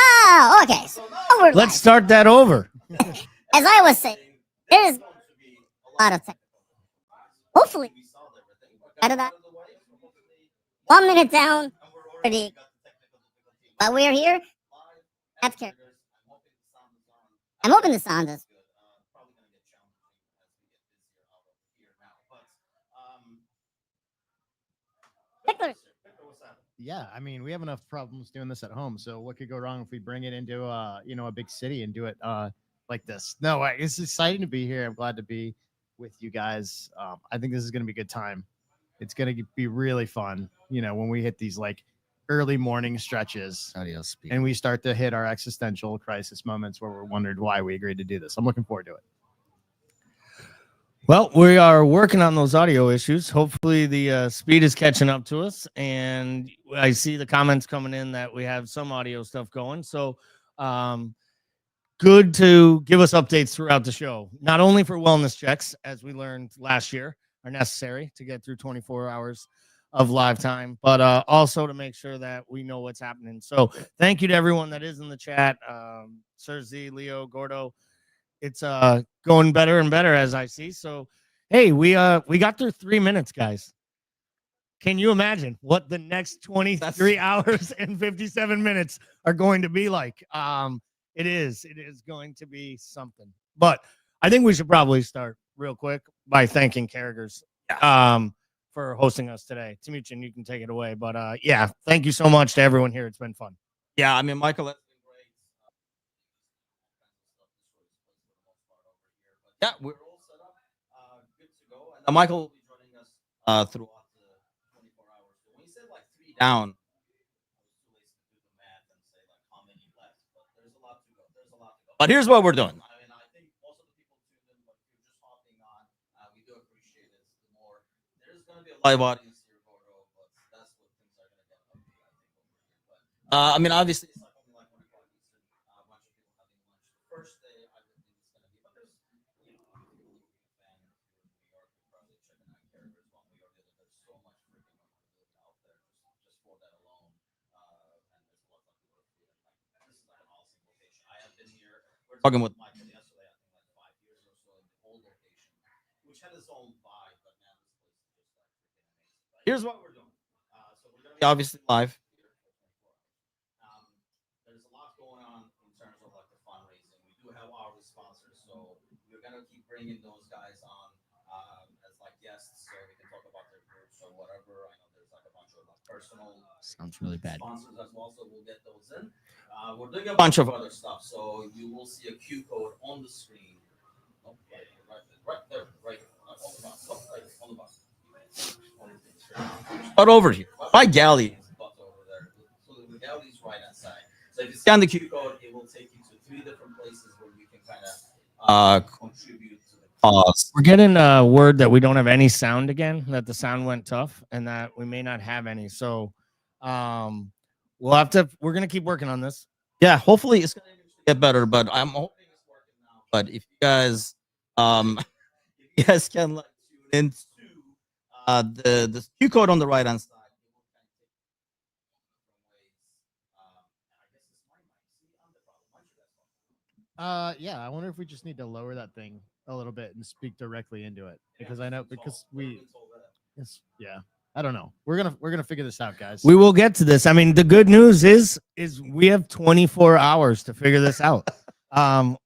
Oh, okay. So, let's start that over. As I was saying, there's a lot of things. Hopefully, out of that, 1 minute down, pretty. But we're here. That's character. I'm hoping the sound is. Yeah, I mean, we have enough problems doing this at home. So what could go wrong if we bring it into a big city and do it like this? No, it's exciting to be here. I'm glad to be with you guys. I think this is going to be a good time. It's going to be really fun, when we hit these like early morning stretches and we start to hit our existential crisis moments where we're wondering why we agreed to do this. I'm looking forward to it. Well, we are working on those audio issues. Hopefully the speed is catching up to us. And I see the comments coming in that we have some audio stuff going. So good to give us updates throughout the show, not only for wellness checks, as we learned last year, are necessary to get through 24 hours of live time, but also to make sure that we know what's happening. So thank you to everyone that is in the chat. Sir Z, Leo, Gordo. It's going better and better as I see. So, hey, we got through 3 minutes, guys. Can you imagine what the next 23 hours and 57 minutes are going to be like? It is going to be something. But I think we should probably start real quick by thanking Carragers for hosting us today. Timucin, you can take it away. But yeah, thank you so much to everyone here. It's been fun. Yeah, I mean, Michael. Yeah, we're all set up, good to go. And Michael will be joining us throughout the 24 hours. So when you said like 3 down, I was too lazy to do the math and say like how many left. But there's a lot to go. But here's what we're doing. I mean, I think most of the people tuned in, but if you're just hopping on, we do appreciate it. The more there's going to be a live audience here, Gordo, but that's what things are going to get up to. I think. But I mean, obviously. It's like only like 1 o'clock Eastern. A bunch of people having lunch. The first day, I would think it's going to be, but there's. Talking with Michael yesterday, I think like 5 years or so in the old location, which had its own vibe, but now this place is just like freaking amazing. But here's what we're doing. So we're going to be obviously live. There's a lot going on in terms of like the fundraising. We do have our sponsors, so we're going to keep bringing those guys on as like guests, so we can talk about their groups or whatever. I know there's like a bunch of like personal sounds really bad sponsors as well, so we'll get those in. We're doing a bunch of other stuff, so you will see a Q code on the screen. Oh, right there, right on the box. Oh, right on the box. But over here, my galley is over there. So the galley is right outside. So if you scan the Q code, it will take you to 3 different places where you can kind of contribute to the cause. We're getting word that we don't have any sound again, that the sound went tough, and that we may not have any. So we're going to keep working on this. Yeah, hopefully it's going to get better, but I'm hoping it's working now. But if you guys can like tune into the Q code on the right hand side. Yeah, I wonder if we just need to lower that thing a little bit and speak directly into it, because I know yeah. I don't know. We're gonna figure this out, guys. We will get to this. I mean, the good news is we have 24 hours to figure this out.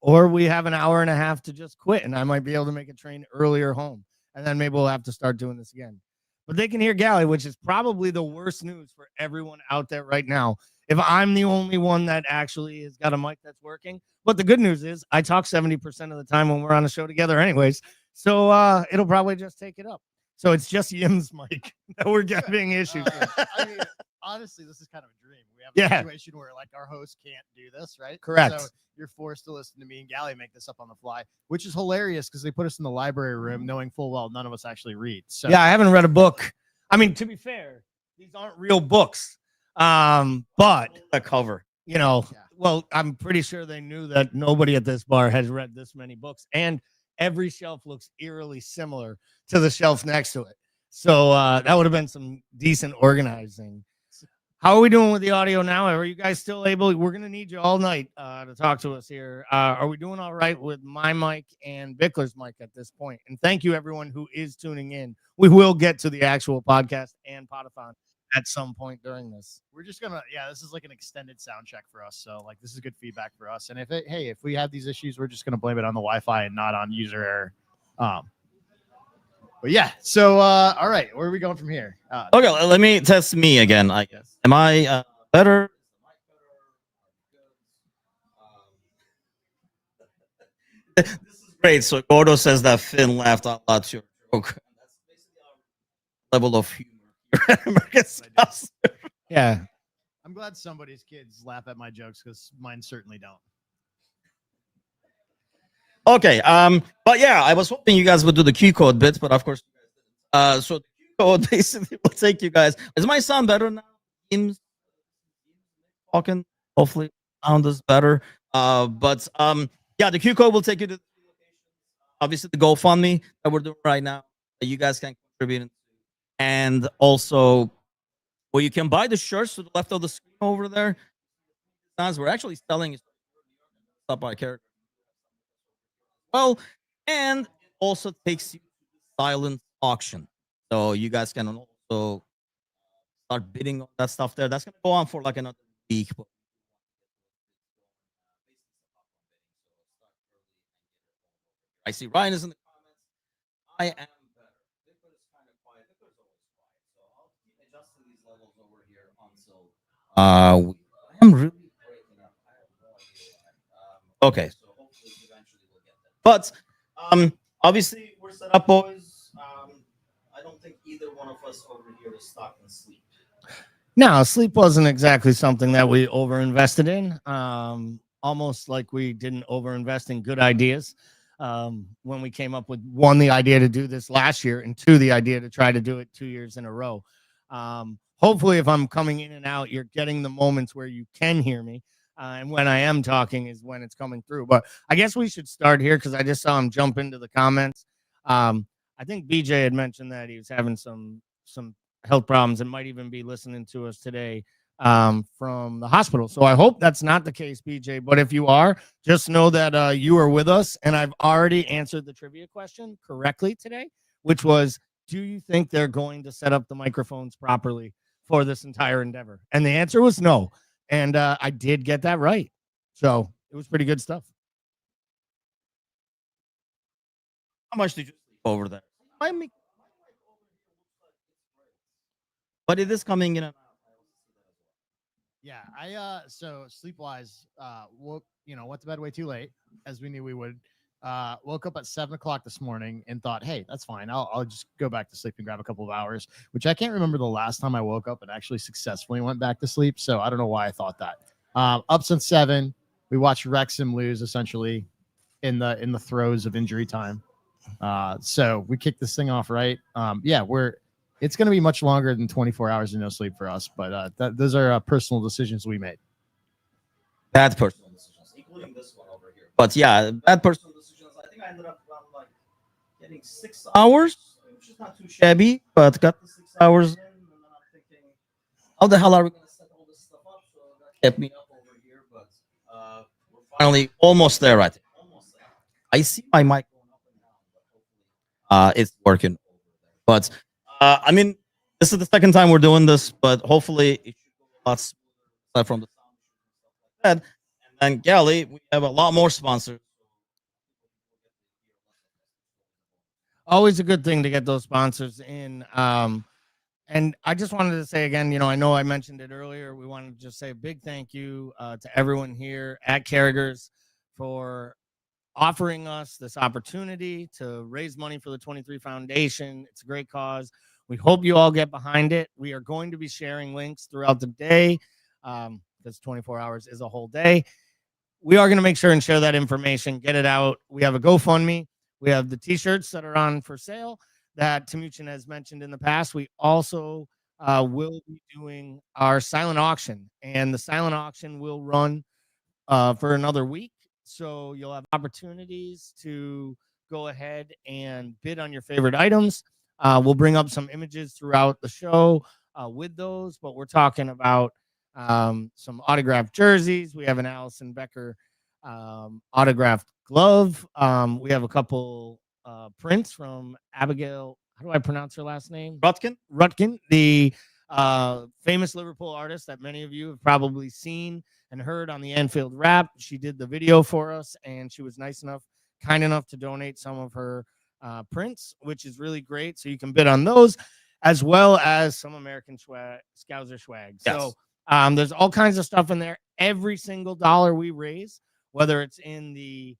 Or we have an hour and a half to just quit, and I might be able to make a train earlier home, and then maybe we'll have to start doing this again. But they can hear Gally, which is probably the worst news for everyone out there right now. If I'm the only one that actually has got a mic that's working. But the good news is I talk 70% of the time when we're on a show together anyways. So it'll probably just take it up. So it's just Yim's mic that we're getting issues with. I mean, honestly, this is kind of a dream. We have a situation where like our host can't do this, right? Correct. So you're forced to listen to me and Gally make this up on the fly, which is hilarious because they put us in the library room knowing full well none of us actually read. So yeah, I haven't read a book. I mean, to be fair, these aren't real books. But a cover, well, I'm pretty sure they knew that nobody at this bar has read this many books, and every shelf looks eerily similar to the shelf next to it. So that would have been some decent organizing. How are we doing with the audio now? Are you guys still able? We're gonna need you all night to talk to us here. Are we doing all right with my mic and Bickler's mic at this point? And thank you everyone who is tuning in. We will get to the actual podcast and Pod-A-Thon at some point during this. We're just gonna, this is like an extended sound check for us. So like, this is good feedback for us. And if we have these issues, we're just gonna blame it on the Wi-Fi and not on user error. But yeah, so all right, where are we going from here? Okay, let me test me again, I guess. Am I better? This is great. So Gordo says that Finn laughed out loud to your joke. That's basically our level of humor. Yeah. I'm glad somebody's kids laugh at my jokes because mine certainly don't. Okay, but yeah, I was hoping you guys would do the Q code bit, but of course, so the Q code basically will take you guys. Does my sound better now? Teams talking, hopefully, sound is better. But yeah, the Q code will take you to obviously the GoFundMe that we're doing right now. That you guys can contribute, and also, well, you can buy the shirts to the left of the screen over there. We're actually selling up by Carra. Well, and it also takes you to the silent auction. So you guys can also start bidding on that stuff there. That's going to go on for like another week. I see Ryan is in the comments. I am better. Victor is kind of quiet. Victor is always quiet. So I'll keep adjusting these levels over here until I am really breaking up. I have no idea. Okay, so hopefully eventually we'll get there. But obviously we're set up, boys. I don't think either one of us over here is stuck in sleep. No, sleep wasn't exactly something that we overinvested in. Almost like we didn't overinvest in good ideas. When we came up with one, the idea to do this last year, and two, the idea to try to do it 2 years in a row. Hopefully, if I'm coming in and out, you're getting the moments where you can hear me. And when I am talking is when it's coming through. But I guess we should start here because I just saw him jump into the comments. I think BJ had mentioned that he was having some health problems and might even be listening to us today from the hospital. So I hope that's not the case, BJ. But if you are, just know that you are with us. And I've already answered the trivia question correctly today, which was, do you think they're going to set up the microphones properly for this entire endeavor? And the answer was no. And I did get that right. So it was pretty good stuff. How much did you sleep over there? But it is coming in and out. Yeah, so sleep-wise, went to bed way too late, as we knew we would. Woke up at 7 o'clock this morning and thought, hey, that's fine. I'll just go back to sleep and grab a couple of hours, which I can't remember the last time I woke up and actually successfully went back to sleep. So I don't know why I thought that. Up since 7, we watched Wrexham lose essentially in the throes of injury time. So we kicked this thing off right. It's going to be much longer than 24 hours of no sleep for us, but those are personal decisions we made. Bad personal decisions, including this one over here. But yeah, bad personal decisions. I think I ended up around like getting 6 hours, which is not too shabby, but got the 6 hours in, and then I'm thinking, how the hell are we going to set all this stuff up? So that kept me up over here, but we're finally almost there, I think. Almost there. I see my mic going up and down, but hopefully it's working over there. But I mean, this is the second time we're doing this, but hopefully it should go a lot smoother aside from the sound and stuff like that. And then, Gally, we have a lot more sponsors. Always a good thing to get those sponsors in. And I just wanted to say again, I know I mentioned it earlier. We wanted to just say a big thank you to everyone here at Carragher's for offering us this opportunity to raise money for the 23 Foundation. It's a great cause. We hope you all get behind it. We are going to be sharing links throughout the day because 24 hours is a whole day. We are going to make sure and share that information, get it out. We have a GoFundMe. We have the T-shirts that are on for sale that Timucin has mentioned in the past. We also will be doing our silent auction, and the silent auction will run for another week. So you'll have opportunities to go ahead and bid on your favorite items. We'll bring up some images throughout the show with those, but we're talking about some autographed jerseys. We have an Allison Becker autographed glove. We have a couple prints from Abigail. How do I pronounce her last name? Rutkin, the famous Liverpool artist that many of you have probably seen and heard on the Anfield Wrap. She did the video for us, and she was kind enough to donate some of her prints, which is really great. So you can bid on those, as well as some American Scouser swag. Yes. So there's all kinds of stuff in there. Every single dollar we raise, whether it's in the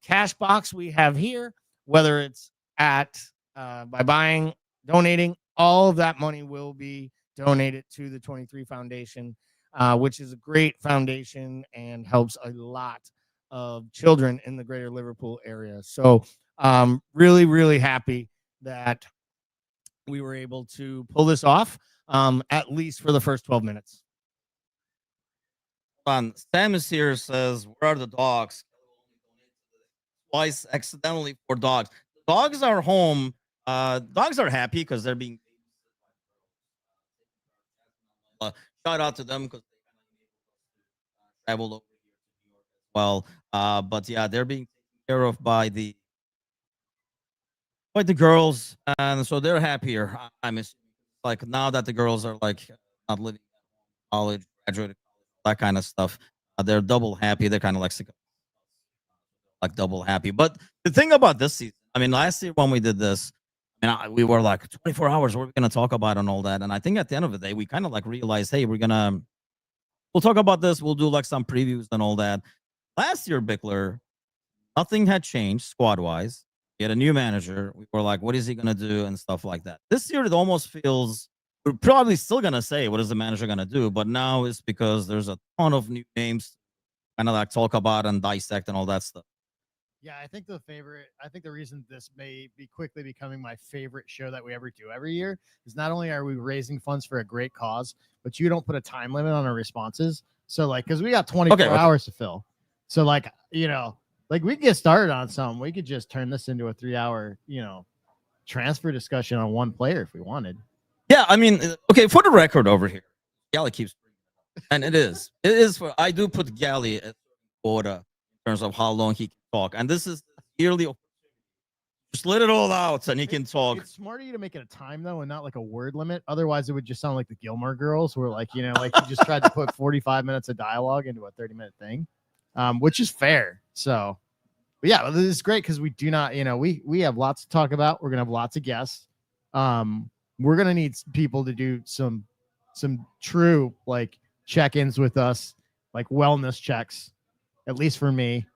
cash box we have here, whether it's at by donating, all of that money will be donated to the 23 Foundation, which is a great foundation and helps a lot of children in the greater Liverpool area. So really, really happy that we were able to pull this off, at least for the first 12 minutes. Samus here says, where are the dogs? Twice accidentally for dogs. Dogs are home. Dogs are happy because they're being shout out to them because they traveled over here to New York as well. But yeah, they're being taken care of by the girls, and so they're happier. I'm assuming, like, now that the girls are like not living at college, graduated, that kind of stuff. They're double happy. They're kind of like double happy. But the thing about this season, I mean, last year when we did this, we were like 24 hours. What are we going to talk about and all that? And I think at the end of the day, we kind of like realized, hey, we'll talk about this. We'll do like some previews and all that. Last year, Bickler, nothing had changed squad wise. We had a new manager. We were like, what is he going to do and stuff like that. This year, it almost feels we're probably still going to say, what is the manager going to do? But now it's because there's a ton of new names kind of like talk about and dissect and all that stuff. Yeah, I think the reason this may be quickly becoming my favorite show that we ever do every year is not only are we raising funds for a great cause, but you don't put a time limit on our responses. So like, because we got 24 hours to fill. So like, like we can get started on something. We could just turn this into a 3-hour, transfer discussion on one player if we wanted. Yeah, I mean, okay, for the record over here, Gally keeps and it is I do put Gally at quota in terms of how long he can talk, and this is yearly. Just let it all out, and he can talk. It's smart of you to make it a time though, and not like a word limit. Otherwise, it would just sound like the Gilmore Girls, where like like you just tried to put 45 minutes of dialogue into a 30-minute thing, which is fair. So, but yeah, this is great because we do not, we have lots to talk about. We're gonna have lots of guests. We're gonna need people to do some true like check-ins with us, like wellness checks, at least for me.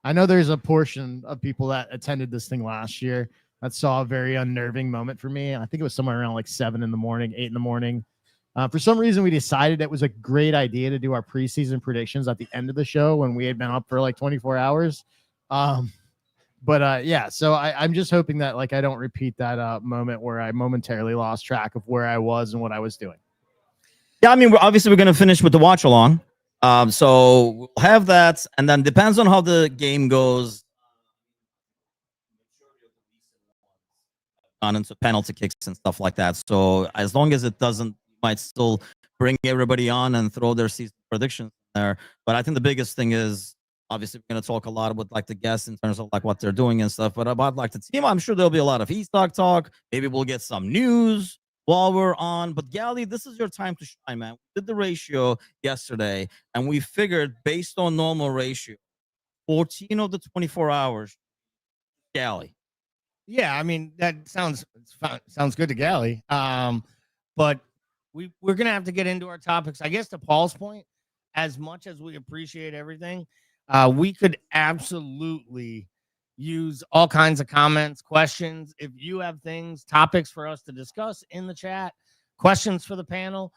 I know there's a portion of people that attended this thing last year that saw a very unnerving moment for me. I think it was somewhere around like 7 in the morning, 8 in the morning. For some reason, we decided it was a great idea to do our preseason predictions at the end of the show when we had been up for like 24 hours. Yeah, so I'm just hoping that like I don't repeat that moment where I momentarily lost track of where I was and what I was doing. Yeah, I mean, we're going to finish with the watch along. So we'll have that, and then depends on how the game goes. On into penalty kicks and stuff like that. So as long as it doesn't, might still bring everybody on and throw their season predictions there. But I think the biggest thing is obviously we're going to talk a lot with like the guests in terms of like what they're doing and stuff. But about like the team, I'm sure there'll be a lot of e-stock talk. Maybe we'll get some news while we're on. But Gally, this is your time to shine, man. We did the ratio yesterday, and we figured based on normal ratio, 14 of the 24 hours, Gally. Yeah, I mean, that sounds good to Gally. But we're gonna have to get into our topics. I guess to Paul's point, as much as we appreciate everything, we could absolutely use all kinds of comments, questions. If you have topics for us to discuss in the chat, questions for the panel,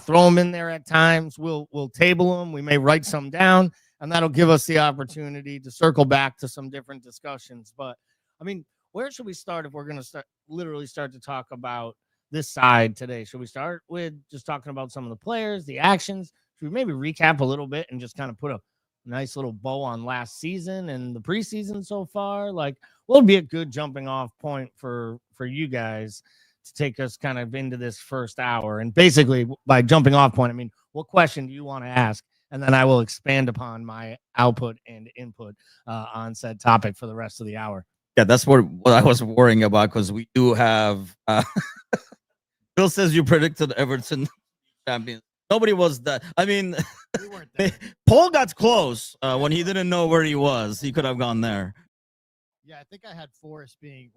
throw them in there at times. We'll table them. We may write some down, and that'll give us the opportunity to circle back to some different discussions. But I mean, where should we start if we're going to start to talk about this side today? Should we start with just talking about some of the players, the actions? Should we maybe recap a little bit and just kind of put a nice little bow on last season and the preseason so far? Like, what would be a good jumping off point for you guys to take us kind of into this first hour. And basically, by jumping off point, I mean, what question do you want to ask? And then I will expand upon my output and input on said topic for the rest of the hour. Yeah, that's what I was worrying about, because we do have. Bill says you predicted Everton champions. Nobody was that. I mean, We weren't there. Paul got close when he didn't know where he was. He could have gone there. Yeah, I think I had Forest being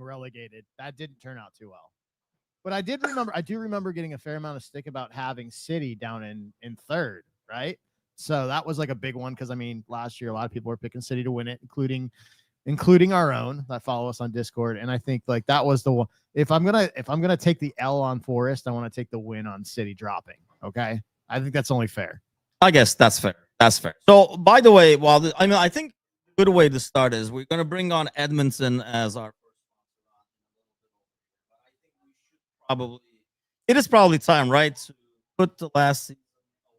relegated. That didn't turn out too well. But I do remember getting a fair amount of stick about having City down in third, right? So that was like a big one, because I mean, last year a lot of people were picking City to win it, including our own that follow us on Discord. And I think like that was the one. If I'm gonna take the L on Forest, I want to take the win on City dropping. Okay, I think that's only fair. I guess that's fair. That's fair. So, by the way, I think a good way to start is we're going to bring on Edmondson as our first sponsor. It is probably time, right, to put the last season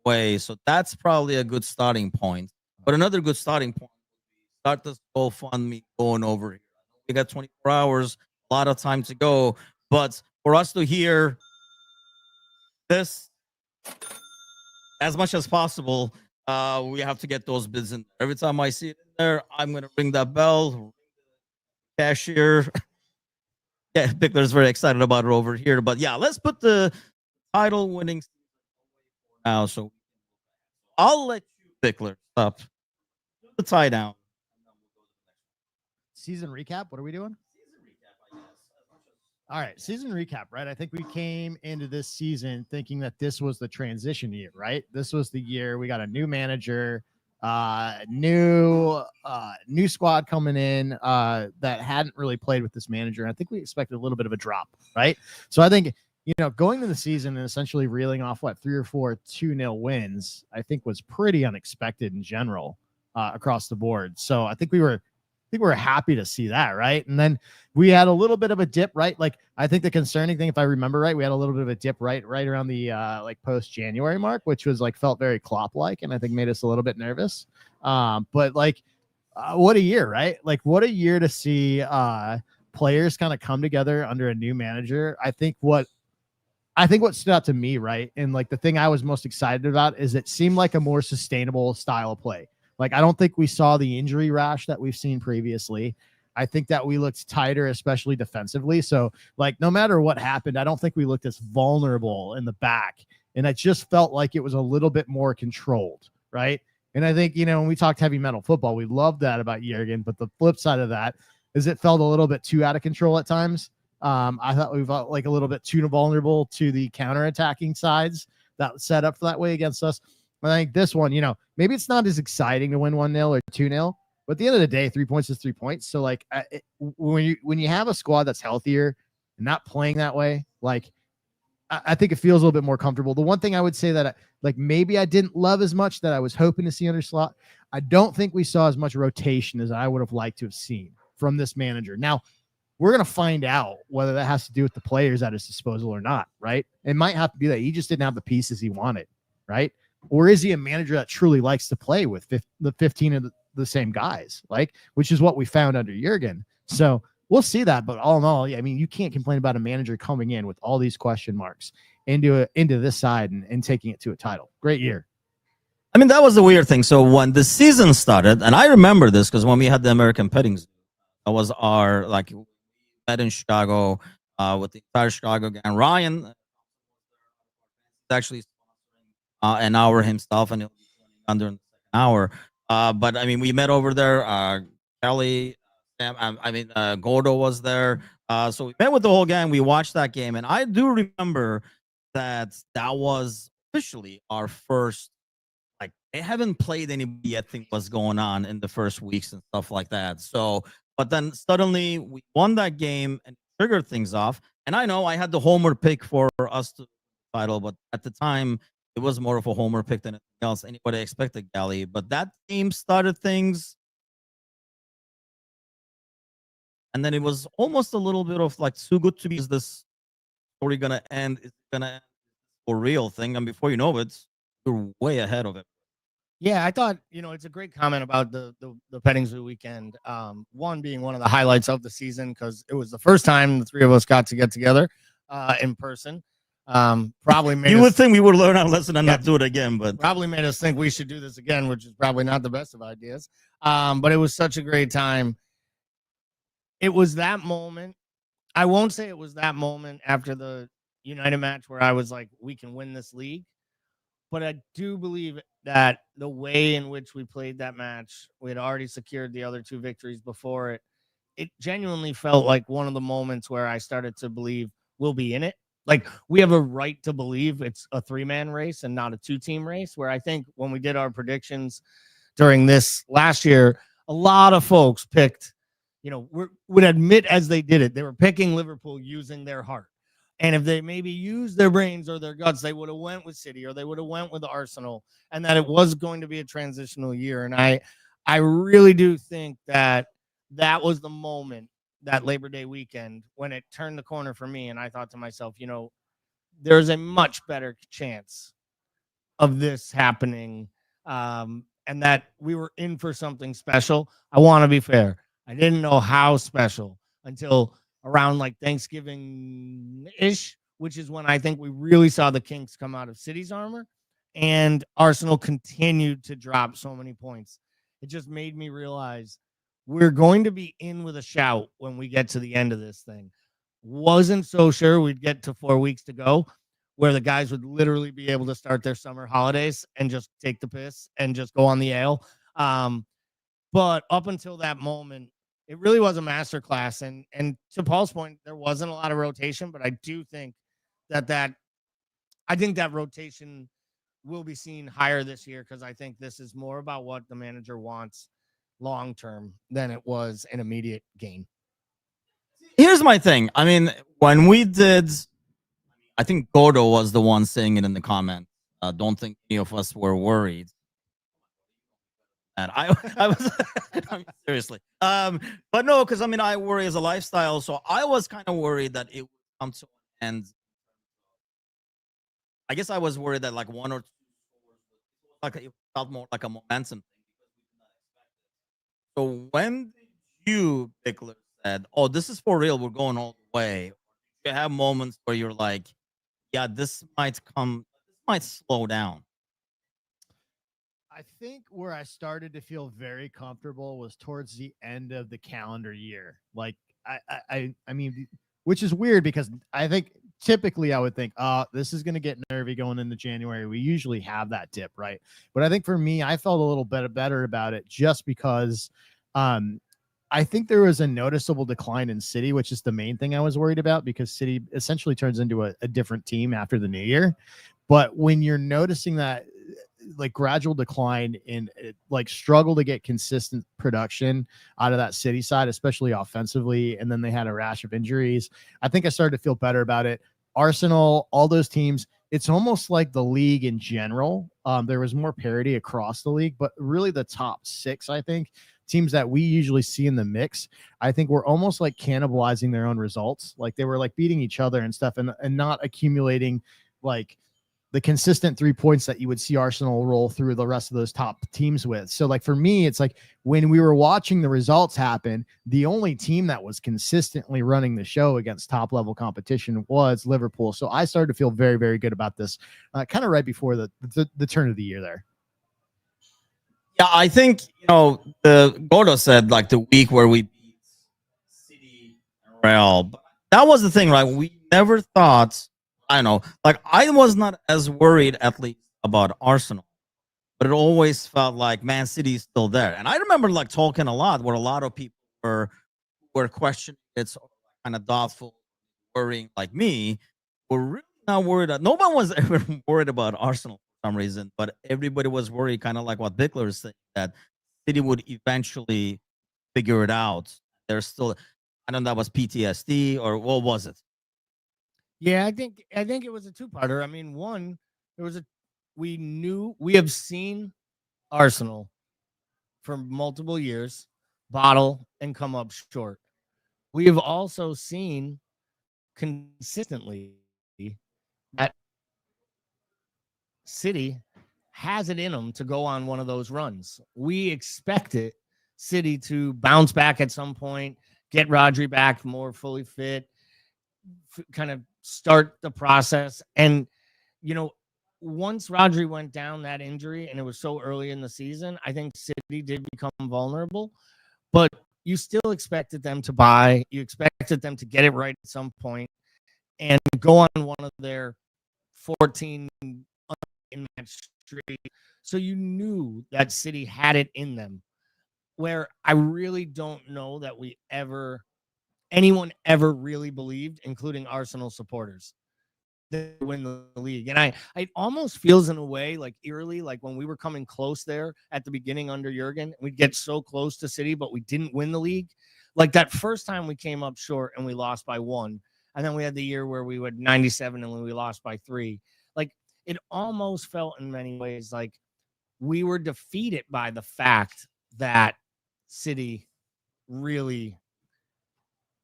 away. So that's probably a good starting point. But another good starting point would be start this GoFundMe going over here. We got 24 hours, a lot of time to go. But for us to hear this as much as possible, we have to get those bids in. Every time I see it in there, I'm going to ring that bell. Cashier. Yeah, Bickler's very excited about it over here. But yeah, let's put the title winning now. So I'll let you, Bickler, stop. Do the tie down. Season recap. What are we doing? All right, season recap, right? I think we came into this season thinking that this was the transition year, right? This was the year we got a new manager, new squad coming in that hadn't really played with this manager. And I think we expected a little bit of a drop, right? So I think, going to the season and essentially reeling off 3 or 4 2-0 wins, I think was pretty unexpected in general across the board. So I think we were happy to see that, right? And then we had a little bit of a dip, right? Like, I think the concerning thing, if I remember right, we had a little bit of a dip right around the post-January mark, which was felt very Klopp-like, and I think made us a little bit nervous. But what a year, right? What a year to see players kind of come together under a new manager. I think what stood out to me, right, and the thing I was most excited about is it seemed like a more sustainable style of play. I don't think we saw the injury rash that we've seen previously. I think that we looked tighter, especially defensively. So, no matter what happened, I don't think we looked as vulnerable in the back. And it just felt like it was a little bit more controlled, right? And I think, when we talked heavy metal football, we loved that about Jurgen. But the flip side of that is it felt a little bit too out of control at times. I thought we felt a little bit too vulnerable to the counterattacking sides that set up that way against us. I think this one, maybe it's not as exciting to win 1-0 or 2-0, but at the end of the day, 3 points is 3 points. So when you have a squad that's healthier and not playing that way, I think it feels a little bit more comfortable. The one thing I would say that maybe I didn't love as much that I was hoping to see under Slot, I don't think we saw as much rotation as I would have liked to have seen from this manager. Now, we're going to find out whether that has to do with the players at his disposal or not, right? It might have to be that he just didn't have the pieces he wanted, right? Or is he a manager that truly likes to play with the 15 of the same guys, which is what we found under Jurgen. So we'll see that. But all in all, I mean, you can't complain about a manager coming in with all these question marks into this side and taking it to a title. Great year. I mean, that was the weird thing. So when the season started, and I remember this because when we had the American Pettings, that was our met in Chicago with the entire Chicago gang. Ryan actually an hour himself, and he'll be under in the second hour. But I mean, we met over there. Kelly, Sam, Gordo was there. So we met with the whole gang. We watched that game, and I do remember that was officially our first. They haven't played anybody yet. Think what's going on in the first weeks and stuff like that. So, but then suddenly we won that game and triggered things off. And I know I had the homer pick for us to title, but at the time it was more of a homer pick than anything else. Anybody expected Gally, but that team started things. And then it was almost a little bit of too good to be. Is this story going to end? Is it going to end for real thing? And before you know it, you're way ahead of it. Yeah, I thought, it's a great comment about the petting zoo weekend. One being one of the highlights of the season because it was the first time the three of us got to get together in person. Probably made You would us think we would learn our lesson and Yeah. not do it again, but probably made us think we should do this again, which is probably not the best of ideas. But it was such a great time. It was that moment. I won't say it was that moment after the United match where I was like, we can win this league. But I do believe that the way in which we played that match, we had already secured the other two victories before it. It genuinely felt like one of the moments where I started to believe we'll be in it. Like we have a right to believe it's a 3-man race and not a 2-team race. Where I think when we did our predictions during this last year, a lot of folks picked, would admit as they did it, they were picking Liverpool using their heart. And if they maybe used their brains or their guts, they would have went with City or they would have went with Arsenal, and that it was going to be a transitional year. And I really do think that was the moment, that Labor Day weekend, when it turned the corner for me. And I thought to myself, there's a much better chance of this happening, and that we were in for something special. I want to be fair. I didn't know how special until around like Thanksgiving ish, which is when I think we really saw the kinks come out of City's armor, and Arsenal continued to drop so many points. It just made me realize we're going to be in with a shout when we get to the end of this thing. Wasn't so sure we'd get to 4 weeks to go, where the guys would literally be able to start their summer holidays and just take the piss and just go on the ale. But up until that moment, it really was a masterclass. And to Paul's point, there wasn't a lot of rotation, but I do think that rotation will be seen higher this year, because I think this is more about what the manager wants long term than it was an immediate gain. here's my thing. I mean, when we did, I think Gordo was the one saying it in the comment. Don't think any of us were worried. And I was I mean, seriously. But no, because I mean, I worry as a lifestyle, so I was kind of worried that it would come to an end. I guess I was worried that like one or two, like it felt more like a momentum thing. So when did you, Pickler, said, "Oh, this is for real. We're going all the way"? You have moments where you're like, "Yeah, this might slow down." I think where I started to feel very comfortable was towards the end of the calendar year. Like I mean, which is weird because I think typically I would think, this is going to get nervy going into January. We usually have that dip, right? But I think for me, I felt a little bit better about it just because, I think there was a noticeable decline in City, which is the main thing I was worried about, because City essentially turns into a different team after the new year. But when you're noticing that like gradual decline in like struggle to get consistent production out of that City side, especially offensively, and then they had a rash of injuries, I think I started to feel better about it. Arsenal, all those teams, it's almost like the league in general. There was more parity across the league, but really the top 6, I think, teams that we usually see in the mix, I think were almost like cannibalizing their own results. Like they were like beating each other and stuff, and not accumulating like the consistent 3 points that you would see Arsenal roll through the rest of those top teams with. So like for me, it's like when we were watching the results happen, the only team that was consistently running the show against top level competition was Liverpool. So I started to feel very, very good about this kind of right before the turn of the year there. Yeah, I think the Gordo said like the week where we beat City and Real. That was the thing, right? We never thought. I don't know. Like I was not as worried, at least, about Arsenal, but it always felt like Man City is still there. And I remember like talking a lot where a lot of people were questioning it, so kind of doubtful, worrying like me. Were really not worried. No one was ever worried about Arsenal for some reason, but everybody was worried, kind of like what Bickler is saying, that City would eventually figure it out. There's still, I don't know, that was PTSD or what was it? Yeah, I think it was a two-parter. I mean, one, we have seen Arsenal for multiple years bottle and come up short. We have also seen consistently that City has it in them to go on one of those runs. We expected City to bounce back at some point, get Rodri back more fully fit, kind of start the process. And, once Rodri went down that injury and it was so early in the season, I think City did become vulnerable. But you still expected them to buy. You expected them to get it right at some point and go on one of their 14 match streak. So you knew that City had it in them. Where I really don't know that anyone ever really believed, including Arsenal supporters, they win the league. And it almost feels in a way like eerily, like when we were coming close there at the beginning under Jurgen, we'd get so close to City, but we didn't win the league. Like that first time we came up short and we lost by 1. And then we had the year where we went 97 and we lost by 3. Like it almost felt in many ways like we were defeated by the fact that City really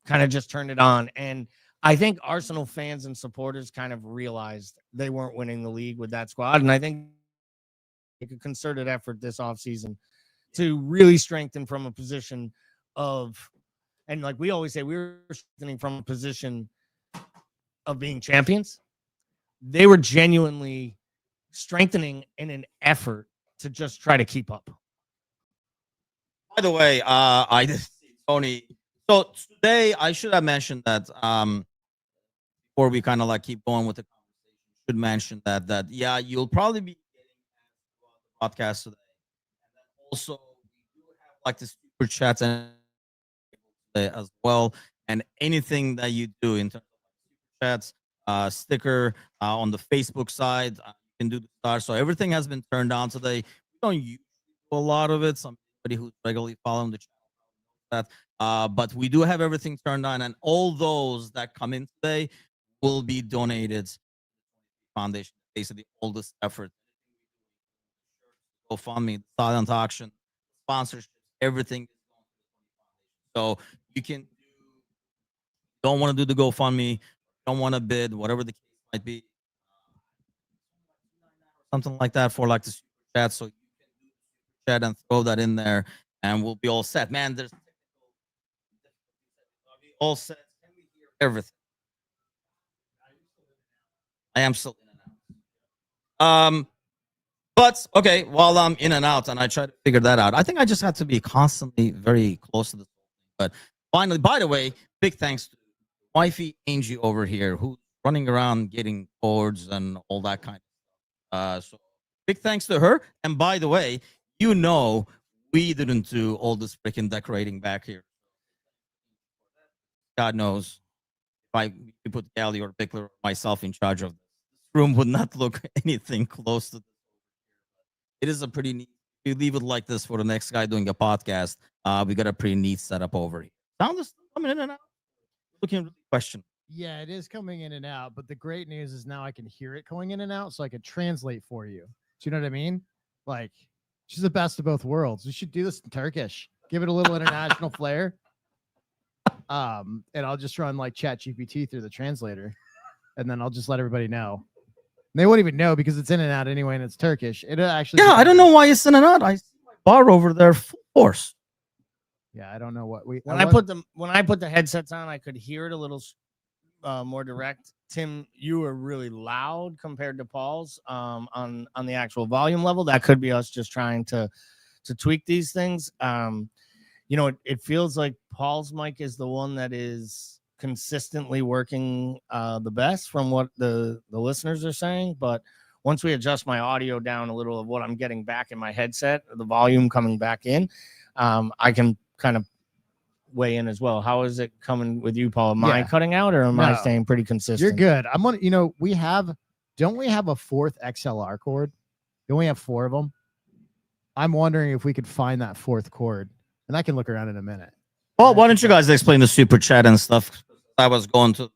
kind of just turned it on. And I think Arsenal fans and supporters kind of realized they weren't winning the league with that squad. And I think a concerted effort this offseason to really strengthen from a position of, and like we always say, we were strengthening from a position of being champions. They were genuinely strengthening in an effort to just try to keep up. By the way, I just Tony. So today I should have mentioned that before we kind of like keep going with the conversation, should mention that yeah, you'll probably be getting the podcast today. And then also we do have like the super chats and as well. And anything that you do in terms of super chats, sticker on the Facebook side, you can do the star. So everything has been turned on today. We don't usually do a lot of it. Somebody who's regularly following the channel knows that. But we do have everything turned on, and all those that come in today will be donated to the foundation. Basically, all this effort, GoFundMe, silent auction, sponsorships, everything is going to the foundation. So you can don't want to do the GoFundMe, don't want to bid, whatever the case might be, something like that for like the super chat. So you can do the super chat and throw that in there, and we'll be all set. Man, there's all set. Can we hear everything? I am still in and out. But okay, while I'm in and out and I try to figure that out, I think I just had to be constantly very close to this. But finally, by the way, big thanks to wifey Angie over here who's running around getting cords and all that kind of stuff. So big thanks to her. And by the way, we didn't do all this freaking decorating back here. God knows if we put Gally or Bickler or myself in charge of this room would not look anything close to this. It is a pretty neat. If you leave it like this for the next guy doing a podcast, we got a pretty neat setup over here. Sound is coming in and out. Looking at the question. Yeah, it is coming in and out. But the great news is now I can hear it going in and out, so I can translate for you. Do you know what I mean? Like, she's the best of both worlds. We should do this in Turkish. Give it a little international flair. And I'll just run like ChatGPT through the translator, and then I'll just let everybody know. They won't even know because it's in and out anyway, and it's Turkish. It actually. Yeah, I don't know why it's in and out. I see my bar over there full force. Yeah, I don't know what when I put the headsets on, I could hear it a little more direct. Tim, you were really loud compared to Paul's on the actual volume level. That could be us just trying to tweak these things. It feels like Paul's mic is the one that is consistently working the best from what the listeners are saying. But once we adjust my audio down a little of what I'm getting back in my headset, the volume coming back in, I can kind of weigh in as well. How is it coming with you, Paul? Am I cutting out or am I staying pretty consistent? You're good. I'm on. Don't we have a fourth XLR cord? Don't we have 4 of them? I'm wondering if we could find that 4th cord, and I can look around in a minute. Well, why don't you guys explain the super chat and stuff? I was going to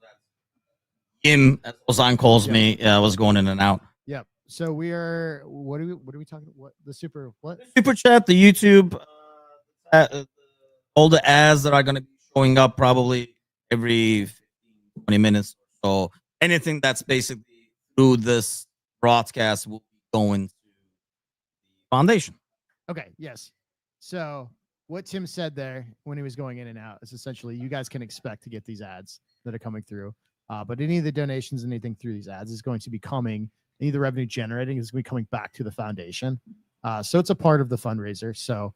him, as Ozan calls me. I was going in and out. Yep. So we are. What are we talking about? What the super? What super chat? The YouTube, all the ads that are going to be showing up probably every 20 minutes. So anything that's basically through this broadcast will be going to foundation. Okay. Yes. So what Tim said there when he was going in and out is essentially you guys can expect to get these ads that are coming through. But any of the donations, anything through these ads is going to be coming. Any of the revenue generating is going to be coming back to the foundation. So it's a part of the fundraiser. So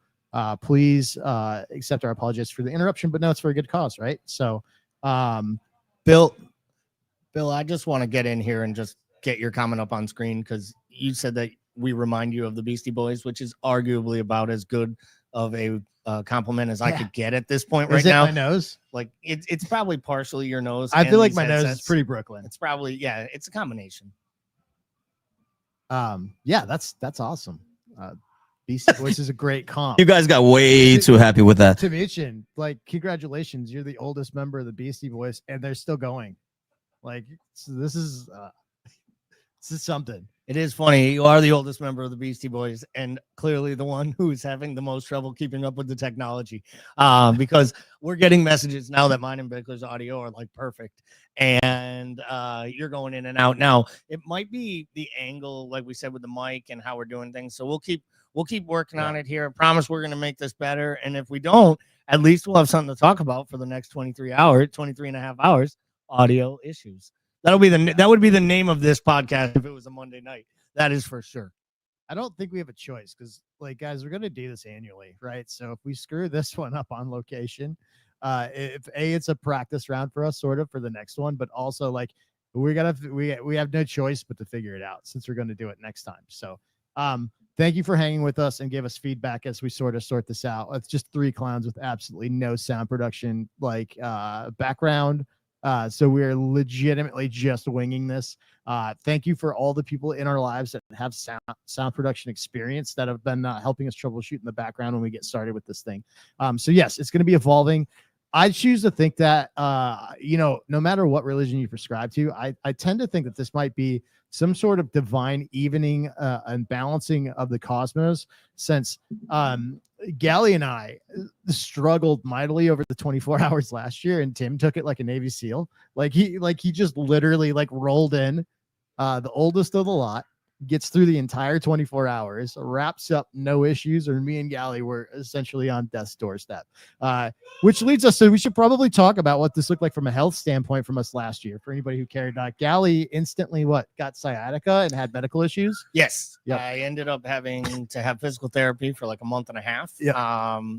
please accept our apologies for the interruption, but no, it's for a good cause, right? So Bill, I just want to get in here and just get your comment up on screen because you said that we remind you of the Beastie Boys, which is arguably about as good of a compliment as I could get at this point right now. My nose? Like it's probably partially your nose. I feel like these my nose is headsets. pretty Brooklyn. It's probably, yeah, it's a combination. Yeah, that's awesome. Beastie Boys is a great comp. You guys got way too happy with that. Timucin, like, congratulations. You're the oldest member of the Beastie Boys, and they're still going. Like, so this is something. It is funny. You are the oldest member of the Beastie Boys and clearly the one who's having the most trouble keeping up with the technology because we're getting messages now that mine and Bickler's audio are like perfect and you're going in and out. Now, it might be the angle, like we said, with the mic and how we're doing things. So we'll keep working on it here. I promise we're going to make this better. And if we don't, at least we'll have something to talk about for the next 23 and a half hours, audio issues. That would be the name of this podcast if it was a Monday night. That is for sure. I don't think we have a choice because, like, guys, we're gonna do this annually, right? So if we screw this one up on location, it's a practice round for us, sort of, for the next one, but also like we have no choice but to figure it out since we're going to do it next time. So thank you for hanging with us and give us feedback as we sort this out. It's just three clowns with absolutely no sound production background. So we're legitimately just winging this. Thank you for all the people in our lives that have sound production experience that have been helping us troubleshoot in the background when we get started with this thing. So yes, it's going to be evolving. I choose to think that, no matter what religion you prescribe to, I tend to think that this might be some sort of divine evening and balancing of the cosmos, since Gally and I struggled mightily over the 24 hours last year, and Tim took it like a Navy SEAL. He just literally rolled in, the oldest of the lot, gets through the entire 24 hours, wraps up no issues, or me and Gally were essentially on death's doorstep. Which leads us to, we should probably talk about what this looked like from a health standpoint from us last year. For anybody who cared, Gally instantly got sciatica and had medical issues. Yes. Yep. I ended up having to have physical therapy for like a month and a half. Yep.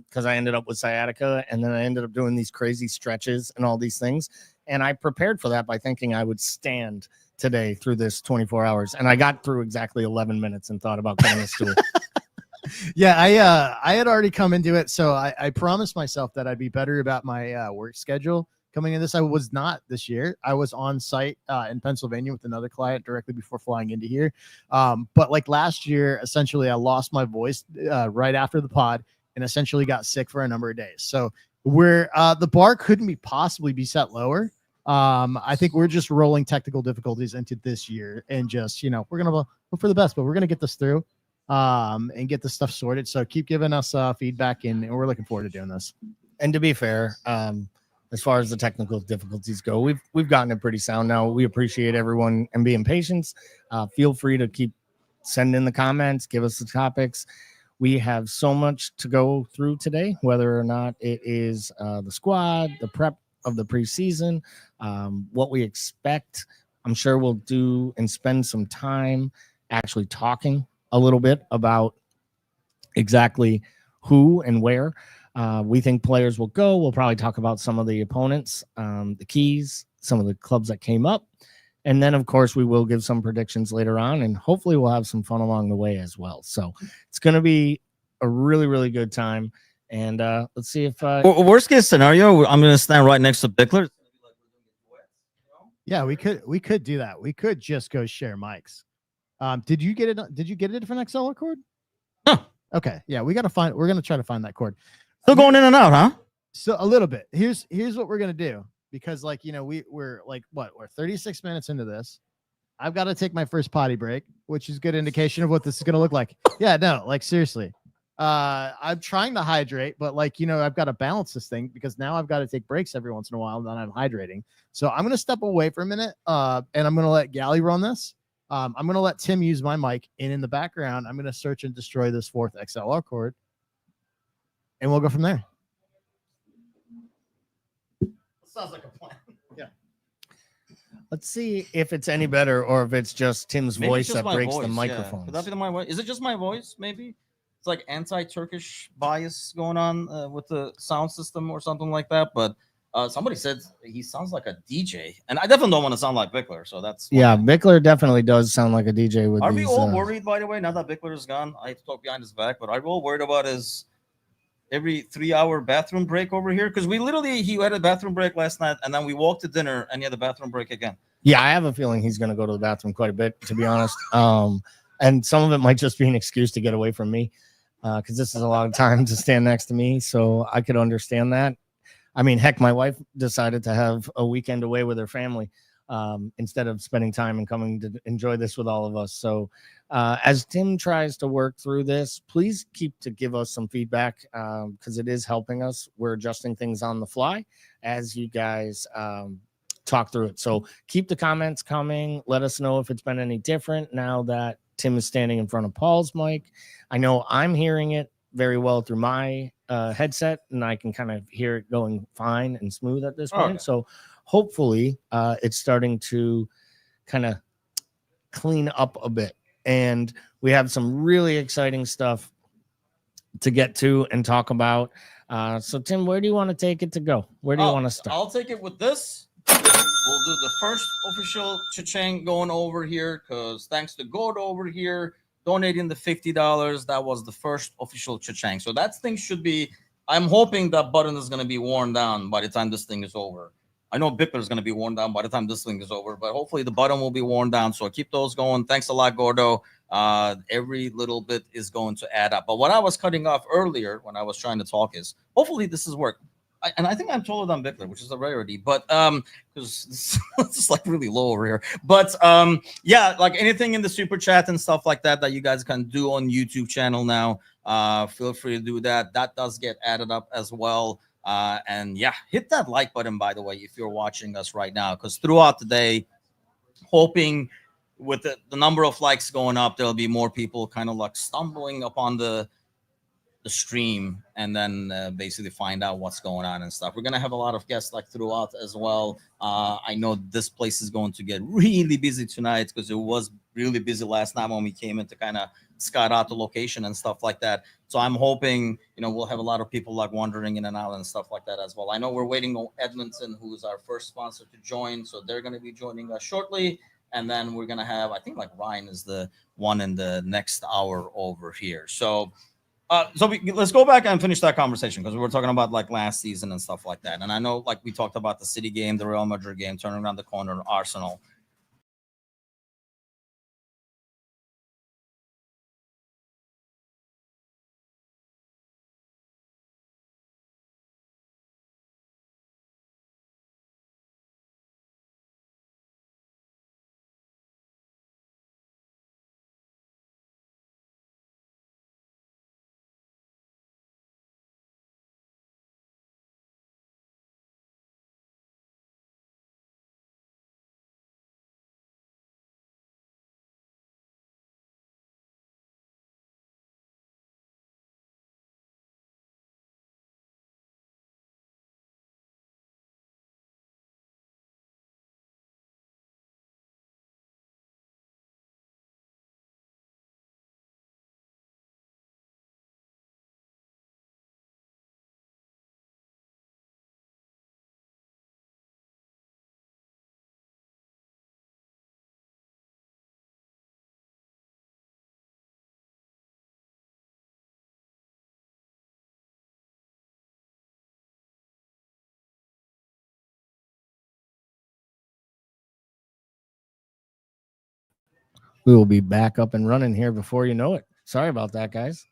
Because I ended up with sciatica, and then I ended up doing these crazy stretches and all these things. And I prepared for that by thinking I would stand today through this 24 hours. And I got through exactly 11 minutes and thought about cutting a stool. Yeah, I had already come into it. So I promised myself that I'd be better about my work schedule coming in this. I was not this year. I was on site in Pennsylvania with another client directly before flying into here. But like last year, essentially, I lost my voice right after the pod and essentially got sick for a number of days. So the bar couldn't possibly be set lower. I think we're just rolling technical difficulties into this year and just, we're going to hope for the best, but we're going to get this through and get this stuff sorted. So keep giving us feedback, and we're looking forward to doing this. And to be fair, as far as the technical difficulties go, we've gotten it pretty sound now. We appreciate everyone and being patient. Feel free to keep sending in the comments, give us the topics. We have so much to go through today, whether or not it is the squad, the prep of the preseason, what we expect. I'm sure we'll do and spend some time actually talking a little bit about exactly who and where we think players will go. We'll probably talk about some of the opponents, the keys, some of the clubs that came up. And then, of course, we will give some predictions later on, and hopefully we'll have some fun along the way as well. So it's going to be a really, really good time. And let's see if worst case scenario, I'm going to stand right next to Bickler. Yeah, we could do that. We could just go share mics. Did you get it? Did you get a different XLR cord? Huh. Okay. Yeah, we're going to try to find that cord. Still going in and out, huh? So a little bit. Here's what we're going to do, because we're 36 minutes into this. I've got to take my first potty break, which is a good indication of what this is going to look like. Yeah, no, seriously. I'm trying to hydrate, but I've got to balance this thing, because now I've got to take breaks every once in a while, and then I'm hydrating. So I'm going to step away for a minute, and I'm going to let Gally run this. I'm going to let Tim use my mic, and in the background, I'm going to search and destroy this 4th XLR cord, and we'll go from there. Sounds like a plan. Let's see if it's any better or if it's just Tim's Maybe voice it's just that my breaks voice, the yeah. microphone. Could that be my voice? Is it just my voice? Maybe it's like anti-Turkish bias going on with the sound system or something like that. But somebody said he sounds like a DJ, and I definitely don't want to sound like Bickler. So that's Yeah, Bickler definitely does sound like a DJ with Are these. we all worried, by the way, now that Bickler is gone? I talk behind his back, but are we all worried about his every 3-hour bathroom break over here? Because he had a bathroom break last night, and then we walked to dinner, and he had a bathroom break again. Yeah, I have a feeling he's going to go to the bathroom quite a bit, to be honest. And some of it might just be an excuse to get away from me, because this is a long time to stand next to me. So I could understand that. I mean, heck, my wife decided to have a weekend away with her family instead of spending time and coming to enjoy this with all of us. So as Tim tries to work through this, please keep to give us some feedback because it is helping us. We're adjusting things on the fly as you guys talk through it. So keep the comments coming. Let us know if it's been any different now that Tim is standing in front of Paul's mic. I know I'm hearing it very well through my headset, and I can kind of hear it going fine and smooth at this point. Okay. So hopefully it's starting to kind of clean up a bit. And we have some really exciting stuff to get to and talk about. So Tim, where do you want to take it to go? Where do you want to start? I'll take it with this. We'll do the first official cha-ching going over here because thanks to Gordo over here donating the $50, that was the first official cha-ching. So that thing should be, I'm hoping that button is going to be worn down by the time this thing is over. I know Bickler is going to be worn down by the time this thing is over, but hopefully the button will be worn down. So keep those going. Thanks a lot, Gordo. Every little bit is going to add up. But what I was cutting off earlier when I was trying to talk is hopefully this is work. And I think I'm taller than Bickler, which is a rarity, but because this is like really low over here. But yeah, like anything in the super chat and stuff like that you guys can do on YouTube channel now, feel free to do that. That does get added up as well. And yeah, hit that like button, by the way, if you're watching us right now, because throughout the day, hoping with the number of likes going up, there'll be more people kind of like stumbling upon the stream and then basically find out what's going on and stuff. We're gonna have a lot of guests like throughout as well. I know this place is going to get really busy tonight because it was really busy last night when we came in to kind of scout out the location and stuff like that. So I'm hoping we'll have a lot of people like wandering in and out and stuff like that as well. I know we're waiting on Edmonton, who is our first sponsor, to join, so they're going to be joining us shortly. And then we're gonna have, I think, like Ryan is the one in the next hour over here. So let's go back and finish that conversation because we were talking about like last season and stuff like that. And I know like we talked about the City game, the Real Madrid game, turning around the corner, Arsenal. We will be back up and running here before you know it. Sorry about that, guys.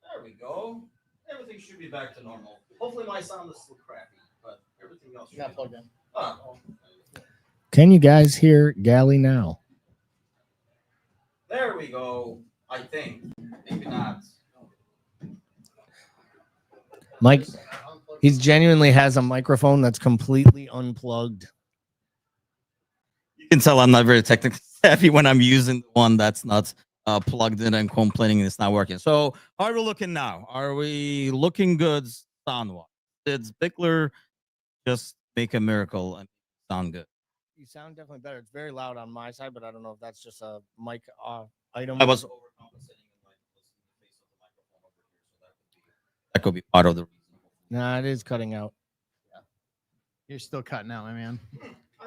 There we go. Everything should be back to normal. Hopefully my sound is still crappy, but everything else should be Plugged in. Can you guys hear Gally now? There we go. I think. Maybe not. Mike, he's genuinely has a microphone that's completely unplugged. You can tell I'm not very technically savvy when I'm using the one that's not plugged in and complaining it's not working. So how are we looking now? Are we looking good sound-wise? Did Bickler just make a miracle and sound good? You sound definitely better. It's very loud on my side, but I don't know if that's just a mic item. I was overcompensating and like listening to the face of the microphone over here, so that could be part of the reason. Nah, it is cutting out. You're still cutting out, my man. I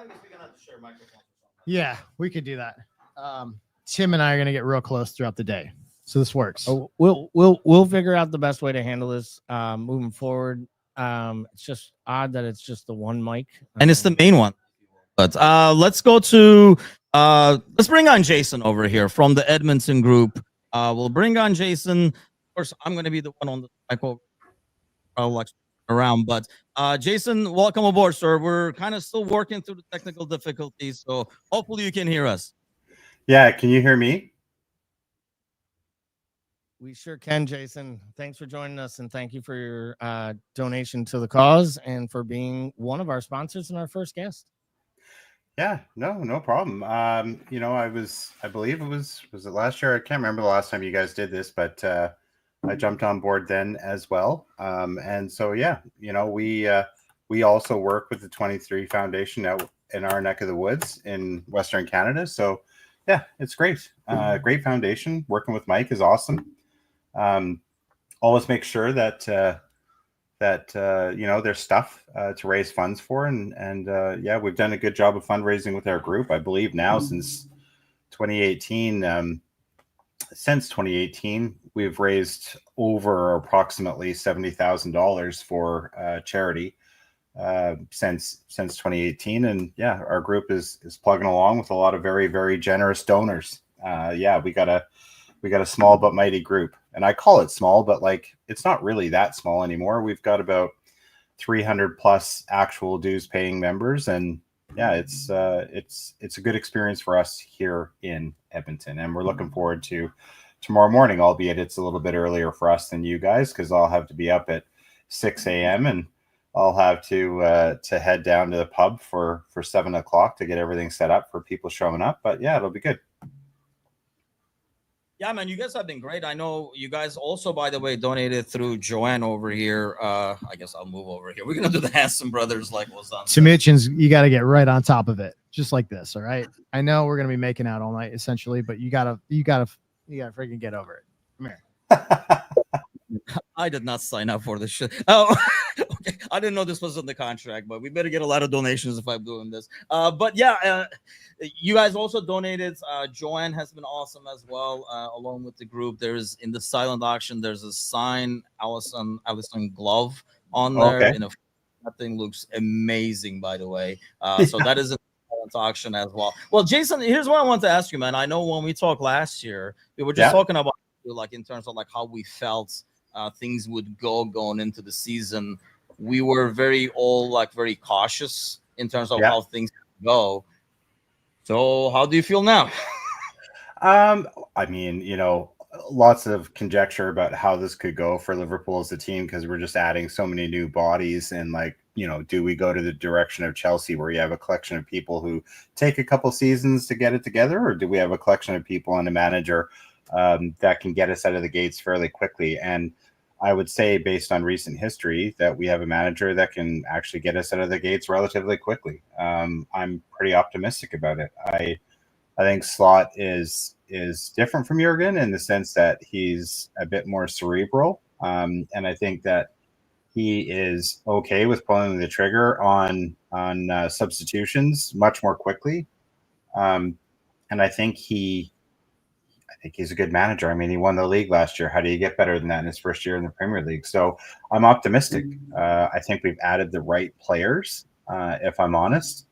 guess we're gonna have to share microphones. Yeah, we could do that. Tim and I are gonna get real close throughout the day, so this works. Oh, we'll figure out the best way to handle this moving forward. It's just odd that it's just the one mic, And it's the main one. But let's go to let's bring on Jason over here from the Edmonton group. We'll bring on Jason. Of course, I'm going to be the one on the mic around. But Jason, welcome aboard, sir. We're kind of still working through the technical difficulties, so hopefully you can hear us. Yeah, can you hear me? We sure can, Jason. Thanks for joining us, and thank you for your donation to the cause and for being one of our sponsors and our first guest. Yeah, no problem. You know, I believe it was it last year? I can't remember the last time you guys did this, but I jumped on board then as well. And so, yeah, you know, we also work with the 23 Foundation out in our neck of the woods in Western Canada. So, yeah, it's great. Great foundation. Working with Mike is awesome. Always make sure that you know, there's stuff to raise funds for, and yeah, we've done a good job of fundraising with our group. I believe now since 2018, we've raised over approximately $70,000 for charity since 2018, and yeah, our group is plugging along with a lot of very, very generous donors. Yeah, we got a small but mighty group, and I call it small, but like it's not really that small anymore. We've got about 300 plus actual dues paying members, and yeah, it's a good experience for us here in Edmonton, and we're looking forward to tomorrow morning, albeit it's a little bit earlier for us than you guys because I'll have to be up at 6 a.m. and I'll have to head down to the pub for 7 o'clock to get everything set up for people showing up. But yeah, it'll be good. Yeah, man, you guys have been great. I know you guys also, by the way, donated through Joanne over here. I guess I'll move over here. We're gonna do the Hanson brothers like was on. Timucin's, you got to get right on top of it, just like this. All right. I know we're gonna be making out all night, essentially, but you gotta freaking get over it. Come here. I did not sign up for this shit. Oh, okay. I didn't know this was in the contract, but we better get a lot of donations if I'm doing this. But yeah, you guys also donated. Joanne has been awesome as well, along with the group. There's in the silent auction, there's a signed Allison glove on there. Okay. That thing looks amazing, by the way. So that is a silent auction as well. Well, Jason, here's what I want to ask you, man. I know when we talked last year, we were just talking about like in terms of like how we felt things would go going into the season. We were very cautious in terms of how things go. So how do you feel now? I mean, you know, lots of conjecture about how this could go for Liverpool as a team because we're just adding so many new bodies, and like, you know, do we go to the direction of Chelsea where you have a collection of people who take a couple seasons to get it together, or do we have a collection of people and a manager that can get us out of the gates fairly quickly? And I would say, based on recent history, that we have a manager that can actually get us out of the gates relatively quickly. I'm pretty optimistic about it. I think Slot is different from Jurgen in the sense that he's a bit more cerebral, and I think that he is okay with pulling the trigger on substitutions much more quickly, and I think he's a good manager. I mean, he won the league last year. How do you get better than that in his first year in the Premier League? So I'm optimistic. I think we've added the right players, if I'm honest.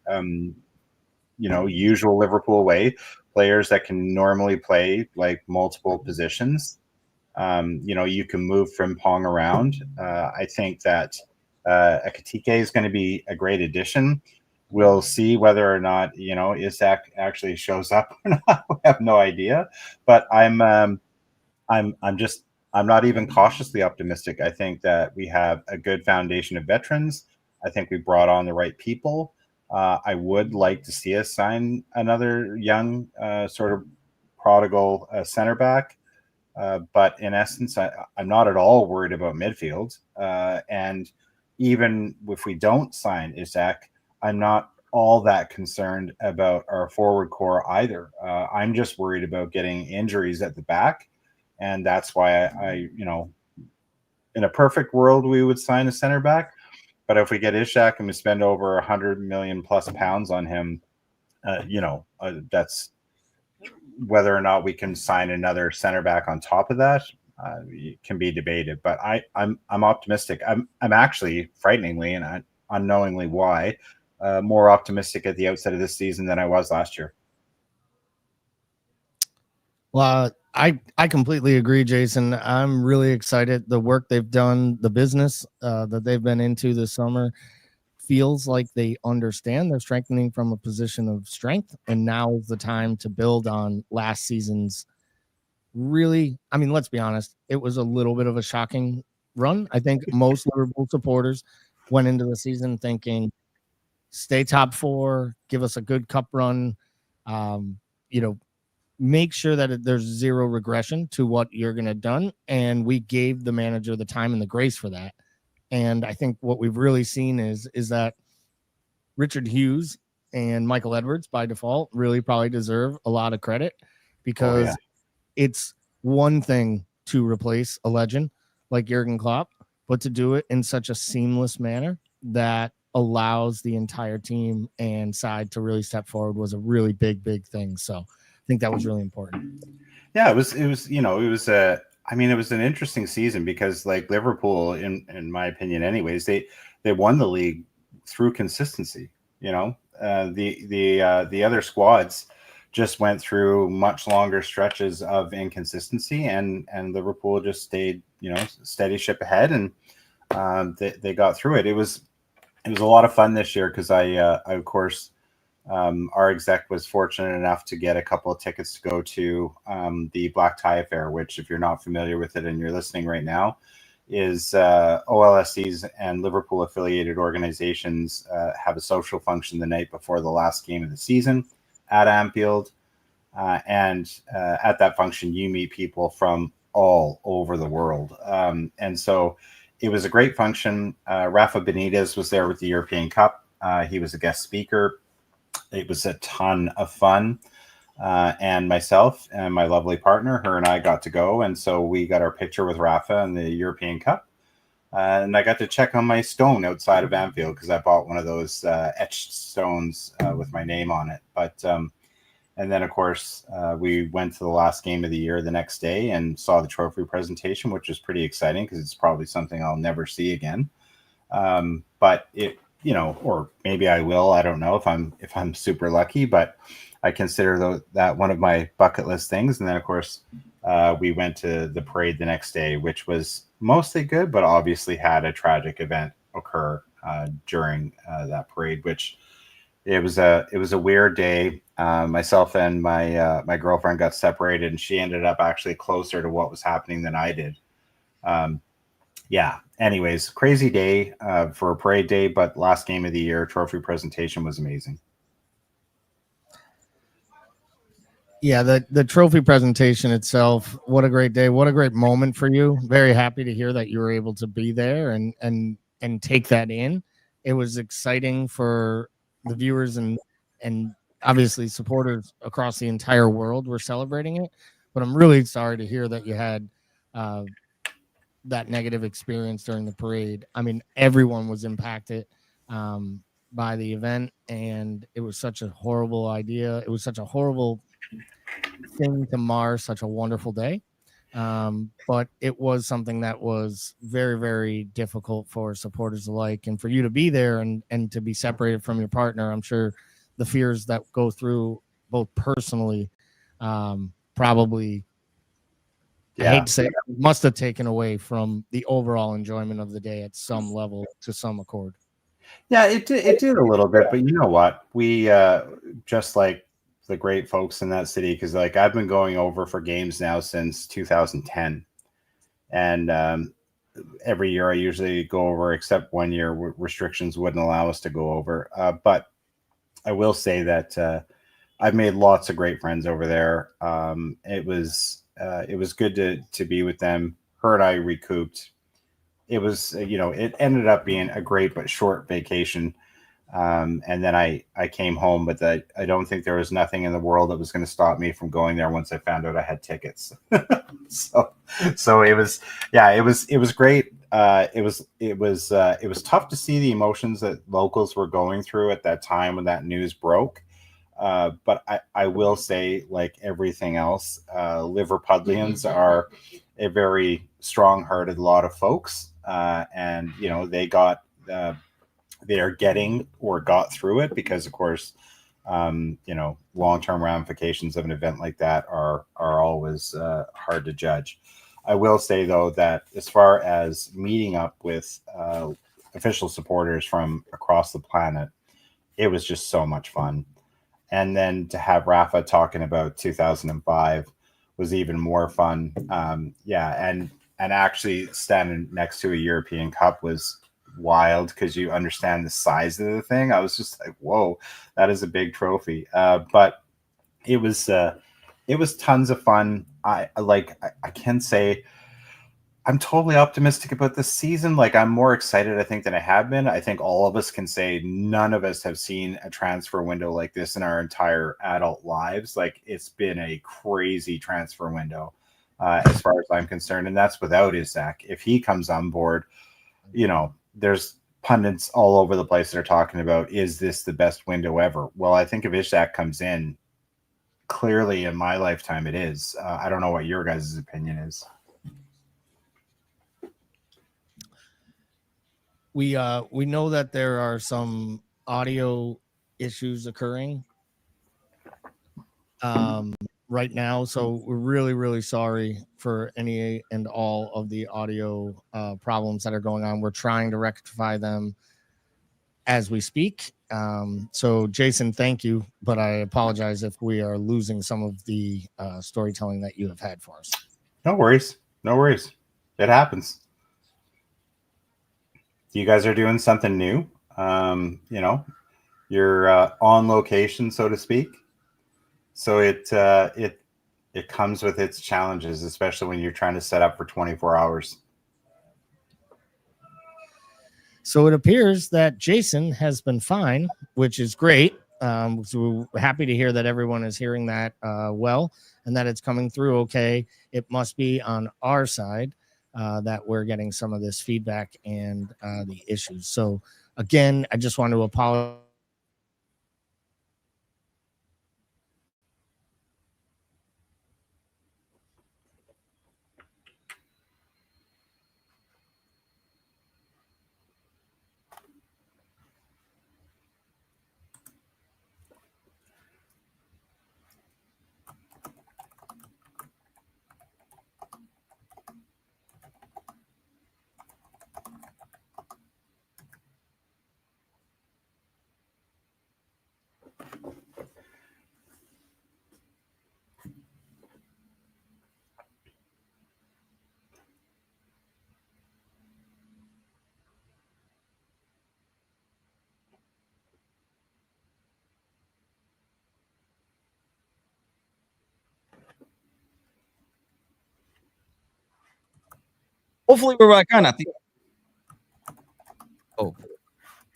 You know, usual Liverpool way, players that can normally play like multiple positions. You know, you can move Frimpong around. I think that Ekitike is going to be a great addition. We'll see whether or not, you know, Isak actually shows up or not. We have no idea. But I'm I'm not even cautiously optimistic. I think that we have a good foundation of veterans. I think we brought on the right people. I would like to see us sign another young sort of prodigal center back. But in essence, I'm not at all worried about midfield. And even if we don't sign Isaac, I'm not all that concerned about our forward core either. I'm just worried about getting injuries at the back. And that's why I in a perfect world, we would sign a center back. But if we get Ishak and we spend over 100 million plus pounds on him, that's whether or not we can sign another center back on top of that can be debated. But I'm optimistic. I'm actually frighteningly and unknowingly why more optimistic at the outset of this season than I was last year. Well, I completely agree, Jason. I'm really excited. The work they've done, the business that they've been into this summer feels like they understand they're strengthening from a position of strength. And now is the time to build on last season's really, I mean, let's be honest, it was a little bit of a shocking run. I think most Liverpool supporters went into the season thinking, stay top four, give us a good cup run, make sure that there's zero regression to what you're going to done. And we gave the manager the time and the grace for that. And I think what we've really seen is that Richard Hughes and Michael Edwards by default really probably deserve a lot of credit because it's one thing to replace a legend like Jurgen Klopp, but to do it in such a seamless manner that allows the entire team and side to really step forward was a really big thing. So I think that was really important. Yeah, it was an interesting season because like Liverpool, in my opinion, anyways, they won the league through consistency. The other squads just went through much longer stretches of inconsistency, and Liverpool just stayed, steady ship ahead, and they got through it. It was a lot of fun this year because I of course. Our exec was fortunate enough to get a couple of tickets to go to the Black Tie Affair, which, if you're not familiar with it and you're listening right now, is OLSCs and Liverpool affiliated organizations have a social function the night before the last game of the season at Anfield. And at that function, you meet people from all over the world. And so it was a great function. Rafa Benitez was there with the European Cup. He was a guest speaker. It was a ton of fun. And myself and my lovely partner, her and I got to go. And so we got our picture with Rafa in the European Cup. And I got to check on my stone outside of Anfield because I bought one of those etched stones with my name on it. But and then, of course, we went to the last game of the year the next day and saw the trophy presentation, which was pretty exciting because it's probably something I'll never see again. But it, or maybe I will. I don't know if I'm super lucky, but I consider that one of my bucket list things. And then, of course, we went to the parade the next day, which was mostly good, but obviously had a tragic event occur during that parade, which it was a weird day. Myself and my girlfriend got separated, and she ended up actually closer to what was happening than I did. Anyways, crazy day for a parade day, but last game of the year, trophy presentation was amazing. Yeah, the trophy presentation itself, what a great day. What a great moment for you. Very happy to hear that you were able to be there and take that in. It was exciting for the viewers and obviously supporters across the entire world were celebrating it. But I'm really sorry to hear that you had that negative experience during the parade. I mean, everyone was impacted by the event, and it was such a horrible idea. It was such a horrible thing to mar such a wonderful day. But it was something that was very, very difficult for supporters alike. And for you to be there and to be separated from your partner, I'm sure the fears that go through both personally probably, I hate to say it, must have taken away from the overall enjoyment of the day at some level to some accord. Yeah, it did a little bit, but you know what? We just like the great folks in that city, because like I've been going over for games now since 2010, And every year I usually go over, except one year restrictions wouldn't allow us to go over. But I will say that I've made lots of great friends over there. It was good to be with them. Her and I recouped. It was, it ended up being a great but short vacation. And then I came home, but I don't think there was nothing in the world that was going to stop me from going there once I found out I had tickets. so it was great. It was tough to see the emotions that locals were going through at that time when that news broke. But I will say, like everything else, Liverpudlians are a very strong-hearted lot of folks, and they are getting or got through it because, of course, long-term ramifications of an event like that are always hard to judge. I will say, though, that as far as meeting up with official supporters from across the planet, it was just so much fun. And then to have Rafa talking about 2005 was even more fun. And actually standing next to a European Cup was wild because you understand the size of the thing. I was just like, whoa, that is a big trophy. But it was tons of fun. I can say I'm totally optimistic about this season. Like, I'm more excited, I think, than I have been. I think all of us can say none of us have seen a transfer window like this in our entire adult lives. Like, it's been a crazy transfer window as far as I'm concerned. And that's without Isaac. If he comes on board, there's pundits all over the place that are talking about, is this the best window ever? Well, I think if Isaac comes in, clearly in my lifetime it is. I don't know what your guys' opinion is. We know that there are some audio issues occurring right now, so we're really, really sorry for any and all of the audio problems that are going on. We're trying to rectify them as we speak. So Jason, thank you, but I apologize if we are losing some of the storytelling that you have had for us. No worries. It happens. You guys are doing something new. You're on location, so to speak. So it comes with its challenges, especially when you're trying to set up for 24 hours. So it appears that Jason has been fine, which is great. So we're happy to hear that everyone is hearing that well, and that it's coming through okay. It must be on our side that we're getting some of this feedback and the issues. So again, I just want to apologize. Hopefully we're back on. I think. Oh,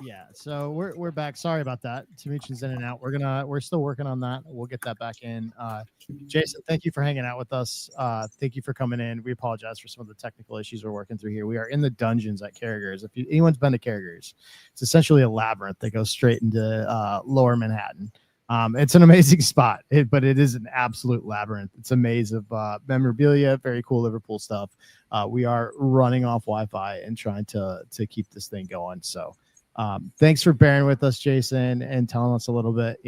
Yeah, so we're back. Sorry about that. Timucin's in and out. We're still working on that. We'll get that back in. Jason, thank you for hanging out with us. Thank you for coming in. We apologize for some of the technical issues we're working through here. We are in the dungeons at Carragher's. If anyone's been to Carragher's, it's essentially a labyrinth that goes straight into Lower Manhattan. It's an amazing spot, but it is an absolute labyrinth. It's a maze of memorabilia, very cool Liverpool stuff. We are running off Wi-Fi and trying to keep this thing going. So thanks for bearing with us, Jason, and telling us a little bit,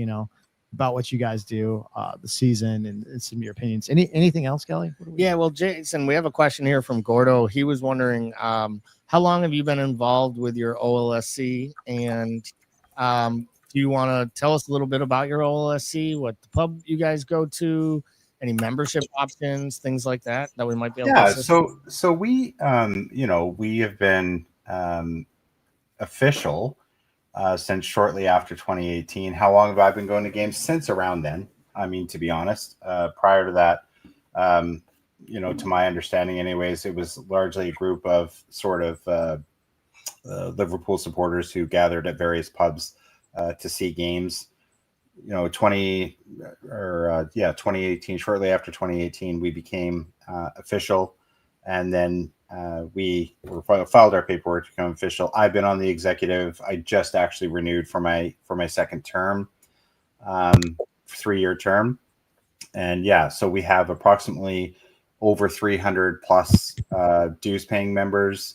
about what you guys do, the season, and some of your opinions. Anything else, Kelly? Yeah, well, Jason, we have a question here from Gordo. He was wondering, how long have you been involved with your OLSC? And do you want to tell us a little bit about your OLSC, what the pub you guys go to, any membership options, things like that we might be able Yeah, to assist? so we we have been official since shortly after 2018. How long have I been going to games? Since around then. I mean, to be honest, prior to that, to my understanding, anyways, it was largely a group of sort of Liverpool supporters who gathered at various pubs to see games. 2018. Shortly after 2018, we became official, and then we filed our paperwork to become official. I've been on the executive. I just actually renewed for my second term, 3-year term, and so we have approximately over 300 plus dues paying members.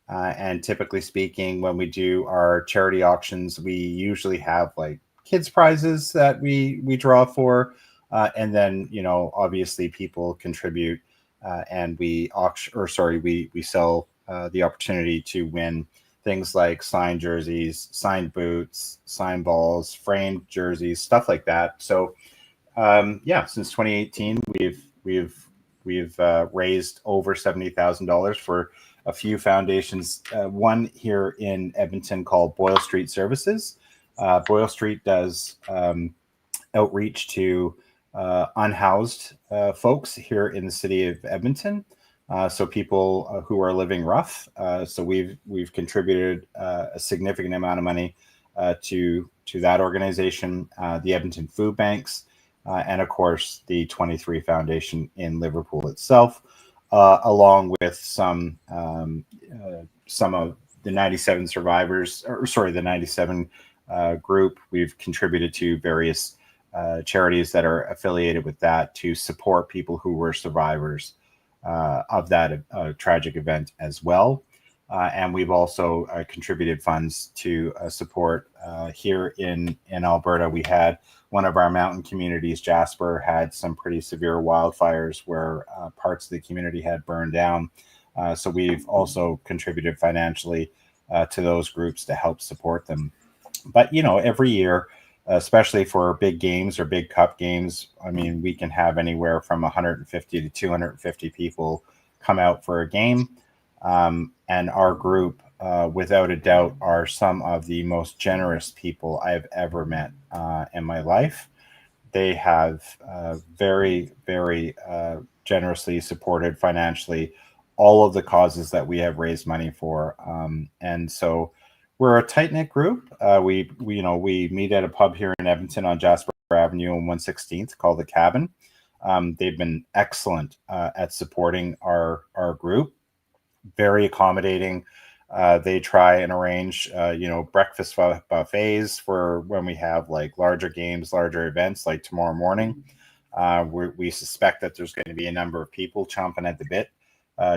And typically speaking, when we do our charity auctions, we usually have like kids prizes that we draw for, and then obviously people contribute, and we sell the opportunity to win things like signed jerseys, signed boots, signed balls, framed jerseys, stuff like that. So since 2018, we've raised over $70,000 for a few foundations. One here in Edmonton called Boyle Street Services. Boyle Street does outreach to unhoused folks here in the city of Edmonton. So people who are living rough. So we've contributed a significant amount of money to that organization, the Edmonton Food Banks, and of course the 23 Foundation in Liverpool itself, along with some of the 97 survivors, the 97 group. We've contributed to various charities that are affiliated with that to support people who were survivors of that tragic event as well. And we've also contributed funds to support here in Alberta. We had one of our mountain communities, Jasper, had some pretty severe wildfires where parts of the community had burned down. So we've also contributed financially to those groups to help support them. But, every year, especially for big games or big cup games, I mean, we can have anywhere from 150 to 250 people come out for a game. And our group, without a doubt, are some of the most generous people I've ever met in my life. They have very, very generously supported financially all of the causes that we have raised money for. And so we're a tight-knit group. We meet at a pub here in Edmonton on Jasper Avenue and 116th called The Cabin. They've been excellent at supporting our group. Very accommodating. They try and arrange, breakfast buffets for when we have like larger games, larger events like tomorrow morning. We suspect that there's going to be a number of people chomping at the bit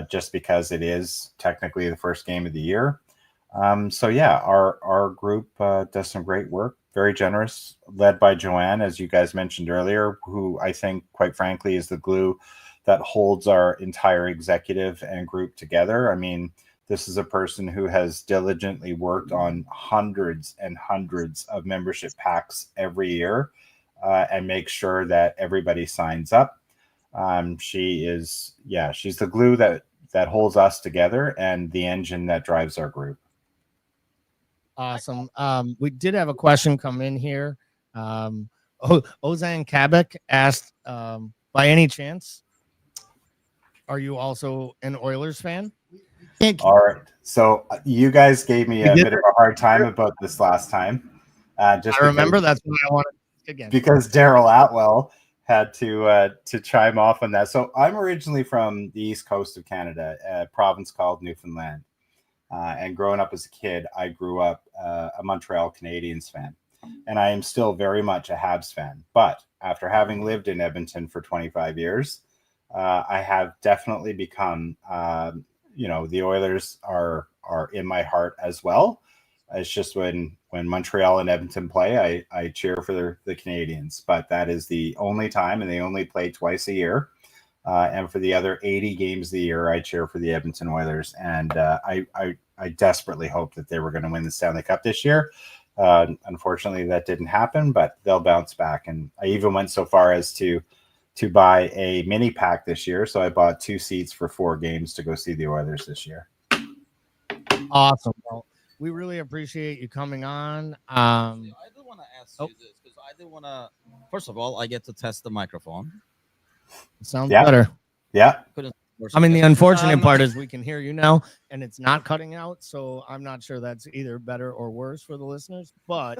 just because it is technically the first game of the year. Our group does some great work, very generous, led by Joanne, as you guys mentioned earlier, who I think, quite frankly, is the glue that holds our entire executive and group together. I mean, this is a person who has diligently worked on hundreds and hundreds of membership packs every year and makes sure that everybody signs up. She's the glue that holds us together and the engine that drives our group. Awesome. We did have a question come in here. Ozan Kabak asked, by any chance, are you also an Oilers fan? All right. So you guys gave me a bit of a hard time about this last time. I remember that's what I wanted to again. Because Daryl Atwell had to chime off on that. So I'm originally from the east coast of Canada, a province called Newfoundland. And growing up as a kid, I grew up a Montreal Canadiens fan. And I am still very much a Habs fan. But after having lived in Edmonton for 25 years, I have definitely become, the Oilers are in my heart as well. It's just when Montreal and Edmonton play, I cheer for the Canadiens. But that is the only time, and they only play twice a year. And for the other 80 games of the year, I cheer for the Edmonton Oilers. And I desperately hope that they were going to win the Stanley Cup this year. Unfortunately, that didn't happen, but they'll bounce back. And I even went so far as to to buy a mini pack this year. So I bought 2 seats for 4 games to go see the Oilers this year. Awesome. Well, we really appreciate you coming on. I did want to ask you this because I did want to. First of all, I get to test the microphone. Sounds better. Yeah. I mean, the unfortunate part is we can hear you now, and it's not cutting out. So I'm not sure that's either better or worse for the listeners, but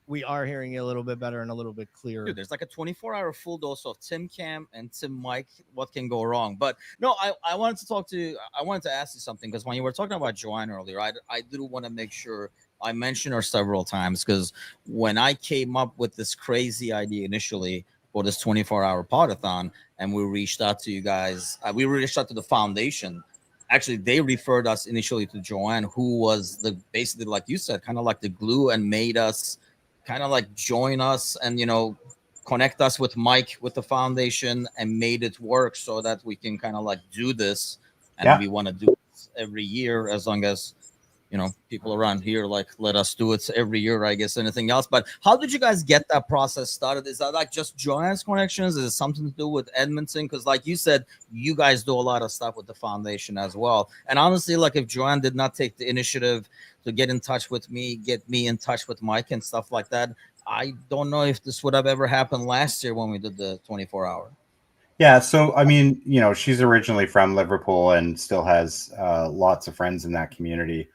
we are hearing you a little bit better and a little bit clearer. Dude, there's like a 24-hour full dose of Tim Cam and Tim Mike. What can go wrong? But no, I wanted to ask you something, because when you were talking about Joanne earlier, I do want to make sure I mentioned her several times, because when I came up with this crazy idea initially for this 24-hour Pod-A-Thon, and we reached out to you guys, we reached out to the foundation. Actually, they referred us initially to Joanne, who was basically, like you said, kind of like the glue, and made us kind of like join us and, connect us with Mike, with the foundation, and made it work so that we can kind of like do this. And we want to do this every year, as long as, people around here like let us do it every year, I guess. Anything else? But how did you guys get that process started? Is that like just Joanne's connections? Is it something to do with Edmonton? Because like you said, you guys do a lot of stuff with the foundation as well. And honestly, like if Joanne did not take the initiative to get in touch with me, get me in touch with Mike and stuff like that, I don't know if this would have ever happened last year when we did the 24-hour. Yeah, so I mean, she's originally from Liverpool and still has lots of friends in that community.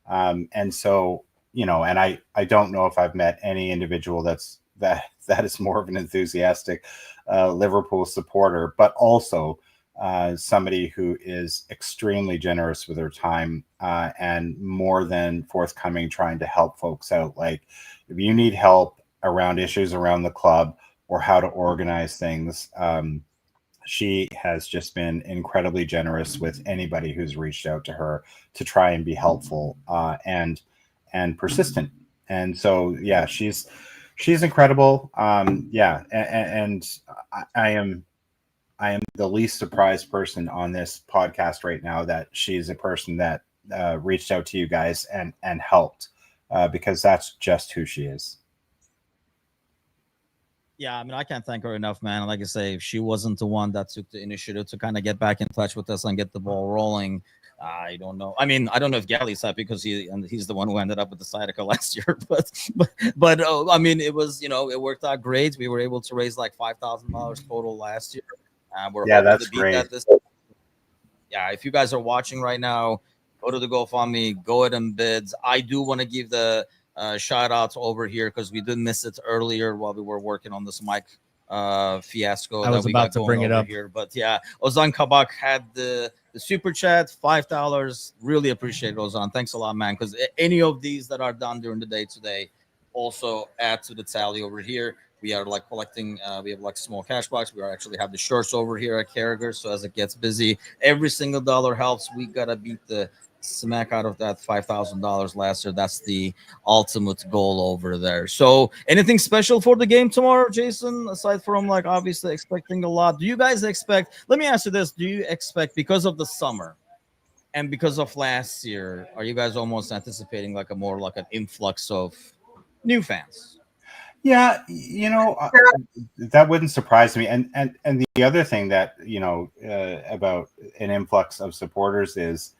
And so, and I don't know if I've met any individual that is more of an enthusiastic Liverpool supporter, but also somebody who is extremely generous with her time and more than forthcoming, trying to help folks out. Like if you need help around issues around the club or how to organize things, she has just been incredibly generous with anybody who's reached out to her to try and be helpful and persistent. And so, yeah, she's incredible. And I am the least surprised person on this podcast right now that she's a person that reached out to you guys and helped because that's just who she is. Yeah, I mean, I can't thank her enough, man. Like I say, if she wasn't the one that took the initiative to kind of get back in touch with us and get the ball rolling, I don't know. I mean, I don't know if Gally's happy because he's the one who ended up with the Sciatica last year. But I mean, it was, it worked out great. We were able to raise like $5,000 total last year. We're hoping that's to beat great. that this. Yeah, if you guys are watching right now, go to the GoFundMe, go ahead and bids. I do want to give the shout outs over here because we did miss it earlier while we were working on this mic fiasco. I was about to bring it up here, but yeah, Ozan Kabak had the super chat, $5. Really appreciate it, Ozan. Thanks a lot, man. Because any of these that are done during the day today also add to the tally over here. We are like collecting. We have like small cash box. We actually have the shirts over here at Carragher. So as it gets busy, every single dollar helps. We gotta beat the smack out of that $5,000 last year. That's the ultimate goal over there. So anything special for the game tomorrow, Jason, aside from like obviously expecting a lot? Do you guys expect, let me ask you this, do you expect, because of the summer and because of last year, are you guys almost anticipating like an influx of new fans? Yeah, that wouldn't surprise me. And the other thing that, about an influx of supporters is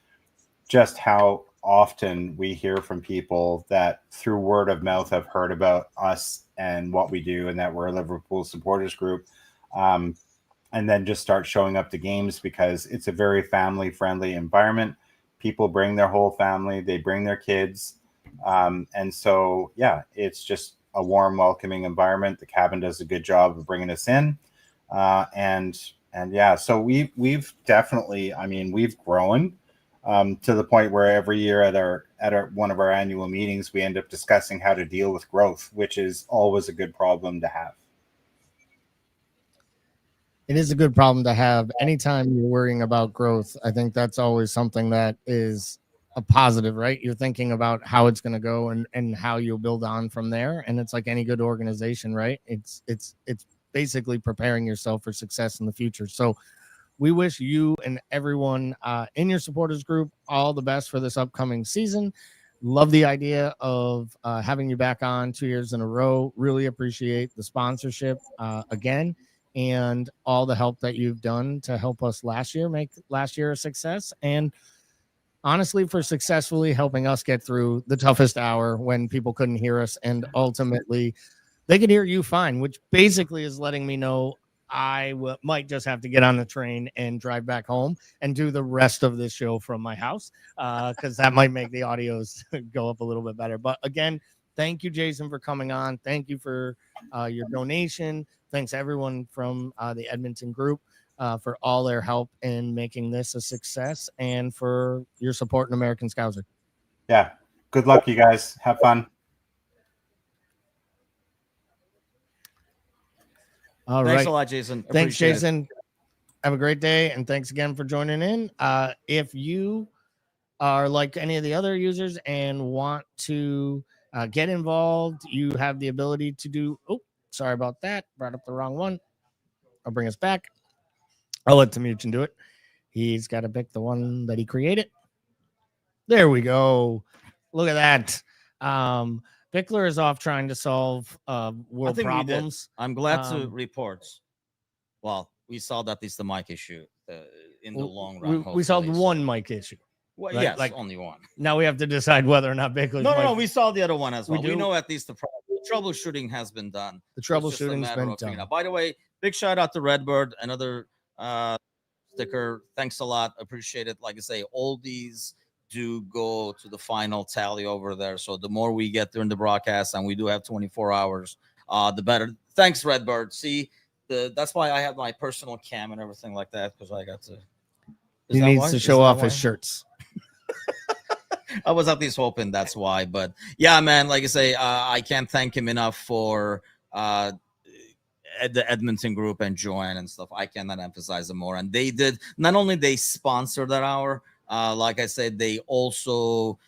just how often we hear from people that through word of mouth have heard about us and what we do and that we're a Liverpool supporters group. And then just start showing up to games because it's a very family friendly environment. People bring their whole family, they bring their kids. And so, yeah, it's just a warm, welcoming environment. The cabin does a good job of bringing us in. And yeah, so we've definitely, we've grown. To the point where every year at our one of our annual meetings, we end up discussing how to deal with growth, which is always a good problem to have. It is a good problem to have. Anytime you're worrying about growth, I think that's always something that is a positive, right? You're thinking about how it's going to go and how you'll build on from there. And it's like any good organization, right? It's basically preparing yourself for success in the future. So we wish you and everyone in your supporters group all the best for this upcoming season. Love the idea of having you back on 2 years in a row. Really appreciate the sponsorship again. and all the help that you've done to help us make last year a success. And honestly, for successfully helping us get through the toughest hour when people couldn't hear us, and ultimately they could hear you fine, which basically is letting me know might just have to get on the train and drive back home and do the rest of this show from my house, because that might make the audios go up a little bit better. But again, thank you, Jason, for coming on. Thank you for your donation. Thanks everyone from the Edmonton group for all their help in making this a success, and for your support in American Scouser. Yeah. Good luck, you guys. Have fun. All Thanks right. a lot, Jason. Thanks, Appreciate it. Jason. Have a great day, and thanks again for joining in. If you are like any of the other users and want to get involved, you have the ability to do. Oh, sorry about that. Brought up the wrong one. I'll bring us back. I'll let Timucin do it. He's got to pick the one that he created. There we go. Look at that. Bickler is off trying to solve world think we did. problems. I'm glad to Um, report. Well, we saw that it's the mic issue in the long run. We solved hopefully, one so- mic issue. Well, right? yes, Like- only one. Now we have to decide whether or not Bickler's No, we saw the other one as We well. We do? know at least the troubleshooting has been done. the It's just a troubleshooting's matter been of figuring done. out. By the way, big shout out to Redbird, another sticker. Thanks a lot. Appreciate it. Like I say, all these do go to the final tally over there. So the more we get during the broadcast, and we do have 24 hours, the better. Thanks, Redbird. See, that's why I have my personal cam and everything like that, because I got to. He needs to show off his shirts. I was at least hoping that's why, but yeah, man, like I say, I can't thank him enough for the Edmonton group and Joanne and stuff. I cannot emphasize it more. And they did, not only they sponsored that hour, like I said, they also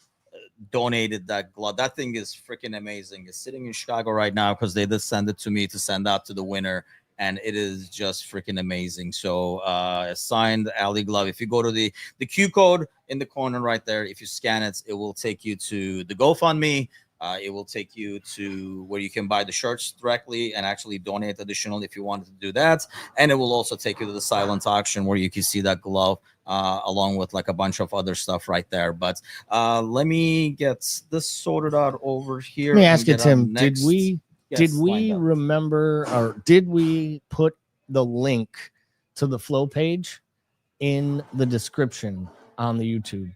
donated that glove. That thing is freaking amazing. It's sitting in Chicago right now because they did send it to me to send out to the winner. And it is just freaking amazing. So signed Ali glove. If you go to the Q code in the corner right there, if you scan it, it will take you to the GoFundMe. It will take you to where you can buy the shirts directly and actually donate additional if you wanted to do that. And it will also take you to the silent auction where you can see that glove along with like a bunch of other stuff right there. But let me get this sorted out over here. Let me and ask you, get Tim, our did next we guest lined up. remember, or did we put the link to the flow page in the description on the YouTube?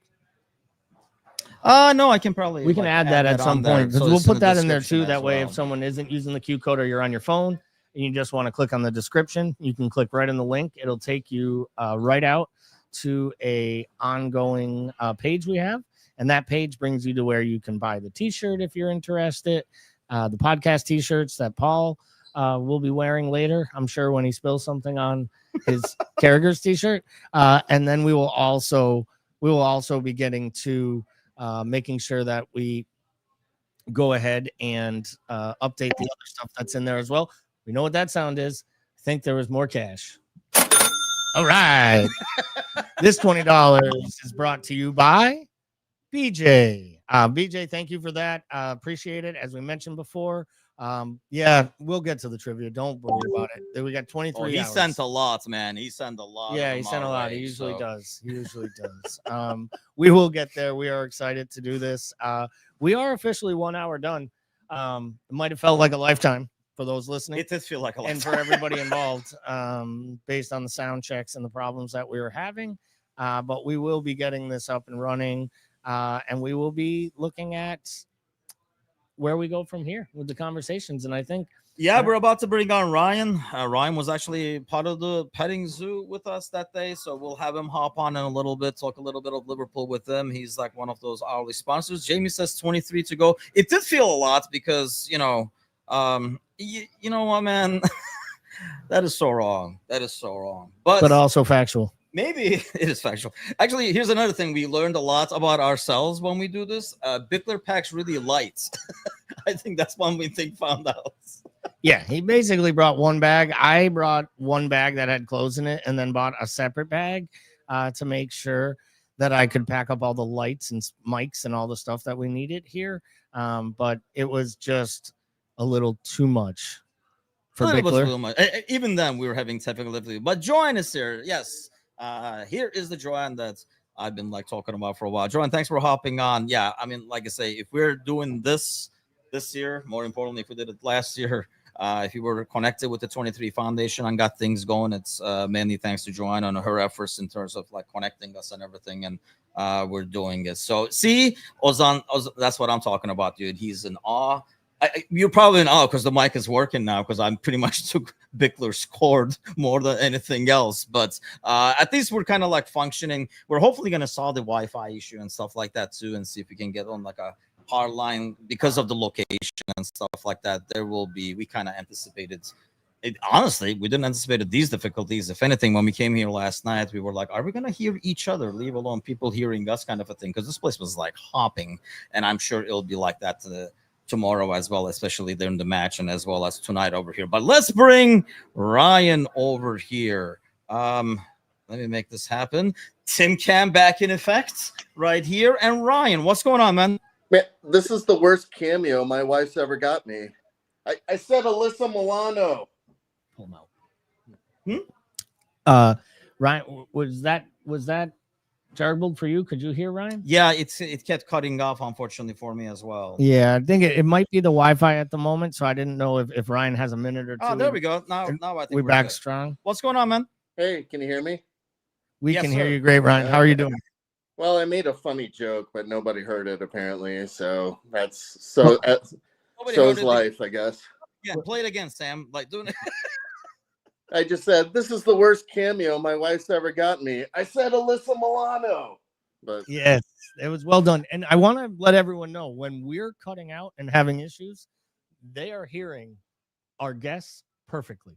No, I can probably. We can add that at some on there. point, because So we'll it's in put the that in there description too. That as way, well. if someone isn't using the Q code or you're on your phone and you just want to click on the description, you can click right in the link. It'll take you right out to a ongoing page we have, and that page brings you to where you can buy the T-shirt if you're interested. The podcast T-shirts that Paul will be wearing later, I'm sure, when he spills something on his Carragher's T-shirt, and then we will also be getting to making sure that we go ahead and update the other stuff that's in there as well. We know what that sound is. I think there was more cash. All right. This $20 is brought to you by BJ. BJ, thank you for that. Appreciate it. As we mentioned before, yeah, we'll get to the trivia. Don't worry about it. We got 23 he hours. sent a lot, man. He sent a lot. Yeah, of he them sent a our lot. way, He usually so- does. He usually does. We will get there. We are excited to do this. We are officially 1 hour done. It might have felt like a lifetime for those listening It does feel like a lot. and for everybody involved, based on the sound checks and the problems that we were having. But we will be getting this up and running, and we will be looking at where we go from here with the conversations. And I think, Yeah, we're about to bring on Ryan. Ryan was actually part of the petting zoo with us that day, so we'll have him hop on in a little bit, talk a little bit of Liverpool with him. He's like one of those hourly sponsors. Jamie says 23 to go. It did feel a lot because, you know what, man? That is so wrong. That is so wrong. but also factual. Maybe it is factual. Actually, here's another thing. We learned a lot about ourselves when we do this. Bickler packs really light. I think that's one we found out. Yeah, he basically brought one bag. I brought one bag that had clothes in it and then bought a separate bag to make sure that I could pack up all the lights and mics and all the stuff that we needed here. But it was just a little too much for It was a Bickler. little much. Even then, we were having technical difficulty. But Joanne is here. Yes. Here is the Joanne that I've been like talking about for a while. Joanne, thanks for hopping on. Yeah, I mean, like I say, if we're doing this year, more importantly, if we did it last year, if you were connected with the 23 Foundation and got things going, it's mainly thanks to Joanne and her efforts in terms of like connecting us and everything. And we're doing it. So see, Ozan, that's what I'm talking about, dude. He's in awe. You're probably in awe because the mic is working now, because I'm pretty much took Bickler's cord more than anything else. But at least we're kind of like functioning. We're hopefully going to solve the Wi-Fi issue and stuff like that too, and see if we can get on like a hard line because of the location and stuff like that. There will be, we kind of anticipated it. Honestly, we didn't anticipate these difficulties. If anything, when we came here last night, we were like, are we going to hear each other, leave alone people hearing us, kind of a thing? Because this place was like hopping, and I'm sure it'll be like that tomorrow as well, especially during the match and as well as tonight over here. But let's bring Ryan over here. Let me make this happen. Tim Cam back in effect right here. And Ryan, what's going on, man? Man, this is the worst cameo my wife's ever got me. I said Alyssa Milano. Pull him out. Ryan, was that jarbled for you? Could you hear Ryan? Yeah, it kept cutting off, unfortunately, for me as well. Yeah, I think it might be the Wi-Fi at the moment, so I didn't know if Ryan has a minute or two. Oh, there we go. Now I think we're back good. strong. What's going on, man? Hey, can you hear me? We Yes, can sir. hear you great, Ryan. How are you doing? Well, I made a funny joke, but nobody heard it apparently. So that's so. Nobody So heard is it. life, I guess. Yeah, play it again, Sam. Like doing it. I just said this is the worst cameo my wife's ever got me. I said Alyssa Milano, but Yes, it was well done. And I want to let everyone know, when we're cutting out and having issues, they are hearing our guests perfectly.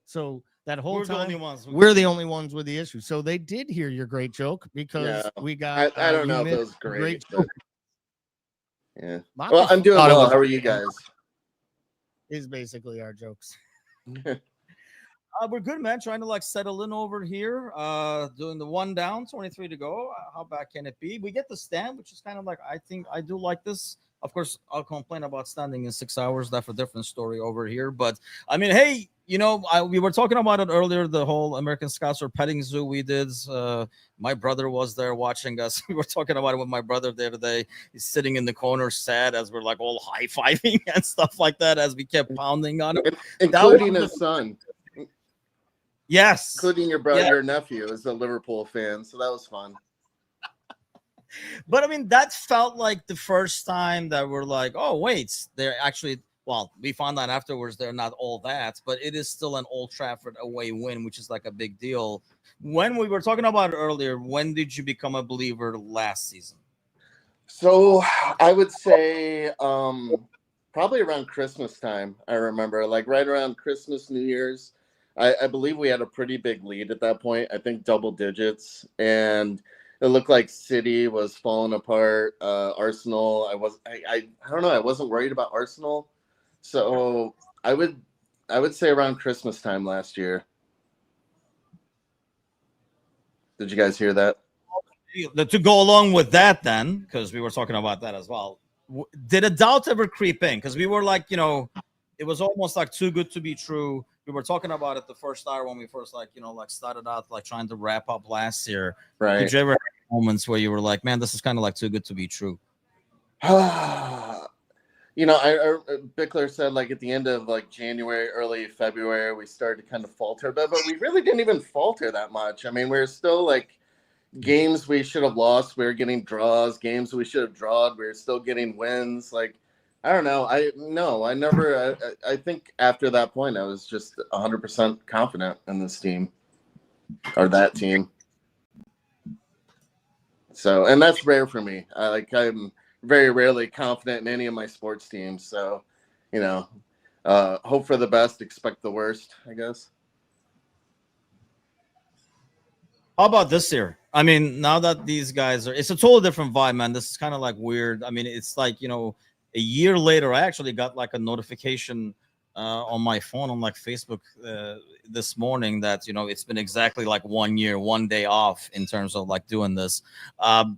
So that whole We're the time, only ones. we're the only ones with the issue. So they did hear your great joke, because Yeah. we got. I don't you know if it missed was a great. joke. But, yeah. Maka Well, I'm doing thought it well. was How are you okay. guys? Is basically our jokes. We're good, man. Trying to like settle in over here. Doing the one down, 23 to go. How bad can it be? We get the stand, which is kind of like, I think I do like this. Of course, I'll complain about standing in 6 hours. That's a different story over here. But I mean, hey, you know, we were talking about it earlier. The whole American Scouts or petting zoo we did. My brother was there watching us. We were talking about it with my brother there today. He's sitting in the corner, sad, as we're like all high fiving and stuff like that as we kept pounding on him. Including his son, Yes, including your brother, Yeah. your nephew is a Liverpool fan, so that was fun. But I mean, that felt like the first time that we're like, oh, wait, they're actually, well, we found out afterwards they're not all that, but it is still an Old Trafford away win, which is like a big deal. When we were talking about it earlier, when did you become a believer last season? So I would say probably around Christmas time. I remember, like right around Christmas, New Year's. I believe we had a pretty big lead at that point. I think double digits, and it looked like City was falling apart. Arsenal, I don't know. I wasn't worried about Arsenal, so I would say around Christmas time last year. Did you guys hear that? To go along with that, then, because we were talking about that as well, did a doubt ever creep in? Because we were like, you know, it was almost like too good to be true. We were talking about it the first hour when we first, like, you know, like started out like trying to wrap up last year. Right. Did you ever have moments where you were like, man, this is kind of like too good to be true? You know, I Bickler said like at the end of like January, early February, we started to kind of falter, but we really didn't even falter that much. I mean, we're still like games we should have lost. We were getting draws, games we should have drawn. We were still getting wins. Like, I don't know. I think after that point, I was just 100% confident in this team or that team. So, and that's rare for me. I'm very rarely confident in any of my sports teams. So, you know, hope for the best, expect the worst, I guess. How about this year? I mean, now that these guys are, it's a totally different vibe, man. This is kind of like weird. I mean, it's like, you know, a year later, I actually got like a notification on my phone on like Facebook this morning that, you know, it's been exactly like 1 year, 1 day off in terms of like doing this. And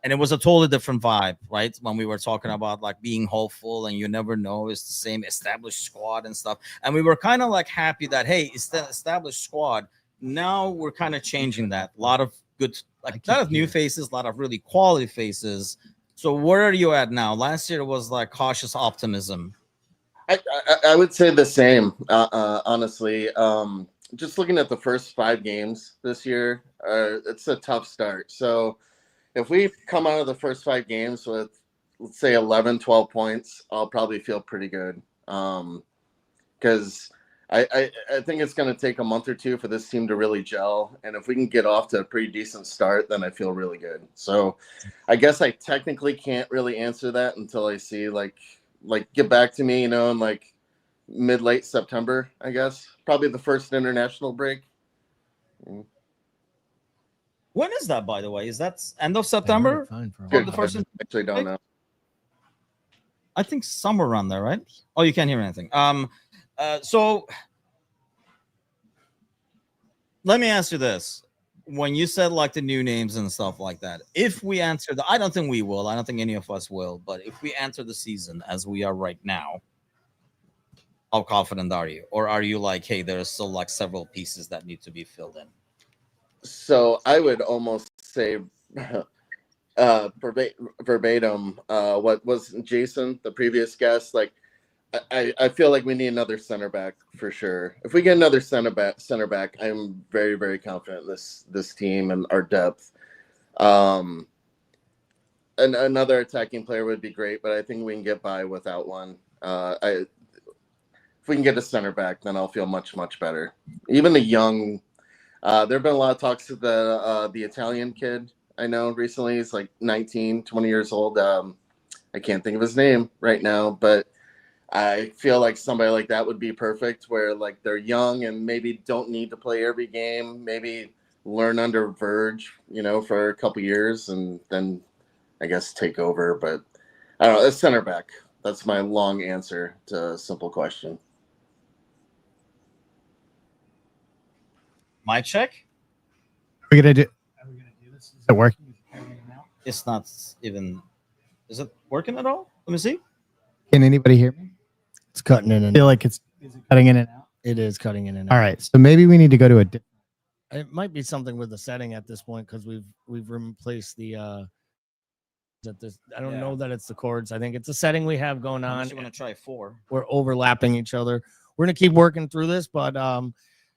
and it was a totally different vibe, right? When we were talking about like being hopeful and you never know, it's the same established squad and stuff. And we were kind of like happy that, hey, it's the established squad. Now we're kind of changing that. A lot of good, like a lot of new faces, a lot of really quality faces. So where are you at now? Last year was like cautious optimism. I would say the same, honestly. Just looking at the first 5 games this year, it's a tough start. So if we come out of the first 5 games with, let's say, 11, 12 points, I'll probably feel pretty good. Because I think it's going to take a month or two for this team to really gel. And if we can get off to a pretty decent start, then I feel really good. So I guess I technically can't really answer that until I see, like get back to me, in like mid-late September, I guess. Probably the first international break. When is that, by the way? Is that end of September? Good. The first Actually, don't know. I think somewhere around there, right? Oh, you can't hear anything. So let me ask you this. When you said like the new names and stuff like that, if we answer I don't think we will. I don't think any of us will. But if we enter the season as we are right now, how confident are you? Or are you like, hey, there's still like several pieces that need to be filled in? So I would almost say verbatim what was Jason, the previous guest. Like, I feel like we need another center back for sure. If we get another center back, I'm very, very confident in this team and our depth. And another attacking player would be great, but I think we can get by without one. If we can get a center back, then I'll feel much, much better. Even the young, there have been a lot of talks to the Italian kid I know recently. He's like 19, 20 years old. I can't think of his name right now, but I feel like somebody like that would be perfect, where like they're young and maybe don't need to play every game, maybe learn under Verge, for a couple years and then I guess take over. But I don't know, it's center back. That's my long answer to a simple question. Mic check? Are we gonna do this? Is it working? It's not even. Is it working at all? Let me see. Can anybody hear me? It's cutting in I and feel like is it cutting in and out? it is cutting in and out. All right, so maybe we need to go to a different. It might be something with the setting at this point because we've replaced the at this. I don't know that it's the chords. I think it's a setting we have going on. You want to try 4? We're overlapping each other. We're gonna keep working through this, but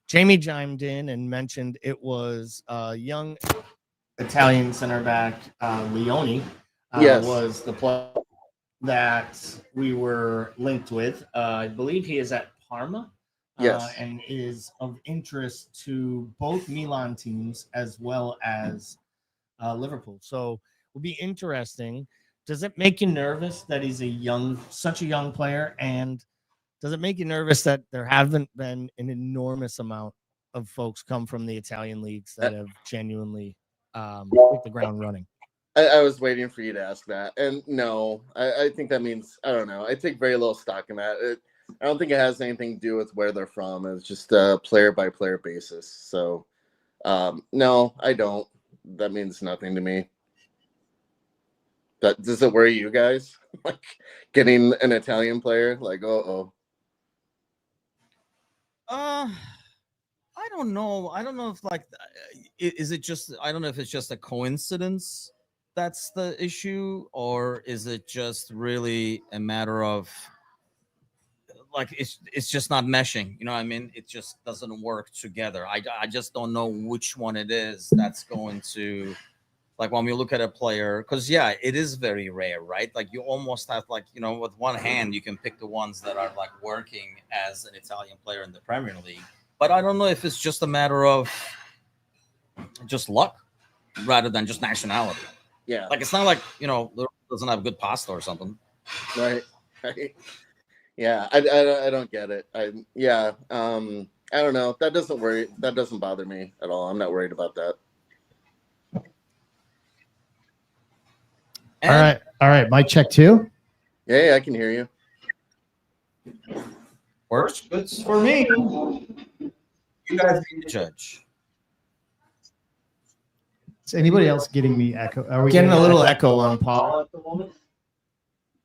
Jamie chimed in and mentioned it was young Italian center back Leone Yes. was the player that we were linked with. I believe he is at Parma. Yes. And is of interest to both Milan teams as well as Liverpool. So it will be interesting. Does it make you nervous that he's such a young player? And does it make you nervous that there haven't been an enormous amount of folks come from the Italian leagues that have genuinely hit the ground running? I was waiting for you to ask that. And no, I think that means, I don't know. I take very little stock in that. I don't think it has anything to do with where they're from. It's just a player-by-player basis. So, no, I don't. That means nothing to me. Does it worry you guys? Like getting an Italian player? Like, I don't know. I don't know if like, is it just? I don't know if it's just a coincidence that's the issue, or is it just really a matter of like it's just not meshing? You know what I mean? It just doesn't work together. I just don't know which one it is that's going to. Like when we look at a player, because it is very rare, right? Like you almost have like, with one hand, you can pick the ones that are like working as an Italian player in the Premier League. But I don't know if it's just a matter of just luck rather than just nationality. Yeah. Like it's not like, Liverpool doesn't have good pasta or something. Right. Yeah. I don't get it. I don't know. That doesn't bother me at all. I'm not worried about that. And All right. Mic check 2. Yeah, I can hear you. Works good for me. You guys be the judge. Is anybody else getting me echo? Are we Getting a little echo on Paul. at the moment?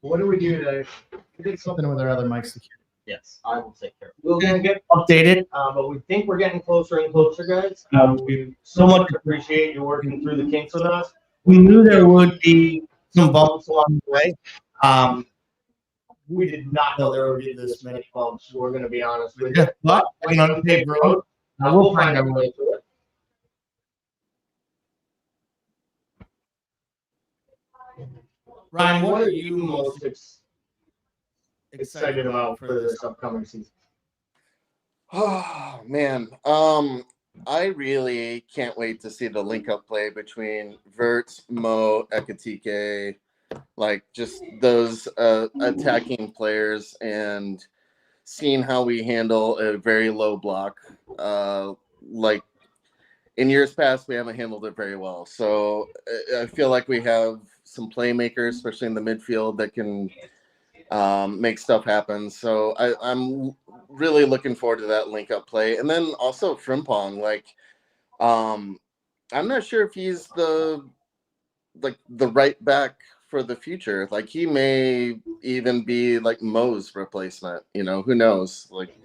What do we do to get something with our other mics? Yes, I will take care of it. We're going to get Updated. but we think we're getting closer and closer, guys. We so much appreciate you working through the kinks with us. We knew there would be some bumps along the way. We did not know there would be this many bumps. We're going to be honest with you. Yeah, but like an unpaved road, we'll find our way through it. Ryan, what are you most excited about for this upcoming season? Oh man, I really can't wait to see the link-up play between Vert, Mo, Ekatike, like just those attacking players, and seeing how we handle a very low block. Like in years past, we haven't handled it very well. So I feel like we have some playmakers, especially in the midfield, that can make stuff happen. So I'm really looking forward to that link-up play. And then also Frimpong, like I'm not sure if he's the right back for the future. Like he may even be like Mo's replacement, you know, who knows? Like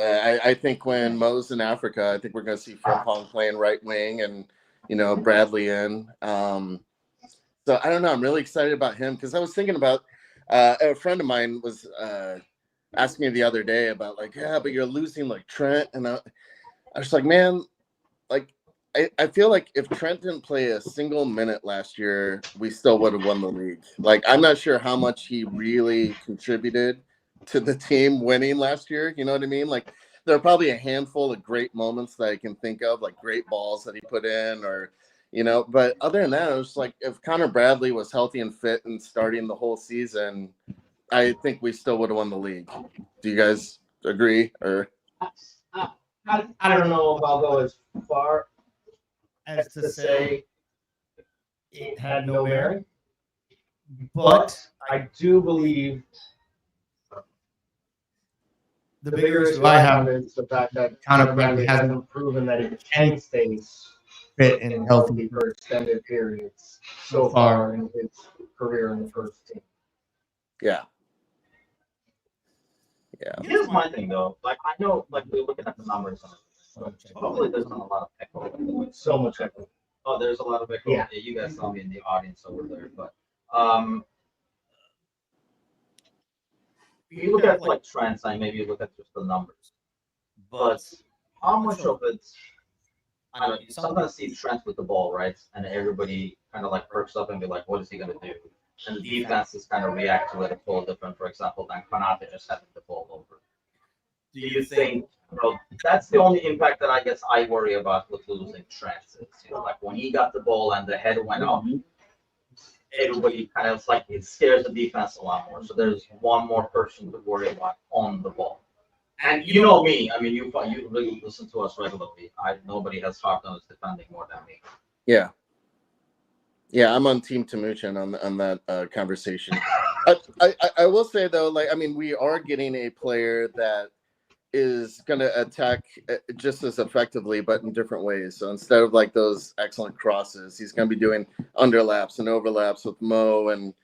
I think when Mo's in Africa, I think we're going to see Frimpong playing right wing and, you know, Bradley in. So I don't know. I'm really excited about him because I was thinking about a friend of mine was asking me the other day about like, yeah, but you're losing like Trent. And I was like, man, like I feel like if Trent didn't play a single minute last year, we still would have won the league. Like, I'm not sure how much he really contributed to the team winning last year. You know what I mean? Like, there are probably a handful of great moments that I can think of, like great balls that he put in or, you know, but other than that, it was like if Connor Bradley was healthy and fit and starting the whole season, I think we still would have won the league. Do you guys agree? Or I don't know if I'll go as far as to say it had no bearing, but I do believe the bigger issue I have is the fact that Connor Bradley hasn't proven that he can stay fit and healthy for extended periods so far in his career in the first team. yeah. Yeah. Here's my thing though. Like I know, like we're looking at the numbers. Hopefully there's not a lot of echo. So much echo. Oh, there's a lot of echo. Yeah, you guys saw me in the audience over there, but you look at like trends and maybe you look at just the numbers. But how much of it? I don't know. You sometimes see Trent with the ball, right? And everybody kind of like perks up and be like, "What is he gonna do?" And the defenses kind of react to it a little different, for example, than Konate just having the ball over. Do you think, well, that's the only impact that I guess I worry about with losing Trent? You know, like when he got the ball and the head went up, everybody kind of like it scares the defense a lot more. So there's one more person to worry about on the ball. And you know me, I mean, you really listen to us regularly. Nobody has talked on us defending more than me. Yeah. Yeah, I'm on Team Timucin on that conversation. I will say though, like I mean, we are getting a player that is going to attack just as effectively, but in different ways. So instead of like those excellent crosses, he's going to be doing underlaps and overlaps with Mo, and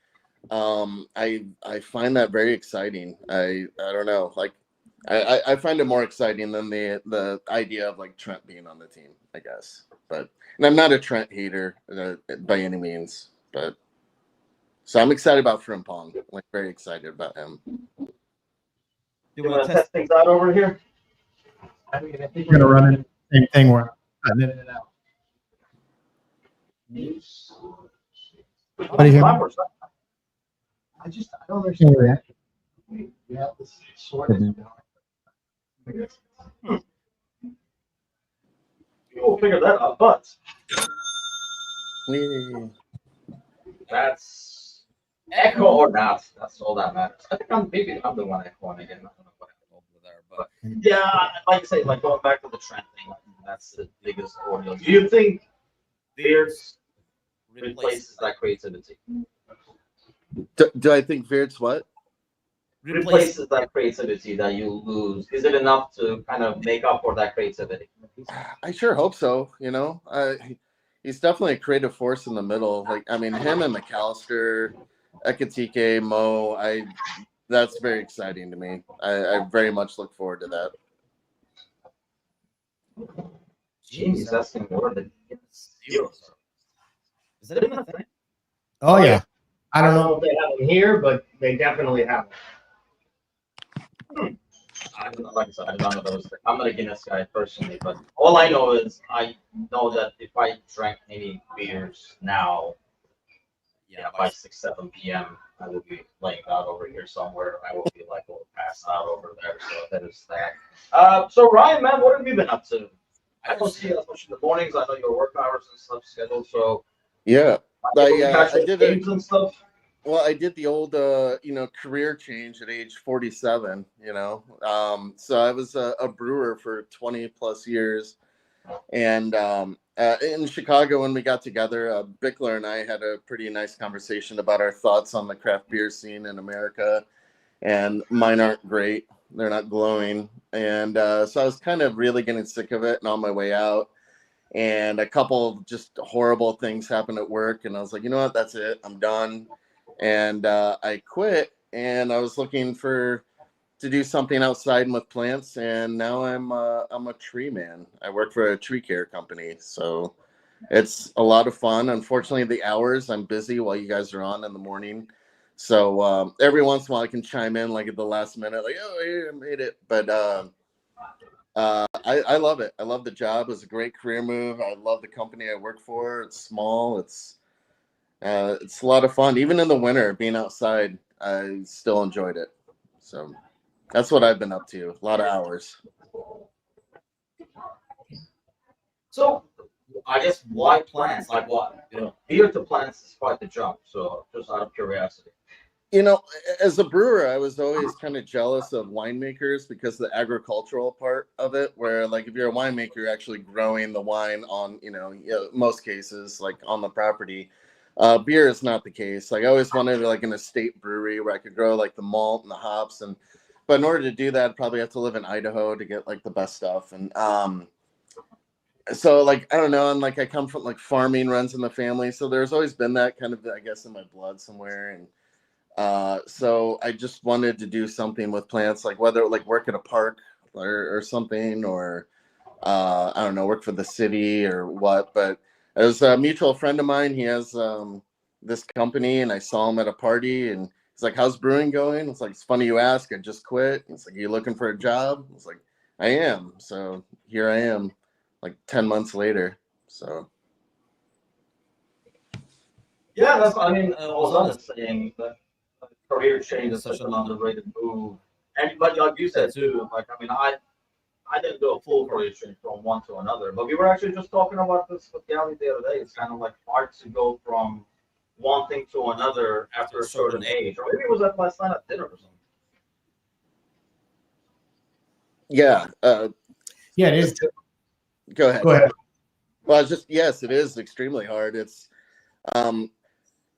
I find that very exciting. I don't know, like I find it more exciting than the idea of like Trent being on the team, I guess. But and I'm not a Trent hater by any means, but so I'm excited about Frimpong. Like very excited about him. You want to test things out over here? I think We're gonna run it same thing where I'm cutting it out. What do you hear? I don't understand. We have this sorted. We'll figure that out, but that's echo or not. That's all that matters. I think I'm the one echoing again. I don't know what happened over there, but yeah, like I say, like going back to the trend thing, that's the biggest ordeal. Do you think Beards replaces that creativity? Do I think Veert's what? replaces that creativity that you lose? Is it enough to kind of make up for that creativity? I sure hope so. He's definitely a creative force in the middle. Like, I mean, him and McAllister, Ekatike, Mo, that's very exciting to me. I very much look forward to that. Jamie's asking more than 0. Is that even a thing? Oh yeah. I don't know if they have them here, but they definitely have them. Like I said, I don't know those. I'm not a Guinness guy personally, but all I know is I know that if I drank any beers now, by 6, 7 p.m., I will be laying out over here somewhere. I will be like, pass out over there. So that is that. So Ryan, man, what have you been up to? I don't see you as much in the mornings. I know your work hours and stuff scheduled. So yeah, I did games and stuff. Well, I did the old, career change at age 47, so I was a brewer for 20 plus years. And in Chicago, when we got together, Bickler and I had a pretty nice conversation about our thoughts on the craft beer scene in America. And mine aren't great. They're not glowing. And so I was kind of really getting sick of it and on my way out. And a couple of just horrible things happened at work. And I was like, you know what, that's it. I'm done. And I quit, and I was looking to do something outside and with plants, and now I'm a tree man. I work for a tree care company, so it's a lot of fun. Unfortunately, the hours, I'm busy while you guys are on in the morning, so every once in a while I can chime in like at the last minute, like, oh, yeah, I made it. But I love it. I love the job. It's a great career move. I love the company I work for. It's small. It's a lot of fun. Even in the winter, being outside, I still enjoyed it. So that's what I've been up to. A lot of hours. So I guess why plants? Like what? Beer to plants is quite the jump. So just out of curiosity. As a brewer, I was always kind of jealous of winemakers because of the agricultural part of it, where like if you're a winemaker, you're actually growing the wine on, most cases like on the property. Beer is not the case. Like I always wanted like an estate brewery where I could grow like the malt and the hops, but in order to do that, I'd probably have to live in Idaho to get like the best stuff. And so like I don't know, and like I come from like farming runs in the family, so there's always been that kind of, I guess, in my blood somewhere. And so I just wanted to do something with plants, like whether like work at a park or something, or I don't know, work for the city or what. But it was a mutual friend of mine. He has this company, and I saw him at a party, and he's like, how's brewing going? It's like, it's funny you ask. I just quit. It's like, you looking for a job? It's like, I am. So here I am, like 10 months later. So. Yeah, that's, I mean, Ozan is saying that career change is such an underrated move. And but like you said too, like I mean, I didn't do a full career change from one to another, but we were actually just talking about this with Gally the other day. It's kind of like hard to go from one thing to another after a certain age, or maybe it was at last night at dinner or something. Yeah. Yeah, it is. Go ahead. Go ahead. Well, it's just, yes, it is extremely hard. It's,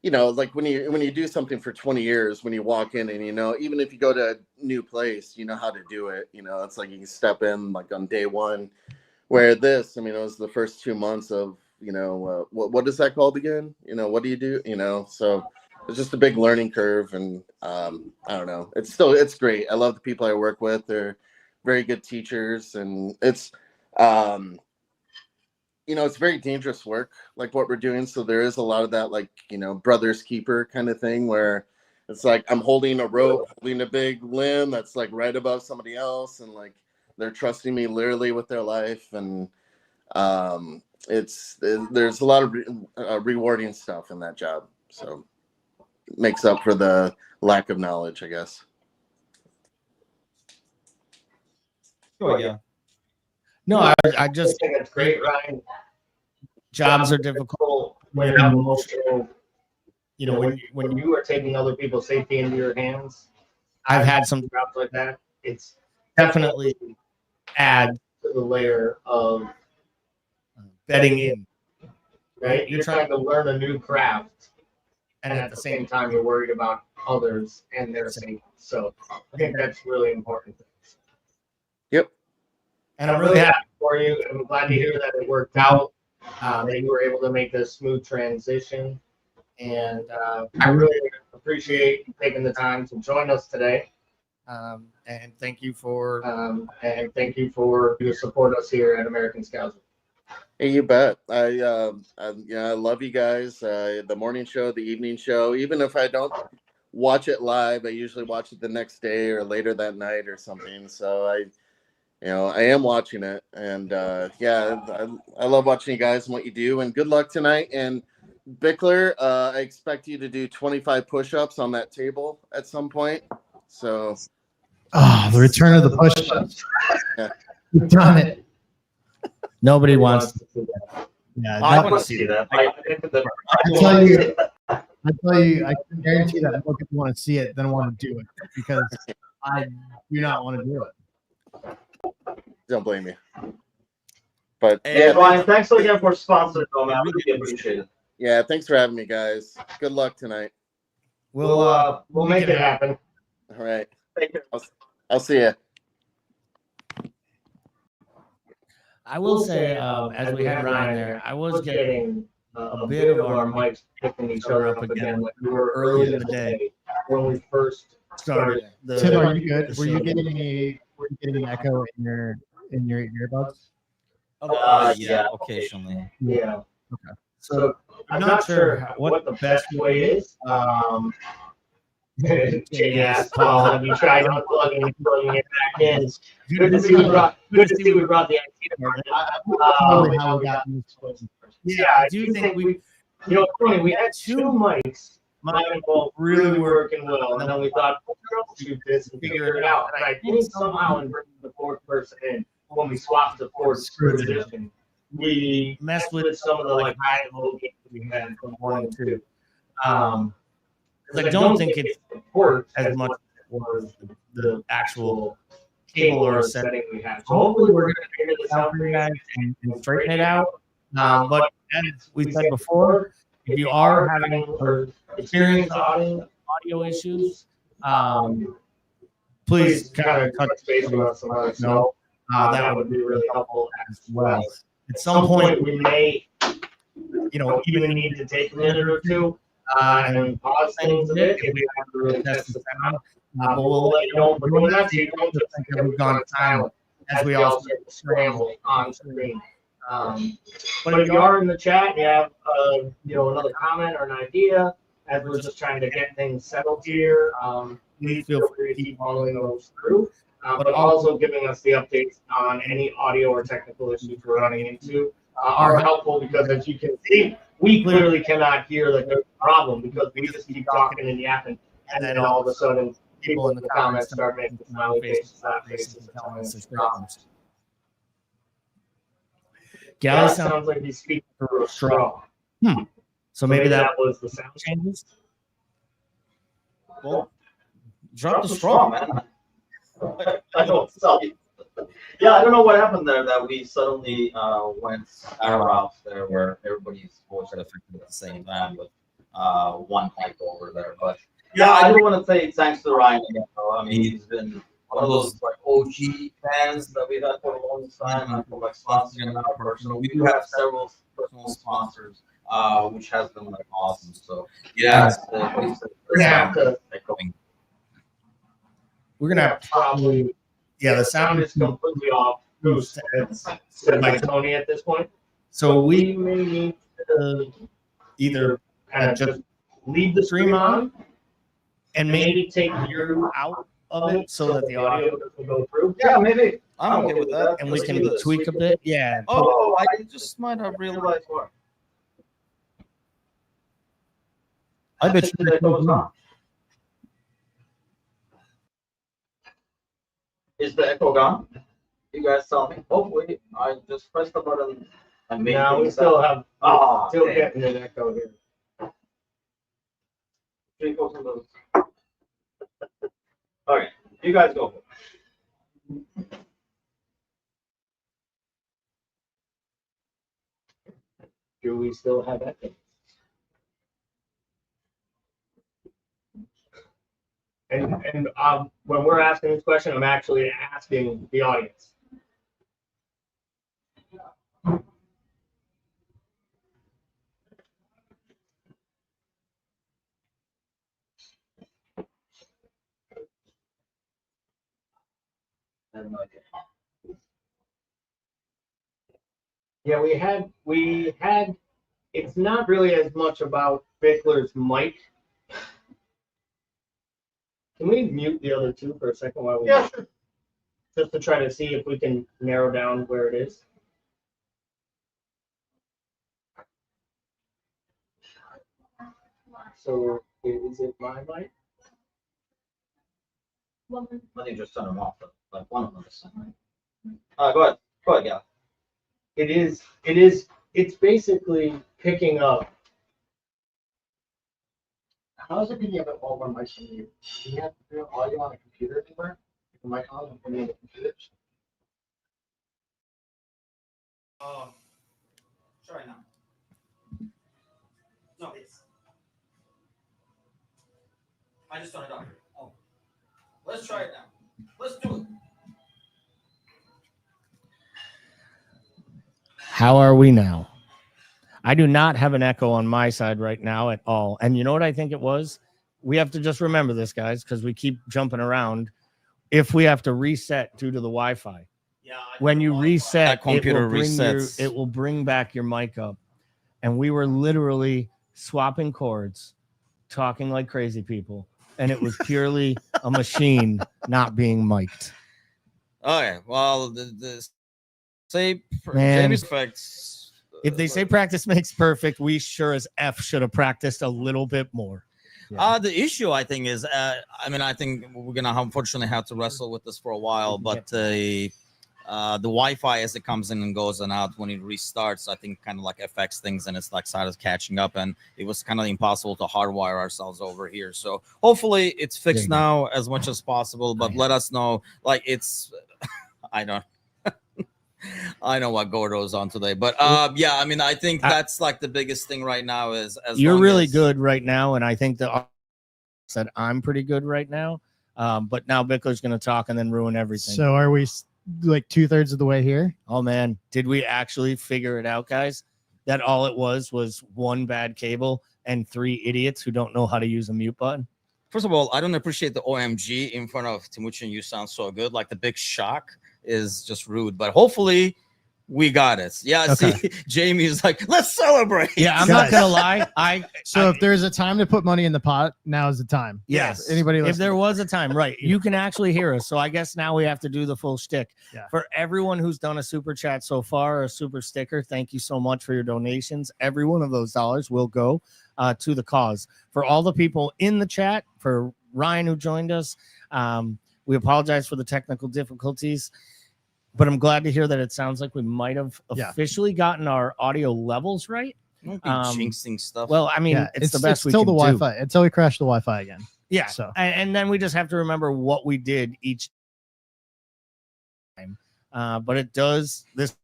like when you do something for 20 years, when you walk in and, even if you go to a new place, you know how to do it. It's like you can step in like on day one, where this, I mean, it was the first 2 months of, what is that called again? What do you do? So it's just a big learning curve. And I don't know, it's great. I love the people I work with. They're very good teachers, and it's, it's very dangerous work, like what we're doing. So there is a lot of that, like, brother's keeper kind of thing, where it's like I'm holding a rope, holding a big limb that's like right above somebody else, and like they're trusting me literally with their life. And there's a lot of rewarding stuff in that job. So it makes up for the lack of knowledge, I guess. Sure, yeah. No, I just I think it's great, Ryan. jobs are difficult. When you have emotional, when you are taking other people's safety into your hands. I've had some jobs like that. It's definitely add to the layer of betting in. right. You're trying to learn a new craft, and at the same time, you're worried about others and their safety. So I think that's really important. Yep. And I'm really happy for you. I'm glad to hear that it worked out, that you were able to make this smooth transition. And I really appreciate you taking the time to join us today. And thank you for your support us here at American Scouts. Hey, you bet. I love you guys. The morning show, the evening show. Even if I don't watch it live, I usually watch it the next day or later that night or something. So I am watching it, and I love watching you guys and what you do. And good luck tonight. And Bickler, I expect you to do 25 push-ups on that table at some point. So, the return of the push-ups. Yeah. We've done it. Nobody wants to see that. Yeah, I want to see that. I tell you, I can guarantee that more people want to see it than want to do it because I do not want to do it. Don't blame me. But Hey, Ryan, thanks again for sponsoring, man. I really appreciate it. Yeah, thanks for having me, guys. Good luck tonight. We'll make it happen. All right. Thank you. I'll see you. I will say, as we had Ryan there, I was getting a bit of our mics picking each other up again. Like we were early in the day when we first started. Tim, are you good? Were you getting an echo in your earbuds? Yeah, occasionally. Yeah. Okay. So I'm not sure what the best way is. Jay asked Paul, have you tried unplugging and plugging it back in? Good to see we brought the IT department. How we got in this Yeah, I do think we funny, we had two mics. Mine and both really working well, and then we thought, we'll troubleshoot this and figure it out. And I think somehow in bringing the fourth person in, when we swapped the fourth position, we messed with some of the high and low gains we had from 1 and 2. Because I don't think it worked as much as it was the actual cable or setting we have. So hopefully we're going to figure this out for you guys and straighten it out. But as we said before, if you are having or experiencing audio issues, please kind of touch base with us and let us know. That would be really helpful as well. At some point, we may, even need to take a minute or two and pause things a bit if we have to really test this out. But we'll let you know we're doing that so you don't just think that we've gone silent as we also scramble on screen. But if you are in the chat and you have another comment or an idea, as we're just trying to get things settled here, please feel free to keep following those through. But also giving us the updates on any audio or technical issues we're running into are helpful because, as you can see, we clearly cannot hear that there's a problem because we just keep talking and yapping, and then all of a sudden people in the comments start making smiley faces, laugh faces, and telling us there's problems. Gally sounds like he's speaking through a straw. So maybe that was the sound changes. Well, drop the straw, man. I don't tell you. Yeah, I don't know what happened there that we suddenly went our route there where everybody's voice got affected at the same time with one mic over there. But yeah, I do want to say thanks to Ryan again. I mean, he's been one of those OG fans that we've had for a long time, and for sponsoring our personal. We do have several personal sponsors, which has been awesome. So yeah, we're gonna have probably. Yeah, the sound is completely off. Said by Tony at this point. So we may need to either kind of just leave the stream on and maybe take you out of it so that the audio doesn't go through. Yeah, maybe. I'm okay with that. And we can tweak a bit. Yeah. Oh, I just might have realized more. I bet you that goes on. Is the echo gone? You guys tell me. Hopefully, I just pressed the button and made now we still have still getting an echo here. Okay, you guys go. Do we still have echo? And when we're asking this question, I'm actually asking the audience. I have no idea. Yeah, we had. It's not really as much about Bickler's mic. Can we mute the other two for a second while we? Yeah, sure. Just to try to see if we can narrow down where it is. So is it my mic? I think just turn them off, but like one of them is. Go ahead. Go ahead, yeah. It's basically picking up. How is it picking up at all one mic from you? Do you have to do audio on a computer anywhere? The mic on and putting it in the computers? Try now. No, I just turned it off. Oh, let's try it now. Let's do it. How are we now? I do not have an echo on my side right now at all. And you know what I think it was? We have to just remember this, guys, because we keep jumping around. If we have to reset due to the Wi-Fi. Yeah. When you reset, that computer resets. It will bring back your mic up. And we were literally swapping cords, talking like crazy people. And it was purely a machine not being mic'd. Okay, well, the say Man. Jamie's effects. If they say practice makes perfect, we sure as F should have practiced a little bit more. The issue, I think, is, I think we're going to unfortunately have to wrestle with this for a while, but the Wi-Fi as it comes in and goes and out when it restarts, I think kind of like affects things and it's like started catching up, and it was kind of impossible to hardwire ourselves over here. So hopefully it's fixed now as much as possible, but let us know. Like it's, I know what Gordo's on today, but yeah, I mean, I think that's like the biggest thing right now is you're really good right now, and I think that said I'm pretty good right now. But now Bickler's going to talk and then ruin everything. So are we like 2/3 of the way here? Oh man, did we actually figure it out, guys? That all it was one bad cable and 3 idiots who don't know how to use a mute button. First of all, I don't appreciate the OMG in front of Timucin. You sound so good. Like the big shock is just rude, but hopefully we got it. Yeah, okay. See, Jamie is like, let's celebrate. Yeah, I'm not gonna lie. So if there's a time to put money in the pot, now is the time. Yes. Anybody listening? If there was a time, right? You can actually hear us. So I guess now we have to do the full shtick. Yeah. For everyone who's done a super chat so far, or a super sticker, thank you so much for your donations. Every one of those dollars will go to the cause. For all the people in the chat, for Ryan who joined us, we apologize for the technical difficulties. But I'm glad to hear that it sounds like we might have officially gotten our audio levels right. Won't be jinxing stuff. Well, I mean, it's the best we can do. Wi-Fi until we crash the Wi-Fi again. Yeah. So and then we just have to remember what we did each time. But it does this.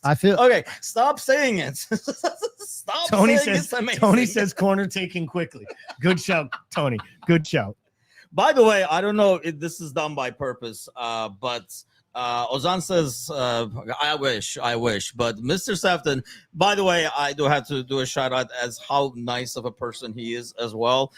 I feel okay. Stop saying it. Stop. Tony saying says. It's amazing. Tony says corner taking quickly. Good shout, Tony. Good shout. By the way, I don't know if this is done by purpose, but. Ozan says, I wish, but Mr. Sefton, by the way, I do have to do a shout out as how nice of a person he is as well,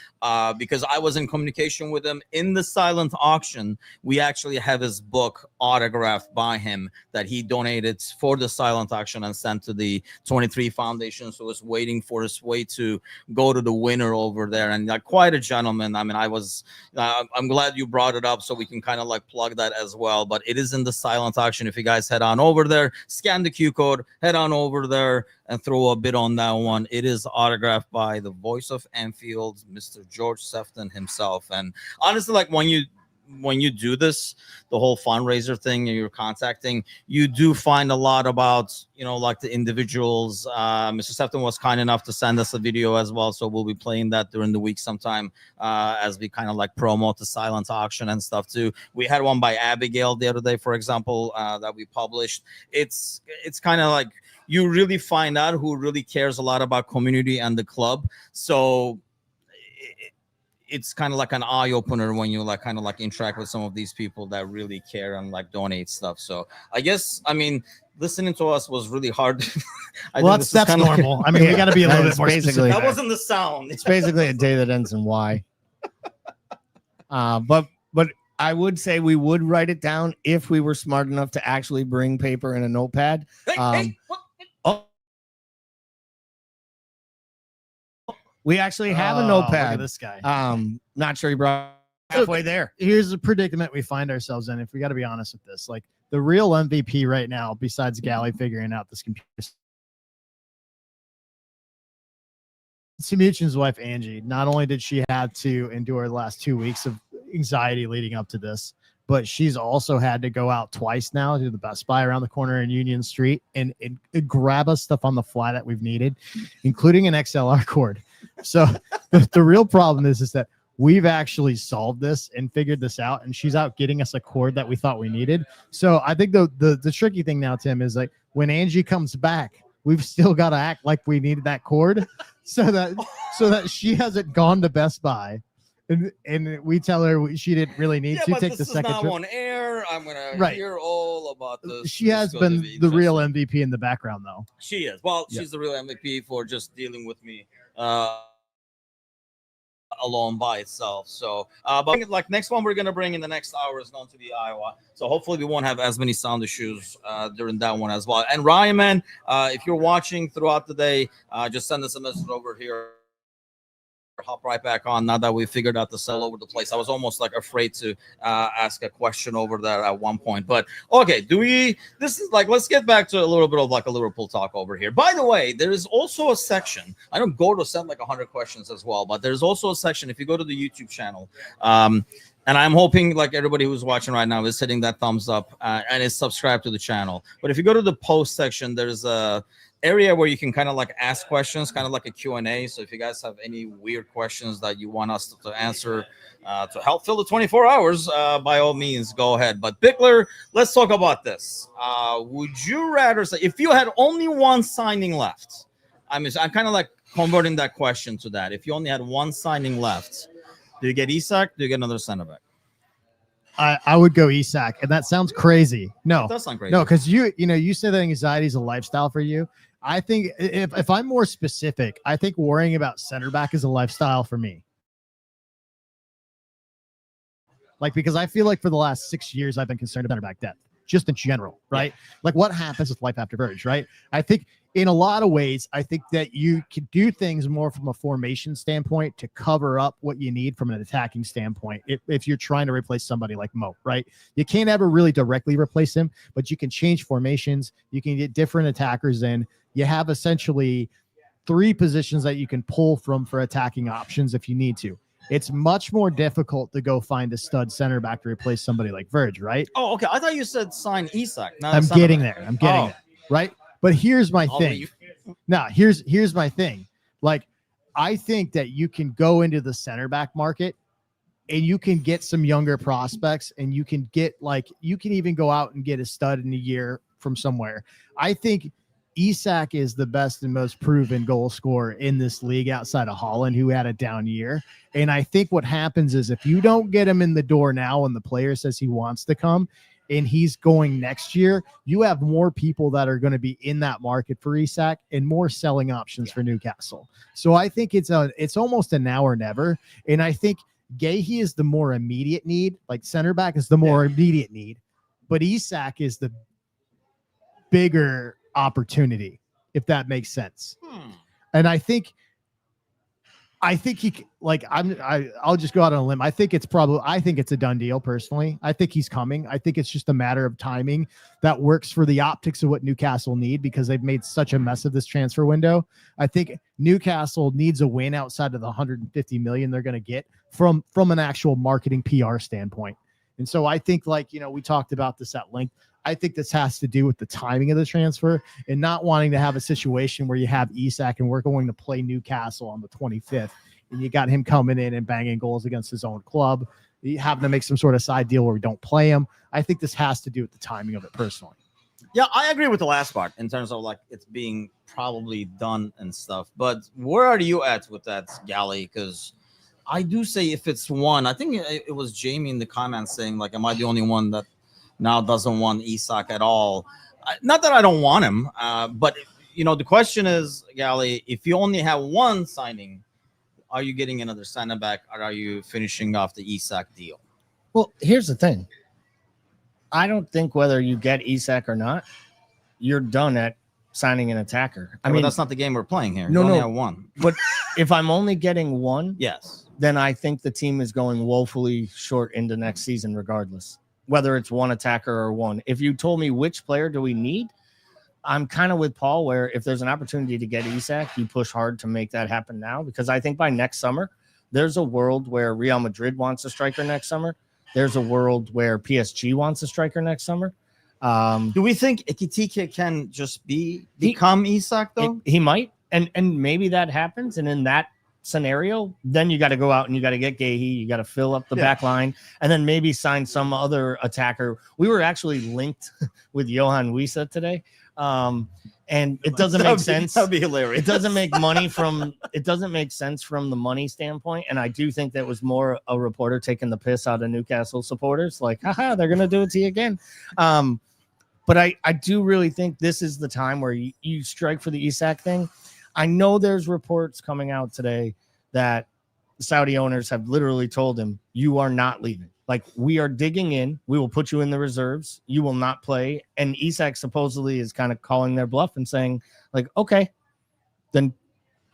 because I was in communication with him in the silent auction. We actually have his book autographed by him that he donated for the silent auction and sent to the 23 Foundation. So it's waiting for his way to go to the winner over there, and quite a gentleman. I mean, I'm glad you brought it up so we can kind of like plug that as well, but it is in the silent auction. If you guys head on over there, scan the Q code, head on over there and throw a bid on that one. It is autographed by the voice of Anfield, Mr. George Sefton himself. And honestly, like when you do this, the whole fundraiser thing and you're contacting, you do find a lot about, like the individuals. Mr. Sefton was kind enough to send us a video as well. So we'll be playing that during the week sometime as we kind of like promote the silent auction and stuff too. We had one by Abigail the other day, for example, that we published. It's kind of like you really find out who really cares a lot about community and the club. So it's kind of like an eye opener when you like kind of like interact with some of these people that really care and like donate stuff. So I guess, I mean, listening to us was really hard. Well, that's normal. I mean, we got to be a little bit more basically specific. That wasn't the sound. It's basically a day that ends in Y. But I would say we would write it down if we were smart enough to actually bring paper and a notepad. We actually have a Look notepad. at this guy. Not sure he brought halfway there. Here's a predicament we find ourselves in. If we got to be honest with this, like the real MVP right now, besides Gally figuring out this computer, Timucin's wife Angie. Not only did she have to endure the last 2 weeks of anxiety leading up to this, but she's also had to go out twice now to the Best Buy around the corner in Union Street and grab us stuff on the fly that we've needed, including an XLR cord. So the real problem is that we've actually solved this and figured this out, and she's out getting us a cord that we thought we needed. So I think the tricky thing now, Tim, is like when Angie comes back, we've still got to act like we needed that cord so that she hasn't gone to Best Buy. And we tell her she didn't really need to take the second trip. On air. I'm gonna hear all about this. She has been the real MVP in the background, though. She is. Well, she's the real MVP for just dealing with me alone by itself. So, but like next one we're gonna bring in the next hour is going to be Iowa. So hopefully we won't have as many sound issues during that one as well. And Ryan, man, if you're watching throughout the day, just send us a message over here. Hop right back on now that we figured out the cell over the place. I was almost like afraid to ask a question over there at one point, but okay, this is like, let's get back to a little bit of like a Liverpool talk over here. By the way, there is also a section. I don't go to send like 100 questions as well, but there's also a section if you go to the YouTube channel, and I'm hoping like everybody who's watching right now is hitting that thumbs up and is subscribed to the channel. But if you go to the post section, there's a area where you can kind of like ask questions, kind of like a Q&A. So if you guys have any weird questions that you want us to answer to help fill the 24 hours, by all means, go ahead. But Bickler, let's talk about this. Would you rather say, if you had only one signing left, I'm kind of like converting that question to that. If you only had one signing left, do you get Isak? Do you get another center back? I would go Isak, and that sounds crazy. No, It does sound crazy. no, because you say that anxiety is a lifestyle for you. I think if I'm more specific, I think worrying about center back is a lifestyle for me. Like, because I feel like for the last 6 years, I've been concerned about center back depth, just in general, right? Yeah. Like what happens with life after Verge, right? I think in a lot of ways, I think that you can do things more from a formation standpoint to cover up what you need from an attacking standpoint. If you're trying to replace somebody like Mo, right? You can't ever really directly replace him, but you can change formations. You can get different attackers in. You have essentially 3 positions that you can pull from for attacking options if you need to. It's much more difficult to go find a stud center back to replace somebody like Verge, right? Oh, okay. I thought you said sign Isak. I'm getting there. I'm getting there, right? But here's my thing. Now, here's my thing. Like, I think that you can go into the center back market and you can get some younger prospects, and you can even go out and get a stud in a year from somewhere. I think Isak is the best and most proven goal scorer in this league outside of Holland, who had a down year. And I think what happens is if you don't get him in the door now and the player says he wants to come and he's going next year, you have more people that are going to be in that market for Isak and more selling options for Newcastle. So I think it's almost a now or never. And I think Gahey is the more immediate need, like center back is the more immediate need, but Isak is the bigger opportunity, if that makes sense. And I think he, like, I'll just go out on a limb. I think it's a done deal personally. I think he's coming. I think it's just a matter of timing that works for the optics of what Newcastle need, because they've made such a mess of this transfer window. I think Newcastle needs a win outside of the 150 million they're going to get from an actual marketing PR standpoint. And so I think, like, we talked about this at length. I think this has to do with the timing of the transfer and not wanting to have a situation where you have Isak and we're going to play Newcastle on the 25th and you got him coming in and banging goals against his own club. You have to make some sort of side deal where we don't play him. I think this has to do with the timing of it personally. Yeah, I agree with the last part in terms of like it's being probably done and stuff. But where are you at with that, Gally? Because I do say if it's one, I think it was Jamie in the comments saying like, am I the only one that now doesn't want Isak at all? Not that I don't want him, but the question is, Gally, if you only have one signing, are you getting another center back, or are you finishing off the Isak deal? Well, here's the thing. I don't think whether you get Isak or not, you're done at signing an attacker. I mean, that's not the game we're playing here. No, you only no. have one. But if I'm only getting one, yes, then I think the team is going woefully short into next season, regardless, whether it's one attacker or one. If you told me which player do we need, I'm kind of with Paul, where if there's an opportunity to get Isak, you push hard to make that happen now, because I think by next summer, there's a world where Real Madrid wants a striker next summer. There's a world where PSG wants a striker next summer. Do we think Ekitike can just become Isak though? He might, and maybe that happens. And in that scenario, then you got to go out and you got to get Gahey, you got to fill up the back line, and then maybe sign some other attacker. We were actually linked with Johan Wisa today. And it doesn't make sense. That'd be hilarious. It doesn't make it doesn't make sense from the money standpoint. And I do think that was more a reporter taking the piss out of Newcastle supporters, like, haha, they're gonna do it to you again. But I do really think this is the time where you strike for the Isak thing. I know there's reports coming out today that Saudi owners have literally told him, you are not leaving. Like, we are digging in. We will put you in the reserves. You will not play. And Isak supposedly is kind of calling their bluff and saying, like, okay, then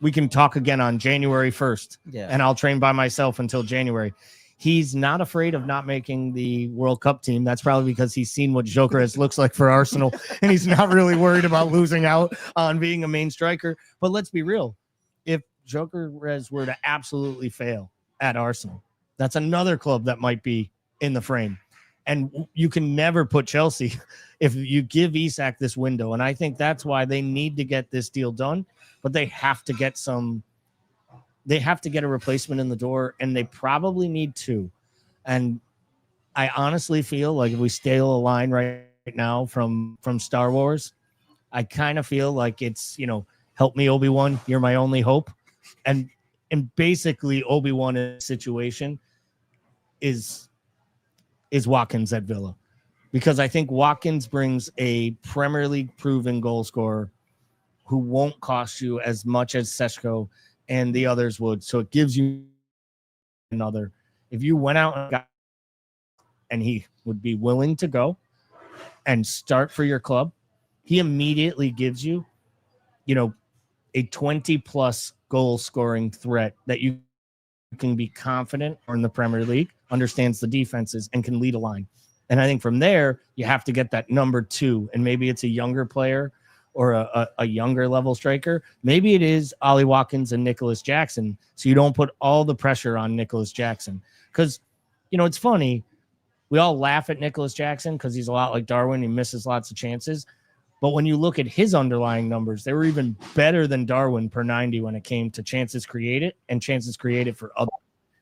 we can talk again on January 1st. Yeah. And I'll train by myself until January. He's not afraid of not making the World Cup team. That's probably because he's seen what Gyökeres looks like for Arsenal, and he's not really worried about losing out on being a main striker. But let's be real. If Gyökeres were to absolutely fail at Arsenal, that's another club that might be in the frame. And you can never put Chelsea if you give Isak this window. And I think that's why they need to get this deal done, but they have to get a replacement in the door, and they probably need two. And I honestly feel like if we steal a line right now from Star Wars, I kind of feel like it's, help me, Obi-Wan, you're my only hope. And basically Obi-Wan in a situation is Watkins at Villa, because I think Watkins brings a Premier League proven goal scorer who won't cost you as much as Seshko and the others would. So it gives you another. If you went out and got, and he would be willing to go and start for your club, he immediately gives you, a 20+ goal scoring threat that you can be confident or in the Premier League, understands the defenses, and can lead a line. And I think from there, you have to get that number 2, and maybe it's a younger player or a younger level striker. Maybe it is Ollie Watkins and Nicholas Jackson, so you don't put all the pressure on Nicholas Jackson. Because, it's funny. We all laugh at Nicholas Jackson because he's a lot like Darwin. He misses lots of chances. But when you look at his underlying numbers, they were even better than Darwin per 90 when it came to chances created and chances created for others.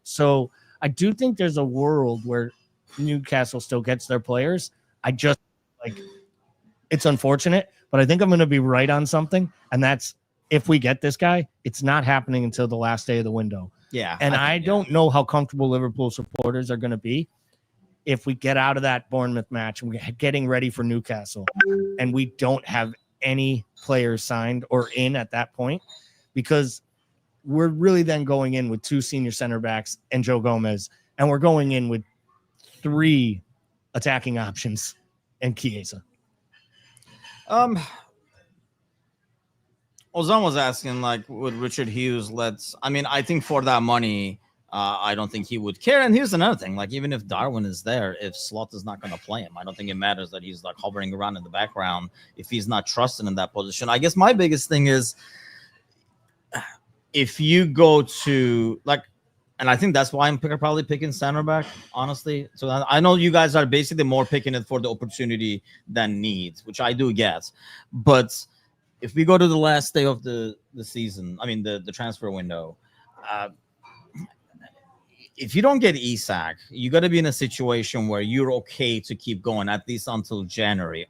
So I do think there's a world where Newcastle still gets their players. I just it's unfortunate, but I think I'm going to be right on something. And that's, if we get this guy, it's not happening until the last day of the window. Yeah. And I don't know how comfortable Liverpool supporters are going to be if we get out of that Bournemouth match and we're getting ready for Newcastle and we don't have any players signed or in at that point, because we're really then going in with 2 senior center backs and Joe Gomez, and we're going in with 3 attacking options and Chiesa. Ozan was asking, would Richard Hughes I think for that money, I don't think he would care. And here's another thing, even if Darwin is there, if Slot is not going to play him, I don't think it matters that he's hovering around in the background if he's not trusted in that position. I guess my biggest thing is, if you go to and I think that's why I'm probably picking center back, honestly. So I know you guys are basically more picking it for the opportunity than needs, which I do get. But if we go to the last day of the season, the transfer window, if you don't get Isak, you got to be in a situation where you're okay to keep going at least until January.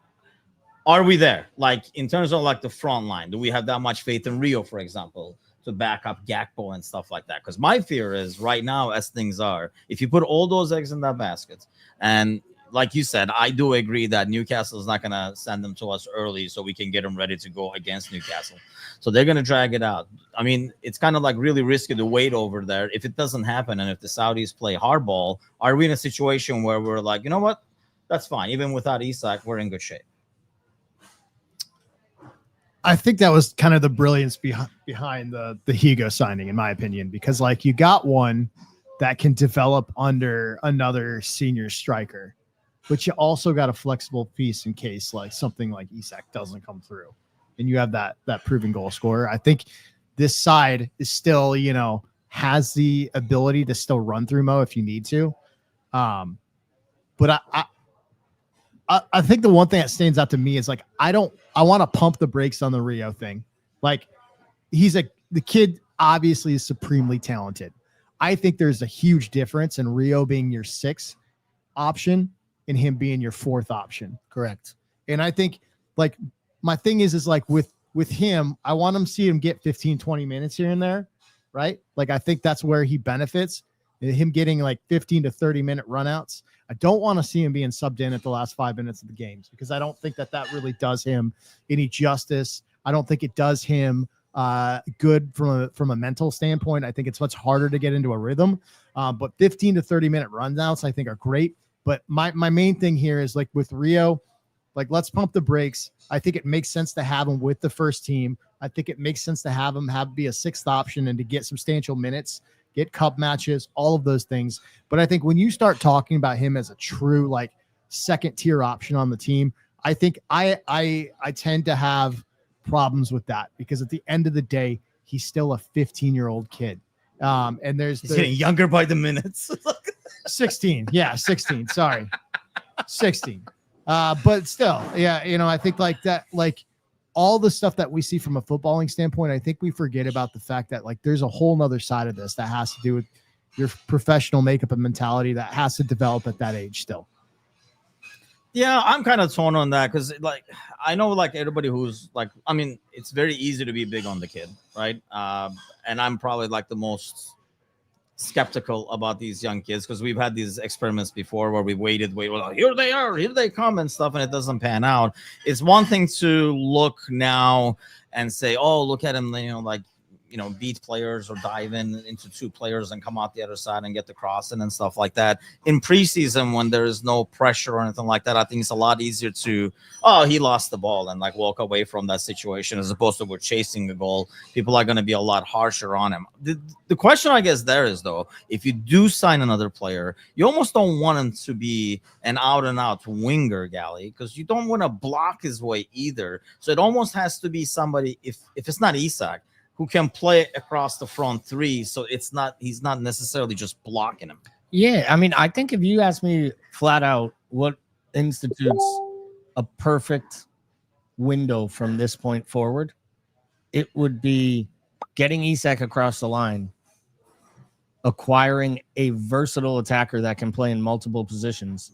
Are we there? In terms of the front line, do we have that much faith in Rio, for example, to back up Gakpo and stuff like that. Because my fear is right now, as things are, if you put all those eggs in that basket, and like you said, I do agree that Newcastle is not going to send them to us early so we can get them ready to go against Newcastle. So they're going to drag it out. I mean, it's kind of like really risky to wait over there. If it doesn't happen and if the Saudis play hardball, are we in a situation where we're like, you know what? That's fine. Even without Isak, we're in good shape. I think that was kind of the brilliance behind the Higo signing, in my opinion, because like you got one that can develop under another senior striker, but you also got a flexible piece in case like something like Isak doesn't come through, and you have that proven goal scorer. I think this side is still, you know, has the ability to still run through Mo if you need to. But I think the one thing that stands out to me is like I want to pump the brakes on the Rio thing. Like the kid obviously is supremely talented. I think there's a huge difference in Rio being your 6th option and him being your 4th option. Correct. And I think like my thing is like with him, I want him to see him get 15, 20 minutes here and there. Right. Like, I think that's where he benefits, him getting like 15 to 30 minute runouts. I don't want to see him being subbed in at the last 5 minutes of the games because I don't think that really does him any justice. I don't think it does him good from a mental standpoint. I think it's much harder to get into a rhythm. But 15 to 30 minute runouts, I think, are great. But my main thing here is like with Rio, like let's pump the brakes. I think it makes sense to have him with the first team. I think it makes sense to have him be a 6th option and to get substantial minutes, get cup matches, all of those things. But I think when you start talking about him as a true like 2nd tier option on the team, I think I tend to have problems with that because at the end of the day, he's still a 15-year-old kid. And he's getting younger by the minutes. 16. Yeah, 16. Sorry. 16. But still, yeah, you know, I think like that, like all the stuff that we see from a footballing standpoint, I think we forget about the fact that like there's a whole nother side of this that has to do with your professional makeup and mentality that has to develop at that age still. Yeah, I'm kind of torn on that because like I know like everybody who's like, I mean, it's very easy to be big on the kid, right? And I'm probably like the most skeptical about these young kids because we've had these experiments before where we waited, well, here they are, here they come and stuff, and it doesn't pan out. It's one thing to look now and say, oh, look at him, you know, like, you know, beat players or dive into 2 players and come out the other side and get the crossing and stuff like that. In preseason, when there is no pressure or anything like that, I think it's a lot easier to, oh, he lost the ball and like walk away from that situation as opposed to we're chasing the goal. People are going to be a lot harsher on him. The question, I guess, there is, though, if you do sign another player, you almost don't want him to be an out-and-out winger, Gally, because you don't want to block his way either. So it almost has to be somebody, if it's not Isak, who can play across the front 3, so he's not necessarily just blocking him. Yeah, I mean, I think if you ask me flat out what institutes a perfect window from this point forward, it would be getting Isak across the line, acquiring a versatile attacker that can play in multiple positions,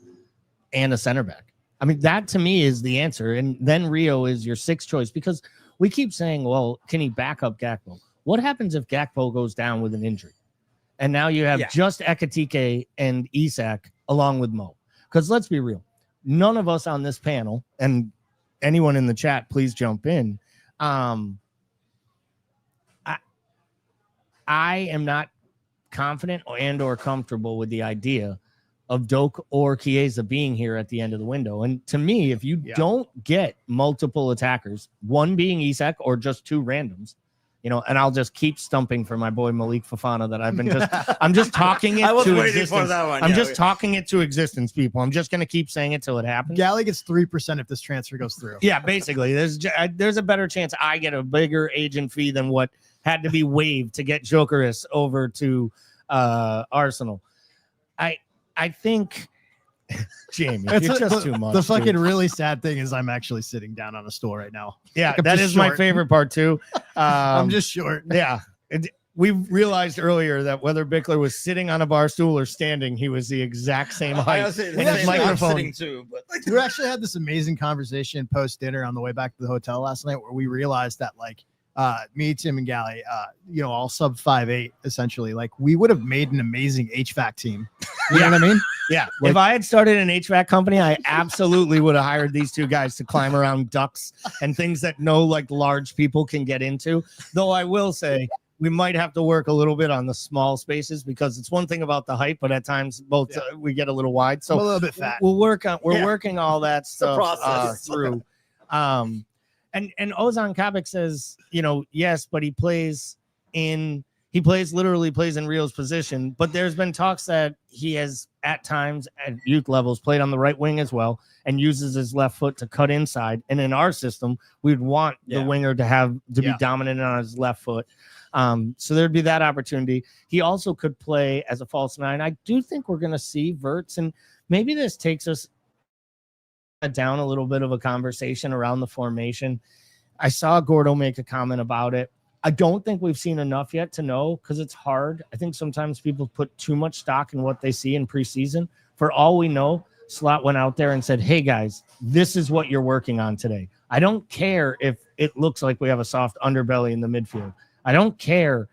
and a center back. I mean, that to me is the answer. And then Rio is your 6th choice because we keep saying, well, can he back up Gakpo? What happens if Gakpo goes down with an injury? And now you have just Ekitike and Isak along with Mo. Because let's be real, none of us on this panel, and anyone in the chat, please jump in. I am not confident or comfortable with the idea of Doak or Chiesa being here at the end of the window. And to me, if you don't get multiple attackers, one being Isak or just 2 randoms, you know, and I'll just keep stumping for my boy Malik Fofana that I've been I'm just talking it to existence. I'm just talking it to existence, people. I'm just going to keep saying it till it happens. Gally gets 3% if this transfer goes through. Yeah, basically. There's a better chance I get a bigger agent fee than what had to be waived to get Jokeris over to Arsenal. I think, Jamie, you're just too much. The fucking really sad thing is I'm actually sitting down on a stool right now. Yeah, like that is short. My favorite part too. I'm just short. Yeah. We realized earlier that whether Bickler was sitting on a bar stool or standing, he was the exact same height. His microphone too. But we actually had this amazing conversation post dinner on the way back to the hotel last night where we realized that like me, Tim, and Gally, all sub 5'8", essentially. Like, we would have made an amazing HVAC team. You know what I mean? Yeah. Like- if I had started an HVAC company, I absolutely would have hired these two guys to climb around ducts and things that no like large people can get into. Though I will say we might have to work a little bit on the small spaces, because it's one thing about the height, but at times both we get a little wide. So I'm a little bit fat. we're working all that stuff process. through. And Ozan Kabak says, yes, but he literally plays in Rio's position. But there's been talks that he has at times at youth levels played on the right wing as well and uses his left foot to cut inside. And in our system, we'd want the winger to be dominant on his left foot. So there'd be that opportunity. He also could play as a false nine. I do think we're going to see Verts, and maybe this takes us down a little bit of a conversation around the formation. I saw Gordo make a comment about it. I don't think we've seen enough yet to know, because it's hard. I think sometimes people put too much stock in what they see in preseason. For all we know, Slot went out there and said, hey guys, this is what you're working on today. I don't care if it looks like we have a soft underbelly in the midfield. I don't care,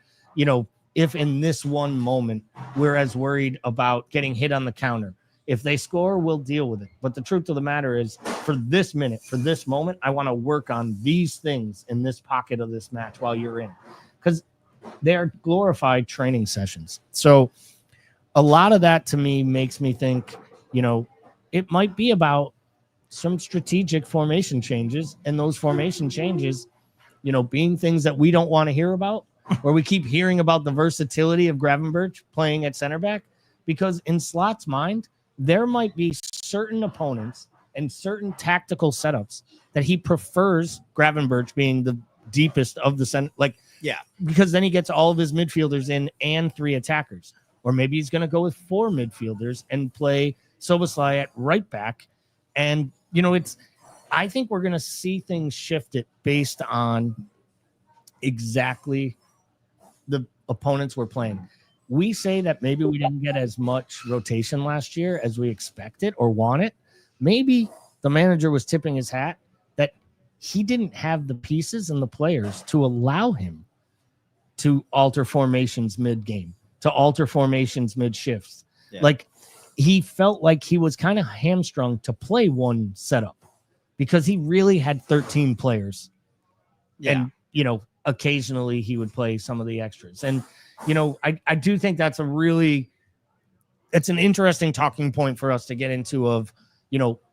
if in this one moment we're as worried about getting hit on the counter. If they score, we'll deal with it. But the truth of the matter is, for this minute, for this moment, I want to work on these things in this pocket of this match while you're in, because they're glorified training sessions. So a lot of that to me makes me think, it might be about some strategic formation changes, and those formation changes, being things that we don't want to hear about, or we keep hearing about the versatility of Gravenberch playing at center back, because in Slot's mind, there might be certain opponents and certain tactical setups that he prefers Gravenberch being the deepest of the center. Because then he gets all of his midfielders in and 3 attackers. Or maybe he's going to go with 4 midfielders and play Soboslai at right back. And, I think we're going to see things shift it based on exactly the opponents we're playing. We say that maybe we didn't get as much rotation last year as we expected or wanted. Maybe the manager was tipping his hat that he didn't have the pieces and the players to allow him to alter formations mid-game, to alter formations mid-shifts. Yeah. Like, he felt like he was kind of hamstrung to play one setup because he really had 13 players. Yeah. And, occasionally he would play some of the extras. And, I do think it's an interesting talking point for us to get into of,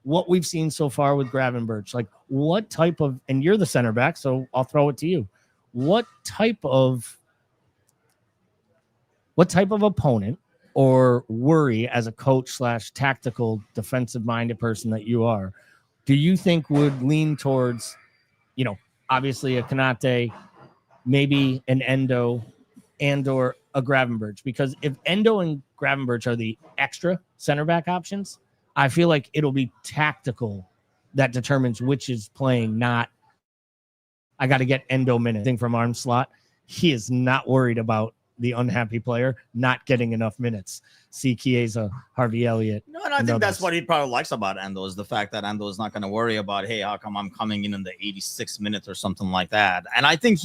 what we've seen so far with Gravenberch. Like, what type of, and you're the center back, so I'll throw it to you. What type of opponent or worry as a coach / tactical defensive minded person that you are, do you think would lean towards, obviously a Konate, maybe an Endo, and/or a Gravenberch? Because if Endo and Gravenberch are the extra center back options, I feel like it'll be tactical that determines which is playing, not I got to get Endo minute thing from arm slot. He is not worried about the unhappy player not getting enough minutes. See Chiesa, Harvey Elliott. No, and I think that's what he probably likes about Endo, is the fact that Endo is not going to worry about, hey, how come I'm coming in the 86th minute or something like that. And I think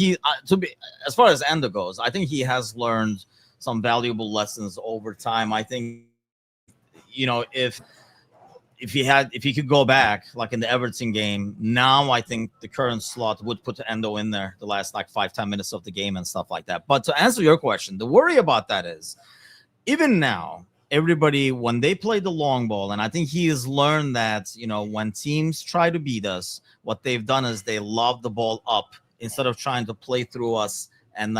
as far as Endo goes, I think he has learned some valuable lessons over time. I think, if he could go back, like in the Everton game, now I think the current slot would put Endo in there the last 5-10 minutes of the game and stuff like that. But to answer your question, the worry about that is, even now, everybody, when they play the long ball, and I think he has learned that, when teams try to beat us, what they've done is they lob the ball up instead of trying to play through us and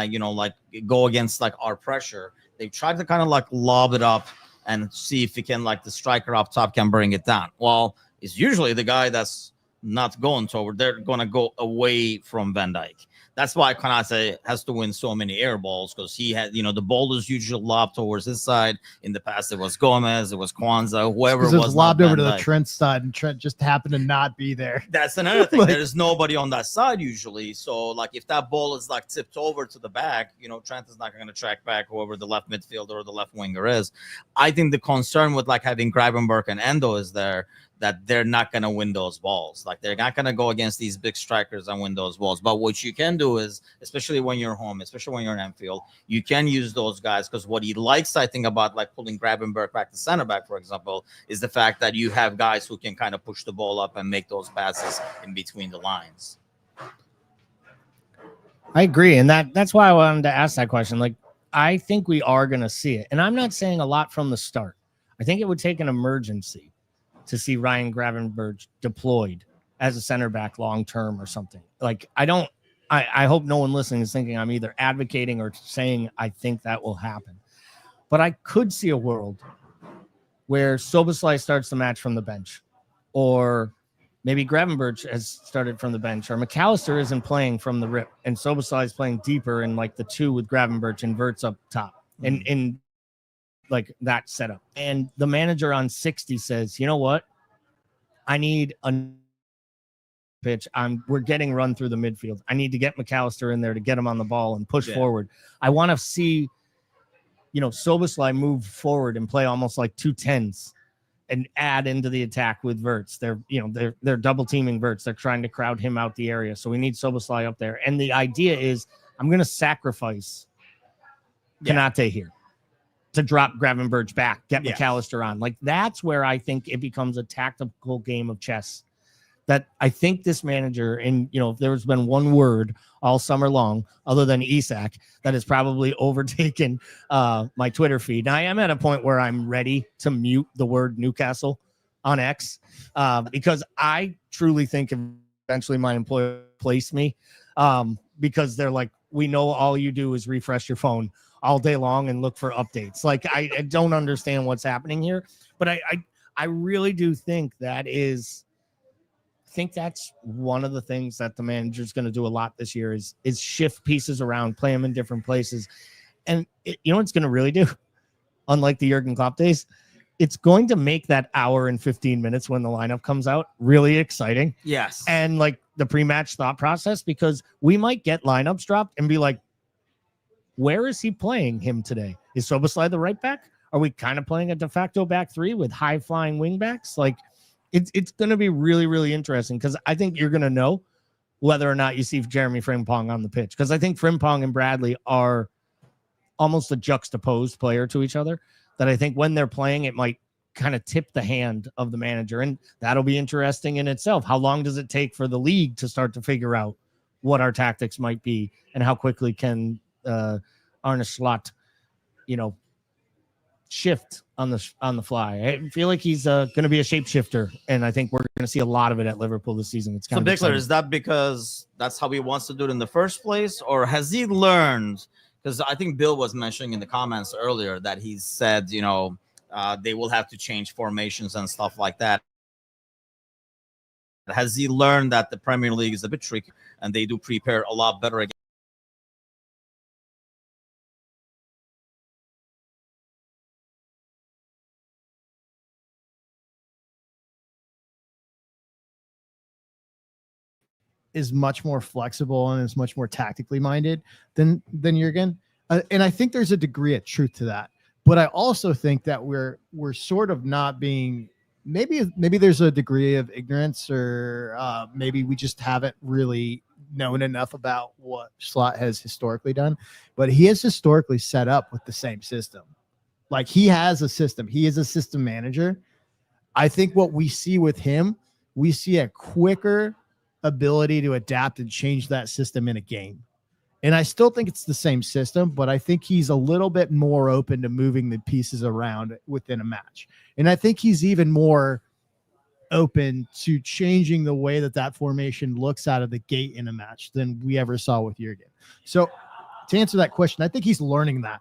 go against our pressure. They've tried to kind of lob it up and see if he can, the striker up top can bring it down. Well, it's usually the guy that's not going toward. They're going to go away from Van Dijk. That's why Konate has to win so many air balls, because he had, the ball is usually lobbed towards his side. In the past, it was Gomez, it was Kwanzaa, whoever it was. Lobbed over to the Trent side, and Trent just happened to not be there. That's another thing. There's nobody on that side usually. So, if that ball is tipped over to the back, Trent is not going to track back whoever the left midfielder or the left winger is. I think the concern with having Gravenberch and Endo is there, that they're not going to win those balls. Like they're not going to go against these big strikers and win those balls. But what you can do is, especially when you're home, especially when you're in Anfield, you can use those guys, because what he likes, I think, about like pulling Gravenberg back to center back, for example, is the fact that you have guys who can kind of push the ball up and make those passes in between the lines. I agree. And that's why I wanted to ask that question. Like, I think we are going to see it. And I'm not saying a lot from the start. I think it would take an emergency to see Ryan Gravenberch deployed as a center back long term or something. Like, I hope no one listening is thinking I'm either advocating or saying I think that will happen. But I could see a world where Szoboszlai starts the match from the bench, or maybe Gravenberch has started from the bench, or McAllister isn't playing from the rip and Szoboszlai is playing deeper, and like the 2 with Gravenberch inverts up top and like that setup. And the manager on 60 says, you know what? I need a pitch. We're getting run through the midfield. I need to get McAllister in there to get him on the ball and push forward. I want to see, Szoboszlai move forward and play almost like 2 10s and add into the attack with Wirtz. They're double teaming Wirtz. They're trying to crowd him out the area. So we need Szoboszlai up there. And the idea is I'm going to sacrifice Konate here to drop Gravenberch back, get McAllister on. Like, that's where I think it becomes a tactical game of chess that I think this manager, and if there's been one word all summer long other than Isak that has probably overtaken my Twitter feed. Now, I am at a point where I'm ready to mute the word Newcastle on X because I truly think eventually my employer placed me because they're like, we know all you do is refresh your phone all day long and look for updates. Like, I don't understand what's happening here, but I really do think that's one of the things that the manager's going to do a lot this year is shift pieces around, play them in different places. And you know what it's going to really do? Unlike the Jurgen Klopp days, it's going to make that hour and 15 minutes when the lineup comes out really exciting. Yes. And like the pre-match thought process, because we might get lineups dropped and be like, where is he playing him today? Is Szoboszlai the right back? Are we kind of playing a de facto back 3 with high flying wing backs? Like, it's going to be really, really interesting, because I think you're going to know whether or not you see Jeremy Frimpong on the pitch, because I think Frimpong and Bradley are almost a juxtaposed player to each other, that I think when they're playing, it might kind of tip the hand of the manager, and that'll be interesting in itself. How long does it take for the league to start to figure out what our tactics might be, and how quickly can Arne Slot, shift on the fly? I feel like he's going to be a shapeshifter, and I think we're going to see a lot of it at Liverpool this season. It's kind of Bickler, is that because that's how he wants to do it in the first place, or has he learned? Because I think Bill was mentioning in the comments earlier that he said, they will have to change formations and stuff like that. Has he learned that the Premier League is a bit tricky and they do prepare a lot better against? Is much more flexible and is much more tactically minded than Jurgen. And I think there's a degree of truth to that. But I also think that we're sort of not being, maybe there's a degree of ignorance, or maybe we just haven't really known enough about what Slot has historically done. But he has historically set up with the same system. Like, he has a system. He is a system manager. I think what we see with him, we see a quicker ability to adapt and change that system in a game. And I still think it's the same system, but I think he's a little bit more open to moving the pieces around within a match. And I think he's even more open to changing the way that formation looks out of the gate in a match than we ever saw with Jurgen. So to answer that question, I think he's learning that,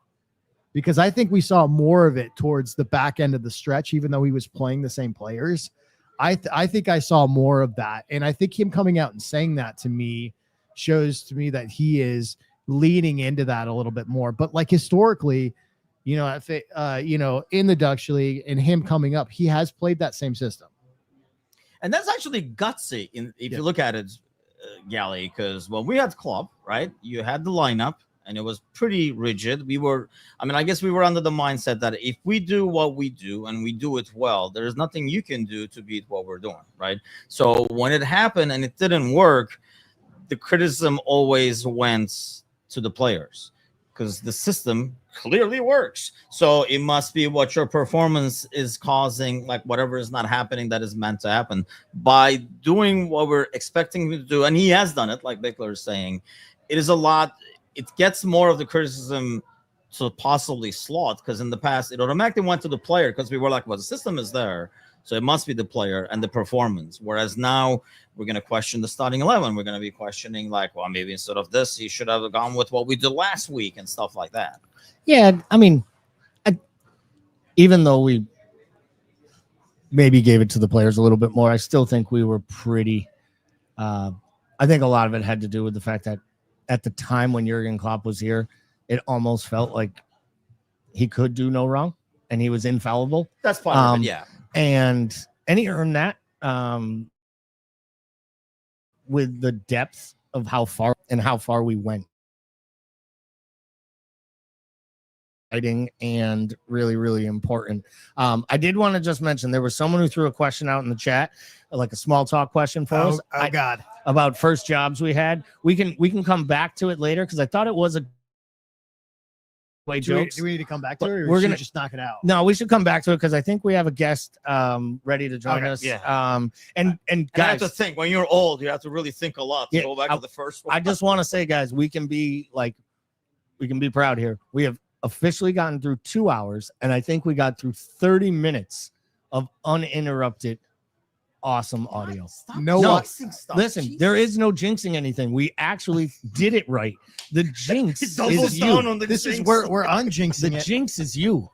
because I think we saw more of it towards the back end of the stretch, even though he was playing the same players. I think I saw more of that. And I think him coming out and saying that to me shows to me that he is leaning into that a little bit more. But like, historically, if it, in the Dutch league and him coming up, he has played that same system. And that's actually gutsy if you look at it, Gally, because when we had Klopp, right, you had the lineup and it was pretty rigid. I guess we were under the mindset that if we do what we do and we do it well, there's nothing you can do to beat what we're doing, right? So when it happened and it didn't work, the criticism always went to the players because the system clearly works. So it must be what your performance is causing, like whatever is not happening that is meant to happen. By doing what we're expecting him to do, and he has done it, like Bickler is saying, it is a lot. It gets more of the criticism to possibly slot, because in the past it automatically went to the player because we were like, well, the system is there, so it must be the player and the performance. Whereas now we're going to question the starting 11. We're going to be questioning, like, well, maybe instead of this, he should have gone with what we did last week and stuff like that. Yeah, I mean, even though we maybe gave it to the players a little bit more, I still think we were pretty. I think a lot of it had to do with the fact that at the time when Jurgen Klopp was here, it almost felt like he could do no wrong and he was infallible. That's part of it, yeah. And he earned that with the depth of how far we went. And really, really important. I did want to just mention there was someone who threw a question out in the chat, like a small talk question for us. Oh God, about first jobs we had. We can come back to it later because I thought it was a way jokes. Do we need to come back to it, or we're gonna just knock it out? No, we should come back to it because I think we have a guest ready to join us. Yeah. And guys, I have to think. When you're old, you have to really think a lot to go back to the first one. I just want to say, guys, we can be proud here. We have officially gotten through 2 hours, and I think we got through 30 minutes of uninterrupted awesome audio. Listen, Jesus. There is no jinxing anything. We actually did it right. The jinx is you. This is we're unjinxing the it. Jinx is you.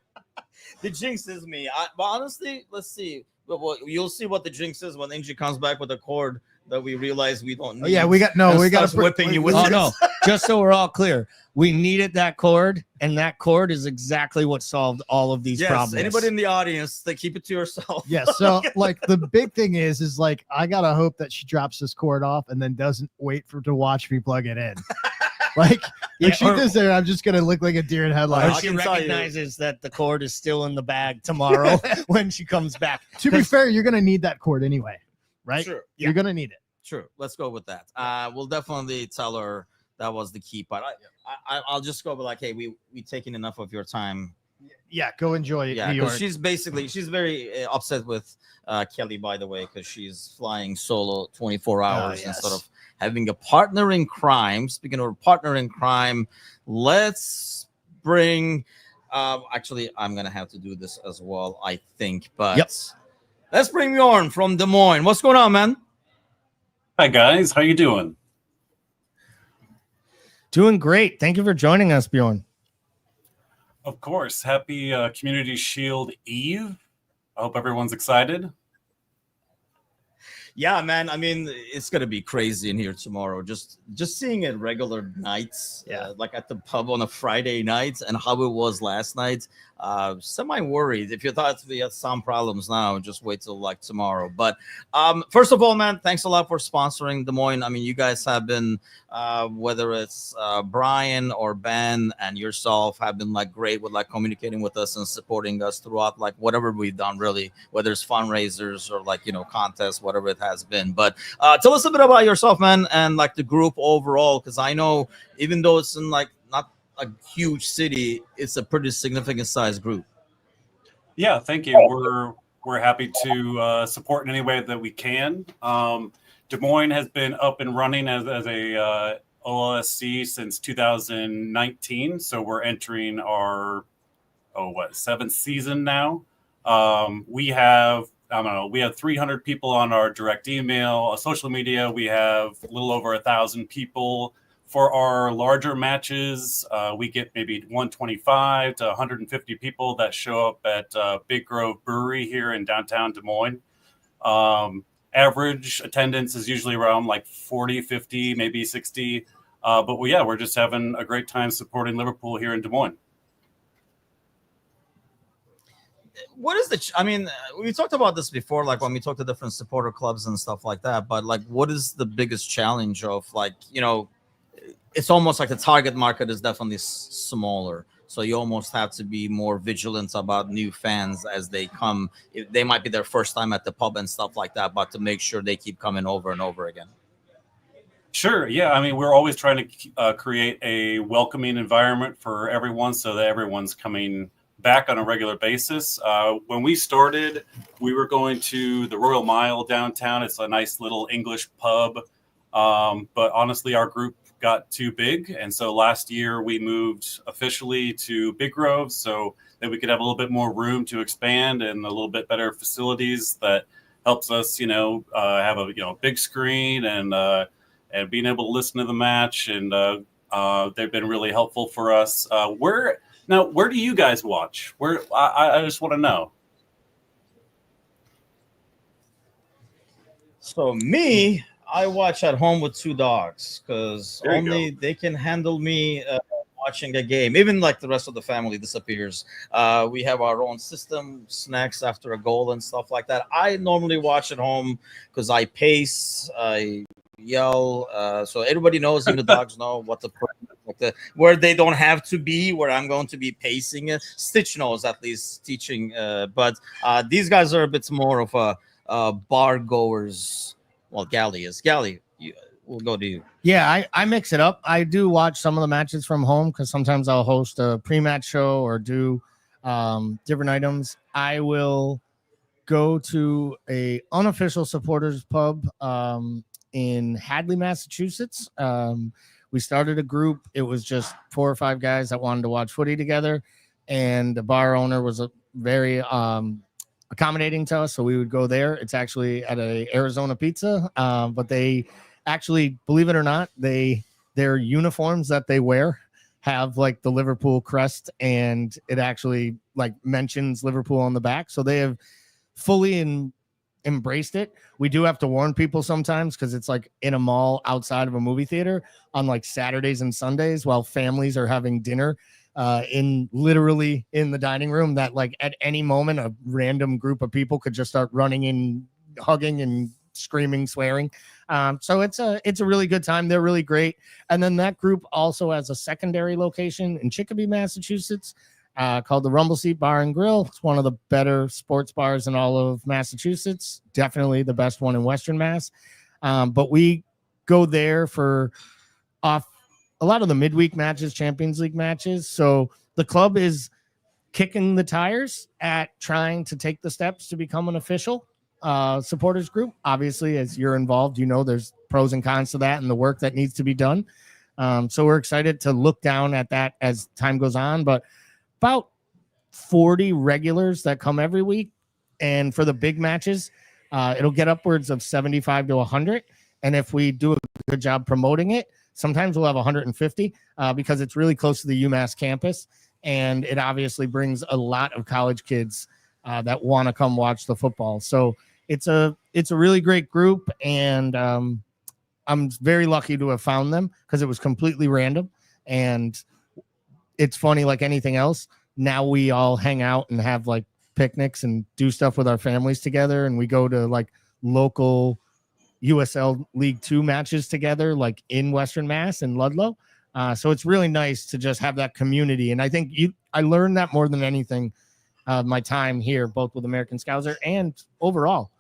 The jinx is me. But honestly, let's see. You'll see what the jinx is when Ingy comes back with a cord that we realize we don't need. Oh, yeah, we got whipping you with it. Oh, no. Just so we're all clear, we needed that cord, and that cord is exactly what solved all of these problems. Anybody in the audience, they keep it to yourself. Yeah, so like the big thing is like I gotta hope that she drops this cord off and then doesn't wait to watch me plug it in. Like if she does there, I'm just gonna look like a deer in headlights. Or she recognizes that the cord is still in the bag tomorrow when she comes back. To be fair, you're gonna need that cord anyway, right? Sure. You're gonna need it. Sure. Let's go with that. We'll definitely tell her that was the key part. I'll just go with like, hey, we taken enough of your time. Yeah, go enjoy New York. She's very upset with Kelly, by the way, because she's flying solo 24 hours instead of having a partner in crime. Speaking of a partner in crime, let's bring. Actually, I'm gonna have to do this as well, I think. But let's bring Bjorn from Des Moines. What's going on, man? Hi guys, how you doing? Doing great. Thank you for joining us, Bjorn. Of course. Happy Community Shield Eve. I hope everyone's excited. Yeah, man. I mean, it's gonna be crazy in here tomorrow. Just seeing it regular nights, like at the pub on a Friday night, and how it was last night. Semi worried. If you thought we had some problems now, just wait till like tomorrow. But first of all, man, thanks a lot for sponsoring Des Moines. I mean, you guys have been, whether it's Brian or Ben and yourself, have been like great with like communicating with us and supporting us throughout like whatever we've done, really, whether it's fundraisers or like contests, whatever it has been. But tell us a bit about yourself, man, and like the group overall, because I know even though it's in like not a huge city, it's a pretty significant size group. Yeah, thank you. We're happy to support in any way that we can. Des Moines has been up and running as a OLSC since 2019, so we're entering our 7th season now. We have 300 people on our direct email, social media. We have a little over 1,000 people. For our larger matches, we get maybe 125 to 150 people that show up at Big Grove Brewery here in downtown Des Moines. Average attendance is usually around like 40, 50, maybe 60. But we're just having a great time supporting Liverpool here in Des Moines. What is we talked about this before, like when we talked to different supporter clubs and stuff like that, but like what is the biggest challenge of like, it's almost like the target market is definitely smaller. So you almost have to be more vigilant about new fans as they come. They might be their first time at the pub and stuff like that, but to make sure they keep coming over and over again. Sure. Yeah. I mean, we're always trying to create a welcoming environment for everyone so that everyone's coming back on a regular basis. When we started, we were going to the Royal Mile downtown. It's a nice little English pub. But honestly, our group got too big. And so last year we moved officially to Big Grove so that we could have a little bit more room to expand and a little bit better facilities that helps us, have a, big screen and being able to listen to the match. And they've been really helpful for us. Where do you guys watch? I just want to know. So me, I watch at home with 2 dogs because only they can handle me watching a game. Even like the rest of the family disappears. We have our own system, snacks after a goal and stuff like that. I normally watch at home because I pace, I yell. So everybody knows, and the dogs know what where they don't have to be, where I'm going to be pacing. Stitch knows at least teaching. But these guys are a bit more of a bar goers. Well, Gally is. Gally, we'll go to you. Yeah, I mix it up. I do watch some of the matches from home because sometimes I'll host a pre-match show or do different items. I will go to a unofficial supporters pub in Hadley, Massachusetts. We started a group. It was just 4 or 5 guys that wanted to watch footy together, and the bar owner was a very accommodating to us, so we would go there. It's actually at a Arizona Pizza, but they actually, believe it or not, their uniforms that they wear have like the Liverpool crest, and it actually like mentions Liverpool on the back, so they have fully embraced it. We do have to warn people sometimes because it's like in a mall outside of a movie theater on like Saturdays and Sundays while families are having dinner literally in the dining room, that like at any moment a random group of people could just start running and hugging and screaming, swearing. So it's a really good time. They're really great. And then that group also has a secondary location in Chicopee, Massachusetts, called the Rumble Seat Bar and Grill. It's one of the better sports bars in all of Massachusetts. Definitely the best one in Western Mass. But we go there for a lot of the midweek matches, Champions League matches. So the club is kicking the tires at trying to take the steps to become an official supporters group. Obviously, as you're involved, there's pros and cons to that and the work that needs to be done. So we're excited to look down at that as time goes on. But about 40 regulars that come every week. And for the big matches, it'll get upwards of 75 to 100. And if we do a good job promoting it, sometimes we'll have 150 because it's really close to the UMass campus. And it obviously brings a lot of college kids that want to come watch the football. So it's a really great group. And I'm very lucky to have found them because it was completely random. And it's funny, like anything else. Now we all hang out and have like picnics and do stuff with our families together. And we go to like local USL League 2 matches together, like in Western Mass and Ludlow. So it's really nice to just have that community. And I think I learned that more than anything, my time here, both with American Scouser and overall.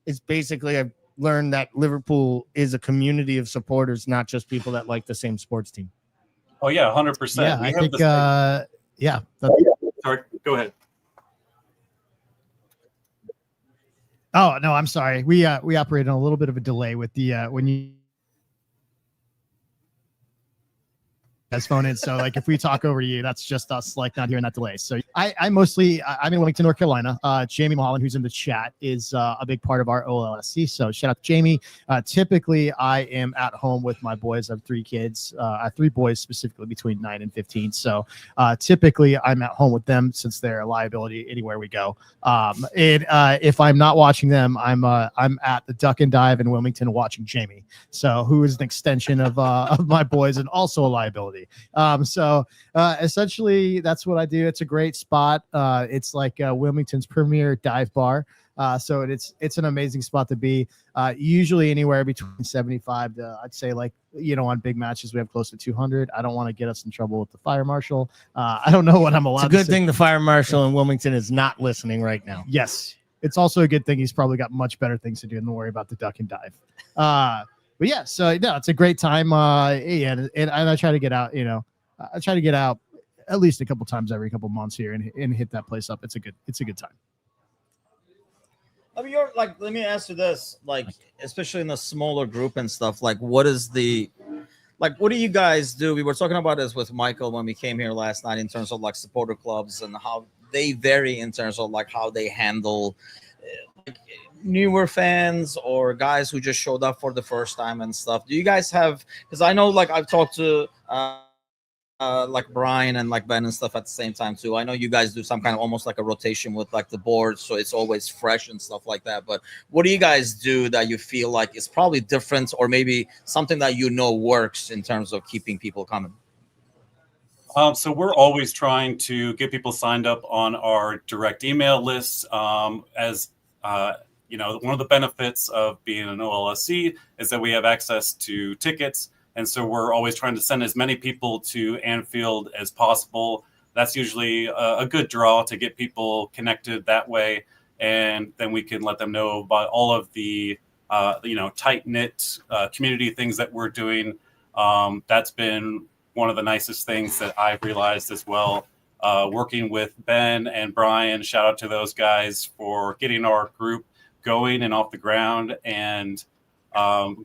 It's basically, I've learned that Liverpool is a community of supporters, not just people that like the same sports team. Oh yeah, 100%. Yeah, I think, yeah. Sorry, go ahead. Oh no, I'm sorry. We operate on a little bit of a delay with the when you guys phone in. So like if we talk over you, that's just us like not hearing that delay. So I'm in Wilmington, North Carolina. Jamie Mulholland, who's in the chat, is a big part of our OLSC. So shout out to Jamie. Typically I am at home with my boys. I have 3 kids. I have 3 boys specifically between 9 and 15. So typically I'm at home with them since they're a liability anywhere we go. If I'm not watching them, I'm at the Duck and Dive in Wilmington watching Jamie. So who is an extension of my boys and also a liability. So essentially that's what I do. It's a great spot. It's like Wilmington's premier dive bar. So it's an amazing spot to be. Usually anywhere between 75 to, I'd say, like, on big matches we have close to 200. I don't want to get us in trouble with the fire marshal. I don't know what I'm allowed. It's a good thing the fire marshal in Wilmington is not listening right now. Yes, it's also a good thing he's probably got much better things to do than worry about the duck and dive. But yeah, so no, it's a great time. And I try to get out. I try to get out at least a couple times every couple months here and hit that place up. It's a good time. I mean, let me ask you this, like, especially in a smaller group and stuff, like, what do you guys do? We were talking about this with Michael when we came here last night in terms of like supporter clubs and how they vary in terms of like how they handle like, newer fans or guys who just showed up for the first time and stuff. Do you guys have, because I know like I've talked to like Brian and like Ben and stuff at the same time too. I know you guys do some kind of almost like a rotation with like the board, so it's always fresh and stuff like that. But what do you guys do that you feel like is probably different, or maybe something that works in terms of keeping people coming? So we're always trying to get people signed up on our direct email lists. As one of the benefits of being an OLSC is that we have access to tickets. And so we're always trying to send as many people to Anfield as possible. That's usually a good draw to get people connected that way. And then we can let them know about all of the, tight-knit community things that we're doing. That's been one of the nicest things that I've realized as well. Working with Ben and Brian, shout out to those guys for getting our group going and off the ground and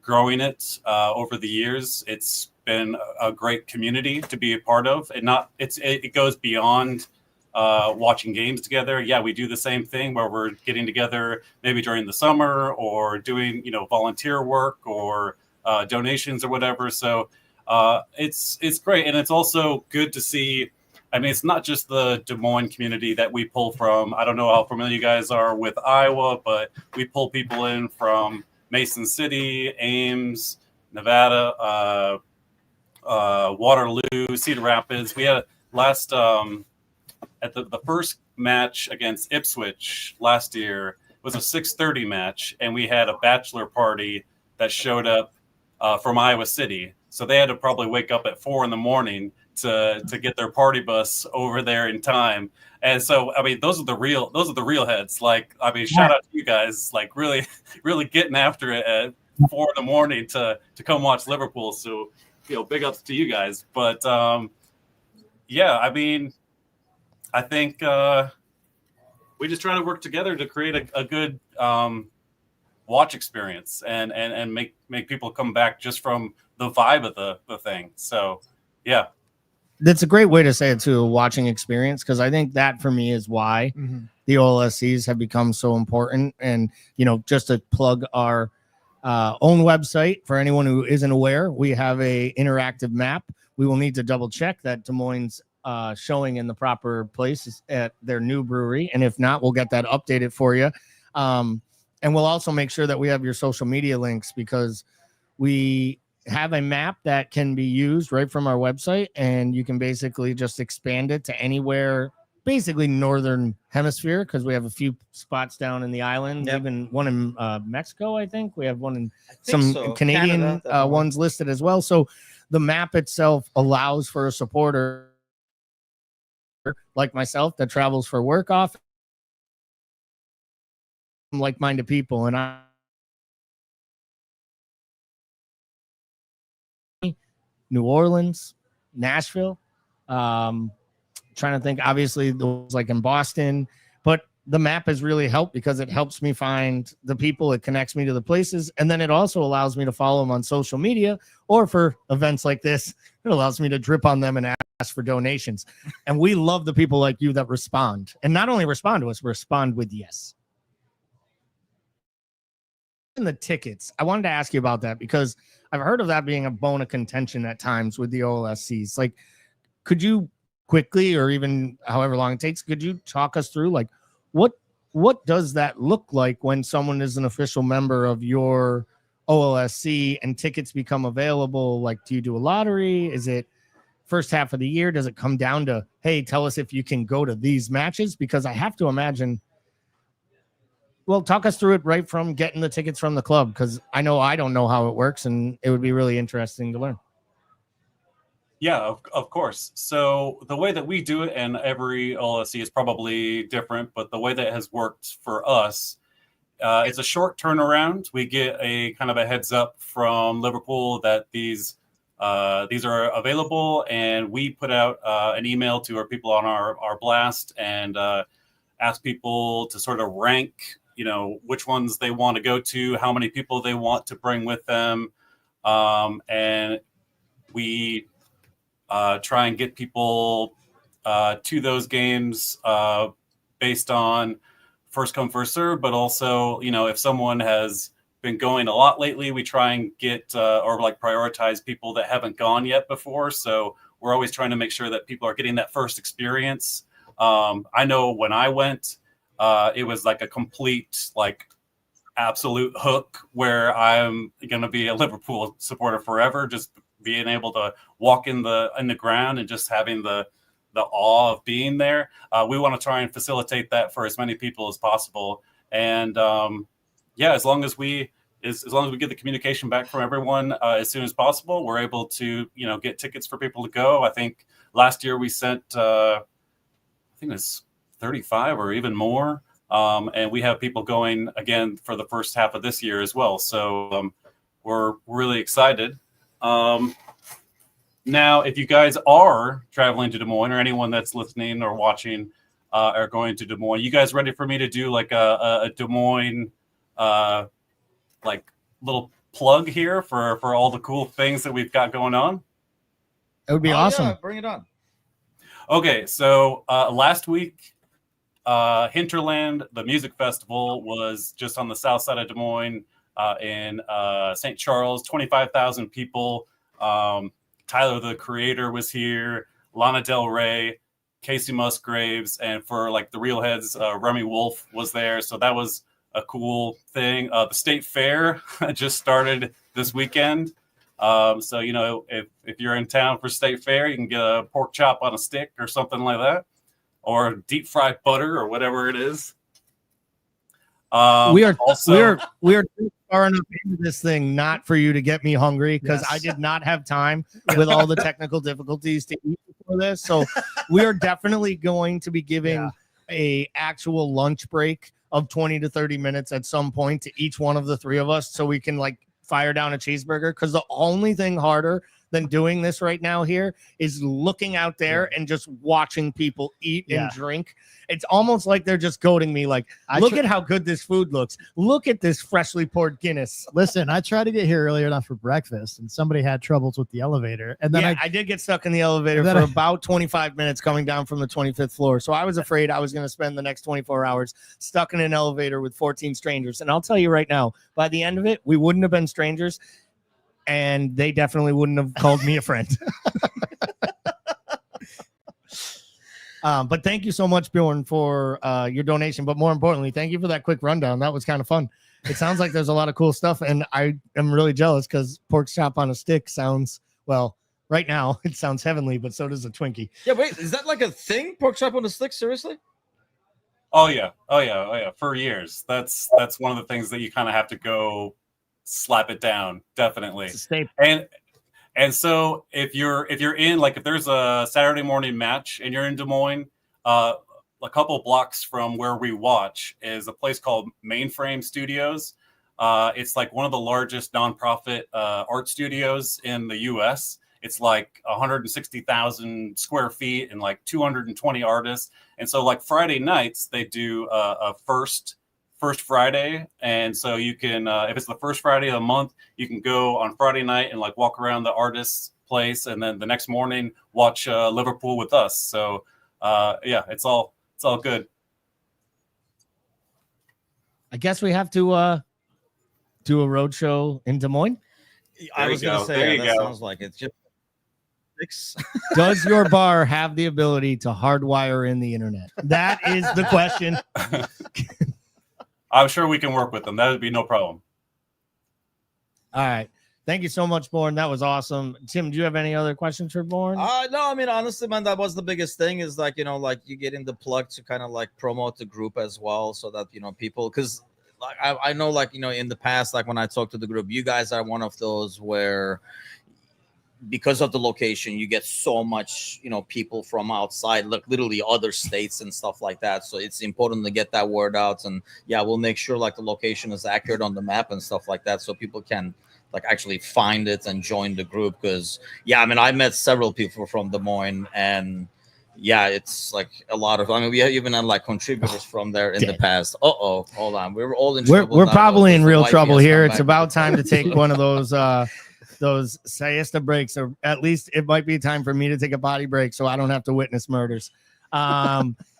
growing it over the years. It's been a great community to be a part of, and it goes beyond watching games together. Yeah, we do the same thing where we're getting together maybe during the summer or doing volunteer work or donations or whatever. So it's great, and it's also good to see. I mean, it's not just the Des Moines community that we pull from. I don't know how familiar you guys are with Iowa, but we pull people in from Mason City, Ames, Nevada, Waterloo, Cedar Rapids. We had last at the first match against Ipswich last year was a 6:30 match, and we had a bachelor party that showed up from Iowa City. So they had to probably wake up at 4 a.m. to get their party bus over there in time. And so, I mean, those are the real heads. Like, I mean, shout out to you guys, like really, really getting after it at 4 a.m. to come watch Liverpool. So, big ups to you guys. But yeah, I mean, I think we just try to work together to create a good watch experience and make people come back just from the vibe of the thing. So, yeah. That's a great way to say it too, a watching experience, because I think that for me is why the OLSCs have become so important. And, just to plug our own website for anyone who isn't aware, we have a interactive map. We will need to double check that Des Moines showing in the proper places at their new brewery. And if not, we'll get that updated for you. And we'll also make sure that we have your social media links, because we have a map that can be used right from our website, and you can basically just expand it to anywhere, basically northern hemisphere, because we have a few spots down in the island, even one in Mexico. I think we have one in some Canadian ones listed as well. So the map itself allows for a supporter like myself that travels for work often, like-minded people, and New Orleans, Nashville, trying to think, obviously those like in Boston, but the map has really helped because it helps me find the people, it connects me to the places, and then it also allows me to follow them on social media, or for events like this, it allows me to drip on them and ask for donations. And we love the people like you that respond, and not only respond to us, respond with yes. And the tickets, I wanted to ask you about that, because I've heard of that being a bone of contention at times with the OLSCs. Like, could you quickly, or even however long it takes, could you talk us through, like, what does that look like when someone is an official member of your OLSC and tickets become available? Like, do you do a lottery? Is it first half of the year? Does it come down to, hey, tell us if you can go to these matches? Because I have to imagine Well, talk us through it right from getting the tickets from the club, because I know I don't know how it works, and it would be really interesting to learn. Yeah, of course. So the way that we do it, and every LSC is probably different, but the way that has worked for us, it's a short turnaround. We get a kind of a heads up from Liverpool that these are available, and we put out an email to our people on our blast and ask people to sort of rank, which ones they want to go to, how many people they want to bring with them, and we try and get people to those games based on first come, first serve, but also, if someone has been going a lot lately, we try and get or like prioritize people that haven't gone yet before. So we're always trying to make sure that people are getting that first experience. I know when I went, it was like a complete, like, absolute hook where I'm going to be a Liverpool supporter forever, just being able to walk in the ground and just having the awe of being there. We want to try and facilitate that for as many people as possible. And as long as we get the communication back from everyone as soon as possible, we're able to, get tickets for people to go. I think last year we sent, I think it's 35 or even more. And we have people going again for the first half of this year as well. So we're really excited. Now, if you guys are traveling to Des Moines, or anyone that's listening or watching are going to Des Moines, you guys ready for me to do like a Des Moines like little plug here for all the cool things that we've got going on? It would be awesome. Yeah, bring it on. Okay, so last week, Hinterland, the music festival, was just on the south side of Des Moines in St. Charles, 25,000 people. Tyler, the Creator, was here, Lana Del Rey, Casey Musgraves, and for like the Real Heads, Remy Wolf was there. So that was a cool thing. The State Fair just started this weekend. So, if you're in town for State Fair, you can get a pork chop on a stick or something like that, or deep fried butter or whatever it is. We are far enough into this thing not for you to get me hungry, because I did not have time with all the technical difficulties to eat before this. So we are definitely going to be giving a actual lunch break of 20 to 30 minutes at some point to each one of the three of us, so we can like fire down a cheeseburger. Because the only thing harder than doing this right now here is looking out there and just watching people eat and drink. It's almost like they're just goading me, like, look at how good this food looks. Look at this freshly poured Guinness. Listen, I tried to get here earlier enough for breakfast, and somebody had troubles with the elevator. And then I did get stuck in the elevator for about 25 minutes coming down from the 25th floor. So I was afraid I was going to spend the next 24 hours stuck in an elevator with 14 strangers. And I'll tell you right now, by the end of it, we wouldn't have been strangers, and they definitely wouldn't have called me a friend. But thank you so much, Bjorn, for your donation. But more importantly, thank you for that quick rundown. That was kind of fun. It sounds like there's a lot of cool stuff, and I am really jealous because pork chop on a stick sounds, well, right now it sounds heavenly, but so does a Twinkie. Yeah, wait, is that like a thing? Pork chop on a stick? Seriously? Oh yeah. For years, that's one of the things that you kind of have to go slap it down. Definitely. And so if you're in, like, if there's a Saturday morning match and you're in Des Moines, a couple blocks from where we watch is a place called Mainframe Studios. It's like one of the largest nonprofit art studios in the U.S. It's like 160,000 square feet and like 220 artists. And so like Friday nights, they do a first Friday. And so you can, if it's the first Friday of the month, you can go on Friday night and like walk around the artist's place. And then the next morning, watch Liverpool with us. So it's all good. I guess we have to do a road show in Des Moines. I was going to say, that sounds like it's just. Does your bar have the ability to hardwire in the internet? That is the question. I'm sure we can work with them. That would be no problem. All right. Thank you so much, Born. That was awesome. Tim, do you have any other questions for Born? No, I mean, honestly, man, that was the biggest thing is like, like you getting the plug to kind of like promote the group as well, so that, people, because I know, like, you know, in the past, like when I talked to the group, you guys are one of those where, because of the location, you get so much, you know, people from outside, like literally other states and stuff like that. So it's important to get that word out. And yeah, we'll make sure like the location is accurate on the map and stuff like that, so people can like actually find it and join the group. Because yeah, I mean, I met several people from Des Moines, and yeah, it's like a lot of. I mean, we even had like contributors from there in the past. Hold on, we were all in trouble. We're now, probably though, in 'cause the real wife trouble has here. come It's back about with the time to take photos. one of those siesta breaks, or at least it might be time for me to take a body break so I don't have to witness murders.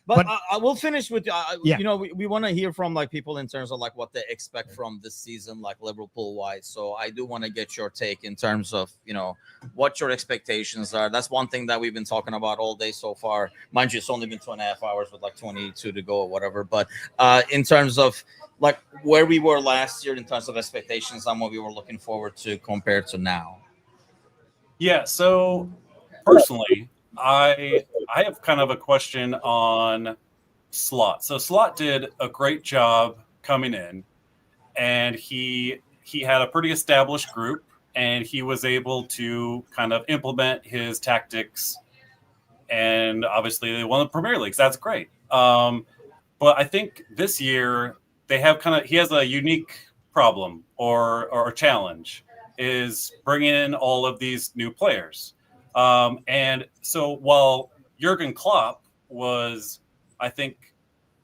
But I will finish with Yeah. you know, we want to hear from like people in terms of like what they expect from this season, like Liverpool wise. So I do want to get your take in terms of, you know, what your expectations are. That's one thing that we've been talking about all day so far. Mind you, it's only been 2.5 hours with like 22 to go or whatever. But in terms of like where we were last year in terms of expectations and what we were looking forward to compared to now. Yeah. So personally, I have kind of a question on Slot. So Slot did a great job coming in, and he had a pretty established group, and he was able to kind of implement his tactics. And obviously, they won the Premier Leagues. That's great. But I think this year he has a unique problem or challenge, is bringing in all of these new players. And so while Jurgen Klopp was, I think,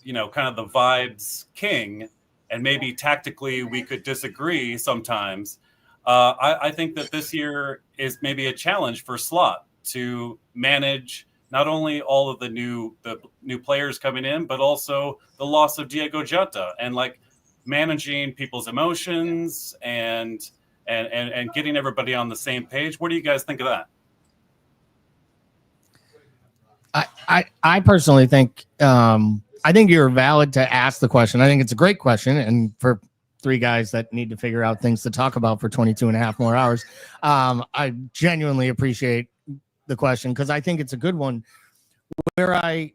you know, kind of the vibes king, and maybe tactically we could disagree sometimes, I think that this year is maybe a challenge for Slot to manage not only all of the new players coming in, but also the loss of Diego Jota, and like managing people's emotions and getting everybody on the same page. What do you guys think of that? I personally think I think you're valid to ask the question. I think it's a great question, and for three guys that need to figure out things to talk about for 22 and a half more hours, I genuinely appreciate the question, because I think it's a good one. Where I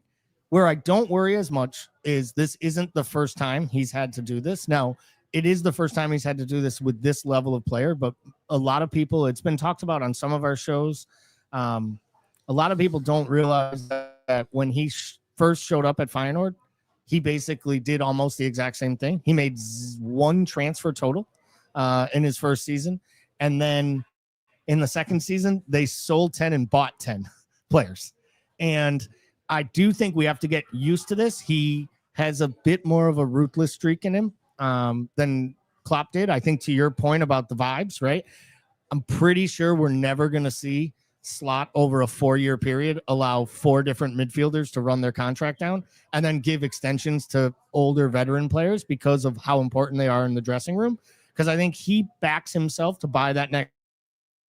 don't worry as much is this isn't the first time he's had to do this. Now, it is the first time he's had to do this with this level of player, but a lot of people, it's been talked about on some of our shows. A lot of people don't realize that when he first showed up at Feyenoord, he basically did almost the exact same thing. He made one transfer total in his first season. And then in the second season, they sold 10 and bought 10 players. And I do think we have to get used to this. He has a bit more of a ruthless streak in him than Klopp did. I think to your point about the vibes, right? I'm pretty sure we're never going to see Slot over a 4-year period allow 4 different midfielders to run their contract down and then give extensions to older veteran players because of how important they are in the dressing room. Because I think he backs himself to buy that next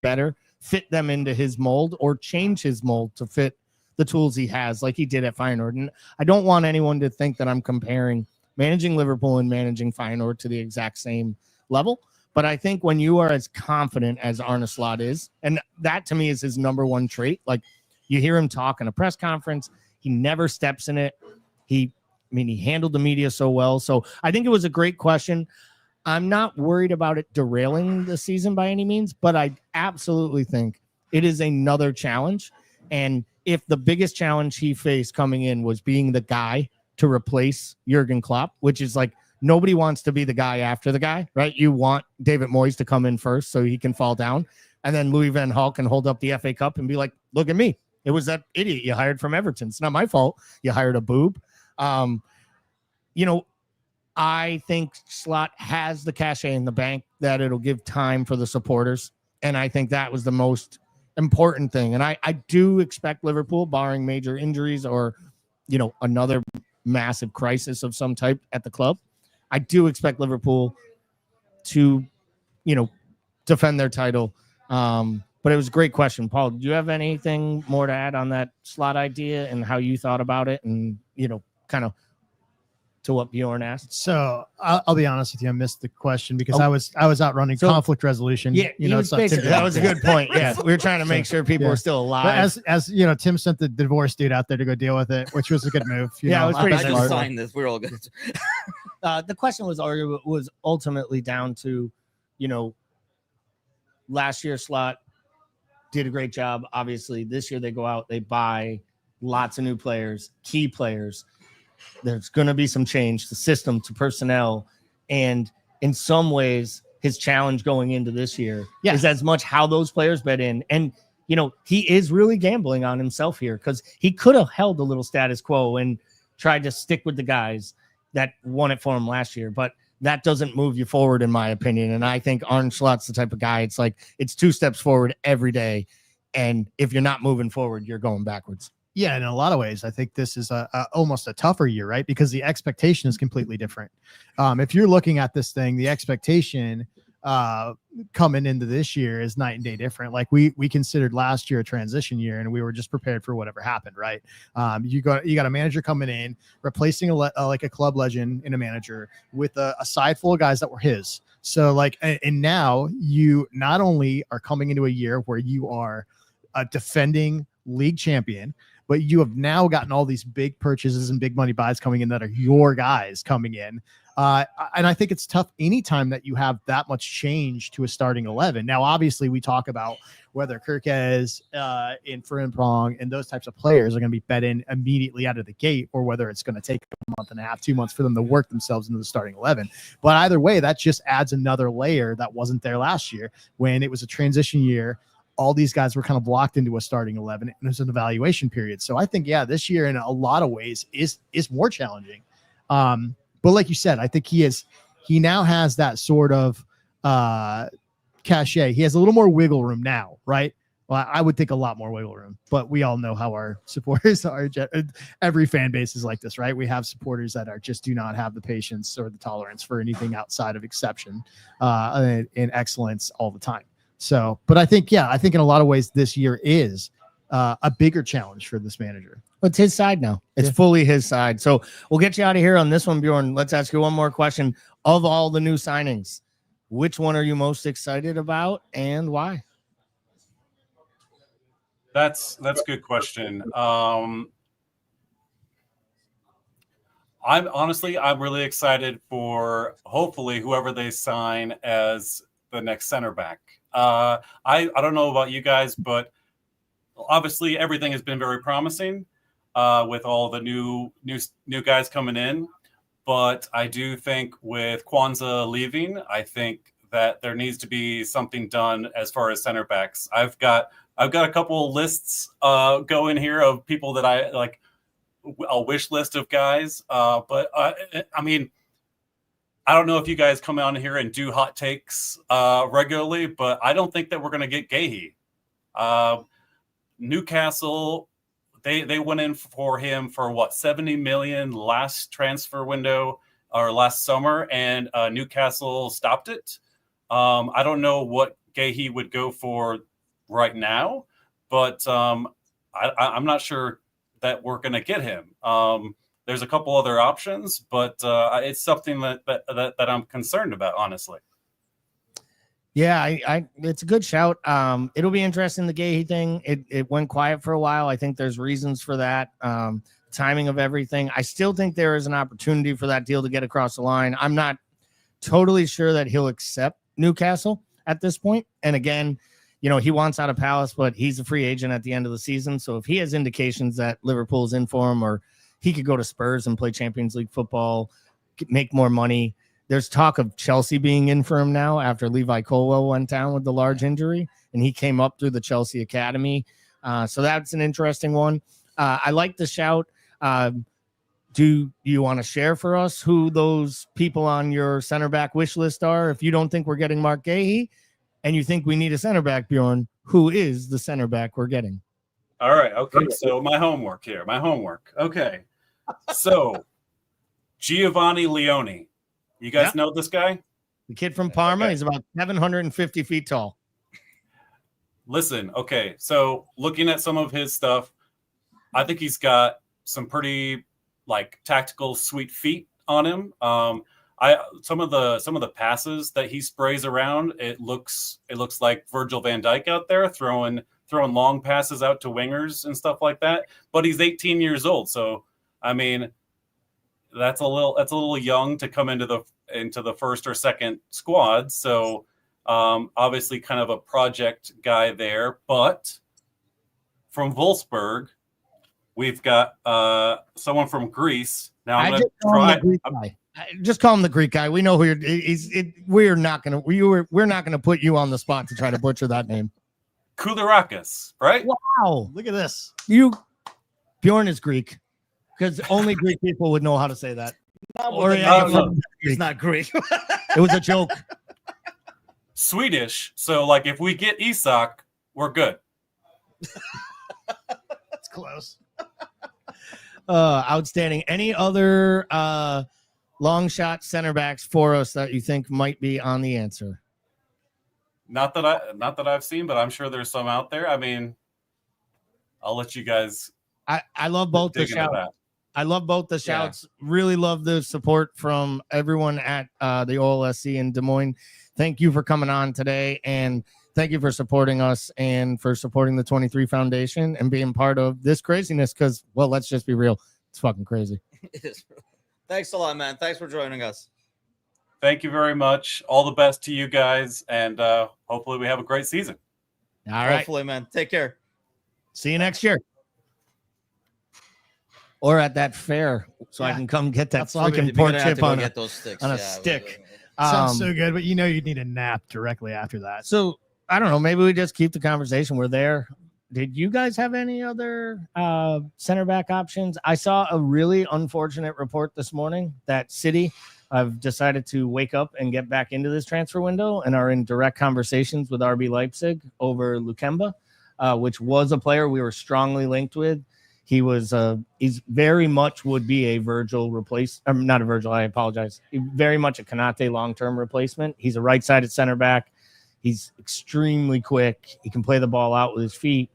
better, fit them into his mold, or change his mold to fit the tools he has, like he did at Feyenoord. And I don't want anyone to think that I'm comparing managing Liverpool and managing Feyenoord to the exact same level. But I think when you are as confident as Arne Slot is, and that to me is his number one trait, like you hear him talk in a press conference, he never steps in it. He handled the media so well. So I think it was a great question. I'm not worried about it derailing the season by any means, but I absolutely think it is another challenge. And if the biggest challenge he faced coming in was being the guy to replace Jurgen Klopp, which is like, nobody wants to be the guy after the guy, right? You want David Moyes to come in first so he can fall down. And then Louis van Gaal can hold up the FA Cup and be like, look at me. It was that idiot you hired from Everton. It's not my fault. You hired a boob. I think Slot has the cachet in the bank that it'll give time for the supporters. And I think that was the most important thing. And I do expect Liverpool, barring major injuries or, another massive crisis of some type at the club, I do expect Liverpool to, defend their title. But it was a great question. Paul, do you have anything more to add on that Slot idea and how you thought about it and, kind of to what Bjorn asked? So I'll be honest with you. I missed the question because I was out running conflict resolution. Yeah, that was a good point. Yeah, we were trying to make sure people were still alive. But as Tim sent the divorce dude out there to go deal with it, which was a good move. It was pretty I smart. just signed this. We're all good. The question was ultimately down to, last year Slot did a great job. Obviously, this year they go out, they buy lots of new players, key players. There's going to be some change to system, to personnel, and in some ways, his challenge going into this year is as much how those players bet in. And he is really gambling on himself here, because he could have held a little status quo and tried to stick with the guys that won it for him last year, but that doesn't move you forward, in my opinion. And I think Arne Slot's the type of guy, it's like it's 2 steps forward every day. And if you're not moving forward, you're going backwards. Yeah, in a lot of ways, I think this is almost a tougher year, right? Because the expectation is completely different. If you're looking at this thing, the expectation coming into this year is night and day different. Like we considered last year a transition year, and we were just prepared for whatever happened, right? You got a manager coming in, replacing like a club legend in a manager with a side full of guys that were his. So and now you not only are coming into a year where you are a defending league champion, but you have now gotten all these big purchases and big money buys coming in that are your guys coming in. And I think it's tough anytime that you have that much change to a starting 11. Now, obviously, we talk about whether Kirkez and Frimpong and those types of players are going to be bet in immediately out of the gate, or whether it's going to take a month and a half, 2 months for them to work themselves into the starting 11. But either way, that just adds another layer that wasn't there last year when it was a transition year. All these guys were kind of blocked into a starting 11, and there's an evaluation period. So I think, this year in a lot of ways is more challenging. But like you said, I think he now has that sort of cachet. He has a little more wiggle room now, right? Well, I would think a lot more wiggle room, but we all know how our supporters are. Every fan base is like this, right? We have supporters that just do not have the patience or the tolerance for anything outside of exception and excellence all the time. So, but I think in a lot of ways, this year is a bigger challenge for this manager. It's his side now. It's fully his side. So we'll get you out of here on this one, Bjorn. Let's ask you one more question. Of all the new signings, which one are you most excited about and why? That's a good question. I'm really excited for hopefully whoever they sign as the next center back. I don't know about you guys, but obviously everything has been very promising with all the new guys coming in. But I do think with Kwanzaa leaving, I think that there needs to be something done as far as center backs. I've got a couple lists going here of people that I like, a wish list of guys. But I mean, I don't know if you guys come on here and do hot takes regularly, but I don't think that we're going to get Gahey. Newcastle, they went in for him for what, 70 million last transfer window or last summer, and Newcastle stopped it. I don't know what Gahey would go for right now, but I'm not sure that we're going to get him. There's a couple other options, but it's something that I'm concerned about, honestly. Yeah, it's a good shout. It'll be interesting, the Gahey thing. It went quiet for a while. I think there's reasons for that. Timing of everything. I still think there is an opportunity for that deal to get across the line. I'm not totally sure that he'll accept Newcastle at this point. And again, he wants out of Palace, but he's a free agent at the end of the season. So if he has indications that Liverpool's in for him, or he could go to Spurs and play Champions League football, make more money. There's talk of Chelsea being in for him now after Levi Colwell went down with the large injury, and he came up through the Chelsea Academy. So that's an interesting one. I like the shout. Do you want to share for us who those people on your center back wish list are? If you don't think we're getting Mark Gahey and you think we need a center back, Bjorn, who is the center back we're getting? All right. Okay. So my homework here. Okay. So Giovanni Leone. You guys know this guy? The kid from Parma. Okay. He's about 750 feet tall. Listen. Okay. So looking at some of his stuff, I think he's got some pretty tactical sweet feet on him. Some of the passes that he sprays around, it looks like Virgil van Dijk out there throwing long passes out to wingers and stuff like that. But he's 18 years old, so I mean, that's a little young to come into the first or second squad. So obviously kind of a project guy there. But from Wolfsburg, we've got someone from Greece. Now I'm Just call him the Greek guy. We know who you're. We're not gonna put you on the spot to try to butcher that name. Koulirakis, right? Wow, Look at this. Bjorn is Greek because only Greek people would know how to say that. He's not Greek. It was a joke. Swedish. So like if we get Isak, we're good. It's close. Outstanding. Any other long shot center backs for us that you think might be on the answer? Not that I've seen, but I'm sure there's some out there. I mean, I'll let you guys. I love both the shouts. I love both the shouts. Yeah. Really love the support from everyone at the OLSC in Des Moines. Thank you for coming on today, and thank you for supporting us and for supporting the 23 Foundation and being part of this craziness. Because, well, let's just be real, it's fucking crazy. It is. Thanks a lot, man. Thanks for joining us. Thank you very much. All the best to you guys, and hopefully we have a great season. All right. Hopefully, man. Take care. See you next year. Or at that fair, so I can come get that freaking pork chip on a stick. Sounds so good, but you'd need a nap directly after that. So I don't know. Maybe we just keep the conversation. We're there. Did you guys have any other center back options? I saw a really unfortunate report this morning that City have decided to wake up and get back into this transfer window and are in direct conversations with RB Leipzig over Lukemba, which was a player we were strongly linked with. He's very much would be a Virgil not a Virgil. I apologize. Very much a Konate long-term replacement. He's a right-sided center back. He's extremely quick. He can play the ball out with his feet.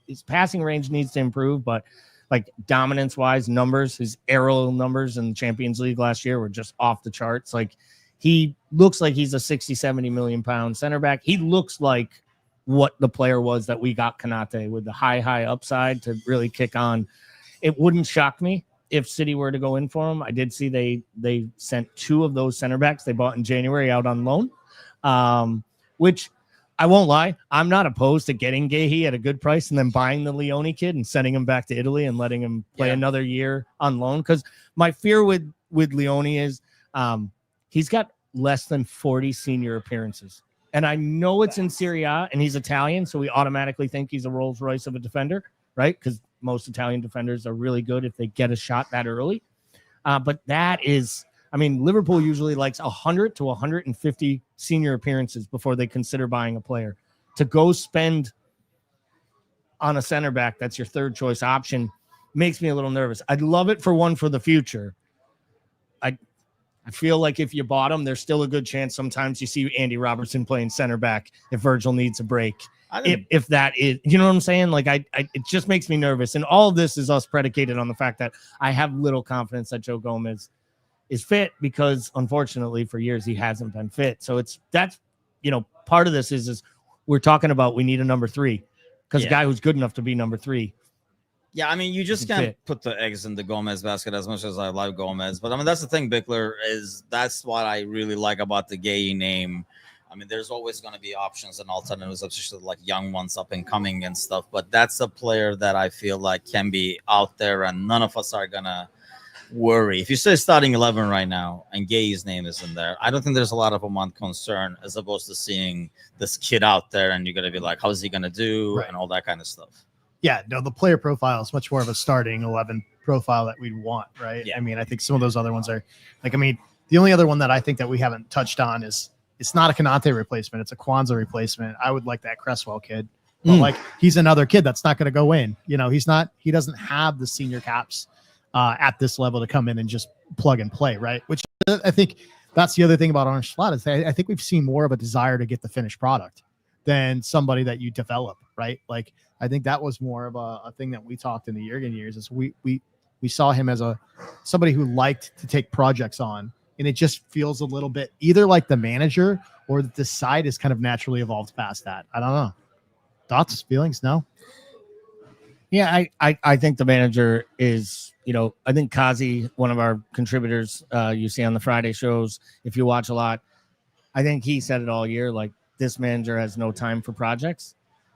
His passing range needs to improve, but like dominance-wise, numbers, his aerial numbers in the Champions League last year were just off the charts. Like he looks like he's a 60, 70 million pound center back. He looks like what the player was that we got Konate with the high upside to really kick on. It wouldn't shock me if City were to go in for him. I did see they sent 2 of those center backs they bought in January out on loan, which I won't lie, I'm not opposed to getting Gahey at a good price and then buying the Leone kid and sending him back to Italy and letting him play another year on loan. Because my fear with Leone is he's got less than 40 senior appearances. And I know it's in Serie A, and he's Italian, so we automatically think he's a Rolls Royce of a defender, right? Because most Italian defenders are really good if they get a shot that early. But that is, Liverpool usually likes 100 to 150 senior appearances before they consider buying a player. To go spend on a center back that's your third choice option makes me a little nervous. I'd love it for one for the future. I feel like if you bought him, there's still a good chance sometimes you see Andy Robertson playing center back if Virgil needs a break. If that is, you know what I'm saying? Like it just makes me nervous. And all of this is us predicated on the fact that I have little confidence that Joe Gomez is fit because unfortunately for years he hasn't been fit. So that's part of this is we're talking about we need a number 3 because a guy who's good enough to be number 3. Yeah, you just can't put the eggs in the Gomez basket as much as I love Gomez. But that's the thing, Bickler, is that's what I really like about the Gahey name. There's always going to be options and alternatives, especially like young ones up and coming and stuff. But that's a player that I feel like can be out there and none of us are going to worry. If you say starting 11 right now and Gahey's name is in there, I don't think there's a lot of them on concern as opposed to seeing this kid out there and you're going to be like, how's he going to do and all that kind of stuff. Yeah, no, the player profile is much more of a starting 11 profile that we'd want, right? Yeah. I think some of those other ones are the only other one that I think that we haven't touched on is it's not a Konate replacement. It's a Kwanzaa replacement. I would like that Cresswell kid, but he's another kid that's not going to go in. He doesn't have the senior caps at this level to come in and just plug and play, right? Which I think that's the other thing about Orange Slot is I think we've seen more of a desire to get the finished product than somebody that you develop, right? Like, I think that was more of a thing that we talked in the Jurgen years is we saw him as somebody who liked to take projects on, and it just feels a little bit either like the manager or the side is kind of naturally evolved past that. I don't know. Thoughts, feelings? No. Yeah, I think the manager is, I think Kazi, one of our contributors, you see on the Friday shows, if you watch a lot, I think he said it all year, like, this manager has no time for projects,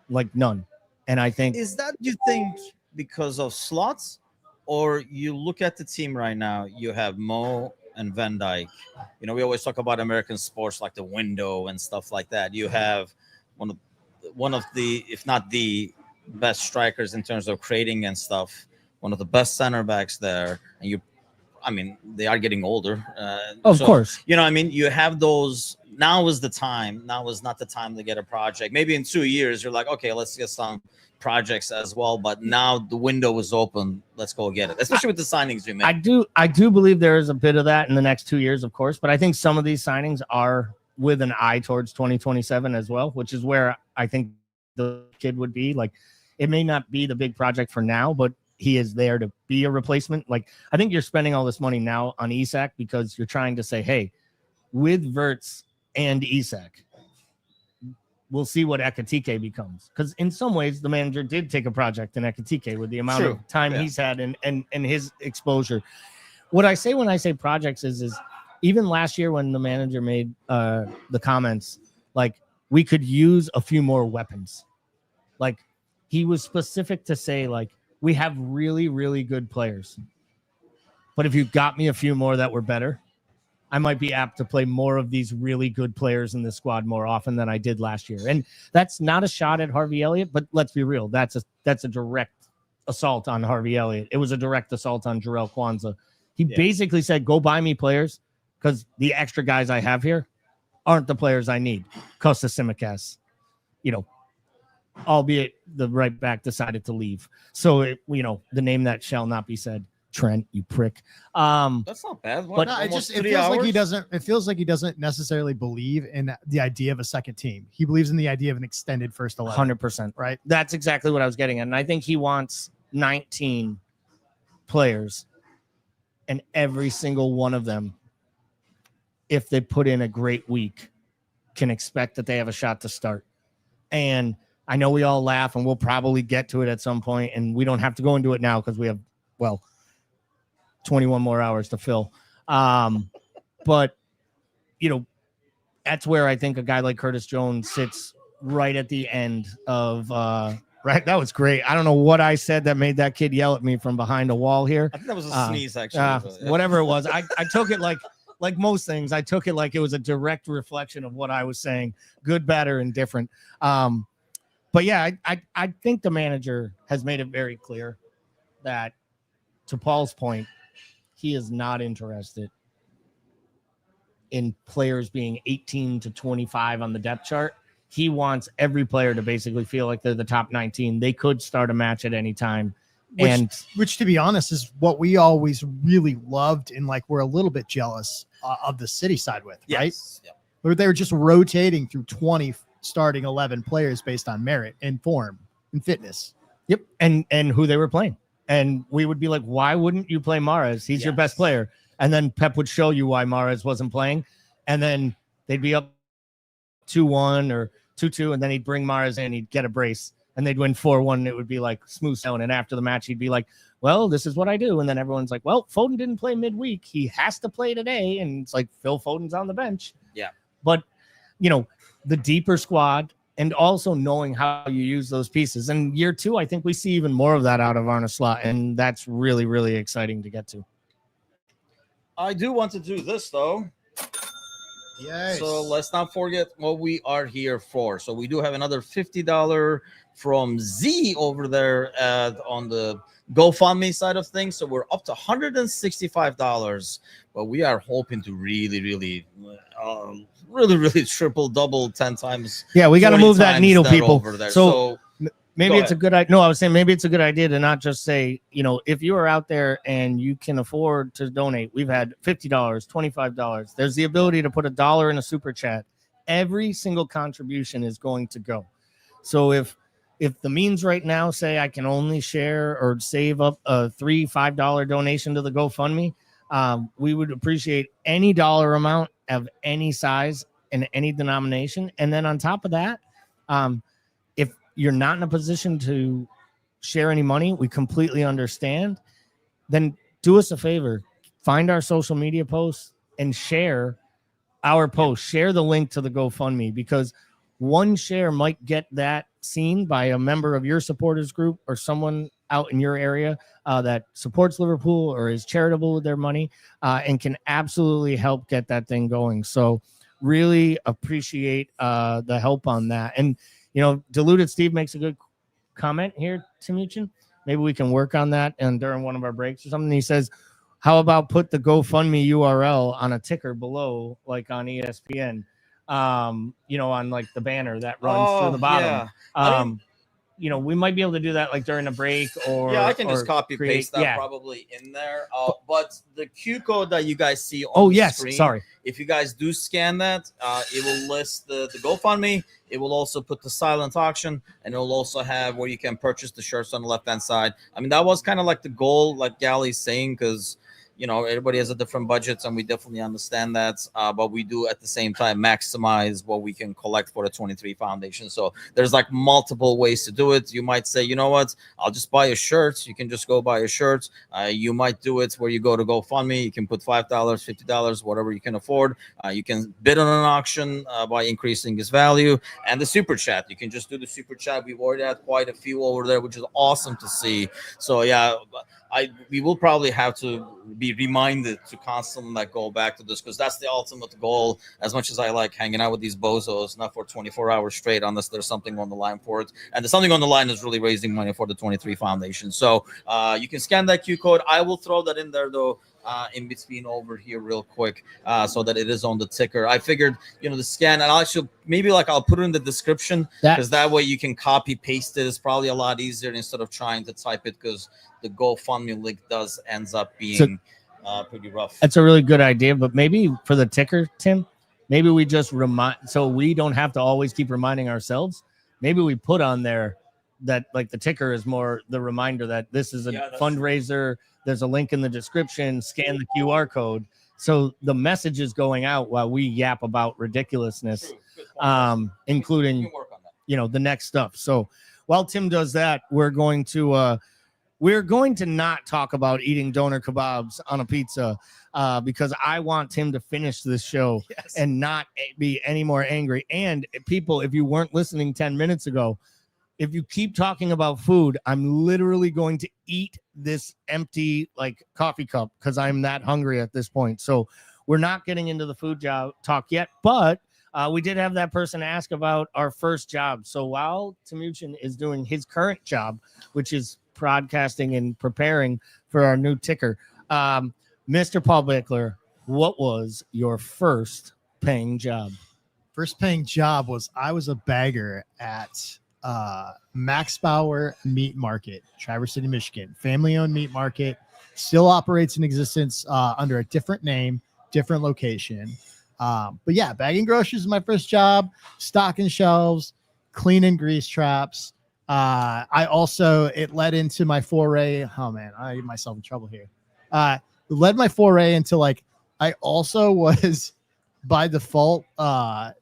like none. And I think Is that, you think, because of slots, or you look at the team right now? You have Mo and Van Dyke. We always talk about American sports like the window and stuff like that. You have one of the, if not the best strikers in terms of creating and stuff. One of the best center backs there, and they are getting older. Of course. You have those. Now is the time. Now is not the time to get a project. Maybe in 2 years, you're like, okay, let's get some projects as well. But now the window is open. Let's go get it, especially with the signings we made. I do believe there is a bit of that in the next 2 years, of course. But I think some of these signings are with an eye towards 2027 as well, which is where I think the kid would be. Like, it may not be the big project for now, but he is there to be a replacement. Like, I think you're spending all this money now on Isak because you're trying to say, hey, with Wirtz and Isak, we'll see what Ekatike becomes. Because in some ways, the manager did take a project in Ekatike with the amount of time he's had and his exposure. What I say when I say projects is even last year when the manager made the comments, like, we could use a few more weapons. Like, he was specific to say, like, we have really, really good players. But if you got me a few more that were better, I might be apt to play more of these really good players in the squad more often than I did last year. And that's not a shot at Harvey Elliott, but let's be real. That's a direct assault on Harvey Elliott. It was a direct assault on Jarrell Kwanzaa. He basically said, go buy me players because the extra guys I have here aren't the players I need. Costa Simicas, albeit the right back decided to leave. So, the name that shall not be said, Trent, you prick. That's not bad. But no, it feels like he doesn't necessarily believe in the idea of a second team. He believes in the idea of an extended first 11. 100%. Right. That's exactly what I was getting at. And I think he wants 19 players, and every single one of them, if they put in a great week, can expect that they have a shot to start. And I know we all laugh, and we'll probably get to it at some point, and we don't have to go into it now because we have, 21 more hours to fill. But, that's where I think a guy like Curtis Jones sits right at the end of right. That was great. I don't know what I said that made that kid yell at me from behind a wall here. I think that was a sneeze, actually. Whatever it was. I took it like most things. I took it like it was a direct reflection of what I was saying, good, bad, or indifferent. But yeah, I think the manager has made it very clear that, to Paul's point, he is not interested in players being 18 to 25 on the depth chart. He wants every player to basically feel like they're the top 19. They could start a match at any time. Which, to be honest, is what we always really loved, and like we're a little bit jealous of the City side with, right? Yep. Where they were just rotating through 20 starting 11 players based on merit and form and fitness. Yep, and who they were playing. And we would be like, why wouldn't you play Mahrez? He's your best player. And then Pep would show you why Mahrez wasn't playing. And then they'd be up 2-1 or 2-2, and then he'd bring Mahrez in, he'd get a brace, and they'd win 4-1, and it would be like smooth sailing. And after the match, he'd be like, well, this is what I do. And then everyone's like, well, Foden didn't play midweek. He has to play today. And it's like, Phil Foden's on the bench. Yeah. But, the deeper squad, and also knowing how you use those pieces. And year 2, I think we see even more of that out of Arne Slot, and that's really, really exciting to get to. I do want to do this, though. Yes. So let's not forget what we are here for. So we do have another $50 from Z over there on the GoFundMe side of things. So we're up to $165, but we are hoping to really triple, double, 10 times. Yeah, we got to move that needle, people. Over there. So maybe it's a good idea. No, I was saying maybe it's a good idea to not just say, if you are out there and you can afford to donate, we've had $50, $25. There's the ability to put $1 in a super chat. Every single contribution is going to go. So if the means right now say I can only share or save up a $3-5 donation to the GoFundMe, we would appreciate any dollar amount of any size and any denomination. And then on top of that, if you're not in a position to share any money, we completely understand. Then do us a favor, find our social media posts and share our post. Share the link to the GoFundMe, because one share might get that seen by a member of your supporters group or someone out in your area that supports Liverpool or is charitable with their money, and can absolutely help get that thing going. So really appreciate the help on that. And, you know, Diluted Steve makes a good comment here, Timucin. Maybe we can work on that and during one of our breaks or something. He says, how about put the GoFundMe URL on a ticker below, like on ESPN, you know, on like the banner that runs through the bottom. Yeah. You know, we might be able to do that like during a break, or I can just copy paste that yeah. probably in there. But the Q code that you guys see on the screen, sorry. If you guys do scan that, it will list the GoFundMe. It will also put the silent auction, and it will also have where you can purchase the shirts on the left-hand side. I mean, that was kind of like the goal, like Gally's saying, because, you know, everybody has a different budgets, and we definitely understand that. But we do at the same time maximize what we can collect for the 23 Foundation. So there's like multiple ways to do it. You might say, you know what, I'll just buy a shirt. You can just go buy a shirt. You might do it where you go to GoFundMe. You can put $5, $50, whatever you can afford. You can bid on an auction by increasing its value. And the super chat, you can just do the super chat. We've already had quite a few over there, which is awesome to see. So yeah, we will probably have to be reminded to constantly like go back to this, because that's the ultimate goal. As much as I like hanging out with these bozos, not for 24 hours straight, unless there's something on the line for it. And the something on the line is really raising money for the 23 Foundation. So you can scan that Q code. I will throw that in there though, in between over here real quick, so that it is on the ticker. I figured, you know, the scan, and I'll actually maybe like I'll put it in the description, because that way you can copy paste it. It's probably a lot easier instead of trying to type it, because the GoFundMe link ends up being pretty rough. That's a really good idea, but maybe for the ticker, Tim, maybe we just remind, so we don't have to always keep reminding ourselves. Maybe we put on there that like the ticker is more the reminder that this is a fundraiser. There's a link in the description. Scan the QR code. So the message is going out while we yap about ridiculousness, including, you know, the next stuff. So while Tim does that, we're going to not talk about eating doner kebabs on a pizza, because I want Tim to finish this show and not be any more angry. And people, if you weren't listening 10 minutes ago, if you keep talking about food, I'm literally going to eat this empty like coffee cup, because I'm that hungry at this point. So we're not getting into the food job talk yet, but we did have that person ask about our first job. So while Timucin is doing his current job, which is broadcasting and preparing for our new ticker, Mr. Paul Bickler, what was your first paying job? First paying job was I was a bagger at Max Bauer Meat Market, Traverse City, Michigan. Family-owned meat market, still operates in existence under a different name, different location. But yeah, bagging groceries is my first job. Stocking shelves, cleaning grease traps. It led into my foray. Oh man, I get myself in trouble here. It led my foray into like I also was by default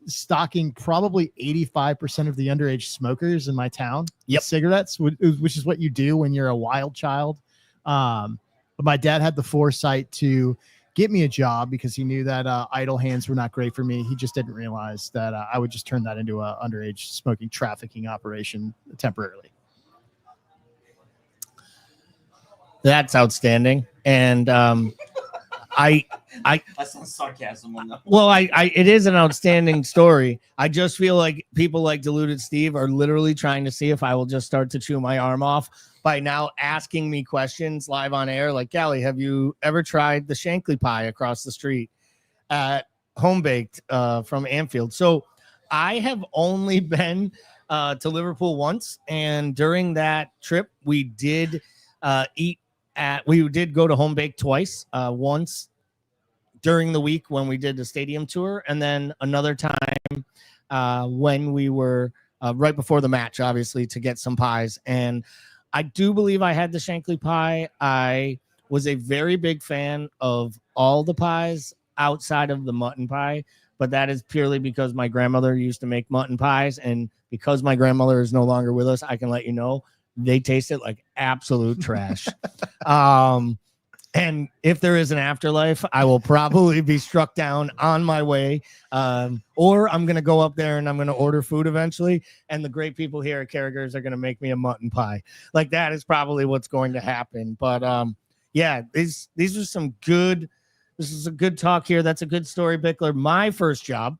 stocking probably 85% of the underage smokers in my town. Cigarettes, which is what you do when you're a wild child. But my dad had the foresight to get me a job because he knew that idle hands were not great for me. He just didn't realize that I would just turn that into a underage smoking trafficking operation temporarily. That's outstanding. And I saw sarcasm on that. Well, it is an outstanding story. I just feel like people like Diluted Steve are literally trying to see if I will just start to chew my arm off by now asking me questions live on air. Like, Gally, have you ever tried the Shankly pie across the street at Home Baked from Anfield? So I have only been to Liverpool once, and during that trip, we did we did go to Home Baked twice. Once during the week when we did the stadium tour, and then another time when we were right before the match, obviously, to get some pies. And I do believe I had the Shankly pie. I was a very big fan of all the pies outside of the mutton pie, but that is purely because my grandmother used to make mutton pies, and because my grandmother is no longer with us, I can let you know they tasted like absolute trash. And if there is an afterlife, I will probably be struck down on my way. Or I'm going to go up there and I'm going to order food eventually. And the great people here at Carragher's are going to make me a mutton pie. Like that is probably what's going to happen. But yeah, these are some good. This is a good talk here. That's a good story, Bickler. My first job,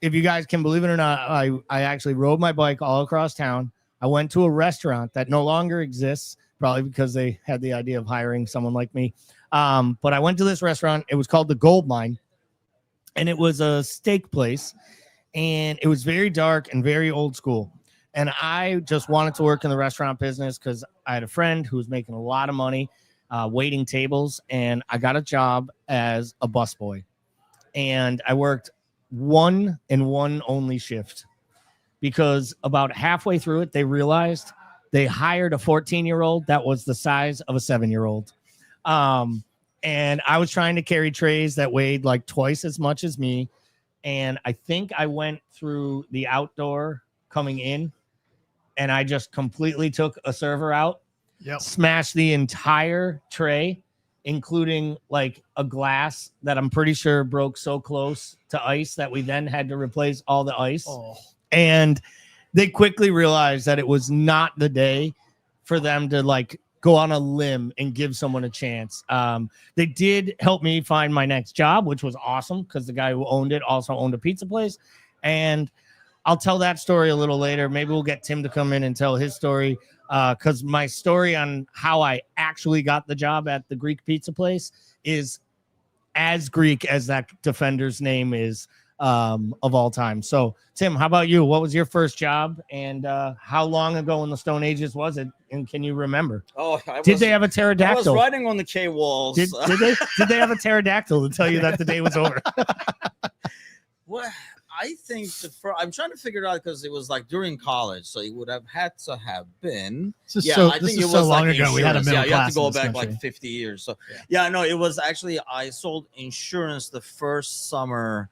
if you guys can believe it or not, I actually rode my bike all across town. I went to a restaurant that no longer exists, probably because they had the idea of hiring someone like me. But I went to this restaurant. It was called the Gold Mine, and it was a steak place, and it was very dark and very old school. And I just wanted to work in the restaurant business because I had a friend who was making a lot of money waiting tables, and I got a job as a busboy. And I worked one and one only shift because about halfway through it, they realized they hired a 14-year-old that was the size of a 7-year-old. And I was trying to carry trays that weighed like twice as much as me. And I think I went through the outdoor coming in, and I just completely took a server out, smashed the entire tray, including like a glass that I'm pretty sure broke so close to ice that we then had to replace all the ice. And they quickly realized that it was not the day for them to like go on a limb and give someone a chance. They did help me find my next job, which was awesome because the guy who owned it also owned a pizza place. And I'll tell that story a little later. Maybe we'll get Tim to come in and tell his story because my story on how I actually got the job at the Greek pizza place is as Greek as that defender's name is of all time. So, Tim, how about you? What was your first job, and how long ago in the Stone Ages was it? And can you remember? Oh, did they have a pterodactyl? I was riding on the K walls. Did they have a pterodactyl to tell you that the day was over? Well, I think I'm trying to figure it out because it was like during college, so it would have had to have been. I think it was so long ago. We had a middle class. You have to go back like 50 years. So no, it was actually I sold insurance the first summer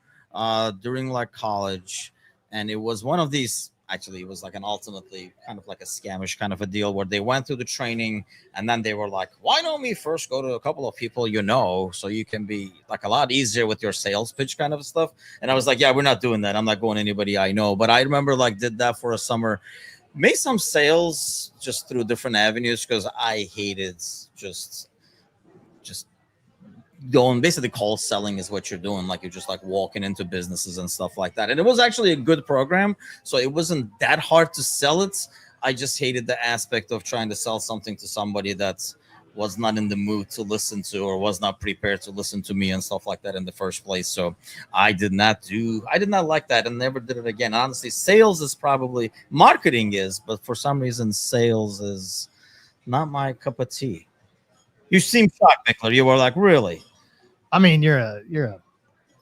during like college, and it was one of these. Actually, it was like an ultimately kind of like a scamish kind of a deal where they went through the training and then they were like, why don't we first go to a couple of people, so you can be like a lot easier with your sales pitch kind of stuff. And I was like, yeah, we're not doing that. I'm not going to anybody I know. But I remember like did that for a summer, made some sales just through different avenues because I hated just going basically call selling is what you're doing. Like you're just like walking into businesses and stuff like that. And it was actually a good program. So it wasn't that hard to sell it. I just hated the aspect of trying to sell something to somebody that was not in the mood to listen to or was not prepared to listen to me and stuff like that in the first place. So I did not like that and never did it again. Honestly, sales is probably marketing is, but for some reason, sales is not my cup of tea. You seem shocked, Bickler. You were like, really? I mean, you own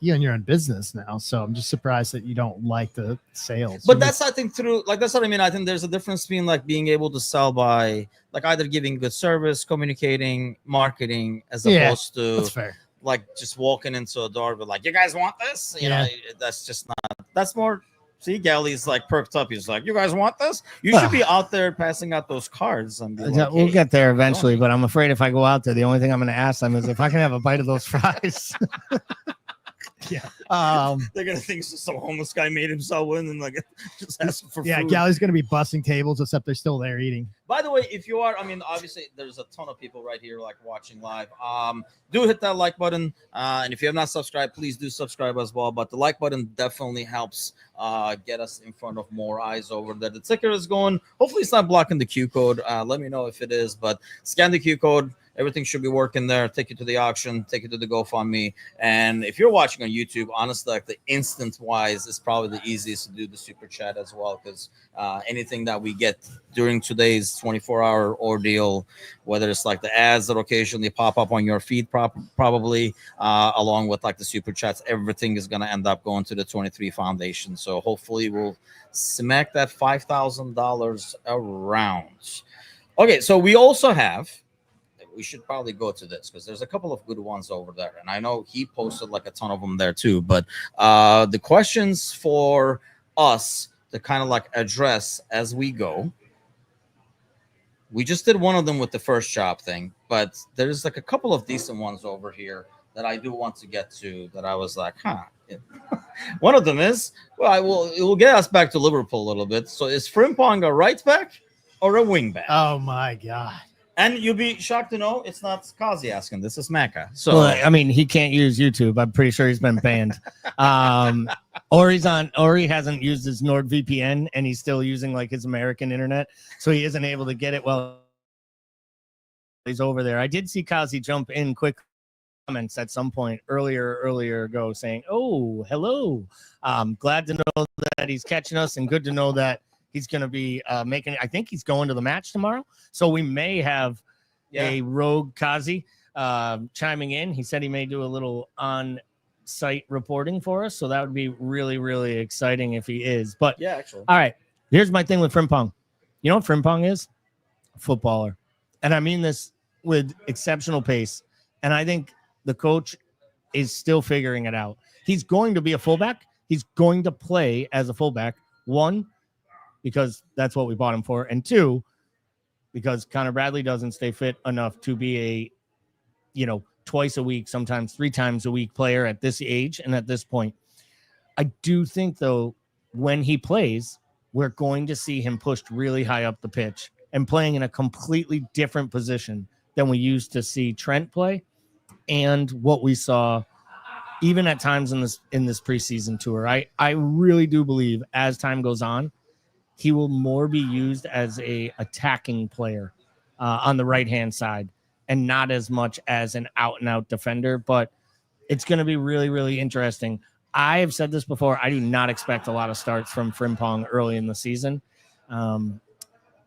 your own business now, so I'm just surprised that you don't like the sales. But that's, I think, that's what I mean. I think there's a difference between like being able to sell by like either giving good service, communicating, marketing, as opposed to that's fair. Like just walking into a door, but like, you guys want this? You know, that's just not. That's more. See, Gally's like perked up. He's like, you guys want this? You should be out there passing out those cards. And be like, we'll get there eventually, but I'm afraid if I go out there, the only thing I'm going to ask them is if I can have a bite of those fries. They're gonna think some homeless guy made himself in and like just asking for food. Gally's gonna be busting tables except they're still there eating. By the way, if you are, I mean, obviously there's a ton of people right here like watching live. Do hit that like button, and if you have not subscribed, please do subscribe as well. But the like button definitely helps get us in front of more eyes over there. The ticker is going. Hopefully, it's not blocking the Q code. Let me know if it is. But scan the Q code. Everything should be working there. Take you to the auction, take you to the GoFundMe. And if you're watching on YouTube, honestly, like the instant wise is probably the easiest to do the super chat as well. Because anything that we get during today's 24-hour ordeal, whether it's like the ads that occasionally pop up on your feed, probably along with like the super chats, everything is going to end up going to the 23 Foundation. So hopefully we'll smack that $5,000 around. Okay, so we also have. We should probably go to this because there's a couple of good ones over there. And I know he posted like a ton of them there too. But the questions for us to kind of like address as we go We just did one of them with the first job thing, but there's like a couple of decent ones over here that I do want to get to that I was like, One of them is, it will get us back to Liverpool a little bit. So is Frimpong a right back or a wing back? Oh my God. And you'll be shocked to know it's not Kazi asking. This is Mecca. So well, I mean, he can't use YouTube. I'm pretty sure he's been banned. Or he hasn't used his NordVPN and he's still using like his American internet. So he isn't able to get it while he's over there. I did see Kazi jump in quick comments at some point earlier ago saying, "Oh, hello. Glad to know that he's catching us and good to know that he's going to be making. I think he's going to the match tomorrow, so we may have a rogue Kazi chiming in. He said he may do a little on-site reporting for us, so that would be really, really exciting if he is. But yeah, actually, all right. Here's my thing with Frimpong. You know what Frimpong is? A footballer, and I mean this with exceptional pace. And I think the coach is still figuring it out. He's going to be a fullback. He's going to play as a fullback. One, because that's what we bought him for. And two, because Connor Bradley doesn't stay fit enough to be a, twice a week, sometimes 3 times a week player at this age and at this point. I do think, though, when he plays, we're going to see him pushed really high up the pitch and playing in a completely different position than we used to see Trent play. And what we saw even at times in this preseason tour. I really do believe as time goes on, he will more be used as a attacking player on the right-hand side and not as much as an out-and-out defender. But it's going to be really, really interesting. I have said this before. I do not expect a lot of starts from Frimpong early in the season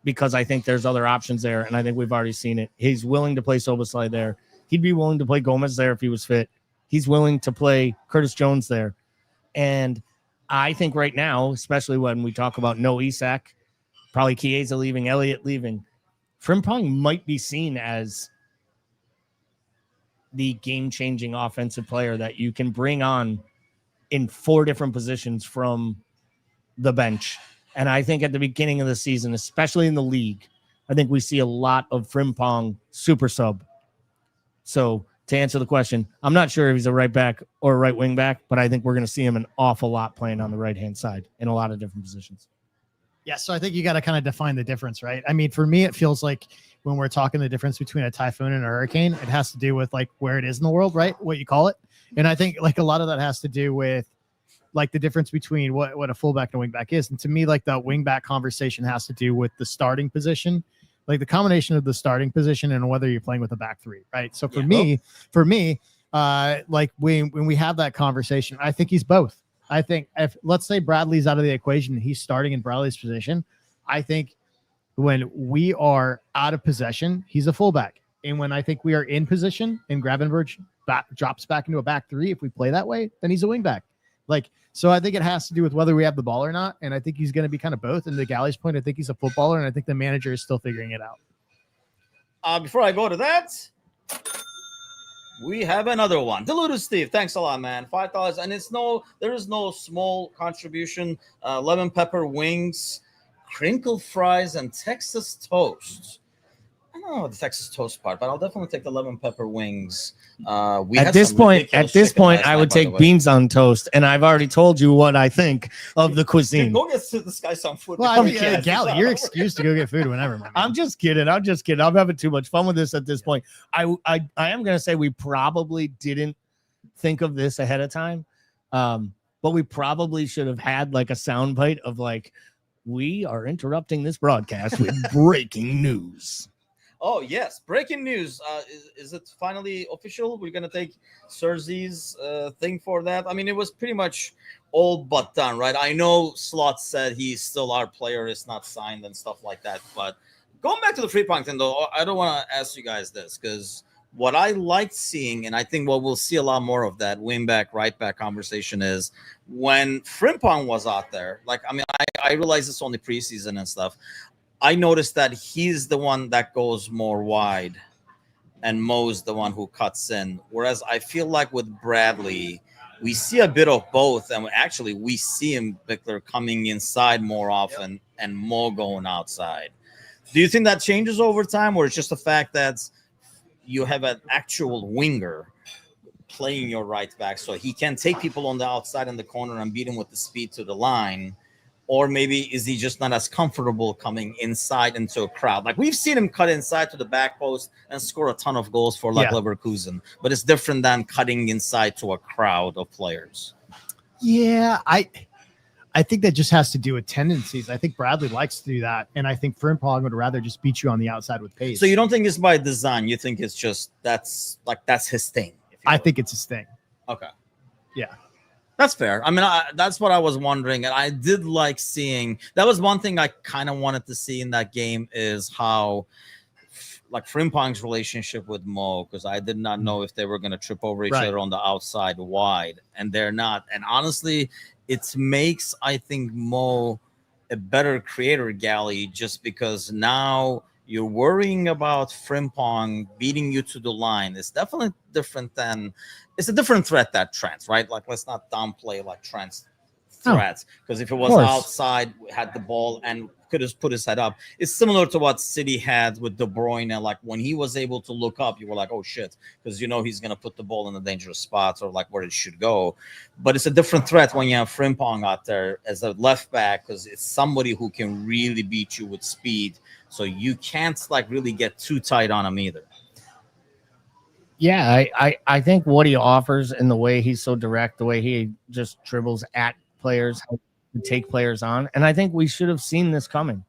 because I think there's other options there, and I think we've already seen it. He's willing to play Soboslai there. He'd be willing to play Gomez there if he was fit. He's willing to play Curtis Jones there. And I think right now, especially when we talk about no Isak, probably Chiesa leaving, Elliott leaving, Frimpong might be seen as the game-changing offensive player that you can bring on in 4 different positions from the bench. And I think at the beginning of the season, especially in the league, I think we see a lot of Frimpong super sub. So to answer the question, I'm not sure if he's a right back or a right wing back, but I think we're going to see him an awful lot playing on the right-hand side in a lot of different positions. Yeah, so I think you got to kind of define the difference, right? I mean, for me, it feels like when we're talking the difference between a typhoon and a hurricane, it has to do with like where it is in the world, right? What you call it. And I think like a lot of that has to do with like the difference between what a fullback and a wing back is. And to me, like the wing back conversation has to do with the starting position, like the combination of the starting position and whether you're playing with a back 3, right? So for me, like when we have that conversation, I think he's both. I think if let's say Bradley's out of the equation, he's starting in Bradley's position. I think when we are out of possession, he's a fullback. And when I think we are in position and Gravenberch drops back into a back 3, if we play that way, then he's a wing back. Like, so I think it has to do with whether we have the ball or not. And I think he's going to be kind of both. And to Galley's point, I think he's a footballer, and I think the manager is still figuring it out. Before I go to that, we have another one. Deluded Steve, thanks a lot, man. $5, and there is no small contribution. Lemon pepper wings, crinkle fries, and Texas toast. I don't know the Texas toast part, but I'll definitely take the lemon pepper wings. At this point, I would take beans on toast, and I've already told you what I think of the cuisine. Go get this guy some food. Well, I mean, Galley, you're excused to go get food whenever. Man. I'm just kidding. I'm having too much fun with this at this point. I am going to say we probably didn't think of this ahead of time, but we probably should have had like a soundbite of like, we are interrupting this broadcast with breaking news. Oh, yes. Breaking news. Is it finally official? We're going to take Cersei's thing for that. I mean, it was pretty much all but done, right? I know Slot said he's still our player. It's not signed and stuff like that. But going back to the Frimpong thing, though, I don't want to ask you guys this because what I liked seeing, and I think what we'll see a lot more of that wing back, right back conversation is when Frimpong was out there. Like, I mean, I realize it's only preseason and stuff. I noticed that he's the one that goes more wide and Mo's the one who cuts in. Whereas I feel like with Bradley, we see a bit of both. And actually, we see him, Bickler, coming inside more often and Mo going outside. Do you think that changes over time, or it's just the fact that you have an actual winger playing your right back, so he can take people on the outside in the corner and beat him with the speed to the line? Or maybe is he just not as comfortable coming inside into a crowd? Like we've seen him cut inside to the back post and score a ton of goals for Leverkusen, but it's different than cutting inside to a crowd of players. Yeah, I think that just has to do with tendencies. I think Bradley likes to do that, and I think Frimpong would rather just beat you on the outside with pace. So you don't think it's by design? You think it's just that's his thing? I think it's his thing. Okay. Yeah. That's fair. I mean, that's what I was wondering. And I did like seeing, that was one thing I kind of wanted to see in that game, is how like Frimpong's relationship with Mo, because I did not know if they were going to trip over each other on the outside wide, and they're not. And honestly, it makes, I think, Mo a better creator galley, just because now you're worrying about Frimpong beating you to the line. It's definitely different than, it's a different threat that Trent, right? Like, let's not downplay like Trent's threats, because if it was outside, had the ball and could have put his head up, it's similar to what City had with De Bruyne. And like when he was able to look up, you were like, oh shit, because you know he's gonna put the ball in a dangerous spot or like where it should go. But it's a different threat when you have Frimpong out there as a left back, because it's somebody who can really beat you with speed. So you can't like really get too tight on him either. Yeah, I think what he offers in the way he's so direct, the way he just dribbles at players, to take players on. And I think we should have seen this coming,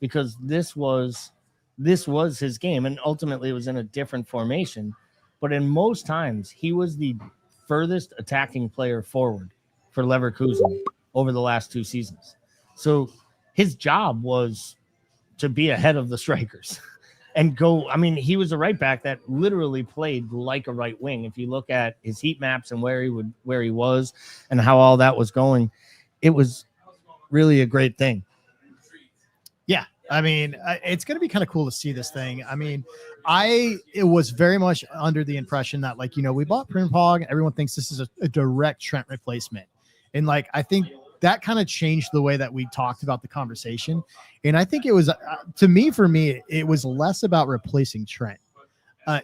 because this was his game. And ultimately it was in a different formation. But in most times, he was the furthest attacking player forward for Leverkusen over the last 2 seasons. So his job was to be ahead of the strikers and go. I mean, he was a right back that literally played like a right wing. If you look at his heat maps and where he was and how all that was going, it was really a great thing. Yeah. I mean, it's going to be kind of cool to see this thing. I mean, it was very much under the impression that, like, you know, we bought Frimpong. Everyone thinks this is a direct Trent replacement. And like, I think that kind of changed the way that we talked about the conversation. And I think it was, for me, it was less about replacing Trent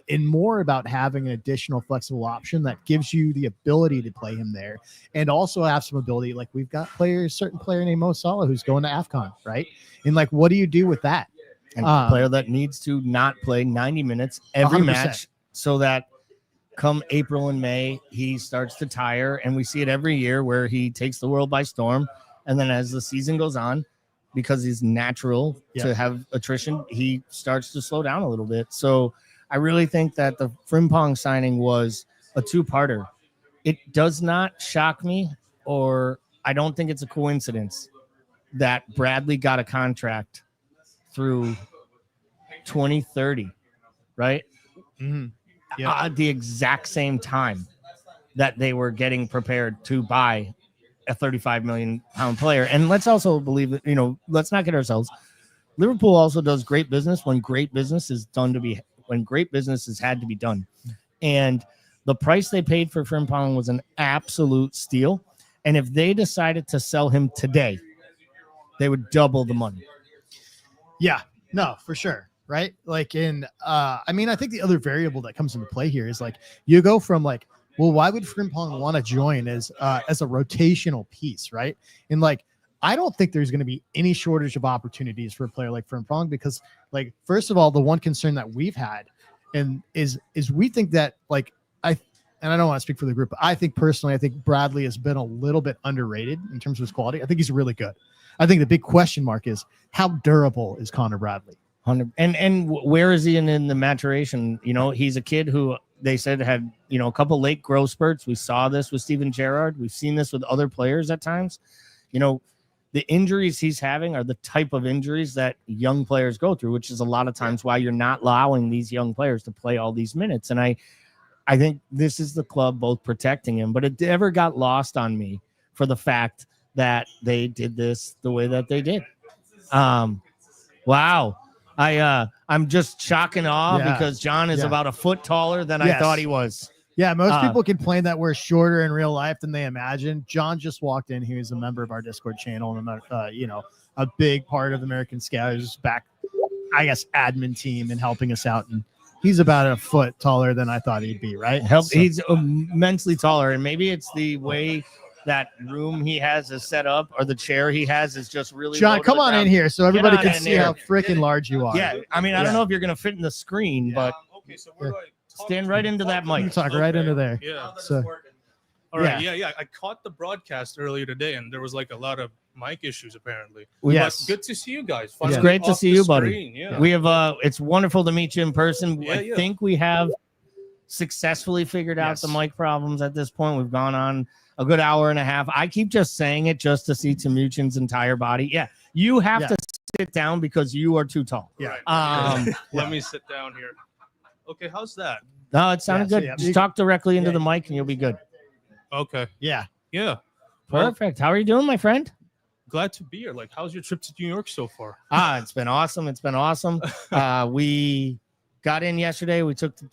and more about having an additional flexible option that gives you the ability to play him there, and also have some ability. Like we've got certain player named Mo Salah who's going to AFCON, right? And like, what do you do with that? And a player that needs to not play 90 minutes every 100%. match, so that come April and May, he starts to tire. And we see it every year where he takes the world by storm. And then as the season goes on, because he's natural to have attrition, he starts to slow down a little bit. So I really think that the Frimpong signing was a two-parter. It does not shock me, or I don't think it's a coincidence that Bradley got a contract through 2030, right? Mm-hmm. At the exact same time that they were getting prepared to buy a 35 million pound player. And let's also believe that, you know, let's not get ourselves. Liverpool also does great business when great business is when great business has had to be done. And the price they paid for Frimpong was an absolute steal. And if they decided to sell him today, they would double the money. Yeah, no, for sure. Right. Like I mean, I think the other variable that comes into play here is like, you go from like, well, why would Frimpong want to join as a rotational piece? Right. And like, I don't think there's going to be any shortage of opportunities for a player like Frimpong, because like, first of all, the one concern that we've had is we think that like, and I don't want to speak for the group, but I think Bradley has been a little bit underrated in terms of his quality. I think he's really good. I think the big question mark is, how durable is Connor Bradley? And where is he in the maturation? You know, he's a kid who they said had, you know, a couple late growth spurts. We saw this with Steven Gerrard. We've seen this with other players at times. You know, the injuries he's having are the type of injuries that young players go through, which is a lot of times why you're not allowing these young players to play all these minutes. And I think this is the club both protecting him, but it never got lost on me for the fact that they did this the way that they did. Wow. I'm just shock and awe because John is about a foot taller than I thought he was. Yeah, most people complain that we're shorter in real life than they imagine. John just walked in. He was a member of our Discord channel and, you know, a big part of American Scouters back I guess, admin team and helping us out. And he's about a foot taller than I thought he'd be, right? He's immensely taller, and maybe it's the way that room he has is set up, or the chair he has is just really. John, low to come the on ground. in here so everybody on can in see here. how freaking large you are. Yeah, I mean, I don't know if you're gonna fit in the screen, but Okay, so where do I talk stand to? right into that You mic. talk right into there. Yeah. So, All right. Yeah. I caught the broadcast earlier today, and there was like a lot of mic issues apparently. yes. But good to see you guys. It's Finally great to off see the you, buddy. screen, Yeah. We have it's wonderful to meet you in person. Yeah, I yeah. think we have successfully figured out Yes. the mic problems at this point. We've gone on a good hour and a half. I keep just saying it just to see Timucin's entire body. Yeah, you have Yeah. to sit down because you are too tall. Yeah. Let me sit down here. Okay, how's that? No, it sounded Yeah, so good. yeah, Just you- talk directly into yeah. the mic and you'll be good. Okay. Yeah. Yeah. Well, Perfect. How are you doing, my friend? glad to be here. Like, how's your trip to New York so far? It's been awesome. It's been awesome. We got in yesterday.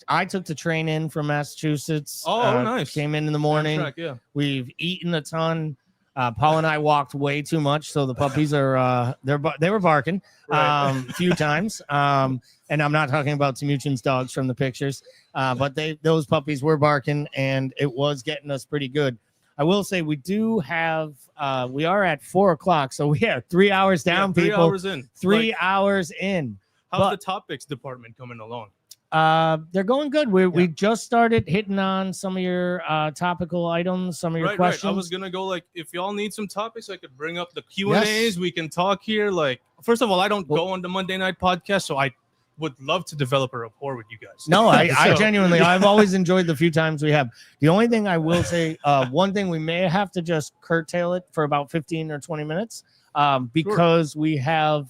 I took the train in from Massachusetts. Oh, nice. Came in the morning. Track, yeah. We've eaten a ton. Paul and I walked way too much, so the puppies are they were barking Right. a few times. And I'm not talking about Timucin's dogs from the pictures, but those puppies were barking, and it was getting us pretty good. I will say we do have we are at 4:00, so we are 3 hours down. Yeah, 3 people, hours in. 3 Like, hours in. how's but- the topics department coming along? They're going good. We just started hitting on some of your topical items, some of your Right. questions. I was gonna go like, if y'all need some topics, I could bring up the Q&As. We can talk here. Like, first of all, I don't go on the Monday night podcast, so I would love to develop a rapport with you guys. No, I So- genuinely, I've always enjoyed the few times we have. The only thing I will say, one thing we may have to just curtail it for about 15 or 20 minutes because we have,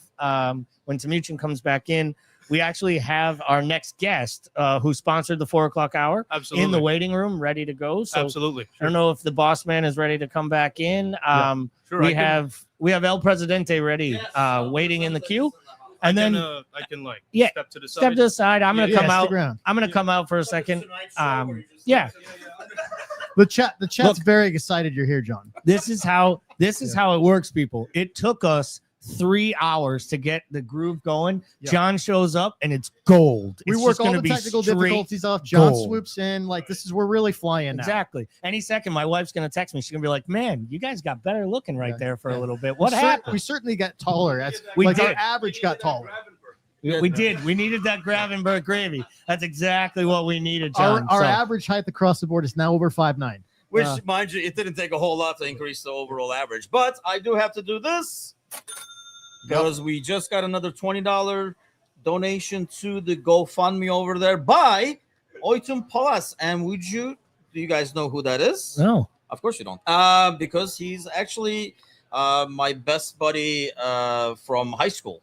when Timucin comes back in, we actually have our next guest who sponsored the 4:00 hour Absolutely. in the waiting room, ready to go. So Absolutely. I don't know if the boss man is ready to come back in. Sure, we have El Presidente ready, waiting in the queue. And then I can like Yeah, step to the side. step to the side. I'm gonna Yeah, come stick out. around. I'm gonna come out for a second. Yeah, The chat's Look. very excited you're here, John. this is how it works, people. It took us 3 hours to get the groove going. Yeah. John shows up and it's gold. We It's work just all gonna the be technical straight difficulties off. John gold. swoops in. Like, we're really flying now. Exactly. Any second, my wife's gonna text me. She's gonna be like, "Man, you guys got better looking right Yeah, there for yeah. a little bit. What We happened?" certainly got taller. That's We like our did. average got taller. We did. We needed that Gravenberg gravy. That's exactly what we needed, Our, John. our So- average height across the board is now over 5'9". Which, Uh, mind you, it didn't take a whole lot to increase the overall average. But I do have to do this because we just got another $20 donation to the GoFundMe over there by Oytun Palas. And do you guys know who that is? No. Of course you don't. Because he's actually my best buddy from high school.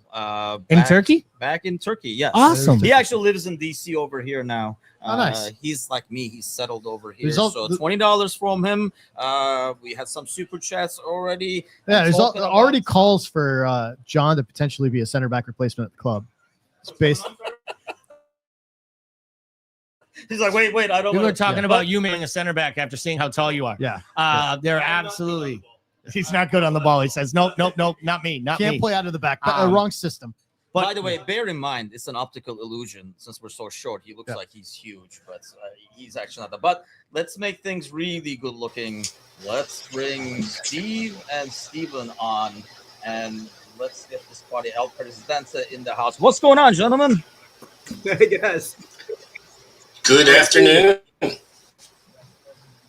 In Turkey? Back in Turkey, yes. Awesome. He actually lives in DC over here now. Oh, nice. He's like me. He's settled over here. There's al- So $20 from him. We had some super chats already. Yeah, there's Talking about- already calls for John to potentially be a center back replacement at the club. It's based. He's like, wait, I don't. We were wanna- talking Yeah. about you being a center back after seeing how tall you are. Yeah. They're absolutely. He's not good on the ball. He says, nope, not me, not Can't me. play out of the back. Wrong system. By the way, bear in mind, it's an optical illusion. Since we're so short, he looks Yeah. like he's huge, but he's actually not that. But let's make things really good looking. Let's bring Steve and Steven on, and let's get this party El Presidente in the house. What's going on, gentlemen? Hey guys. Good afternoon.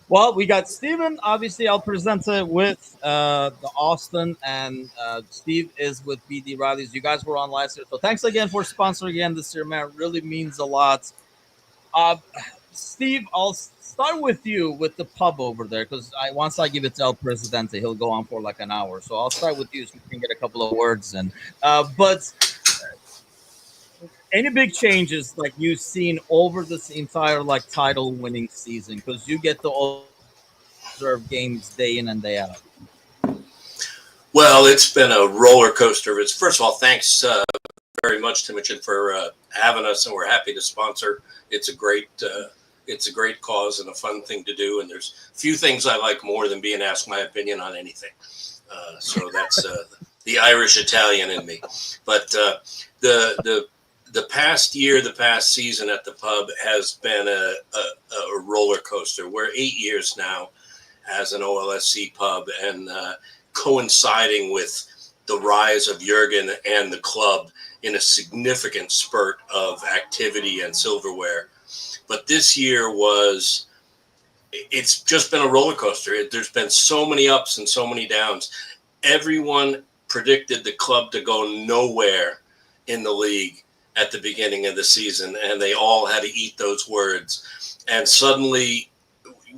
Well, we got Steven, obviously El Presidente with the Austin, and Steve is with BD Riley's. You guys were on last year, so thanks again for sponsoring again this year, man. It really means a lot. Steve, I'll start with you with the pub over there, because once I give it to El Presidente, he'll go on for like an hour. So I'll start with you so we can get a couple of words in. But any big changes like you've seen over this entire like title winning season, because you get to observe games day in and day out? Well, it's been a roller coaster. First of all, thanks very much, Timucin, for having us, and we're happy to sponsor. It's a great cause and a fun thing to do. And there's few things I like more than being asked my opinion on anything. So the Irish Italian in me. But the past year, the past season at the pub has been a roller coaster. We're 8 years now as an OLSC pub, and coinciding with the rise of Jurgen and the club in a significant spurt of activity and silverware. But this year it's just been a roller coaster. There's been so many ups and so many downs. Everyone predicted the club to go nowhere in the league at the beginning of the season, and they all had to eat those words. And suddenly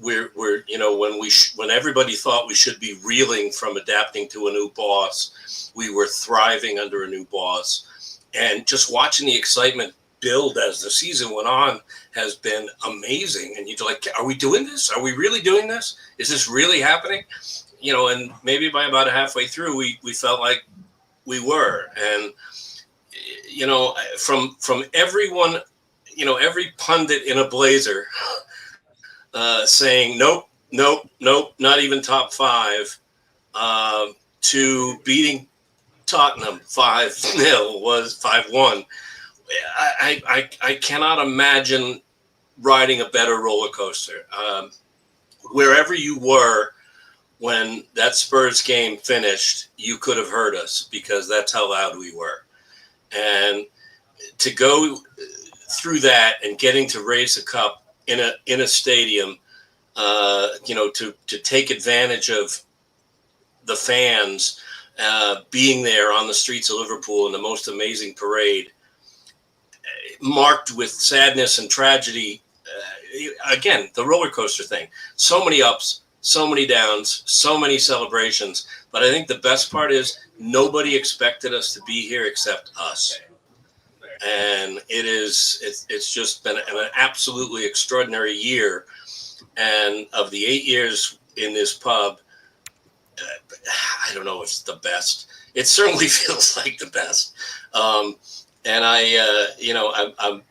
we're when everybody thought we should be reeling from adapting to a new boss, we were thriving under a new boss. And just watching the excitement build as the season went on has been amazing. And you're like, are we doing this? Are we really doing this? Is this really happening? And maybe by about halfway through, we felt like we were. And from everyone, every pundit in a blazer saying nope, not even top 5, to beating Tottenham 5-0 was 5-1. I cannot imagine riding a better roller coaster. Wherever you were when that Spurs game finished, you could have heard us because that's how loud we were. And to go through that and getting to raise a cup in a stadium, to take advantage of the fans being there on the streets of Liverpool in the most amazing parade, marked with sadness and tragedy. Again, the roller coaster thing. So many ups, so many downs, so many celebrations. But I think the best part is nobody expected us to be here except us. And it's just been an absolutely extraordinary year. And of the 8 years in this pub, I don't know if it's the best. It certainly feels like the best. And I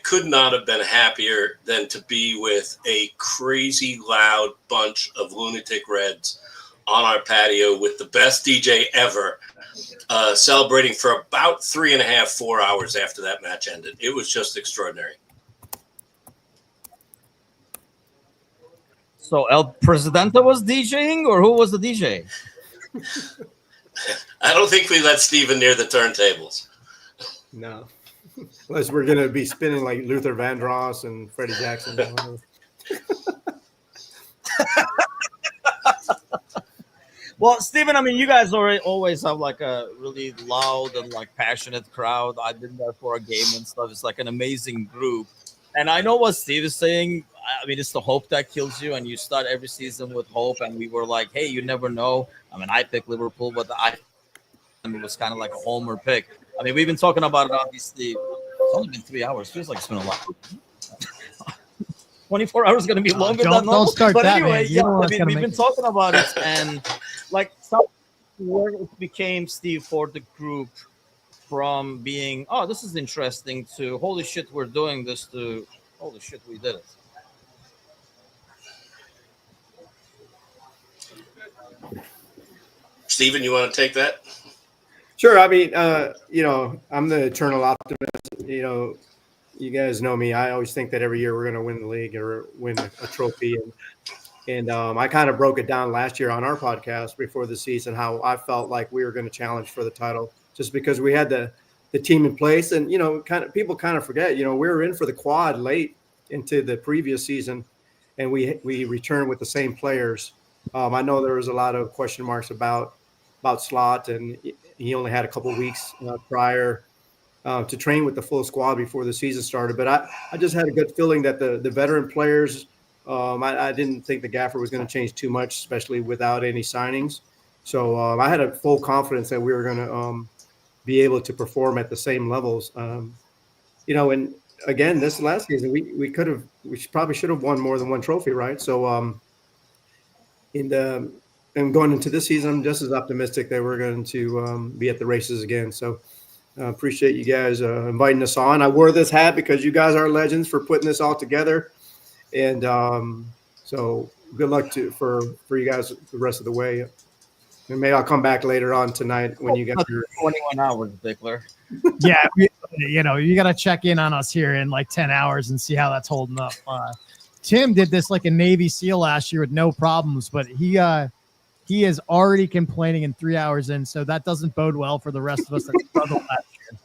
could not have been happier than to be with a crazy loud bunch of lunatic Reds on our patio with the best DJ ever, celebrating for about 3.5, 4 hours after that match ended. It was just extraordinary. So El Presidente was DJing, or who was the DJ? I don't think we let Steven near the turntables. No. Unless we're going to be spinning like Luther Vandross and Freddie Jackson. Well, Steven, I mean, you guys always have like a really loud and like passionate crowd. I've been there for a game and stuff. It's like an amazing group. And I know what Steve is saying. I mean, it's the hope that kills you, and you start every season with hope. And we were like, hey, you never know. I mean, I picked Liverpool, but it was kind of like a homer pick. I mean, we've been talking about it, obviously. It's only been 3 hours. Feels like it's been a lot. 24 hours is going to be longer than normal. Don't start but that, anyway, man. You know I mean, we've been talking about it, and like where it became, Steve, for the group from being, oh, this is interesting, to holy shit, we're doing this, to holy shit, we did it. Steven, you want to take that? Sure. I mean, I'm the eternal optimist. You guys know me. I always think that every year we're going to win the league or win a trophy. And I kind of broke it down last year on our podcast before the season, how I felt like we were going to challenge for the title just because we had the team in place. And, people kind of forget, we were in for the quad late into the previous season, and we returned with the same players. I know there was a lot of question marks about Slot, and he only had a couple of weeks prior to train with the full squad before the season started. But I just had a good feeling that the veteran players, I didn't think the gaffer was going to change too much, especially without any signings. So I had a full confidence that we were going to be able to perform at the same levels. And again, this last season, we probably should have won more than one trophy, right? So and going into this season, I'm just as optimistic that we're going to be at the races again. So appreciate you guys inviting us on. I wore this hat because you guys are legends for putting this all together. And so good luck for you guys the rest of the way. And maybe I'll come back later on tonight when you get your 21 hours, Bickler. Yeah, you got to check in on us here in like 10 hours and see how that's holding up. Tim did this like a Navy SEAL last year with no problems, but he is already complaining in 3 hours in, so that doesn't bode well for the rest of us that struggled last year.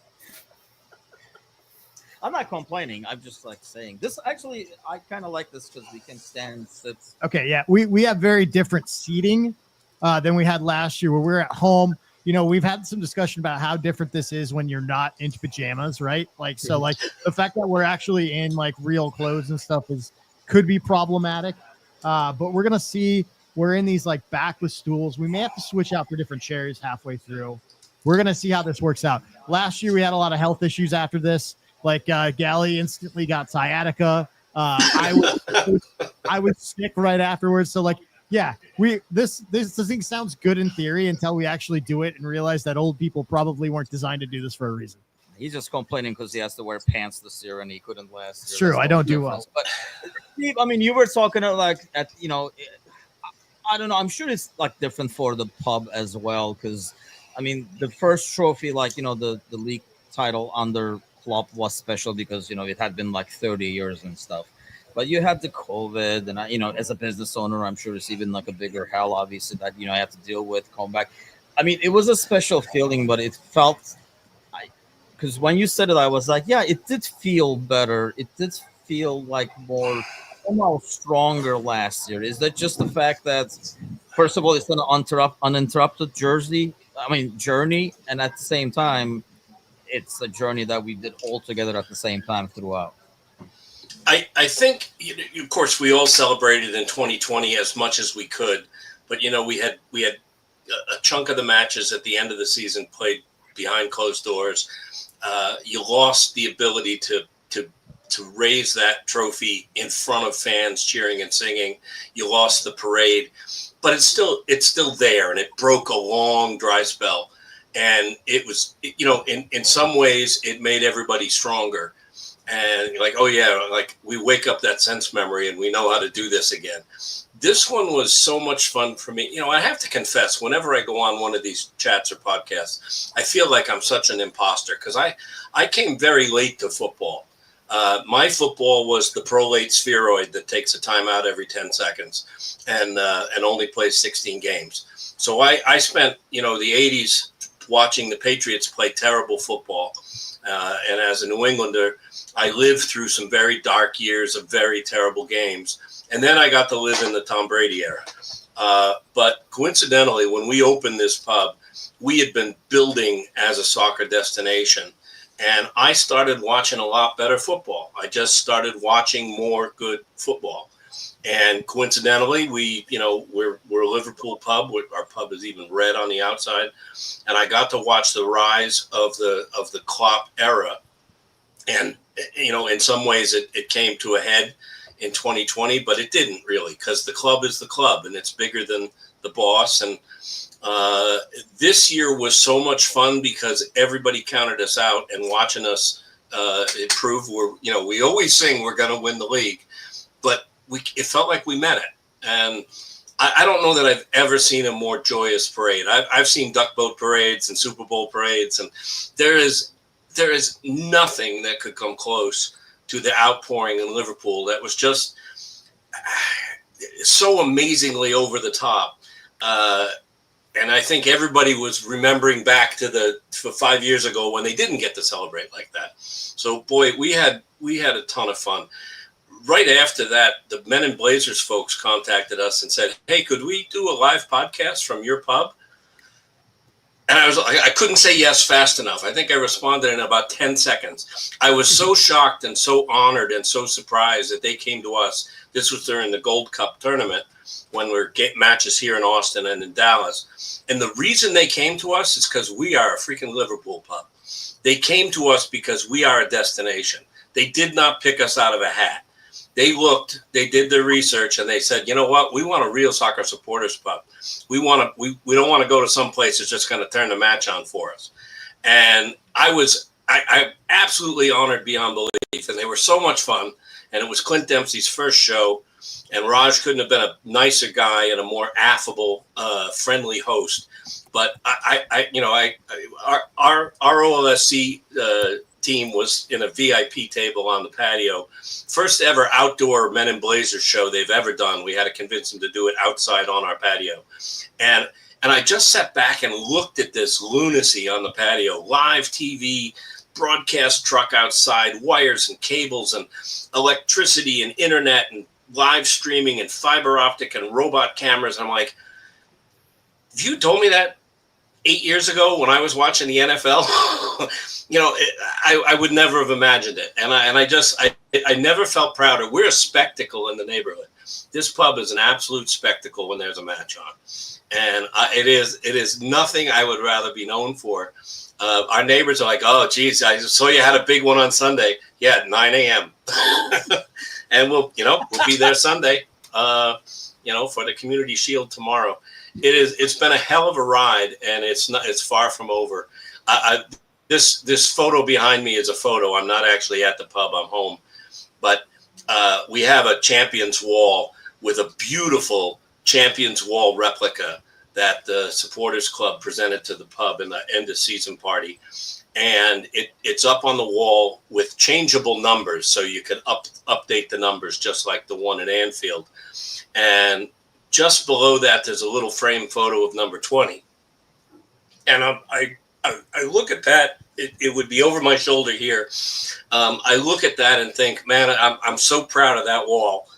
I'm not complaining. I'm just like saying this. Actually, I kind of like this because we can stand, sit. Okay, yeah, we have very different seating than we had last year where we're at home. We've had some discussion about how different this is when you're not into pajamas, right? Like, so like the fact that we're actually in like real clothes and stuff could be problematic. But we're going to see. We're in these like backless stools. We may have to switch out for different chairs halfway through. We're going to see how this works out. Last year, we had a lot of health issues after this. Like Gally instantly got sciatica. I was sick right afterwards. So like, yeah, this thing sounds good in theory until we actually do it and realize that old people probably weren't designed to do this for a reason. He's just complaining because he has to wear pants this year and he couldn't last year. It's true. That's I don't do well. But Steve, I mean, you were talking I don't know. I'm sure it's like different for the pub as well. Because I mean, the first trophy, the league title under Klopp was special because, it had been like 30 years and stuff. But you had the COVID, and as a business owner, I'm sure it's even like a bigger hell, obviously, that I have to deal with, come back. I mean, it was a special feeling, but it felt, because when you said it, I was like, yeah, it did feel better. It did feel like more somehow stronger last year. Is that just the fact that, first of all, it's an uninterrupted journey, and at the same time, it's a journey that we did all together at the same time throughout? I think, of course, we all celebrated in 2020 as much as we could, but we had a chunk of the matches at the end of the season played behind closed doors. You lost the ability to raise that trophy in front of fans cheering and singing. You lost the parade, but it's still there, and it broke a long dry spell, and it was in some ways it made everybody stronger. And you're like, oh yeah, like we wake up that sense memory and we know how to do this again. This one was so much fun for me. I have to confess, whenever I go on one of these chats or podcasts, I feel like I'm such an imposter because I came very late to football. My football was the prolate spheroid that takes a timeout every 10 seconds and only plays 16 games. So I spent, the 80s watching the Patriots play terrible football. And as a New Englander, I lived through some very dark years of very terrible games. And then I got to live in the Tom Brady era. But coincidentally, when we opened this pub, we had been building as a soccer destination. And I started watching a lot better football. I just started watching more good football. And coincidentally, we're a Liverpool pub. Our pub is even red on the outside. And I got to watch the rise of the Klopp era. And, in some ways it came to a head in 2020, but it didn't really, because the club is the club and it's bigger than the boss. And this year was so much fun because everybody counted us out, and watching us improve. We always sing we're going to win the league, but it felt like we meant it. And I don't know that I've ever seen a more joyous parade. I've seen duck boat parades and Super Bowl parades, and there is nothing that could come close to the outpouring in Liverpool. That was just so amazingly over the top. And I think everybody was remembering back to 5 years ago when they didn't get to celebrate like that. So boy, we had a ton of fun. Right after that, the Men in Blazers folks contacted us and said, hey, could we do a live podcast from your pub? And I couldn't say yes fast enough. I think I responded in about 10 seconds. I was so shocked and so honored and so surprised that they came to us. This was during the Gold Cup tournament when we're getting matches here in Austin and in Dallas. And the reason they came to us is because we are a freaking Liverpool pub. They came to us because we are a destination. They did not pick us out of a hat. They did their research, and they said, you know what? We want a real soccer supporters pub. We don't want to go to some place that's just going to turn the match on for us. And I'm absolutely honored beyond belief. And they were so much fun. And it was Clint Dempsey's first show. And Raj couldn't have been a nicer guy and a more affable, friendly host. But our OLSC team was in a VIP table on the patio. First ever outdoor Men in Blazers show they've ever done. We had to convince them to do it outside on our patio. And I just sat back and looked at this lunacy on the patio, live TV, broadcast truck outside, wires and cables and electricity and internet and live streaming and fiber optic and robot cameras. I'm like, if you told me that 8 years ago when I was watching the NFL, I would never have imagined it. And I never felt prouder. We're a spectacle in the neighborhood. This pub is an absolute spectacle when there's a match on. And it is nothing I would rather be known for. Our neighbors are like, oh, geez, I saw you had a big one on Sunday. Yeah, at 9 a.m. And we'll be there Sunday, for the Community Shield tomorrow. It's been a hell of a ride, and it's far from over. This photo behind me is a photo. I'm not actually at the pub. I'm home. But we have a Champions Wall with a beautiful Champions Wall replica that the Supporters Club presented to the pub in the end of season party. And it's up on the wall with changeable numbers, so you can update the numbers just like the one at Anfield. And just below that, there's a little frame photo of number 20. And I look at that. It would be over my shoulder here. I look at that and think, man, I'm so proud of that wall.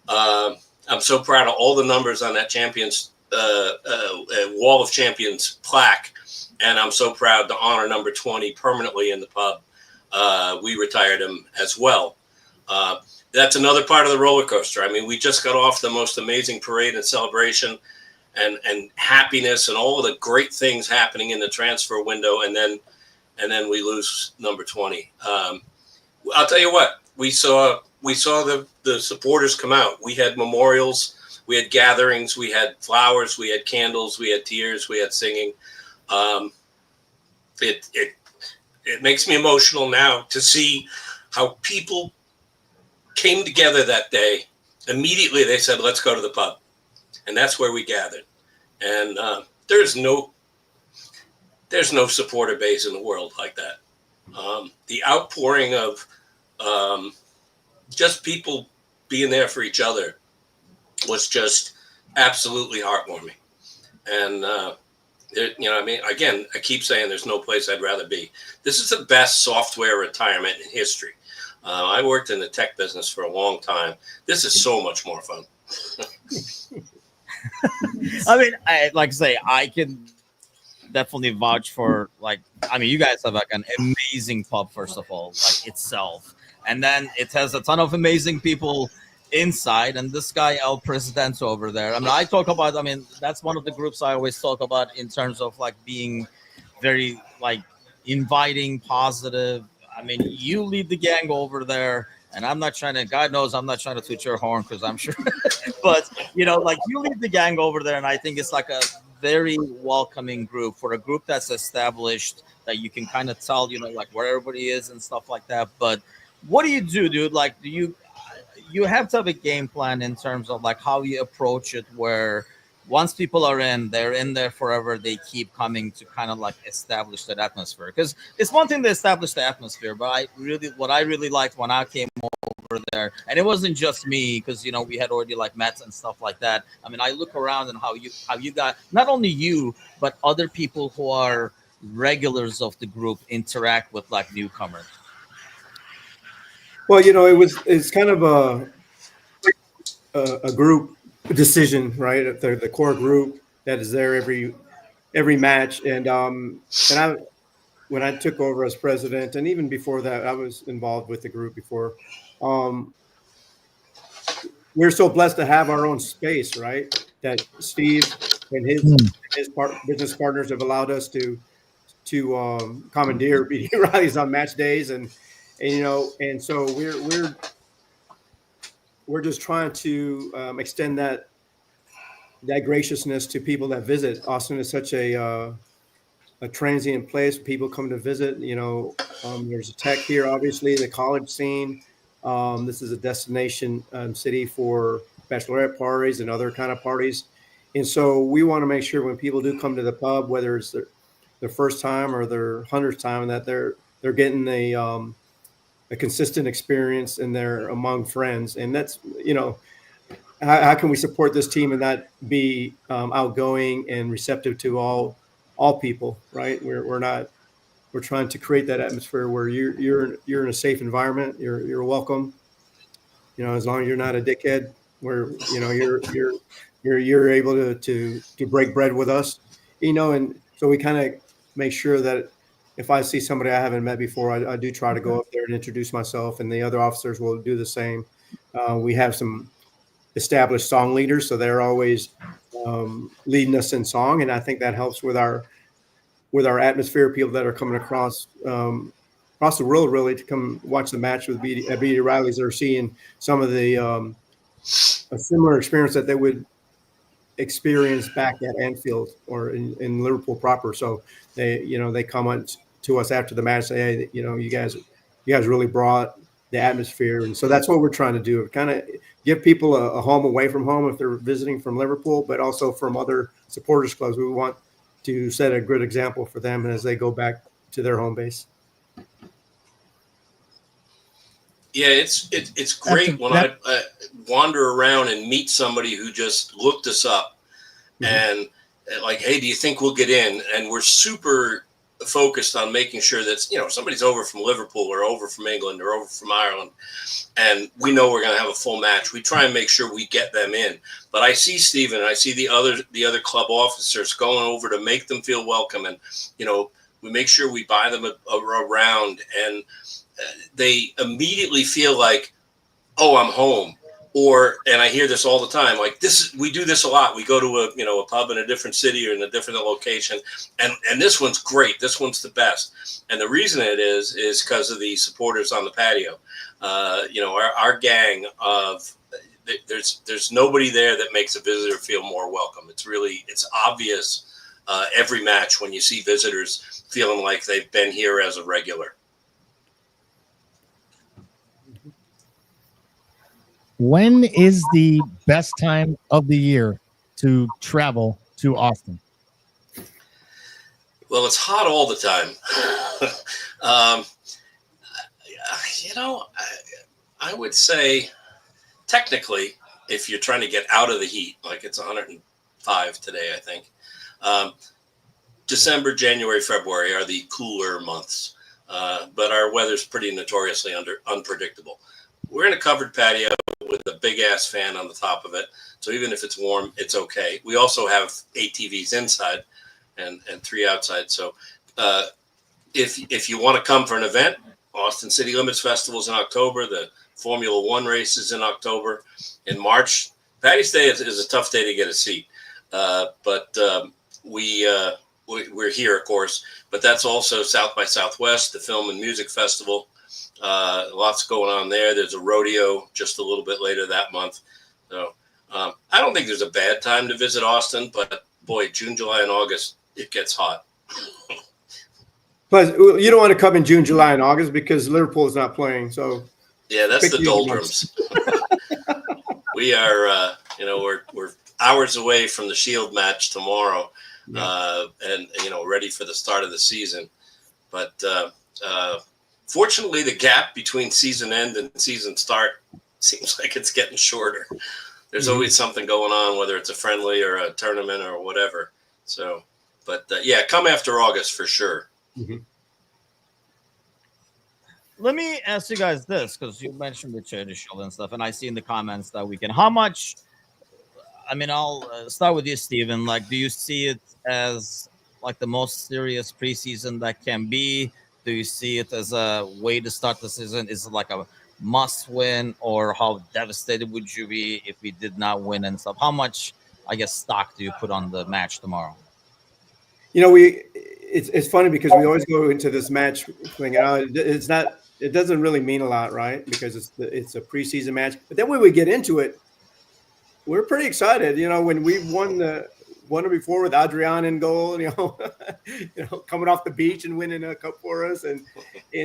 I'm so proud of all the numbers on that Champions Wall of Champions plaque. And I'm so proud to honor number 20 permanently in the pub. We retired him as well. That's another part of the roller coaster. I mean, we just got off the most amazing parade and celebration and happiness and all of the great things happening in the transfer window. And then we lose number 20. I'll tell you what, we saw the supporters come out. We had memorials, we had gatherings, we had flowers, we had candles, we had tears, we had singing. It makes me emotional now to see how people came together that day. Immediately they said, let's go to the pub. And that's where we gathered. And there's no supporter base in the world like that. The outpouring of just people being there for each other was just absolutely heartwarming. And, again, I keep saying there's no place I'd rather be. This is the best software retirement in history. I worked in the tech business for a long time. This is so much more fun. I can definitely vouch for, you guys have an amazing pub, first of all, itself. And then it has a ton of amazing people inside, and this guy El Presidente over there. I talk about, that's one of the groups I always talk about in terms of being very inviting, positive. You lead the gang over there, and I'm not trying to, God knows I'm not trying to toot your horn because I'm sure, but you lead the gang over there, and I think it's a very welcoming group, for a group that's established, that you can kind of tell, where everybody is and stuff like that. But what do you do, dude? You have to have a game plan in terms of how you approach it, where once people are in, they're in there forever. They keep coming to kind of establish that atmosphere. Because it's one thing to establish the atmosphere, but what I really liked when I came over there, and it wasn't just me, because we had already met and stuff like that. I look around and how you got, not only you, but other people who are regulars of the group interact with newcomers. Well, it's kind of a group decision, right? The core group that is there every match, and when I took over as president, and even before that, I was involved with the group before. We're so blessed to have our own space, right? That Steve and his business partners have allowed us to commandeer beating rallies on match days, and so we're just trying to extend that graciousness to people that visit. Austin is such a transient place. People come to visit. There's a tech here, obviously, the college scene. This is a destination city for bachelorette parties and other kind of parties. And so we want to make sure when people do come to the pub, whether it's their first time or their 100th time, that they're getting a consistent experience and they're among friends. And that's, how can we support this team and not be outgoing and receptive to all people, right? We're trying to create that atmosphere where you're in a safe environment. You're welcome. As long as you're not a dickhead, where you're able to break bread with us, and so we kind of make sure that if I see somebody I haven't met before, I do try to go up there and introduce myself, and the other officers will do the same. We have some established song leaders, so they're always leading us in song, and I think that helps with our atmosphere. People that are coming across the world really to come watch the match with BD Riley's, are seeing some of the a similar experience that they would experience back at Anfield or in Liverpool proper. So they comment to us after the match, say, hey, you guys really brought the atmosphere. And so that's what we're trying to do, kind of give people a home away from home if they're visiting from Liverpool, but also from other supporters clubs. We want to set a good example for them as they go back to their home base. Yeah, it's great when I wander around and meet somebody who just looked us up and like, hey, do you think we'll get in? And we're super focused on making sure that somebody's over from Liverpool or over from England or over from Ireland, and we know we're going to have a full match. We try and make sure we get them in. But I see Stephen, and I see the other club officers going over to make them feel welcome, and we make sure we buy them a round, and they immediately feel like, oh, I'm home. And I hear this all the time, like we do this a lot. We go to a pub in a different city or in a different location, and this one's great. This one's the best. And the reason it is because of the supporters on the patio. Our gang of there's nobody there that makes a visitor feel more welcome. It's obvious every match when you see visitors feeling like they've been here as a regular. When is the best time of the year to travel to Austin? Well, it's hot all the time. I would say technically, if you're trying to get out of the heat, like it's 105 today, I think. December, January, February are the cooler months, but our weather's pretty notoriously unpredictable. We're in a covered patio with a big ass fan on the top of it. So even if it's warm, it's okay. We also have 8 TVs inside and 3 outside. So if you want to come for an event, Austin City Limits Festival's in October. The Formula One race is in October. In March, Paddy's Day is a tough day to get a seat. But we're here, of course. But that's also South by Southwest, the Film and Music Festival. Lots going on there. There's a rodeo just a little bit later that month. So I don't think there's a bad time to visit Austin, but boy, June, July, and August, it gets hot. Plus, you don't want to come in June, July, and August because Liverpool is not playing. So yeah, that's the doldrums. We are, we're hours away from the Shield match tomorrow, and ready for the start of the season. But fortunately, the gap between season end and season start seems like it's getting shorter. There's always something going on, whether it's a friendly or a tournament or whatever. So, but come after August for sure. Let me ask you guys this, because you mentioned the charity shield and stuff, and I see in the comments that weekend. How much? I mean, I'll start with you, Steven. Like, do you see it as like the most serious preseason that can be? Do you see it as a way to start the season? Is it like a must-win, or how devastated would you be if we did not win and stuff? How much, I guess, stock do you put on the match tomorrow? It's funny because we always go into this match thinking, it doesn't really mean a lot, right? Because it's a preseason match. But then when we get into it, we're pretty excited. When we won it before with Adrian in goal, coming off the beach and winning a cup for us, and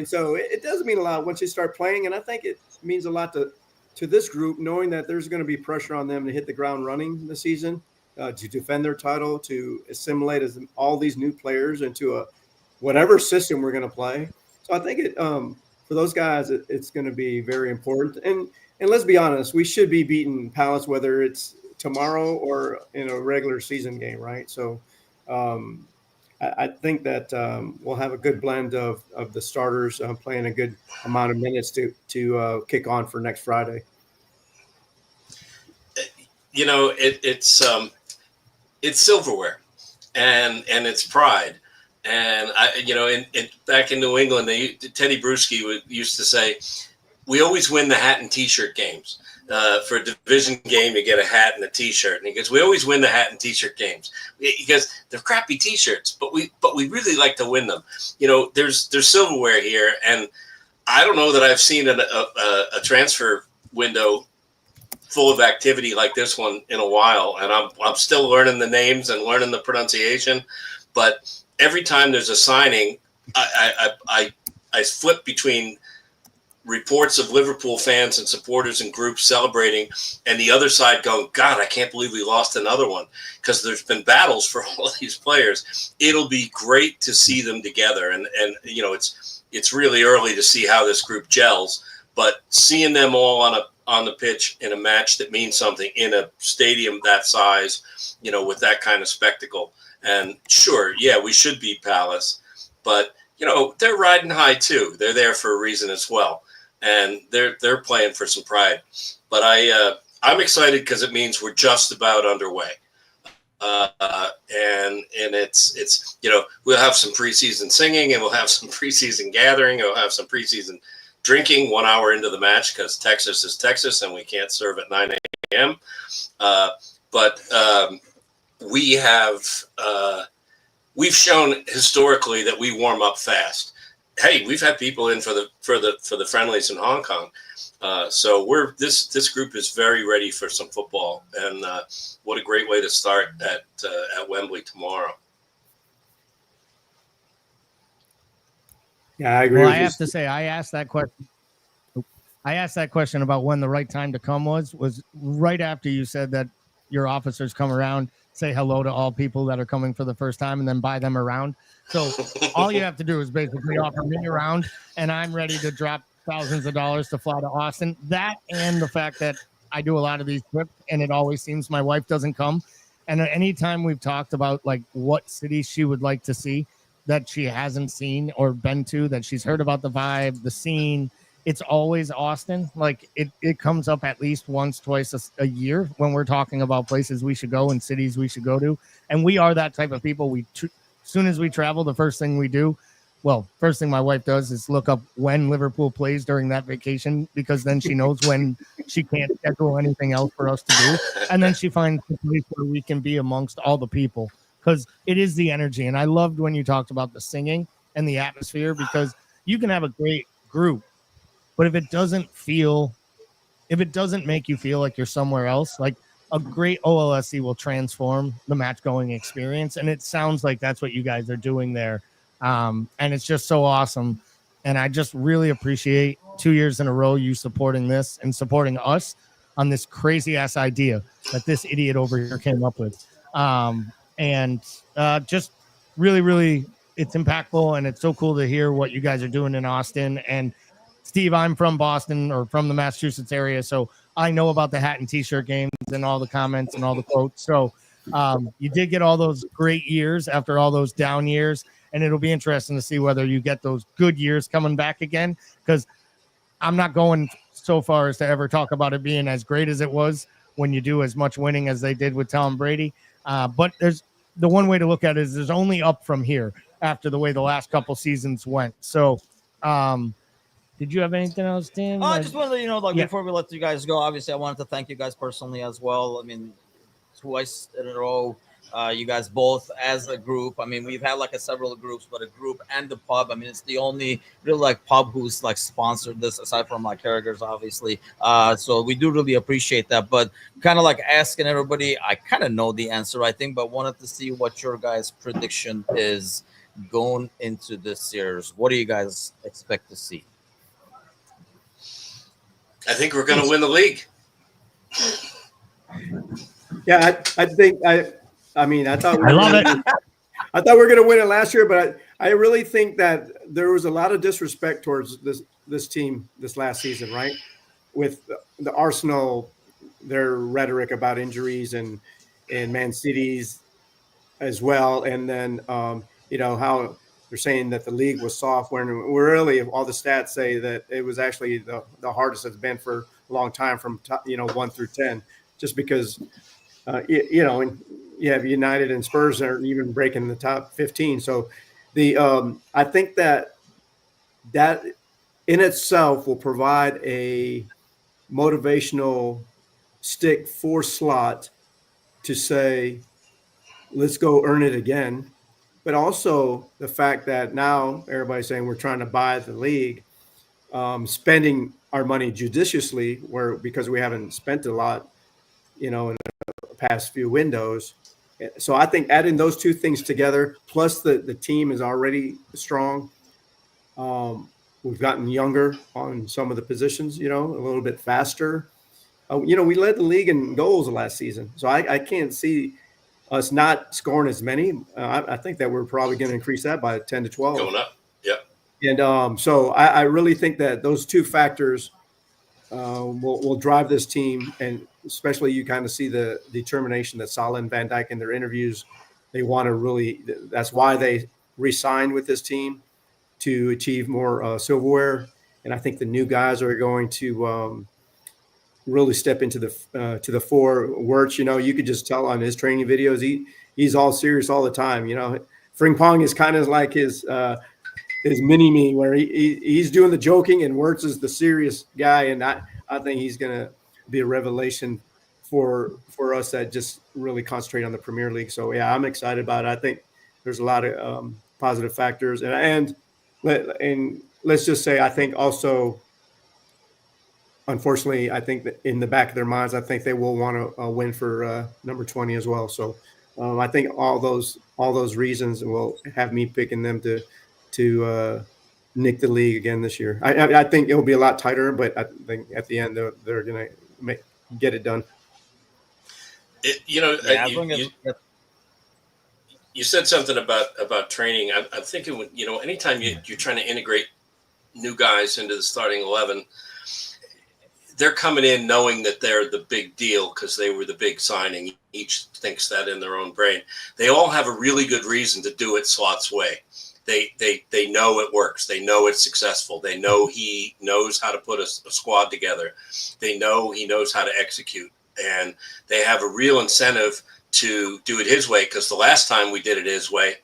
so it does mean a lot once you start playing, and I think it means a lot to to this group, knowing that there's going to be pressure on them to hit the ground running this season, to defend their title, to assimilate all these new players into whatever system we're going to play. So I think for those guys, it's going to be very important. And let's be honest, we should be beating Palace, whether it's tomorrow or in a regular season game, right? So I think that we'll have a good blend of the starters playing a good amount of minutes to kick on for next Friday. You know, it's silverware and it's pride. And back in New England, Teddy Bruschi used to say, we always win the hat and T-shirt games. For a division game, you get a hat and a T-shirt, and he goes, "We always win the hat and T-shirt games." He goes, "They're crappy T-shirts, but we really like to win them." You know, there's silverware here, and I don't know that I've seen a transfer window full of activity like this one in a while, and I'm still learning the names and learning the pronunciation, but every time there's a signing, I flip between reports of Liverpool fans and supporters and groups celebrating, and the other side going, "God, I can't believe we lost another one," because there's been battles for all of these players. It'll be great to see them together, and you know, it's really early to see how this group gels, but seeing them all on the pitch in a match that means something in a stadium that size, you know, with that kind of spectacle. And sure, yeah, we should beat Palace, but you know, they're riding high too. They're there for a reason as well, and they're playing for some pride. But I'm excited because it means we're just about underway, and it's you know, we'll have some preseason singing, and we'll have some preseason gathering, and we'll have some preseason drinking 1 hour into the match because Texas is Texas, and we can't serve at 9 a.m. But we've shown historically that we warm up fast. Hey, we've had people in for the friendlies in Hong Kong, so this group is very ready for some football, and what a great way to start at Wembley tomorrow. Yeah, I agree. Well, with I you. have to say, I asked that question. I asked that question about when the right time to come was right after you said that your officers come around, say hello to all people that are coming for the first time, and then buy them around. So all you have to do is basically offer me around, and I'm ready to drop thousands of dollars to fly to Austin. That and the fact that I do a lot of these trips, and it always seems my wife doesn't come. And anytime we've talked about like what cities she would like to see that she hasn't seen or been to, that she's heard about the vibe, the scene, it's always Austin. Like it comes up at least once, twice a year when we're talking about places we should go and cities we should go to. And we are that type of people. As soon as we travel, the first thing we do, well, first thing my wife does is look up when Liverpool plays during that vacation, because then she knows when she can't schedule anything else for us to do. And then she finds a place where we can be amongst all the people, because it is the energy. And I loved when you talked about the singing and the atmosphere, because you can have a great group, but if it doesn't make you feel like you're somewhere else, like a great OLSC will transform the match going experience. And it sounds like that's what you guys are doing there. And it's just so awesome. And I just really appreciate 2 years in a row you supporting this and supporting us on this crazy ass idea that this idiot over here came up with. Just really, really, it's impactful, and it's so cool to hear what you guys are doing in Austin. And Steve, I'm from Boston, or from the Massachusetts area, so I know about the hat and T-shirt games and all the comments and all the quotes. So you did get all those great years after all those down years, and it'll be interesting to see whether you get those good years coming back again, because I'm not going so far as to ever talk about it being as great as it was when you do as much winning as they did with Tom Brady. But there's the one way to look at it is there's only up from here after the way the last couple seasons went. So did you have anything else, Tim? I just wanted to, before we let you guys go, obviously I wanted to thank you guys personally as well. I mean, twice in a row, you guys both as a group. I mean, we've had several groups, but a group and the pub. I mean, it's the only real pub who's sponsored this, aside from Carragher's, obviously. So we do really appreciate that. But kind of asking everybody, I kind of know the answer, I think, but wanted to see what your guys' prediction is going into this series. What do you guys expect to see? I think we're going to win the league. Yeah, I think I mean I thought I love it. I thought we were going to win it last year, but I really think that there was a lot of disrespect towards this team this last season, right? With the Arsenal, their rhetoric about injuries and Man City's as well, and then you know how they're saying that the league was soft when really all the stats say that it was actually the hardest it's been for a long time from 1 through 10, just because you know, and you have United and Spurs are even breaking the top 15. So I think that in itself will provide a motivational stick for slot to say, let's go earn it again. But also the fact that now everybody's saying we're trying to buy the league, spending our money judiciously, because we haven't spent a lot, in the past few windows. So I think adding those two things together, plus the team is already strong. We've gotten younger on some of the positions, a little bit faster. We led the league in goals last season, so I can't see us not scoring as many. I think that we're probably going to increase that by 10 to 12. Going up, yep. And so I really think that those two factors will drive this team, and especially you kind of see the determination that Salah and Van Dijk in their interviews, they want to really. That's why they re-signed with this team, to achieve more silverware. And I think the new guys are going to really step into to the fore. Wirtz, you could just tell on his training videos, he's all serious all the time. Frimpong is kind of like his mini me, where he's doing the joking and Wirtz is the serious guy. And I think he's going to be a revelation for us that just really concentrate on the Premier League. So yeah, I'm excited about it. I think there's a lot of positive factors, and let's just say, I think also, unfortunately, I think that in the back of their minds, I think they will want to win for number 20 as well. So I think all those reasons will have me picking them to nick the league again this year. I think it will be a lot tighter, but I think at the end they're going to get it done. You said something about training. I'm thinking, anytime you're trying to integrate new guys into the starting 11, they're coming in knowing that they're the big deal because they were the big signing. Each thinks that in their own brain. They all have a really good reason to do it Slot's way. They know it works. They know it's successful. They know he knows how to put a squad together. They know he knows how to execute. And they have a real incentive to do it his way, because the last time we did it his way,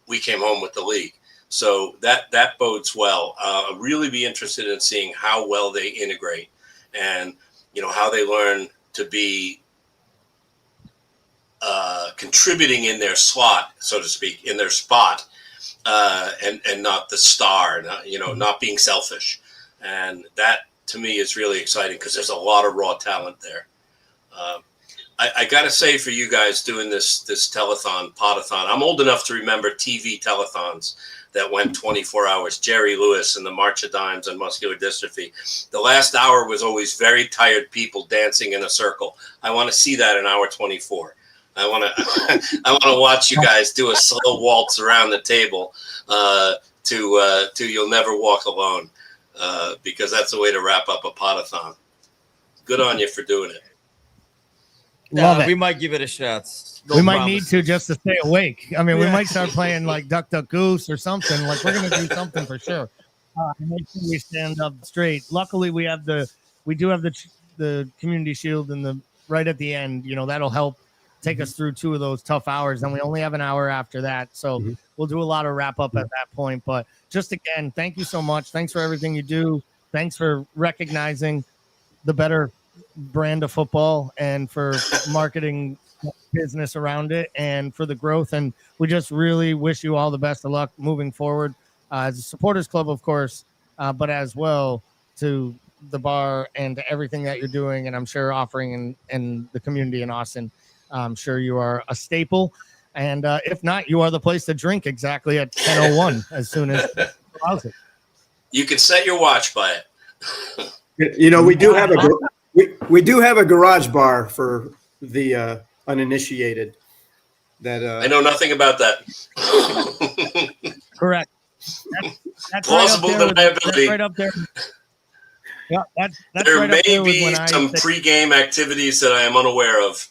we came home with the league. So that bodes well. I'll really be interested in seeing how well they integrate, and how they learn to be contributing in their slot, so to speak, in their spot, and not the star, not being selfish. And that to me is really exciting, because there's a lot of raw talent there. I got to say, for you guys doing this telethon, Pod-A-Thon, I'm old enough to remember TV telethons that went 24 hours. Jerry Lewis and the March of Dimes and Muscular Dystrophy. The last hour was always very tired people dancing in a circle. I want to see that in hour 24. I want to watch you guys do a slow waltz around the table to You'll Never Walk Alone, because that's the way to wrap up a Pod-A-Thon. Good on you for doing it. Love it. We might give it a shot. We might need to, just to stay awake. I mean, we might start playing like Duck Duck Goose or something. Like, we're gonna do something for sure. Make sure we stand up straight. Luckily, we do have the community shield and right at the end. That'll help take us through 2 of those tough hours. Then we only have an hour after that, so we'll do a lot of wrap up at that point. But just again, thank you so much. Thanks for everything you do. Thanks for recognizing the better brand of football and for marketing business around it and for the growth. And we just really wish you all the best of luck moving forward as a supporters club, of course, but as well to the bar and to everything that you're doing. And I'm sure offering in the community in Austin. I'm sure you are a staple. And if not, you are the place to drink exactly at 10:01 as soon as it allows it. You can set your watch by it. You know, we do have we do have a garage bar for the uninitiated. That I know nothing about that. Correct. That's Plausible right up there deniability. that's right up there. Yeah, that's There right up may there with be when I some say- pre-game activities that I am unaware of.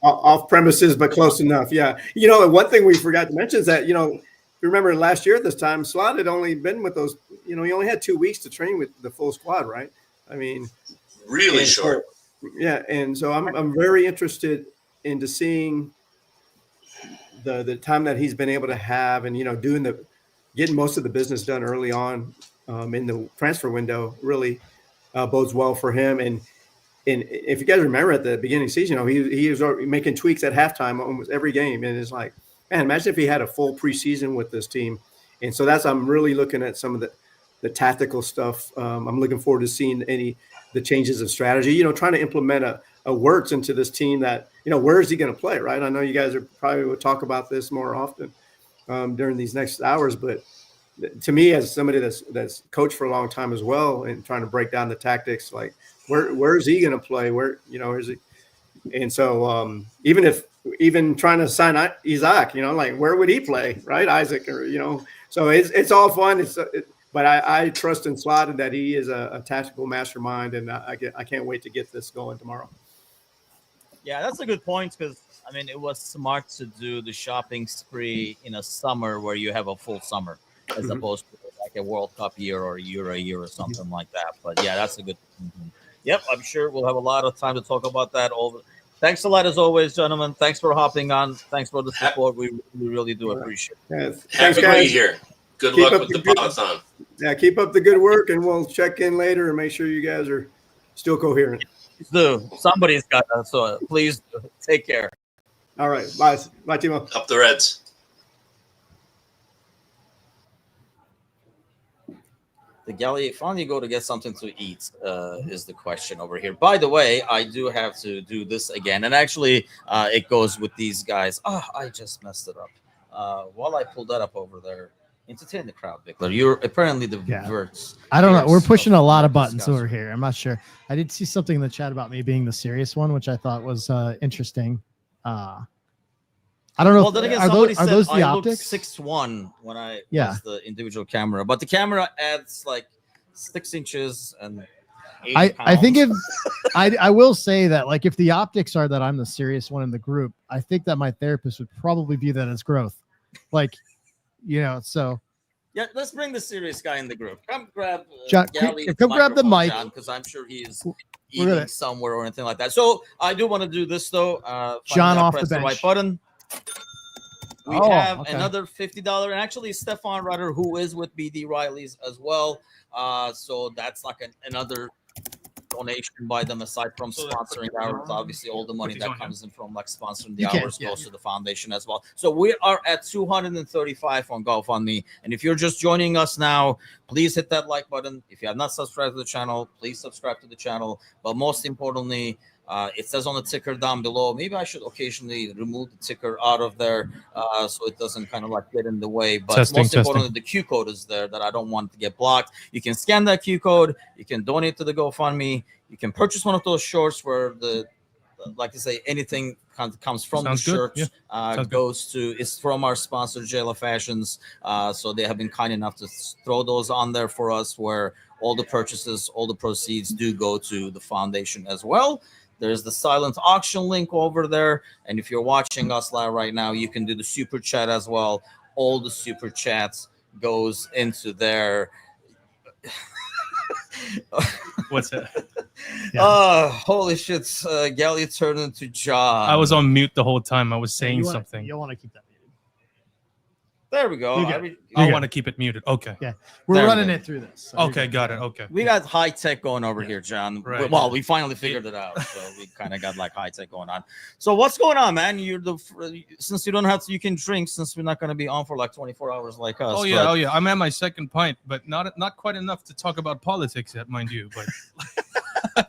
off premises, but close enough. Yeah. You know, one thing we forgot to mention is that, you know, if you remember last year at this time, Slot had only been with those, you know, he only had 2 weeks to train with the full squad, right? I mean, Really short. Yeah. And so I'm very interested into seeing the time that he's been able to have and, you know, getting most of the business done early on in the transfer window really bodes well for him. And if you guys remember at the beginning of the season, you know, he was already making tweaks at halftime almost every game. And it's like, man, imagine if he had a full preseason with this team. And so I'm really looking at some of the tactical stuff. I'm looking forward to seeing the changes of strategy, you know, trying to implement a Wirtz into this team that, you know, where is he going to play, right? I know you guys are probably will talk about this more often during these next hours, but to me, as somebody that's coached for a long time as well and trying to break down the tactics, like where is he going to play? Where, you know, is he? And so even trying to sign Isaac, you know, like where would he play, right? Isaac, or, you know, so it's all fun. But I trust in Slot and that he is a tactical mastermind, and I can't wait to get this going tomorrow. Yeah, that's a good point, because I mean, it was smart to do the shopping spree in a summer where you have a full summer, as opposed to like a World Cup year or a year or something like that. But yeah, that's a good. Yep, I'm sure we'll have a lot of time to talk about that. Thanks a lot as always, gentlemen. Thanks for hopping on. Thanks for the support. We really do appreciate it. Yeah, Happy to be here. Good luck with the Pod-A-Thon. Yeah, keep up the good work, and we'll check in later and make sure you guys are still coherent. Somebody's got that, so please take care. All right, bye, Timo. Up the Reds. The galley, finally go to get something to eat is the question over here. By the way, I do have to do this again, and actually, it goes with these guys. Oh, I just messed it up. While I pulled that up over there, entertain the crowd, Vickler. You're apparently the verts. I don't know. We're pushing a lot of buttons over here. I'm not sure. I did see something in the chat about me being the serious one, which I thought was interesting. I don't know. Well, then again, somebody said those the I optics? looked 6'1" when I was the individual camera, but the camera adds like 6 inches and 8 I think I will say that, like, if the optics are that I'm the serious one in the group, I think that my therapist would probably view that as growth. Like, you know, so yeah, let's bring the serious guy in the group. Come grab John, Galley's come grab the mic, because I'm sure he's eating somewhere or anything like that. So I do want to do this though. John off the press bench. right button. We have another $50, and actually Stefan Rutter, who is with BD Riley's as well. So that's like another donation by them, aside from sponsoring hours. Obviously, all the money that comes in from like sponsoring the hours goes to the foundation as well. So we are at 235 on GoFundMe. And if you're just joining us now, please hit that like button. If you have not subscribed to the channel, please subscribe to the channel. But most importantly, it says on the ticker down below. Maybe I should occasionally remove the ticker out of there so it doesn't kind of like get in the way. But most importantly, the Q code is there that I don't want to get blocked. You can scan that Q code. You can donate to the GoFundMe. You can purchase one of those shorts where like I say, anything comes from the shirts goes to, it's from our sponsor, JLA Fashions. So they have been kind enough to throw those on there for us, where all the purchases, all the proceeds do go to the foundation as well. There's the silent auction link over there. And if you're watching us live right now, you can do the super chat as well. All the super chats goes into there. What's that? Holy shit. Galley turned into John. I was on mute the whole time. I was saying something. You want to keep that muted. There we go. I want to keep it muted. Okay. Yeah. We're running it through this. So okay, got it. Okay. We got high tech going over here, John. Right. Well, we finally figured it out. So we kind of got like high tech going on. So what's going on, man? Since you don't have to, you can drink, since we're not going to be on for like 24 hours like us. Oh yeah. I'm at my second pint, but not quite enough to talk about politics yet, mind you. But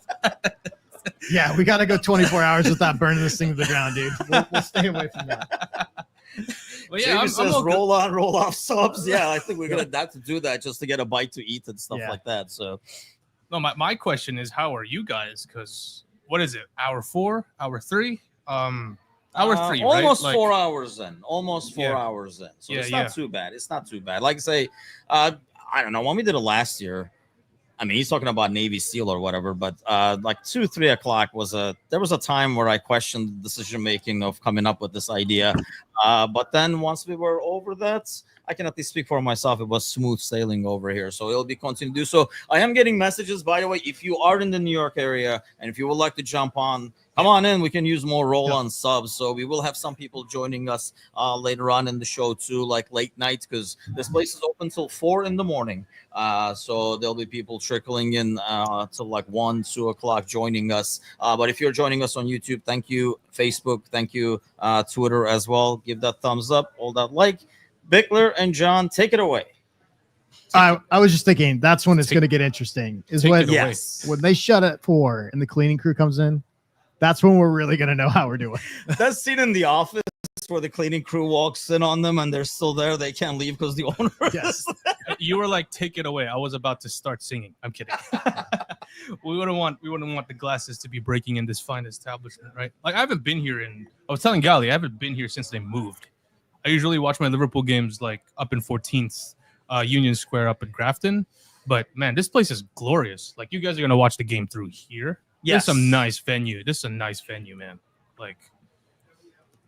yeah, we got to go 24 hours without burning this thing to the ground, dude. We'll stay away from that. Well, yeah, says roll on, roll off subs. Yeah, I think we're gonna have to do that just to get a bite to eat and stuff like that. So, No, my question is, how are you guys? Because what is it? Hour 4, hour 3, hour 3, almost right? 4 hours in, almost 4 Yeah. hours in. So Yeah, it's yeah. not too bad. It's not too bad. Like I say, I don't know when we did it last year. I mean, he's talking about Navy SEAL or whatever, but like 2-3 o'clock there was a time where I questioned the decision making of coming up with this idea. But then once we were over that, I can at least speak for myself. It was smooth sailing over here. So it'll be continued to do so. I am getting messages, by the way, if you are in the New York area and if you would like to jump on, come on in. We can use more roll-on subs. So we will have some people joining us later on in the show too, like late night, because this place is open till 4 in the morning. So there'll be people trickling in till like 1, 2 o'clock joining us. But if you're joining us on YouTube, thank you. Facebook, thank you. Twitter as well. Give that thumbs up, all that like. Bickler and John, take it away. I was just thinking that's when it's going to get interesting. Is when when they shut at 4 and the cleaning crew comes in. That's when we're really going to know how we're doing. That scene in The Office where the cleaning crew walks in on them and they're still there. They can't leave because the owner. Yes. You were like, take it away. I was about to start singing. I'm kidding. we wouldn't want the glasses to be breaking in this fine establishment, right? Like I haven't been here I was telling Gali, I haven't been here since they moved. I usually watch my Liverpool games like up in 14th Union Square up in Grafton. But man, this place is glorious. Like you guys are gonna watch the game through here. Yes. This is some nice venue. This is a nice venue, man. Like,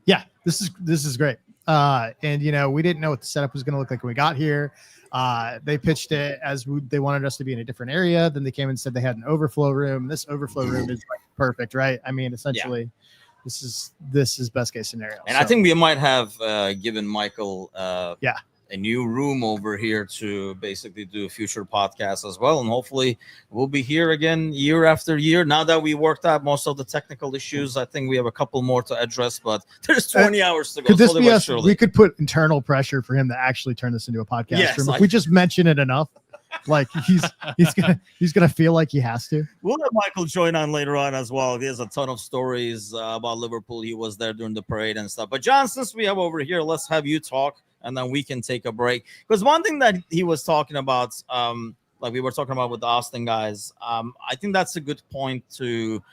yeah, this is great. And we didn't know what the setup was gonna look like when we got here. They pitched it as they wanted us to be in a different area. Then they came and said they had an overflow room. This overflow room is like perfect, right? I mean, essentially. Yeah. This is best case scenario. And I think we might have given Michael a new room over here to basically do a future podcast as well. And hopefully we'll be here again year after year. Now that we worked out most of the technical issues, I think we have a couple more to address, but there's 20 hours to go. Could this be us? We could put internal pressure for him to actually turn this into a podcast room. If we just mention it enough. Like he's gonna feel like he has to. We'll have Michael join on later on as well. There's a ton of stories about Liverpool. He was there during the parade and stuff. But John, since we have over here, let's have you talk, and then we can take a break. Because one thing that he was talking about, like we were talking about with the Austin guys, I think that's a good point to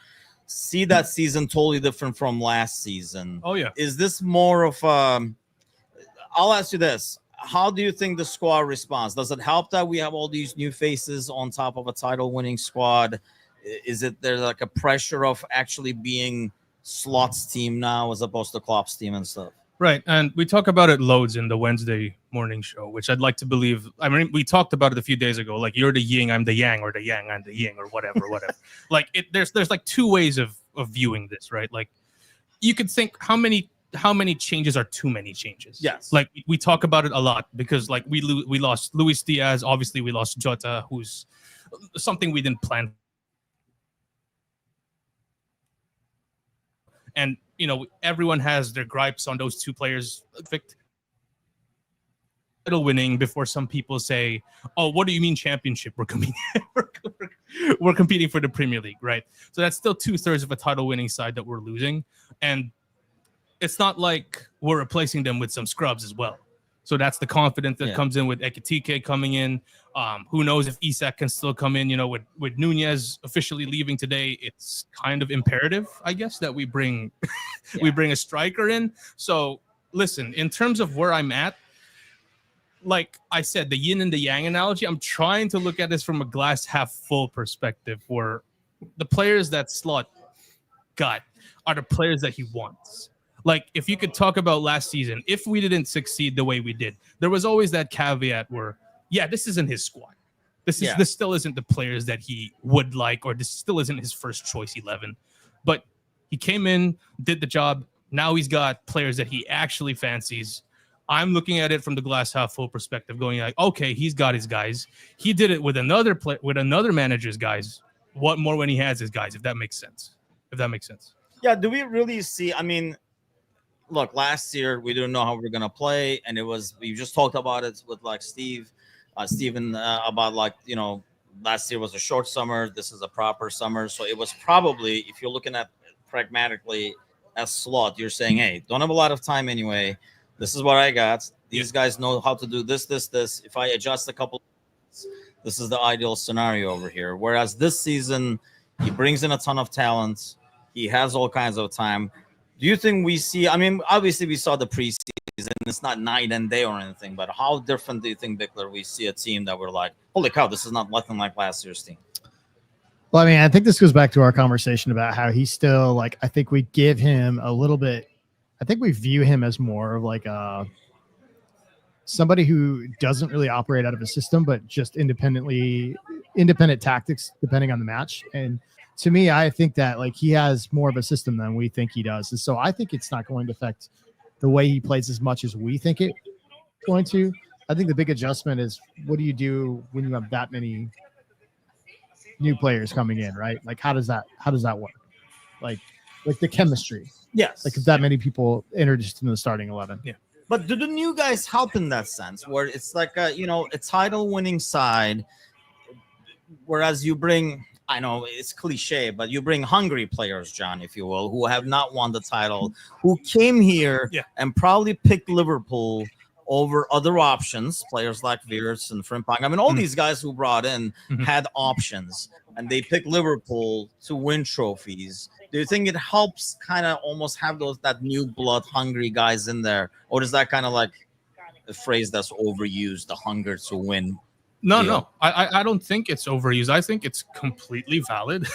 see that season totally different from last season. Oh yeah, is this more of? I'll ask you this. How do you think the squad responds? Does it help that we have all these new faces on top of a title-winning squad? Is it there's like a pressure of actually being Slot's team now as opposed to Klopp's team and stuff? Right, and we talk about it loads in the Wednesday morning show, which I'd like to believe. I mean, we talked about it a few days ago. Like you're the yin, I'm the yang, or the yang, I'm the yin, or whatever. Like there's like two ways of viewing this, right? Like you could think how many changes are too many changes. Yes. Like we talk about it a lot because like we lost Luis Diaz. Obviously we lost Jota, who's something we didn't plan. And, everyone has their gripes on those two players. Title winning before some people say, oh, what do you mean championship? We're competing for the Premier League, right? So that's still 2/3 of a title winning side that we're losing. And it's not like we're replacing them with some scrubs as well. So that's the confidence that comes in with Ekitike coming in. Who knows if Isak can still come in, with Nunez officially leaving today, it's kind of imperative, I guess, that we bring we bring a striker in. So listen, in terms of where I'm at, like I said, the yin and the yang analogy, I'm trying to look at this from a glass half full perspective where the players that Slot got are the players that he wants. Like, if you could talk about last season, if we didn't succeed the way we did, there was always that caveat where, this isn't his squad. This still isn't the players that he would like, or this still isn't his first choice 11. But he came in, did the job. Now he's got players that he actually fancies. I'm looking at it from the glass half full perspective, going like, okay, he's got his guys. He did it with another manager's guys. What more when he has his guys? If that makes sense. Yeah. Do we really see? I mean. Look, last year we didn't know how we were gonna play, and we just talked about it with like Steven about last year was a short summer. This is a proper summer, so it was probably, if you're looking at it pragmatically as Slot, you're saying, hey, don't have a lot of time anyway. This is what I got. These guys know how to do this. If I adjust a couple, This is the ideal scenario over here. Whereas this season, he brings in a ton of talent. He has all kinds of time. Do you think we see? I mean, obviously we saw the preseason. It's not night and day or anything. But how different do you think, Bickler, we see a team that we're like, holy cow, this is not nothing like last year's team? Well, I mean, I think this goes back to our conversation about how he's still like, I think we give him a little bit. I think we view him as more of like somebody who doesn't really operate out of a system, but just independent tactics depending on the match. And to me, I think that like he has more of a system than we think he does. And so I think it's not going to affect the way he plays as much as we think it's going to. I think the big adjustment is, what do you do when you have that many new players coming in, right? Like, how does that work? Like the chemistry. Yes. Like if that many people introduced into the starting 11. Yeah. But do the new guys help in that sense, where it's like a title-winning side, whereas you bring, I know it's cliche, but you bring hungry players, John, if you will, who have not won the title, who came here and probably picked Liverpool over other options, players like Wirtz and Frimpong. I mean, all these guys who brought in had options, and they picked Liverpool to win trophies. Do you think it helps kind of almost have that new blood hungry guys in there? Or is that kind of like a phrase that's overused, the hunger to win? No. I don't think it's overused. I think it's completely valid.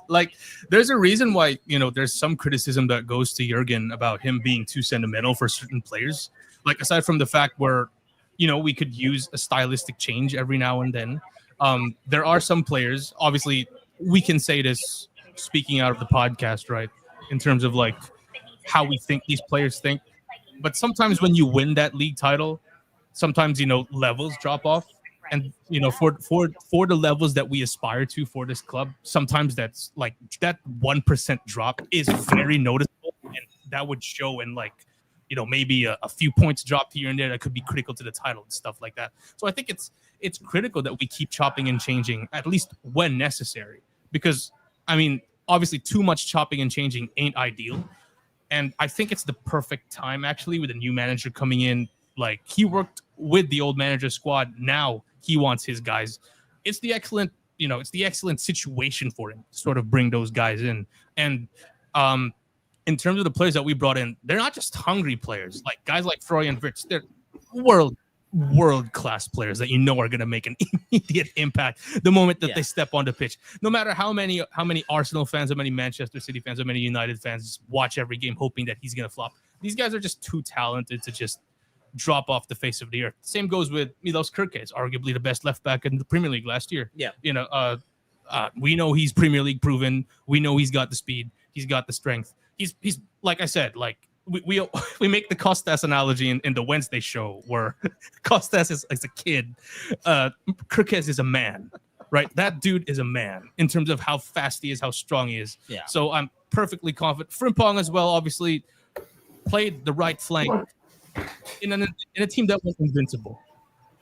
Like, there's a reason why, there's some criticism that goes to Jurgen about him being too sentimental for certain players. Like, aside from the fact where, we could use a stylistic change every now and then. There are some players, obviously, we can say this speaking out of the podcast, right? In terms of like how we think these players think. But sometimes when you win that league title, sometimes, levels drop off. And, for the levels that we aspire to for this club, sometimes that's like that 1% drop is very noticeable. And that would show in like, maybe a few points dropped here and there that could be critical to the title and stuff like that. So I think it's critical that we keep chopping and changing, at least when necessary, because I mean, obviously too much chopping and changing ain't ideal. And I think it's the perfect time actually with a new manager coming in. Like, he worked with the old manager squad. Now he wants his guys. It's the excellent situation for him to sort of bring those guys in. And in terms of the players that we brought in, they're not just hungry players. Like guys like Freud and Wirtz, they're world-class players that are going to make an immediate impact the moment that they step on the pitch. No matter how many Arsenal fans, how many Manchester City fans, how many United fans watch every game hoping that he's going to flop. These guys are just too talented to just drop off the face of the earth. Same goes with Milos Kerkez, arguably the best left back in the Premier League last year. Yeah. We know he's Premier League proven. We know he's got the speed. He's got the strength. He's like I said, like we make the Kostas analogy in the Wednesday show where Kostas is a kid. Kerkez is a man, right? That dude is a man in terms of how fast he is, how strong he is. Yeah. So I'm perfectly confident. Frimpong as well, obviously played the right flank in a team that was invincible.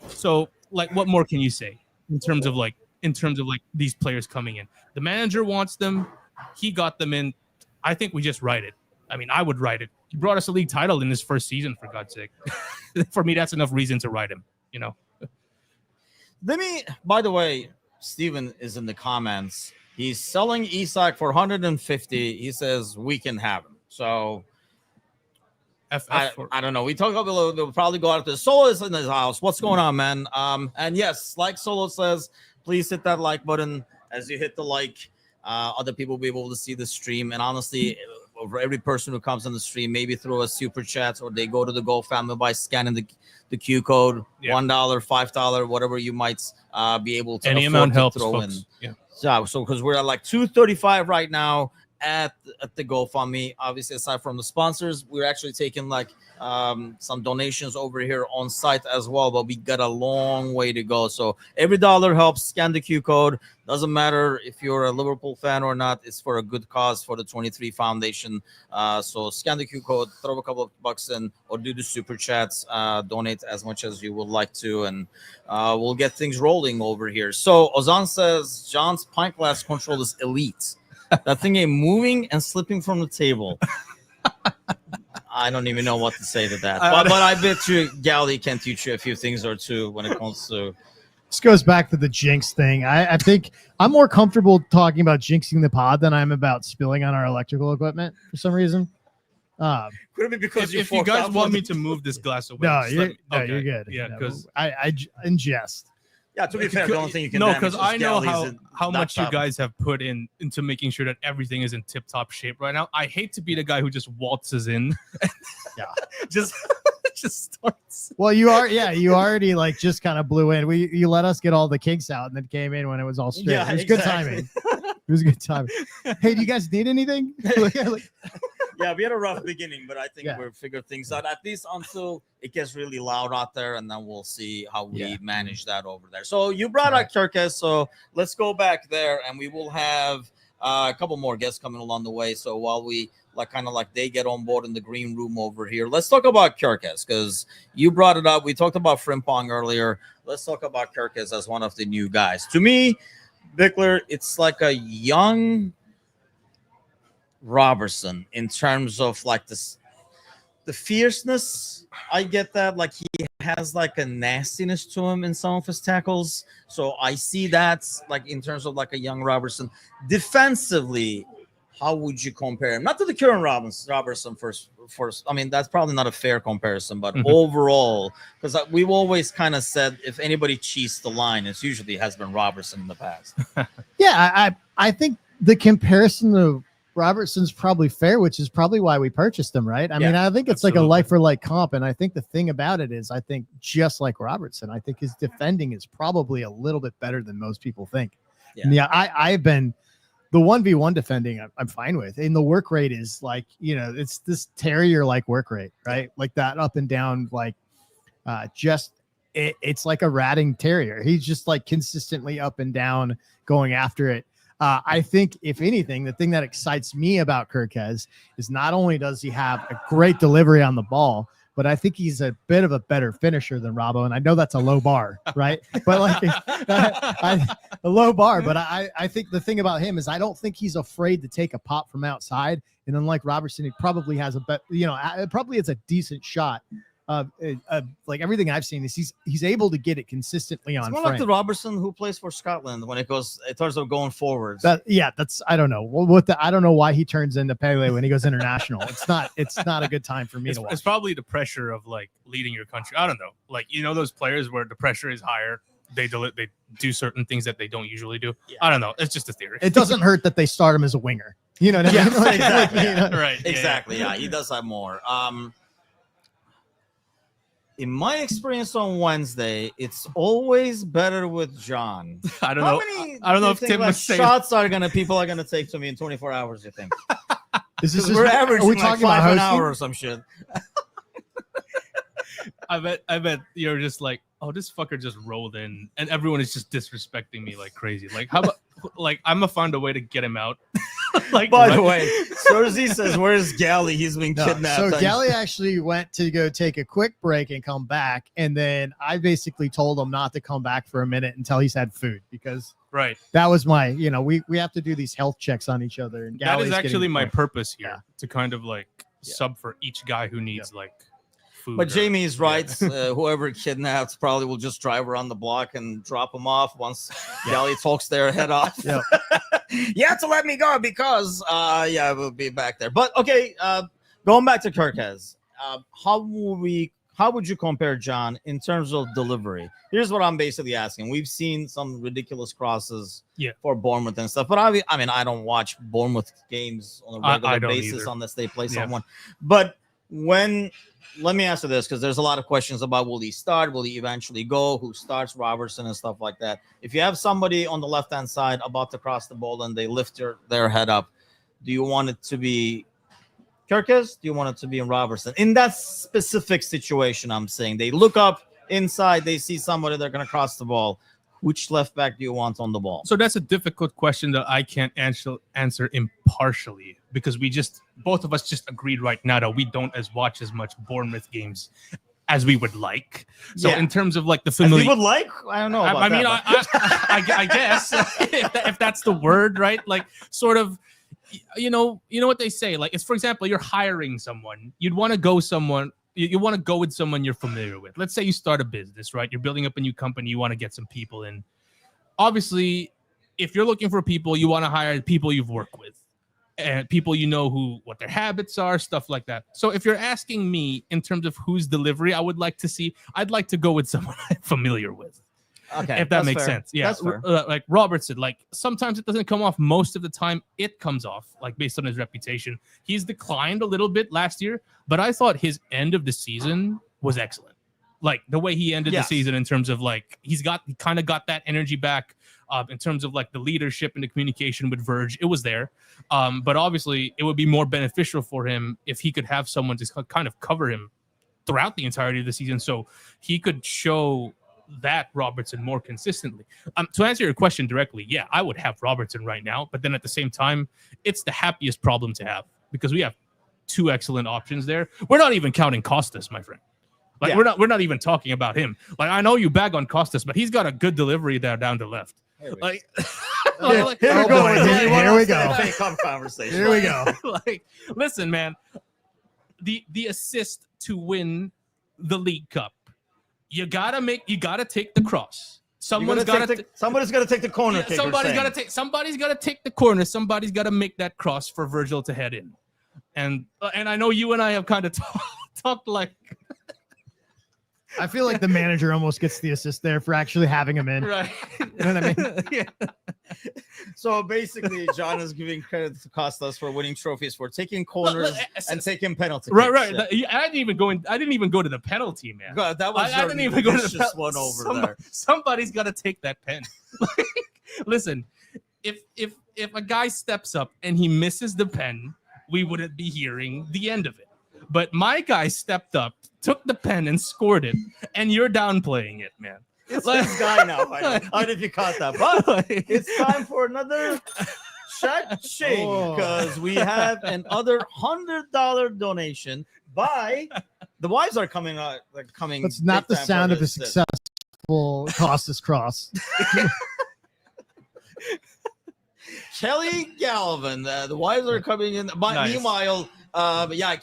So like, what more can you say in terms of these players coming in? The manager wants them. He got them in. I think we just write it. I mean, I would write it. He brought us a league title in his first season, for God's sake. For me, that's enough reason to write him, By the way, Steven is in the comments. He's selling Isak for 150. He says we can have him. So I don't know. We talk about we'll probably go out to Solo is in his house. What's going on, man? And yes, like Solo says, please hit that like button. As you hit the like, other people will be able to see the stream. And honestly, for every person who comes on the stream, maybe throw a super chat, or they go to the Go family by scanning the Q code, $1, $5, whatever you might be able to. Any amount helps, throw folks. in. Yeah. So because we're at like 235 right now at the GoFundMe. Obviously, aside from the sponsors, we're actually taking like some donations over here on site as well, but we got a long way to go. So every dollar helps. Scan the Q code. Doesn't matter if you're a Liverpool fan or not. It's for a good cause, for the 23 Foundation. So scan the Q code, throw a couple of bucks in, or do the super chats. Donate as much as you would like to, and we'll get things rolling over here. So Ozan says John's pint glass control is elite. That thing ain't moving and slipping from the table. I don't even know what to say to that. But I bet you Gally can teach you a few things or two when it comes to This goes back to the jinx thing. I think I'm more comfortable talking about jinxing the pod than I'm about spilling on our electrical equipment for some reason. Could it be because if you guys want me to move this glass away, No, just let me- okay. you're good. Yeah, No, because I ingest. Yeah, to be fair, the only thing you can no, damage because is I know galleys and how much you laptop. guys have put into making sure that everything is in tip-top shape right now. I hate to be the guy who just waltzes in. Yeah, just starts. Well, you already like just kind of blew in. You let us get all the kinks out and then came in when it was all straight. Yeah, it was exactly. good timing. It was a good timing. Hey, do you guys need anything? Yeah, we had a rough beginning, but I think Yeah. we'll figure things out, at least until it gets really loud out there, and then we'll see how we manage that over there. So you brought out Kirkes, so let's go back there, and we will have a couple more guests coming along the way. So while we they get on board in the green room over here, let's talk about Kirkes, because you brought it up. We talked about Frimpong earlier. Let's talk about Kirkes as one of the new guys. To me, Bickler, it's like a young Robertson in terms of like the fierceness. I get that, like he has like a nastiness to him in some of his tackles. So I see that like in terms of like a young Robertson. Defensively, how would you compare him? Not to the current Robertson first. I mean, that's probably not a fair comparison, but overall, because we've always kind of said if anybody cheats the line, it's usually has been Robertson in the past. Yeah, I think the comparison of Robertson's probably fair, which is probably why we purchased him, right? I mean, I think it's like a like for like comp, and I think the thing about it is, I think just like Robertson, I think his defending is probably a little bit better than most people think. Yeah, I've been the 1v1 defending, I'm fine with, and the work rate is like, it's this terrier like work rate, right? Like that up and down, like it's like a ratting terrier. He's just like consistently up and down going after it. I think, if anything, the thing that excites me about Kirkes is not only does he have a great delivery on the ball, but I think he's a bit of a better finisher than Robbo. And I know that's a low bar, right? But like a low bar. But I think the thing about him is I don't think he's afraid to take a pop from outside. And unlike Robertson, he probably has probably it's a decent shot. Like everything I've seen is he's able to get it consistently on. It's more frame. like the Robertson who plays for Scotland when it starts going forwards. That's I don't know I don't know why he turns into Pele when he goes international. It's not a good time for me to watch. It's probably the pressure of like leading your country. I don't know, like those players where the pressure is higher. They do certain things that they don't usually do. Yeah. I don't know. It's just a theory. It doesn't hurt that they start him as a winger. You know what I mean? Like, Exactly. Right. Exactly. Yeah, he does have more. In my experience on Wednesday, it's always better with John. I don't know if Tim was saying shots people are gonna take to me in 24 hours. You think? We're averaging we like talking 5 about an hosting? hour or some shit. I bet you're just like, oh, this fucker just rolled in, and everyone is just disrespecting me like crazy. Like, how about like I'm gonna find a way to get him out. Like, by the way, Cersei says, "Where's Gally? He's been kidnapped." So Gally actually went to go take a quick break and come back, and then I basically told him not to come back for a minute until he's had food, because that was my, we have to do these health checks on each other, and that Gally's is actually my purpose here, Yeah. to kind of like sub for each guy who needs like food. But Jamie is right. Whoever kidnapped probably will just drive around the block and drop them off once Gally talks their head off. Yeah. You have to let me go because we'll be back there. But okay, going back to Kirkes, how would you compare John in terms of delivery? Here's what I'm basically asking. We've seen some ridiculous crosses for Bournemouth and stuff, but I don't watch Bournemouth games on a regular basis either. unless they play someone. But let me answer this, because there's a lot of questions about will he start, will he eventually go, who starts Robertson and stuff like that. If you have somebody on the left-hand side about to cross the ball and they lift their head up, do you want it to be Kirkes? Do you want it to be in Robertson? In that specific situation, I'm saying they look up inside, they see somebody, they're going to cross the ball. Which left back do you want on the ball? So that's a difficult question that I can't answer impartially, because both of us just agreed right now that we don't watch as much Bournemouth games as we would like. So in terms of like the familiar, we would like, I don't know. I guess if that's the word, right? Like sort of, you know what they say. Like, it's, for example, you're hiring someone, you'd want to go you want to go with someone you're familiar with. Let's say you start a business, right? You're building up a new company. You want to get some people in. Obviously, if you're looking for people, you want to hire people you've worked with and people you know what their habits are, stuff like that. So if you're asking me in terms of whose delivery I would like to see, I'd like to go with someone I'm familiar with. Okay, if that makes sense. Yeah, like Robert said, like sometimes it doesn't come off. Most of the time it comes off, like based on his reputation. He's declined a little bit last year, but I thought his end of the season was excellent. Like the way he ended the season in terms of like he kind of got that energy back in terms of like the leadership and the communication with Verge. It was there. But obviously it would be more beneficial for him if he could have someone to kind of cover him throughout the entirety of the season so he could show that Robertson more consistently. To answer your question directly, yeah, I would have Robertson right now, but then at the same time, it's the happiest problem to have because we have two excellent options there. We're not even counting Costas, my friend. Like we're not even talking about him. Like I know you bag on Costas, but he's got a good delivery there down the left. Here we go. Conversation. Here we go. Like, listen, man, the assist to win the League Cup. You gotta take the cross. Somebody's got to take the corner. Yeah, somebody's got to take the corner. Somebody's got to make that cross for Virgil to head in. And I know you and I have kind of talked like. I feel like the manager almost gets the assist there for actually having him in. Right. You know what I mean? Yeah. So basically, John is giving credit to Costas for winning trophies for taking corners and taking penalty kicks. Right. I didn't even go to the penalty, man. God, that was I didn't even go to the one over there. Somebody's got to take that pen. Like, listen, if a guy steps up and he misses the pen, we wouldn't be hearing the end of it. But my guy stepped up, took the pen, and scored it, and you're downplaying it, man. It's this guy now. I don't know if you caught that, but it's time for another cha-ching because we have another $100 donation by the wives are coming out. They're coming. That's not the sound of a successful Costas cross. Kelly Galvin, the wives are coming in. But Nice. Meanwhile,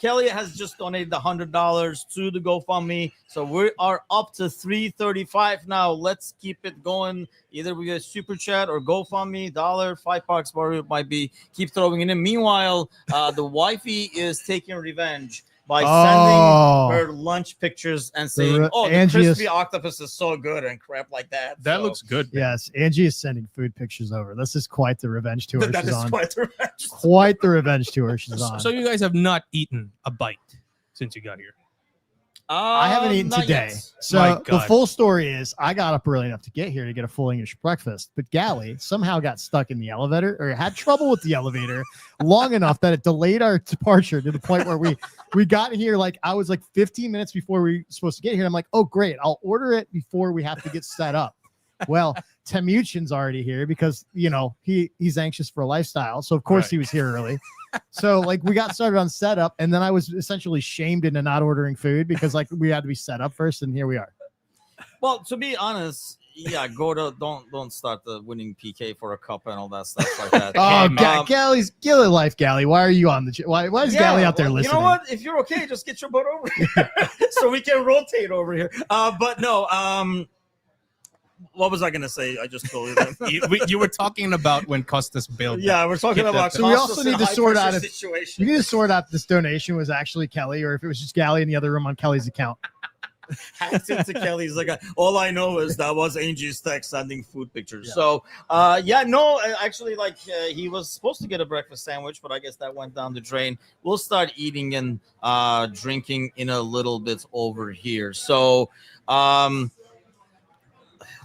Kelly has just donated the $100 to the GoFundMe, so we are up to $335 now. Let's keep it going. Either we get super chat or GoFundMe, $5, whatever it might be. Keep throwing it in. Meanwhile, the wifey is taking revenge by sending her lunch pictures and saying, the crispy octopus is so good and crap like that. That looks good. Yes, Angie is sending food pictures over. This is quite the revenge tour That she's is on. quite the revenge. Quite the revenge tour she's on. So you guys have not eaten a bite since you got here. I haven't eaten Not today. yet. So My the God. full story is I got up early enough to get here to get a full English breakfast, but Gally somehow got stuck in the elevator or had trouble with the elevator long enough that it delayed our departure to the point where we got here like I was like 15 minutes before we were supposed to get here. I'm like, oh great, I'll order it before we have to get set up. Well, Timucin's already here because he's anxious for a lifestyle. So of course he was here early. So like we got started on setup, and then I was essentially shamed into not ordering food because like we had to be set up first, and here we are. Well, to be honest, don't start the winning PK for a cup and all that stuff like that. Gally's Gilly life, Gally. Why are you on the? Why is Gally out there listening? You know what? If you're okay, just get your butt over here so we can rotate over here. But no. What was I going to say? I just told you. You were talking about when Costas bailed. Yeah, we're talking about. So we also need to sort out if situation. you need to sort out if this donation was actually Kelly or if it was just Gally in the other room on Kelly's account. Hacked into Kelly's all I know is that was Angie's text sending food pictures. Yeah. So actually he was supposed to get a breakfast sandwich, but I guess that went down the drain. We'll start eating and drinking in a little bit over here. So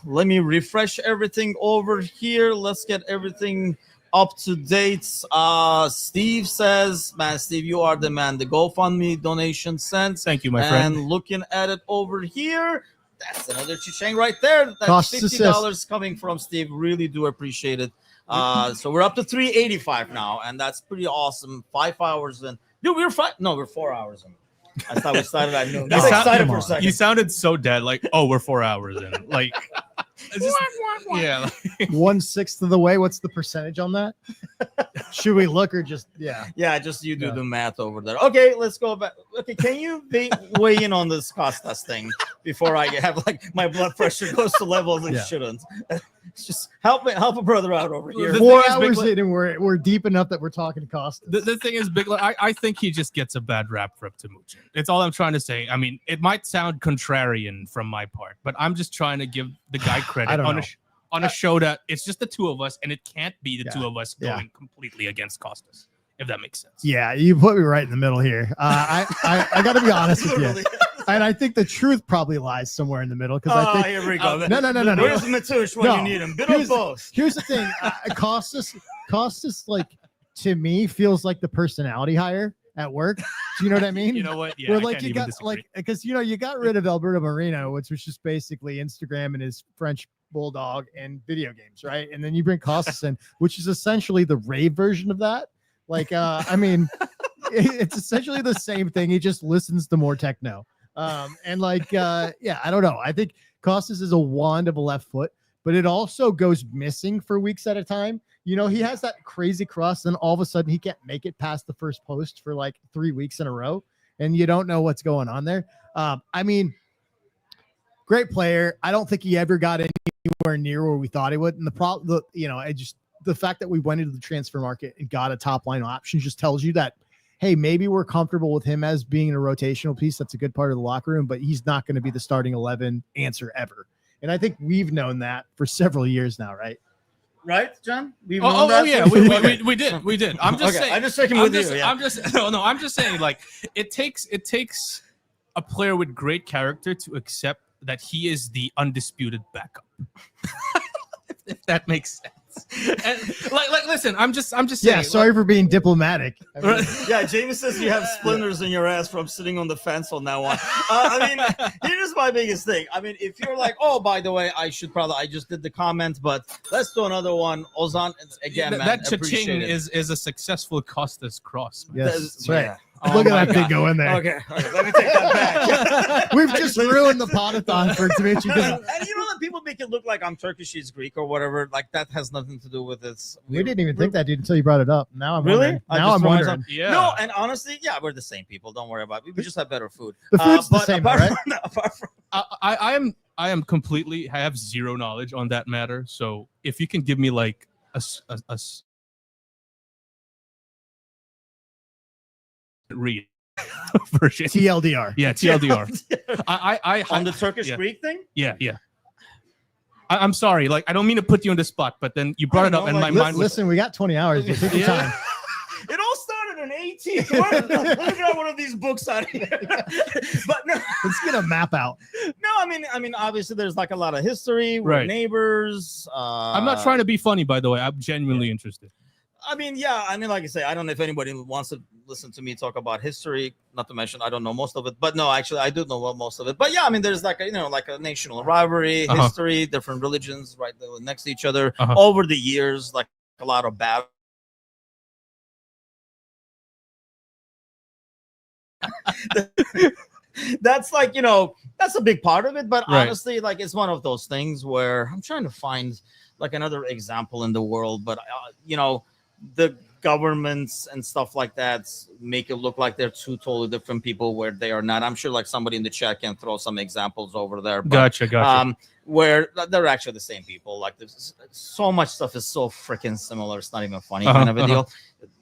let me refresh everything over here. Let's get everything up to date. Steve says, man, Steve, you are the man. The GoFundMe donation sent. Thank you, my friend. And looking at it over here, that's another chicheng right there. That's Cost $50 coming from Steve. Really do appreciate it. So we're up to $385 now, and that's pretty awesome. 5 hours in. Dude, we're 4 hours in. I thought we started at noon. I was excited for a second. You sounded so dead, like, oh, we're 4 hours in. Like, it's just, yeah. 1/6 of the way. What's the percentage on that? Should we look or just Yeah, just you do the math over there. Okay, let's go back. okay, can you weigh in on this Costas thing before I have like my blood pressure goes to levels it shouldn't? Just help a brother out over here. 4 hours in and we're deep enough that we're talking to Costas. The thing is, I think he just gets a bad rap for Timucin. It's all I'm trying to say. I mean, it might sound contrarian from my part, but I'm just trying to give the guy credit on a show that it's just the two of us, and it can't be the two of us going completely against Costas, if that makes sense. Yeah, you put me right in the middle here. I got to be honest with you. And I think the truth probably lies somewhere in the middle. Because I think here we go. No. Where's Matush when you need him? Bit of both. Here's the thing. Costas, like, to me, feels like the personality hire at work. Do you know what I mean? You know what? Yeah, where like you got like, because you got rid of Alberto Moreno, which was just basically Instagram and his French bulldog and video games, right? And then you bring Costas in, which is essentially the rave version of that. Like, I mean, it's essentially the same thing. He just listens to more techno. And like, I don't know. I think Costas is a wand of a left foot, but it also goes missing for weeks at a time. You know, he has that crazy cross, and all of a sudden he can't make it past the first post for like 3 weeks in a row, and you don't know what's going on there. I mean, great player. I don't think he ever got anywhere near where we thought he would. And the fact that we went into the transfer market and got a top line option just tells you that, hey, maybe we're comfortable with him as being a rotational piece. That's a good part of the locker room, but he's not going to be the starting 11 answer ever. And I think we've known that for several years now, right? Right, John? We did. I'm just saying. I'm just checking with you. Yeah. I'm just saying, like, it takes a player with great character to accept that he is the undisputed backup. If that makes sense. And like, listen, I'm just saying. Yeah, sorry for being diplomatic. Yeah, Jamie says you have splinters in your ass from sitting on the fence on that one. I mean, here's my biggest thing. I mean, if you're like, oh, by the way, I just did the comment, but let's do another one. Ozan, again, man, that cha-ching is a successful Costas cross. Man. Yes, that's right. Yeah. Look at that thing go in there. Okay, let me take that back. We've just ruined the Pod-A-Thon for Timucin. And you know that people make it look like I'm Turkish, he's Greek or whatever. Like that has nothing to do with this. We didn't even think that, dude, until you brought it up. Now I'm really. Now I'm wondering. Yeah. No, and honestly, yeah, we're the same people. Don't worry about it. We just have better food. The food's the same, right? I am completely. I have zero knowledge on that matter. So if you can give me like a read version. TLDR. Yeah, TLDR. I on the Turkish Greek thing? Yeah. I'm sorry. Like, I don't mean to put you on the spot, but then you brought it up and my mind was... Listen, we got 20 hours. Take your time. It all started in 18. Let me grab one of these books out of here. But no. Let's get a map out. No, I mean, obviously there's like a lot of history. We're neighbors. I'm not trying to be funny, by the way. I'm genuinely interested. I mean, like I say, I don't know if anybody wants to listen to me talk about history. Not to mention, I don't know most of it. But no, actually, I do know most of it. But yeah, I mean, there's like a national rivalry, history, different religions right next to each other over the years, like a lot of battle. That's like, that's a big part of it. But honestly, like, it's one of those things where I'm trying to find like another example in the world. But, the governments and stuff like that make it look like they're two totally different people where they are not. I'm sure like somebody in the chat can throw some examples over there. But, Gotcha. Where they're actually the same people. Like, there's so much stuff is so freaking similar. It's not even funny kind of a deal.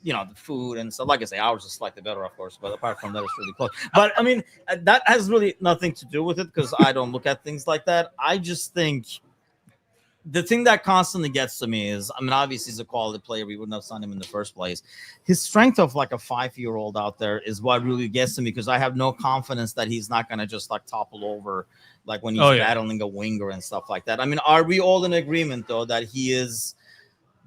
The food and stuff. Like I say, ours is slightly better, of course. But apart from that, it's really close. But I mean, that has really nothing to do with it because I don't look at things like that. I just think the thing that constantly gets to me is, I mean, obviously he's a quality player. We wouldn't have signed him in the first place. His strength of like a 5-year-old out there is what really gets to me because I have no confidence that he's not going to just like topple over like when he's battling a winger and stuff like that. I mean, are we all in agreement though that he is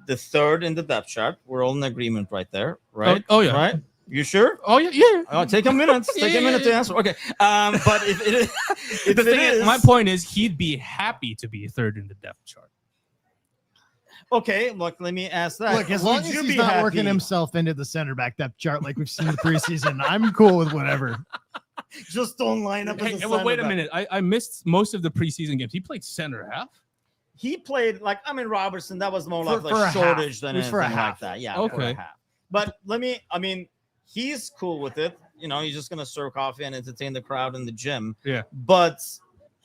the third in the depth chart? We're all in agreement right there, right? Oh yeah. Right? You sure? Oh yeah. Oh, take a minute. Take a minute to answer. Okay. But if it is, my point is, he'd be happy to be third in the depth chart. Okay, look, let me ask that. Look, as long as he's not working himself into the center back depth chart like we've seen in the preseason, I'm cool with whatever. Just don't line up. Wait a minute. I missed most of the preseason games. He played center half. He played like Robertson. That was more like a shortage than anything like that. Yeah, okay. For a half. But he's cool with it. He's just gonna serve coffee and entertain the crowd in the gym. Yeah. But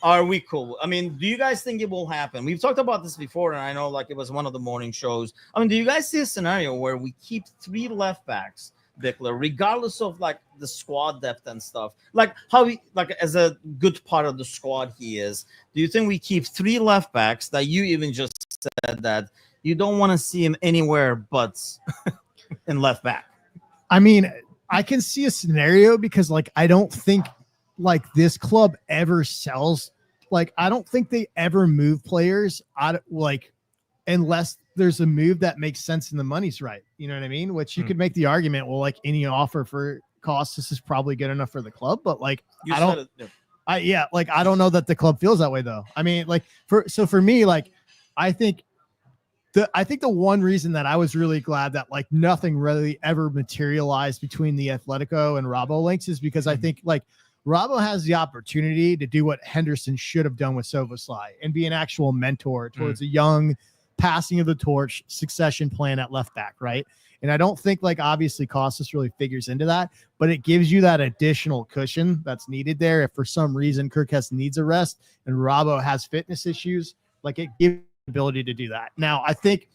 are we cool? I mean, do you guys think it will happen? We've talked about this before, and I know like it was one of the morning shows. I mean, do you guys see a scenario where we keep 3 left backs, Bickler, regardless of like the squad depth and stuff? Like how he, like as a good part of the squad he is. Do you think we keep 3 left backs that you even just said that you don't want to see him anywhere but in left back? I mean, I can see a scenario because like I don't think like this club ever sells. Like I don't think they ever move players out like unless there's a move that makes sense and the money's right. You know what I mean? Which you could make the argument, well, like any offer for Costas is probably good enough for the club, but like I don't I don't know that the club feels that way though. I mean, like for me, like I think the one reason that I was really glad that like nothing really ever materialized between the Atletico and Rabo links is because I think like Rabo has the opportunity to do what Henderson should have done with Szoboszlai and be an actual mentor towards a young passing of the torch succession plan at left back, right? And I don't think like obviously Costas really figures into that, but it gives you that additional cushion that's needed there. If for some reason Kirkes needs a rest and Rabo has fitness issues, like it gives the ability to do that. Now, I think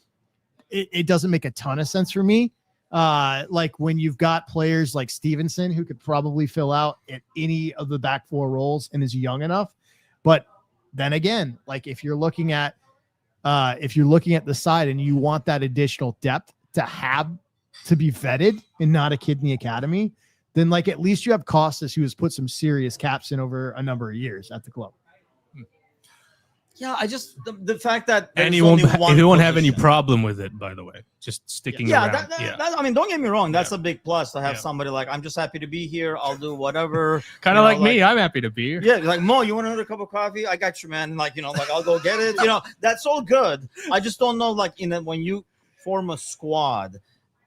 it doesn't make a ton of sense for me. Like when you've got players like Stevenson who could probably fill out at any of the back 4 roles and is young enough. But then again, like if you're looking at the side and you want that additional depth to be vetted and not a kid in the academy, then like at least you have Costas who has put some serious caps in over a number of years at the club. Yeah, I just the fact that and he won't have any problem with it, by the way, just sticking around. That, I mean, don't get me wrong, that's a big plus to have somebody like, I'm just happy to be here, I'll do whatever. Kind of like me, I'm happy to be here. Yeah, like Mo, you want another cup of coffee? I got you, man. Like, like I'll go get it. That's all good. I just don't know, like, when you form a squad,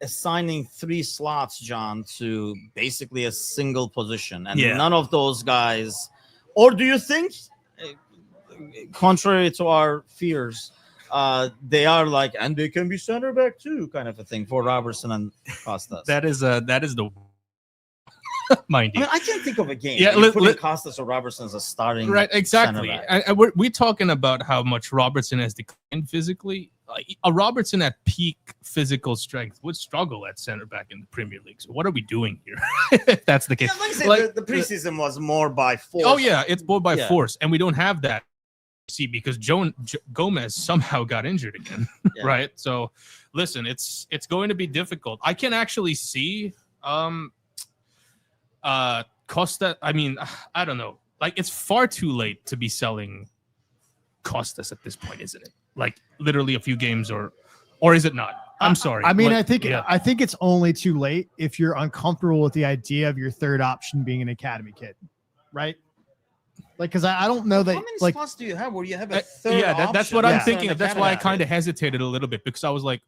assigning 3 slots, John, to basically a single position, and none of those guys, or do you think? Contrary to our fears, they are like, and they can be center back too, kind of a thing for Robertson and Costas. That is the mind you. I mean, I can't think of a game. Yeah, putting Costas or Robertson as a starting. Right, exactly. And we're talking about how much Robertson has declined physically. A Robertson at peak physical strength would struggle at center back in the Premier League. So what are we doing here? If that's the case. Yeah, like I said, the preseason was more by force. Oh yeah, it's more by force, and we don't have that. See, because Gomez somehow got injured again, right? So, listen, it's going to be difficult. I can actually see Costa. I mean, I don't know. Like, it's far too late to be selling Costas at this point, isn't it? Like, literally a few games, or is it not? I'm sorry. I mean, I think it's only too late if you're uncomfortable with the idea of your third option being an academy kid, right? Like, because I don't know that. How many like, spots do you have where you have a third? That's what I'm thinking of. That's why I kind of hesitated a little bit, because I was like,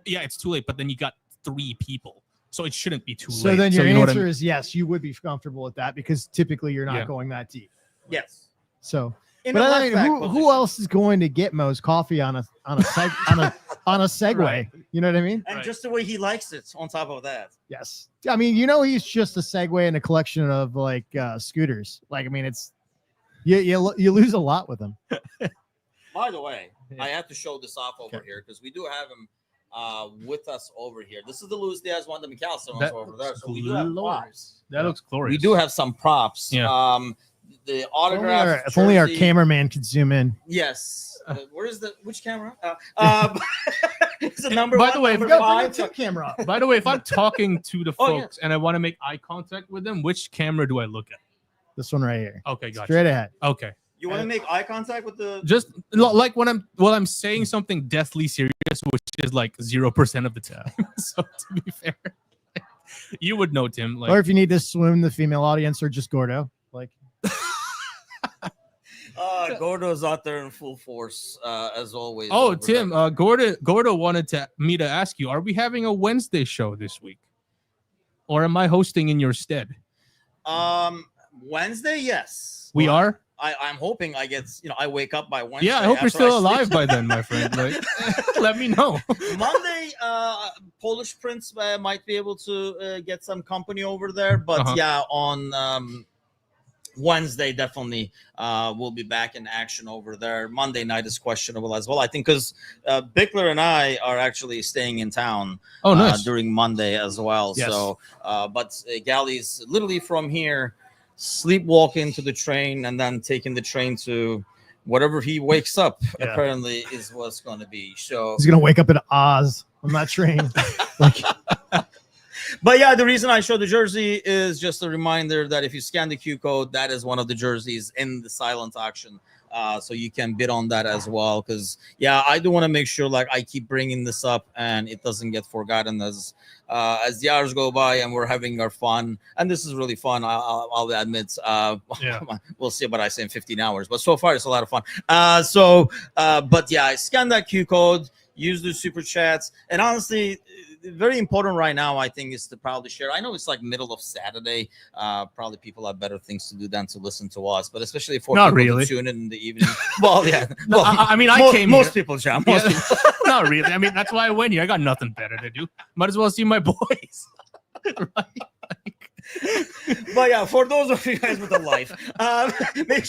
yeah, it's too late. But then you got 3 people, so it shouldn't be too late. So then your answer is yes, you would be comfortable with that because typically you're not going that deep. Yes. So, but I mean, who else is going to get Mo's coffee on a Segway? Right. You know what I mean? And just the way he likes it. On top of that. Yes. I mean, he's just a Segway and a collection of like scooters. Like, I mean, it's. You lose a lot with him. By the way, I have to show this off over here because we do have him with us over here. This is the Luis Diaz one, the McAllister one's over there. So we do have props. That looks glorious. We do have some props. Yeah. The autograph. If only our cameraman could zoom in. Yes. Which camera? It's the number. By the way, number 5 camera. By the way, if I'm talking to the folks and I want to make eye contact with them, which camera do I look at? This one right here. Okay, gotcha. Straight ahead. Okay. You want to make eye contact with the? Just like when I'm saying something deathly serious, which is like 0% of the time. So to be fair, you would know, Tim. Like, or if you need to swim the female audience, or just Gordo, like. Gordo's out there in full force, as always. Oh, Tim, Gordo wanted me to ask you: are we having a Wednesday show this week, or am I hosting in your stead? Wednesday, yes. We are? I'm hoping I get, I wake up by Wednesday. Yeah, I hope you're after still I alive sleep. by then, my friend. Like, let me know. Monday, Polish Prince might be able to get some company over there, but yeah, on Wednesday definitely we'll be back in action over there. Monday night is questionable as well, I think, because Bickler and I are actually staying in town during Monday as well. Yes. So, but Gally's literally from here, sleepwalking to the train and then taking the train to whatever he wakes up. Apparently, is what's going to be. So He's gonna wake up in Oz on that train. But yeah, the reason I show the jersey is just a reminder that if you scan the Q code, that is one of the jerseys in the silent auction. So you can bid on that as well. Because yeah, I do want to make sure like I keep bringing this up and it doesn't get forgotten as the hours go by and we're having our fun. And this is really fun. I'll admit. We'll see what I say in 15 hours. But so far, it's a lot of fun. But yeah, I scan that Q code, use the super chats, and honestly, very important right now, I think, is to probably share. I know it's like middle of Saturday. Probably people have better things to do than to listen to us, but especially for Not people really. to tune in the evening. Well, yeah. No, Well, I mean, most people, John. Most people. Not really. I mean, that's why I went here. I got nothing better to do. Might as well see my boys. But yeah, for those of you guys with a life, make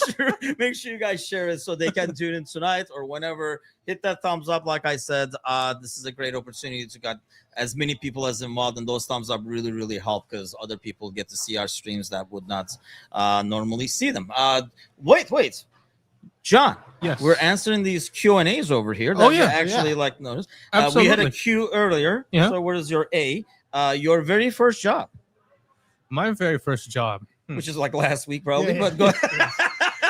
sure you guys share it so they can tune in tonight or whenever. Hit that thumbs up. Like I said, this is a great opportunity to get as many people as involved, and those thumbs up really help because other people get to see our streams that would not normally see them. Wait, John. Yes, we're answering these Q&As over here. That you actually like noticed. We had a Q earlier. Yeah. So where's your A? Your very first job. My very first job, which is like last week, probably. But go ahead.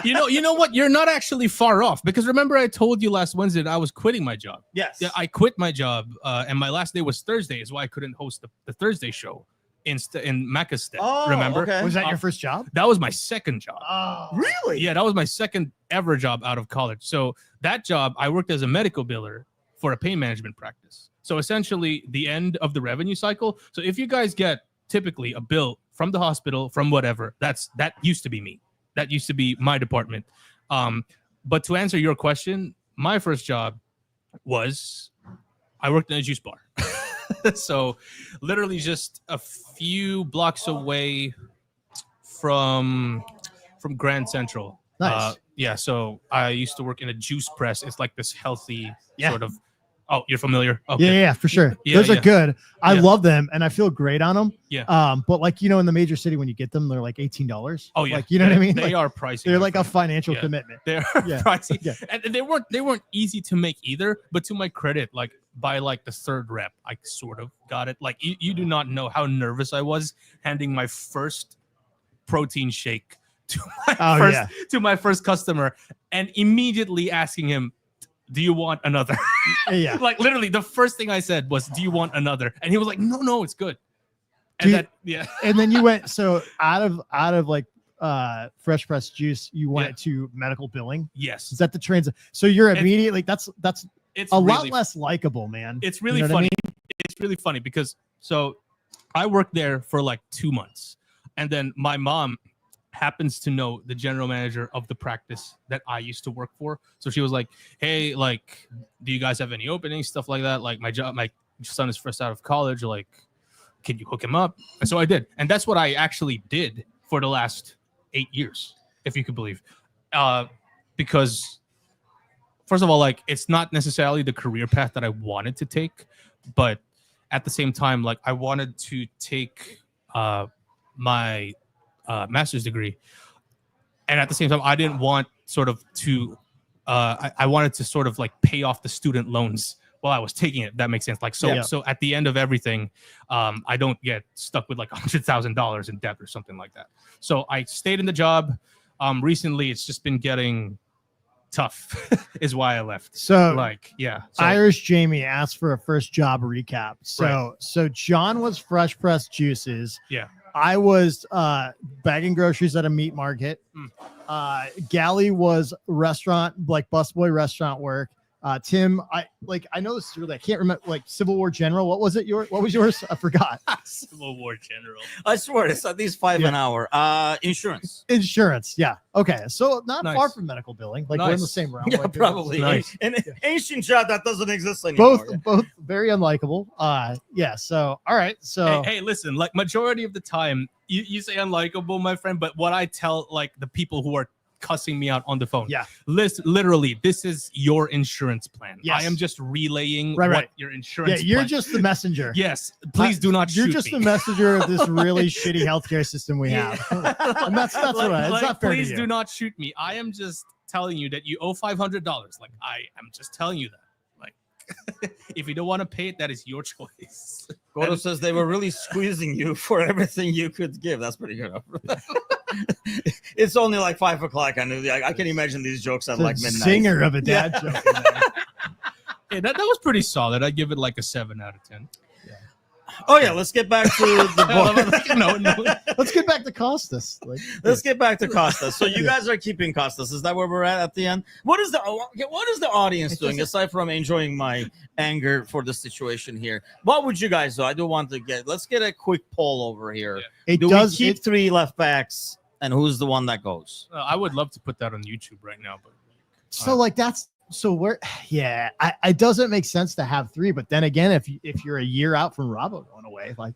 You know what? You're not actually far off because remember I told you last Wednesday that I was quitting my job. Yes. Yeah, I quit my job, and my last day was Thursday. Is why I couldn't host the Thursday show in Macastet. Oh, remember? okay. Was that your first job? That was my second job. Oh, really? Yeah, that was my second ever job out of college. So that job, I worked as a medical biller for a pain management practice. So essentially, the end of the revenue cycle. So if you guys get typically a bill from the hospital, from whatever, that used to be me. That used to be my department. But to answer your question, my first job was I worked in a juice bar. So literally just a few blocks away from Grand Central. Nice. Yeah, so I used to work in a juice press. It's like this healthy sort of. Oh, you're familiar? Okay. Yeah, for sure. Yeah, Those are good. I Yeah. love them, and I feel great on them. Yeah. But like in the major city, when you get them, they're like $18. Oh yeah. Like what I mean? They Like, are pricey. They're my like a friend. financial Yeah. commitment. They're Yeah. pricey. Yeah. And they weren't easy to make either. But to my credit, like by like the third rep, I sort of got it. Like you do not know how nervous I was handing my first protein shake to my first customer and immediately asking him, do you want another? Yeah. Like literally the first thing I said was, do you want another? And he was like, no, it's good. And Dude, yeah. And then you went so out of like fresh pressed juice, you went to medical billing. Yes. Is that the trans? So you're immediately that's it's a lot really- less likable, man. It's really You know what I funny. It's really funny because so I worked there for like 2 months, and then my mom happens to know the general manager of the practice that I used to work for. So she was like, "Hey, like, do you guys have any openings, stuff like that? Like, my son is first out of college. Like, can you hook him up?" And so I did, and that's what I actually did for the last 8 years, if you could believe, because. First of all, like it's not necessarily the career path that I wanted to take, but at the same time, like I wanted to take my master's degree, and at the same time, I didn't want sort of to. I wanted to sort of like pay off the student loans while I was taking it. If that makes sense. Like so, so at the end of everything, I don't get stuck with like $100,000 in debt or something like that. So I stayed in the job. Recently, it's just been getting tough is why I left. So like, yeah. So, Irish Jamie asked for a first job recap. So John was fresh pressed juices. Yeah. I was bagging groceries at a meat market. Gally was restaurant, like busboy restaurant work. Tim, I know this is really, I can't remember, like Civil War General. What was it? What was yours? I forgot. Civil War General. I swear it's at least $5 an hour. Insurance. Insurance. Yeah. Okay. So not Nice. far from medical billing. Like we're in the Nice. same realm. Yeah, Like, probably. Nice. An ancient job that doesn't exist anymore. Both very unlikable. Yeah. So all right. So Hey, listen, like majority of the time, you say unlikable, my friend, but what I tell like the people who are cussing me out on the phone, yeah. Literally, this is your insurance plan. Yes. I am just relaying Right. what your insurance. Yeah, you're plan. just the messenger. Yes, please do not. You're shoot just me. the messenger of this really shitty healthcare system we have. And that's Like- right. It's like, not fair please to you. do not shoot me. I am just telling you that you owe $500. Like I am just telling you that. Like if you don't want to pay it, that is your choice. Gordo says they were really squeezing you for everything you could give. That's pretty good. It's only like 5 o'clock. I can imagine these jokes at like midnight. Singer of a dad joke. Yeah, that was pretty solid. I give it like a 7 out of 10. Oh yeah, let's get back to the book. no. Let's get back to Costas. Let's get back to Costas. So you guys are keeping Costas. Is that where we're at the end? What is the audience doing aside from enjoying my anger for the situation here? What would you guys do? I do want to let's get a quick poll over here. It Do does- we keep 3 left backs, and who's the one that goes? I would love to put that on YouTube right now, but So like that's so we're it doesn't make sense to have 3, but then again, if you're a year out from Robbo going away, like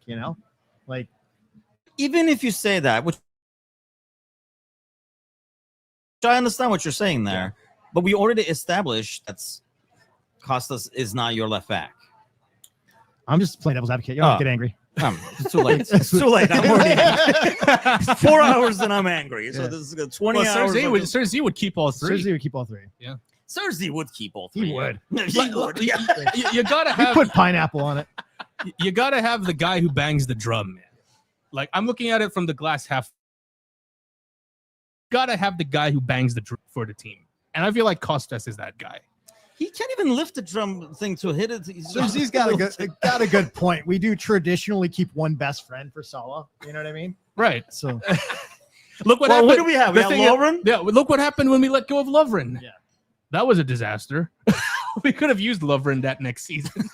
Even if you say that, which I understand what you're saying there, but we already established that Costas is not your left back. I'm just playing devil's advocate. You don't get angry. It's too late. It's too late. I'm already 4 hours and I'm angry. So this is good. 20 hours. Cersei would keep all 3. Cersei would keep all 3. Yeah. Cersei would keep all 3. He would. He would. Yeah. You gotta He have put pineapple on it. You gotta have the guy who bangs the drum, man. Like I'm looking at it from the glass half. Gotta have the guy who bangs the drum for the team, and I feel like Costas is that guy. He can't even lift the drum thing to hit it. Cersei's got a good point. We do traditionally keep one best friend for Salah. You know what I mean? Right. So look what Well, happened. what do we have? We have Lovren? Yeah, look what happened when we let go of Lovren. Yeah. That was a disaster. We could have used Lovren that next season.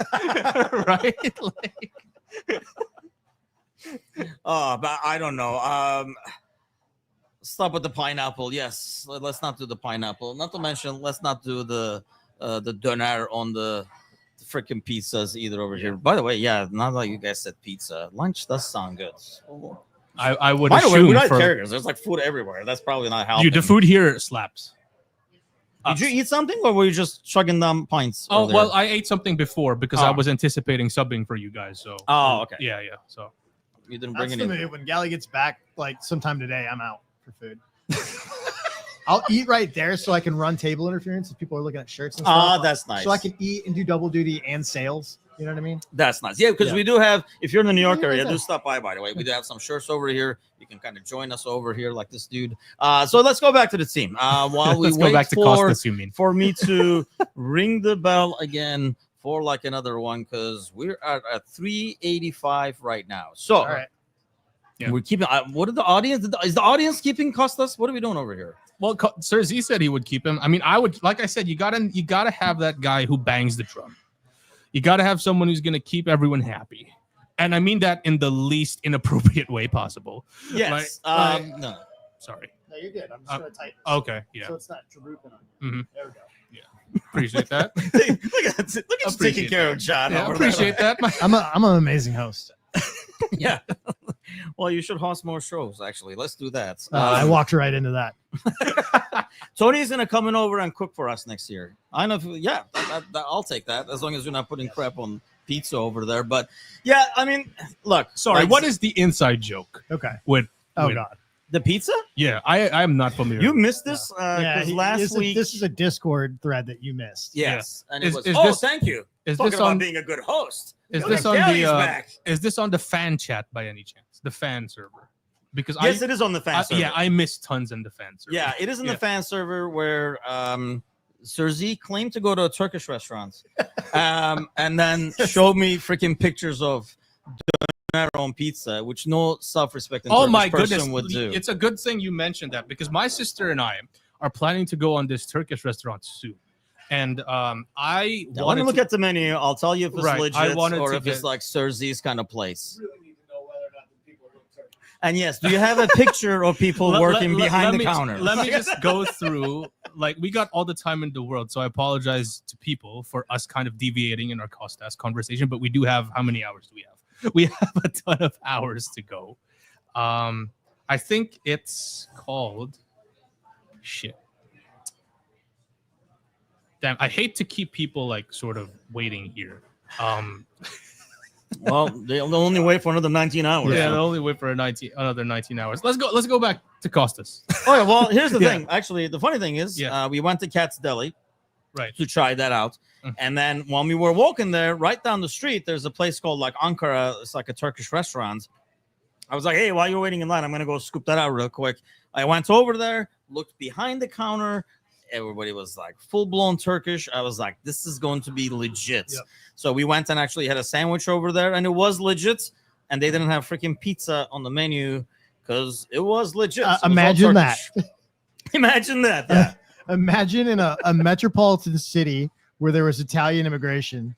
Right? But I don't know. Stop with the pineapple. Yes, let's not do the pineapple. Not to mention, let's not do the doner on the freaking pizzas either over here. By the way, yeah, now that you guys said pizza, lunch does sound good. I would By the way, assume we're not for carriers. There's like food everywhere. That's probably not helping. you, the food here slaps. Did you eat something, or were you just chugging down pints? Oh earlier? well, I ate something before because I was anticipating subbing for you guys. So okay. Yeah. So you didn't bring that's it the in. move. When Gally gets back, like sometime today, I'm out for food. I'll eat right there so I can run table interference if people are looking at shirts and stuff. That's nice. So I can eat and do double duty and sales. You know what I mean? That's nice. Yeah, because we do have, if you're in the New York area, Yeah. do stop by the way. We do have some shirts over here. You can kind of join us over here like this dude. So let's go back to the team. While we Let's wait go back to Costas, you mean. for me to ring the bell again for like another one, because we're at 385 right now. So All right. Yeah. we're keeping, what are the audience? Is the audience keeping Costas? What are we doing over here? Well, Cersei said he would keep him. I mean, I would, like I said, you gotta have that guy who bangs the drum. You gotta have someone who's gonna keep everyone happy, and I mean that in the least inappropriate way possible. Yes. No, sorry. No, you're good. I'm just gonna tighten. Okay. Yeah. So it's not drooping on you. Mhm. There we go. Appreciate that. look at you taking care of John. Yeah, over appreciate there. that. I'm an amazing host. Yeah. Well, you should host more shows. Actually, let's do that. I walked right into that. Tony's gonna come in over and cook for us next year. I know. I'll take that as long as you're not putting crap on pizza over there. But yeah, I mean, look. Sorry. like, What is the inside joke? Okay. With Oh with- God. the pizza? Yeah, I am not familiar. You missed this Yeah. because last week. This is a Discord thread that you missed. Yes, and it Is- was. is Oh, this- thank you. is Talking this about on- being a good host. Is Look this at on Kelly's the back. is this on the fan chat by any chance? The fan server? Because Yes, it is on the fan server. Yeah, I missed tons in the fan server. Yeah, it is in the fan server where Cersei claimed to go to a Turkish restaurant and then showed me freaking pictures of doner on pizza, which no self-respecting Oh Turkish my person goodness! would do. It's a good thing you mentioned that because my sister and I are planning to go on this Turkish restaurant soon, And I Let wanted me look to, at the menu. I'll tell you if it's Right, I legit wanted or to if it's get- like Cersei's kind of place. And yes, do you have a picture of people working behind the counter? Let me just go through. Like, we got all the time in the world, so I apologize to people for us kind of deviating in our cost ask conversation. But we do have, how many hours do we have? We have a ton of hours to go. I think it's called shit. Damn, I hate to keep people like sort of waiting here. Well, they'll only wait for another 19 hours. Yeah, they'll only wait for another 19 hours. Let's go back to Costas. Oh, yeah, well, here's the Yeah. thing. Actually, the funny thing is, we went to Cat's Deli, right, to try that out. And then when we were walking there, right down the street, there's a place called like Ankara. It's like a Turkish restaurant. I was like, hey, while you're waiting in line, I'm gonna go scoop that out real quick. I went over there, looked behind the counter. Everybody was like full-blown Turkish. I was like, this is going to be legit. Yep. So we went and actually had a sandwich over there, and it was legit. And they didn't have freaking pizza on the menu because it was legit. So it was all Imagine that. Turkish. Imagine that. Yeah. Imagine in a metropolitan city where there was Italian immigration,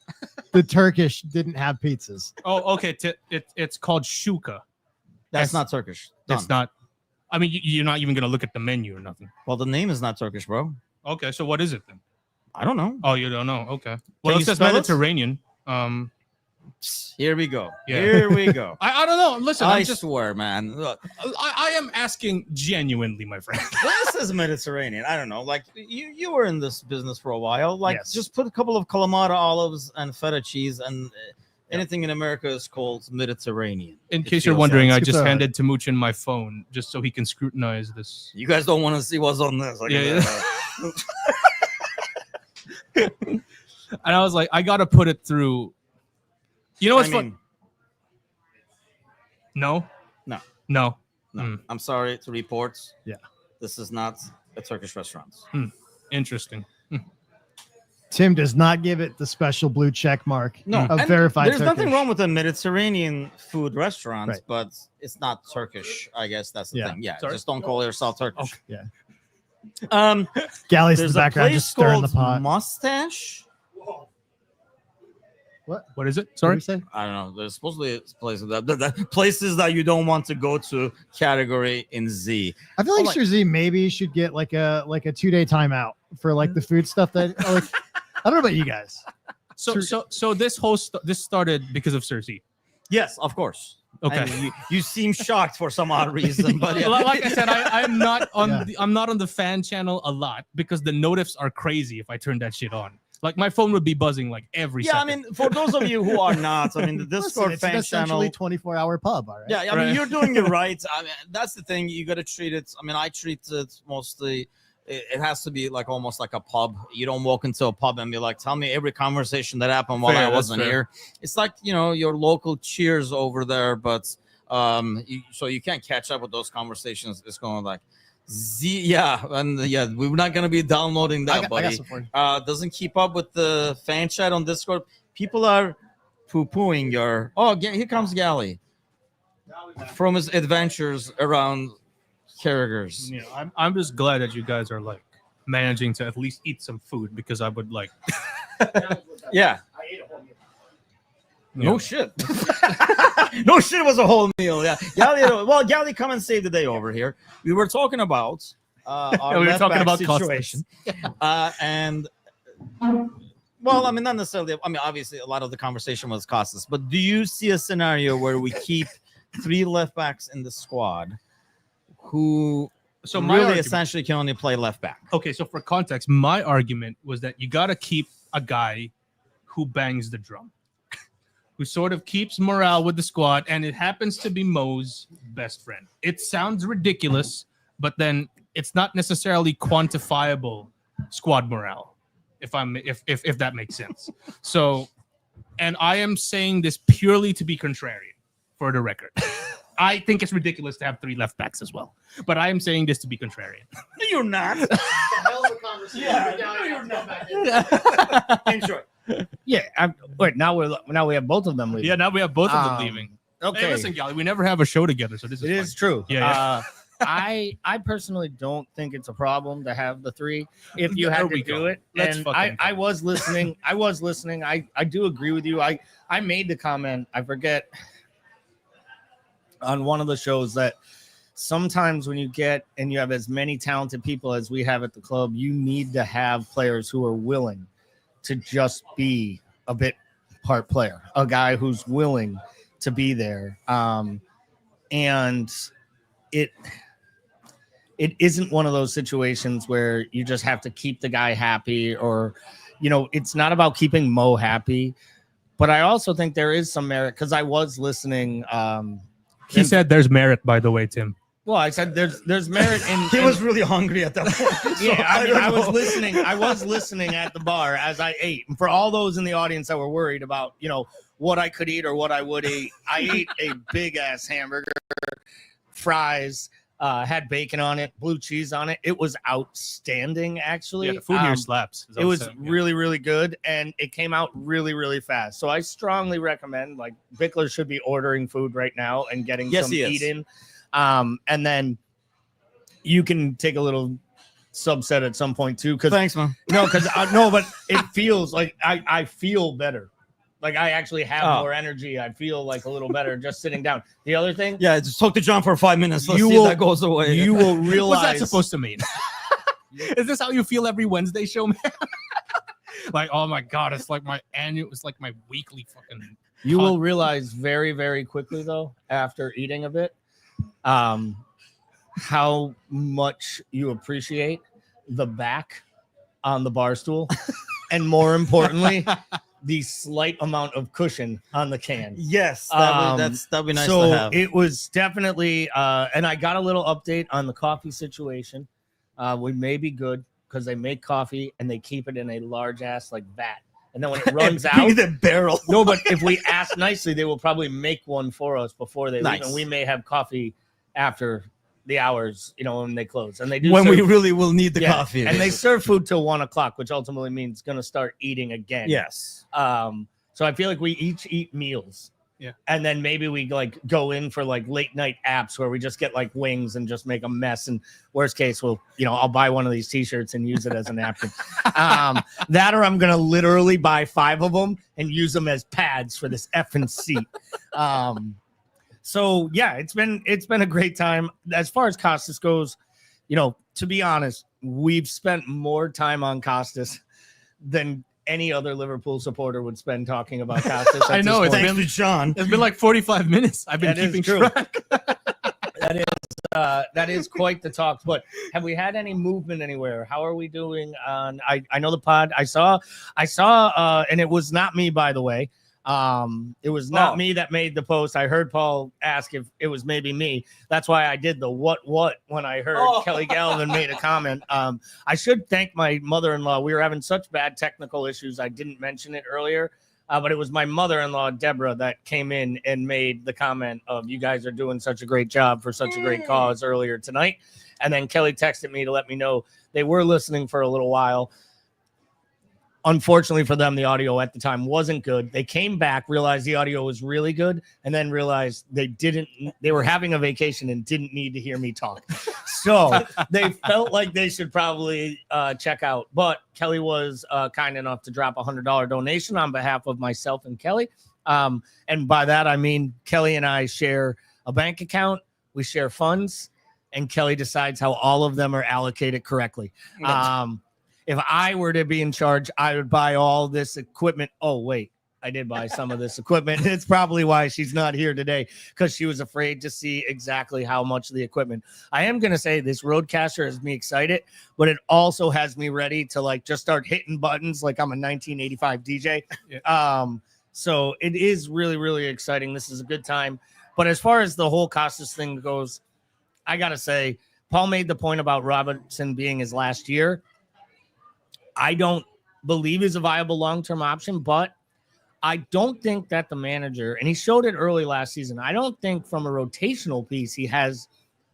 the Turkish didn't have pizzas. Oh, okay. It's called shuka. That's not Turkish. It's Done. not. I mean, you're not even gonna look at the menu or nothing. Well, the name is not Turkish, bro. Okay, so what is it then? I don't know. Oh, you don't know? Okay. Well, you it says spell it? Mediterranean. Here we go. Yeah. Here we go. I don't know. Listen, I I'm just swear, man. Look, I am asking genuinely, my friend. this is Mediterranean. I don't know. Like you were in this business for a while. Like Yes. just put a couple of Kalamata olives and feta cheese, and anything in America is called Mediterranean. In It case you're feels wondering, like. I just handed Timucin my phone just so he can scrutinize this. You guys don't want to see what's on this. Yeah. And I was like, I gotta put it through. You know what's fun? No. I'm sorry to report. Yeah. This is not a Turkish restaurant. Interesting. Tim does not give it the special blue check mark of and verified There's Turkish. nothing wrong with a Mediterranean food restaurant, Right. but it's not Turkish. I guess that's the Yeah. thing. Yeah, Sorry? just don't call yourself Turkish. Yeah. There's Galley's in the a background place just stirring the called pot. Mustache. What is it? What Sorry. did you say? I don't know. There's supposedly places that places that you don't want to go to. Category in Z. I feel like Sir Z maybe should get like a 2-day timeout for like the food stuff that like I don't know about you guys. So this this started because of Cersei. Yes, of course. Okay. And you seem shocked for some odd reason, but yeah. Like I said, I'm not on I'm not on the fan channel a lot because the notifs are crazy if I turn that shit on. Like my phone would be buzzing like every Yeah, second. I mean, for those of you who are not, I mean, the Discord Listen, fan it's essentially channel. 24-hour pub, all right? Yeah, I mean, you're doing it right. I mean, that's the thing. You got to treat it. I mean, I treat it mostly. It has to be like almost like a pub. You don't walk into a pub and be like, "Tell me every conversation that happened while Fair, I that's wasn't fair. here." It's like your local Cheers over there, but so you can't catch up with those conversations. It's going like. We're not gonna be downloading that, I got buddy. some for you. Doesn't keep up with the fan chat on Discord. People are poo-pooing your. Oh, here comes Galley from his adventures around Carragher's. You know, I'm just glad that you guys are like managing to at least eat some food because I would like. Yeah. I ate a whole meal. No shit. No shit, it was a whole meal. Yeah. Galley, come and save the day over here. We were talking about our we were talking left-back about situation. And well, I mean, not necessarily. I mean, obviously, a lot of the conversation was Costas. But do you see a scenario where we keep 3 left backs in the squad who So my really argument- essentially can only play left back? Okay, so for context, my argument was that you got to keep a guy who bangs the drum, who sort of keeps morale with the squad, and it happens to be Mo's best friend. It sounds ridiculous, but then it's not necessarily quantifiable squad morale, if that makes sense. So, and I am saying this purely to be contrarian, for the record. I think it's ridiculous to have 3 left backs as well, but I am saying this to be contrarian. No, you're not. Hell of a conversation. No, you're not. Enjoy. Yeah. Now we have both of them leaving. Yeah, now we have both of them leaving. Okay. Hey, listen, Gally, we never have a show together, so this is It fun. is true. Yeah. I personally don't think it's a problem to have the 3 if you There had we to do go. it. Let's And fucking I go. was listening. I do agree with you. I made the comment, I forget, on one of the shows that sometimes when you get and you have as many talented people as we have at the club, you need to have players who are willing to just be a bit part player, a guy who's willing to be there. And it isn't one of those situations where you just have to keep the guy happy, or, it's not about keeping Mo happy. But I also think there is some merit, because I was listening. He said there's merit, by the way, Tim. Well, I said there's merit in. He was really hungry at that point. Yeah, so I mean, I was don't know. listening. I was listening at the bar as I ate. And for all those in the audience that were worried about, what I could eat or what I would eat, I ate a big ass hamburger, fries, had bacon on it, blue cheese on it. It was outstanding, actually. Yeah, the food here slaps. It was really, really good, and it came out really, really fast. So I strongly recommend, like, Bickler should be ordering food right now and getting some eat in. And then you can take a little subset at some point too. Thanks, man. No, but it feels like I feel better. Like I actually have more energy. I feel like a little better just sitting down. The other thing, Yeah, just talk to John for 5 minutes. Let's see if that goes away. You will realize What's that supposed to mean? Is this how you feel every Wednesday show, man? Like, oh my god, it's like my weekly fucking. You will realize very, very quickly, though, after eating a bit, how much you appreciate the back on the bar stool, and more importantly, the slight amount of cushion on the can. Yes, that'd be nice so to have. it was definitely, and I got a little update on the coffee situation. We may be good because they make coffee and they keep it in a large ass like vat. And then when it runs out, the barrel. No, but if we ask nicely, they will probably make one for us before they leave, and we may have coffee after the hours, when they close. And they do when we really will need the coffee. And they serve food till 1:00, which ultimately means going to start eating again. Yes. So I feel like we each eat meals. Yeah. And then maybe we like go in for like late night apps where we just get like wings and just make a mess. And worst case, I'll buy one of these t-shirts and use it as a napkin. That, or I'm going to literally buy 5 of them and use them as pads for this effing seat. So yeah, it's been a great time. As far as Costas goes, to be honest, we've spent more time on Costas than any other Liverpool supporter would spend talking about Costas. I know, it's Thanks been to John. It's been like 45 minutes. I've been keeping track. That is quite the talk. But have we had any movement anywhere? How are we doing on? I know the pod. I saw, and it was not me, by the way. It was not me that made the post. I heard Paul ask if it was maybe me. That's why I did the what when I heard Kelly Galvin made a comment. I should thank my mother-in-law. We were having such bad technical issues. I didn't mention it earlier, but it was my mother-in-law, Deborah, that came in and made the comment of, you guys are doing such a great job for such a great cause earlier tonight. And then Kelly texted me to let me know they were listening for a little while. Unfortunately for them, the audio at the time wasn't good. They came back, realized the audio was really good, and then realized they were having a vacation and didn't need to hear me talk. So they felt like they should probably check out. But Kelly was kind enough to drop a $100 donation on behalf of myself and Kelly. And by that, I mean, Kelly and I share a bank account. We share funds, and Kelly decides how all of them are allocated correctly. If I were to be in charge, I would buy all this equipment. Oh, wait, I did buy some of this equipment. It's probably why she's not here today, because she was afraid to see exactly how much of the equipment. I am going to say this Roadcaster has me excited, but it also has me ready to like just start hitting buttons like I'm a 1985 DJ. Yeah. So it is really, really exciting. This is a good time. But as far as the whole Costas thing goes, I got to say, Paul made the point about Robertson being his last year. I don't believe is a viable long-term option, but I don't think that the manager, and he showed it early last season, I don't think from a rotational piece he has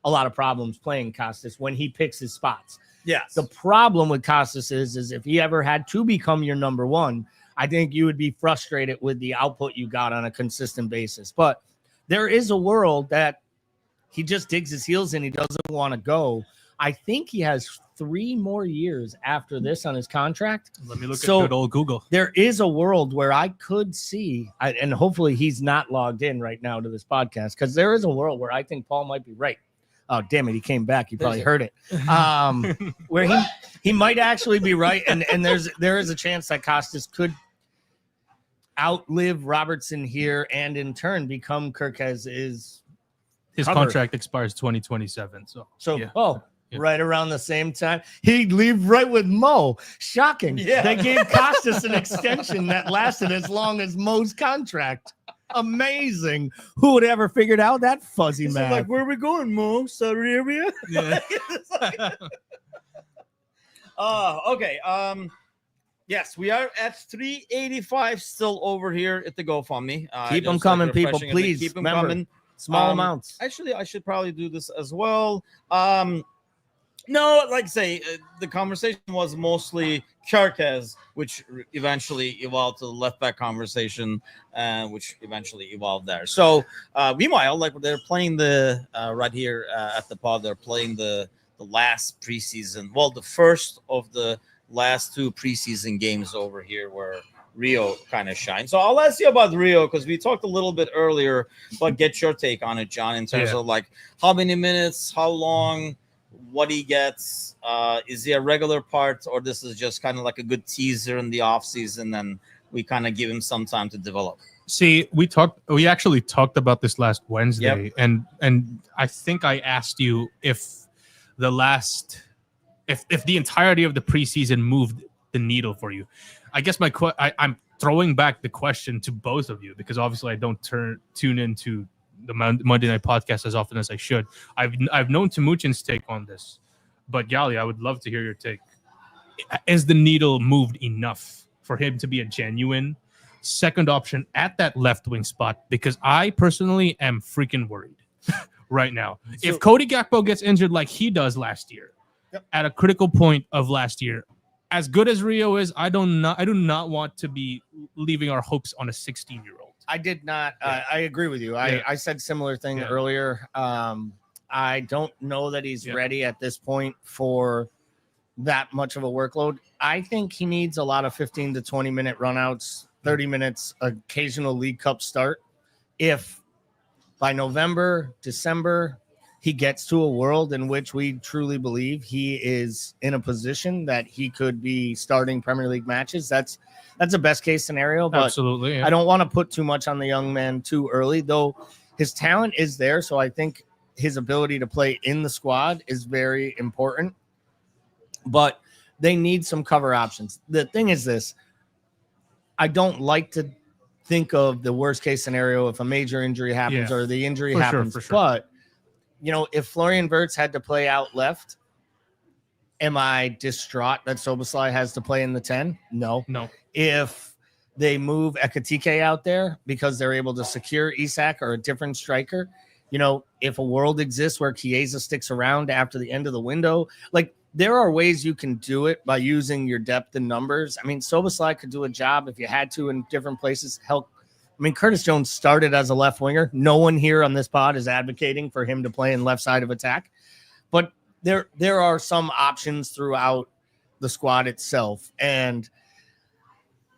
a lot of problems playing Costas when he picks his spots. Yes. The problem with Costas is if he ever had to become your number one, I think you would be frustrated with the output you got on a consistent basis. But there is a world that he just digs his heels in. He doesn't want to go. I think he has 3 more years after this on his contract. Let me look at good old Google. There is a world where I could see, and hopefully he's not logged in right now to this podcast, because there is a world where I think Paul might be right. Oh, damn it, he came back. You probably heard it. Where he might actually be right, and there is a chance that Costas could outlive Robertson here and in turn become Kirk's His cover. contract expires 2027. So yeah. Right around the same time, he'd leave right with Mo. Shocking. Yeah. They gave Costas an extension that lasted as long as Mo's contract. Amazing. Who would ever figured out that fuzzy math? Like, where are we going, Mo? Saudi Arabia? Yeah. Okay. Yes, we are at 385 still over here at the GoFundMe. Keep them Just coming, like people. refreshing it. Please. Keep them Remember, coming. small amounts. Actually, I should probably do this as well. No, like I say, the conversation was mostly Carquez, which eventually evolved to the left back conversation, which eventually evolved there. So, meanwhile, like they're playing the right here at the pod, they're playing the last preseason. Well, the first of the last 2 preseason games over here where Rio kind of shines. So I'll ask you about Rio because we talked a little bit earlier, but get your take on it, John, in terms of like how many minutes, how long, what he gets. Is he a regular part, or this is just kind of like a good teaser in the offseason and we kind of give him some time to develop? See, we actually talked about this last Wednesday, and I think I asked you if the entirety of the preseason moved the needle for you. I guess I'm throwing back the question to both of you because obviously I don't tune into the Monday Night Podcast as often as I should. I've known Timucin's take on this, but Gali, I would love to hear your take. Is the needle moved enough for him to be a genuine second option at that left wing spot? Because I personally am freaking worried right now. If Cody Gakpo gets injured like he does last year, at a critical point of last year, as good as Rio is, I do not want to be leaving our hopes on a 16-year-old. I did not. I agree with you. I said similar thing earlier. I don't know that he's ready at this point for that much of a workload. I think he needs a lot of 15 to 20 minute runouts, 30 minutes, occasional League Cup start. If by November, December, he gets to a world in which we truly believe he is in a position that he could be starting Premier League matches, that's a best case scenario. But absolutely, I don't want to put too much on the young man too early, though his talent is there. So I think his ability to play in the squad is very important. But they need some cover options. The thing is this, I don't like to think of the worst case scenario if a major injury happens or the injury happens. For sure. But if Florian Wirtz had to play out left, am I distraught that Szoboszlai has to play in the 10? No. If they move Ekitike out there because they're able to secure Isak or a different striker, if a world exists where Chiesa sticks around after the end of the window, like there are ways you can do it by using your depth and numbers. I mean, Szoboszlai could do a job if you had to in different places. Curtis Jones started as a left winger. No one here on this pod is advocating for him to play in left side of attack, but there are some options throughout the squad itself. And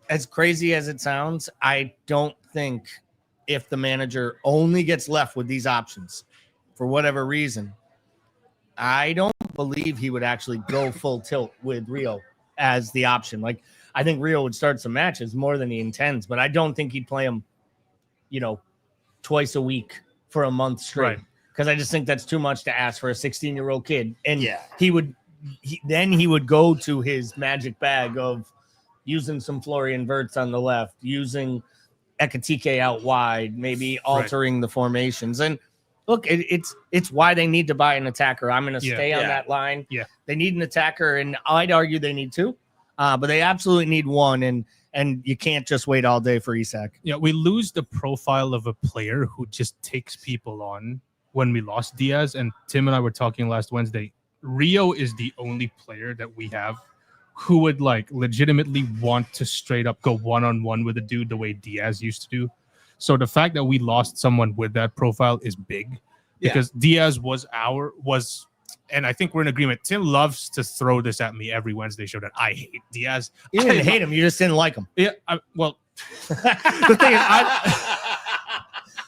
as crazy as it sounds, I don't think if the manager only gets left with these options for whatever reason, I don't believe he would actually go full tilt with Rio as the option. Like, I think Rio would start some matches more than he intends, but I don't think he'd play him, twice a week for a month straight. Because I just think that's too much to ask for a 16-year-old kid. And he would go to his magic bag of using some Florian Wirtz on the left, using Ekitike out wide, maybe altering the formations. And look, it's why they need to buy an attacker. I'm going to stay on that line. Yeah, they need an attacker, and I'd argue they need 2, but they absolutely need 1. And you can't just wait all day for Isak. Yeah, we lose the profile of a player who just takes people on. When we lost Diaz, and Tim and I were talking last Wednesday, Rio is the only player that we have who would legitimately want to straight up go one-on-one with a dude the way Diaz used to do. So the fact that we lost someone with that profile is big. because Diaz was and I think we're in agreement. Tim loves to throw this at me every Wednesday show that I hate Diaz. You didn't hate him. You just didn't like him. Yeah. The thing is,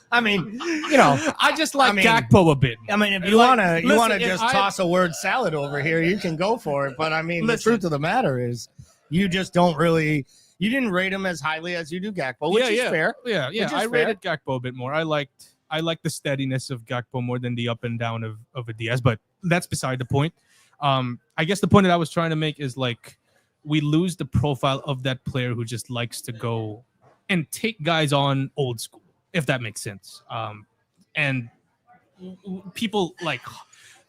I mean, you know, I just like Gakpo a bit. I mean, if you wanna just toss a word salad over here, you can go for it. But I mean, the truth of the matter is, you just don't really. You didn't rate him as highly as you do Gakpo, which is fair. Yeah. I rated Gakpo a bit more. I liked the steadiness of Gakpo more than the up and down of a Diaz, but that's beside the point. I guess the point that I was trying to make is like we lose the profile of that player who just likes to go and take guys on old school, if that makes sense. And people like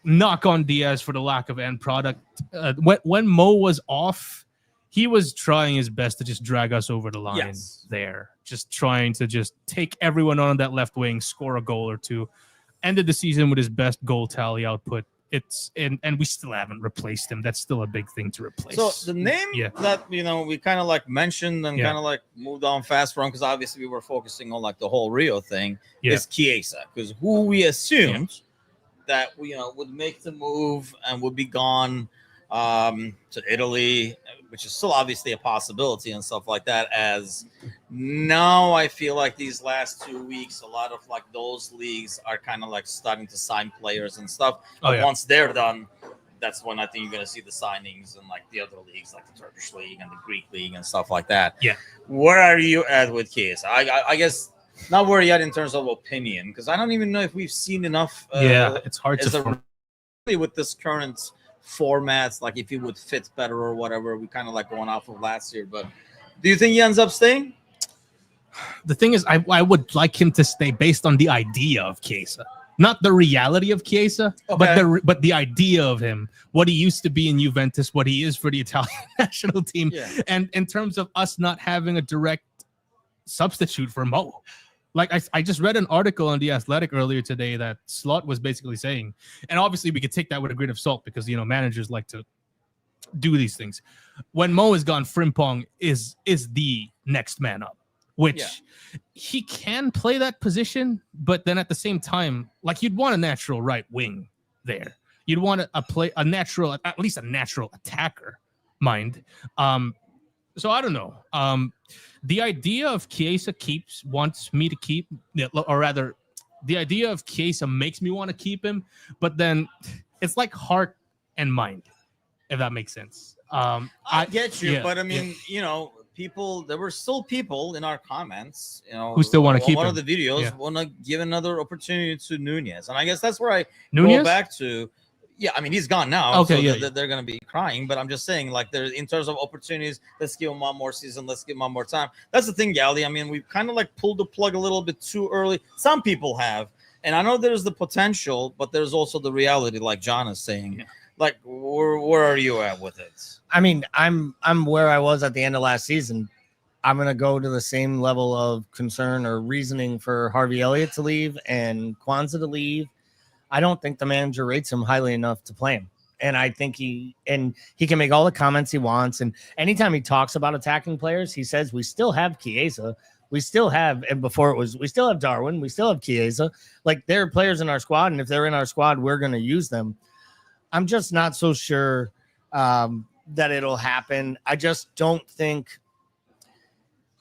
knock on Diaz for the lack of end product. When Mo was off, he was trying his best to just drag us over the line there. Just trying to just take everyone on that left wing, score a goal or two. Ended the season with his best goal tally output. And we still haven't replaced him. That's still a big thing to replace. So the name that we kind of like mentioned and kind of like moved on fast from, because obviously we were focusing on like the whole Rio thing, is Chiesa, because who we assumed that would make the move and would be gone to Italy, which is still obviously a possibility and stuff like that. As now I feel like these last 2 weeks, a lot of like those leagues are kind of like starting to sign players and stuff. But once they're done, that's when I think you're going to see the signings and like the other leagues, like the Turkish league and the Greek league and stuff like that. Yeah. Where are you at with Chiesa? I guess not where yet in terms of opinion, because I don't even know if we've seen enough. It's hard to with this current formats, like if he would fit better or whatever. We kind of like going off of last year, but do you think he ends up staying? The thing is, I would like him to stay based on the idea of Chiesa, not the reality of Chiesa, but the idea of him, what he used to be in Juventus, what he is for the Italian national team, and in terms of us not having a direct substitute for Mo. Like I just read an article on The Athletic earlier today that Slot was basically saying, and obviously we could take that with a grain of salt because managers like to do these things. When Mo is gone, Frimpong is the next man up, which he can play that position, but then at the same time, like you'd want a natural right wing there. You'd want a natural, at least a natural attacker, mind. So I don't know. The idea of Chiesa wants me to keep, or rather, the idea of Chiesa makes me want to keep him, but then it's like heart and mind, if that makes sense. I get you, but I mean, there were still people in our comments, who still want to keep one him. of the videos, want to give another opportunity to Nunez, and I guess that's where I go back to. Yeah, I mean, he's gone now. Okay, so they're going to be crying. But I'm just saying, like, in terms of opportunities, let's give him one more season. Let's give him one more time. That's the thing, Gally. I mean, we've kind of like pulled the plug a little bit too early. Some people have. And I know there's the potential, but there's also the reality, like John is saying. Like, where are you at with it? I mean, I'm where I was at the end of last season. I'm going to go to the same level of concern or reasoning for Harvey Elliott to leave and Kwanzaa to leave. I don't think the manager rates him highly enough to play him. And I think he can make all the comments he wants. And anytime he talks about attacking players, he says, we still have Chiesa. We still have, and before it was, we still have Darwin. We still have Chiesa. Like, there are players in our squad. And if they're in our squad, we're going to use them. I'm just not so sure that it'll happen. I just don't think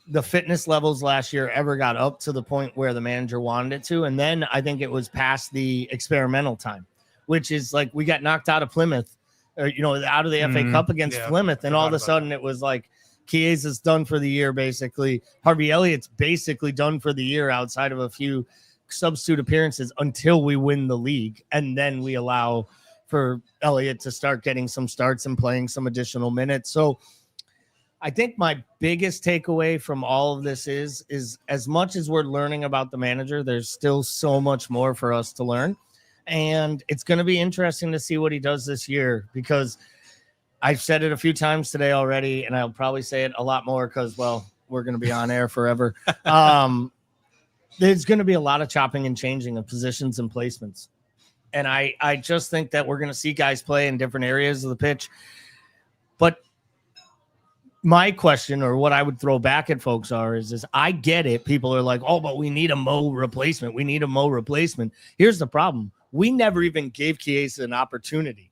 the fitness levels last year ever got up to the point where the manager wanted it to. And then I think it was past the experimental time, which is like we got knocked out of Plymouth, or, out of the FA Cup against Plymouth. And all of a sudden it was like Chiesa's done for the year, basically. Harvey Elliott's basically done for the year outside of a few substitute appearances until we win the league. And then we allow for Elliott to start getting some starts and playing some additional minutes. So I think my biggest takeaway from all of this is as much as we're learning about the manager, there's still so much more for us to learn. And it's going to be interesting to see what he does this year, because I've said it a few times today already, and I'll probably say it a lot more because, well, we're going to be on air forever. There's going to be a lot of chopping and changing of positions and placements. And I just think that we're going to see guys play in different areas of the pitch. But my question, or what I would throw back at folks is I get it. People are like, oh, but we need a Mo replacement. We need a Mo replacement. Here's the problem. we never even gave Chiesa an opportunity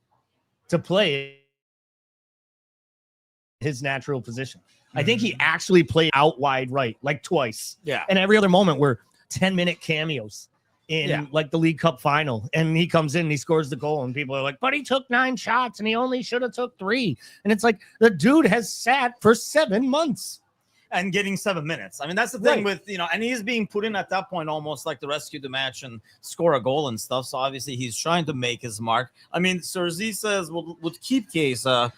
to play his natural position. I think he actually played out wide right like twice. Yeah. And every other moment were 10-minute cameos in like the League Cup final. And he comes in and he scores the goal. And people are like, but he took 9 shots and he only should have took 3. And it's like the dude has sat for 7 months. And getting 7 minutes. I mean, that's the thing with, and he's being put in at that point almost like to rescue the match and score a goal and stuff. So obviously he's trying to make his mark. I mean, Serzi says would keep Chiesa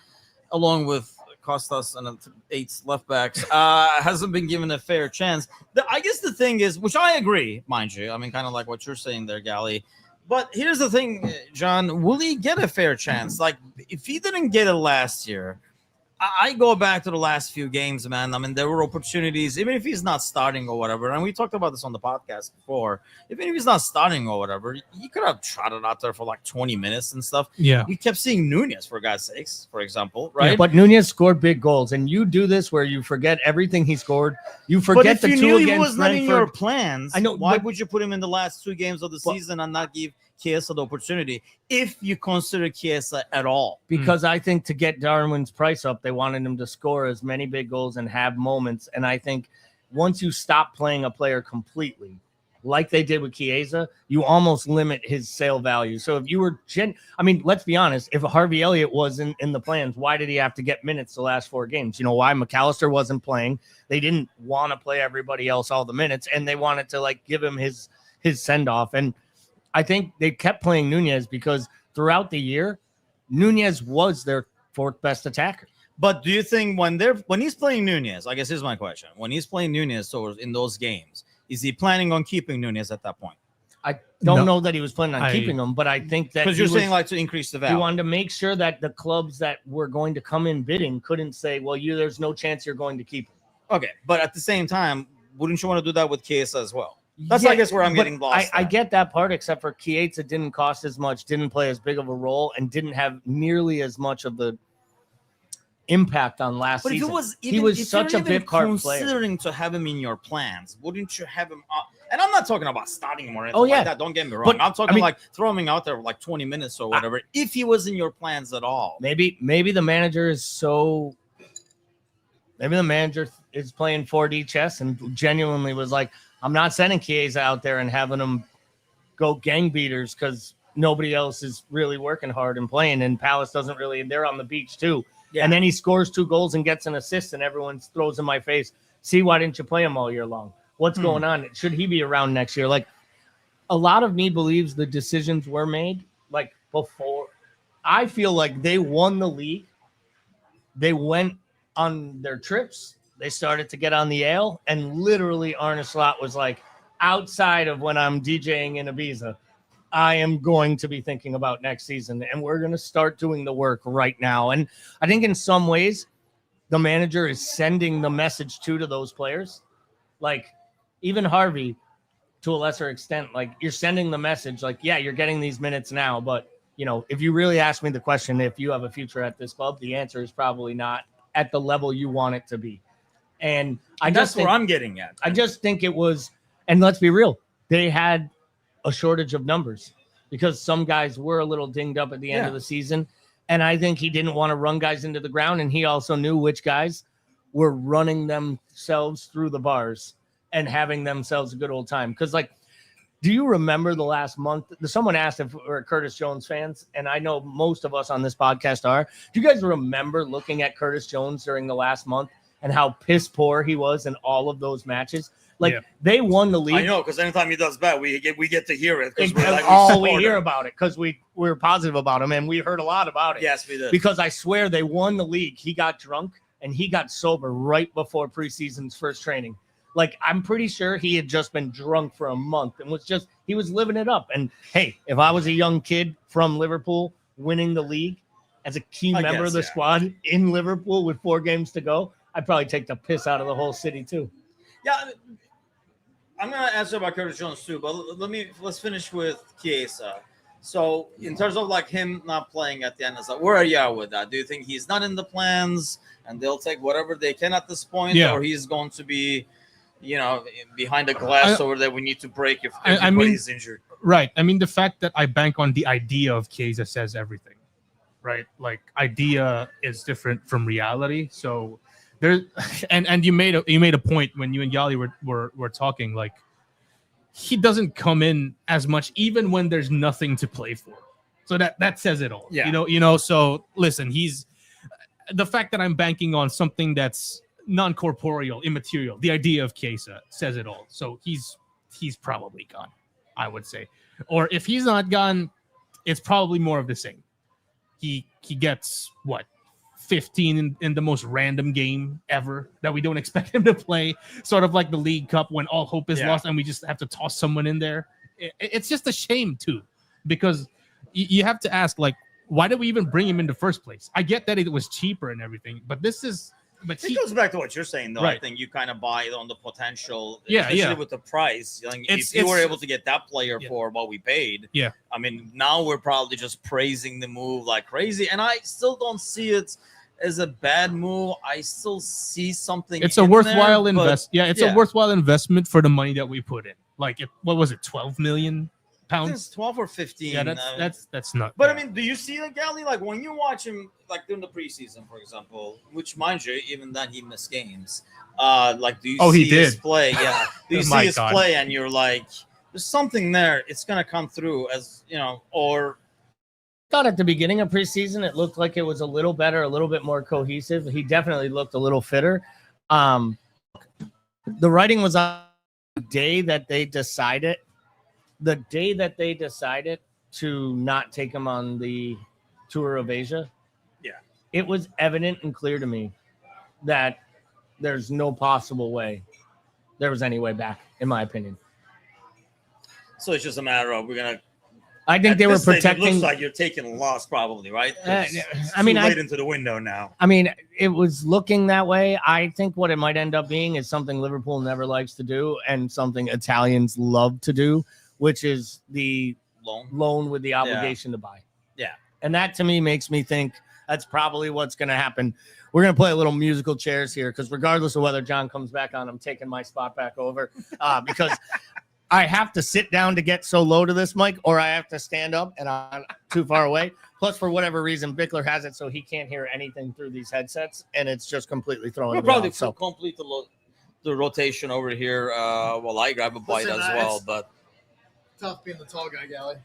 along with Costas and 8 left backs, hasn't been given a fair chance. I guess the thing is, which I agree, mind you, I mean, kind of like what you're saying there, Gally. But here's the thing, John, will he get a fair chance? Like, if he didn't get it last year, I go back to the last few games, man. I mean, there were opportunities, even if he's not starting or whatever. And we talked about this on the podcast before. Even if he's not starting or whatever, you could have trotted out there for like 20 minutes and stuff. Yeah. We kept seeing Nunez, for God's sakes, for example, right? Yeah, but Nunez scored big goals, and you do this where you forget everything he scored. You forget but if the you 2 knew he against was not in your Brentford. plans, I know. Why would you put him in the last 2 games of the season and not give Chiesa the opportunity if you consider Chiesa at all? Because I think to get Darwin's price up, they wanted him to score as many big goals and have moments. And I think once you stop playing a player completely, like they did with Chiesa, you almost limit his sale value. So if you were, I mean, let's be honest, if Harvey Elliott wasn't in the plans, why did he have to get minutes the last 4 games? You know why? McAllister wasn't playing. They didn't want to play everybody else all the minutes, and they wanted to like give him his send-off. And I think they kept playing Nunez because throughout the year, Nunez was their 4th best attacker. But do you think when he's playing Nunez, I guess here's my question. When he's playing Nunez so in those games, is he planning on keeping Nunez at that point? I don't know that he was planning on keeping him, but I think that because you're saying like to increase the value. He wanted to make sure that the clubs that were going to come in bidding couldn't say, well, there's no chance you're going to keep him. Okay, but at the same time, wouldn't you want to do that with Chiesa as well? That's, I guess, where I'm getting lost. I get that part, except for Chiesa didn't cost as much, didn't play as big of a role, and didn't have nearly as much of the impact on last season. He was such a big part player. Considering to have him in your plans, wouldn't you have him? And I'm not talking about starting him or anything like that. Don't get me wrong. But, I'm talking like throwing him out there for like 20 minutes or whatever. If he was in your plans at all, maybe the manager is so. Maybe the manager is playing 4D chess and genuinely was like, I'm not sending Chiesa out there and having him go gang beaters because nobody else is really working hard and playing. And Palace doesn't really, and they're on the beach too. Yeah. And then he scores 2 goals and gets an assist, and everyone throws in my face, see, why didn't you play him all year long? What's going on? Should he be around next year? Like, a lot of me believes the decisions were made like before. I feel like they won the league. They went on their trips. They started to get on the ale, and literally Arne Slot was like, outside of when I'm DJing in Ibiza, I am going to be thinking about next season, and we're going to start doing the work right now. And I think in some ways, the manager is sending the message to those players. Like, even Harvey, to a lesser extent, like, you're sending the message, like, yeah, you're getting these minutes now, but, if you really ask me the question, if you have a future at this club, the answer is probably not at the level you want it to be. And that's where I'm getting at. I just think it was, and let's be real, they had a shortage of numbers because some guys were a little dinged up at the end of the season. And I think he didn't want to run guys into the ground. And he also knew which guys were running themselves through the bars and having themselves a good old time. Because, like, do you remember the last month? Someone asked if we're Curtis Jones fans, and I know most of us on this podcast are. Do you guys remember looking at Curtis Jones during the last month and how piss poor he was in all of those matches? Like, they won the league. I know, because anytime he does bad, we get to hear it. We hear about it because we're positive about him, and we heard a lot about it. Yes, we did. Because I swear they won the league. He got drunk, and he got sober right before preseason's first training. Like, I'm pretty sure he had just been drunk for a month and he was living it up. And hey, if I was a young kid from Liverpool winning the league as a key member of the squad in Liverpool with 4 games to go, I'd probably take the piss out of the whole city too. Yeah, I'm gonna answer about Curtis Jones too, but let's finish with Chiesa. So in terms of like him not playing at the end, where are you at with that? Do you think he's not in the plans and they'll take whatever they can at this point, or he's going to be behind the glass over there we need to break if everybody's injured. Right. I mean, the fact that I bank on the idea of Chiesa says everything, right? Like, idea is different from reality. So there, and you made a point when you and Yali were talking. Like, he doesn't come in as much, even when there's nothing to play for. So that says it all. Yeah. So listen, he's the fact that I'm banking on something that's non-corporeal, immaterial. The idea of Chiesa says it all. So he's probably gone, I would say. Or if he's not gone, it's probably more of the same. He gets 15 in the most random game ever that we don't expect him to play, sort of like the League Cup when all hope is lost and we just have to toss someone in there. It's just a shame too, because you have to ask, like, why did we even bring him in the first place? I get that it was cheaper and everything, but it goes back to what you're saying, though. Right. I think you kind of buy it on the potential, Yeah, especially yeah. with the price. Like, It's- if you were it's- able to get that player for what we paid, Yeah. I mean, now we're probably just praising the move like crazy, and I still don't see it as a bad move. I still see something. It's a in worthwhile there, but- invest. Yeah, it's a worthwhile investment for the money that we put in. Like, what was it, 12 million I think pounds? it's 12 or 15. Yeah, that's not. But I mean, do you see the Gally? Like, when you watch him, like during the preseason, for example, which, mind you, even then he missed games. Like, do you Oh, see he his did. play? Yeah. Do you Oh see my his God. play and you're like, there's something there. It's gonna come through, as or Thought at the beginning of preseason it looked like it was a little better, a little bit more cohesive. He definitely looked a little fitter. The writing was on the day that they decided to not take him on the tour of Asia. Yeah. It was evident and clear to me that there's no possible way there was any way back, in my opinion. so it's just a matter of we're gonna. I think at they were this stage, protecting. It looks like you're taking a loss, probably, right? I mean, late into the window now. I mean, it was looking that way. I think what it might end up being is something Liverpool never likes to do and something Italians love to do, which is the loan with the obligation to buy. Yeah. And that to me makes me think that's probably what's going to happen. We're going to play a little musical chairs here because regardless of whether John comes back on, I'm taking my spot back over because I have to sit down to get so low to this mic, or I have to stand up and I'm too far away. Plus, for whatever reason, Bickler has it so he can't hear anything through these headsets, and it's just completely throwing We'll me probably off. So complete the rotation over here while I grab a bite Listen, as well. But Tough being the tall guy, Gally.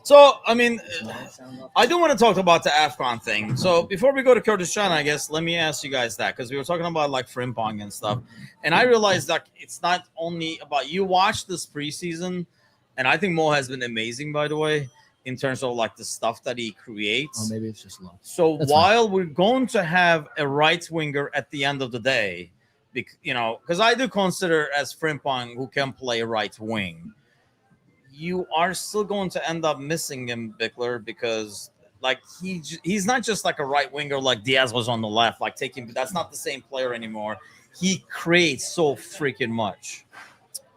so, I mean, I do want to talk about the AFCON thing. So before we go to Kurdistan, I guess, let me ask you guys that, because we were talking about like Frimpong and stuff. And I realized that it's not only about, you watch this preseason, and I think Mo has been amazing, by the way, in terms of like the stuff that he creates. oh, maybe it's just low. So That's while we're going to have a right winger at the end of the day, because I do consider as Frimpong who can play right wing, you are still going to end up missing him, Bickler, because like he's not just like a right winger like Diaz was on the left, like that's not the same player anymore. He creates so freaking much.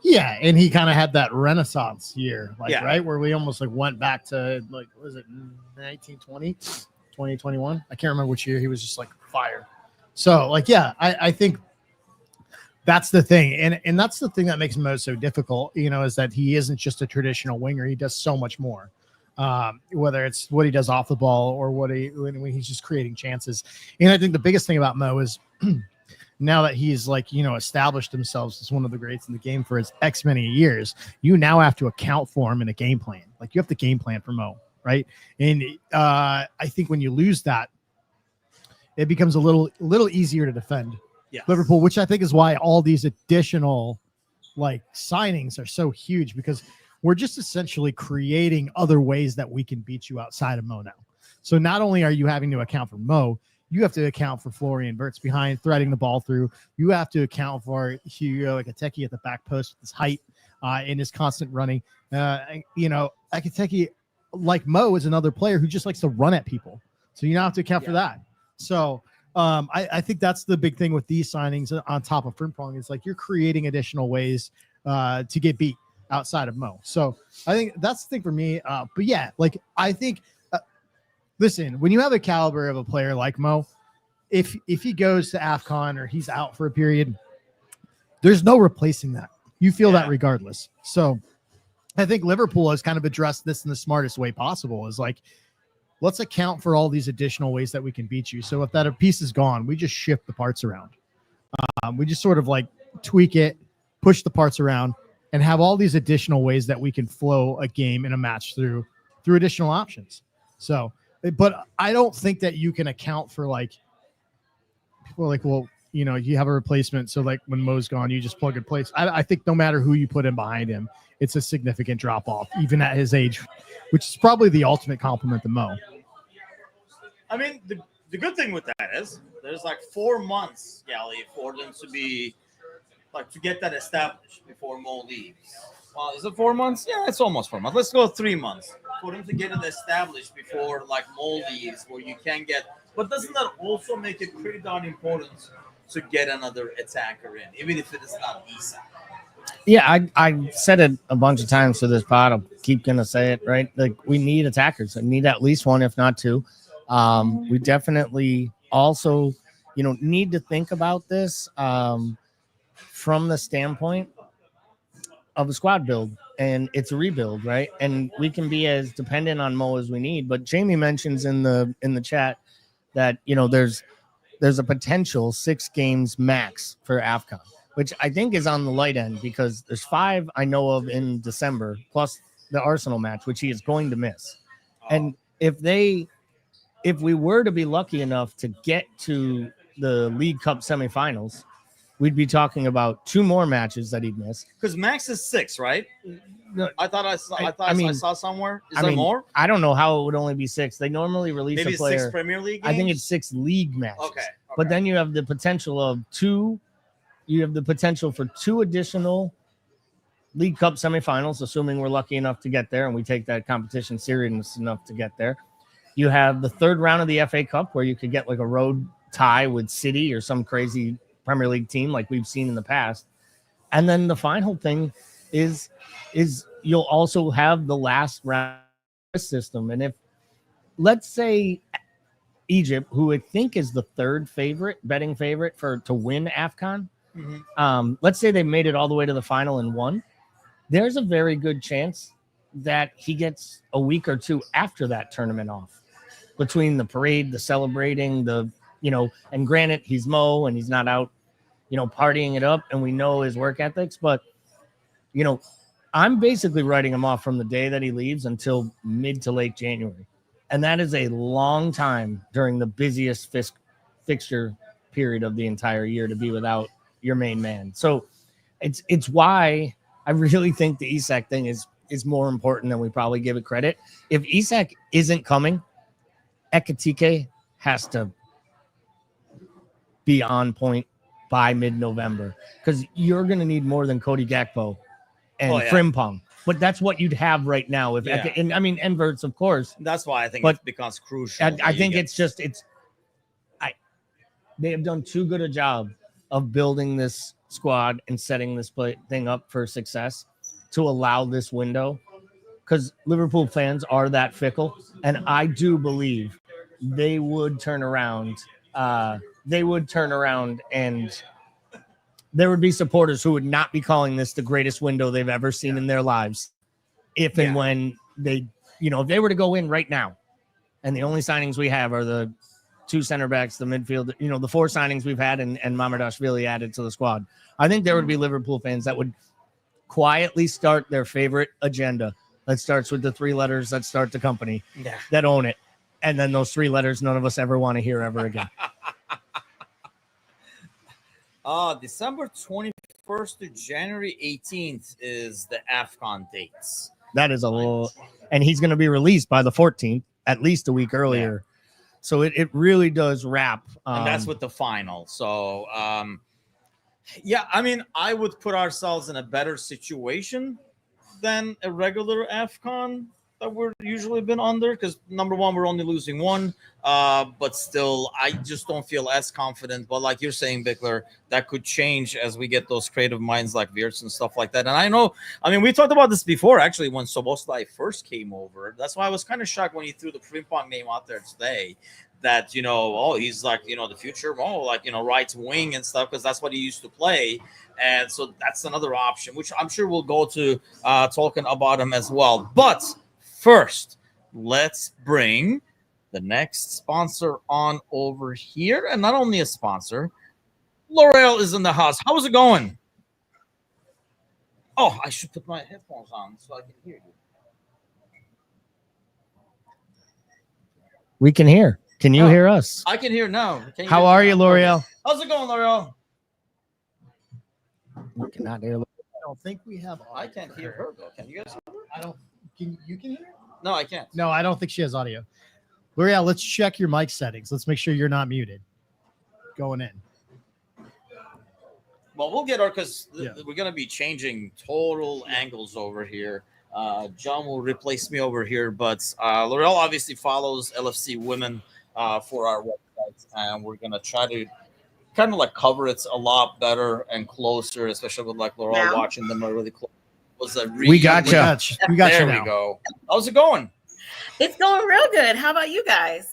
Yeah, and he kind of had that renaissance year, like Yeah. right where we almost like went back to like, was it 1920, 2021? I can't remember which year. He was just like fire. So like, yeah, I think that's the thing, and that's the thing that makes Mo so difficult, is that he isn't just a traditional winger. He does so much more, whether it's what he does off the ball or when he's just creating chances. And I think the biggest thing about Mo is now that he's like, established himself as one of the greats in the game for his X many years, you now have to account for him in a game plan. Like you have to game plan for Mo, right? And I think when you lose that, it becomes a little easier to defend. Yes. Liverpool, which I think is why all these additional like signings are so huge, because we're just essentially creating other ways that we can beat you outside of Mo now. So not only are you having to account for Mo, you have to account for Florian Wirtz behind threading the ball through. You have to account for Hugo Ekitike at the back post with his height and his constant running. Ekitike, like Mo, is another player who just likes to run at people. So you now have to account for that. So I think that's the big thing with these signings on top of Frimpong. It's like you're creating additional ways to get beat outside of Mo. So I think that's the thing for me. But yeah, like I think, listen, when you have a caliber of a player like Mo, if he goes to AFCON or he's out for a period, there's no replacing that. You feel that regardless. So I think Liverpool has kind of addressed this in the smartest way possible, is like, let's account for all these additional ways that we can beat you. So if that piece is gone, we just shift the parts around. We just sort of like tweak it, push the parts around, and have all these additional ways that we can flow a game and a match through additional options. So, but I don't think that you can account for like, people are like, well, you know, you have a replacement. So like when Mo's gone, you just plug and play. I think no matter who you put in behind him, it's a significant drop off, even at his age, which is probably the ultimate compliment to Mo. I mean, the good thing with that is there's like 4 months, Gally, for them to be like to get that established before Mo leaves. Well, is it 4 months? Yeah, it's almost 4 months. Let's go 3 months for them to get it established before like Mo leaves, where you can get. But doesn't that also make it pretty darn important to get another attacker in, even if it is not Isak? Yeah, I said it a bunch of times to this pod. I'll keep gonna say it, right? Like, we need attackers. I need at least one, if not two. We definitely also, you know, need to think about this from the standpoint of a squad build, and it's a rebuild, right? And we can be as dependent on Mo as we need. But Jamie mentions in the chat that, you know, there's a potential 6 games max for AFCON, which I think is on the light end, because there's 5 I know of in December, plus the Arsenal match, which he is going to miss. And if we were to be lucky enough to get to the League Cup semifinals, we'd be talking about 2 more matches that he'd miss. Because max is 6, right? I thought I saw somewhere. Is I there mean, more? I don't know how it would only be 6. They normally release Maybe a player. 6 Premier League I think games? it's 6 league matches. Okay. But then you have the potential of 2. You have the potential for 2 additional League Cup semifinals, assuming we're lucky enough to get there and we take that competition serious enough to get there. You have the 3rd round of the FA Cup, where you could get like a road tie with City or some crazy Premier League team like we've seen in the past. And then the final thing is you'll also have the last round system. And if, let's say, Egypt, who I think is the 3rd betting favorite to win AFCON, let's say they made it all the way to the final and won, there's a very good chance that he gets a week or 2 after that tournament off, between the parade, the celebrating, and granted, he's Mo and he's not out, partying it up, and we know his work ethics, but, I'm basically writing him off from the day that he leaves until mid to late January. And that is a long time during the busiest fixture period of the entire year to be without your main man. So it's why I really think the Isak thing is more important than we probably give it credit. If Isak isn't coming, Ekitike has to be on point by mid-November, because you're going to need more than Cody Gakpo and Frimpong. But that's what you'd have right now. If Enverts, of course. That's why I think it becomes crucial. I think they have done too good a job of building this squad and setting this thing up for success to allow this window, because Liverpool fans are that fickle, and I do believe they would turn around. And there would be supporters who would not be calling this the greatest window they've ever seen in their lives if and when they, if they were to go in right now, and the only signings we have are the 2 center backs, the midfield, the 4 signings we've had, and Mamardashvili added to the squad. I think there would be Liverpool fans that would quietly start their favorite agenda that starts with the 3 letters that start the company, that own it. And then those 3 letters none of us ever want to hear ever again. December 21st to January 18th is the AFCON dates. That is a little, and he's going to be released by the 14th, at least a week earlier. Yeah. So it really does wrap. And that's with the final. So, I would put ourselves in a better situation than a regular AFCON that we're usually been under, because number one, we're only losing 1, but still, I just don't feel as confident. But like you're saying, Bickler, that could change as we get those creative minds like Wirtz and stuff like that. And we talked about this before, actually, when Soboslai first came over. That's why I was kind of shocked when he threw the Frimpong name out there today, that, oh, he's like, the future, like, right wing and stuff, because that's what he used to play. And so that's another option, which I'm sure we'll go to talking about him as well. But first, let's bring the next sponsor on over here. And not only a sponsor, L'Oreal is in the house. How's it going? Oh, I should put my headphones on so I can hear you. We can hear. Can you hear us? I can hear now. How are you, L'Oreal? How's it going, L'Oreal? We cannot hear. I don't think we have. I can't hear her though. Can you guys hear her? I don't. You can hear? No, I can't. No, I don't think she has audio. L'Oreal, let's check your mic settings. Let's make sure you're not muted. Going in. Well, we'll get her because we're going to be changing total angles over here. John will replace me over here, but L'Oreal obviously follows LFC Women for our website, and we're going to try to kind of like cover it a lot better and closer, especially with like L'Oreal watching them really close. We got you. We got you There now. we go. How's it going? It's going real good. How about you guys?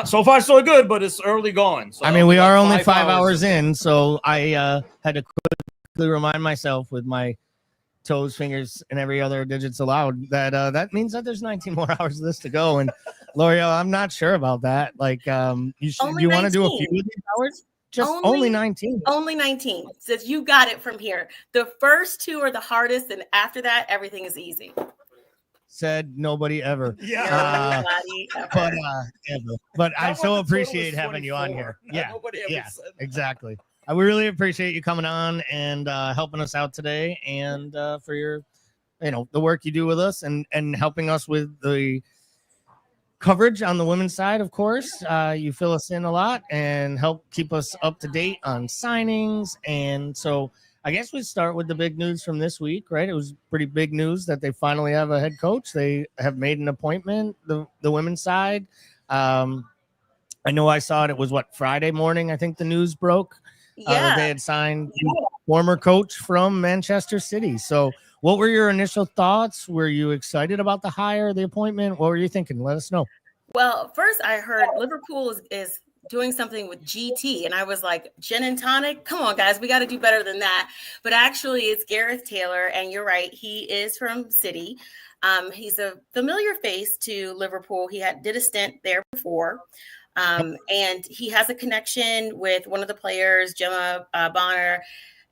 So far, so good, but it's early going. So I mean, we are only 5 hours in, so I had to quickly remind myself with my toes, fingers, and every other digits allowed that that means that there's 19 more hours of this to go. And L'Oreal, I'm not sure about that. Like, you want to do a few of these hours? Just only 19. Only 19. Says you got it from here. The first two are the hardest, and after that, everything is easy. Said nobody ever. Yeah. But I so appreciate having you on here. Yeah. Exactly. I really appreciate you coming on and helping us out today, and for your, the work you do with us and helping us with the coverage on the women's side. Of course, you fill us in a lot and help keep us up to date on signings. And so I guess we start with the big news from this week, right? It was pretty big news that they finally have a head coach. They have made an appointment, the women's side. I know I saw it. It was Friday morning, I think the news broke. That they had signed former coach from Manchester City. So what were your initial thoughts? Were you excited about the hire, the appointment? What were you thinking? Let us know. Well, first I heard Liverpool is doing something with GT, and I was like, gin and tonic? Come on, guys, we got to do better than that. But actually, it's Gareth Taylor, and you're right, he is from City. He's a familiar face to Liverpool. He did a stint there before. And he has a connection with one of the players, Gemma Bonner.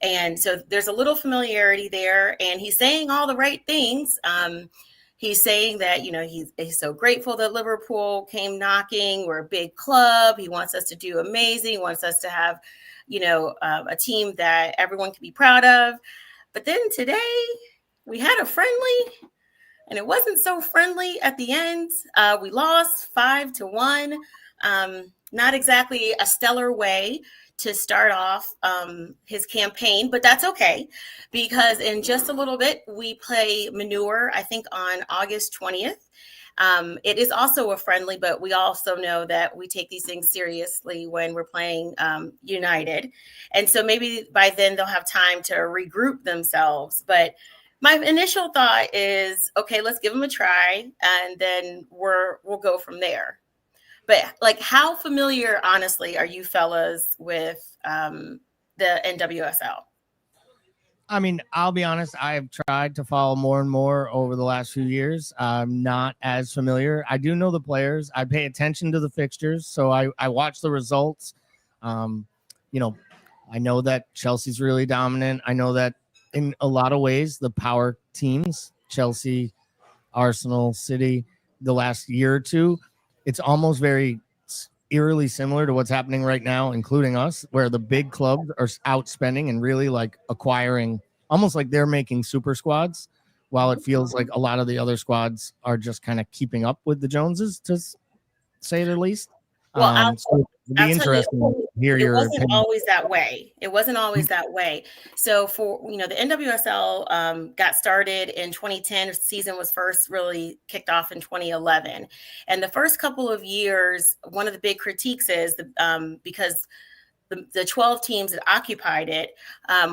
And so there's a little familiarity there, and he's saying all the right things. He's saying that, he's so grateful that Liverpool came knocking. We're a big club. He wants us to do amazing. He wants us to have, a team that everyone can be proud of. But then today we had a friendly, and it wasn't so friendly at the end. We lost 5-1. Not exactly a stellar way to start off his campaign, but that's okay, because in just a little bit, we play Manure, I think on August 20th. It is also a friendly, but we also know that we take these things seriously when we're playing United. And so maybe by then they'll have time to regroup themselves. But my initial thought is, okay, let's give them a try, and then we'll go from there. But how familiar, honestly, are you fellas with the NWSL? I mean, I'll be honest. I've tried to follow more and more over the last few years. I'm not as familiar. I do know the players. I pay attention to the fixtures, so I watch the results. I know that Chelsea's really dominant. I know that in a lot of ways, the power teams, Chelsea, Arsenal, City, the last year or two, it's almost very eerily similar to what's happening right now, including us, where the big clubs are outspending and really acquiring, almost like they're making super squads, while it feels like a lot of the other squads are just kind of keeping up with the Joneses, to say the least. Well, so it'd be interesting to hear your opinion. It wasn't always that way. It wasn't always that way. So for, the NWSL got started in 2010. The season was first really kicked off in 2011. And the first couple of years, one of the big critiques is because the 12 teams that occupied it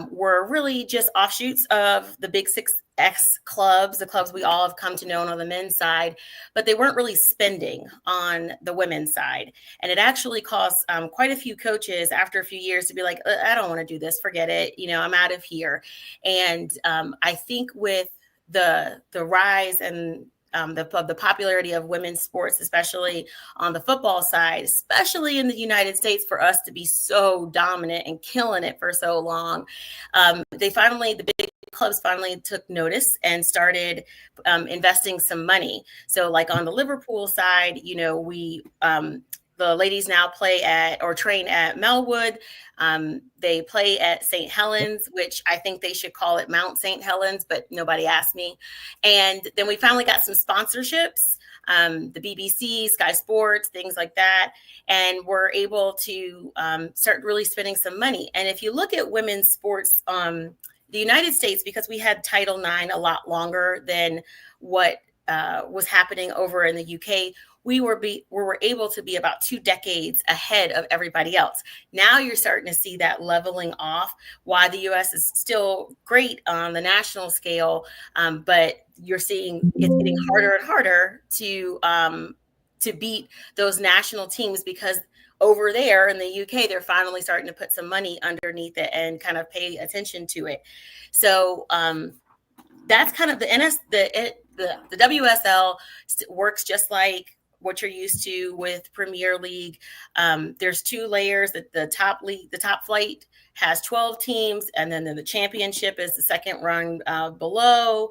were really just offshoots of the big six ex-clubs, the clubs we all have come to know on the men's side, but they weren't really spending on the women's side. And it actually caused quite a few coaches after a few years to be like, I don't want to do this, forget it, I'm out of here. And I think with the rise and the popularity of women's sports, especially on the football side, especially in the United States, for us to be so dominant and killing it for so long, the big clubs finally took notice and started investing some money. So like on the Liverpool side, we the ladies now train at Melwood. They play at St. Helens, which I think they should call it Mount St. Helens, but nobody asked me. And then we finally got some sponsorships, the BBC, Sky Sports, things like that. And we're able to start really spending some money. And if you look at women's sports, the United States, because we had Title IX a lot longer than what was happening over in the UK, we were able to be about 2 decades ahead of everybody else. Now you're starting to see that leveling off. Why the U.S. is still great on the national scale, but you're seeing it's getting harder and harder to beat those national teams, because over there in the UK, they're finally starting to put some money underneath it and kind of pay attention to it. So that's kind of the WSL works just like what you're used to with Premier League. There's 2 layers. The top flight has 12 teams, and then the championship is the second rung below.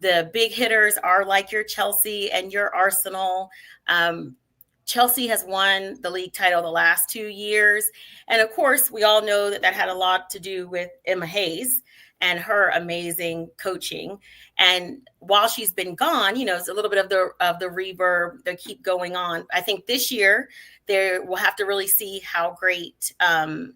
The big hitters are like your Chelsea and your Arsenal. Chelsea has won the league title the last 2 years. And of course, we all know that had a lot to do with Emma Hayes and her amazing coaching. And while she's been gone, it's a little bit of the reverb that keep going on. I think this year we'll have to really see how great the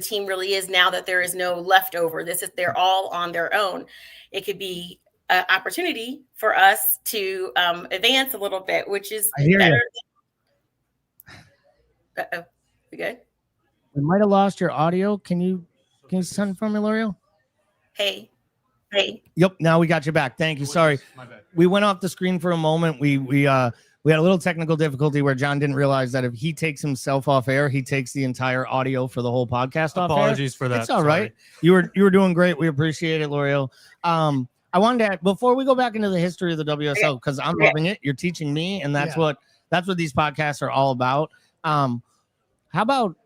team really is now that there is no leftover. They're all on their own. It could be an opportunity for us to advance a little bit, which is better. Uh-oh. We good? We might have lost your audio. Can you send from me, L'Oreal? Hey. Yep. Now we got you back. Thank you. Sorry. We went off the screen for a moment. We had a little technical difficulty where John didn't realize that if he takes himself off air, he takes the entire audio for the whole podcast off air. Apologies for that. It's all right. You were doing great. We appreciate it, L'Oreal. I wanted to add, before we go back into the history of the WSL, because I'm loving it. You're teaching me, and that's what these podcasts are all about. How about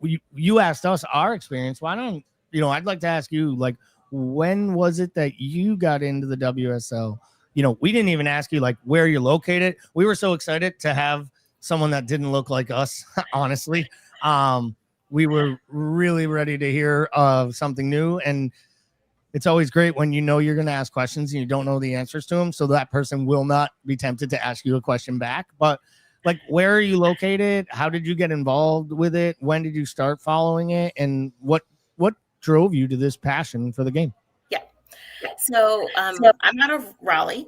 you asked us our experience? Why don't I'd like to ask you, like, when was it that you got into the WSL? We didn't even ask you like where you're located. We were so excited to have someone that didn't look like us. Honestly, we were really ready to hear something new, and it's always great when you're going to ask questions and you don't know the answers to them, so that person will not be tempted to ask you a question back. But like, where are you located? How did you get involved with it? When did you start following it? And what drove you to this passion for the game? Yeah. So I'm out of Raleigh.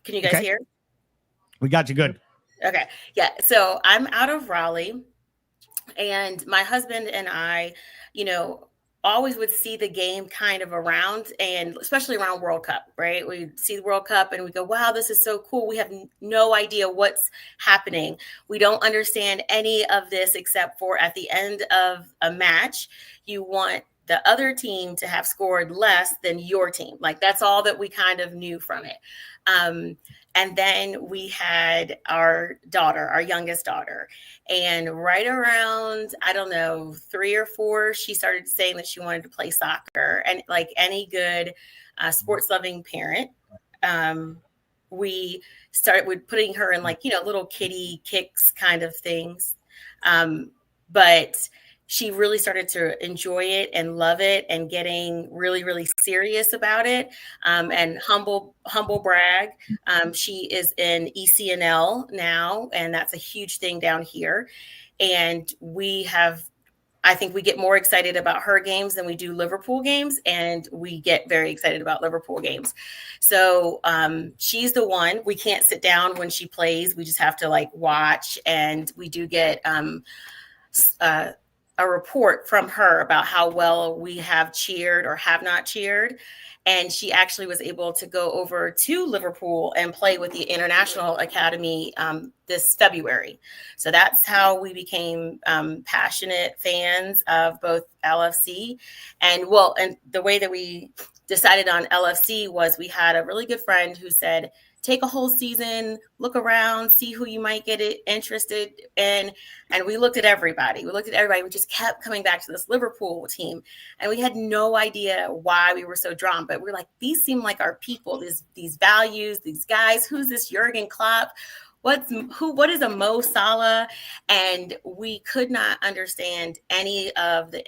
Can you guys hear? We got you good. Okay. Yeah. So I'm out of Raleigh, and my husband and I, always would see the game kind of around, and especially around World Cup, right? We'd see the World Cup and we go, wow, this is so cool. We have no idea what's happening. We don't understand any of this, except for at the end of a match, you want the other team to have scored less than your team. Like, that's all that we kind of knew from it. And then we had our youngest daughter, and right around, I don't know, 3 or 4, she started saying that she wanted to play soccer. And like any good sports loving parent, we started with putting her in little kiddie kicks kind of things. But she really started to enjoy it and love it, and getting really, really serious about it. And humble brag, she is in ECNL now, and that's a huge thing down here. And I think we get more excited about her games than we do Liverpool games, and we get very excited about Liverpool games. So she's the one. We can't sit down when she plays. We just have to watch, and we do get a report from her about how well we have cheered or have not cheered. And she actually was able to go over to Liverpool and play with the International Academy this February. So that's how we became passionate fans of both LFC. And the way that we decided on LFC was we had a really good friend who said, take a whole season, look around, see who you might get interested in. And we looked at everybody. We just kept coming back to this Liverpool team. And we had no idea why we were so drawn. But we're like, these seem like our people, these values, these guys. Who's this Jurgen Klopp? What is a Mo Salah? And we could not understand any of the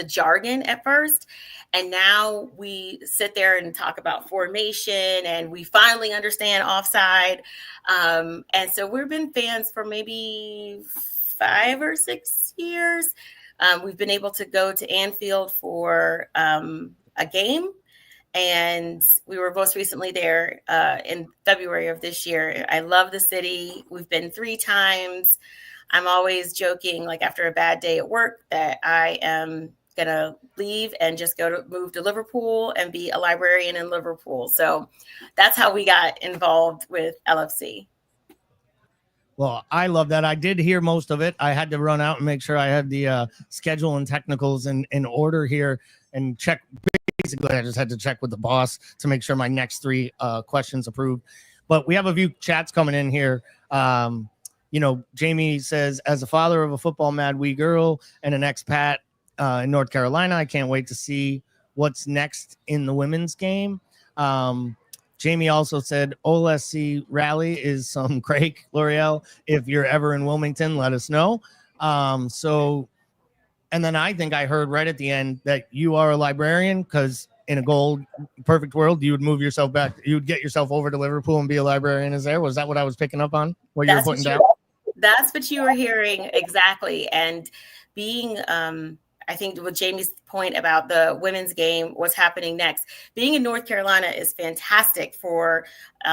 jargon at first. And now we sit there and talk about formation, and we finally understand offside. And so we've been fans for maybe 5 or 6 years. We've been able to go to Anfield for a game. And we were most recently there in February of this year. I love the city. We've been 3 times. I'm always joking, like after a bad day at work, that I am going to leave and just move to Liverpool and be a librarian in Liverpool. So that's how we got involved with LFC. Well, I love that. I did hear most of it. I had to run out and make sure I had the schedule and technicals in order here and check. Basically, I just had to check with the boss to make sure my next 3 questions approved. But we have a few chats coming in here. Jamie says, as a father of a football mad wee girl and an expat in North Carolina, I can't wait to see what's next in the women's game. Jamie also said, OLSC rally is some Craig L'Oreal. If you're ever in Wilmington, let us know. And then I think I heard right at the end that you are a librarian, because in a perfect world, you would move yourself back. You would get yourself over to Liverpool and be a librarian. Is there? Was that what I was picking up on? What you were putting down? That's what you were hearing exactly. And being, I think with Jamie's point about the women's game, what's happening next, being in North Carolina is fantastic for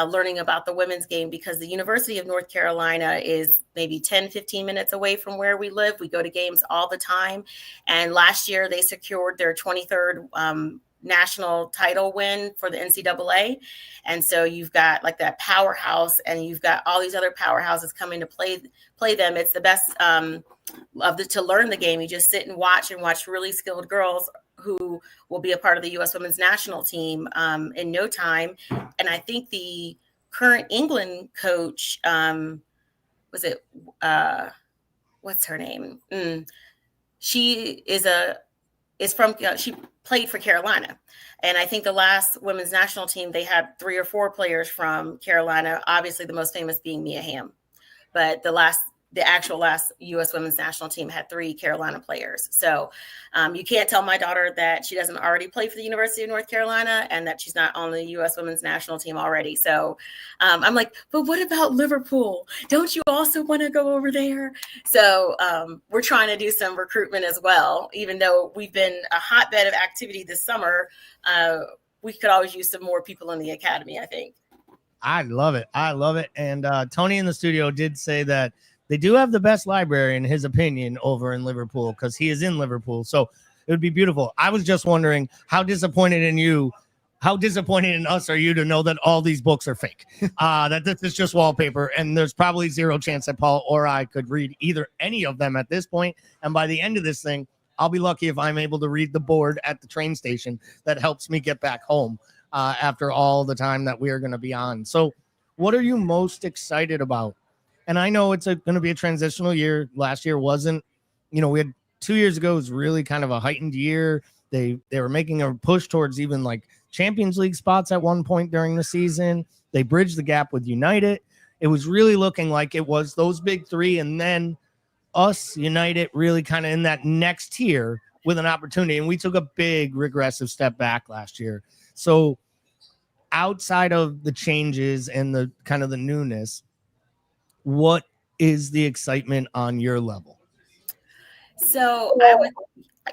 learning about the women's game, because the University of North Carolina is maybe 10, 15 minutes away from where we live. We go to games all the time. And last year they secured their 23rd national title win for the NCAA. And so you've got like that powerhouse, and you've got all these other powerhouses coming to play them. It's the best to learn the game. You just sit and watch really skilled girls who will be a part of the U.S. women's national team in no time. And I think the current England coach, what's her name? She played for Carolina. And I think the last women's national team, they had 3 or 4 players from Carolina, obviously the most famous being Mia Hamm. But the actual last U.S. women's national team had 3 Carolina players. So you can't tell my daughter that she doesn't already play for the University of North Carolina and that she's not on the U.S. women's national team already. So I'm like, but what about Liverpool? Don't you also want to go over there? So we're trying to do some recruitment as well. Even though we've been a hotbed of activity this summer, we could always use some more people in the academy, I think. I love it. And Tony in the studio did say that they do have the best library, in his opinion, over in Liverpool, because he is in Liverpool. So it would be beautiful. I was just wondering, how disappointed in us are you to know that all these books are fake? That this is just wallpaper, and there's probably 0 chance that Paul or I could read any of them at this point. And by the end of this thing, I'll be lucky if I'm able to read the board at the train station that helps me get back home after all the time that we are going to be on. So what are you most excited about? And I know it's going to be a transitional year. Last year wasn't, we had 2 years ago was really kind of a heightened year. They were making a push towards even like Champions League spots at one point during the season. They bridged the gap with United. It was really looking like it was those big 3, and then us, United, really kind of in that next tier with an opportunity. And we took a big regressive step back last year. So outside of the changes and the kind of the newness, what is the excitement on your level? So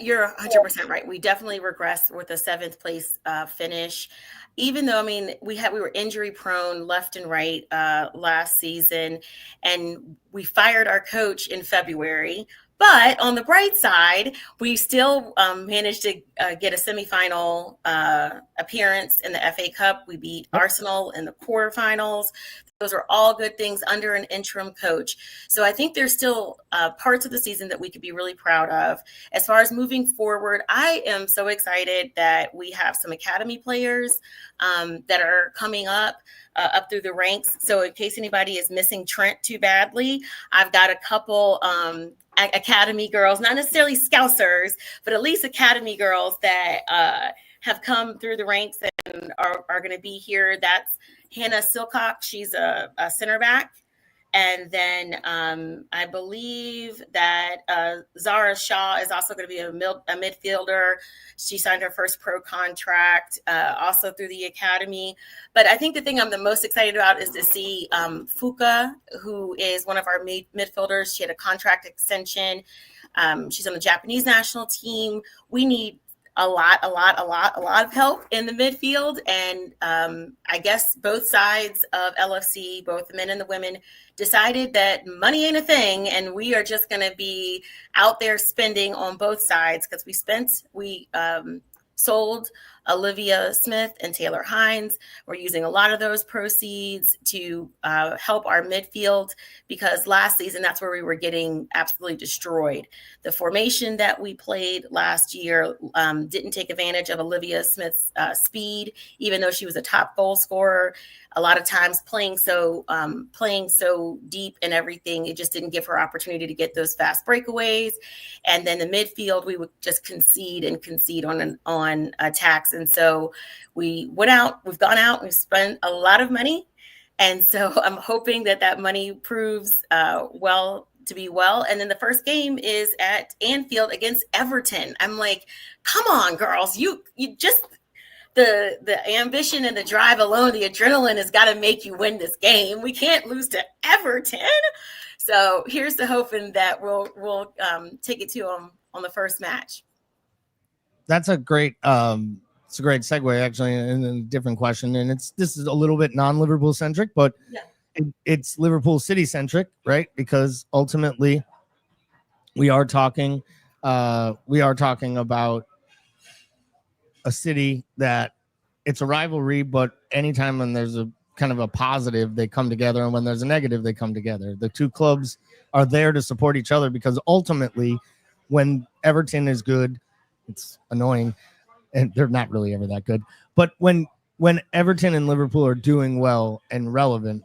you're 100% right. We definitely regressed with a 7th place finish. Even though, we were injury prone left and right last season, and we fired our coach in February. But on the bright side, we still managed to get a semifinal appearance in the FA Cup. We beat Arsenal in the quarterfinals. Those are all good things under an interim coach. So I think there's still parts of the season that we could be really proud of. As far as moving forward, I am so excited that we have some academy players that are coming up through the ranks. So in case anybody is missing Trent too badly, I've got a couple academy girls, not necessarily Scousers, but at least academy girls that have come through the ranks and are going to be here. That's Hannah Silcock. She's a center back. And then I believe that Zara Shaw is also going to be a midfielder. She signed her first pro contract also through the academy. But I think the thing I'm the most excited about is to see Fuka, who is one of our midfielders. She had a contract extension. She's on the Japanese national team. We need a lot of help in the midfield. And I guess both sides of LFC, both the men and the women, decided that money ain't a thing. And we are just going to be out there spending on both sides because we sold Olivia Smith and Taylor Hines. We're using a lot of those proceeds to help our midfield because last season, that's where we were getting absolutely destroyed. The formation that we played last year didn't take advantage of Olivia Smith's speed, even though she was a top goal scorer. A lot of times playing so deep and everything, it just didn't give her opportunity to get those fast breakaways. And then the midfield, we would just concede on attacks. And so we've gone out, we've spent a lot of money. And so I'm hoping that money proves to be well. And then the first game is at Anfield against Everton. I'm like, come on, girls, you just the ambition and the drive alone, the adrenaline has got to make you win this game. We can't lose to Everton. So here's the hoping that we'll take it to them on the first match. That's a great segue actually, and a different question. And this is a little bit non-Liverpool centric, but it's Liverpool City centric, right? Because ultimately we are talking about a city that it's a rivalry, but anytime when there's a kind of a positive, they come together, and when there's a negative, they come together. The two clubs are there to support each other because ultimately when Everton is good, it's annoying and they're not really ever that good, but when Everton and Liverpool are doing well and relevant,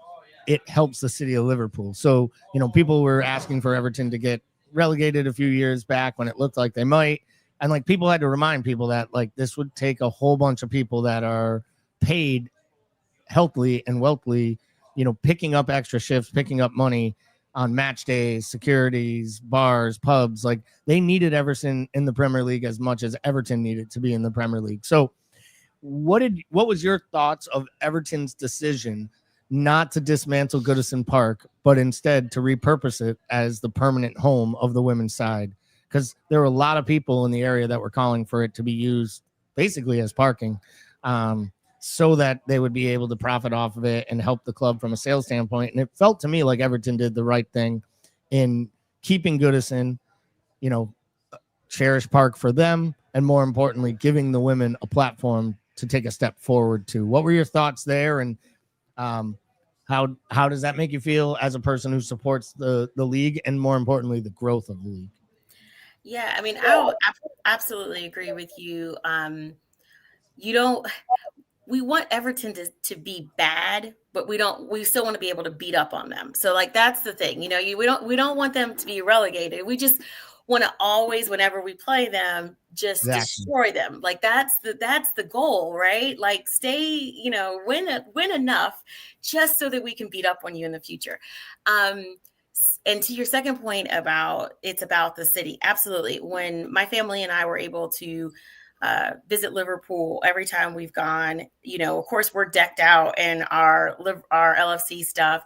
it helps the city of Liverpool. So, people were asking for Everton to get relegated a few years back when it looked like they might. And like people had to remind people that like this would take a whole bunch of people that are paid healthily and wealthily, picking up extra shifts, picking up money on match days, securities, bars, pubs. Like they needed Everton in the Premier League as much as Everton needed to be in the Premier League. So what was your thoughts of Everton's decision not to dismantle Goodison Park, but instead to repurpose it as the permanent home of the women's side? Because there were a lot of people in the area that were calling for it to be used basically as parking, so that they would be able to profit off of it and help the club from a sales standpoint. And it felt to me like Everton did the right thing in keeping Goodison, Cherish Park for them, and more importantly, giving the women a platform to take a step forward to. What were your thoughts there? And how does that make you feel as a person who supports the league and more importantly, the growth of the league? Yeah, I mean, I absolutely agree with you. We want Everton to be bad, but we still want to be able to beat up on them. So like, that's the thing, we don't want them to be relegated. We just want to always, whenever we play them, just destroy them. Like that's the goal, right? Like stay, win enough just so that we can beat up on you in the future. And to your second point about the city, absolutely. When my family and I were able to visit Liverpool every time we've gone, of course we're decked out in our LFC stuff,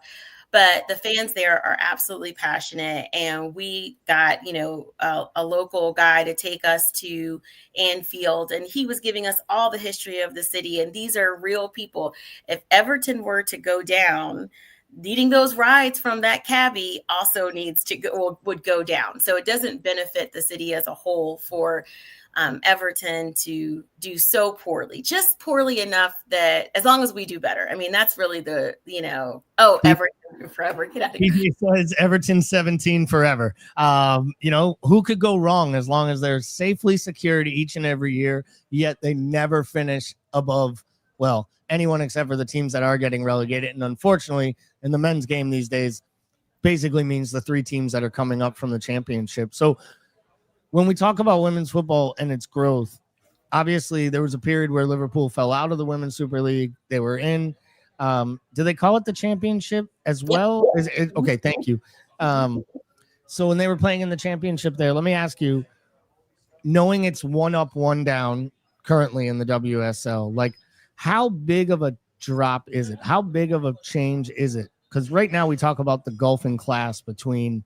but the fans there are absolutely passionate. And we got, a local guy to take us to Anfield, and he was giving us all the history of the city. And these are real people. If Everton were to go down, needing those rides from that cabbie also needs to go, would go down. So it doesn't benefit the city as a whole for Everton to do so poorly, just poorly enough that as long as we do better. I mean, that's really the, Everton forever. Get out of here. PJ says Everton 17 forever. Who could go wrong as long as they're safely secured each and every year, yet they never finish above, anyone except for the teams that are getting relegated. And unfortunately, in the men's game these days, basically means the 3 teams that are coming up from the championship. So when we talk about women's football and its growth, obviously there was a period where Liverpool fell out of the Women's Super League. They were in. Do they call it the championship as well? Okay, thank you. So when they were playing in the championship there, let me ask you, knowing it's 1 up, 1 down currently in the WSL, like how big of a drop is it? How big of a change is it? Because right now we talk about the gulf in class between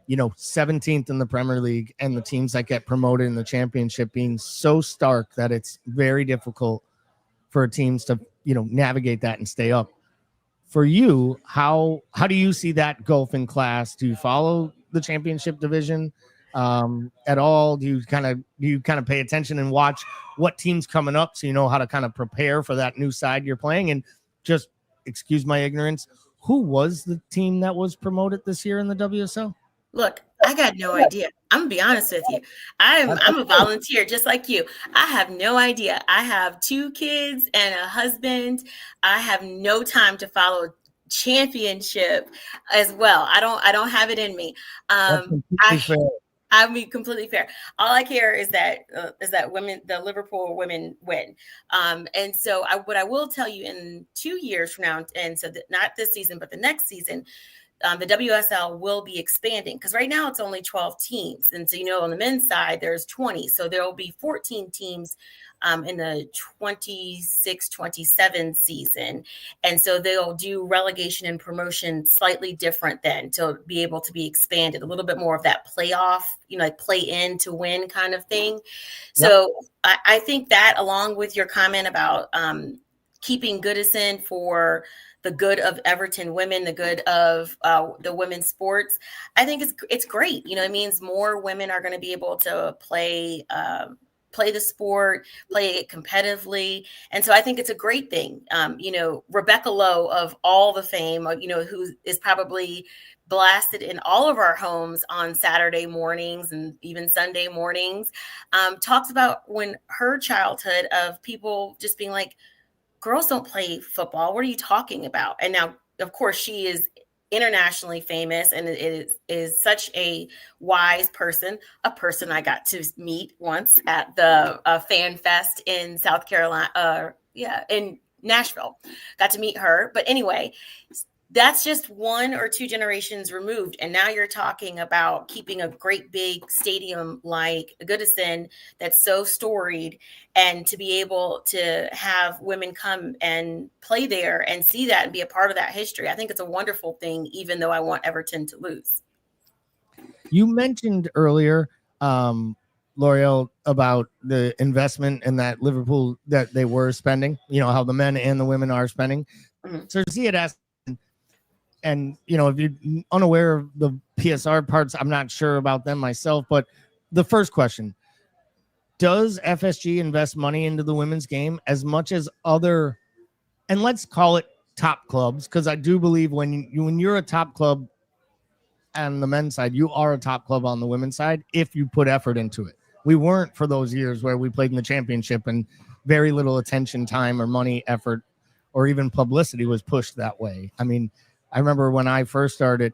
17th in the Premier League and the teams that get promoted in the championship being so stark that it's very difficult for teams to, navigate that and stay up. For you, how do you see that gulf in class? Do you follow the championship division at all? Do you kind of pay attention and watch what team's coming up so you know how to kind of prepare for that new side you're playing? And just excuse my ignorance, who was the team that was promoted this year in the WSL? Look, I got no idea. I'm gonna be honest with you. I'm a volunteer just like you. I have no idea. I have 2 kids and a husband. I have no time to follow championship as well. I don't have it in me. I'll be completely fair. All I care is that the Liverpool women win. And so what I will tell you in 2 years from now, and so not this season, but the next season, the WSL will be expanding because right now it's only 12 teams. And so, on the men's side, there's 20. So there will be 14 teams in the 26-27 season. And so they'll do relegation and promotion slightly different then to be able to be expanded, a little bit more of that playoff, like play in to win kind of thing. So I think that along with your comment about keeping Goodison for the good of Everton women, the good of the women's sports, I think it's great. It means more women are going to be able to play the sport, play it competitively. And so I think it's a great thing. Rebecca Lowe of all the fame, who is probably blasted in all of our homes on Saturday mornings and even Sunday mornings, talks about when her childhood of people just being like, girls don't play football. What are you talking about? And now, of course, she is internationally famous and it is such a wise person, a person I got to meet once at the Fan Fest in South Carolina, in Nashville. Got to meet her. But anyway, that's just 1 or 2 generations removed. And now you're talking about keeping a great big stadium like Goodison that's so storied, and to be able to have women come and play there and see that and be a part of that history. I think it's a wonderful thing, even though I want Everton to lose. You mentioned earlier, L'Oreal, about the investment in that Liverpool that they were spending, how the men and the women are spending. So see it as, and, if you're unaware of the PSR parts, I'm not sure about them myself. But the first question, does FSG invest money into the women's game as much as other, and let's call it top clubs? Because I do believe when you're a top club on the men's side, you are a top club on the women's side if you put effort into it. We weren't for those years where we played in the championship and very little attention, time, or money, effort, or even publicity was pushed that way. I mean, I remember when I first started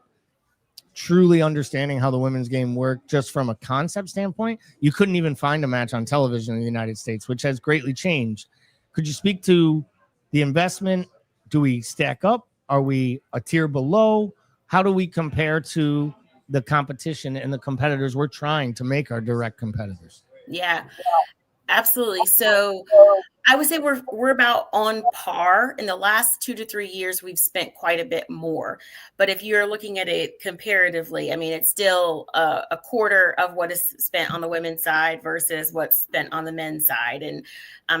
truly understanding how the women's game worked just from a concept standpoint, you couldn't even find a match on television in the United States, which has greatly changed. Could you speak to the investment? Do we stack up? Are we a tier below? How do we compare to the competition and the competitors we're trying to make our direct competitors? Yeah. Absolutely. So I would say we're about on par. In the last 2 to 3 years, we've spent quite a bit more. But if you're looking at it comparatively, I mean, it's still a quarter of what is spent on the women's side versus what's spent on the men's side. And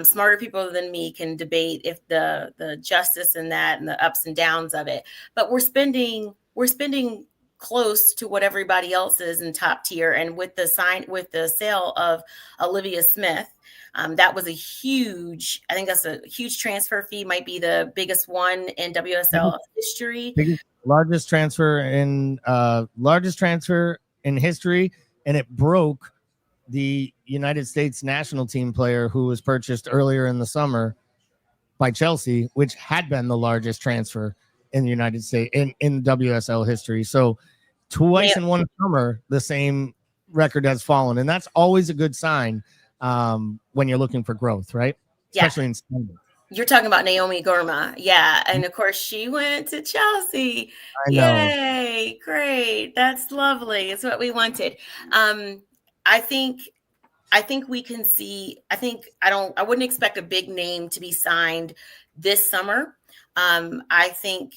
smarter people than me can debate if the justice in that and the ups and downs of it. But we're spending close to what everybody else is in top tier. And with the sale of Olivia Smith, that was I think that's a huge transfer fee, might be the biggest one in WSL history. Largest transfer in history, and it broke the United States national team player who was purchased earlier in the summer by Chelsea, which had been the largest transfer in the United States in WSL history. So twice in one summer, the same record has fallen, and that's always a good sign when you're looking for growth, right? Especially in Spain. You're talking about Naomi Gorma. Yeah. And of course, she went to Chelsea. I know. Yay. Great. That's lovely. It's what we wanted. I think we can see, I wouldn't expect a big name to be signed this summer. I think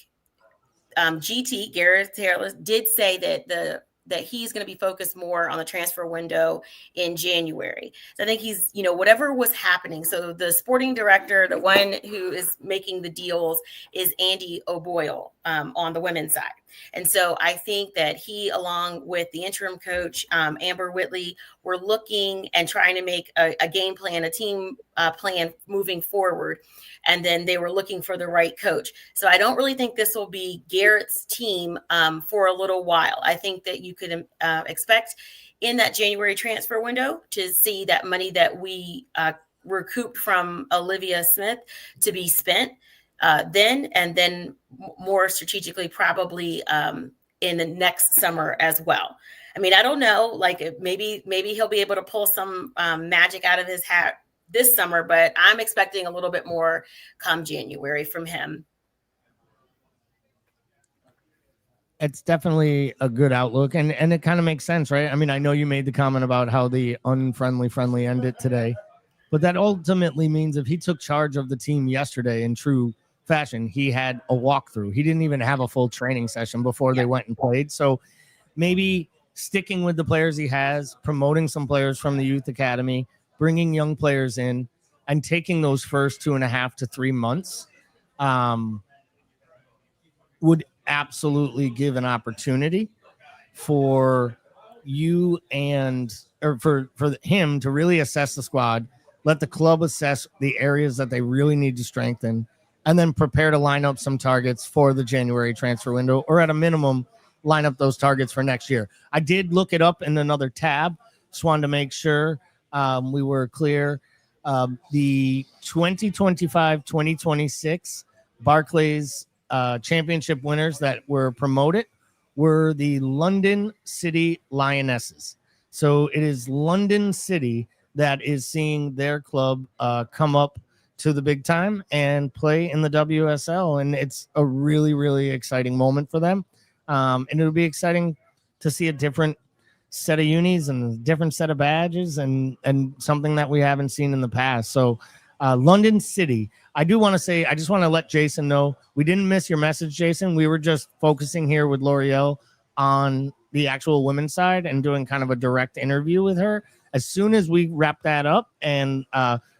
GT, Gareth Taylor, did say that he's going to be focused more on the transfer window in January. So I think he's, whatever was happening. So the sporting director, the one who is making the deals, is Andy O'Boyle on the women's side. And so I think that he, along with the interim coach, Amber Whitley, were looking and trying to make a game plan, a team plan moving forward. And then they were looking for the right coach. So I don't really think this will be Garrett's team for a little while. I think that you could expect in that January transfer window to see that money that we recouped from Olivia Smith to be spent then, and then more strategically, probably in the next summer as well. I mean, I don't know, like maybe he'll be able to pull some magic out of his hat this summer, but I'm expecting a little bit more come January from him. It's definitely a good outlook, and it kind of makes sense, right? I mean, I know you made the comment about how the unfriendly ended today, but that ultimately means if he took charge of the team yesterday in true fashion, he had a walkthrough. He didn't even have a full training session before they went and played. So maybe sticking with the players he has, promoting some players from the youth academy, bringing young players in, and taking those first 2.5 to 3 months would absolutely give an opportunity for you for him to really assess the squad, let the club assess the areas that they really need to strengthen, and then prepare to line up some targets for the January transfer window, or at a minimum, line up those targets for next year. I did look it up in another tab. Just wanted to make sure we were clear. The 2025-2026 Barclays championship winners that were promoted were the London City Lionesses. So it is London City that is seeing their club come up to the big time and play in the WSL. And it's a really, really exciting moment for them. And it'll be exciting to see a different set of unis and a different set of badges and something that we haven't seen in the past. So London City, I do want to say, I just want to let Jason know we didn't miss your message, Jason. We were just focusing here with L'Oreal on the actual women's side and doing kind of a direct interview with her. As soon as we wrap that up and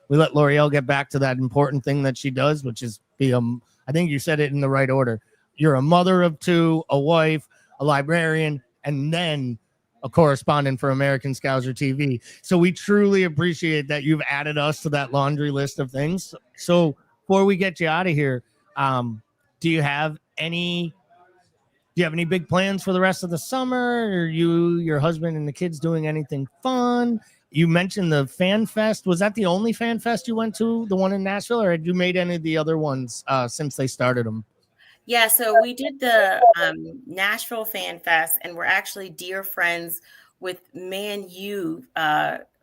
we let L'Oreal get back to that important thing that she does, which is I think you said it in the right order. You're a mother of two, a wife, a librarian, and then a correspondent for American Scouser TV. So we truly appreciate that you've added us to that laundry list of things. So before we get you out of here, do you have any big plans for the rest of the summer? Are you, your husband, and the kids doing anything fun? You mentioned the Fan Fest. Was that the only Fan Fest you went to, the one in Nashville, or had you made any of the other ones since they started them? Yeah, so we did the Nashville Fan Fest, and we're actually dear friends with Man U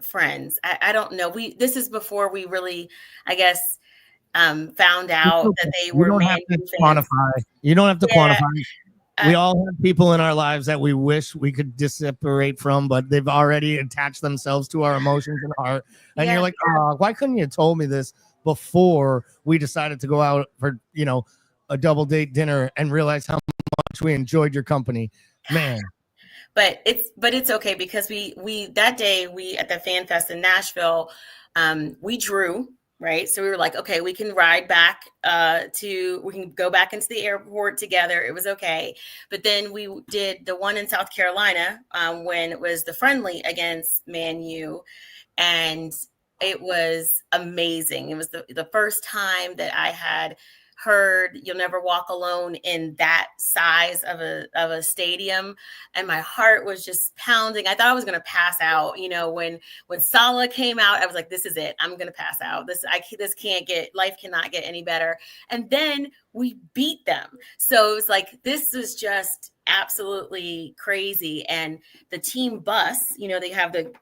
friends. I don't know. This is before we really, I guess, found out that they were Man U fans. You don't have to quantify. We all have people in our lives that we wish we could separate from, but they've already attached themselves to our emotions and heart. And you're like, oh, why couldn't you have told me this before we decided to go out for, a double date dinner and realize how much we enjoyed your company, man. But it's okay because we that day we at the Fan Fest in Nashville, we drew. Right. So we were like, okay, we can ride back we can go back into the airport together. It was okay. But then we did the one in South Carolina when it was the friendly against Man U. And it was amazing. It was the first time that I had heard "You'll Never Walk Alone" in that size of a stadium, and my heart was just pounding. I thought I was going to pass out. When Salah came out, I was like, "This is it. I'm going to pass out. This life cannot get any better." And then we beat them, so it was like this was just absolutely crazy. And the team bus, they have the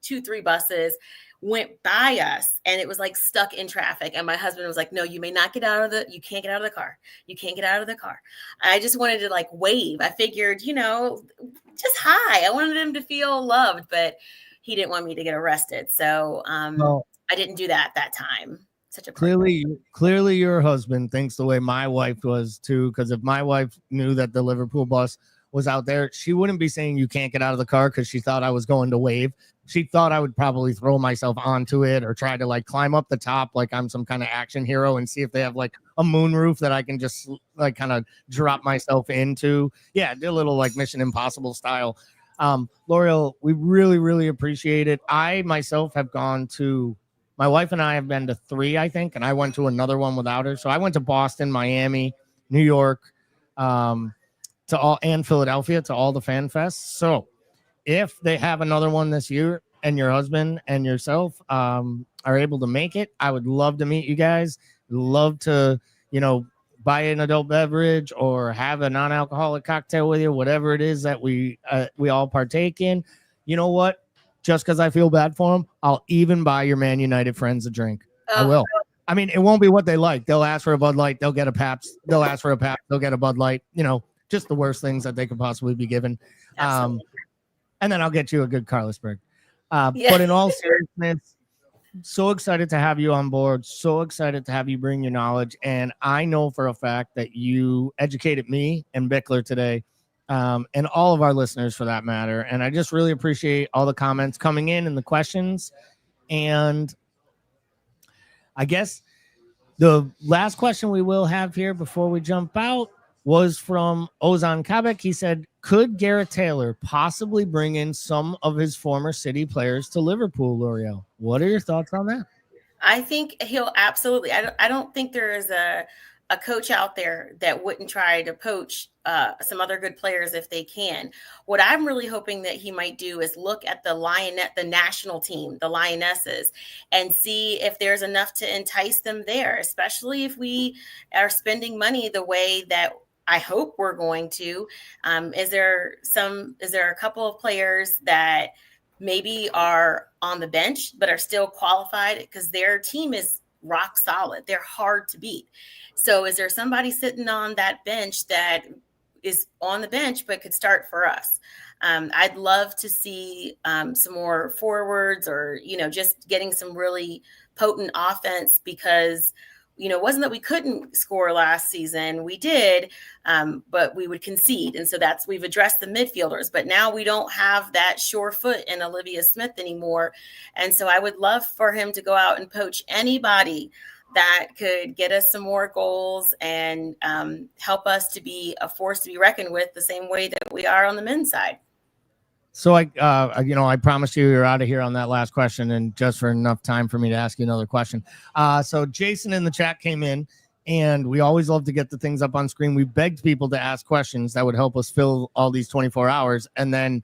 2-3 buses, went by us, and it was like stuck in traffic. And my husband was like, "No, you may not you can't get out of the car. You can't get out of the car." I just wanted to wave. I figured, just hi. I wanted him to feel loved, but he didn't want me to get arrested. So I didn't do that time. Such a clearly your husband thinks the way my wife was too, because if my wife knew that the Liverpool bus was out there, she wouldn't be saying you can't get out of the car because she thought I was going to wave. She thought I would probably throw myself onto it or try to climb up the top like I'm some kind of action hero and see if they have a moon roof that I can just kind of drop myself into. Yeah, did a little Mission Impossible style. L'Oreal, we really, really appreciate it. I myself have gone to, my wife and I have been to 3, I think, and I went to another one without her. So I went to Boston, Miami, New York, and Philadelphia to all the fan fests. So if they have another one this year and your husband and yourself are able to make it, I would love to meet you guys. Love to, buy an adult beverage or have a non-alcoholic cocktail with you, whatever it is that we all partake in. You know what? Just because I feel bad for them, I'll even buy your Man United friends a drink. I will. I mean, it won't be what they like. They'll ask for a Bud Light. They'll get a Pabst. They'll ask for a Pabst. They'll get a Bud Light. Just the worst things that they could possibly be given. And then I'll get you a good Carlsberg. But in all seriousness, so excited to have you on board. So excited to have you bring your knowledge. And I know for a fact that you educated me and Bickler today, and all of our listeners for that matter. And I just really appreciate all the comments coming in and the questions. And I guess the last question we will have here before we jump out was from Ozan Kabek. He said, could Gareth Taylor possibly bring in some of his former City players to Liverpool, L'Oreal? What are your thoughts on that? I think he'll absolutely. I don't think there is a coach out there that wouldn't try to poach some other good players if they can. What I'm really hoping that he might do is look at the national team, the Lionesses, and see if there's enough to entice them there, especially if we are spending money the way that I hope we're going to. Is there a couple of players that maybe are on the bench but are still qualified because their team is rock solid? They're hard to beat. So is there somebody sitting on that bench that is on the bench but could start for us? I'd love to see some more forwards or, just getting some really potent offense because it wasn't that we couldn't score last season. We did, but we would concede. And so we've addressed the midfielders, but now we don't have that sure foot in Olivia Smith anymore. And so I would love for him to go out and poach anybody that could get us some more goals and help us to be a force to be reckoned with the same way that we are on the men's side. So I promised you're out of here on that last question, and just for enough time for me to ask you another question. So Jason in the chat came in, and we always love to get the things up on screen. We begged people to ask questions that would help us fill all these 24 hours, and then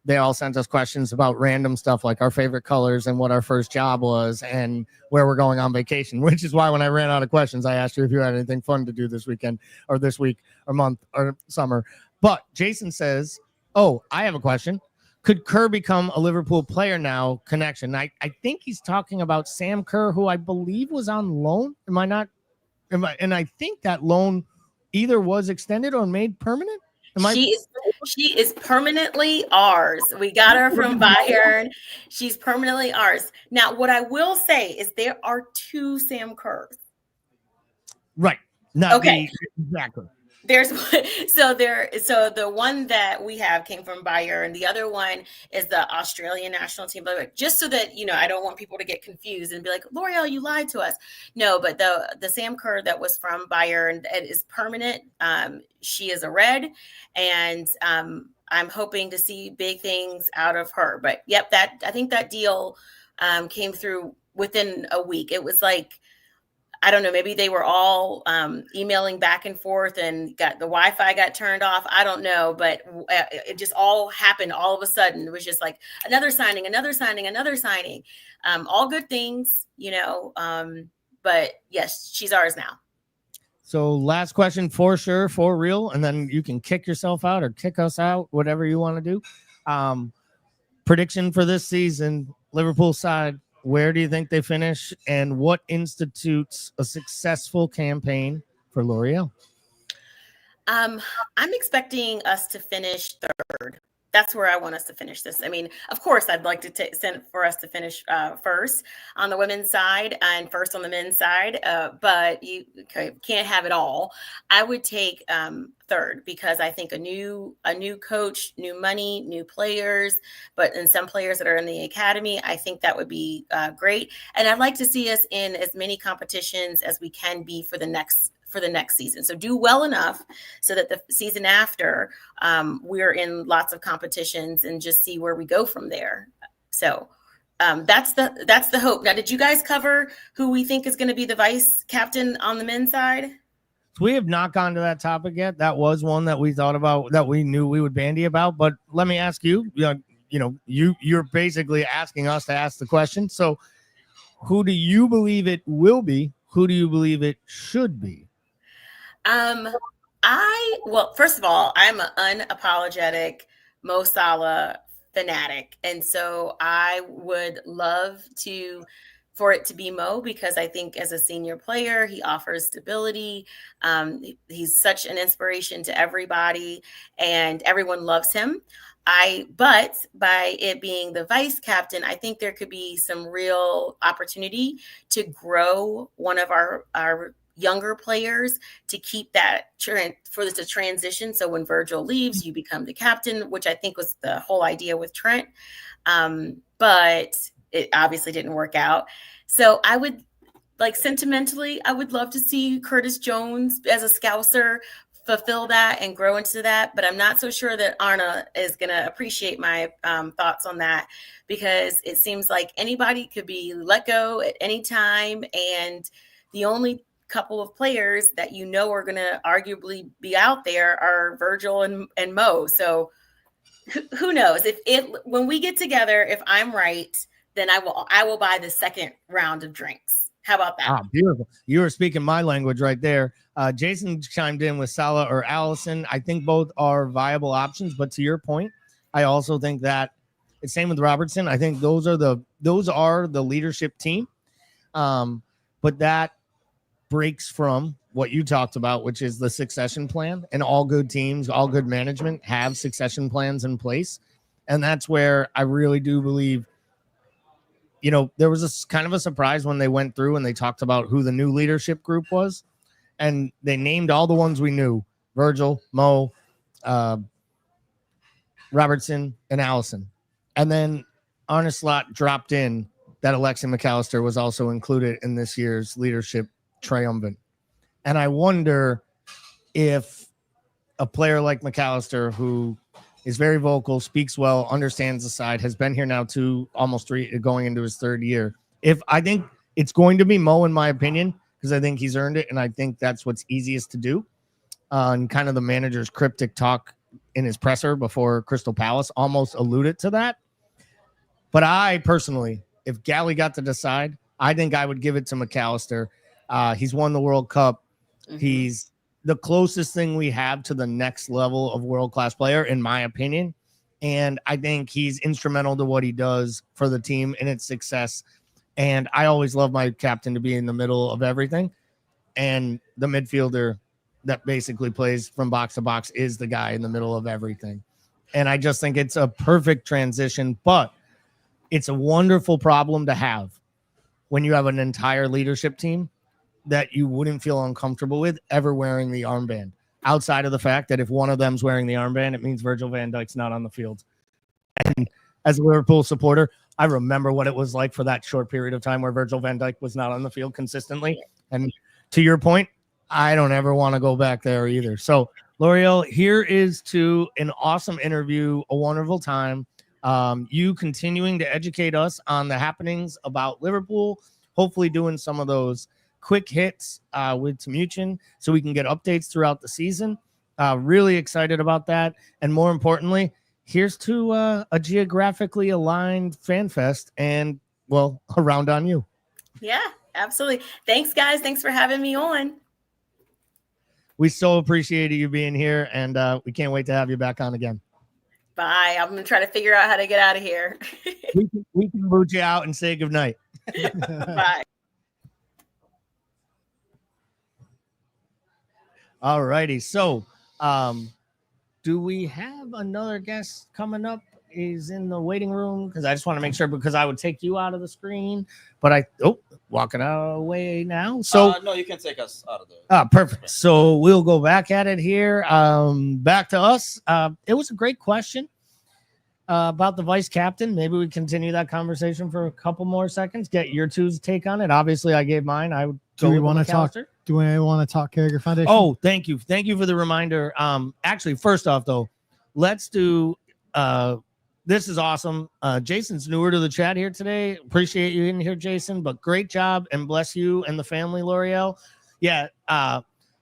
they all sent us questions about random stuff like our favorite colors and what our first job was and where we're going on vacation, which is why when I ran out of questions, I asked you if you had anything fun to do this weekend or this week or month or summer. But Jason says, oh, I have a question. Could Kerr become a Liverpool player now? Connection. I think he's talking about Sam Kerr, who I believe was on loan. Am I not? And I think that loan either was extended or made permanent. She is permanently ours. We got her from Bayern. She's permanently ours. Now, what I will say is there are 2 Sam Kerrs. Right. Not okay. Exactly. There's so the one that we have came from Bayern, and the other one is the Australian national team. But just so that I don't want people to get confused and be like, L'Oreal, you lied to us. No, but the Sam Kerr that was from Bayern, it is permanent. She is a red, and I'm hoping to see big things out of her. But yep, I think that deal came through within a week. It was like, I don't know, maybe they were all emailing back and forth and the Wi-Fi got turned off. I don't know, but it just all happened all of a sudden. It was just like another signing. All good things, but yes, she's ours now. So last question for sure, for real, and then you can kick yourself out or kick us out, whatever you want to do. Prediction for this season, Liverpool side. Where do you think they finish, and what institutes a successful campaign for L'Oreal? I'm expecting us to finish 3rd. That's where I want us to finish this. I mean, of course, I'd like to send for us to finish 1st on the women's side and 1st on the men's side, but you can't have it all. I would take 3rd because I think a new coach, new money, new players, and some players that are in the academy, I think that would be great. And I'd like to see us in as many competitions as we can be for the next season. So do well enough so that the season after we're in lots of competitions and just see where we go from there. So that's the hope. Now, did you guys cover who we think is going to be the vice captain on the men's side? So we have not gone to that topic yet. That was one that we thought about, that we knew we would bandy about. But let me ask you, you're basically asking us to ask the question. So who do you believe it will be? Who do you believe it should be? Well, first of all, I'm an unapologetic Mo Salah fanatic. And so I would love for it to be Mo, because I think as a senior player, he offers stability. He's such an inspiration to everybody and everyone loves him. But by it being the vice captain, I think there could be some real opportunity to grow one of our younger players to keep that for this to transition. So when Virgil leaves, you become the captain, which I think was the whole idea with Trent. But it obviously didn't work out. So I would sentimentally, I would love to see Curtis Jones as a Scouser fulfill that and grow into that. But I'm not so sure that Arna is going to appreciate my thoughts on that, because it seems like anybody could be let go at any time. And the only couple of players that are going to arguably be out there are Virgil and Mo. So who knows? When we get together, if I'm right, then I will buy the 2nd round of drinks. How about that? Beautiful. You were speaking my language right there. Jason chimed in with Salah or Allison. I think both are viable options, but to your point, I also think that it's same with Robertson. I think those are the leadership team. But that breaks from what you talked about, which is the succession plan, and all good teams, all good management have succession plans in place. And that's where I really do believe, there was a kind of a surprise when they went through and they talked about who the new leadership group was. And they named all the ones we knew: Virgil, Mo, Robertson, and Allison. And then Arne Slot dropped in that Alexi McAllister was also included in this year's leadership triumvirate. And I wonder if a player like McAllister, who is very vocal, speaks well, understands the side, has been here now almost 3, going into his 3rd year. I think it's going to be Mo, in my opinion, because I think he's earned it, and I think that's what's easiest to do. And kind of the manager's cryptic talk in his presser before Crystal Palace almost alluded to that. But I personally, if Galley got to decide, I think I would give it to McAllister. He's won the World Cup. Mm-hmm. He's the closest thing we have to the next level of world-class player, in my opinion. And I think he's instrumental to what he does for the team and its success. And I always love my captain to be in the middle of everything. And the midfielder, that basically plays from box to box is the guy in the middle of everything. And I just think it's a perfect transition, but it's a wonderful problem to have when you have an entire leadership team that you wouldn't feel uncomfortable with ever wearing the armband. Outside of the fact that if one of them's wearing the armband, it means Virgil van Dijk's not on the field. And as a Liverpool supporter, I remember what it was like for that short period of time where Virgil van Dijk was not on the field consistently. And to your point, I don't ever want to go back there either. So, L'Oreal, here is to an awesome interview, a wonderful time. You continuing to educate us on the happenings about Liverpool, hopefully doing some of those quick hits with Timucin so we can get updates throughout the season. Really excited about that. And more importantly, here's to a geographically aligned fan fest and, well, a round on you. Yeah, absolutely. Thanks, guys. Thanks for having me on. We so appreciated you being here, and we can't wait to have you back on again. Bye. I'm going to try to figure out how to get out of here. we can boot you out and say goodnight. Bye. All righty. So, do we have another guest coming up? Is in the waiting room? Because I just want to make sure, because I would take you out of the screen, but walking away now. So no, you can take us out of there. Perfect. So we'll go back at it here. Back to us. It was a great question about the vice captain. Maybe we continue that conversation for a couple more seconds. Get your two's take on it. Obviously, I gave mine. I would. Do we want to talk? Do we want to talk Carragher Foundation? Oh, thank you. Thank you for the reminder. Actually, first off, though, let's do. This is awesome. Jason's newer to the chat here today. Appreciate you in here, Jason. But great job, and bless you and the family, L'Oreal. Yeah,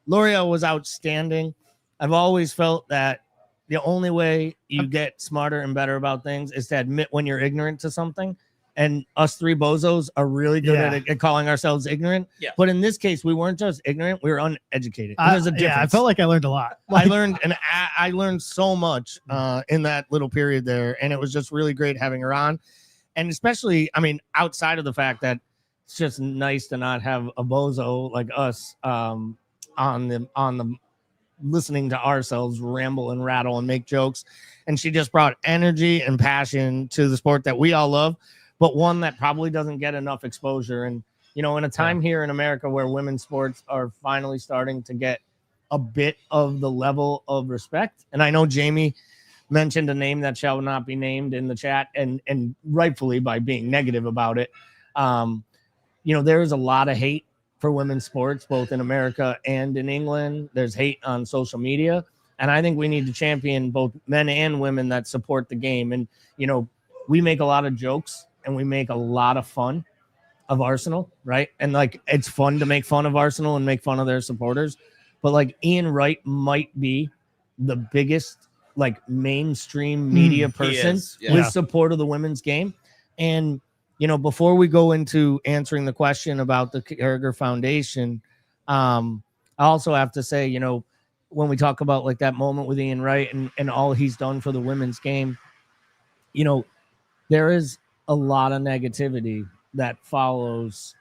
L'Oreal was outstanding. I've always felt that the only way you get smarter and better about things is to admit when you're ignorant to something. And us three bozos are really good at calling ourselves ignorant. Yeah. But in this case, we weren't just ignorant; we were uneducated. There's a difference. Yeah, I felt like I learned a lot. I learned so much in that little period there, and it was just really great having her on. And especially, I mean, outside of the fact that it's just nice to not have a bozo like us on the listening to ourselves ramble and rattle and make jokes. And she just brought energy and passion to the sport that we all love, but one that probably doesn't get enough exposure. And, you know, in a time here in America where women's sports are finally starting to get a bit of the level of respect. And I know Jamie mentioned a name that shall not be named in the chat, and rightfully by being negative about it. You know, there is a lot of hate for women's sports, both in America and in England. There's hate on social media. And I think we need to champion both men and women that support the game. And, you know, we make a lot of jokes and we make a lot of fun of Arsenal, right? And like, it's fun to make fun of Arsenal and make fun of their supporters. But like, Ian Wright might be the biggest, like, mainstream media person with support of the women's game. And, you know, before we go into answering the question about the Carragher Foundation, I also have to say, you know, when we talk about like that moment with Ian Wright and all he's done for the women's game, you know, there is a lot of negativity that follows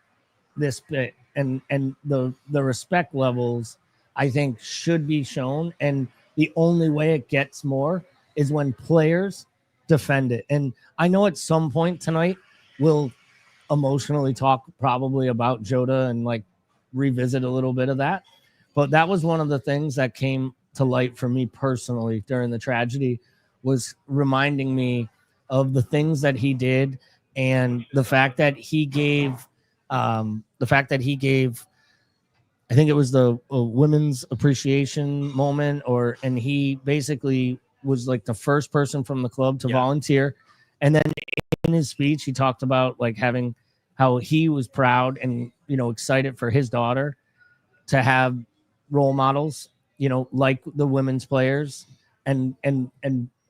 this bit, and the respect levels, I think, should be shown. And the only way it gets more is when players defend it. And I know at some point tonight we'll emotionally talk probably about Jota and like revisit a little bit of that. But that was one of the things that came to light for me personally during the tragedy, was reminding me of the things that he did and the fact that he gave, I think it was the women's appreciation moment, and he basically was like the first person from the club to volunteer. And then in his speech, he talked about like having how he was proud and, you know, excited for his daughter to have role models, you know, like the women's players and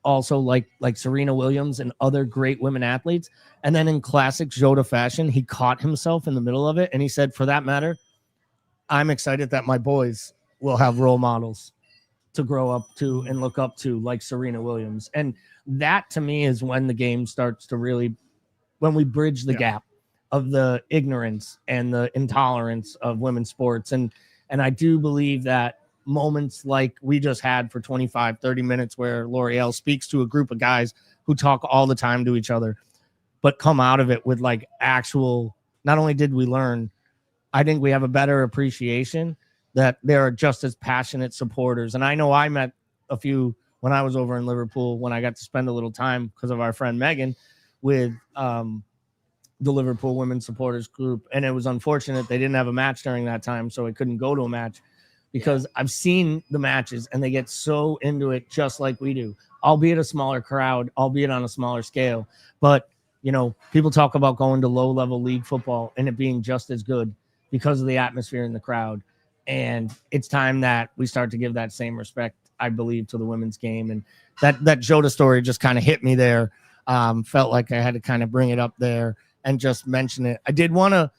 also like Serena Williams and other great women athletes. And then in classic Jota fashion, he caught himself in the middle of it. And he said, for that matter, I'm excited that my boys will have role models to grow up to and look up to, like Serena Williams. And that to me is when the game starts to really, when we bridge the gap of the ignorance and the intolerance of women's sports. And I do believe that moments like we just had for 25, 30 minutes where L'Oreal speaks to a group of guys who talk all the time to each other, but come out of it with like actual, not only did we learn, I think we have a better appreciation that there are just as passionate supporters. And I know I met a few when I was over in Liverpool, when I got to spend a little time because of our friend Megan with the Liverpool women's supporters group. And it was unfortunate they didn't have a match during that time, so I couldn't go to a match, because I've seen the matches and they get so into it just like we do, albeit a smaller crowd, albeit on a smaller scale. But, you know, people talk about going to low-level league football and it being just as good because of the atmosphere in the crowd. And it's time that we start to give that same respect, I believe, to the women's game. And that Jota story just kind of hit me there. Felt like I had to kind of bring it up there and just mention it. I did want to,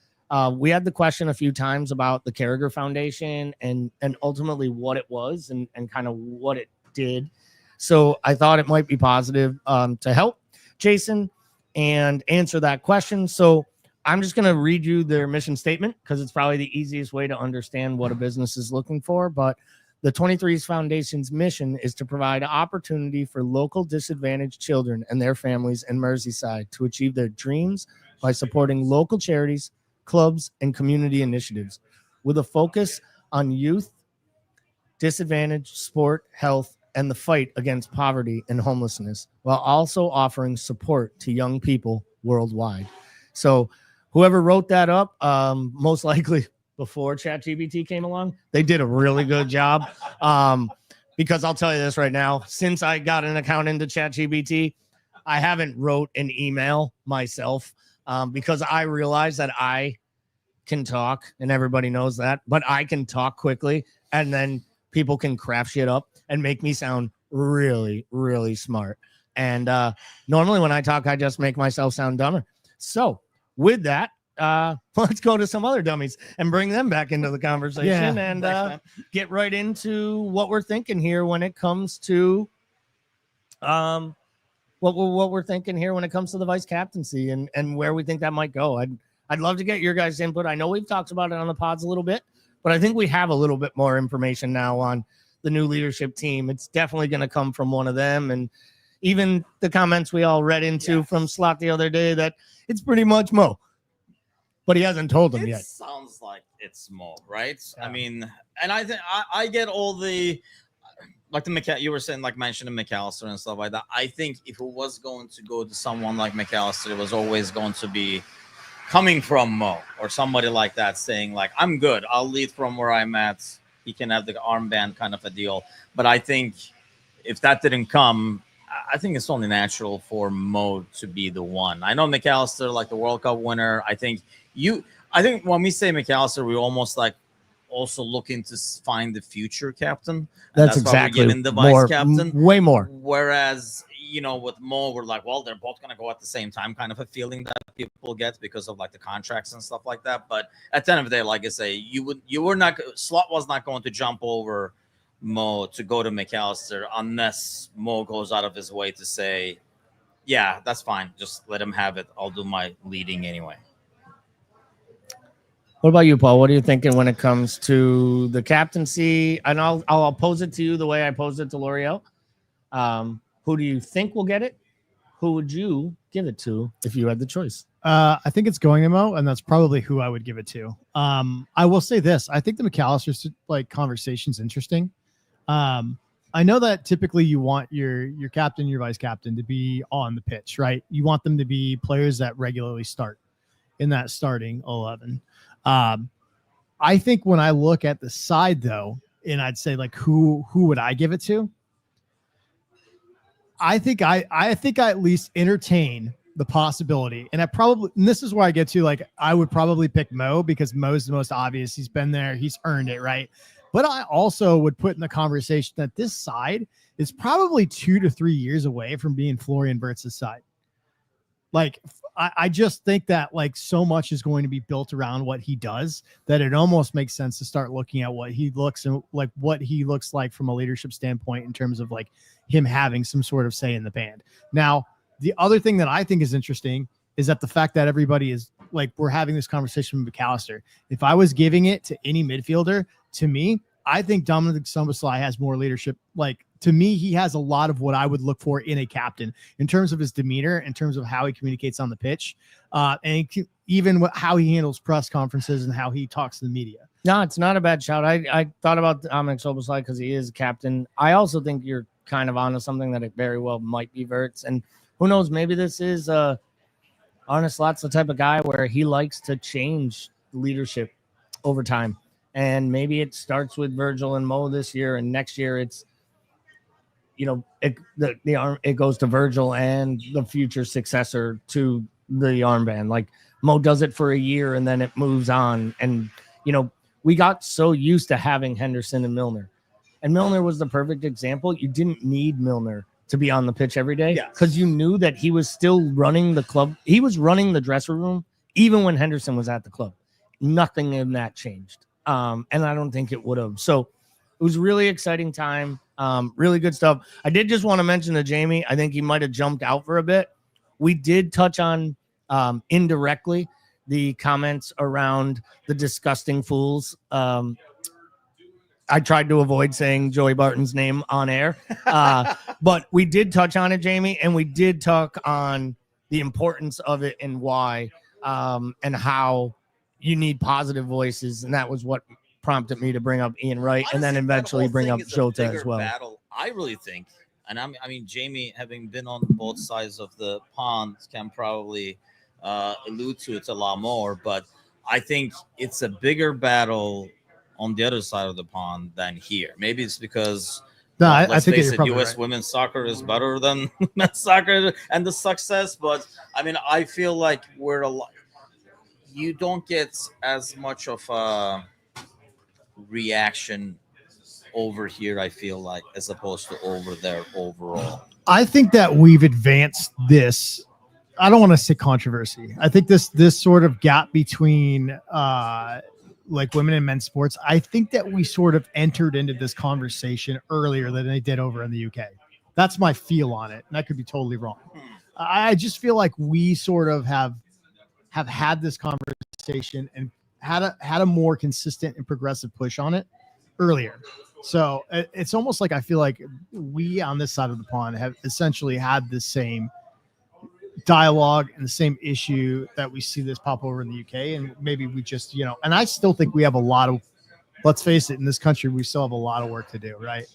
we had the question a few times about the Carragher Foundation and ultimately what it was and kind of what it did. So I thought it might be positive to help Jason and answer that question. So I'm just going to read you their mission statement because it's probably the easiest way to understand what a business is looking for. But the 23s Foundation's mission is to provide opportunity for local disadvantaged children and their families in Merseyside to achieve their dreams by supporting local charities, clubs, and community initiatives with a focus on youth, disadvantage, sport, health, and the fight against poverty and homelessness, while also offering support to young people worldwide. So whoever wrote that up, most likely before ChatGPT came along, they did a really good job. Because I'll tell you this right now, since I got an account into ChatGPT, I haven't wrote an email myself because I realize that I can talk, and everybody knows that, but I can talk quickly, and then people can craft shit up and make me sound really, really smart. And normally when I talk, I just make myself sound dumber. So with that, let's go to some other dummies and bring them back into the conversation and get right into what we're thinking here when it comes to what we're thinking here when it comes to the vice captaincy and where we think that might go. I'd love to get your guys' input. I know we've talked about it on the pods a little bit, but I think we have a little bit more information now on the new leadership team. It's definitely going to come from one of them. And even the comments we all read into from Slot the other day that it's pretty much Mo, but he hasn't told them yet. Sounds like it's Mo, right? Yeah. I mean, and I think I get all the, like you were saying, like mentioning McAllister and stuff like that. I think if it was going to go to someone like McAllister, it was always going to be coming from Mo or somebody like that saying like, I'm good, I'll lead from where I'm at. He can have the armband kind of a deal. But I think if that didn't come, I think it's only natural for Mo to be the one. I know McAllister, like the World Cup winner. I think when we say McAllister, we're almost like also looking to find the future captain. That's exactly why we're giving the vice captain. Way more. Whereas, you know, with Mo, we're like, well, they're both going to go at the same time, kind of a feeling that people get because of like the contracts and stuff like that. But at the end of the day, like I say, Slot was not going to jump over Mo to go to McAllister unless Mo goes out of his way to say, yeah, that's fine. Just let him have it. I'll do my leading anyway. What about you, Paul? What are you thinking when it comes to the captaincy? And I'll pose it to you the way I posed it to L'Oreal. Who do you think will get it? Who would you give it to if you had the choice? I think it's going to Mo, and that's probably who I would give it to. I will say this. I think the McAllister conversation's interesting. I know that typically you want your captain, your vice captain to be on the pitch, right? You want them to be players that regularly start in that starting 11. I think when I look at the side though, and I'd say like, who would I give it to? I think I at least entertain the possibility. And this is where I get to, like, I would probably pick Mo because Mo's the most obvious. He's been there. He's earned it. Right. But I also would put in the conversation that this side is probably 2 to 3 years away from being Florian Wirtz's side. Like, I just think that like so much is going to be built around what he does that it almost makes sense to start looking at what he looks like from a leadership standpoint in terms of like him having some sort of say in the band. Now, the other thing that I think is interesting is that the fact that everybody is like, we're having this conversation with McAllister. If I was giving it to any midfielder, to me, I think Dominic Szoboszlai has more leadership. Like, to me, he has a lot of what I would look for in a captain in terms of his demeanor, in terms of how he communicates on the pitch, and even how he handles press conferences and how he talks to the media. No, it's not a bad shout. I thought about Dominic Szoboszlai because he is captain. I also think you're kind of onto something that it very well might be Wirtz. And who knows, maybe this is Arne Slot's the type of guy where he likes to change leadership over time. And maybe it starts with Virgil and Mo this year, and next year it's, it goes to Virgil and the future successor to the armband. Like, Mo does it for a year and then it moves on. And, we got so used to having Henderson and Milner. And Milner was the perfect example. You didn't need Milner to be on the pitch every day because you knew that he was still running the club. He was running the dressing room even when Henderson was at the club. Nothing in that changed. And I don't think it would have. So it was a really exciting time. Really good stuff. I did just want to mention to Jamie, I think he might have jumped out for a bit. We did touch on indirectly the comments around the disgusting fools. I tried to avoid saying Joey Barton's name on air, but we did touch on it, Jamie, and we did talk on the importance of it and why, and how you need positive voices, and that was what prompted me to bring up Ian Wright and then eventually bring up Jota as well. Battle, I really think, and I mean, Jamie, having been on both sides of the pond, can probably allude to it a lot more, but I think it's a bigger battle on the other side of the pond than here. Maybe it's because I think face it, U.S. women's soccer is better than men's soccer and the success. But I mean, I feel like we're a lot. You don't get as much of a reaction over here, I feel like, as opposed to over there overall. I think that we've advanced this. I don't want to say controversy. I think this sort of gap between like women and men's sports, I think that we sort of entered into this conversation earlier than they did over in the UK. That's my feel on it. And I could be totally wrong. I just feel like we sort of have had this conversation and had a more consistent and progressive push on it earlier. So it's almost like I feel like we on this side of the pond have essentially had the same dialogue and the same issue that we see this pop over in the UK, and maybe we just and I still think we have a lot of, let's face it, in this country we still have a lot of work to do, right?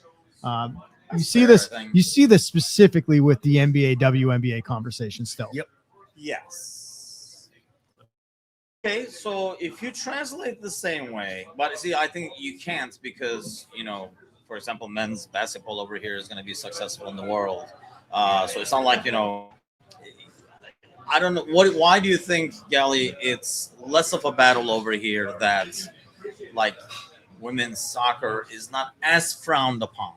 You see this specifically with the NBA WNBA conversation still. Yes. Okay, so if you translate the same way, but see, I think you can't because for example, men's basketball over here is going to be successful in the world, so it's not like I don't know why do you think, Gally, it's less of a battle over here that like women's soccer is not as frowned upon?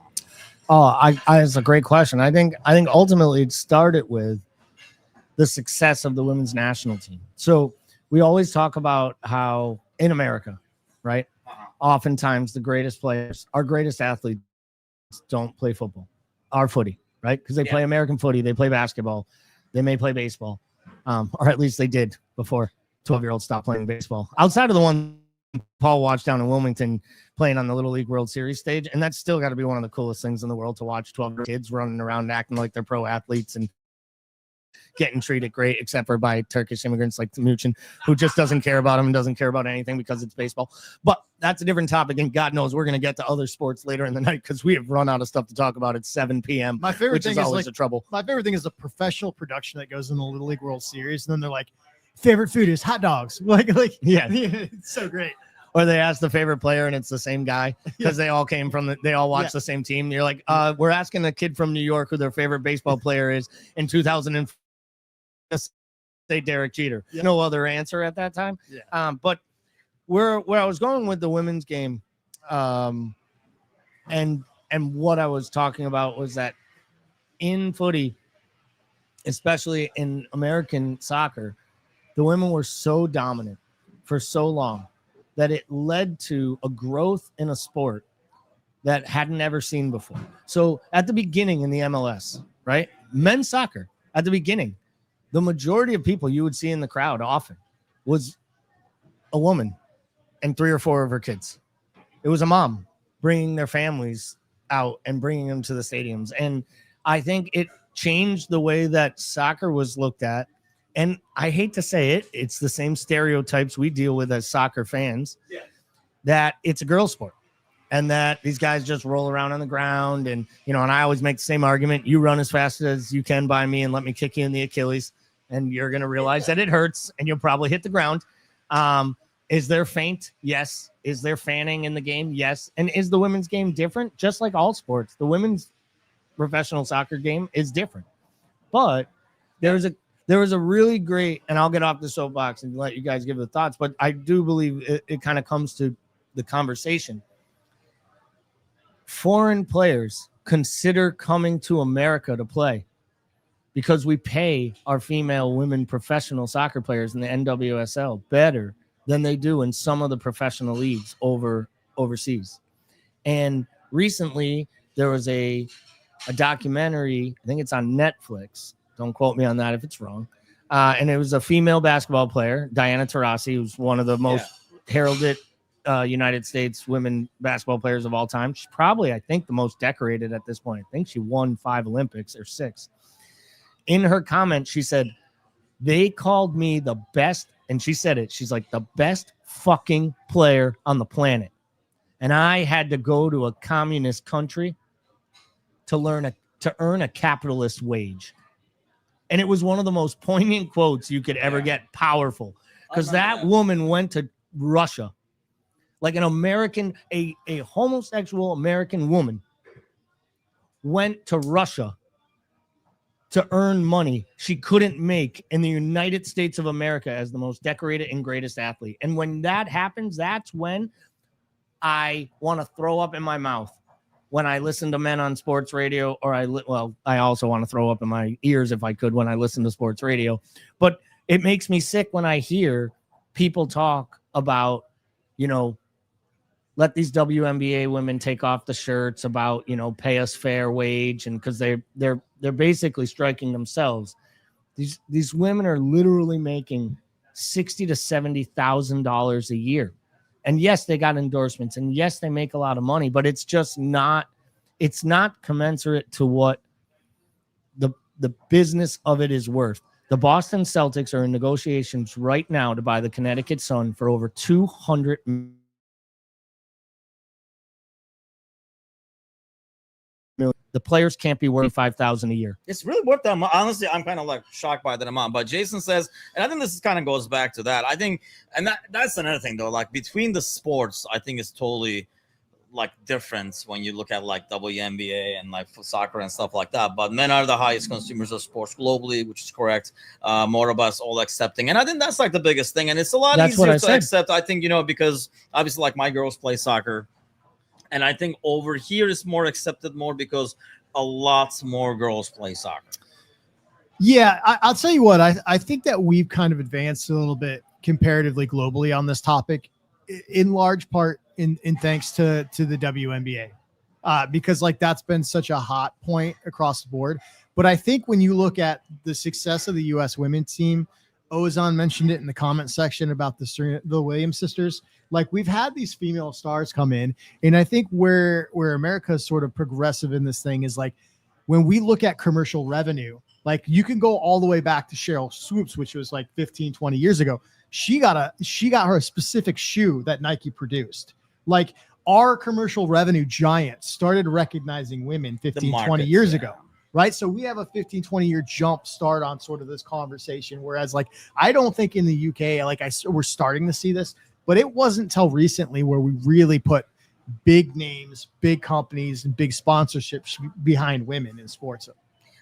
Oh, it's a great question. I think ultimately it started with the success of the women's national team. So we always talk about how in America, right? Oftentimes the greatest players, our greatest athletes don't play football, our footy, right? Because they play American footy, they play basketball, they may play baseball. Or at least they did before 12-year-olds stopped playing baseball. Outside of the one Paul watched down in Wilmington playing on the Little League World Series stage, and that's still got to be one of the coolest things in the world to watch 12 kids running around acting like they're pro athletes and getting treated great, except for by Turkish immigrants like Timucin, who just doesn't care about them and doesn't care about anything because it's baseball. But that's a different topic, and God knows we're going to get to other sports later in the night because we have run out of stuff to talk about at 7 p.m. My favorite thing is always a trouble. My favorite thing is the professional production that goes in the Little League World Series, and then they're like, favorite food is hot dogs. Like yeah, it's so great. Or they ask the favorite player and it's the same guy because they all came from they all watched the same team. You're like, we're asking a kid from New York who their favorite baseball player is in 2004. Say Derek Jeter. No other answer at that time. But where I was going with the women's game, and what I was talking about was that in footy, especially in American soccer, the women were so dominant for so long that it led to a growth in a sport that hadn't ever seen before. So at the beginning in the MLS, right? Men's soccer at the beginning, the majority of people you would see in the crowd often was a woman and 3 or 4 of her kids. It was a mom bringing their families out and bringing them to the stadiums. And I think it changed the way that soccer was looked at. And I hate to say it, it's the same stereotypes we deal with as soccer fans, that it's a girl sport and that these guys just roll around on the ground. And, and I always make the same argument. You run as fast as you can by me and let me kick you in the Achilles. And you're going to realize that it hurts and you'll probably hit the ground. Is there feint? Yes. Is there fanning in the game? Yes. And is the women's game different? Just like all sports, the women's professional soccer game is different. But there was a really great, and I'll get off the soapbox and let you guys give the thoughts, but I do believe it kind of comes to the conversation. Foreign players consider coming to America to play because we pay our female women professional soccer players in the NWSL better than they do in some of the professional leagues overseas. And recently there was a documentary, I think it's on Netflix. Don't quote me on that if it's wrong. And it was a female basketball player, Diana Taurasi, who's one of the most heralded United States women basketball players of all time. She's probably, I think, the most decorated at this point. I think she won 5 Olympics or 6. In her comment, she said, they called me the best, and she said it, she's like, the best fucking player on the planet. And I had to go to a communist country to earn a capitalist wage. And it was one of the most poignant quotes you could ever get. Powerful. Because that woman went to Russia. Like an American, a homosexual American woman went to Russia to earn money she couldn't make in the United States of America as the most decorated and greatest athlete. And when that happens, that's when I want to throw up in my mouth. When I listen to men on sports radio, or I also want to throw up in my ears if I could when I listen to sports radio. But it makes me sick when I hear people talk about, let these WNBA women take off the shirts, about, pay us fair wage, and because they're basically striking themselves. These women are literally making $60,000 to $70,000 a year. And yes, they got endorsements, and yes, they make a lot of money, but it's just not commensurate to what the business of it is worth. The Boston Celtics are in negotiations right now to buy the Connecticut Sun for over $200 million. The players can't be worth $5,000 a year. It's really worth that. Honestly, I'm kind of like shocked by that amount. But Jason says, and I think this kind of goes back to that. I think, and that's another thing though. Like between the sports, I think it's totally like different when you look at like WNBA and like soccer and stuff like that. But men are the highest consumers of sports globally, which is correct. More of us all accepting, and I think that's like the biggest thing. And it's a lot easier to accept. I think because obviously like my girls play soccer. And I think over here it's more accepted more because a lot more girls play soccer. Yeah, I'll tell you what, I think that we've kind of advanced a little bit comparatively globally on this topic, in large part in thanks to the WNBA, because like that's been such a hot point across the board. But I think when you look at the success of the U.S. women's team, Ozan mentioned it in the comment section about the Williams sisters. Like we've had these female stars come in, and I think where America is sort of progressive in this thing is like when we look at commercial revenue, like you can go all the way back to Cheryl Swoops, which was like 15, 20 years ago. She got her a specific shoe that Nike produced. Like our commercial revenue giants started recognizing women 15, 20 years ago. Right. So we have a 15, 20 year jump start on sort of this conversation. Whereas like, I don't think in the UK, we're starting to see this, but it wasn't until recently where we really put big names, big companies, and big sponsorships behind women in sports.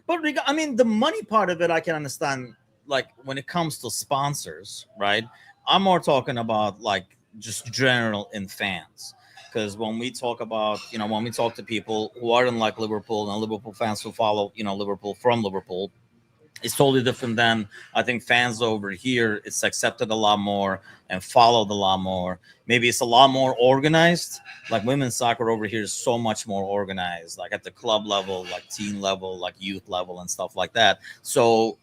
But I mean, the money part of it, I can understand. Like when it comes to sponsors, right? I'm more talking about like just general in fans. Because when we talk about, when we talk to people who aren't like Liverpool and Liverpool fans who follow, Liverpool from Liverpool, it's totally different than I think fans over here. It's accepted a lot more and followed a lot more. Maybe it's a lot more organized. Like women's soccer over here is so much more organized, like at the club level, like team level, like youth level and stuff like that. So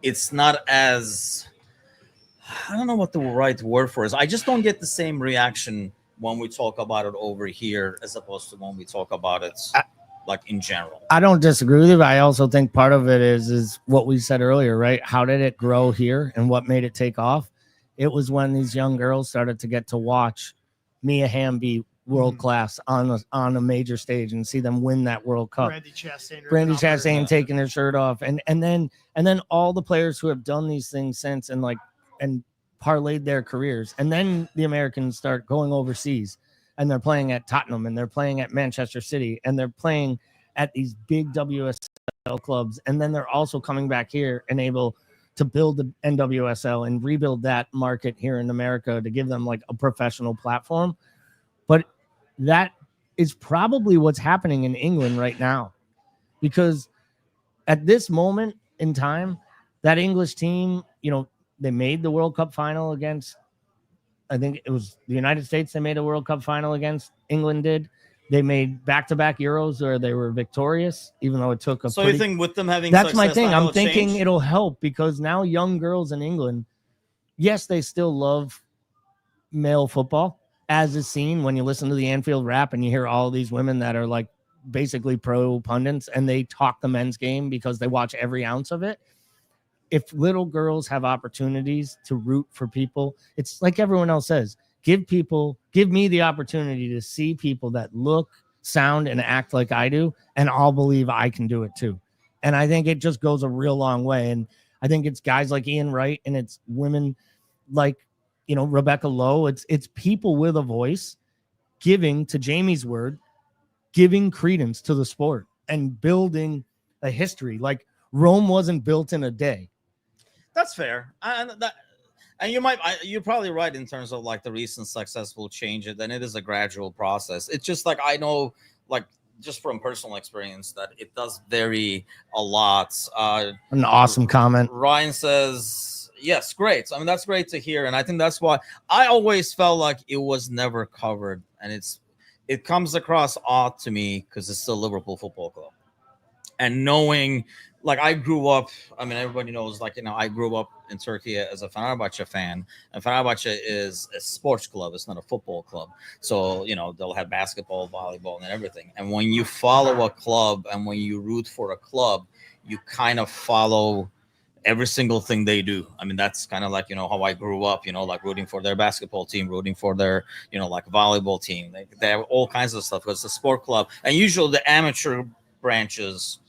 it's not as, I don't know what the right word for is. I just don't get the same reaction when we talk about it over here as opposed to when we talk about it like in general. I don't disagree with you, but I also think part of it is what we said earlier, right? How did it grow here and what made it take off? It was when these young girls started to get to watch Mia Hamm be world class on a major stage and see them win that World Cup. Brandy Chastain taking their shirt off, and then all the players who have done these things since and parlayed their careers, and then the Americans start going overseas. And they're playing at Tottenham, and they're playing at Manchester City, and they're playing at these big WSL clubs. And then they're also coming back here and able to build the NWSL and rebuild that market here in America to give them like a professional platform. But that is probably what's happening in England right now, because at this moment in time, that English team, they made the World Cup final against, I think it was the United States. They made a World Cup final against England. They made back-to-back Euros where they were victorious, even though it took a. So you think with them having that's my success, thing. I'm it'll thinking change? it'll help because now young girls in England, yes, they still love male football, as is seen when you listen to the Anfield Rap and you hear all these women that are like basically pro pundits and they talk the men's game because they watch every ounce of it. If little girls have opportunities to root for people, it's like everyone else says, give me the opportunity to see people that look, sound, and act like I do, and I'll believe I can do it too. And I think it just goes a real long way. And I think it's guys like Ian Wright and it's women like, Rebecca Lowe. It's people with a voice giving, to Jamie's word, giving credence to the sport and building a history. Like Rome wasn't built in a day. That's fair. And you're probably right in terms of like the recent successful change. Then it is a gradual process. It's just like, I know, like just from personal experience that it does vary a lot. An awesome comment. Ryan says, yes, great. I mean, that's great to hear. And I think that's why I always felt like it was never covered. And it comes across odd to me because it's still Liverpool Football Club. And knowing, like, I grew up, I mean, everybody knows, like, I grew up in Turkey as a Fenerbahce fan, and Fenerbahce is a sports club. It's not a football club. So, they'll have basketball, volleyball, and everything. And when you follow a club and when you root for a club, you kind of follow every single thing they do. I mean, that's kind of like, how I grew up, like rooting for their basketball team, rooting for their, like volleyball team. They have all kinds of stuff because it's a sport club. And usually the amateur branches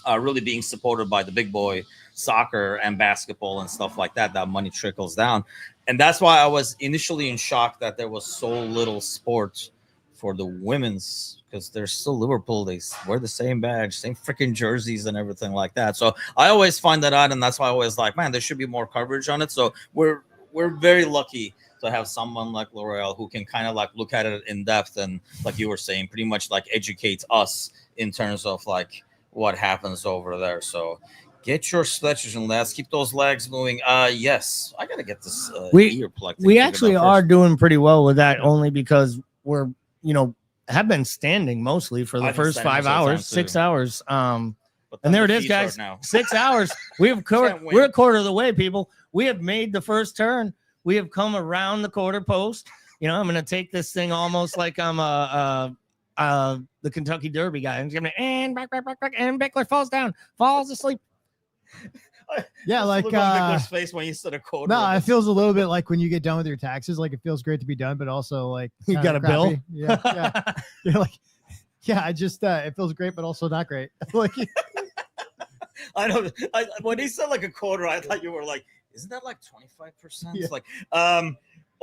are really being supported by the big boy soccer and basketball and stuff like that. That money trickles down. And that's why I was initially in shock that there was so little sport for the women's, because they're still Liverpool. They wear the same badge, same freaking jerseys and everything like that. So I always find that out. And that's why I always like, man, there should be more coverage on it. So we're very lucky to have someone like L'Oreal who can kind of like look at it in depth and, like you were saying, pretty much like educate us in terms of like what happens over there. So get your stretches and let's keep those legs moving. Yes, I gotta get this ear plug. We actually are doing pretty well with that, only because we're have been standing mostly for the first 5 hours, 6 hours. And there it is, guys. 6 hours. We're a quarter of the way, people. We have made the first turn. We have come around the quarter post. I'm gonna take this thing almost like I'm the Kentucky Derby guy. And back, and Bickler falls asleep. Yeah, like Bickler's face when you said a quarter. No, it feels a little bit like when you get done with your taxes. Like it feels great to be done, but also like you got a bill. Yeah. You're like, yeah, I just it feels great, but also not great. Like, I don't. When he said like a quarter, I thought you were like, isn't that like 25%? Yeah. Like,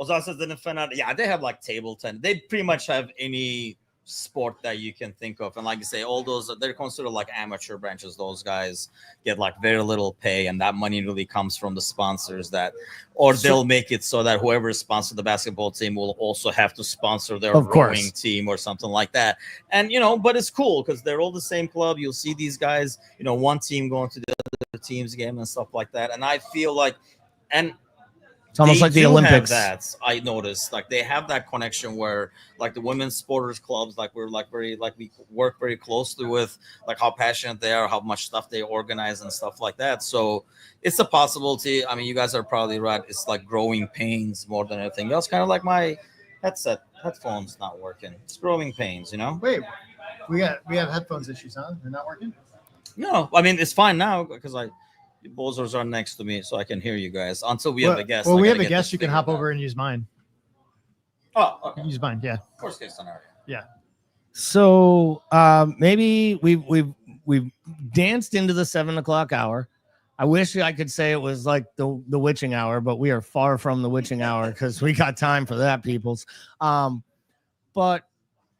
Osasa didn't find out. Yeah, they have like table tennis. They pretty much have any sport that you can think of, and like you say, all those, they're considered like amateur branches. Those guys get like very little pay, and that money really comes from the sponsors they'll make it so that whoever sponsors the basketball team will also have to sponsor their rowing team or something like that. And but it's cool because they're all the same club. You'll see these guys, one team going to the other team's game and stuff like that. And I feel like, and it's almost like the Olympics. That I noticed, like they have that connection where, like the women's supporters clubs, like we're like we work very closely with, like how passionate they are, how much stuff they organize and stuff like that. So it's a possibility. I mean, you guys are probably right. It's like growing pains more than anything else. Kind of like my headphones not working. It's growing pains, you know. Wait, we have headphones issues, huh? They're not working. No, I mean it's fine now because the bozos are next to me, so I can hear you guys until we have a guest. Well, we have a guest. You can hop over and use mine. Oh, okay. Use mine, yeah. Worst case scenario. Yeah. So maybe we've danced into the 7 o'clock hour. I wish I could say it was like the witching hour, but we are far from the witching hour because we got time for that, peoples. But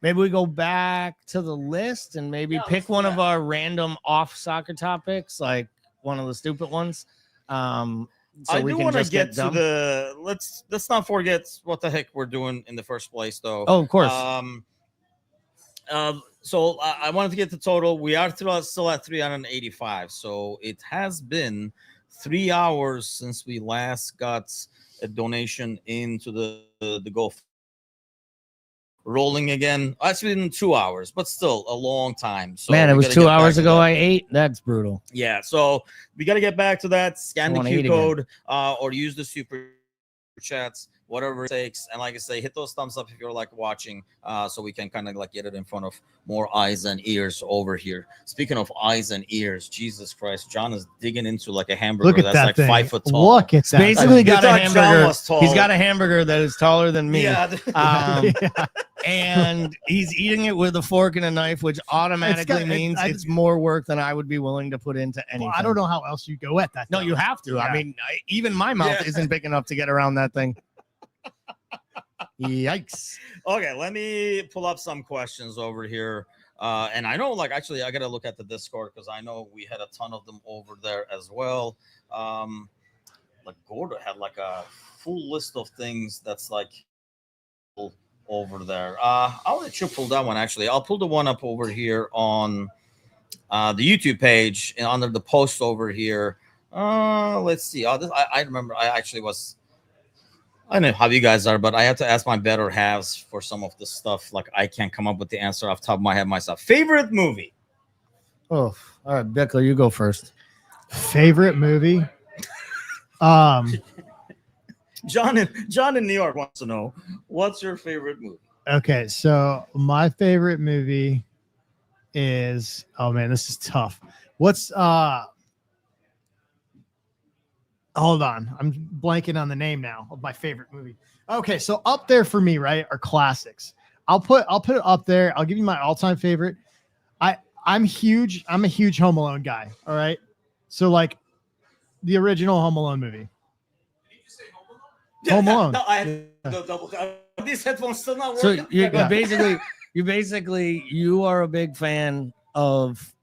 maybe we go back to the list and maybe pick one of our random off soccer topics, like one of the stupid ones. So I we do can want to just get to dumb. the let's not forget what the heck we're doing in the first place, though. Oh, of course. So I wanted to get the total. We are still at 385. So it has been 3 hours since we last got a donation into the Go rolling again. It's been 2 hours, but still a long time. So Man, it was 2 hours ago I I ate. That's brutal. Yeah, so we got to get back to that. Scan the wanna eat Q again. code or use the super chats, whatever it takes. And like I say, hit those thumbs up if you're like watching, so we can kind of like get it in front of more eyes and ears over here. Speaking of eyes and ears, Jesus Christ, John is digging into like a hamburger Look at that's that like thing. 5 foot tall. Look at He's basically got a hamburger. He's got a hamburger that is taller than me. Yeah. And he's eating it with a fork and a knife, which automatically means it's more work than I would be willing to put into anything. Well, I don't know how else you go at that. No, you have to. I mean, even my mouth isn't big enough to get around that thing. Yikes. Okay, let me pull up some questions over here. And I know, like, actually, I got to look at the Discord because I know we had a ton of them over there as well. Like, Gordo had like a full list of things that's like over there. I'll let you pull that one, actually. I'll pull the one up over here on the YouTube page and under the post over here. Let's see. I remember I don't know how you guys are, but I have to ask my better halves for some of the stuff. Like, I can't come up with the answer off the top of my head myself. Favorite movie? Oh, all right, Beckler, you go first. Favorite movie? John in New York wants to know, what's your favorite movie? Okay, so my favorite movie is, oh man, this is tough. What's hold on, I'm blanking on the name now of my favorite movie. Okay, so up there for me, right, are classics. I'll put it up there. I'll give you my all-time favorite. I'm a huge Home Alone guy. All right, so like the original Home Alone movie. Home Alone. No, I had no double. These headphones still not So working. you are a big fan of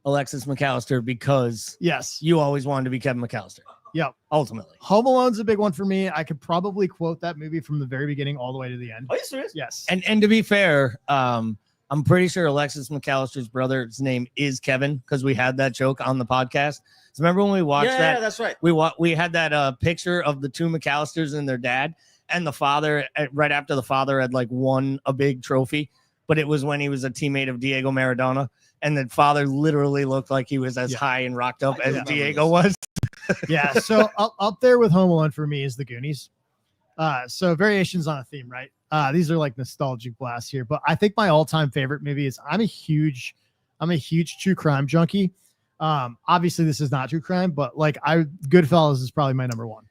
Alexis McAllister because you always wanted to be Kevin McAllister. Yep. Ultimately. Home Alone's a big one for me. I could probably quote that movie from the very beginning all the way to the end. Are you serious? Yes. And to be fair, I'm pretty sure Alexis McAllister's brother's name is Kevin because we had that joke on the podcast. So remember when we watched that? Yeah, that's right. We had that picture of the two McAllisters and their dad, and the father right after the father had like won a big trophy, but it was when he was a teammate of Diego Maradona, and the father literally looked like he was as high and rocked up as Diego was. Yeah, so up there with Home Alone for me is The Goonies. So variations on a theme, right? These are like nostalgic blasts here, but I think my all-time favorite movie is I'm a huge true crime junkie. Obviously this is not true crime, but like Goodfellas is probably my number one.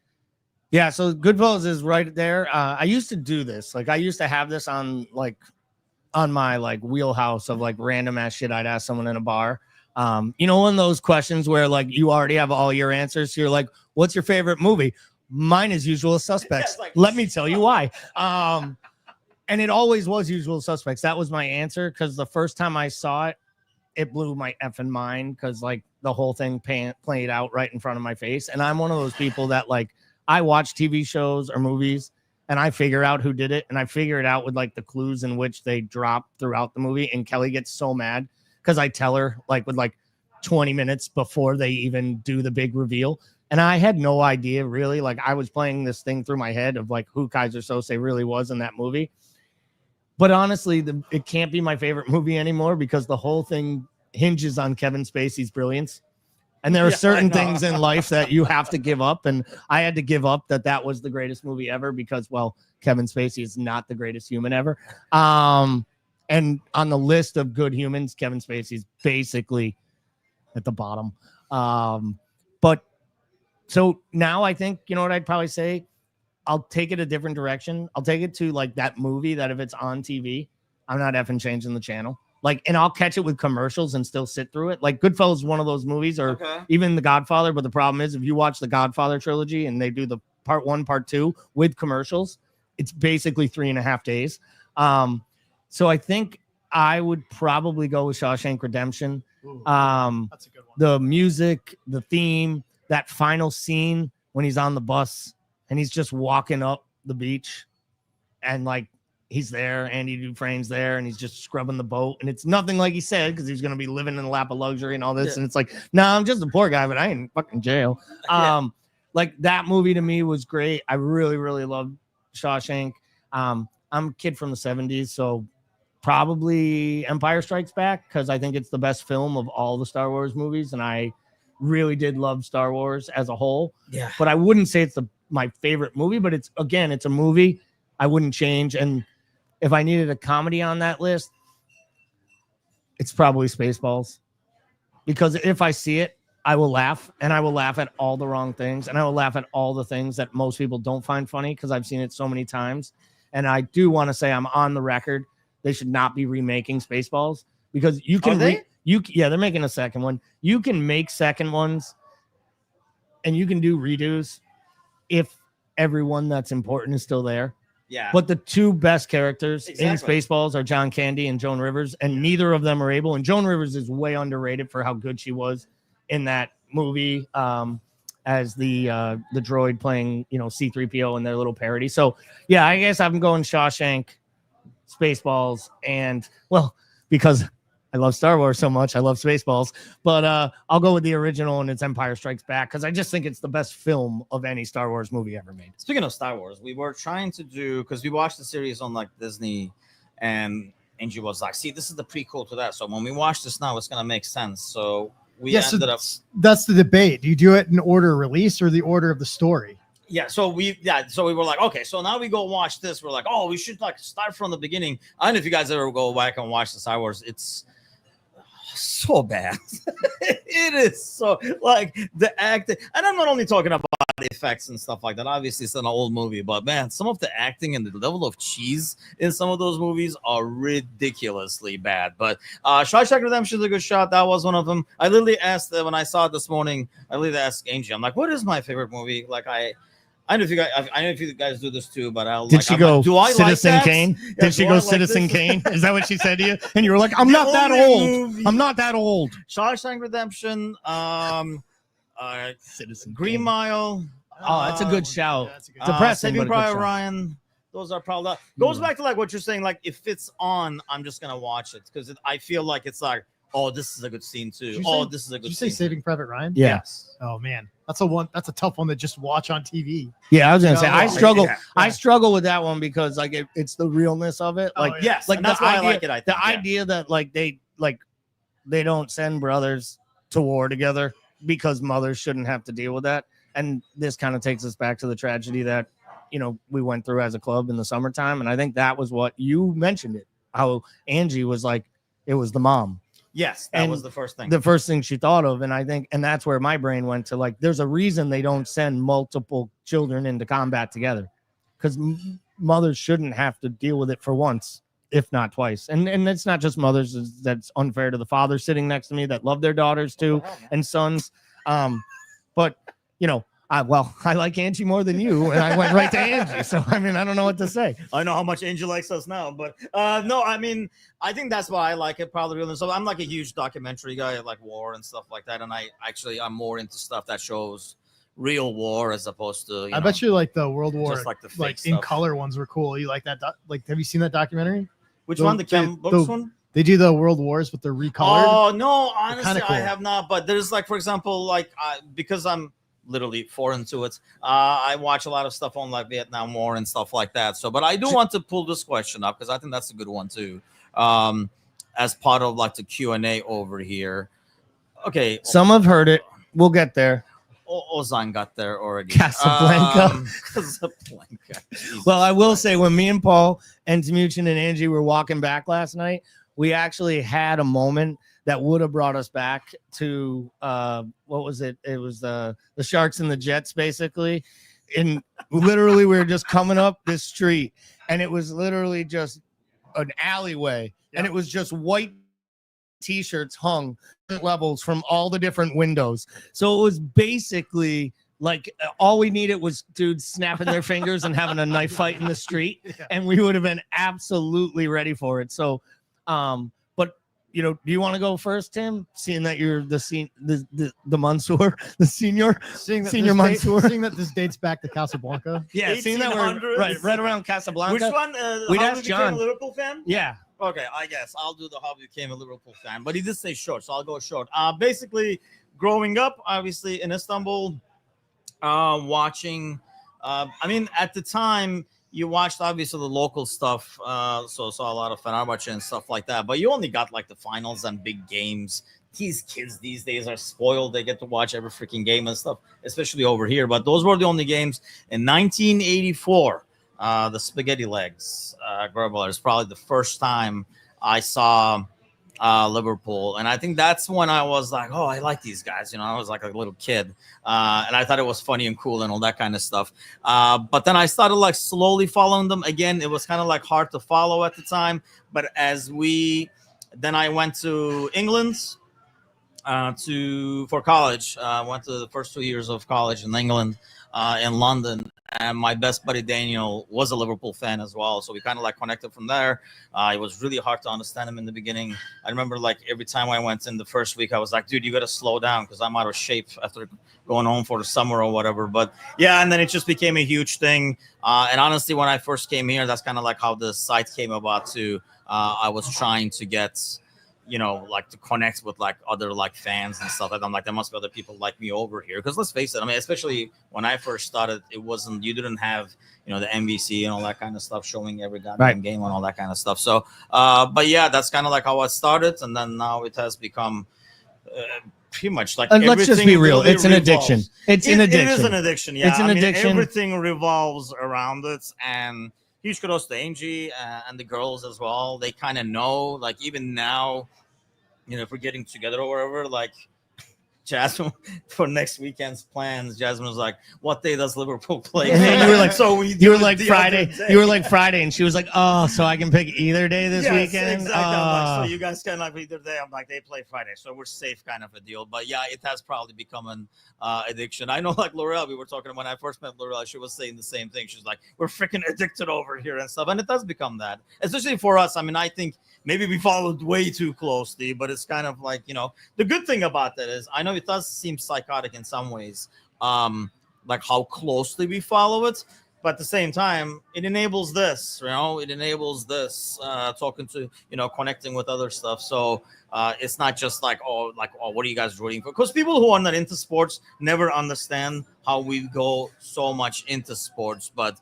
Yeah, so Goodfellas is right there. I used to do this. Like I used to have this on my like wheelhouse of like random ass shit I'd ask someone in a bar. One of those questions where like you already have all your answers. So you're like, what's your favorite movie? Mine is Usual Suspects. Let me tell you why. And it always was Usual Suspects. That was my answer because the first time I saw it, it blew my effing mind because like the whole thing played out right in front of my face. And I'm one of those people that like I watch TV shows or movies and I figure out who did it. And I figure it out with like the clues in which they drop throughout the movie. And Kelly gets so mad because I tell her like with like 20 minutes before they even do the big reveal. And I had no idea really. Like I was playing this thing through my head of like who Kaiser Sose really was in that movie. But honestly, it can't be my favorite movie anymore because the whole thing hinges on Kevin Spacey's brilliance. And there are Yeah, certain I know. things in life that you have to give up. And I had to give up that was the greatest movie ever because, well, Kevin Spacey is not the greatest human ever. And on the list of good humans, Kevin Spacey's basically at the bottom. But so now I think, you know what I'd probably say? I'll take it a different direction. I'll take it to like that movie that if it's on TV, I'm not effing changing the channel. Like, and I'll catch it with commercials and still sit through it. Like Goodfellas is one of those movies, or even The Godfather. But the problem is, if you watch the Godfather trilogy and they do the part 1, part 2 with commercials, it's basically 3.5 days. So I think I would probably go with Shawshank Redemption. That's a good one. The music, the theme, that final scene when he's on the bus and he's just walking up the beach and like he's there, Andy Dufresne's there, and he's just scrubbing the boat. And it's nothing like he said, because he's going to be living in a lap of luxury and all this. Yeah. And it's like, no, I'm just a poor guy, but I ain't in fucking jail. Like that movie to me was great. I really, really loved Shawshank. I'm a kid from the 70s, so probably Empire Strikes Back, because I think it's the best film of all the Star Wars movies. And I really did love Star Wars as a whole. Yeah. But I wouldn't say it's my favorite movie, but it's a movie I wouldn't change. And if I needed a comedy on that list, it's probably Spaceballs. Because if I see it, I will laugh, and I will laugh at all the wrong things, and I will laugh at all the things that most people don't find funny because I've seen it so many times. And I do want to say I'm on the record. They should not be remaking Spaceballs, because you can they're making a second one. You can make second ones and you can do redos if everyone that's important is still there. Yeah. But the two best characters in Exactly. Spaceballs are John Candy and Joan Rivers, and neither of them are able. And Joan Rivers is way underrated for how good she was in that movie as the droid playing, C-3PO in their little parody. So yeah, I guess I'm going Shawshank, Spaceballs, and well, because I love Star Wars so much, I love Spaceballs, but I'll go with the original, and it's Empire Strikes Back, because I just think it's the best film of any Star Wars movie ever made. Speaking of Star Wars, we were trying to do, because we watched the series on like Disney, and Angie was like, see, this is the prequel to that. So when we watch this now, it's going to make sense. So we ended up. That's the debate. Do you do it in order of release or the order of the story? So we were like, okay, so now we go watch this. We're like, oh, we should like start from the beginning. I don't know if you guys ever go back and watch the Star Wars. It's so bad. It is so like the acting, and I'm not only talking about effects and stuff like that. Obviously, it's an old movie, but man, some of the acting and the level of cheese in some of those movies are ridiculously bad. But Shawshank Redemption is a good shot. That was one of them. I literally asked when I saw it this morning. I literally asked Angie. I'm like, what is my favorite movie? Like I know if you guys do this too, but Did she go do I Citizen like that? Kane? Yeah, Did she do go I like Citizen this? Kane? Is that what she said to you? And you were like, I'm The not that only old. movie- I'm not that old. Shawshank Redemption, Citizen Green Kane. Mile. Oh, that's a good shout. Depressing, Depressing, Saving but a good Private shout. Ryan. Those are probably goes back to like what you're saying. Like if it's on, I'm just gonna watch it because I feel like it's like, oh, this is a good scene too. Did you Oh, say- this is a Did good you say scene. Saving Private Ryan? Yeah. Yes. Oh man, that's a tough one to just watch on TV. Yeah, I was gonna say I Yeah. struggle. Yeah. I struggle with that one because like it's the realness of it. Like yes, like and that's the why I idea, like it, I the think, yeah. idea that they don't send brothers to war together because mothers shouldn't have to deal with that. And this kind of takes us back to the tragedy that we went through as a club in the summertime. And I think that was what you mentioned it. How Angie was like, it was the mom. Yes, that And was the first thing. The first thing she thought of. And I think, and that's where my brain went to, like, there's a reason they don't send multiple children into combat together, because mothers shouldn't have to deal with it for once, if not twice. And it's not just mothers. That's unfair to the fathers sitting next to me that love their daughters too, and sons. But I like Angie more than you, and I went right to Angie. So I mean, I don't know what to say. I know how much Angel likes us now, but no, I mean, I think that's why I like it probably. So I'm like a huge documentary guy, I like war and stuff like that, and I'm more into stuff that shows real war as opposed to. I bet you like the World War, just like the fake like in stuff. color ones were cool. You like that? Have you seen that documentary? Which one? The Chem Books one? They do the World Wars, but they're recolored. Oh no, honestly, kinda cool. I have not. But there's like, for example, like because I'm literally foreign to it, I watch a lot of stuff on like Vietnam War and stuff like that. So, but I do want to pull this question up because I think that's a good one too, as part of like the Q&A over here. Okay, Some have heard it. we'll get there. Ozan got there already. Casablanca. Casablanca. Well, I will say, when me and Paul and Timucin and Angie were walking back last night, we actually had a moment that would have brought us back to what was it? It was the Sharks and the Jets, basically. And literally, we were just coming up this street, and it was literally just an alleyway, and it was just white T-shirts hung levels from all the different windows. So it was basically like all we needed was dudes snapping their fingers and having a knife fight in the street, and we would have been absolutely ready for it. So, but you know, do you want to go first, Tim? Seeing that you're the Mansour, the senior Mansour. Seeing that this dates back to Casablanca. Yeah, seeing that we're right around Casablanca. Which one? We'd How ask we became John. a Liverpool fan? Yeah. Okay, I guess I'll do the how we became a Liverpool fan, but he did say short, so I'll go short. Basically, growing up, obviously in Istanbul, watching. I mean, at the time, you watched obviously the local stuff, so saw a lot of Fenerbahce and stuff like that. But you only got like the finals and big games. These kids these days are spoiled; they get to watch every freaking game and stuff, especially over here. But those were the only games in 1984. The spaghetti legs, Gerbiler is probably the first time I saw Liverpool. And I think that's when I was like, oh, I like these guys. You know, I was like a little kid. And I thought it was funny and cool and all that kind of stuff. But then I started like slowly following them. Again, it was kind of like hard to follow at the time. But then I went to England for college. I went to the first 2 years of college in England, in London. And my best buddy Daniel was a Liverpool fan as well, so we kind of like connected from there. It was really hard to understand him in the beginning. I remember like every time I went in the first week, I was like, dude, you got to slow down because I'm out of shape after going home for the summer or whatever. But yeah, and then it just became a huge thing. And honestly, when I first came here, that's kind of like how the site came about too. I was trying to get, you know, like to connect with like other like fans and stuff. And I'm like, there must be other people like me over here. Because let's face it, I mean, especially when I first started, you didn't have, you know, the NBC and all that kind of stuff showing every goddamn game and all that kind of stuff. So, but yeah, that's kind of like how I started. And then now it has become pretty much like, and let's just be real. It's an addiction. It's an addiction. It is an addiction. Yeah. It's an addiction. Everything revolves around it. And huge kudos to Angie and the girls as well. They kind of know, like even now, you know, if we're getting together or whatever, like Jasmine for next weekend's plans, Jasmine was like, "What day does Liverpool play?" And you were like, "So you were like Friday." You were like Friday, and she was like, "Oh, so I can pick either day this weekend." Exactly. I'm like, so you guys can like either day. I'm like, they play Friday, so we're safe, kind of a deal. But yeah, it has probably become an addiction. I know, like Laurel, we were talking when I first met Laurel, she was saying the same thing. She's like, "We're freaking addicted over here and stuff," and it does become that, especially for us. I mean, I think maybe we followed way too closely, but it's kind of like, you know, the good thing about that is I know it does seem psychotic in some ways, like how closely we follow it, but at the same time, it enables this, you know, talking to, you know, connecting with other stuff. So it's not just like, oh, what are you guys rooting for? Because people who are not into sports never understand how we go so much into sports. But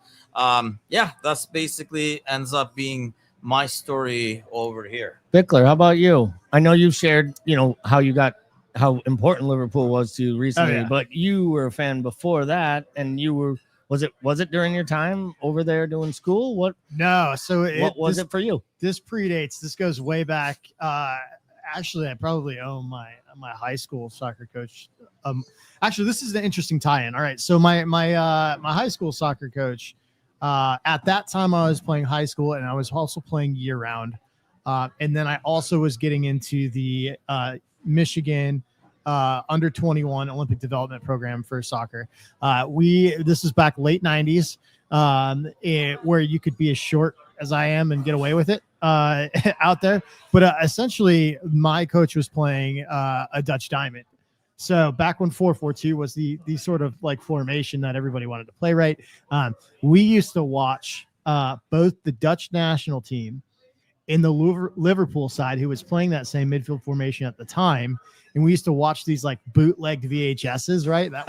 yeah, that's basically ends up being my story over here. Bickler, how about you? I know you've shared, you know, how important Liverpool was to you recently, but you were a fan before that, and you were, was it during your time over there doing school? What? No. So what was it for you? This predates. This goes way back. Actually, I probably owe my high school soccer coach. Actually, this is an interesting tie-in. All right. So my high school soccer coach. At that time, I was playing high school, and I was also playing year-round. And then I also was getting into the Michigan under 21 Olympic development program for soccer. This is back late 90s, where you could be as short as I am and get away with it out there. But essentially, my coach was playing a Dutch diamond. So back when 4-4-2 was the sort of like formation that everybody wanted to play, right? We used to watch both the Dutch national team in the Liverpool side who was playing that same midfield formation at the time. And we used to watch these like bootlegged VHSs, right? That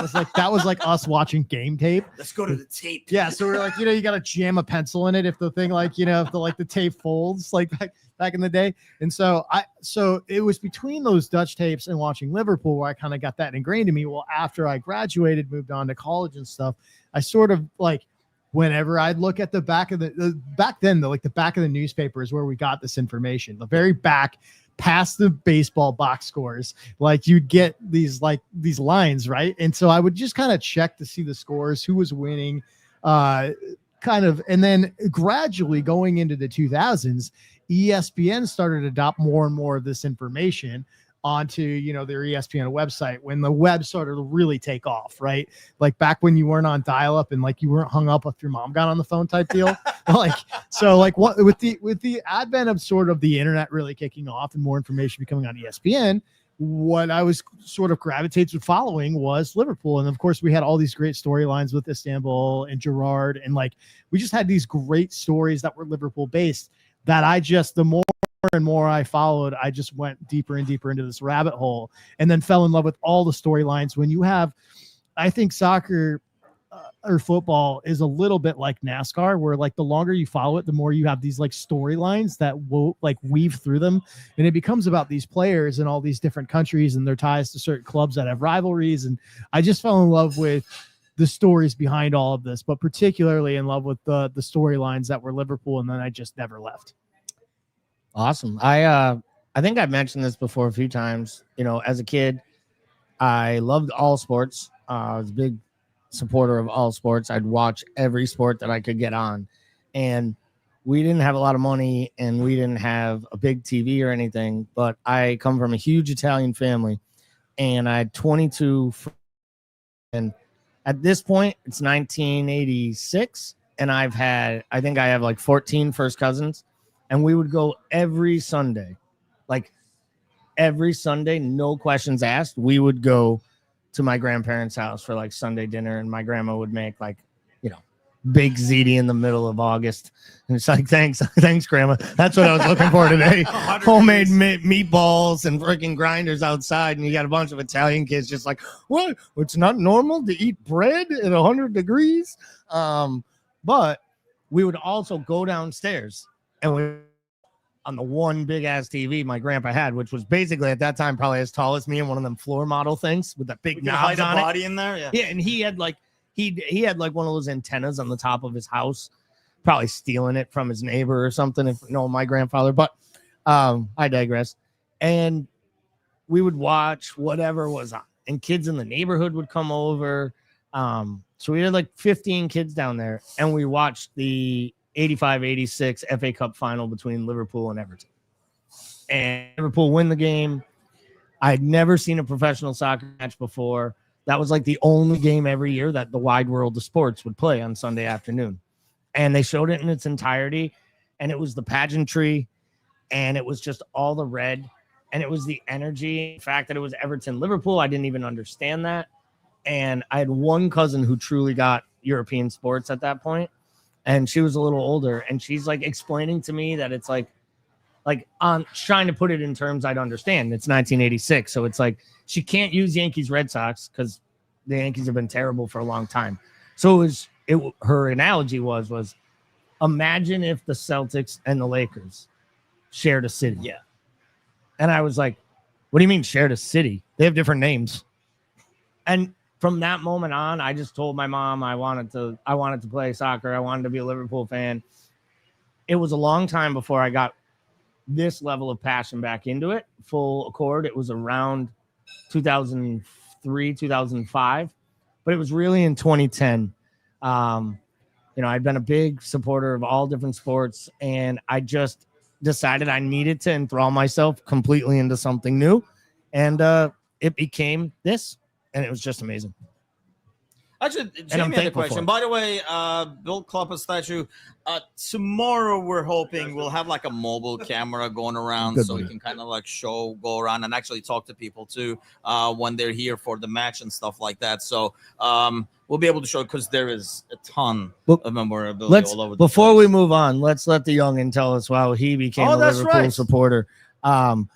was like us watching game tape. Let's go to the tape. Yeah. So we're like, you got to jam a pencil in it if the thing if the tape folds like back in the day. And so it was between those Dutch tapes and watching Liverpool where I kind of got that ingrained in me. Well, after I graduated, moved on to college and stuff, I sort of like, whenever I'd look at the back of the back then, the back of the newspaper is where we got this information. The very back, past the baseball box scores, like you'd get these lines, right? And so I would just kind of check to see the scores, who was winning, and then gradually going into the 2000s, ESPN started to adopt more and more of this information onto their ESPN website when the web started to really take off, right? Like back when you weren't on dial-up and like you weren't hung up if your mom got on the phone type deal. With the advent of sort of the internet really kicking off and more information becoming on ESPN, what I was sort of gravitated to following was Liverpool. And of course we had all these great storylines with Istanbul and Gerrard, and like we just had these great stories that were Liverpool based that the more and more I followed, I just went deeper and deeper into this rabbit hole and then fell in love with all the storylines. When you have, I think soccer or football is a little bit like NASCAR, where like the longer you follow it, the more you have these like storylines that will like weave through them. And it becomes about these players in all these different countries and their ties to certain clubs that have rivalries. And I just fell in love with the stories behind all of this, but particularly in love with the storylines that were Liverpool. And then I just never left. Awesome. I think I've mentioned this before a few times. As a kid, I loved all sports. I was a big supporter of all sports. I'd watch every sport that I could get on. And we didn't have a lot of money and we didn't have a big TV or anything, but I come from a huge Italian family and I had 22 friends. And at this point, it's 1986. And I think I have like 14 first cousins. And we would go every Sunday, no questions asked. We would go to my grandparents' house for like Sunday dinner, and my grandma would make big ziti in the middle of August. And it's like, thanks, Grandma. That's what I was looking for today. Homemade meatballs and freaking grinders outside. And you got a bunch of Italian kids just like, what? It's not normal to eat bread at 100 degrees. But we would also go downstairs. And we on the one big ass TV my grandpa had, which was basically at that time probably as tall as me, and one of them floor model things with that big knobs on body it. In there, yeah. And he had he had like one of those antennas on the top of his house, probably stealing it from his neighbor or something. If my grandfather, but I digress. And we would watch whatever was on, and kids in the neighborhood would come over. So we had like 15 kids down there, and we watched the 85-86 FA Cup final between Liverpool and Everton. And Liverpool win the game. I had never seen a professional soccer match before. That was like the only game every year that the wide world of sports would play on Sunday afternoon. And they showed it in its entirety. And it was the pageantry. And it was just all the red. And it was the energy. The fact that it was Everton Liverpool, I didn't even understand that. And I had one cousin who truly got European sports at that point. And she was a little older, and she's like explaining to me that it's like on trying to put it in terms I'd understand. It's 1986, so it's like she can't use Yankees Red Sox because the Yankees have been terrible for a long time. So her analogy was imagine if the Celtics and the Lakers shared a city. Yeah. And I was like, what do you mean shared a city? They have different names. And from that moment on, I just told my mom I wanted to play soccer. I wanted to be a Liverpool fan. It was a long time before I got this level of passion back into it, full accord. It was around 2003, 2005, but it was really in 2010. I'd been a big supporter of all different sports, and I just decided I needed to enthrall myself completely into something new. And it became this. And it was just amazing. Actually, I'm Jamie had a thankful for question. it. By the way, Bill Klopper statue. Tomorrow we're hoping we'll have like a mobile camera going around, Good so we one. can kind of like go around and actually talk to people too when they're here for the match and stuff like that. So we'll be able to show, because there is a ton of memorabilia all over the Before place. we move on, let's let the youngin tell us how he became a that's Liverpool right. supporter.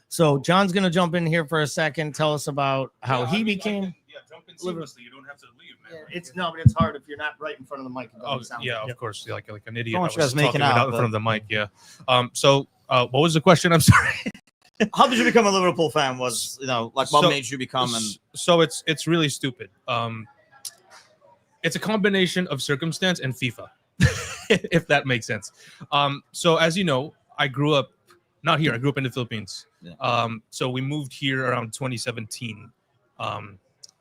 So John's gonna jump in here for a second. Tell us about how he became. Jump in seamlessly. You don't have to leave, man. But it's hard if you're not right in front of the mic. It Oh, doesn't sound yeah, good. of course. Like an idiot. Don't I want you guys was making talking out, in front of the mic. Yeah. So what was the question? I'm sorry. How did you become a Liverpool fan? Was what made you become? And so it's really stupid. It's a combination of circumstance and FIFA, if that makes sense. So as you know, I grew up not here. I grew up in the Philippines. Yeah. So we moved here around 2017.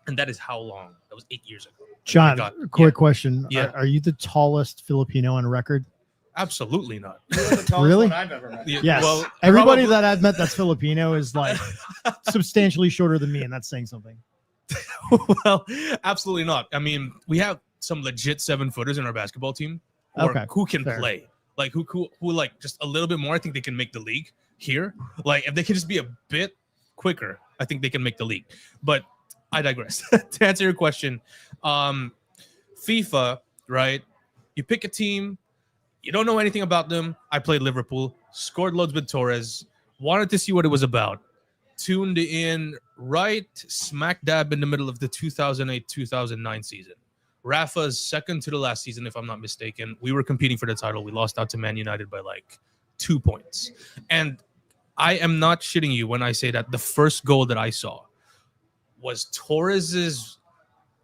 And that is how long? That was 8 years ago. John, quick question. Yeah. Are you the tallest Filipino on record? Absolutely not. Really? one I've ever met. Yes. Well, Everybody probably- that I've met that's Filipino is like substantially shorter than me, and that's saying something. Well, absolutely not. I mean, we have some legit 7-footers in our basketball team who can fair. play. Like who like just a little bit more. I think they can make the league here. Like if they can just be a bit quicker, I think they can make the league. But I digress. To answer your question, FIFA, right? You pick a team, you don't know anything about them. I played Liverpool, scored loads with Torres, wanted to see what it was about. Tuned in right smack dab in the middle of the 2008-2009 season. Rafa's second to the last season, if I'm not mistaken. We were competing for the title. We lost out to Man United by like 2 points. And I am not shitting you when I say that the first goal that I saw was Torres's.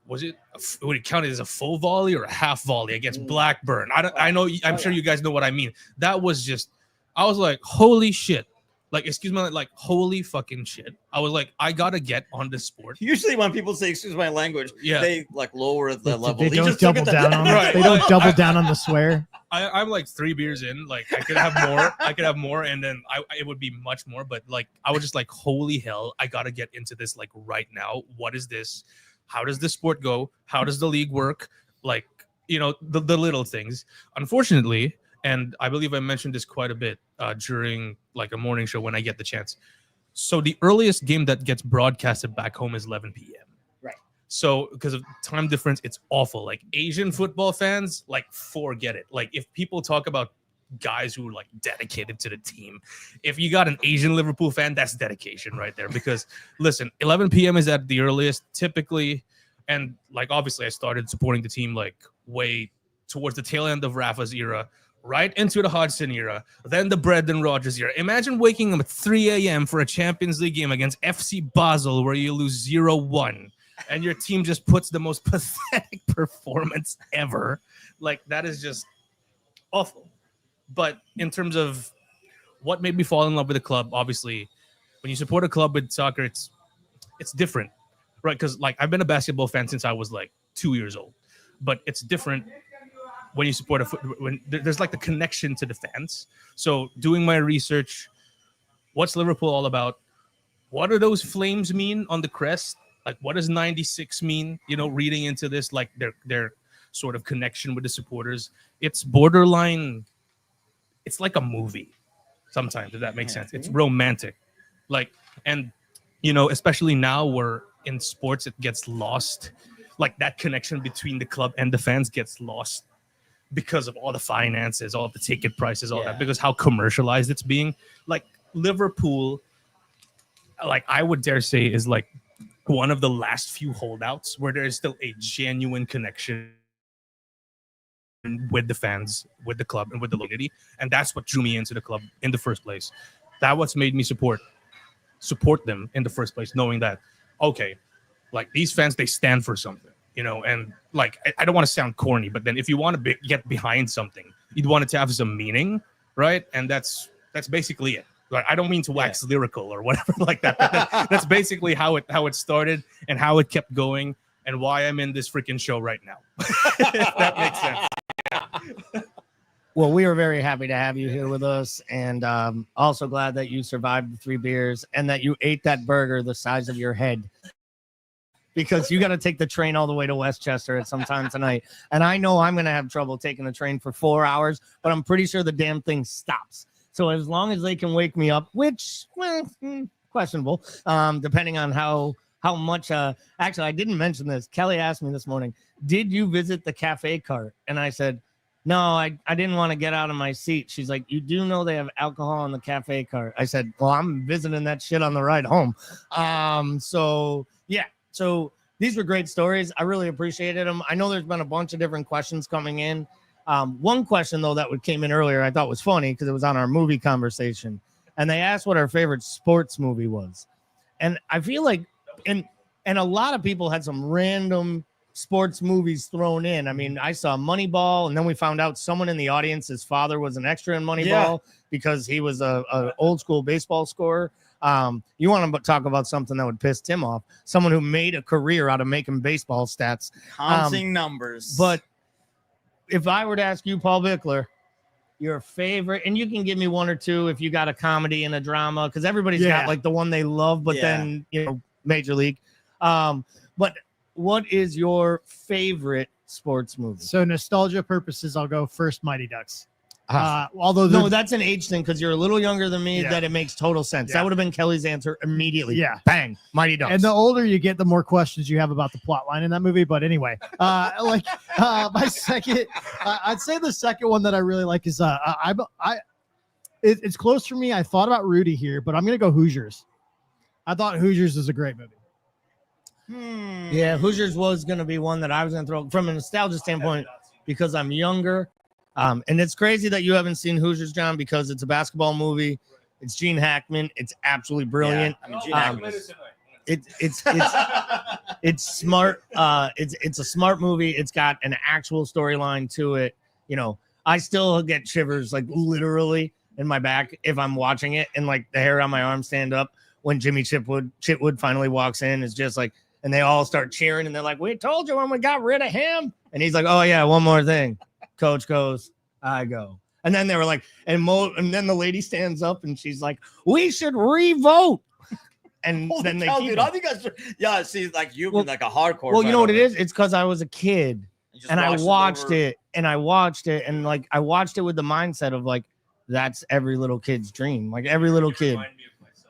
Would it count as a full volley or a half volley against Blackburn? I'm sure you guys know what I mean. That was just, I was like, holy shit. Like, excuse me, like, holy fucking shit. I was like, I gotta get on this sport. usually when people say "excuse my language," they like lower the level. They don't just took double it down on Right. They don't double down on the swear. I'm like 3 beers in. Like, I could have more. I could have more, and then it would be much more. But like, I was just like, holy hell, I gotta get into this like right now. What is this? How does this sport go? How does the league work? Like, the little things. Unfortunately, and I believe I mentioned this quite a bit during like a morning show when I get the chance. So the earliest game that gets broadcasted back home is 11 p.m. Right. So because of time difference, it's awful. Like Asian football fans, like forget it. Like if people talk about guys who are like dedicated to the team, if you got an Asian Liverpool fan, that's dedication right there. Because listen, 11 p.m. is at the earliest typically. And like, obviously I started supporting the team like way towards the tail end of Rafa's era, right into the Hodgson era, then the Brendan Rodgers era. Imagine waking up at 3 a.m. for a Champions League game against FC Basel where you lose 0-1 and your team just puts the most pathetic performance ever. Like, that is just awful. But in terms of what made me fall in love with the club, obviously, when you support a club with soccer, it's different, right? Because like I've been a basketball fan since I was like 2 years old, but it's different when you support when there's like the connection to the fans. So doing my research, what's Liverpool all about? What do those flames mean on the crest? Like, what does 96 mean? Reading into this, like their sort of connection with the supporters. It's borderline. It's like a movie sometimes, if that makes sense. It's romantic. Like, and, especially now where in sports it gets lost. Like that connection between the club and the fans gets lost because of all the finances, all of the ticket prices, all that, because how commercialized it's being. Like Liverpool, like I would dare say, is like one of the last few holdouts where there is still a genuine connection with the fans, with the club, and with the community. And that's what drew me into the club in the first place. That's what's made me support them in the first place, knowing that, okay, like these fans, they stand for something, and like, I don't want to sound corny, but then if you want to get behind something, you'd want it to have some meaning, right? And that's basically it. Like, I don't mean to wax lyrical or whatever like that. But that's basically how it started and how it kept going and why I'm in this freaking show right now. If that makes sense. Well, we are very happy to have you here with us, and also glad that you survived the 3 beers and that you ate that burger the size of your head because you got to take the train all the way to Westchester at some time tonight. And I know I'm going to have trouble taking the train for 4 hours, but I'm pretty sure the damn thing stops. So as long as they can wake me up, which, questionable, depending on how much, actually, I didn't mention this. Kelly asked me this morning, did you visit the cafe cart? And I said, no, I didn't want to get out of my seat. She's like, you do know they have alcohol in the cafe cart. I said, well, I'm visiting that shit on the ride home. So yeah, so these were great stories. I really appreciated them. I know there's been a bunch of different questions coming in. One question though that came in earlier, I thought was funny because it was on our movie conversation, and they asked what our favorite sports movie was. And I feel like, and a lot of people had some random sports movies thrown in. I mean, I saw Moneyball, and then we found out someone in the audience, his father was an extra in Moneyball because he was a old school baseball scorer. You want to talk about something that would piss Tim off? Someone who made a career out of making baseball stats, counting numbers. But if I were to ask you, Paul Bickler, your favorite, and you can give me one or two if you got a comedy and a drama, because everybody's got like the one they love, but then Major League. But what is your favorite sports movie? So nostalgia purposes, I'll go first Mighty Ducks. Although no, that's an age thing because you're a little younger than me. Yeah. That it makes total sense. That would have been Kelly's answer immediately. Yeah, bang, Mighty Ducks. And the older you get, the more questions you have about the plot line in that movie. But anyway, my second, I'd say the second one that I really like is it's close for me. I thought about Rudy here, but I'm gonna go Hoosiers. I thought Hoosiers is a great movie. Yeah, Hoosiers was going to be one that I was going to throw from a nostalgia standpoint because I'm younger. And it's crazy that you haven't seen Hoosiers, John, because it's a basketball movie. It's Gene Hackman. It's absolutely brilliant. Yeah, I mean, Gene Hackman it's smart. It's a smart movie. It's got an actual storyline to it. You know, I still get shivers like literally in my back if I'm watching it, and like the hair on my arm stand up when Jimmy Chitwood finally walks in. It's just like, and they all start cheering, and they're like, we told you when we got rid of him. And he's like, oh, yeah, one more thing. Coach goes, I go. And then they were like, and then the lady stands up, and she's like, we should re-vote. And then they keep dude, I think see, like you've been like a hardcore. Well, you know what it is? It's because I was a kid, and I watched it, and I watched it with the mindset of like, that's every little kid's dream. Like every little kid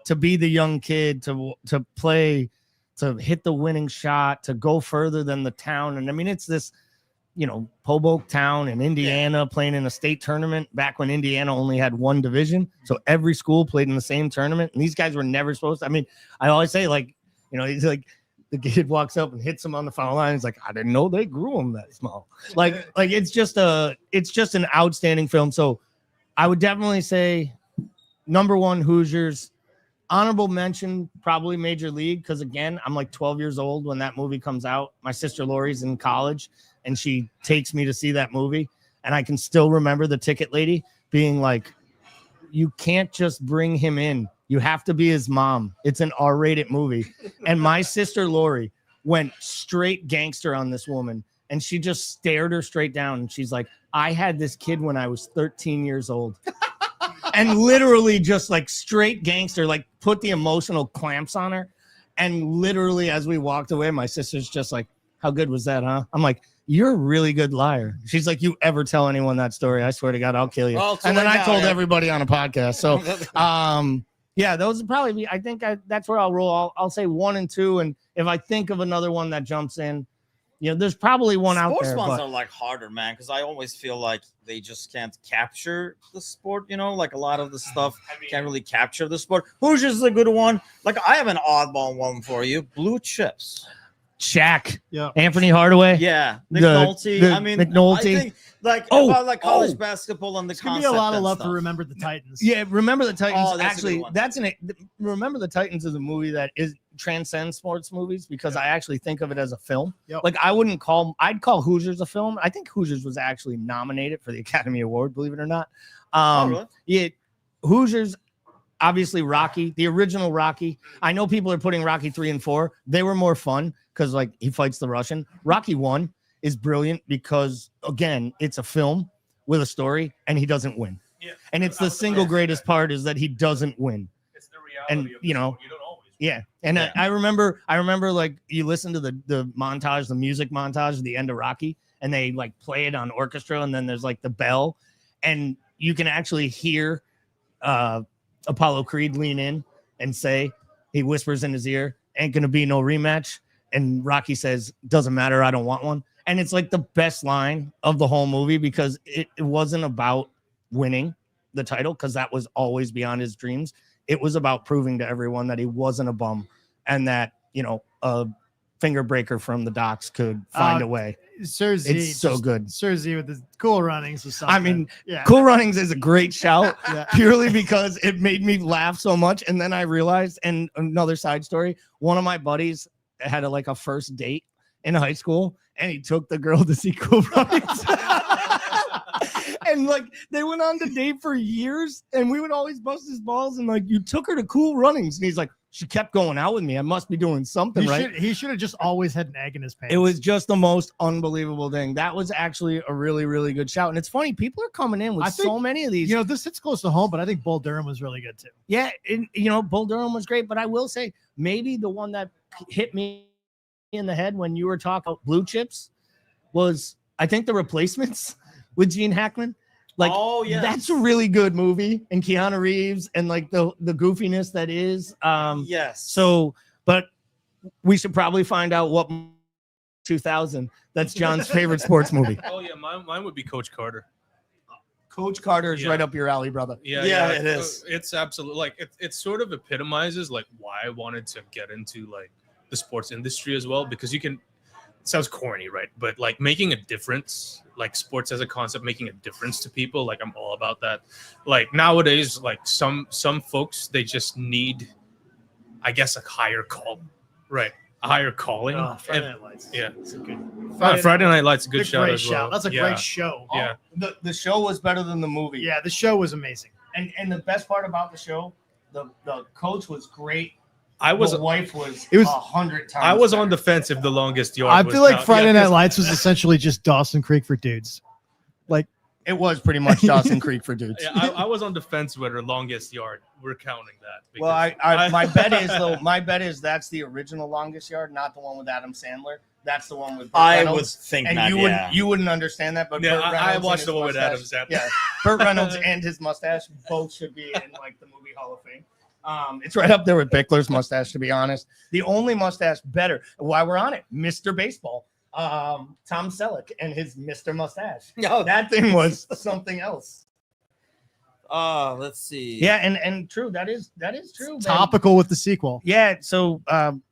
to be the young kid, to play, to hit the winning shot, to go further than the town. And I mean, it's this, Hoboken town in Indiana playing in a state tournament back when Indiana only had one division. So every school played in the same tournament. And these guys were never supposed to. I mean, I always say, like, he's like, the kid walks up and hits him on the foul line. He's like, I didn't know they grew him that small. Like it's just an outstanding film. So I would definitely say number one, Hoosiers. Honorable mention, probably Major League, because again, I'm like 12 years old when that movie comes out. My sister Lori's in college, and she takes me to see that movie. And I can still remember the ticket lady being like, you can't just bring him in. You have to be his mom. It's an R-rated movie. And my sister Lori went straight gangster on this woman, and she just stared her straight down. And she's like, I had this kid when I was 13 years old. And literally just like straight gangster, like put the emotional clamps on her. And literally as we walked away, my sister's just like, how good was that, huh? I'm like, you're a really good liar. She's like, you ever tell anyone that story, I swear to God, I'll kill you. And then I told everybody on a podcast. So, yeah, those would probably be, I think that's where I'll roll. I'll say 1 and 2. And if I think of another one that jumps in, there's probably one out there. Sports ones are like harder, man, because I always feel like they just can't capture the sport. Like a lot of the stuff can't really capture the sport. Hoosiers is a good one. Like I have an oddball one for you. Blue Chips. Shaq. Yeah. Anthony Hardaway. Yeah. Nick Nolte. I mean, McNulty. I think about college basketball and the concept. Give me a lot of love for Remember the Titans. Yeah, Remember the Titans. Oh, actually, Remember the Titans is a movie that transcends sports movies because I actually think of it as a film. Yep. Like I'd call Hoosiers a film. I think Hoosiers was actually nominated for the Academy Award, believe it or not. Really? Yeah, Hoosiers. Obviously, Rocky, the original Rocky. I know people are putting Rocky 3 and 4. They were more fun because, like, he fights the Russian. Rocky 1 is brilliant because, again, it's a film with a story, and he doesn't win. Yeah. And it's the single greatest part is that he doesn't win. It's the reality of the sport. You don't always Yeah, and I remember like you listen to the montage, the music montage at the end of Rocky, and they like play it on orchestra, and then there's like the bell, and you can actually hear Apollo Creed lean in and say, he whispers in his ear, "Ain't gonna be no rematch," and Rocky says, "Doesn't matter, I don't want one." And it's like the best line of the whole movie because it wasn't about winning the title, because that was always beyond his dreams. It was about proving to everyone that he wasn't a bum and that, you know, a finger breaker from the docks could find a way. Sir Z, it's so good. Sir Z with the Cool Runnings was something. I mean, yeah. Cool Runnings is a great shout Yeah. purely because it made me laugh so much. And then I realized, and another side story, one of my buddies had a first date in high school, and he took the girl to see Cool Runnings. And like they went on to date for years, and we would always bust his balls. And like, you took her to Cool Runnings, and he's like, she kept going out with me. I must be doing something right. He should have just always had an egg in his pants. It was just the most unbelievable thing. That was actually a really, really good shout. And it's funny, people are coming in with so many of these. You know, this hits close to home, but I think Bull Durham was really good too. Yeah, and, you know, Bull Durham was great, but I will say maybe the one that hit me in the head when you were talking about Blue Chips was, I think, The Replacements with Gene Hackman. Like, oh yeah, that's a really good movie, and Keanu Reeves and like the goofiness that is. Yes. So, but we should probably find out what 2000. That's John's favorite sports movie. Oh yeah, mine would be Coach Carter. Coach Carter is right up your alley, brother. Yeah, it is. It's absolutely like it sort of epitomizes like why I wanted to get into like the sports industry as well, because you can. It sounds corny, right? But like making a difference, like sports as a concept, making a difference to people, like I'm all about that. Like nowadays, like some folks, they just need, I guess, a higher call, right? A higher calling. Oh, Friday Night Lights. Yeah, it's a good. Friday Night Lights, a good shout great as well. shout. That's a great show. Yeah, The show was better than the movie. Yeah, the show was amazing. And the best part about the show, the coach was great. The wife was it was 100 times. I was better. on the fence if The Longest Yard. I was feel like not- Friday yeah, Night 'cause- Lights was essentially just Dawson Creek for dudes. Like it was pretty much Dawson Creek for dudes. Yeah, I was on the fence whether Longest Yard. We're counting that. Well, I my bet is though. My bet is that's the original Longest Yard, not the one with Adam Sandler. That's the one with. Burt I Reynolds. would think and that, you wouldn't understand that, but Yeah, Burt I Reynolds and watched his the one with Adam mustache- Sandler. Yeah, Burt Reynolds and his mustache both should be in like the movie Hall of Fame. It's right up there with Bickler's mustache, to be honest. The only mustache better. While we're on it, Mr. Baseball, Tom Selleck and his Mr. Mustache. No, that thing was something else. Let's see. Yeah, and true. That is true. man. topical with the sequel. Yeah. So,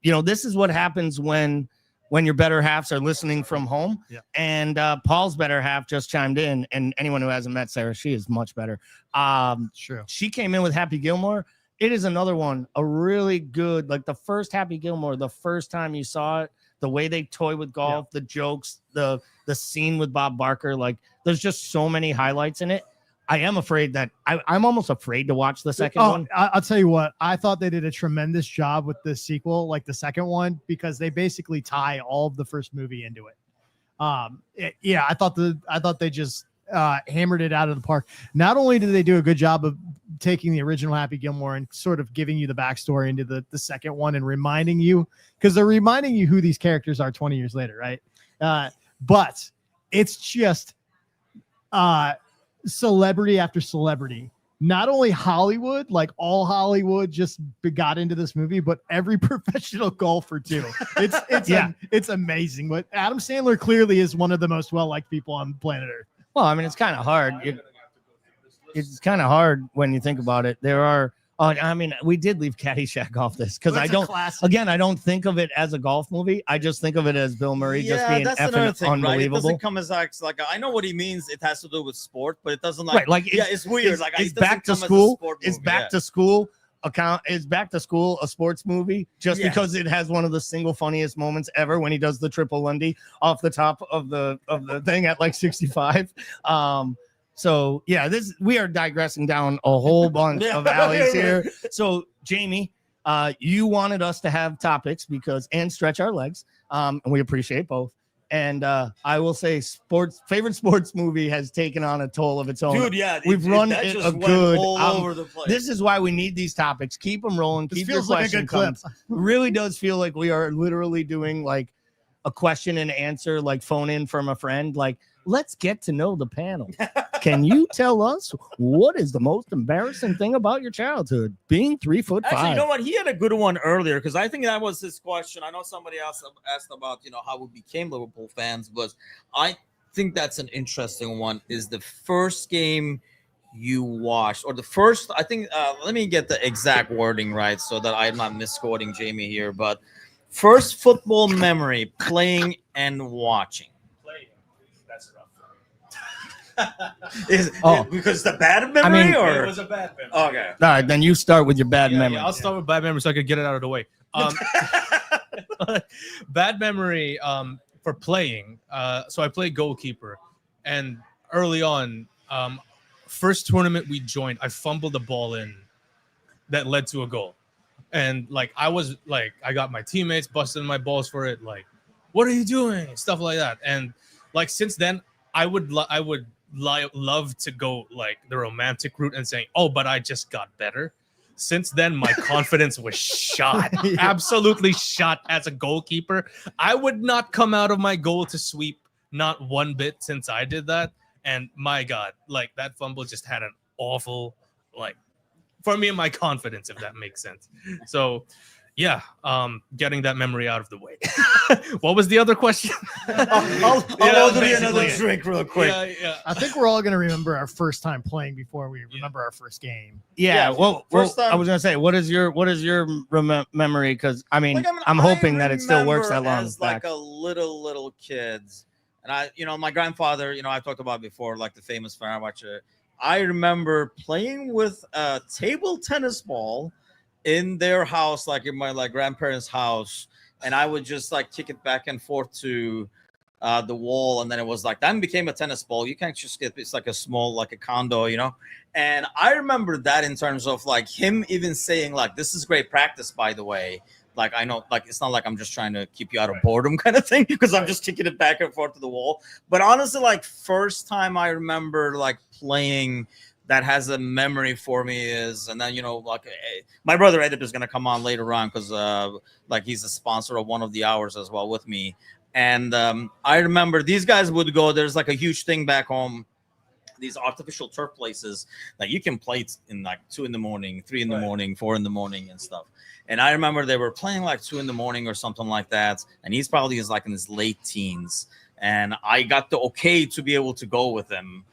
you know, this is what happens when your better halves are listening from home. Yeah. And Paul's better half just chimed in, and anyone who hasn't met Sarah, she is much better. True. She came in with Happy Gilmore. It is another one, a really good, like the first Happy Gilmore, the first time you saw it, the way they toy with golf, the jokes, the scene with Bob Barker, like there's just so many highlights in it. I am afraid that I'm almost afraid to watch the second one. I'll tell you what, I thought they did a tremendous job with the sequel, like the second one, because they basically tie all of the first movie into it. I thought they just hammered it out of the park. Not only did they do a good job of taking the original Happy Gilmore and sort of giving you the backstory into the second one and reminding you, because they're reminding you who these characters are 20 years later, right? But it's just celebrity after celebrity. Not only Hollywood, like all Hollywood just got into this movie, but every professional golfer too. It's amazing. But Adam Sandler clearly is one of the most well-liked people on planet Earth. Well, I mean, it's kind of hard. It's kind of hard when you think about it. There are, I mean, we did leave Caddyshack off this because I don't think of it as a golf movie. I just think of it as Bill Murray just being that's another effing thing, right? It unbelievable. doesn't come as like I know what he means. It has to do with sport, but it doesn't Right, like it's weird. Like it's it doesn't back to come as a school. sport It's movie, back to school. Is back to school a sports movie just Yeah. because it has one of the single funniest moments ever when he does the triple Lundy off the top of the thing at like 65. So yeah, we are digressing down a whole bunch of alleys here. So Jamie, you wanted us to have topics and stretch our legs, and we appreciate both. And I will say, favorite sports movie has taken on a toll of its own. Dude, yeah, we've run that it just a went good. all over the place. This is why we need these topics. Keep them rolling. This Keep your feels like a question good clip. coming. It really does feel like we are literally doing like a question and answer, like phone in from a friend. Like, let's get to know the panel. Can you tell us what is the most embarrassing thing about your childhood? Being 3'5". Actually, you know what? He had a good one earlier because I think that was his question. I know somebody else asked about, how we became Liverpool fans, but I think that's an interesting one. Is the first game you watched, or the first? I think. Let me get the exact wording right so that I'm not misquoting Jamie here. But first football memory, playing and watching. That's rough. Because the bad memory, or it was a bad memory. Okay. All right, then you start with your bad memory. Yeah, I'll start with bad memory so I could get it out of the way. Bad memory for playing. So I played goalkeeper, and early on, first tournament we joined, I fumbled the ball in that led to a goal. And I got my teammates busting my balls for it. Like, what are you doing? Stuff like that. And like, since then, I would love to go like the romantic route and saying, oh, but I just got better. Since then, my confidence was shot, absolutely shot as a goalkeeper. I would not come out of my goal to sweep, not one bit since I did that. And my God, like that fumble just had an awful, for me and my confidence, if that makes sense. So yeah, getting that memory out of the way. What was the other question? I'll order me another drink real quick. Yeah. I think we're all going to remember our first time playing before we remember our first game. Yeah. Well, first time- I was gonna say, what is your memory? Because I'm hoping that it still works that long. As like a little kids, and my grandfather, I talked about before, like the famous Fenerbahce. I remember playing with a table tennis ball in their house, like in my grandparents' house, and I would just kick it back and forth to the wall, and then it was then became a tennis ball. You can't just get it's like a small, like a condo, And I remember that in terms of him even saying this is great practice, by the way. I know, it's not like I'm just trying to keep you out of boredom kind of thing, because I'm just kicking it back and forth to the wall. But honestly, first time I remember playing that has a memory for me is, and then my brother Edip is gonna come on later on because he's a sponsor of one of the hours as well with me. And I remember these guys would go. There's a huge thing back home. These artificial turf places that you can play in 2 a.m, 3 a.m, 4 a.m, and stuff. And I remember they were playing 2 a.m. or something like that. And he's probably in his late teens. And I got the okay to be able to go with him.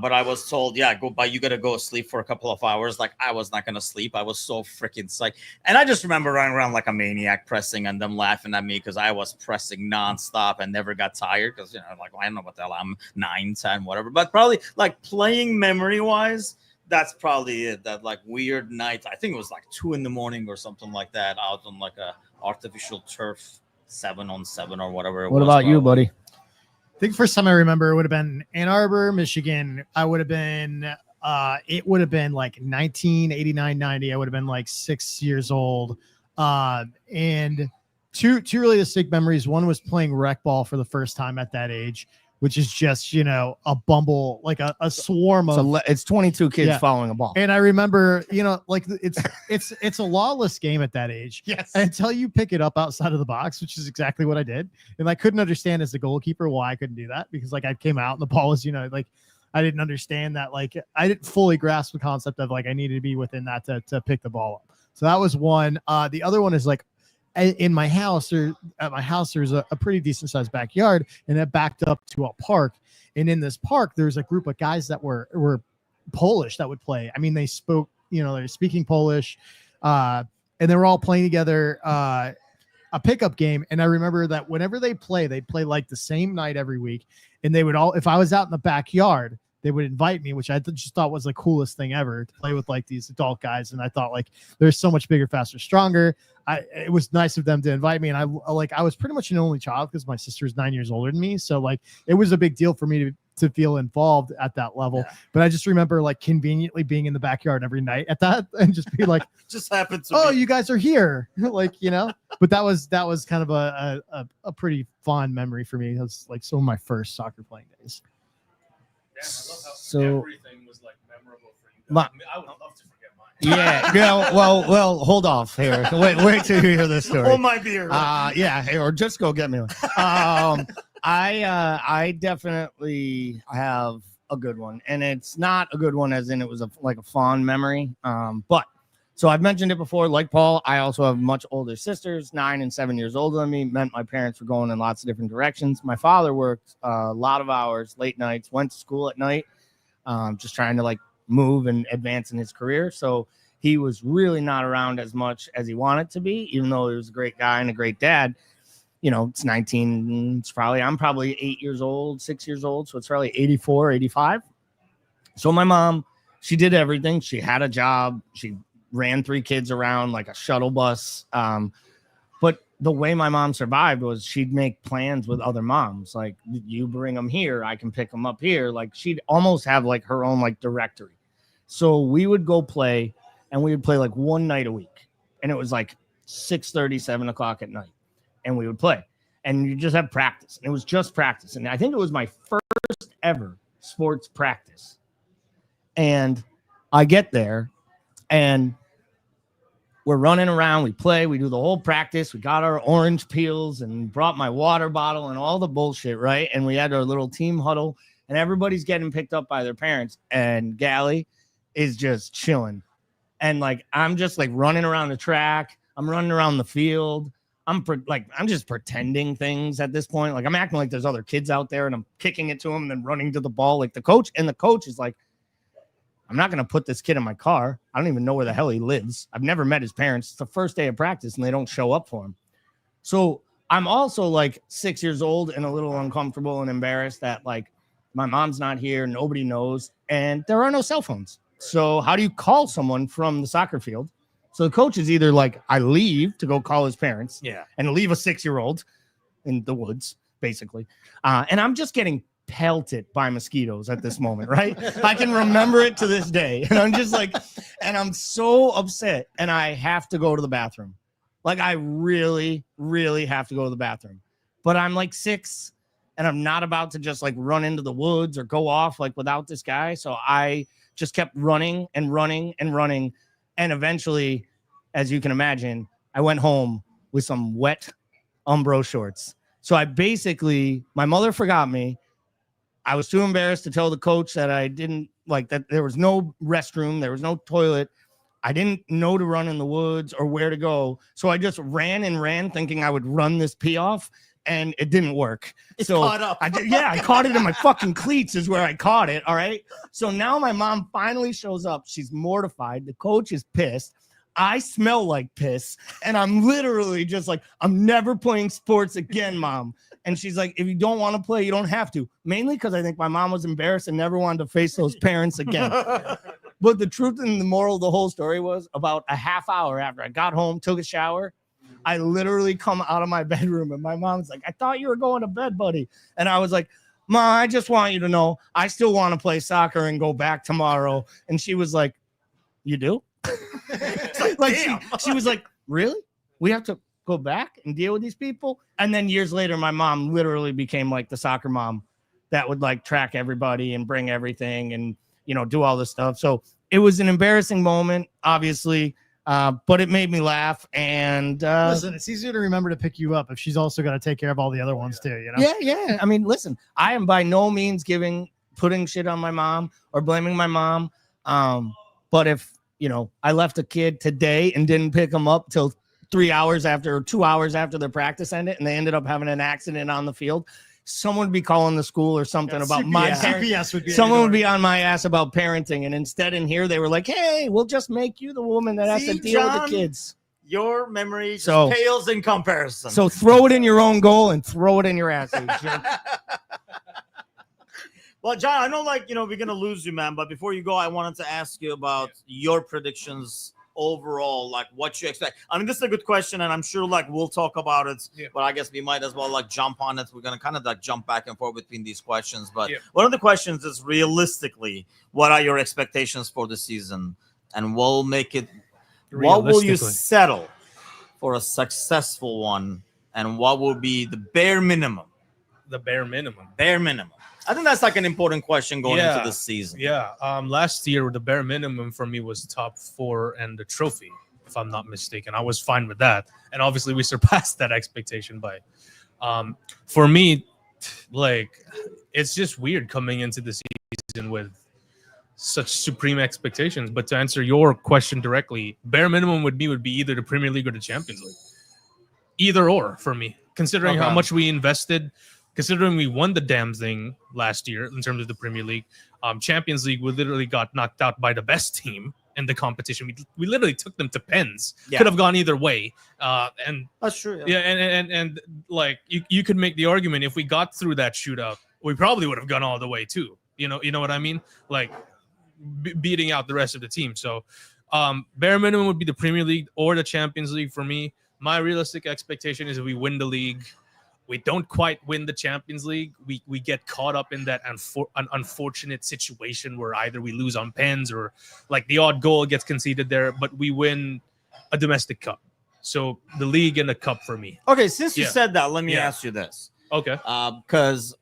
But I was told, go, but you got to go sleep for a couple of hours. I was not going to sleep. I was so freaking psyched. And I just remember running around like a maniac pressing and them laughing at me because I was pressing nonstop and never got tired because, I don't know what the hell, I'm 9, 10, whatever. But probably playing memory wise, that's probably it. That weird night. I think it was 2 a.m. or something like that out on a artificial turf 7-on-7 or whatever it was. What about you, buddy? I think first time I remember would have been Ann Arbor, Michigan. It would have been 1989, 90. I would have been 6 years old. And two really distinct memories. One was playing rec ball for the first time at that age, which is just, a bumble, a swarm of. It's 22 kids following a ball. And I remember, it's a lawless game at that age. Yes. Until you pick it up outside of the box, which is exactly what I did. And I couldn't understand as the goalkeeper why I couldn't do that because I came out and the ball was, I didn't understand that. I didn't fully grasp the concept of I needed to be within that to pick the ball up. So that was one. The other one is in my house or at my house, there's a pretty decent sized backyard and it backed up to a park. And in this park, there's a group of guys that were Polish that would play. I mean, they spoke, they're speaking Polish and they were all playing together a pickup game. And I remember that whenever they play the same night every week. And they would if I was out in the backyard, they would invite me, which I just thought was the coolest thing ever to play with these adult guys. And I thought they're so much bigger, faster, stronger. It was nice of them to invite me. And I was pretty much an only child because my sister is 9 years older than me. So it was a big deal for me to feel involved at that level. But I just remember like conveniently being in the backyard every night at that and just be like, just happened to oh, be. you guys are here. Like, you know, but that was kind of a pretty fond memory for me. It was like some of my first soccer playing days. Yeah, I love how So- everything was like memorable for you. My- I would love to forget mine. Yeah. Well, hold off here. Wait till you hear this story. Hold my beer. Yeah, hey, or just go get me one. I definitely have a good one, and it's not a good one as in it was like a fond memory. But so I've mentioned it before. Like Paul, I also have much older sisters, 9 and 7 years older than me. Meant my parents were going in lots of different directions. My father worked a lot of hours, late nights, went to school at night, just trying to like move and advance in his career. So he was really not around as much as he wanted to be, even though he was a great guy and a great dad. You know, I'm probably 8 years old, 6 years old. So it's probably 84, 85. So my mom, she did everything. She had a job. She ran 3 kids around like a shuttle bus. But the way my mom survived was she'd make plans with other moms. Like, you bring them here, I can pick them up here. Like, she'd almost have like her own like directory. So we would go play, and we would play like one night a week. And it was like 6:30, 7 o'clock at night. And we would play. And you just have practice. And it was just practice. And I think it was my first ever sports practice. And I get there, and we're running around. We play. We do the whole practice. We got our orange peels and brought my water bottle and all the bullshit, right? And we had our little team huddle. And everybody's getting picked up by their parents. And Gally is just chilling. And like, I'm just like running around the track. I'm running around the field. I'm just pretending things at this point. Like, I'm acting like there's other kids out there, and I'm kicking it to them and then running to the ball like the coach. And the coach is like, I'm not going to put this kid in my car. I don't even know where the hell he lives. I've never met his parents. It's the first day of practice, and they don't show up for him. So I'm also like 6 years old and a little uncomfortable and embarrassed that like my mom's not here. Nobody knows. And there are no cell phones. So how do you call someone from the soccer field? So the coach is either like, I leave to go call his parents, and leave a 6-year-old in the woods, basically. And I'm just getting pelted by mosquitoes at this moment, right? I can remember it to this day. And I'm just like, and I'm so upset, and I have to go to the bathroom. Like, I really, really have to go to the bathroom. But I'm like 6, and I'm not about to just like run into the woods or go off like without this guy. So I just kept running and running and running. And eventually, as you can imagine, I went home with some wet Umbro shorts. So my mother forgot me. I was too embarrassed to tell the coach that I didn't like that. There was no restroom. There was no toilet. I didn't know to run in the woods or where to go. So I just ran and ran thinking I would run this pee off, and it didn't work. So caught up. I caught it in my fucking cleats is where I caught it. All right. So now my mom finally shows up. She's mortified. The coach is pissed. I smell like piss. And I'm literally just like, I'm never playing sports again, Mom. And she's like, if you don't want to play, you don't have to. Mainly because I think my mom was embarrassed and never wanted to face those parents again. But the truth and the moral of the whole story was, about a half hour after I got home, took a shower, I literally come out of my bedroom, and my mom's like, I thought you were going to bed, buddy. And I was like, Ma, I just want you to know I still want to play soccer and go back tomorrow. And she was like, you do? Like she was like, really? We have to go back and deal with these people? And then years later, my mom literally became like the soccer mom that would like track everybody and bring everything and, you know, do all this stuff. So it was an embarrassing moment, obviously, but it made me laugh. And listen, it's easier to remember to pick you up if she's also got to take care of all the other ones too, you know? Yeah. I mean, listen, I am by no means putting shit on my mom or blaming my mom. But if, you know, I left a kid today and didn't pick him up till 2 hours after their practice ended, and they ended up having an accident on the field, someone would be calling the school or something about my CPS would be someone would be on my ass about parenting. And instead in here, they were like, hey, we'll just make you the woman that has to deal with the kids. Your memory just So- pales in comparison. So throw it in your own goal and throw it in your ass. You jerk. Well, John, I know, like, you know, we're going to lose you, man. But before you go, I wanted to ask you about your predictions overall, like what you expect? I mean, this is a good question, and I'm sure like we'll talk about it, but I guess we might as well like jump on it. We're gonna kind of like jump back and forth between these questions. But one of the questions is realistically, what are your expectations for the season, and we'll make it. What will you settle for a successful one, and what will be the bare minimum? The bare minimum. Bare minimum. I think that's like an important question going into this season. Yeah. Last year, the bare minimum for me was top 4 and the trophy, if I'm not mistaken. I was fine with that. And obviously, we surpassed that expectation by. For me, like, it's just weird coming into the season with such supreme expectations. But to answer your question directly, bare minimum would be either the Premier League or the Champions League. Either or for me, considering how much we invested. Considering we won the damn thing last year in terms of the Premier League, Champions League, we literally got knocked out by the best team in the competition. We literally took them to pens. Could have gone either way. And that's true. And like you could make the argument if we got through that shootout, we probably would have gone all the way too. You know what I mean? Like beating out the rest of the team. So bare minimum would be the Premier League or the Champions League for me. My realistic expectation is if we win the league. We don't quite win the Champions League. We get caught up in that an unfortunate situation where either we lose on pens or like the odd goal gets conceded there, but we win a domestic cup. So the league and the cup for me. Okay, since you said that, let me ask you this. Okay. Because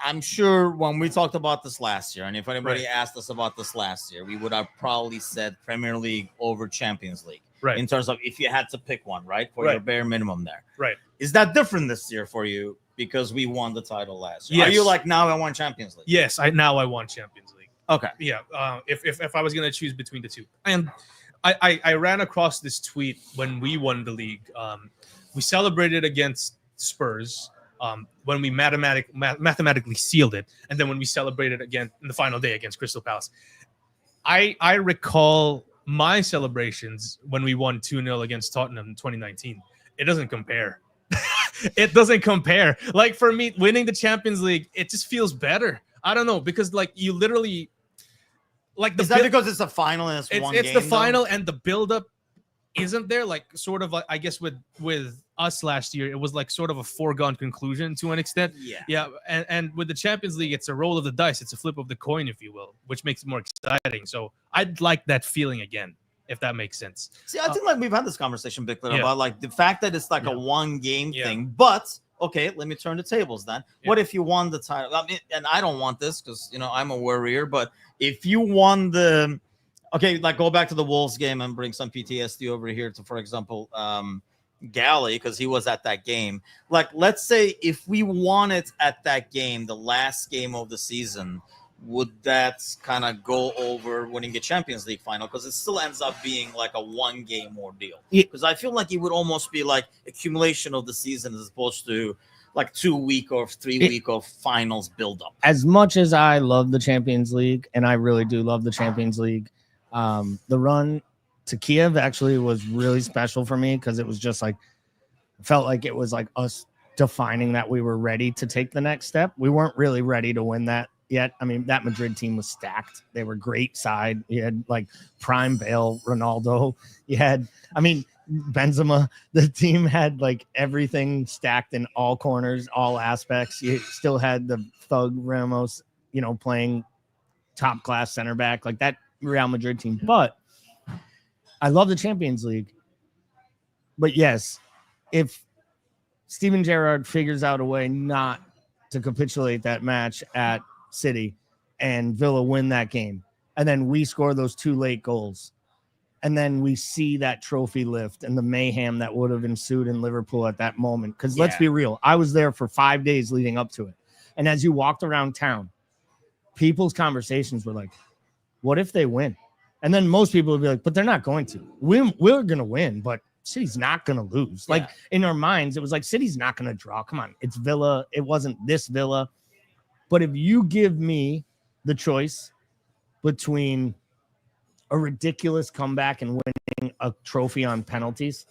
I'm sure when we talked about this last year, and if anybody asked us about this last year, we would have probably said Premier League over Champions League. Right. In terms of if you had to pick one, right? For your bare minimum there. Right. Is that different this year for you because we won the title last year? Yes. Are you like, now I want Champions League? Yes, I want Champions League. Okay. Yeah. If I was going to choose between the two. And I ran across this tweet when we won the league. We celebrated against Spurs when we mathematically sealed it. And then when we celebrated again in the final day against Crystal Palace. I recall my celebrations when we won 2-0 against Tottenham in 2019, it doesn't compare. It doesn't compare. Like for me, winning the Champions League, it just feels better. I don't know, because like you literally like is that because it's a final and it's one game? It's the final and the build-up isn't there. Like sort of, I guess with us last year, it was like sort of a foregone conclusion to an extent. Yeah. And with the Champions League, it's a roll of the dice. It's a flip of the coin, if you will, which makes it more exciting. So I'd like that feeling again, if that makes sense. See, I think like we've had this conversation, Bickler, about like the fact that it's like a one game thing. But okay, let me turn the tables then. What if you won the title? I mean, and I don't want this because I'm a worrier, but if you won the like go back to the Wolves game and bring some PTSD over here to, for example, Galley, because he was at that game. Like, let's say if we won it at that game, the last game of the season, would that kind of go over winning a Champions League final? Because it still ends up being like a one-game ordeal. Because I feel like it would almost be like accumulation of the season as opposed to like 2 week or 3 week of finals build-up. As much as I love the Champions League, and I really do love the Champions League, the run to Kiev actually was really special for me because it was just like felt like it was like us defining that we were ready to take the next step. We weren't really ready to win that yet. I mean, that Madrid team was stacked. They were great side. You had like prime Bale, Ronaldo. You had, I mean, Benzema. The team had like everything stacked in all corners, all aspects. You still had the thug Ramos, playing top class center back, like that Real Madrid team. But I love the Champions League. But yes, if Steven Gerrard figures out a way not to capitulate that match at City and Villa win that game, and then we score those 2 late goals, and then we see that trophy lift and the mayhem that would have ensued in Liverpool at that moment. Because let's be real, I was there for 5 days leading up to it. And as you walked around town, people's conversations were like, what if they win? And then most people would be like, but they're not going to. We're going to win, but City's not going to lose. Like in our minds, it was like City's not going to draw. Come on, it's Villa. It wasn't this Villa. But if you give me the choice between a ridiculous comeback and winning a trophy on penalties,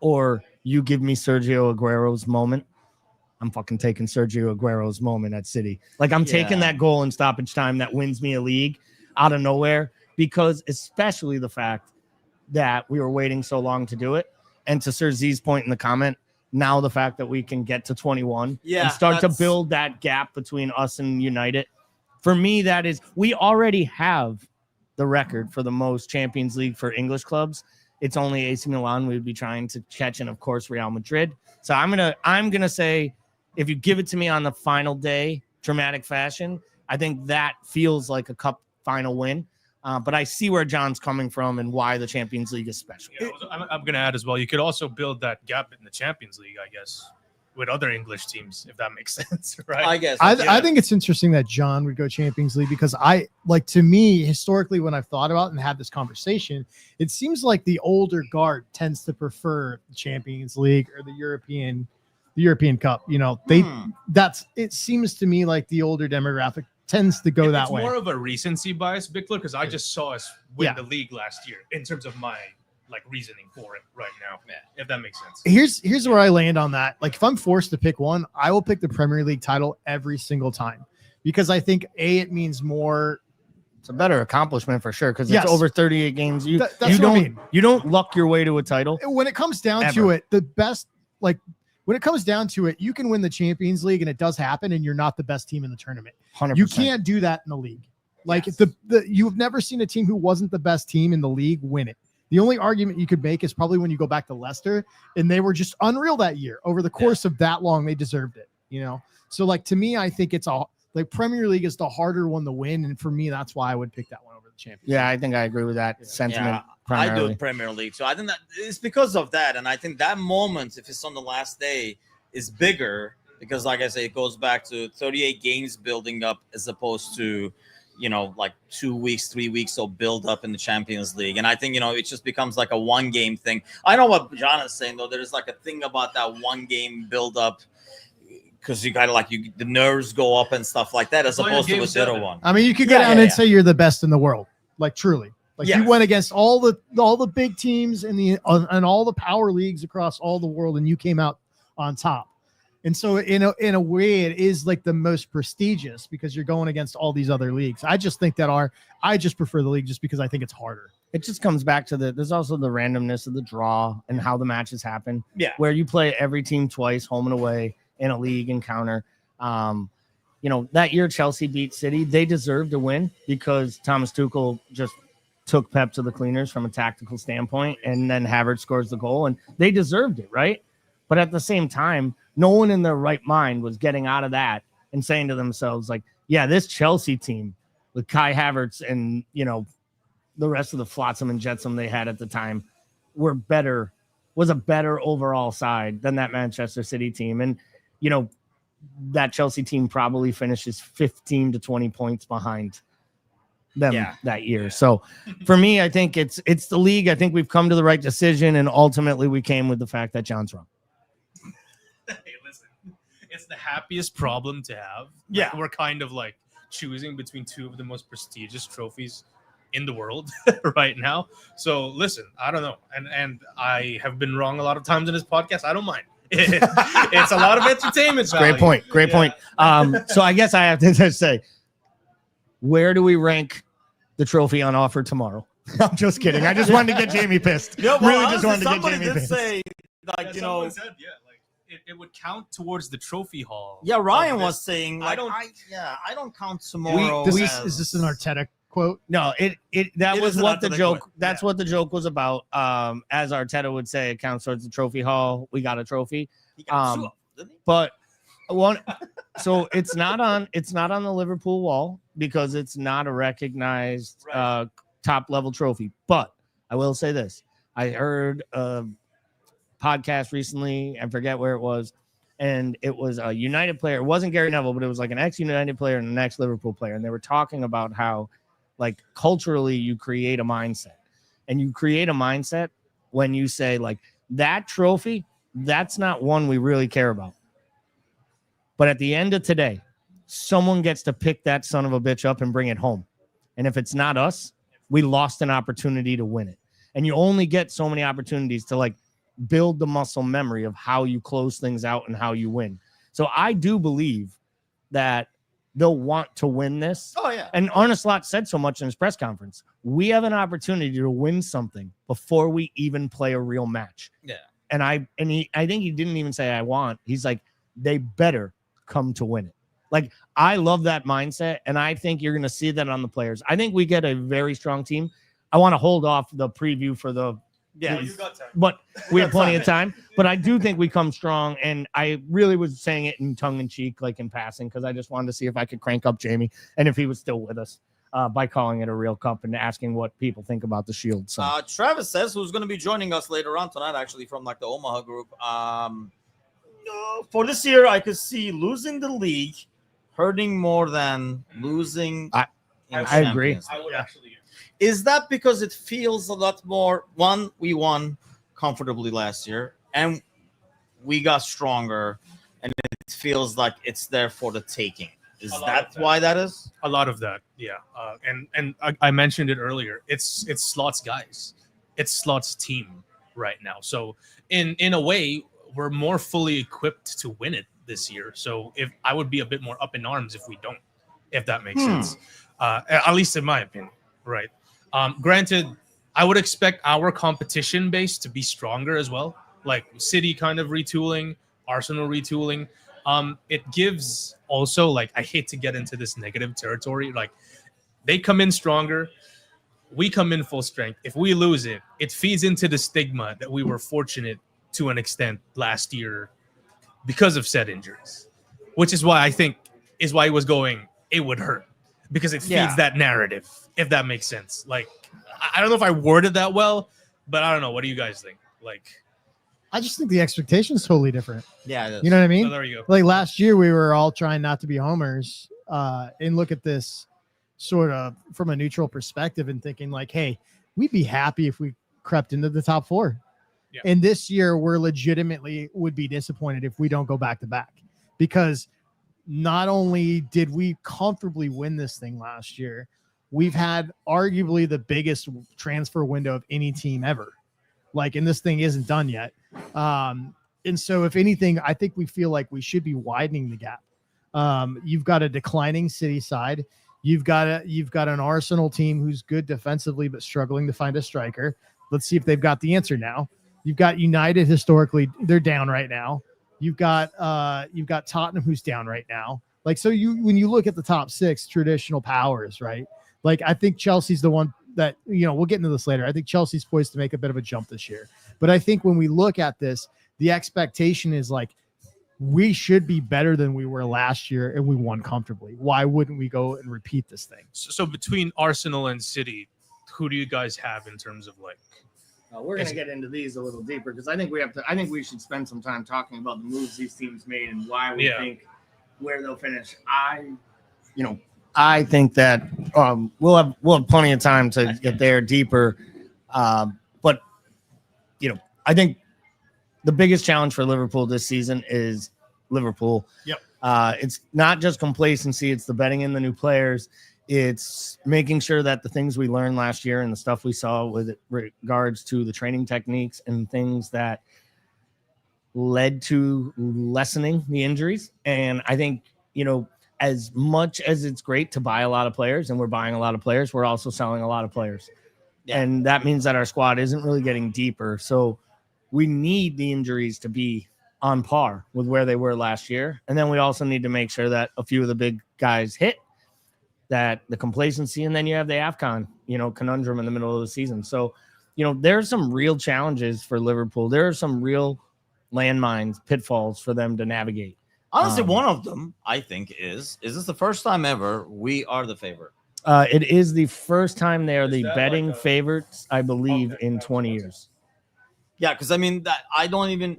or you give me Sergio Aguero's moment, I'm fucking taking Sergio Aguero's moment at City. Like I'm taking that goal in stoppage time that wins me a league out of nowhere, because especially the fact that we were waiting so long to do it. And to Sir Z's point in the comment, now the fact that we can get to 21 and start to build that gap between us and United, for me, that is, we already have the record for the most Champions League for English clubs. It's only AC Milan we would be trying to catch, and of course Real Madrid. So I'm gonna say, if you give it to me on the final day, dramatic fashion, I think that feels like a cup final win. But I see where John's coming from and why the Champions League is special. Yeah, I'm going to add as well. You could also build that gap in the Champions League, I guess, with other English teams, if that makes sense, right? I guess. I think it's interesting that John would go Champions League because to me, historically, when I've thought about and had this conversation, it seems like the older guard tends to prefer the Champions League or the European Cup. You know, it seems to me like the older demographic tends to go that way. It's more of a recency bias, Bickler, because I just saw us win the league last year in terms of my reasoning for it right now. If that makes sense. Here's where I land on that. Like, if I'm forced to pick one, I will pick the Premier League title every single time because I think it means more. It's a better accomplishment for sure because it's over 38 games. You don't luck your way to a title. When it comes down to it, the best when it comes down to it, you can win the Champions League and it does happen and you're not the best team in the tournament. 100%. You can't do that in the league. You've never seen a team who wasn't the best team in the league win it. The only argument you could make is probably when you go back to Leicester and they were just unreal that year. Over the course of that long, they deserved it, you know? So to me, I think it's Premier League is the harder one to win. And for me, that's why I would pick that one over the Champions League. Yeah, I think I agree with that sentiment. I do Premier League. So I think that it's because of that. And I think that moment, if it's on the last day, is bigger because, like I say, it goes back to 38 games building up as opposed to, 2 weeks, 3 weeks of build up in the Champions League. And I think, it just becomes like a one game thing. I know what John is saying, though. There's like a thing about that one game build up because you kind of the nerves go up and stuff like that as opposed to the other one. I mean, you could go down and say you're the best in the world, truly. You went against all the big teams and all the power leagues across all the world, and you came out on top. And so in a way, it is the most prestigious because you're going against all these other leagues. I just think I just prefer the league just because I think it's harder. It just comes back to there's also the randomness of the draw and how the matches happen. Yeah. Where you play every team twice, home and away, in a league encounter. That year Chelsea beat City. They deserved to win because Thomas Tuchel just took Pep to the cleaners from a tactical standpoint, and then Havertz scores the goal, and they deserved it, right? But at the same time, no one in their right mind was getting out of that and saying to themselves, this Chelsea team with Kai Havertz and, the rest of the flotsam and jetsam they had at the time was a better overall side than that Manchester City team. And, that Chelsea team probably finishes 15 to 20 points behind them that year. So for me, I think it's the league. I think we've come to the right decision, and ultimately we came with the fact that John's wrong. Hey, listen, it's the happiest problem to have. We're kind of choosing between two of the most prestigious trophies in the world right now. So listen, I don't know. And I have been wrong a lot of times in this podcast. I don't mind. It's a lot of entertainment value. Great point. So I guess I have to just say, where do we rank the trophy on offer tomorrow? I'm just kidding. I just wanted to get Jamie pissed. Yeah, really just wanted to get Jamie pissed. Say, it would count towards the trophy haul. Yeah, Ryan was saying, I don't count tomorrow. Is this an Arteta quote? No, that was what the joke. Quote. That's what the joke was about. As Arteta would say, it counts towards the trophy haul. We got a trophy. But one, so it's not on the Liverpool wall because it's not a recognized top level trophy. But I will say this: I heard a podcast recently, I forget where it was, and it was a United player. It wasn't Gary Neville, but it was an ex-United player and an ex-Liverpool player, and they were talking about how culturally you create a mindset, and you create a mindset when you say that trophy, that's not one we really care about. But at the end of today, someone gets to pick that son of a bitch up and bring it home. And if it's not us, we lost an opportunity to win it. And you only get so many opportunities to build the muscle memory of how you close things out and how you win. So I do believe that they'll want to win this. Oh, yeah. And Arne Slot said so much in his press conference. We have an opportunity to win something before we even play a real match. Yeah. And I think he didn't even say I want. He's like, they better come to win it. Like, I love that mindset, and I think you're going to see that on the players. I think we get a very strong team. I want to hold off the preview for the you got time. but we have plenty of time. But I do think we come strong, and I really was saying it in tongue in cheek, like in passing, because I just wanted to see if I could crank up Jamie and if he was still with us by calling it a real cup and asking what people think about the Shield. So Travis says, who's going to be joining us later on tonight, actually from like the Omaha group. For this year, I could see losing the league hurting more than losing. I agree. I would actually. Is that because it feels a lot more? One, we won comfortably last year, and we got stronger, and it feels like it's there for the taking. Is that why that is? A lot of that, yeah. And I mentioned it earlier. It's Slot's guys. It's Slot's team right now. So in a way, we're more fully equipped to win it this year. So if I would be a bit more up in arms if we don't, if that makes sense. At least in my opinion, right? Granted, I would expect our competition base to be stronger as well. Like City kind of retooling, Arsenal retooling. It gives also, like, I hate to get into this negative territory. Like, they come in stronger, we come in full strength. If we lose it, it feeds into the stigma that we were fortunate to an extent last year because of said injuries, which is why I think is why he was going, it would hurt, because it feeds that narrative, if that makes sense. Like, I don't know if I worded that well, but I don't know. What do you guys think? Like, I just think the expectation is totally different. Yeah, it is. You know what I mean? So there you go. Like last year, we were all trying not to be homers and look at this sort of from a neutral perspective and thinking like, hey, we'd be happy if we crept into the top four. Yeah. And this year, we're legitimately would be disappointed if we don't go back to back, because not only did we comfortably win this thing last year, we've had arguably the biggest transfer window of any team ever. Like, and this thing isn't done yet. And so if anything, I think we feel like we should be widening the gap. You've got a declining City side. You've got an Arsenal team who's good defensively, but struggling to find a striker. Let's see if they've got the answer now. You've got United historically, they're down right now. You've got Tottenham who's down right now. Like, so when you look at the top six traditional powers, right? Like, I think Chelsea's the one that, we'll get into this later. I think Chelsea's poised to make a bit of a jump this year. But I think when we look at this, the expectation is like, we should be better than we were last year, and we won comfortably. Why wouldn't we go and repeat this thing? So between Arsenal and City, who do you guys have in terms of like? We're going to get into these a little deeper, because I think we should spend some time talking about the moves these teams made and why we think where they'll finish. I think that we'll have plenty of time to get there deeper. But I think the biggest challenge for Liverpool this season is Liverpool. Yep. It's not just complacency. It's the betting in the new players. It's making sure that the things we learned last year and the stuff we saw with regards to the training techniques and things that led to lessening the injuries. And I think, as much as it's great to buy a lot of players, and we're buying a lot of players, we're also selling a lot of players. Yeah. And that means that our squad isn't really getting deeper. So we need the injuries to be on par with where they were last year. And then we also need to make sure that a few of the big guys hit, that the complacency, and then you have the AFCON, conundrum in the middle of the season. So, there's some real challenges for Liverpool. There are some real landmines, pitfalls for them to navigate. Honestly, one of them, I think, is this the first time ever we are the favorite? It is the first time they are the betting favorites, I believe, in 20 years. Yeah, because I mean, that I don't even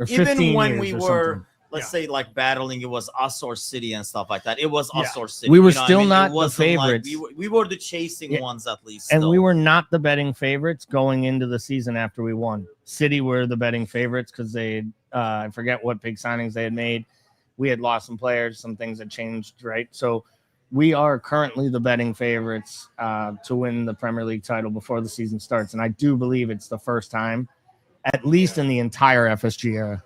when we were, let's say, like battling, it was us or City and stuff like that. It was us or City. We were still not the favorites. Like, we were the chasing ones at least. And we were not the betting favorites going into the season after we won. City were the betting favorites because they, I forget what big signings they had made. We had lost some players, some things had changed, right? So we are currently the betting favorites to win the Premier League title before the season starts. And I do believe it's the first time, at least in the entire FSG era.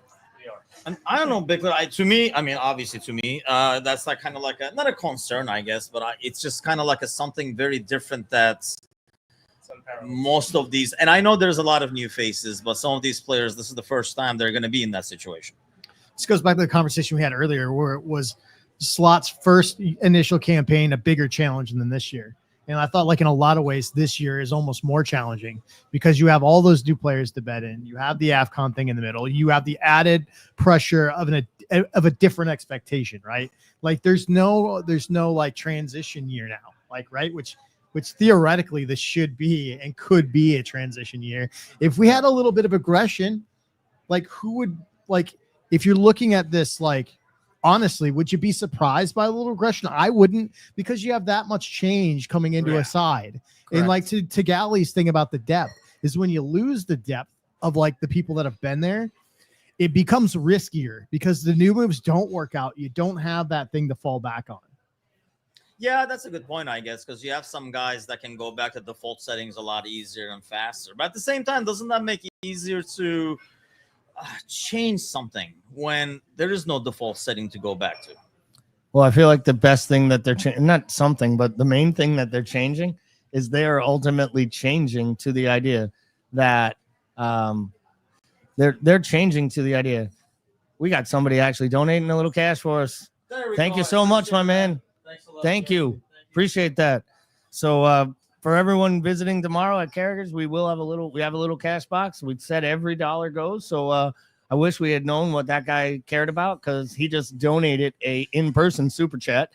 And I don't know, Bickler. To me, I mean, obviously, to me, that's like kind of like not a concern, I guess, but it's just kind of like something very different that most of these, and I know there's a lot of new faces, but some of these players, this is the first time they're going to be in that situation. This goes back to the conversation we had earlier, where it was Slot's first initial campaign, a bigger challenge than this year. And I thought, like, in a lot of ways, this year is almost more challenging because you have all those new players to bet in. You have the AFCON thing in the middle. You have the added pressure of a different expectation, right? Like, there's no like transition year now, like, right? Which theoretically this should be and could be a transition year. If we had a little bit of aggression, like, who would, like, if you're looking at this, like, honestly, would you be surprised by a little aggression? I wouldn't, because you have that much change coming into a side. Correct. And like to Galley's thing about the depth is when you lose the depth of like the people that have been there, it becomes riskier because the new moves don't work out. You don't have that thing to fall back on. Yeah, that's a good point, I guess, because you have some guys that can go back to default settings a lot easier and faster. But at the same time, doesn't that make it easier to change something when there is no default setting to go back to? Well, I feel like the best thing that they're changing, not something, but the main thing that they're changing is they are ultimately changing to the idea that they're changing to the idea. We got somebody actually donating a little cash for us. Thank you so much, my man. Thank you. Appreciate that. So for everyone visiting tomorrow at Carragher's, we have a little cash box. We said every dollar goes. So I wish we had known what that guy cared about, because he just donated a in-person super chat.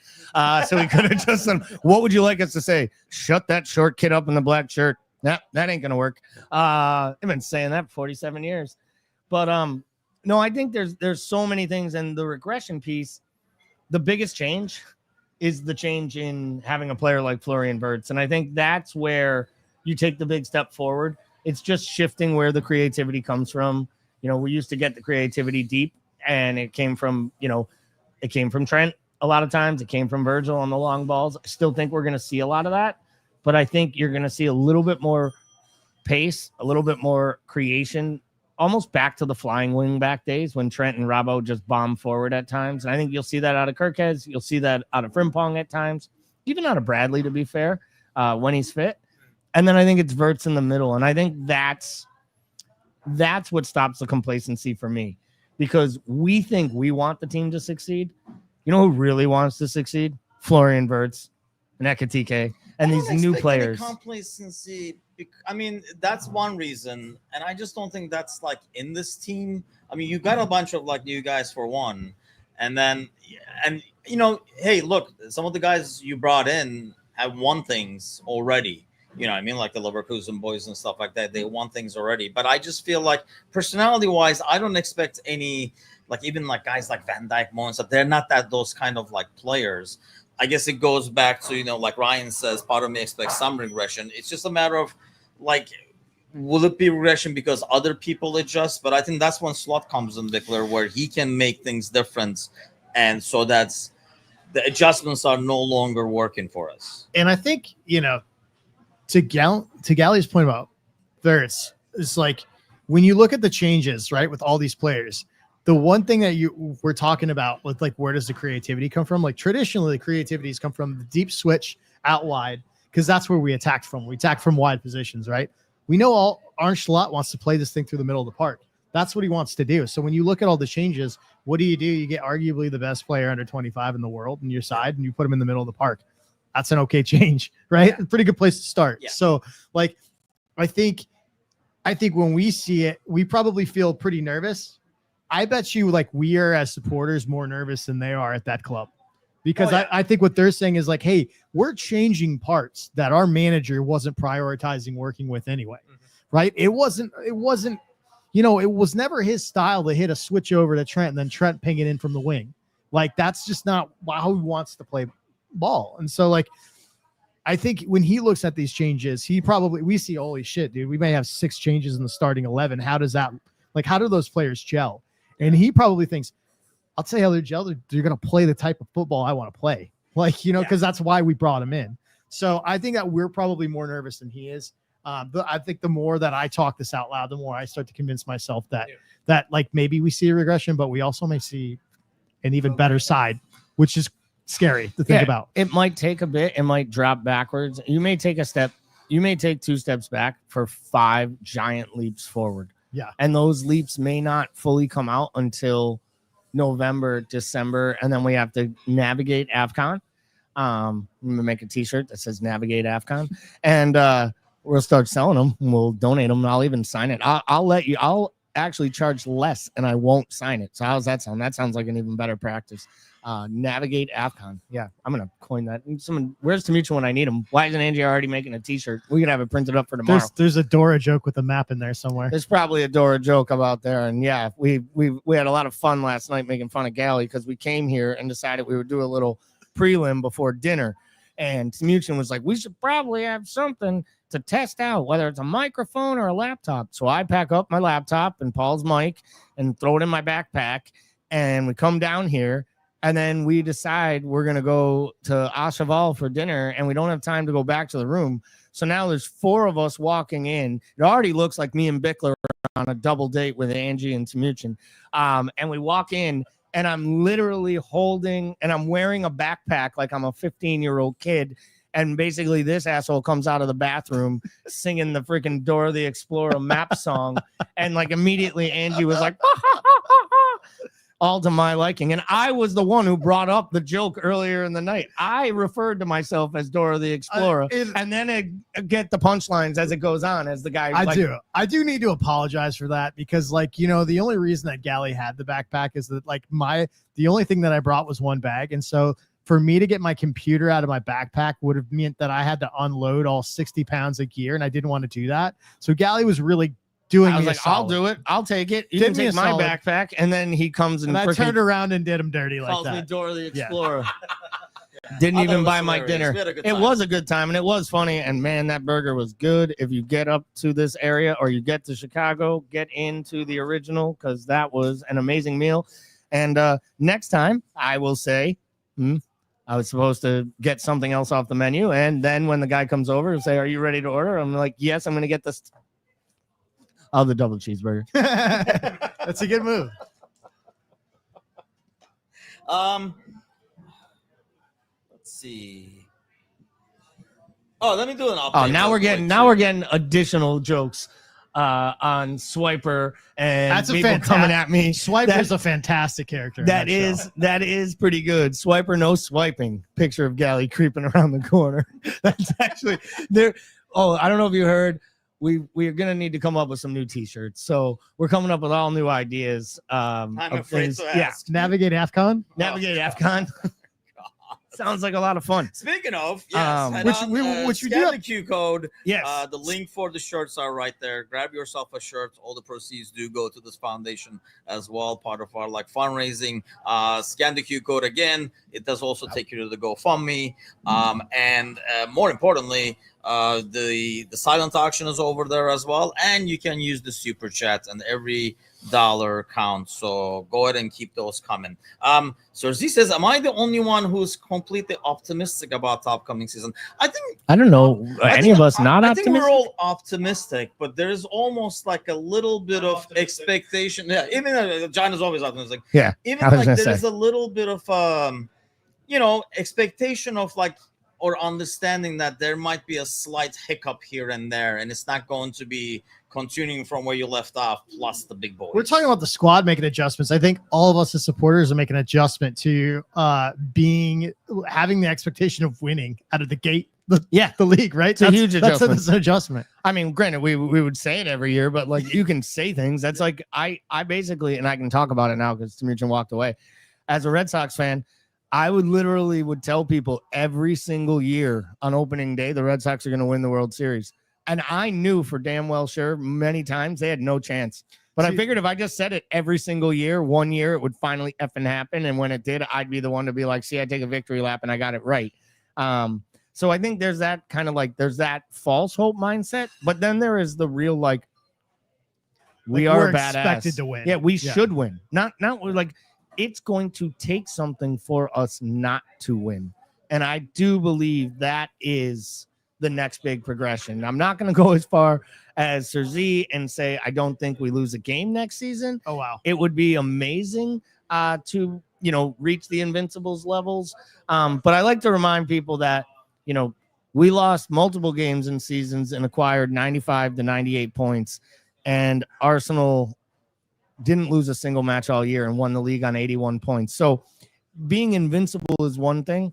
So we could have just said, what would you like us to say? Shut that short kid up in the black shirt. That ain't gonna work. I've been saying that for 47 years. But no, I think there's so many things, and the regression piece, the biggest change is the change in having a player like Florian Wirtz. And I think that's where you take the big step forward. It's just shifting where the creativity comes from. You know, we used to get the creativity deep, and it came from Trent a lot of times. It came from Virgil on the long balls. I still think we're going to see a lot of that, but I think you're going to see a little bit more pace, a little bit more creation, almost back to the flying wing back days when Trent and Robbo just bomb forward at times. And I think you'll see that out of Kirkhead. You'll see that out of Frimpong at times, even out of Bradley, to be fair, when he's fit. And then I think it's Wirtz in the middle. And I think that's what stops the complacency for me, because we think we want the team to succeed. You know who really wants to succeed? Florian Wirtz and Ekatike and these new players. Complacency. I mean, that's one reason, and I just don't think that's like in this team. I mean, you got a bunch of like new guys for one, and you know, hey, look, some of the guys you brought in have won things already. You know what I mean? Like the Leverkusen boys and stuff like that. They won things already. But I just feel like personality-wise, I don't expect any, like even like guys like Van Dijk, Mo, and stuff. They're not those kind of like players. I guess it goes back to, you know, like Ryan says, part of me expects some regression. It's just a matter of like, will it be regression because other people adjust? But I think that's when Slot comes in, Vickler, where he can make things different. And so that's the adjustments are no longer working for us. And I think, you know, to Galley's point about Wirtz, it's like when you look at the changes, right, with all these players, the one thing that we're talking about with like, where does the creativity come from? Like traditionally the creativities come from the deep switch out wide, because that's where we attacked from. We attack from wide positions, right? We know Arne Slot wants to play this thing through the middle of the park. That's what he wants to do. So when you look at all the changes, what do? You get arguably the best player under 25 in the world on your side, and you put him in the middle of the park. That's an okay change, right? Yeah. A pretty good place to start. Yeah. So like, I think when we see it, we probably feel pretty nervous. I bet you like we are as supporters more nervous than they are at that club, because I think what they're saying is like, hey, we're changing parts that our manager wasn't prioritizing working with anyway, right? It wasn't, you know, it was never his style to hit a switch over to Trent and then Trent ping it in from the wing. Like that's just not how he wants to play ball. And so like, I think when he looks at these changes, we see, holy shit, dude, we may have 6 changes in the starting 11. How do those players gel? And he probably thinks, I'll tell you how they're gel. They're going to play the type of football I want to play. Like, you know, because that's why we brought him in. So I think that we're probably more nervous than he is. I think the more that I talk this out loud, the more I start to convince myself that like maybe we see a regression, but we also may see an even better side, which is scary to think about. It might take a bit. It might drop backwards. You may take a step. You may take 2 steps back for 5 giant leaps forward. Yeah. And those leaps may not fully come out until November, December, and then we have to navigate AFCON. I'm gonna make a T-shirt that says "Navigate AFCON," and we'll start selling them. And we'll donate them. And I'll even sign it. I'll let you. I'll actually charge less, and I won't sign it. So how's that sound? That sounds like an even better practice. Navigate AFCON. Yeah, I'm gonna coin that. Where's Timucin when I need him? Why isn't Angie already making a T-shirt? We can have it printed up for tomorrow. There's a Dora joke with a map in there somewhere. There's probably a Dora joke about there. And yeah, we had a lot of fun last night making fun of Gally because we came here and decided we would do a little prelim before dinner. And Timucin was like, we should probably have something to test out, whether it's a microphone or a laptop. So I pack up my laptop and Paul's mic and throw it in my backpack. And we come down here. And then we decide we're going to go to Ashaval for dinner, and we don't have time to go back to the room. So now there's 4 of us walking in. It already looks like me and Bickler are on a double date with Angie and Timucin. And we walk in, and I'm literally holding, and I'm wearing a backpack like I'm a 15-year-old kid. And basically this asshole comes out of the bathroom singing the freaking Dora the Explorer map song. And like immediately Angie was like, all to my liking. And I was the one who brought up the joke earlier in the night. I referred to myself as Dora the Explorer, and then I get the punchlines as it goes on, as the guy. I do need to apologize for that because, like, you know, the only reason that Gally had the backpack is that, like, the only thing that I brought was one bag. And so for me to get my computer out of my backpack would have meant that I had to unload all 60 pounds of gear, and I didn't want to do that. So Gally was really doing I was me like, a I'll solid. do it. I'll take it. You Did can me take a my solid. backpack. And then he comes and I turned around and did him dirty like Calls me that. Dora the Explorer. Didn't I thought even it buy was my hilarious. dinner. We had a good It time. was a good time, and it was funny. And man, that burger was good. If you get up to this area or you get to Chicago, get into the original because that was an amazing meal. And next time, I will say, I was supposed to get something else off the menu. And then when the guy comes over and say, are you ready to order? I'm like, yes, I'm going to get this. Oh, the double cheeseburger. That's a good move. Let's see. Oh, let me do an update. Oh, now real we're quick, getting additional jokes on Swiper and That's a people fantastic coming at me. Swiper's a fantastic character. in That show. is pretty good. Swiper, no swiping. Picture of Gally creeping around the corner. That's actually there. Oh, I don't know if you heard. We're gonna need to come up with some new T-shirts. So we're coming up with all new ideas. I'm of afraid things. to Yeah, ask. Navigate AFCON. navigate AFCON. Sounds like a lot of fun. Speaking of, yes, head Which on, we do scan have- the Q code. Yes. The link for the shirts are right there. Grab yourself a shirt. All the proceeds do go to this foundation as well. Part of our fundraising. Scan the Q code again. It does also take you to the GoFundMe. And more importantly, the silent auction is over there as well, and you can use the super chat, and every dollar counts. So go ahead and keep those coming. So Z says, am I the only one who's completely optimistic about the upcoming season? I don't know any of us not I think optimistic. we're all optimistic, but there's almost like a little bit of expectation. Yeah, even John is always optimistic. Yeah, even I was like gonna there's say. a little bit of expectation of or understanding that there might be a slight hiccup here and there, and it's not going to be continuing from where you left off, plus the big boys. We're talking about the squad making adjustments. I think all of us as supporters are making an adjustment to having the expectation of winning out of the gate. The league, right? It's a huge adjustment. That's an adjustment. I mean, granted, we would say it every year, but you can say things. That's like I basically, and I can talk about it now because Timucin walked away. As a Red Sox fan, I would tell people every single year on opening day, the Red Sox are going to win the World Series. And I knew for damn well sure many times they had no chance. But I figured if I just said it every single year, one year it would finally effing happen. And when it did, I'd be the one to be like, see, I take a victory lap and I got it right. So I think there's that kind of there's that false hope mindset. But then there is the real we are we're badass. expected to win. Yeah, we should win. Not it's going to take something for us not to win. And I do believe that is the next big progression. I'm not going to go as far as Sir Z and say I don't think we lose a game next season. Oh wow, it would be amazing to reach the Invincibles levels. But I like to remind people that we lost multiple games in seasons and acquired 95 to 98 points, and Arsenal didn't lose a single match all year and won the league on 81 points. So being invincible is one thing.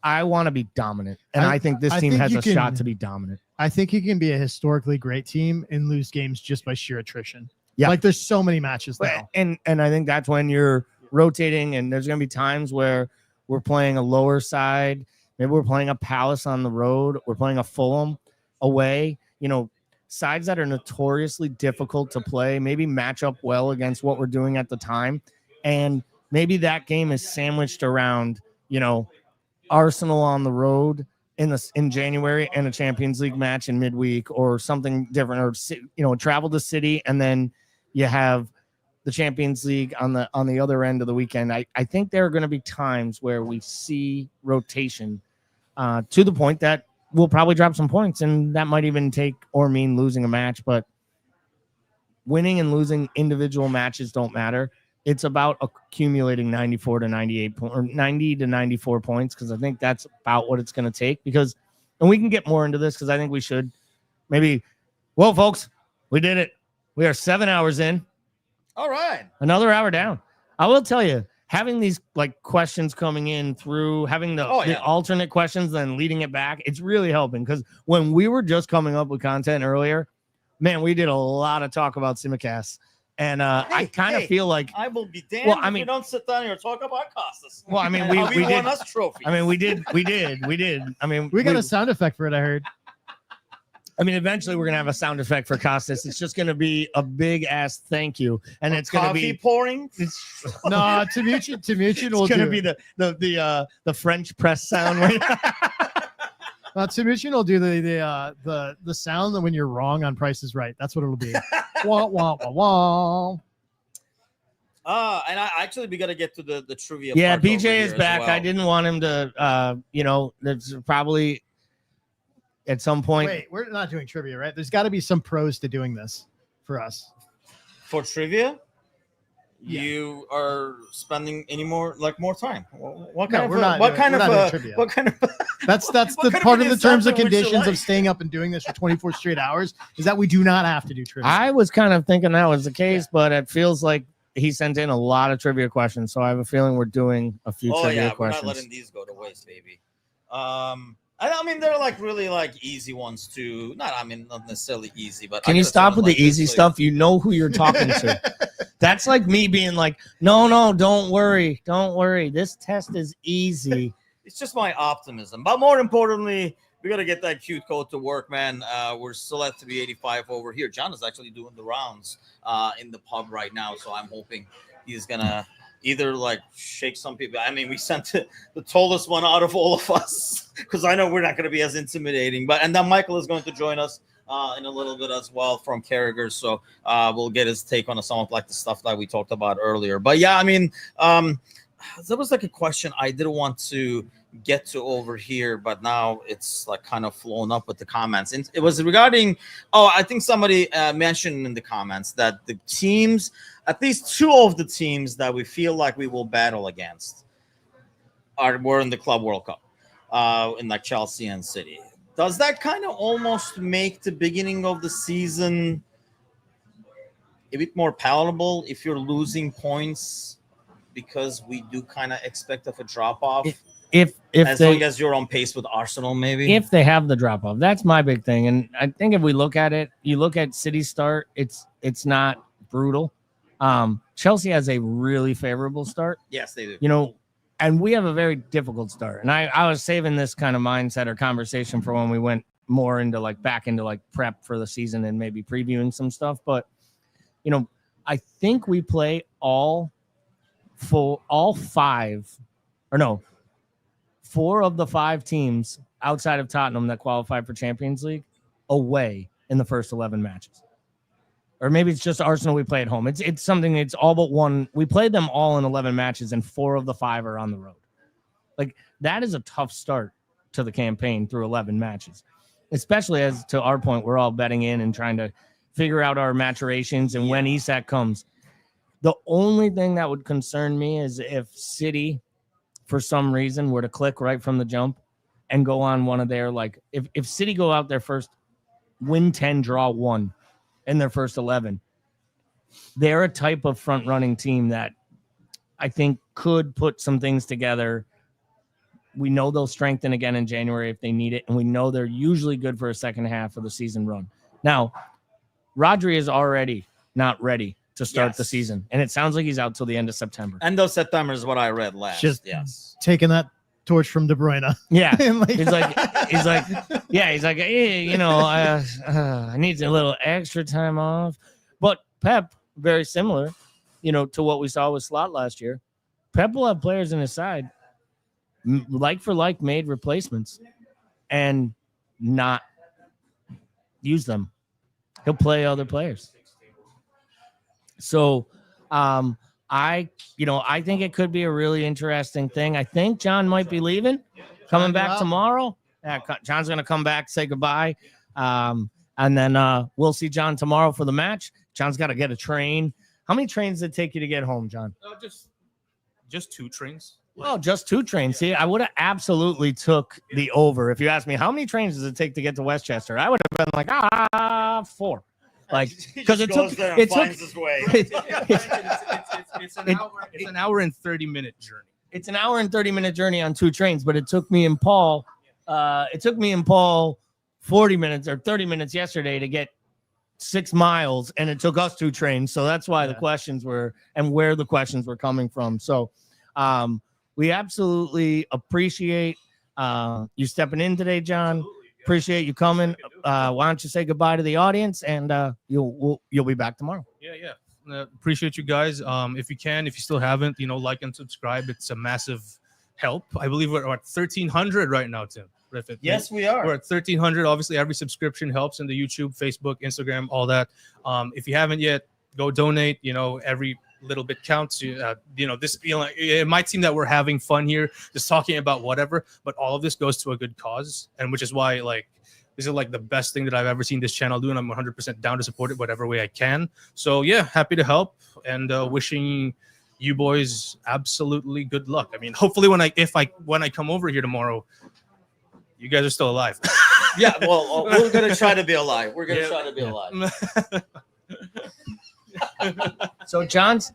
I want to be dominant, and I think this team has a shot to be dominant. I think you can be a historically great team and lose games just by sheer attrition. Yeah, like there's so many matches now, and I think that's when you're rotating, and there's going to be times where we're playing a lower side. Maybe we're playing a Palace on the road. We're playing a Fulham away. Sides that are notoriously difficult to play maybe match up well against what we're doing at the time, and maybe that game is sandwiched around Arsenal on the road in January and a Champions League match in midweek or something different, or travel to City, and then you have the Champions League on the other end of the weekend. I think there are going to be times where we see rotation to the point that we'll probably drop some points, and that might even take or mean losing a match. But winning and losing individual matches don't matter. It's about accumulating 94 to 98 or 90 to 94 points, because I think that's about what it's going to take. And we can get more into this because I think we should maybe. Well, folks, we did it. We are 7 hours in. All right. Another hour down. I will tell you, having these questions coming in through having the alternate questions, then leading it back, it's really helping, because when we were just coming up with content earlier, man, we did a lot of talk about Simicast. And I kind of feel like I will be damned if you don't sit down here and talk about Costas. Well, I mean, we we won did. us trophies. I mean, we did. I mean, we got a sound effect for it, I heard. I mean, eventually we're gonna have a sound effect for Costas. It's just gonna be a big ass thank you, and it's gonna be pouring. No, Timucin will gonna do be the French press sound. Right? Timucin will do the sound that when you're wrong on Price is Right. That's what it'll be. Wah wah wah wah. And we got to get to the trivia. Yeah, part over BJ here is as back. well. I didn't want him to. There's probably at some point. Wait, we're not doing trivia, right? There's got to be some pros to doing this for us. For trivia, you are spending more time. What kind of trivia? What kind of? That's the part of the terms and conditions of staying up and doing this for 24 straight hours is that we do not have to do trivia. I was kind of thinking that was the case, but it feels like he sent in a lot of trivia questions, so I have a feeling we're doing a few trivia questions. We're not letting these go to waste, baby. I mean, they're really easy ones too. Not necessarily easy, but can you stop with the easy stuff? You know who you're talking to. That's like me being like, no, don't worry. This test is easy. It's just my optimism. But more importantly, we got to get that cute code to work, man. We're still at to be 85 over here. John is actually doing the rounds in the pub right now, so I'm hoping he's gonna either shake some people. I mean, we sent the tallest one out of all of us because I know we're not going to be as intimidating. And then Michael is going to join us in a little bit as well from Carragher, so we'll get his take on some of the stuff that we talked about earlier. But yeah, I mean, there was a question I didn't want to get to over here, but now it's kind of flown up with the comments. And it was regarding, I think somebody mentioned in the comments that the teams, at least two of the teams that we feel like we will battle against were in the Club World Cup, in Chelsea and City. Does that kind of almost make the beginning of the season a bit more palatable if you're losing points, because we do kind of expect of a drop off? If long as you're on pace with Arsenal, maybe if they have the drop off, that's my big thing. And I think if we look at it, you look at City's start, it's not brutal. Chelsea has a really favorable start. Yes, they do. And we have a very difficult start. And I was saving this kind of mindset or conversation for when we went more into back into prep for the season and maybe previewing some stuff. But I think we play all 4 of the 5 teams outside of Tottenham that qualified for Champions League away in the first 11 matches. Or maybe it's just Arsenal we play at home. It's something, it's all but one. We played them all in 11 matches, and 4 of the 5 are on the road. That is a tough start to the campaign through 11 matches. especially as to our point, we're all betting in and trying to figure out our maturations and when ESAC comes. The only thing that would concern me is if City, for some reason, were to click right from the jump and go on one of their, like, if City go out there first, win 10, draw 1 in their first 11, they're a type of front-running team that I think could put some things together. We know they'll strengthen again in January if they need it, and we know they're usually good for a second half of the season run. Now, Rodri is already not ready to start the season, and it sounds like he's out till the end of September. End of September is what I read last. Just taking that torch from De Bruyne. Yeah, And, like- he's like, hey, you know, I need a little extra time off. But Pep, very similar, you know, to what we saw with Slot last year. Pep will have players in his side, like for like, made replacements, and not use them. He'll play other players. So, I think it could be a really interesting thing. I think John might be leaving, coming back tomorrow. Yeah, John's going to come back, say goodbye. And then we'll see John tomorrow for the match. John's got to get a train. How many trains did it take you to get home, John? Just 2 trains. Oh, just 2 trains. See, I would have absolutely took the over. If you asked me, how many trains does it take to get to Westchester? I would have been like, 4. Like, because it took, his way. It's an hour and 30-minute journey. It's an hour and 30-minute journey on 2 trains, but it took me and Paul 40 minutes or 30 minutes yesterday to get 6 miles, and it took us 2 trains. So that's why the questions were, and where the questions were coming from. So we absolutely appreciate you stepping in today, John. Appreciate you coming. Why don't you say goodbye to the audience, and you'll be back tomorrow. Yeah. Appreciate you guys. If you still haven't, like and subscribe. It's a massive help. I believe we're at 1,300 right now, Tim. Yes, we are. We're at 1,300. Obviously, every subscription helps in the YouTube, Facebook, Instagram, all that. If you haven't yet, go donate. Every little bit counts. This feeling, it might seem that we're having fun here, just talking about whatever, but all of this goes to a good cause, and which is why this is the best thing that I've ever seen this channel do, and I'm 100% down to support it whatever way I can. So yeah, happy to help, and wishing you boys absolutely good luck. I mean, hopefully when I come over here tomorrow, you guys are still alive. Yeah, well, we're gonna try to be alive. We're gonna try to be alive. So John's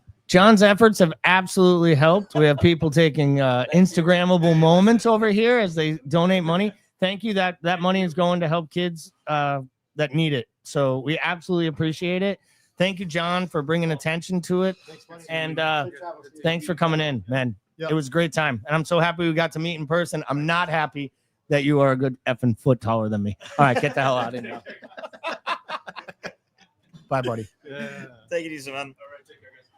efforts have absolutely helped. We have people taking Instagrammable moments over here as they donate money. Thank you. That money is going to help kids that need it. So we absolutely appreciate it. Thank you, John, for bringing attention to it. And thanks for coming in, man. Yep. It was a great time. And I'm so happy we got to meet in person. I'm not happy that you are a good effing foot taller than me. All right, get the hell out of here. Bye, buddy. Yeah. Take it easy, man. All right, take care, guys.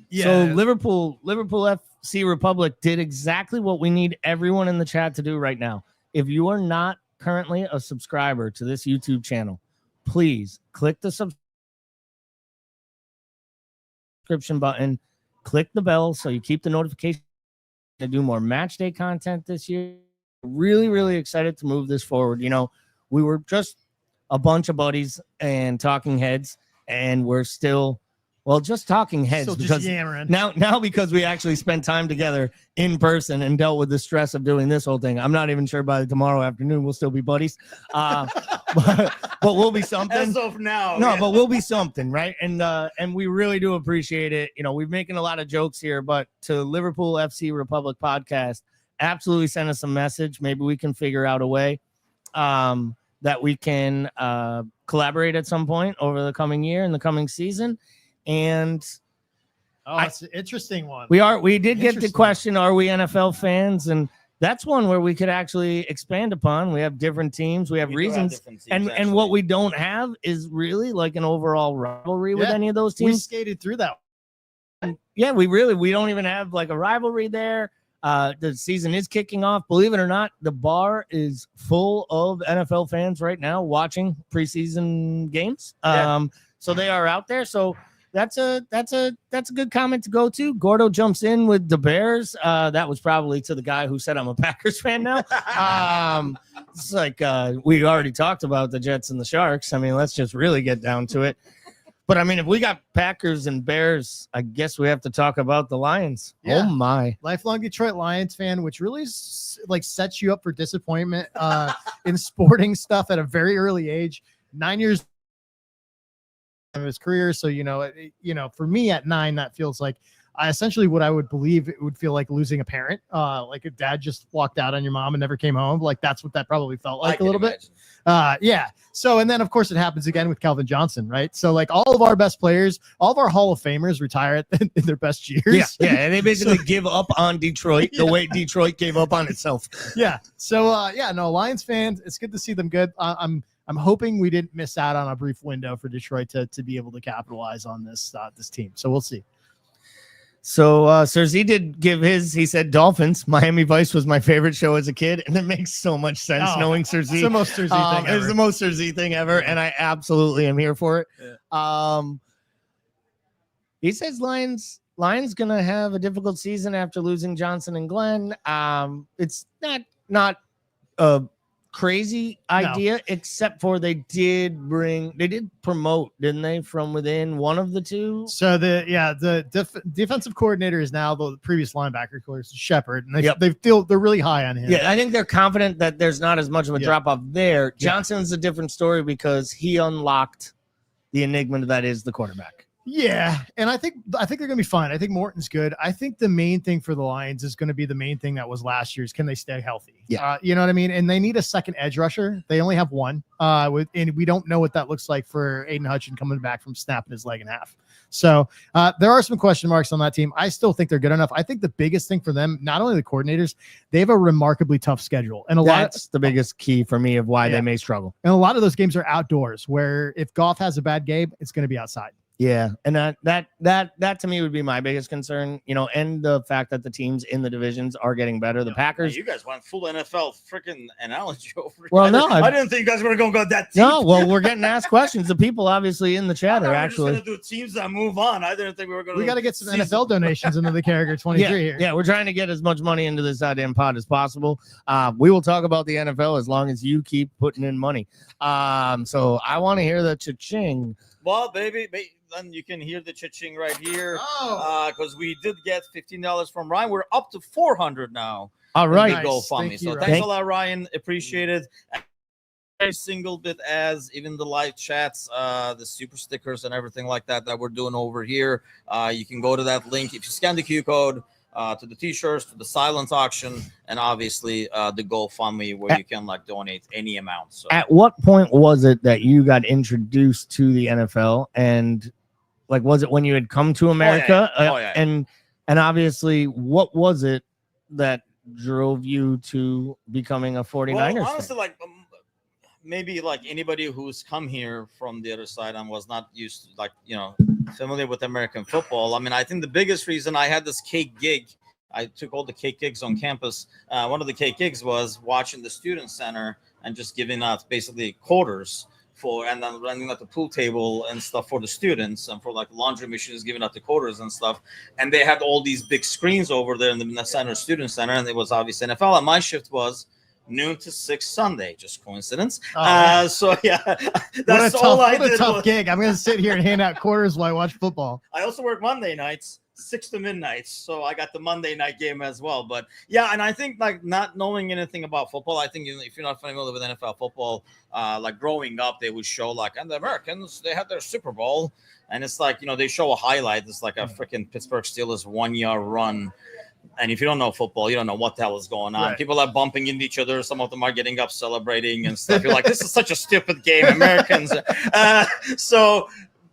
Yeah. So Liverpool FC Republic did exactly what we need everyone in the chat to do right now. If you are not currently a subscriber to this YouTube channel, please click the subscription button, click the bell so you keep the notification to do more match day content this year. Really, really excited to move this forward. We were just a bunch of buddies and talking heads, and we're still just talking heads, Still just because yammering. now because we actually spent time together in person and dealt with the stress of doing this whole thing. I'm not even sure by tomorrow afternoon we'll still be buddies, but we'll be something. As of now, no, but we'll be something, right? And we really do appreciate it. We're making a lot of jokes here, but to Liverpool FC Republic podcast, absolutely send us a message. Maybe we can figure out a way that we can collaborate at some point over the coming year and the coming season. And it's an interesting one. We did get the question, are we NFL fans? And that's one where we could actually expand upon. We have different teams, we have reasons, and what we don't have is really an overall rivalry with any of those teams. We skated through that. Yeah, we don't even have a rivalry there. The season is kicking off. Believe it or not, the bar is full of NFL fans right now watching preseason games. So they are out there. So that's a good comment to go to. Gordo jumps in with the Bears. That was probably to the guy who said I'm a Packers fan now. It's like we already talked about the Jets and the Sharks. I mean, let's just really get down to it. But I mean, if we got Packers and Bears, I guess we have to talk about the Lions. Yeah. Oh my! Lifelong Detroit Lions fan, which really like sets you up for disappointment in sporting stuff at a very early age. 9 years of his career, so for me at 9, that feels like essentially what I would believe it would feel like losing a parent. Like if dad just walked out on your mom and never came home. Like that's what that probably felt like a little bit. Yeah. So, and then of course it happens again with Calvin Johnson, right? So like all of our best players, all of our Hall of Famers retire in their best years. Yeah, and they basically give up on Detroit the way Detroit gave up on itself. Yeah. So Lions fans, it's good to see them good. I'm hoping we didn't miss out on a brief window for Detroit to be able to capitalize on this team. So we'll see. So Sir Z did give his, he said Dolphins. Miami Vice was my favorite show as a kid, and it makes so much sense knowing Sir Z. It's the most Sir Z thing ever. It's the most Sir Z thing ever, and I absolutely am here for it. Yeah. He says Lions gonna have a difficult season after losing Johnson and Glenn. It's not a crazy idea, except for they did promote, didn't they, from within one of the two? So the defensive coordinator is now the previous linebacker coach, Shepard, and they're really high on him. Yeah, I think they're confident that there's not as much of a drop off there. Johnson's a different story because he unlocked the enigma that is the quarterback. Yeah, and I think they're going to be fine. I think Morton's good. I think the main thing for the Lions is going to be the main thing that was last year's. Can they stay healthy? Yeah, you know what I mean. And they need a second edge rusher. They only have one. And we don't know what that looks like for Aiden Hutchin coming back from snapping his leg in half. So there are some question marks on that team. I still think they're good enough. I think the biggest thing for them, not only the coordinators, they have a remarkably tough schedule, and that's the biggest key for me of why they may struggle. And a lot of those games are outdoors, where if Goff has a bad game, it's going to be outside. Yeah, and that to me would be my biggest concern, and the fact that the teams in the divisions are getting better. The Packers, you guys went full NFL freaking analogy over here. Well, no, I didn't think you guys were going to go that deep. No, well, we're getting asked questions. The people obviously in the chat are actually going to do teams that move on. I didn't think we were going to. We got to get some NFL donations into the Carragher 23 here. Yeah, we're trying to get as much money into this damn pod as possible. We will talk about the NFL as long as you keep putting in money. So I want to hear the cha-ching. Well, baby, then you can hear the cha-ching right here. Because we did get $15 from Ryan. We're up to 400 now. All right. Nice. GoFundMe. So thanks a lot, Ryan. Appreciate it. Every single bit, as even the live chats, the super stickers and everything like that we're doing over here. You can go to that link if you scan the Q code. To the t-shirts, to the silence auction, and obviously the GoFundMe where you can donate any amount. So at what point was it that you got introduced to the NFL, and was it when you had come to America? And obviously, what was it that drove you to becoming a 49ers well, honestly, fan? Maybe anybody who's come here from the other side and was not used to familiar with American football. I mean, I think the biggest reason I had this cake gig, I took all the cake gigs on campus. One of the cake gigs was watching the student center and just giving out basically quarters and then running at the pool table and stuff for the students, and for laundry machines, giving out the quarters and stuff. And they had all these big screens over there in the center, student center, and it was obviously NFL. And my shift was noon to 6 Sunday. Just coincidence. So yeah, that's all I did. What a tough gig. I'm going to sit here and hand out quarters while I watch football. I also work Monday nights, 6 to midnight. So I got the Monday night game as well. But yeah, and I think not knowing anything about football, I think if you're not familiar with NFL football, growing up, they would show and the Americans, they had their Super Bowl. And it's they show a highlight. It's like a freaking Pittsburgh Steelers 1-yard run. And if you don't know football, you don't know what the hell is going on. Right. People are bumping into each other. Some of them are getting up, celebrating and stuff. You're like, this is such a stupid game, Americans.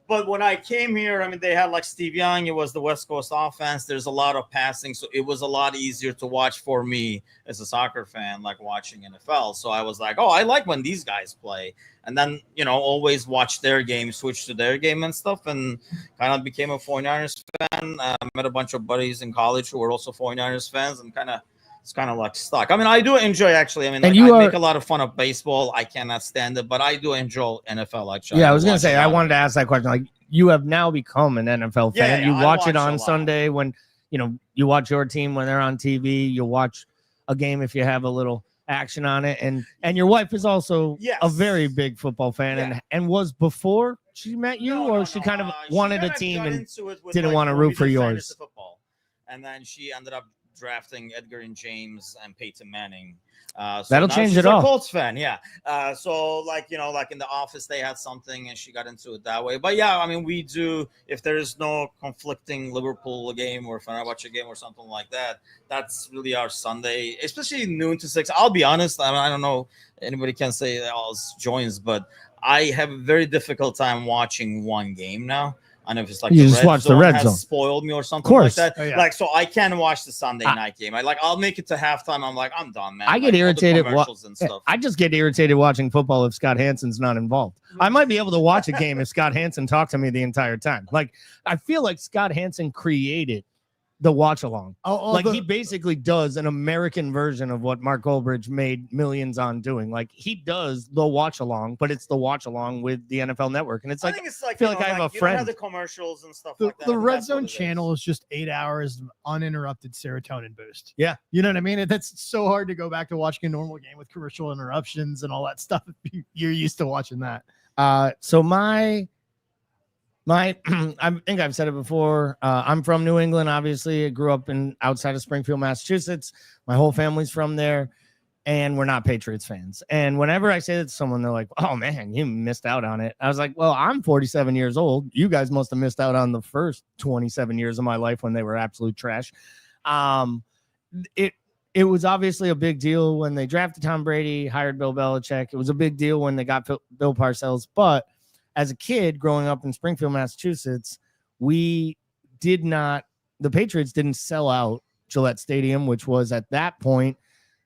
But when I came here, I mean, they had Steve Young. It was the West Coast offense. There's a lot of passing. So it was a lot easier to watch for me as a soccer fan, watching NFL. So I was like, oh, I like when these guys play. And then, always watch their game, switch to their game and stuff, and kind of became a 49ers fan. Met a bunch of buddies in college who were also 49ers fans, and kind of it's kind of like stuck. I mean, I do enjoy actually. I mean, And I make a lot of fun of baseball. I cannot stand it, but I do enjoy NFL. Actually, Yeah, I was gonna say I wanted to ask that question. Like, you have now become an NFL Yeah, fan. yeah, You I watch it watch a on lot. Sunday when you watch your team when they're on TV. You'll watch a game if you have a little action on it. And your wife is also a very big football fan and was before she met you, or she kind of wanted a team and didn't want to root for yours. Football. And then she ended up drafting Edgar and James and Peyton Manning. So That'll now change she's it a all. Colts fan, yeah. So like in the office they had something and she got into it that way. But yeah, I mean we do. If there is no conflicting Liverpool game or Fenerbahce game or something like that, that's really our Sunday, especially noon to 6. I'll be honest. I don't know anybody can say that else joins, but I have a very difficult time watching one game now. I know if it's like You just watch the red has zone. spoiled me or something course. like that. Oh, yeah. Like so, I can watch the Sunday night game. I'll make it to halftime. I'm like, I'm done, man. I Like, get all the irritated. commercials and stuff. I just get irritated watching football if Scott Hansen's not involved. I might be able to watch a game if Scott Hansen talked to me the entire time. Like, I feel like Scott Hansen created the watch along. He basically does an American version of what Mark Goldbridge made millions on doing. Like, he does the watch along, but it's the watch along with the NFL Network. And it's like, I think it's like I feel you like know, I have a you don't have friend. the commercials and stuff The, like that. the and Red that's what Zone it is. channel is just 8 hours of uninterrupted serotonin boost. Yeah. You know what I mean? That's so hard to go back to watching a normal game with commercial interruptions and all that stuff. You're used to watching that. So my I think I've said it before. I'm from New England. Obviously, I grew up outside of Springfield, Massachusetts. My whole family's from there, and we're not Patriots fans. And whenever I say that to someone, they're like, "Oh man, you missed out on it." I was like, "Well, I'm 47 years old. You guys must have missed out on the first 27 years of my life when they were absolute trash." It was obviously a big deal when they drafted Tom Brady, hired Bill Belichick. It was a big deal when they got Bill Parcells, but as a kid growing up in Springfield, Massachusetts, the Patriots didn't sell out Gillette Stadium, which was at that point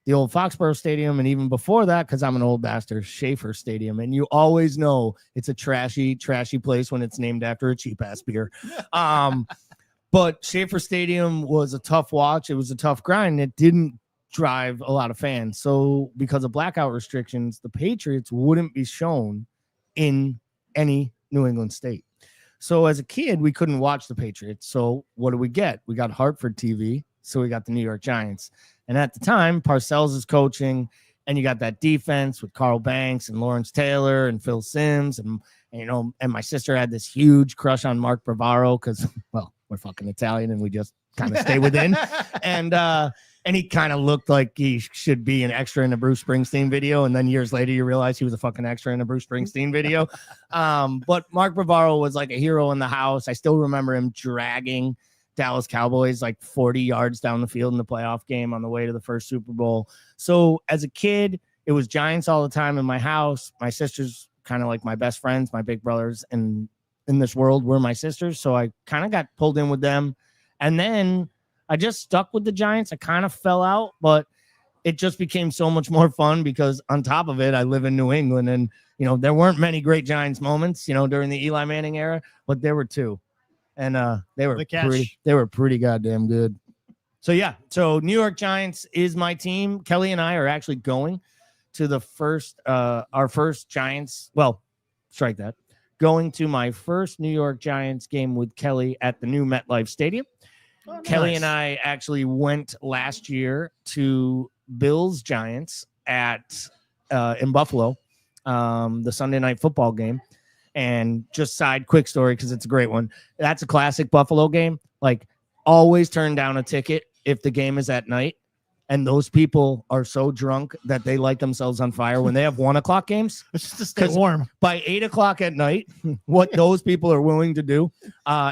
the old Foxborough Stadium. And even before that, because I'm an old bastard, Schaefer Stadium. And you always know it's a trashy place when it's named after a cheap ass beer. But Schaefer Stadium was a tough watch. It was a tough grind. It didn't drive a lot of fans. So because of blackout restrictions, the Patriots wouldn't be shown in any New England state. So as a kid, we couldn't watch the Patriots. So what do we get? We got Hartford TV. So we got the New York Giants. And at the time, Parcells is coaching, and you got that defense with Carl Banks and Lawrence Taylor and Phil Simms. And my sister had this huge crush on Mark Bavaro because, well, we're fucking Italian and we just kind of stay within. And he kind of looked like he should be an extra in a Bruce Springsteen video. And then years later, you realize he was a fucking extra in a Bruce Springsteen video. But Mark Bavaro was like a hero in the house. I still remember him dragging Dallas Cowboys like 40 yards down the field in the playoff game on the way to the first Super Bowl. So as a kid, it was Giants all the time in my house. My sisters kind of like my best friends, my big brothers, and in this world were my sisters. So I kind of got pulled in with them. And then I just stuck with the Giants. I kind of fell out, but it just became so much more fun because on top of it, I live in New England, and there weren't many great Giants moments, during the Eli Manning era, but there were two, and they were pretty goddamn good. So yeah, so New York Giants is my team. Kelly and I are actually going to the our first Giants. Well, strike that. Going to my first New York Giants game with Kelly at the new MetLife Stadium. Oh, Kelly nice. and I actually went last year to Bills Giants in Buffalo, the Sunday night football game. And just quick story, because it's a great one. That's a classic Buffalo game. Like, always turn down a ticket if the game is at night. And those people are so drunk that they light themselves on fire when they have 1 o'clock games. It's just to stay warm. By 8 o'clock at night, what those people are willing to do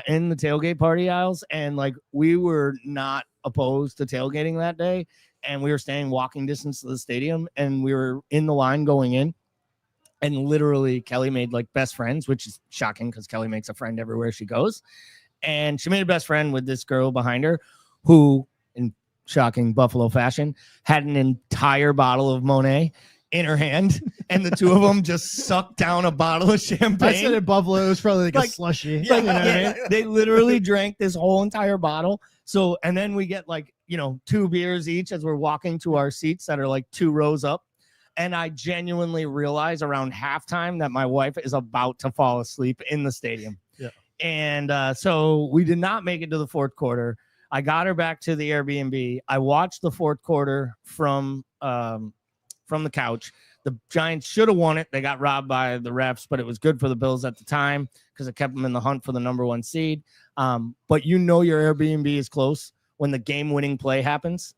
in the tailgate party aisles. And like, we were not opposed to tailgating that day. And we were staying walking distance to the stadium, and we were in the line going in. And literally Kelly made like best friends, which is shocking because Kelly makes a friend everywhere she goes. And she made a best friend with this girl behind her who, in shocking Buffalo fashion, had an entire bottle of Monet in her hand, and the two of them just sucked down a bottle of champagne. I said at Buffalo, it was probably like a slushy. They literally drank this whole entire bottle. So, and then we get like, 2 beers each as we're walking to our seats that are like 2 rows up. And I genuinely realize around halftime that my wife is about to fall asleep in the stadium. Yeah. And so we did not make it to the fourth quarter. I got her back to the Airbnb. I watched the fourth quarter from the couch. The Giants should have won it. They got robbed by the refs, but it was good for the Bills at the time because it kept them in the hunt for the number 1 seed. But your Airbnb is close when the game-winning play happens,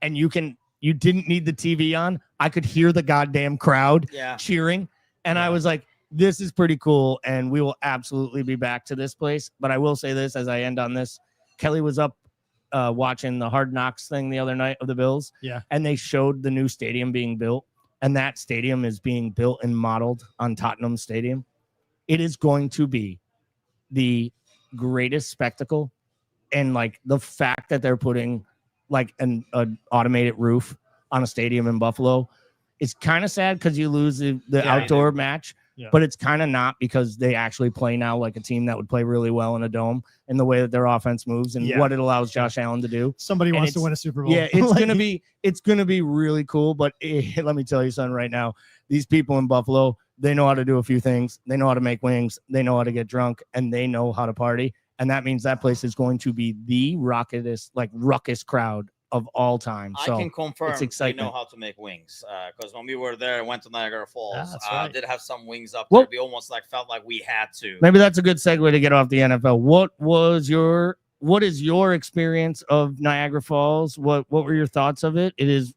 and you didn't need the TV on. I could hear the goddamn crowd cheering, and I was like, this is pretty cool, and we will absolutely be back to this place. But I will say this as I end on this. Kelly was up watching the Hard Knocks thing the other night of the Bills, and they showed the new stadium being built, and that stadium is being built and modeled on Tottenham Stadium. It is going to be the greatest spectacle, and like the fact that they're putting like an automated roof on a stadium in Buffalo is kind of sad because you lose the outdoor match. Yeah. But it's kind of not, because they actually play now like a team that would play really well in a dome, and the way that their offense moves and what it allows Josh Allen to do. Somebody wants to win a Super Bowl. Yeah, it's gonna be really cool. But let me tell you something right now. These people in Buffalo, they know how to do a few things. They know how to make wings. They know how to get drunk, and they know how to party. And that means that place is going to be the ruckus crowd of all time. So I can confirm it's they excitement. know how to make wings, because when we were there, went to Niagara Falls, that's right. did have some wings up Well, there. We almost felt like we had to. Maybe that's a good segue to get off the NFL. What is your experience of Niagara Falls? What were your thoughts of it? It is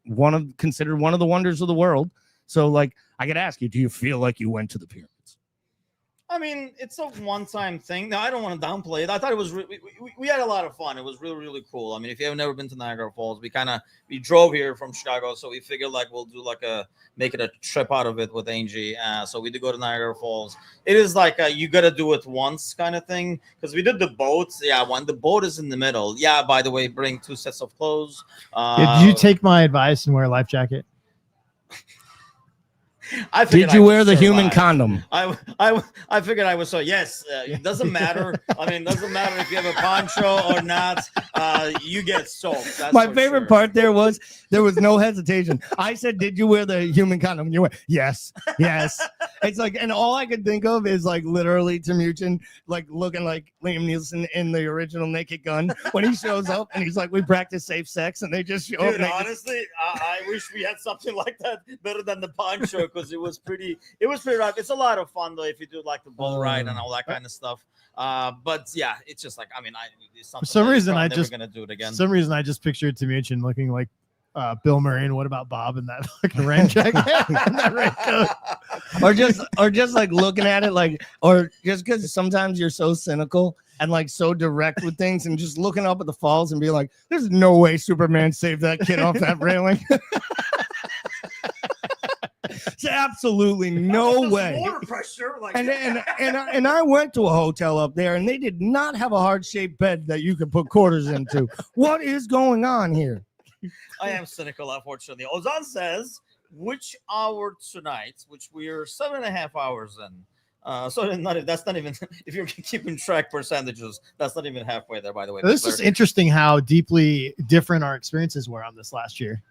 considered one of the wonders of the world. So I could ask you, do you feel like you went to the pyramids? I mean, it's a one-time thing. Now, I don't want to downplay it. I thought it was we had a lot of fun. It was really, really cool. I mean, if you have never been to Niagara Falls, we drove here from Chicago, so we figured we'll do make it a trip out of it with Angie. So we did go to Niagara Falls. It is you got to do it once kind of thing, because we did the boats. Yeah, when the boat is in the middle. Yeah, by the way, bring 2 sets of clothes. Did you take my advice and wear a life jacket? Did you wear the human condom? I figured I was. So yes, it doesn't matter. I mean, it doesn't matter if you have a poncho or not. You get soaked. That's my favorite part there was no hesitation. I said, "Did you wear the human condom?" And you went, "Yes, yes." It's and all I could think of is literally Timucin looking like Liam Neeson in the original Naked Gun when he shows up and he's like, "We practice safe sex," and they just show Dude, up. Honestly, I wish we had something like that better than the poncho. Because it was pretty rough. It's a lot of fun though if you do the bull ride and all that kind of stuff. But yeah, it's just for some reason I'm I never just gonna do it again. For some reason I just pictured Timucin looking like Bill Murray and What About Bob in that fucking rain jacket and that raincoat. or just looking at it or just because sometimes you're so cynical and so direct with things, and just looking up at the falls and be like, there's no way Superman saved that kid off that railing. It's absolutely no way. Water pressure, and I went to a hotel up there, and they did not have a heart-shaped bed that you could put quarters into. What is going on here? I am cynical, unfortunately. Ozan says, which hour tonight, which we are 7.5 hours in. So that's not even, if you're keeping track percentages, that's not even halfway there, by the way. This is interesting how deeply different our experiences were on this last year.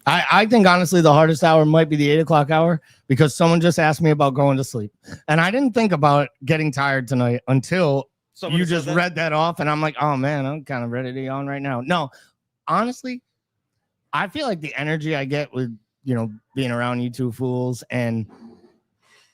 I think honestly the hardest hour might be the 8 o'clock hour, because someone just asked me about going to sleep, and I didn't think about getting tired tonight until you just read that off, and I'm like, oh man, I'm kind of ready to yawn right now. No, honestly, I feel like the energy I get with being around you two fools, and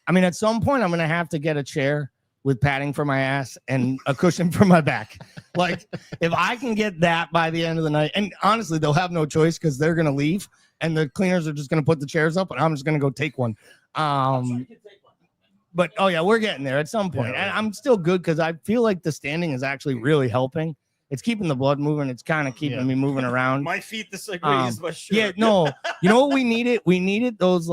I mean at some point I'm gonna have to get a chair with padding for my ass and a cushion for my back. If I can get that by the end of the night, and honestly, they'll have no choice because they're going to leave and the cleaners are just going to put the chairs up and I'm just going to go take one. But oh yeah, we're getting there at some point. And I'm still good because I feel like the standing is actually really helping. It's keeping the blood moving. It's kind of keeping me moving around. My feet disagrees, but sure. Yeah, no. You know what we needed? We needed those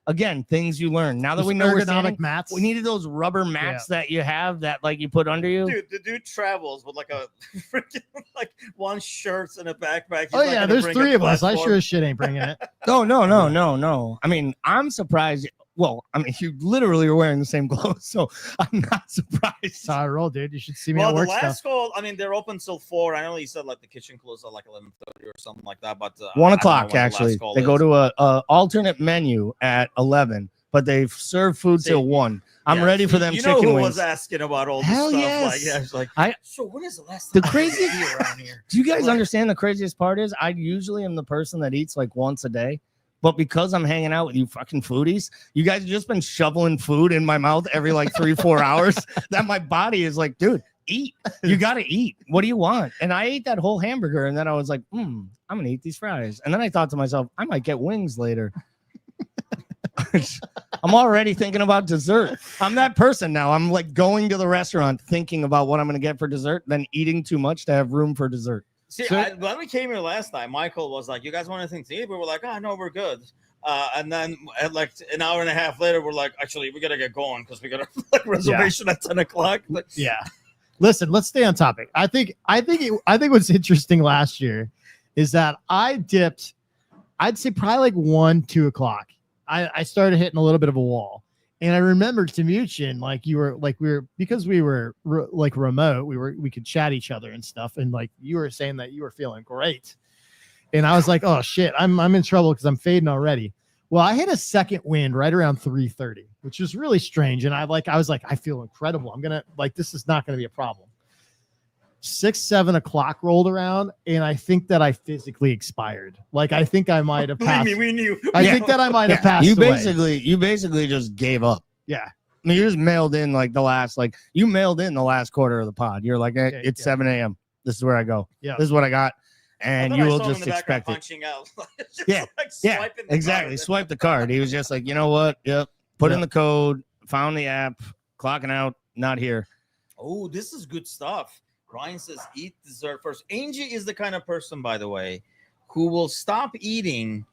again, things you learn. Now that we know we're standing, mats. We needed those rubber mats that you have that you put under you. Dude, the dude travels with a freaking one shirt and a backpack. Oh yeah, there's 3 of us. I sure as shit ain't bringing it. No. I mean, I'm surprised. Well, I mean, you literally are wearing the same clothes, so I'm not surprised. That's how I roll, dude. You should see me Well, at the work last stuff. call, I mean, they're open till 4. I know you said like the kitchen closes at like 11:30 or something like that, but 1 I don't know o'clock when the last actually. call They is. go to a alternate menu at 11, but they serve food till 1. I'm Yeah, ready for them you know chicken who wings. was asking about all this Hell stuff? yes. Like, yeah, it's like, I so when is the last the time craziest. you around here? Do you guys understand the craziest part is I usually am the person that eats like once a day, but because I'm hanging out with you fucking foodies, you guys have just been shoveling food in my mouth every like 3-4 hours that my body is like, dude, eat. You gotta eat. What do you want? And I ate that whole hamburger, and then I was like, I'm gonna eat these fries. And then I thought to myself, I might get wings later. I'm already thinking about dessert. I'm that person now. I'm like going to the restaurant thinking about what I'm going to get for dessert, then eating too much to have room for dessert. See, when we came here last time, Michael was like, "You guys want anything to eat?" We were like, "Oh no, we're good." And then at like an hour and a half later, we're like, "Actually, we gotta get going because we got a like, reservation at 10 o'clock." But yeah, listen, let's stay on topic. I think what's interesting last year is that I dipped. I'd say probably like 1-2 o'clock. I started hitting a little bit of a wall, and I remember Timucin, like we were because we were like remote, we could chat each other and stuff, and like you were saying that you were feeling great, and I was like, oh shit, I'm in trouble because I'm fading already. Well, I hit a second wind right around 3:30, which was really strange, and I was like, I feel incredible. I'm gonna like this is not gonna be a problem. 6-7 o'clock rolled around, and I think that I physically expired. Like I think I might have passed. Believe me, we knew. I think that I might have passed. You away. basically just gave up. Yeah. I mean, you just mailed in like the last quarter of the pod. You're like, it's 7 a.m. This is where I go. Yeah. This is what I got. And you will just expect it. Punching out. Yeah. Yeah. Exactly. Swipe the card. He was just like, you know what? Yep. Put in the code, found the app, clocking out, not here. Oh, this is good stuff. Ryan says, eat dessert first. Angie is the kind of person, by the way, who will stop eating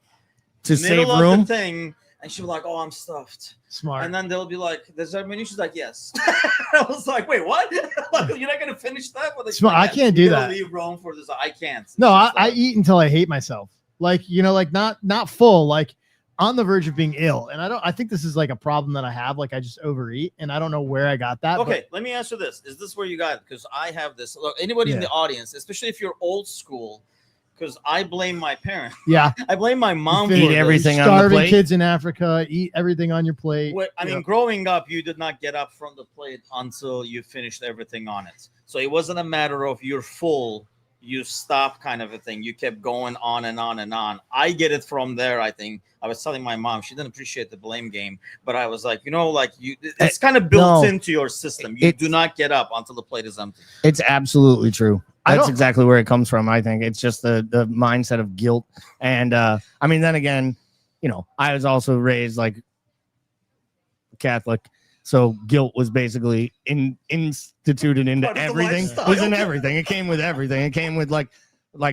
to middle save of room. the thing, and she'll be like, "Oh, I'm stuffed." Smart. And then they'll be like, "Dessert menu." She's like, "Yes." I was like, "Wait, what? Like, you're not gonna finish that?" But Smart. I can't do that. Leave Rome for this. I can't. No, I eat until I hate myself. Like like not full, like on the verge of being ill. And I think this is like a problem that I have. Like I just overeat, and I don't know where I got that. Okay, let me answer this. Is this where you got it? Because I have this. Look, anybody in the audience, especially if you're old school, because I blame my parents. Yeah. I blame my mom. Eat everything on the starving plate. kids in Africa, eat everything on your plate. I mean, growing up, you did not get up from the plate until you finished everything on it. So it wasn't a matter of you're full, you stop kind of a thing. You kept going on and on and on. I get it from there. I think I was telling my mom, she didn't appreciate the blame game, but I was like, it's kind of built into your system. You do not get up until the plate is empty. It's absolutely true. That's exactly where it comes from. I think it's just the mindset of guilt. And I mean, then again, I was also raised like Catholic. So guilt was basically instituted into everything. It was in everything. It came with everything. It came with like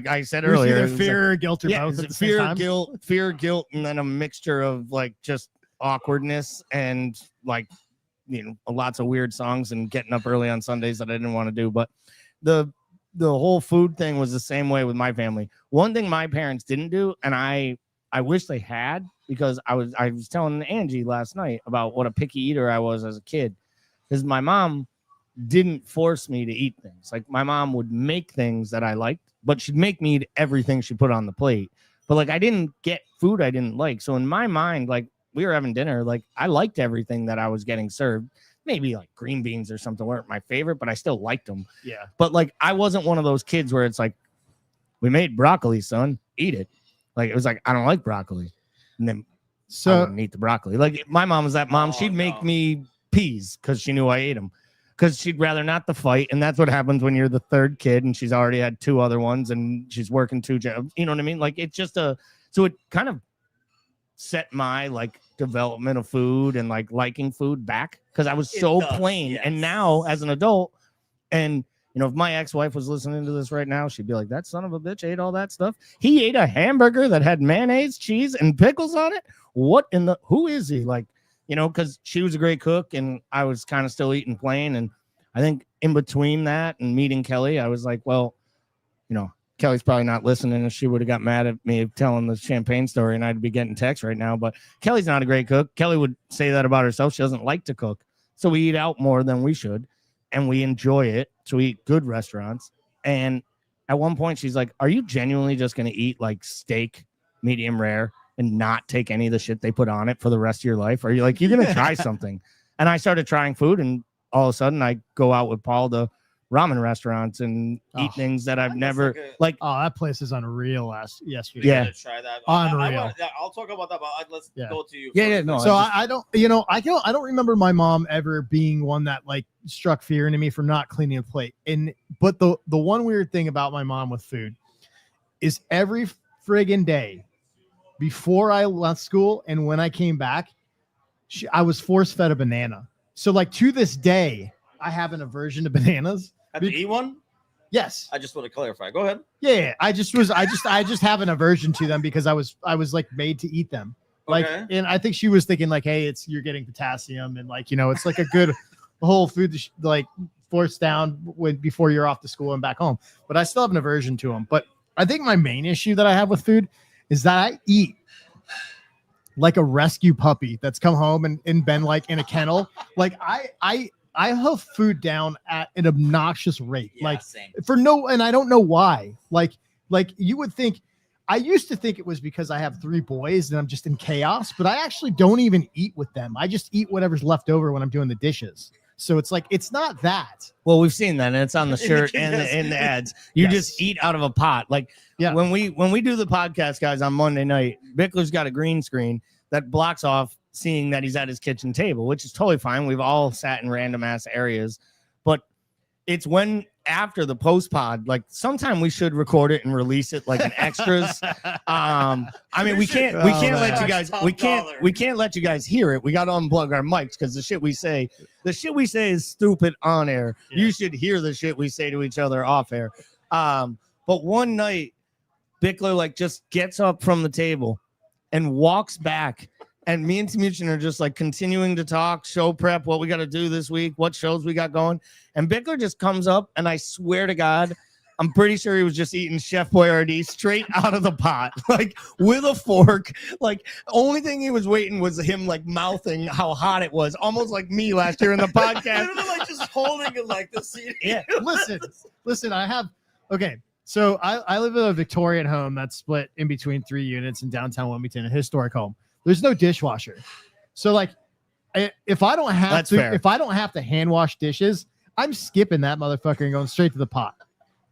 I said earlier, either fear or guilt or both at the same time. Fear, guilt, and then a mixture of like just awkwardness and like lots of weird songs and getting up early on Sundays that I didn't want to do. But the whole food thing was the same way with my family. One thing my parents didn't do, and I wish they had, because I was telling Angie last night about what a picky eater I was as a kid, because my mom didn't force me to eat things. Like my mom would make things that I liked, but she'd make me eat everything she put on the plate. But like I didn't get food I didn't like. So in my mind, like we were having dinner, like I liked everything that I was getting served. Maybe like green beans or something weren't my favorite, but I still liked them. Yeah. But like I wasn't one of those kids where it's like, we made broccoli, son, eat it. Like it was like, I don't like broccoli. And then I wouldn't eat the broccoli. Like my mom was that mom. She'd make me peas because she knew I ate them, because she'd rather not the fight. And that's what happens when you're the third kid and she's already had 2 other ones and she's working 2 jobs. You know what I mean? Like it's just so it kind of set my like development of food and like liking food back, because I was so plain. Yes. And now as an adult, and if my ex-wife was listening to this right now, she'd be like, that son of a bitch ate all that stuff. He ate a hamburger that had mayonnaise, cheese, and pickles on it. Who is he? Like, because she was a great cook and I was kind of still eating plain. And I think in between that and meeting Kelly, I was like, well, can Kelly's probably not listening. If she would have got mad at me telling the champagne story, and I'd be getting texts right now. But Kelly's not a great cook. Kelly would say that about herself. She doesn't like to cook. So we eat out more than we should, and we enjoy it. So we eat good restaurants. And at one point, she's like, are you genuinely just going to eat like steak, medium rare, and not take any of the shit they put on it for the rest of your life? Are you like, you're going to try something? And I started trying food, and all of a sudden I go out with Paul to ramen restaurants and eat things that I've never like. Oh, that place is unreal. Yesterday, Yeah. Try that. Unreal. I'll talk about that, but let's go to you. Yeah, first. no. So I don't, I don't remember my mom ever being one that like struck fear into me for not cleaning a plate. But the one weird thing about my mom with food is every friggin' day before I left school and when I came back, I was force fed a banana. So like to this day, I have an aversion to bananas. Have you eat one? Yes. I just want to clarify. Go ahead. Yeah, I just have an aversion to them because I was like made to eat them. Like, Okay. and I think she was thinking like, hey, you're getting potassium and like, it's like a good whole food to like force down before you're off to school and back home. But I still have an aversion to them. But I think my main issue that I have with food is that I eat like a rescue puppy that's come home and been like in a kennel. Like I huff food down at an obnoxious rate. Yeah, same. And I don't know why. Like you would think, I used to think it was because I have 3 boys and I'm just in chaos, but I actually don't even eat with them. I just eat whatever's left over when I'm doing the dishes. So it's like, it's not that. Well, we've seen that, and it's on the shirt and in the ads. You just eat out of a pot. Like when we do the podcast, guys, on Monday night, Bickler's got a green screen that blocks off seeing that he's at his kitchen table, which is totally fine. We've all sat in random ass areas, but it's when after the post pod, like sometime we should record it and release it like an extras. I mean, we can't let you guys, we can't let you guys hear it. We got to unplug our mics because the shit we say is stupid on air. Yeah. You should hear the shit we say to each other off air. But one night, Bickler like just gets up from the table and walks back. And me and Timucin are just like continuing to talk, show prep, what we got to do this week, what shows we got going. And Bickler just comes up, and I swear to God, I'm pretty sure he was just eating Chef Boyardee straight out of the pot, like with a fork. Like only thing he was waiting was him like mouthing how hot it was, almost like me last year in the podcast. Like just holding it like this. Yeah, listen, So I live in a Victorian home that's split in between 3 units in downtown Wilmington, a historic home. There's no dishwasher. So like if I don't have to hand wash dishes, I'm skipping that motherfucker and going straight to the pot.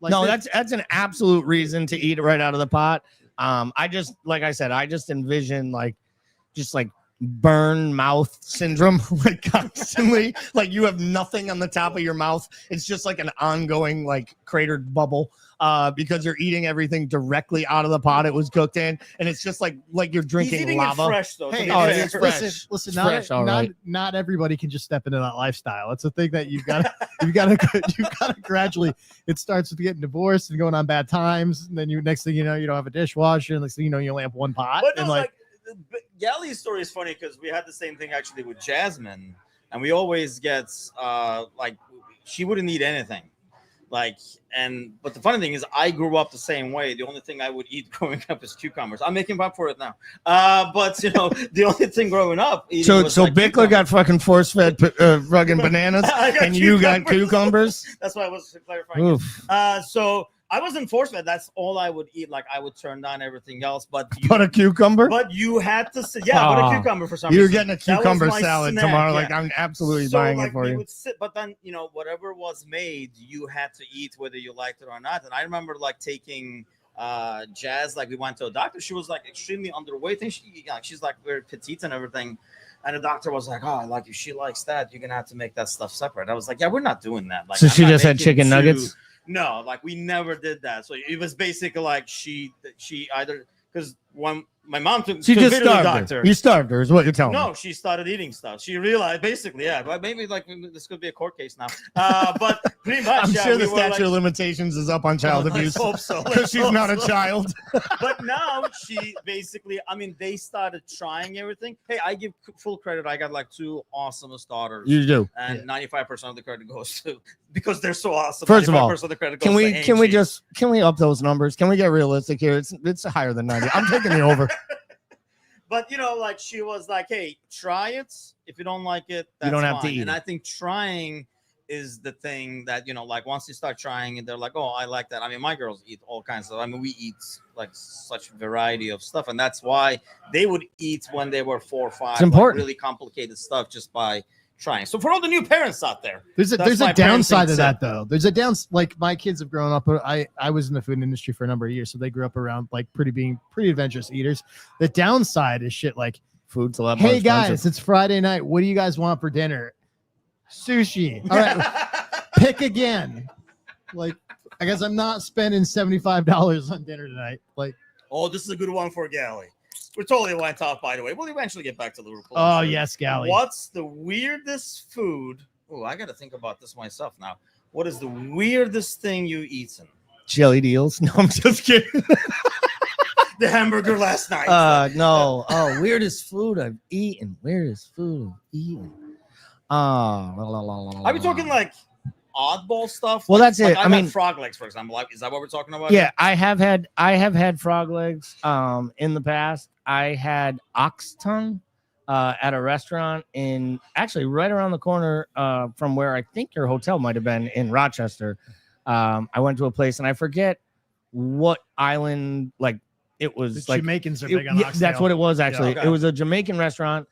That's an absolute reason to eat it right out of the pot. I just, like I said, I just envision like burn mouth syndrome, like constantly, like you have nothing on the top of your mouth. It's just like an ongoing like cratered bubble because you're eating everything directly out of the pot it was cooked in, and it's just like you're drinking He's eating lava. It fresh though. Hey, it's fresh. Listen, It's fresh, not everybody can just step into that lifestyle. It's a thing that you've got to gradually. It starts with getting divorced and going on bad times, and then next thing you know, you don't have a dishwasher, and next thing you know, you only have one pot. But no, and like Galli's story is funny because we had the same thing actually with Jasmine, and we always get like she wouldn't eat anything. But the funny thing is I grew up the same way. The only thing I would eat growing up is cucumbers. I'm making up for it now. But the only thing growing up. So like Bickler got fucking force fed fucking bananas, and you got cucumbers. That's why I was clarifying. So I wasn't forced fed. That's all I would eat. Like I would turn down everything else, but a cucumber. But you had to say, but a cucumber for some reason. You're getting a cucumber salad snack, tomorrow. Yeah. like I'm absolutely buying it for you. Would sit, but then whatever was made, you had to eat whether you liked it or not. And I remember like taking Jazz. Like we went to a doctor. She was like extremely underweight, and she's like very petite and everything. And the doctor was like, "Oh, like if she likes that, you're gonna have to make that stuff separate." I was like, "Yeah, we're not doing that." Like, so she just had chicken nuggets. No, like we never did that. So it was basically like she either because when my mom took She took just me to the starved doctor. her. You starved her, is what you're telling me. No, she started eating stuff. She realized, basically, yeah, but maybe like this could be a court case now. But pretty much, I'm yeah, sure we the were, statute like, of limitations is up on child let's abuse. hope so. Because she's not a child. But now she basically, I mean, they started trying everything. Hey, I give full credit. I got like 2 awesome daughters. You do. And 95% of the credit goes to, because they're so awesome. First of all, 95% of the credit can goes we to can we Angie. just can we up those numbers? Can we get realistic here? It's higher than 90. I'm taking the over. But you know, like she was like, "Hey, try it. If you don't like it, that's You don't have to fine." eat And it. I think trying is the thing that, you know, like once you start trying it, they're like, "Oh, I like that." I mean, my girls eat all kinds of. I mean, we eat like such variety of stuff, and that's why they would eat when they were 4 or 5. It's important. Like really complicated stuff just by trying. So for all the new parents out there, There's a that's my downside to parenting that tip. though. There's a like my kids have grown up. I was in the food industry for a number of years, so they grew up around like pretty adventurous eaters. The downside is shit like food's a lot more hey expensive. guys, it's Friday night. What do you guys want for dinner? Sushi. All right, pick again. Like I guess I'm not spending $75 on dinner tonight. Like Oh, this is a good one for Gally. We totally went off, by the way. We'll eventually get back to Liverpool. Oh, I'm sure. yes, Gally. What's the weirdest food? Oh, I got to think about this myself now. What is the weirdest thing you eaten? Jelly deals. No, I'm just kidding. The hamburger last night. No. Oh, weirdest food I've eaten. Weirdest food I've eaten. Are we talking like oddball stuff? Well, Like- that's like it. I I've mean- had frog legs, for example. Like, is that what we're talking about? Yeah, I have had frog legs in the past. I had ox tongue at a restaurant in actually right around the corner from where I think your hotel might have been in Rochester. I went to a place and I forget what island, like it was The like Jamaicans are big on that's oxtail. what it was Yeah. actually. Okay. It was a Jamaican restaurant.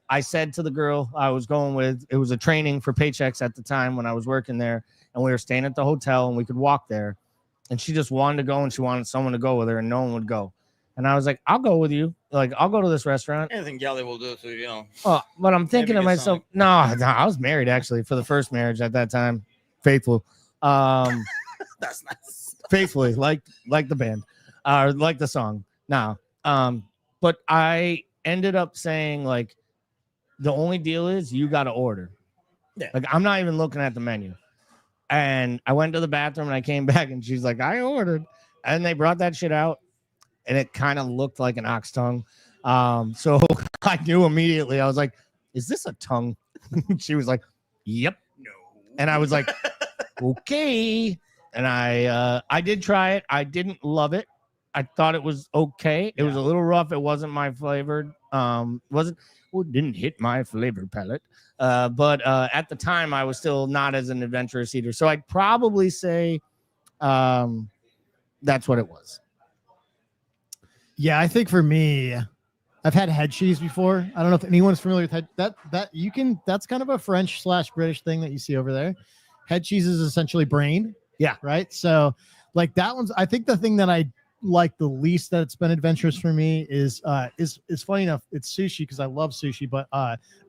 I said to the girl I was going with, it was a training for paychecks at the time when I was working there, and we were staying at the hotel and we could walk there. And she just wanted to go and she wanted someone to go with her, and no one would go. And I was like, I'll go with you. Like, I'll go to this restaurant. Anything Gally will do to, you know. Oh, but I'm thinking Maybe to get myself, no, I was married actually for the first marriage at that time. Faithful. That's nice. Faithfully, like the band, like the song. Now, but I ended up saying like, the only deal is you got to order. Yeah. Like I'm not even looking at the menu. And I went to the bathroom and I came back and she's like, I ordered. And they brought that shit out and it kind of looked like an ox tongue. So I knew immediately. I was like, is this a tongue? She was like, yep. No. And I was like, okay. And I did try it. I didn't love it. I thought it was okay. It was a little rough. It wasn't my flavored. Didn't hit my flavor palette. But at the time, I was still not as an adventurous eater. So I'd probably say that's what it was. Yeah, I think for me, I've had head cheese before. I don't know if anyone's familiar with that's kind of a French / British thing that you see over there. Head cheese is essentially brain. Yeah. Right. So like that one's, I think the thing that I like the least that it's been adventurous for me is funny enough. It's sushi because I love sushi, but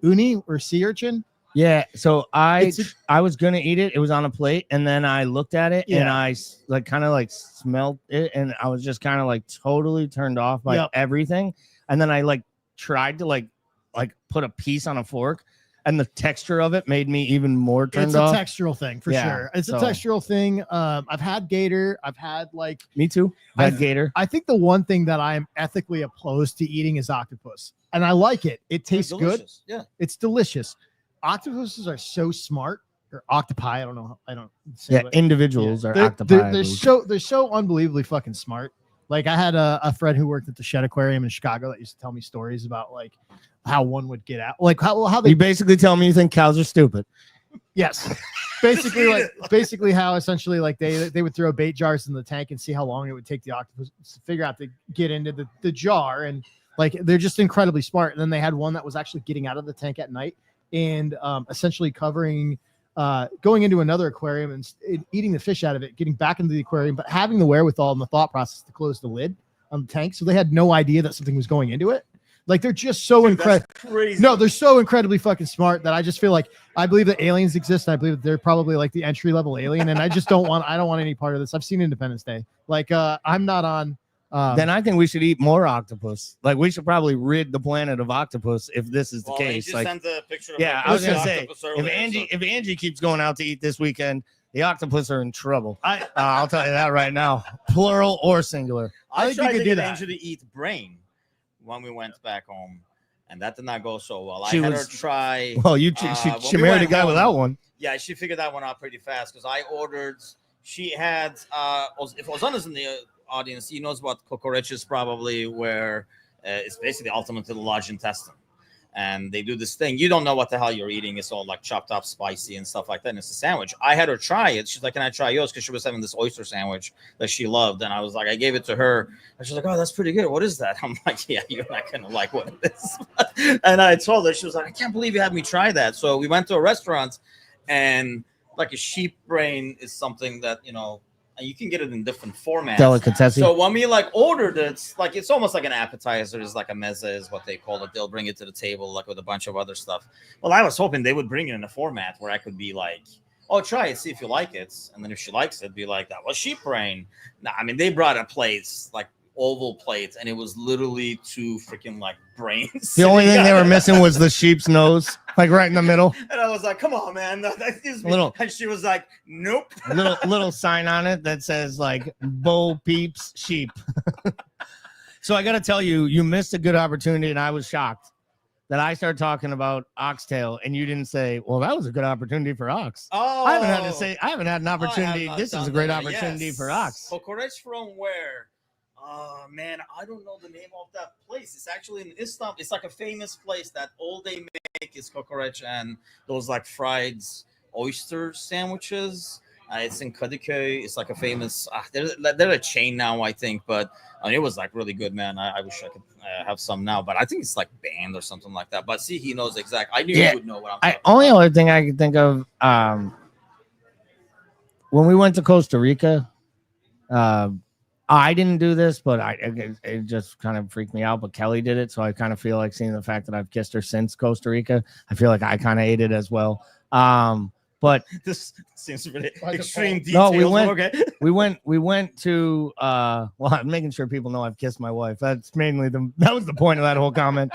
uni or sea urchin. Yeah. So I was going to eat it. It was on a plate. And then I looked at it and I like kind of like smelled it. And I was just kind of like totally turned off by everything. And then I like tried to like put a piece on a fork. And the texture of it made me even more turned off. It's a textural thing for sure. It's a textural thing. I've had gator. I've had like me too. I've had gator. I think the one thing that I am ethically opposed to eating is octopus, and I like it. It tastes good. Yeah, it's delicious. Octopuses are so smart, or octopi. I don't know. I don't. Say Individuals are they're, octopi. they're so unbelievably fucking smart. Like I had a friend who worked at the Shed Aquarium in Chicago that used to tell me stories about like how one would get out, like how they. You basically tell me you think cows are stupid. Yes, basically how essentially like they would throw bait jars in the tank and see how long it would take the octopus to figure out to get into the jar, and like they're just incredibly smart. And then they had one that was actually getting out of the tank at night and essentially covering. Going into another aquarium and eating the fish out of it, getting back into the aquarium, but having the wherewithal and the thought process to close the lid on the tank. So they had no idea that something was going into it. Like they're just so incredible. No, they're so incredibly fucking smart that I just feel like I believe that aliens exist. And I believe that they're probably like the entry level alien. And I don't want any part of this. I've seen Independence Day. Like I'm not on Then I think we should eat more octopus. Like we should probably rid the planet of octopus if this is the case. Just Like, sent a picture of yeah, I was gonna say if Angie keeps going out to eat this weekend, the octopus are in trouble. I'll tell you that right now, plural or singular. I tried to get Angie to eat brain when we went back home, and that did not go so well. I had her try. Well, she married a guy without one. Yeah, she figured that one out pretty fast because I ordered. She had if Ozana's in the audience, he knows about cockroaches probably, where it's basically the ultimate to the large intestine, and they do this thing. You don't know what the hell you're eating. It's all like chopped up, spicy, and stuff like that. And it's a sandwich. I had her try it. She's like, "Can I try yours?" Because she was having this oyster sandwich that she loved, and I was like, I gave it to her, and she's like, "Oh, that's pretty good. What is that?" I'm like, "Yeah, you're not gonna like what it is." And I told her, she was like, "I can't believe you had me try that." So we went to a restaurant, and like a sheep brain is something that you can get it in different formats. Delicatessen. So when we like ordered it, like it's almost like an appetizer. It's like a mezza is what they call it. They'll bring it to the table like with a bunch of other stuff. Well, I was hoping they would bring it in a format where I could be like, "Oh, try it, see if you like it," and then if she likes it, be like, "That was sheep brain." Nah, I mean, they brought a plate, like oval plate, and it was literally 2 freaking like brains. The only thing they were missing was the sheep's nose, like right in the middle. And I was like, "Come on, man!" Excuse me. Little- And she was like, "Nope." little sign on it that says like Bo Peeps Sheep. So I got to tell you, you missed a good opportunity, and I was shocked that I started talking about oxtail, and you didn't say, "Well, that was a good opportunity for ox." Oh, I haven't had an opportunity. not This is a done great that. opportunity Yes. for ox. Cockroach from where? Man, I don't know the name of that place. It's actually in Istanbul. It's like a famous place that all they make is cockroach and those like fried oyster sandwiches. It's in Kadıköy. It's like a famous. They're a chain now, I think, but it was like really good, man. I wish I could have some now, but I think it's like banned or something like that. But see, he knows exactly. I knew he would know what I'm talking Only other thing I could think of when we went to Costa Rica. I didn't do this, but it just kind of freaked me out. But Kelly did it, so I kind of feel like, seeing the fact that I've kissed her since Costa Rica, I feel like I kind of ate it as well. But this seems really extreme details. No, we went to well, I'm making sure people know I've kissed my wife. That's mainly that was the point of that whole comment.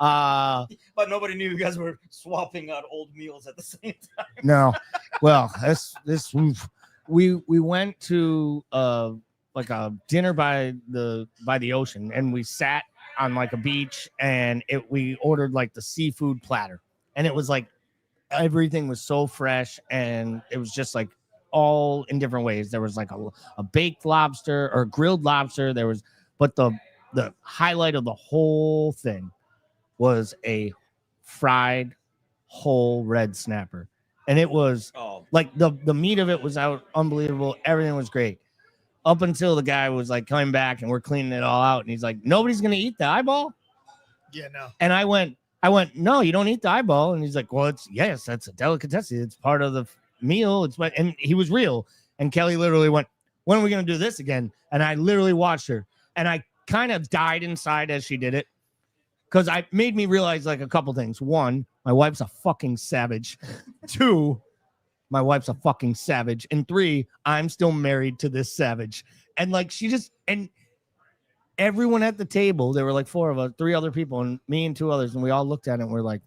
But nobody knew you guys were swapping out old meals at the same time. No, well, we went to like a dinner by the ocean, and we sat on like a beach, and we ordered like the seafood platter, and it was like everything was so fresh, and it was just like all in different ways. There was like a baked lobster or grilled lobster. But the highlight of the whole thing was a fried whole red snapper, and it was like the meat of it was out unbelievable. Everything was great. Up until the guy was like coming back and we're cleaning it all out, and he's like, "Nobody's gonna eat the eyeball." Yeah, no. And I went, "No, you don't eat the eyeball." And he's like, "Well, that's a delicatessen. It's part of the meal." And he was real. And Kelly literally went, "When are we gonna do this again?" And I literally watched her, and I kind of died inside as she did it, because I made me realize like a couple things. One, my wife's a fucking savage. Two, my wife's a fucking savage. And 3, I'm still married to this savage. And like and everyone at the table, there were like 4 of us, 3 other people, and me and 2 others, and we all looked at it and we're like,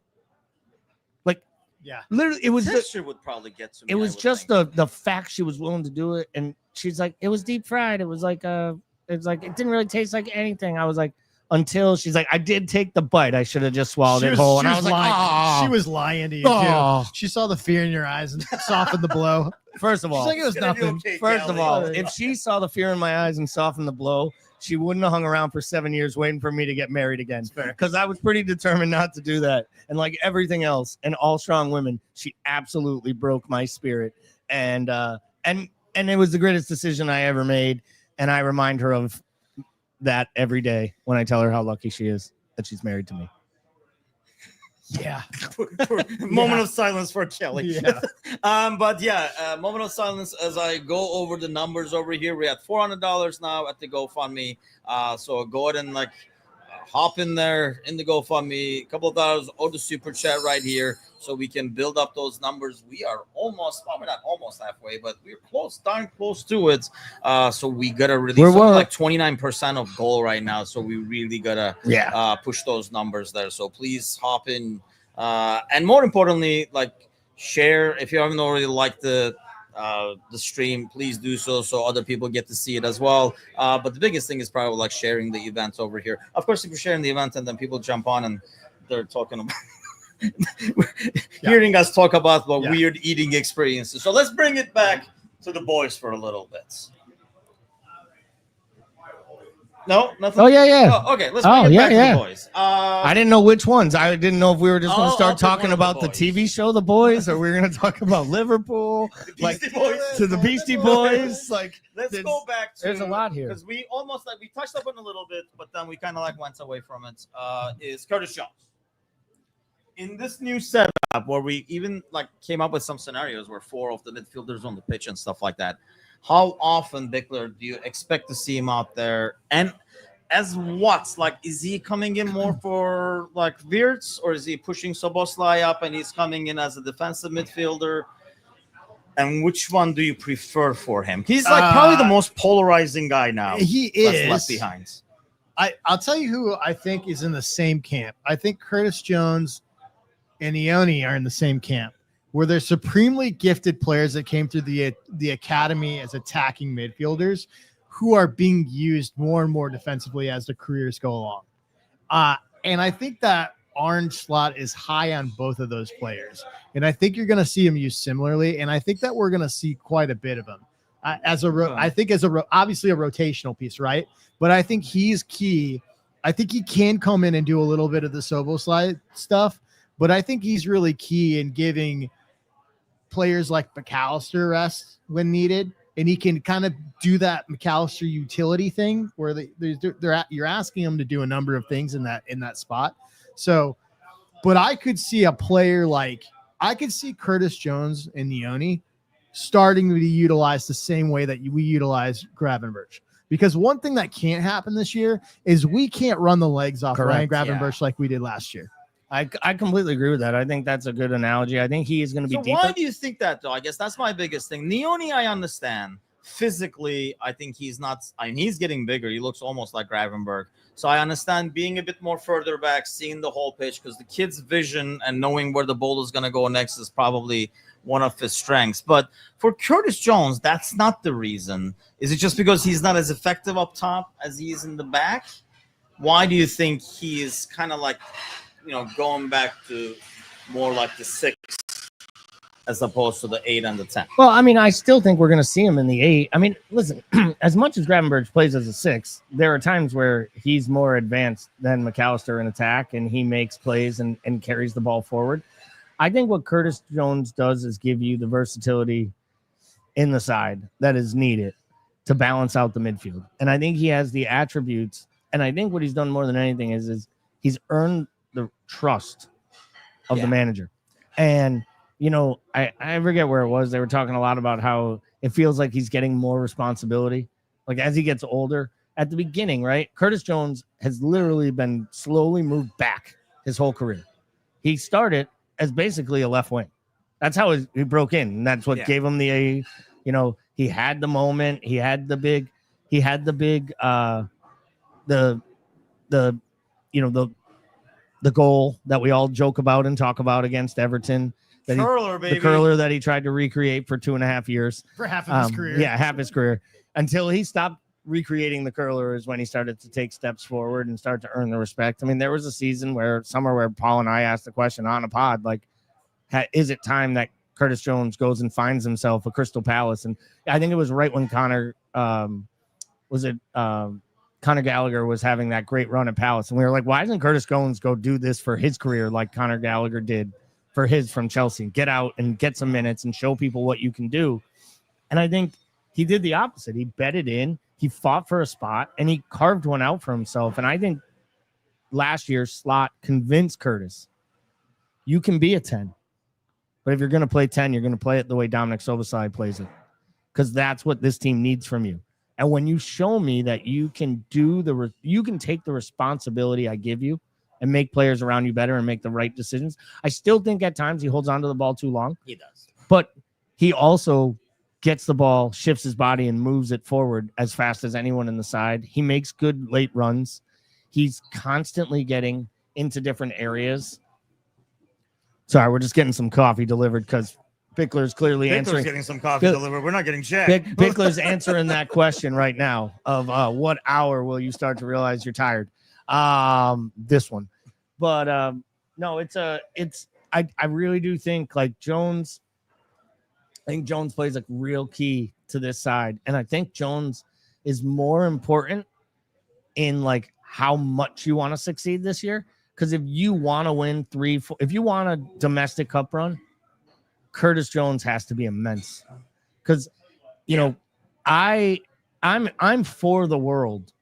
yeah, literally, it was texture would probably get to me. It was just the fact she was willing to do it, and she's like, it was deep fried. It was like it didn't really taste like anything. I was like, until she's like, I did take the bite. I should have just swallowed it whole. And I was like, she was lying to you too. She saw the fear in your eyes and softened the blow. First of all, she's like, it was nothing. First of all, if she saw the fear in my eyes and softened the blow, she wouldn't have hung around for 7 years waiting for me to get married again. Because I was pretty determined not to do that. And like everything else, and all strong women, she absolutely broke my spirit. And it was the greatest decision I ever made. And I remind her of that every day when I tell her how lucky she is that she's married to me. Yeah. Moment of silence for Kelly. Yeah. Moment of silence as I go over the numbers over here. We're at $400 now at the GoFundMe. So go ahead and hop in there in the GoFundMe, a couple of dollars or the super chat right here, so we can build up those numbers. We are almost, well, we're not almost halfway, but we're darn close to it. So we gotta really, like 29% of goal right now. So we really gotta push those numbers there. So please hop in, and more importantly, like share if you haven't already liked the stream, please do so other people get to see it as well. But the biggest thing is probably like sharing the event over here. Of course, if you're sharing the event and then people jump on and they're talking about hearing us talk about weird eating experiences. So let's bring it back to the boys for a little bit. No, nothing. Oh yeah. Oh, okay, let's bring it back to the boys. I didn't know which ones. I didn't know if we were just going to start talking about the TV show, The Boys, or we were going to talk about Liverpool, like to the Beastie Boys. Like, let's go back to. There's a lot here because we almost we touched up on a little bit, but then we kind of went away from it. Is Curtis Jones in this new setup where we even came up with some scenarios where 4 of the midfielders on the pitch and stuff like that? How often, Bickler, do you expect to see him out there? And as what? Is he coming in more for Wirtz, or is he pushing Szoboszlai up and he's coming in as a defensive midfielder? And which one do you prefer for him? He's probably the most polarizing guy now. He is left behind. I'll tell you who I think is in the same camp. I think Curtis Jones and Ione are in the same camp, where they're supremely gifted players that came through the academy as attacking midfielders who are being used more and more defensively as the careers go along. And I think that orange slot is high on both of those players. And I think you're going to see him used similarly. And I think that we're going to see quite a bit of him obviously a rotational piece, right? But I think he's key. I think he can come in and do a little bit of the Szoboszlai stuff, but I think he's really key in giving players like McAllister rest when needed, and he can kind of do that McAllister utility thing where you're asking him to do a number of things in that spot. So, but I could see a player I could see Curtis Jones and Ione starting to be utilized the same way that we utilize Gravenberch. Because one thing that can't happen this year is we can't run the legs off Ryan Gravenberch like we did last year. I completely agree with that. I think that's a good analogy. I think he is going to be deeper. Why do you think that, though? I guess that's my biggest thing. Ione, I understand. Physically, I think he's not. He's getting bigger. He looks almost like Gravenberch. So I understand being a bit more further back, seeing the whole pitch, because the kid's vision and knowing where the ball is going to go next is probably one of his strengths. But for Curtis Jones, that's not the reason. Is it just because he's not as effective up top as he is in the back? Why do you think he is kind of going back to more like the 6 as opposed to the 8 and the 10? Well, I still think we're going to see him in the 8. Listen, as much as Gravenberch plays as a 6, there are times where he's more advanced than McAllister in attack, and he makes plays and carries the ball forward. I think what Curtis Jones does is give you the versatility in the side that is needed to balance out the midfield. And I think he has the attributes, and I think what he's done more than anything is he's earned the trust of the manager. And I forget where it was. They were talking a lot about how it feels like he's getting more responsibility. Like as he gets older, at the beginning, right? Curtis Jones has literally been slowly moved back his whole career. He started as basically a left wing. That's how he broke in. And that's what gave him the he had the moment. He had the big the goal that we all joke about and talk about against Everton. The curler that he tried to recreate for 2.5 years. For half of his career. Yeah, half his career. Until he stopped recreating the curler is when he started to take steps forward and start to earn the respect. There was a season where Paul and I asked the question on a pod, is it time that Curtis Jones goes and finds himself a Crystal Palace? And I think it was right when Conor Gallagher was having that great run at Palace. And we were like, why doesn't Curtis Jones go do this for his career like Conor Gallagher did for his from Chelsea? Get out and get some minutes and show people what you can do. And I think he did the opposite. He bedded in, he fought for a spot, and he carved one out for himself. And I think last year, Slot convinced Curtis, you can be a 10. But if you're going to play 10, you're going to play it the way Dominic Szoboszlai plays it. Because that's what this team needs from you. And when you show me that you can you can take the responsibility I give you and make players around you better and make the right decisions. I still think at times he holds onto the ball too long. He does. But he also gets the ball, shifts his body, and moves it forward as fast as anyone in the side. He makes good late runs. He's constantly getting into different areas. Sorry, we're just getting some coffee delivered because Pickler's clearly answering. Getting some coffee delivered. We're not getting checked. Pickler's answering that question right now of what hour will you start to realize you're tired? This one. But no, I really do think like Jones. I think Jones plays a real key to this side. And I think Jones is more important in like how much you want to succeed this year. Because if you want to win 3-4, if you want a domestic cup run, Curtis Jones has to be immense. Because, you know, I'm for the world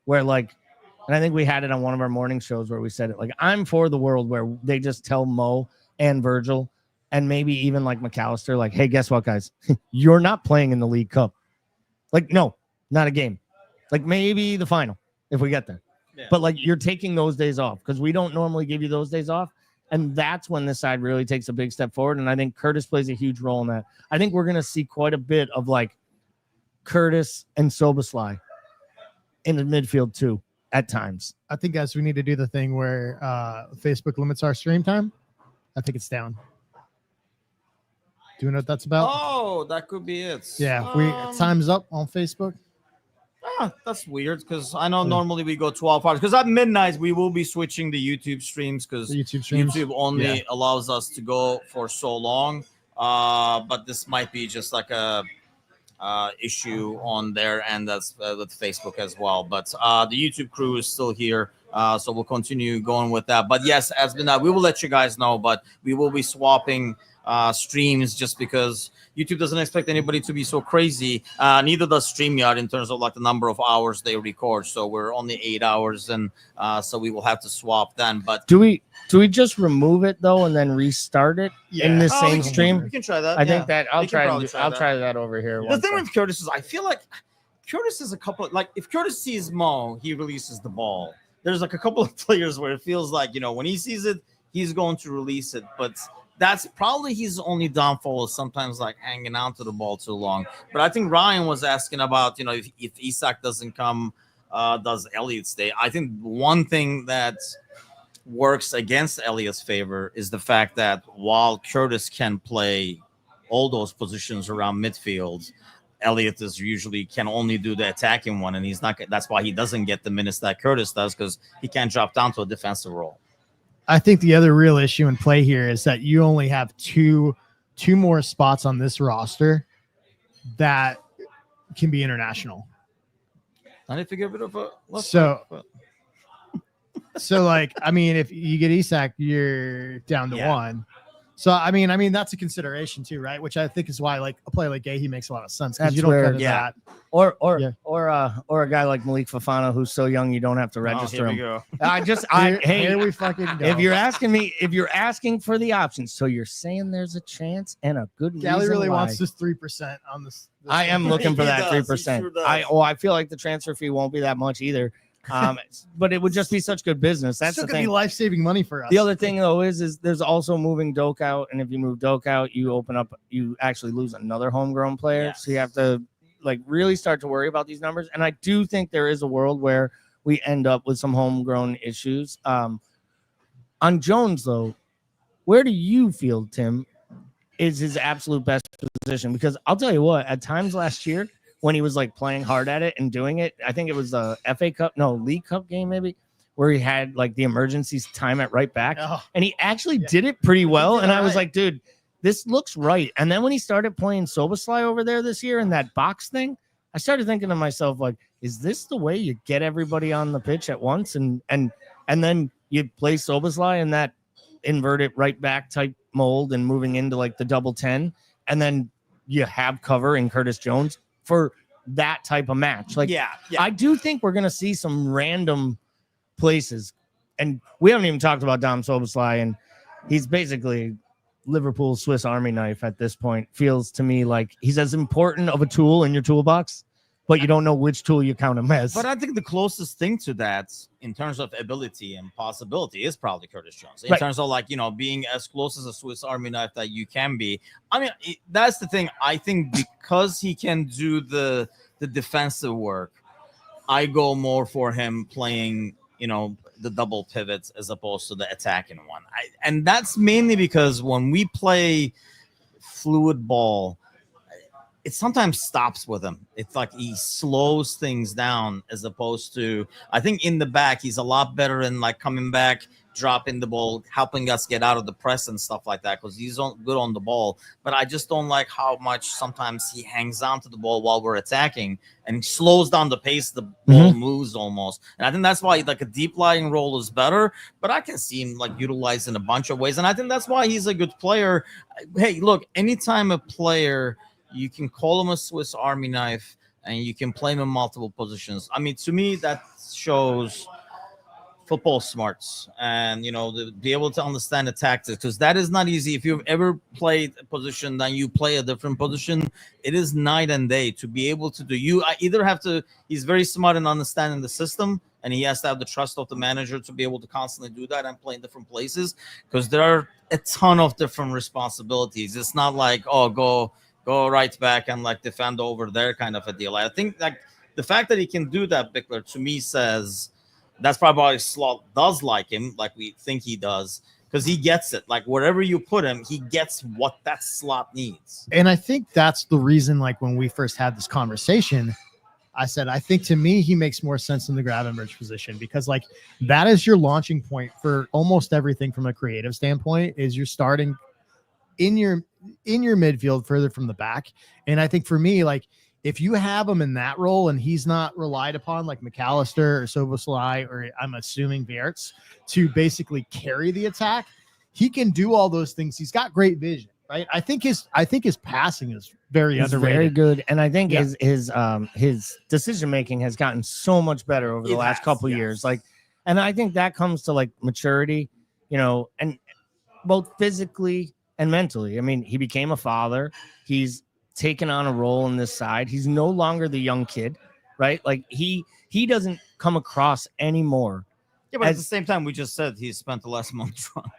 where like, and I think we had it on one of our morning shows where we said it, like, I'm for the world where they just tell Mo and Virgil and maybe even like McAllister, like, hey, guess what, guys? You're not playing in the League Cup. Like, no, not a game. Like maybe the final if we get there. Yeah. But like you're taking those days off because we don't normally give you those days off. And that's when this side really takes a big step forward. And I think Curtis plays a huge role in that. I think we're going to see quite a bit of like Curtis and Soboslai in the midfield too at times. I think, guys, we need to do the thing where Facebook limits our stream time. I think it's down. Do you know what that's about? Oh, that could be it. Yeah, time's up on Facebook. That's weird because I know normally we go 12 hours because at midnight we will be switching the YouTube streams because YouTube only allows us to go for so long. But this might be just like a issue on their end that's with Facebook as well. But the YouTube crew is still here. So we'll continue going with that. But yes, as midnight, we will let you guys know, but we will be swapping streams just because YouTube doesn't expect anybody to be so crazy. Neither does StreamYard in terms of like the number of hours they record. So we're only 8 hours, and so we will have to swap then. But do we just remove it though and then restart it in the same stream? We can try that. I think that I'll try that over here. The thing with Curtis is I feel like Curtis is a couple like if Curtis sees Mo, he releases the ball. There's like a couple of players where it feels like, you know, when he sees it, he's going to release it. But that's probably his only downfall is sometimes like hanging on to the ball too long. But I think Ryan was asking about, you know, if Isak doesn't come, does Elliott stay? I think one thing that works against Elliott's favor is the fact that while Curtis can play all those positions around midfield, Elliott is usually can only do the attacking one, and he's not. That's why he doesn't get the minutes that Curtis does because he can't drop down to a defensive role. I think the other real issue in play here is that you only have two more spots on this roster that can be international. I need to get rid of a so like I mean, if you get Isak, you're down to one. So I mean that's a consideration too, right? Which I think is why like a player like Gahey makes a lot of sense because you don't cut that. Or a guy like Malik Fofana who's so young you don't have to register him. Go. Here we fucking go. If you're asking for the options, so you're saying there's a chance and a good reason Gally really why. wants this 3% on this. I am looking for that 3%. Sure I feel like the transfer fee won't be that much either. But it would just be such good business. That's the thing. Be life-saving money for us. The other thing though is there's also moving Doak out, and if you move Doak out, you actually lose another homegrown player. Yes. So you have to like really start to worry about these numbers. And I do think there is a world where we end up with some homegrown issues. On Jones though, where do you feel, Tim, is his absolute best position? Because I'll tell you what, at times last year, when he was like playing hard at it and doing it, I think it was the League Cup game maybe, where he had like the emergencies time at right back. And he actually did it pretty well. And I was like, dude, this looks right. And then when he started playing Soboslai over there this year in that box thing, I started thinking to myself, like, is this the way you get everybody on the pitch at once? And then you play Soboslai in that inverted right back type mold and moving into like the double 10. And then you have cover in Curtis Jones for that type of match. Like, I do think we're going to see some random places. And we haven't even talked about Dom Soboslai, and he's basically Liverpool's Swiss Army knife at this point. Feels to me like he's as important of a tool in your toolbox, but you don't know which tool you count him as. But I think the closest thing to that in terms of ability and possibility is probably Curtis Jones. In Right. terms of like, being as close as a Swiss Army knife that you can be. I mean, that's the thing. I think because he can do the defensive work, I go more for him playing, the double pivots as opposed to the attacking one. And that's mainly because when we play fluid ball, it sometimes stops with him. It's like he slows things down as opposed to, I think in the back, he's a lot better in like coming back, dropping the ball, helping us get out of the press and stuff like that, because he's good on the ball. But I just don't like how much sometimes he hangs on to the ball while we're attacking and slows down the pace the ball moves almost. And I think that's why like a deep lying role is better, but I can see him like utilized in a bunch of ways. And I think that's why he's a good player. Hey, look, anytime a player, you can call him a Swiss Army knife and you can play him in multiple positions. I mean, to me, that shows football smarts and, be able to understand the tactics, because that is not easy. If you've ever played a position, then you play a different position. It is night and day to be able to do. He's very smart in understanding the system, and he has to have the trust of the manager to be able to constantly do that and play in different places, because there are a ton of different responsibilities. It's not like, go right back and like defend over there kind of a deal. I think like the fact that he can do that, Bickler, to me says that's probably why Slot does like him, like we think he does, because he gets it. Like wherever you put him, he gets what that slot needs. And I think that's the reason, like when we first had this conversation, I said, I think to me, he makes more sense in the grab and merge position, because like that is your launching point for almost everything from a creative standpoint. Is you're starting in your midfield further from the back. And I think for me, like if you have him in that role and he's not relied upon like McAllister or Soboslai, or I'm assuming Vierts, to basically carry the attack, he can do all those things. He's got great vision, right? I think his passing is very underrated. Very good. And I think his decision making has gotten so much better over the last couple of years. Like, and I think that comes to like maturity, and both physically and mentally. I mean, he became a father. He's taken on a role in this side. He's no longer the young kid, right? Like he doesn't come across anymore. Yeah, but at the same time, we just said he spent the last month drunk.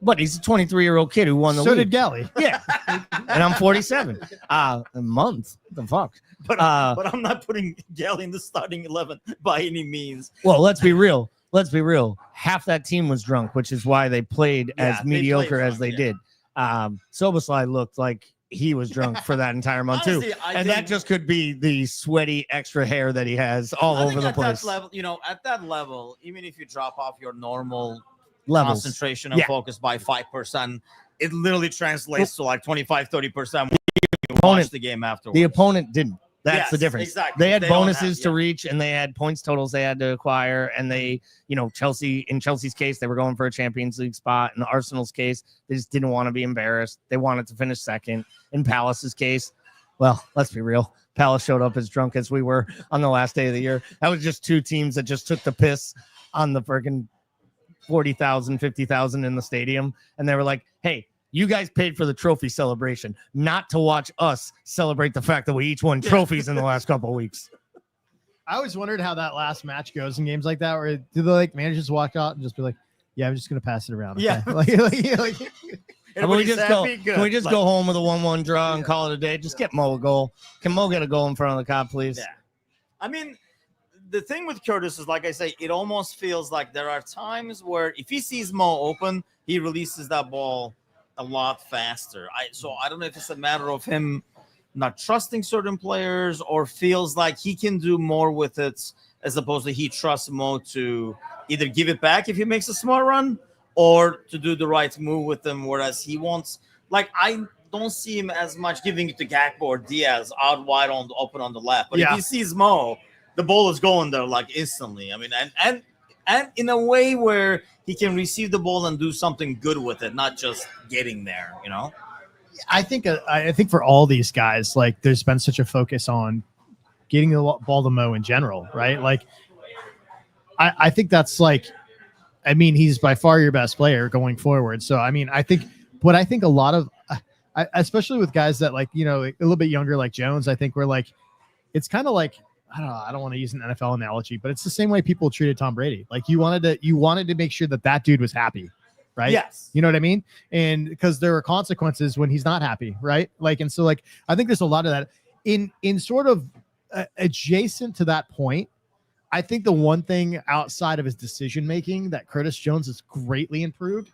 But he's a 23-year-old kid who won the league. So did Gally. Yeah. And I'm 47. A month. What the fuck? But I'm not putting Gally in the starting 11 by any means. Well, let's be real. Half that team was drunk, which is why they played as mediocre as they did. Soboslai looked like he was drunk for that entire month Honestly, too, and that just could be the sweaty extra hair that he has all over the place. At that level, even if you drop off your normal Levels. concentration and focus by 5%, it literally translates to like 25-30% when you watch the game afterwards. The opponent didn't. That's the difference. Exactly. They had bonuses to reach, and they had points totals they had to acquire. And they, Chelsea, in Chelsea's case, they were going for a Champions League spot. In Arsenal's case, they just didn't want to be embarrassed. They wanted to finish second. In Palace's case, well, let's be real. Palace showed up as drunk as we were on the last day of the year. That was just two teams that just took the piss on the freaking 40,000, 50,000 in the stadium. And they were like, hey, you guys paid for the trophy celebration, not to watch us celebrate the fact that we each won trophies in the last couple of weeks. I always wondered how that last match goes in games like that, where do the like managers walk out and just be like, yeah, I'm just going to pass it around. Okay? Yeah. Can we just go home with a 1-1 draw and call it a day? Just get Mo a goal. Can Mo get a goal in front of the cop, please? Yeah. I mean, the thing with Curtis is, like I say, it almost feels like there are times where if he sees Mo open, he releases that ball a lot faster. So I don't know if it's a matter of him not trusting certain players or feels like he can do more with it as opposed to he trusts Mo to either give it back if he makes a smart run or to do the right move with them. Whereas he wants, like, I don't see him as much giving it to Gakpo or Diaz out wide open on the left. But if he sees Mo, the ball is going there like instantly. I mean, and in a way where he can receive the ball and do something good with it, not just getting there, I think for all these guys, like there's been such a focus on getting the ball to Mo in general, right? Like, I think that's like, I mean, he's by far your best player going forward. So, I mean, I think a lot of, especially with guys that like, a little bit younger, like Jones, I think we're like, it's kind of like, I don't know, I don't want to use an NFL analogy, but it's the same way people treated Tom Brady. Like you wanted to make sure that dude was happy, right? Yes. You know what I mean? And because there are consequences when he's not happy, right? Like, and so like, I think there's a lot of that in sort of adjacent to that point. I think the one thing outside of his decision making that Curtis Jones has greatly improved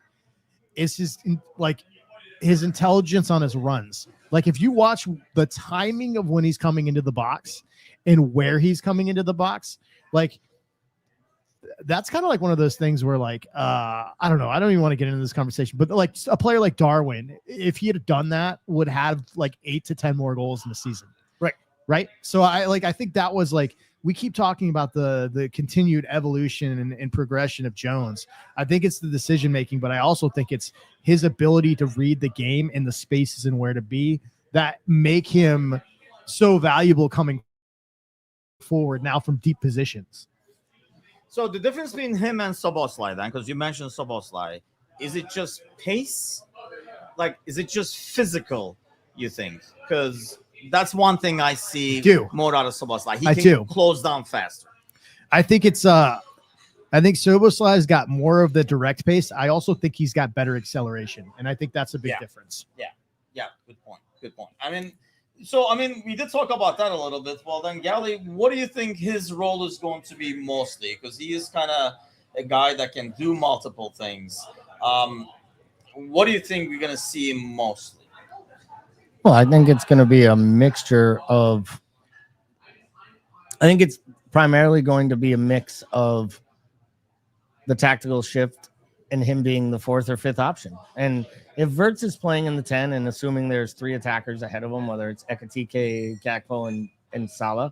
is his intelligence on his runs. Like if you watch the timing of when he's coming into the box and where he's coming into the box, like that's kind of like one of those things where like I don't know, I don't even want to get into this conversation, but like a player like Darwin, if he had done that, would have like 8 to 10 more goals in the season. Right. So I think that was like, we keep talking about the continued evolution and progression of Jones. I think it's the decision making, but I also think it's his ability to read the game and the spaces and where to be that make him so valuable coming forward now from deep positions. So the difference between him and Szoboszlai, then, because you mentioned Szoboszlai, is it just pace? Like, is it just physical, you think? Because that's one thing I see more out of Szoboszlai. He can close down faster. I think it's I think Szoboszlai's got more of the direct pace. I also think he's got better acceleration, and I think that's a big difference. Yeah, good point. I mean, we did talk about that a little bit. Well, then, Gally, what do you think his role is going to be mostly? Because he is kind of a guy that can do multiple things. What do you think we're going to see him mostly? Well, I think it's going to be a mixture of. I think it's primarily going to be a mix of the tactical shift and him being the 4th or 5th option. And if Wirtz is playing in the 10 and assuming there's 3 attackers ahead of him, whether it's Ekitike, Gakpo, and Salah,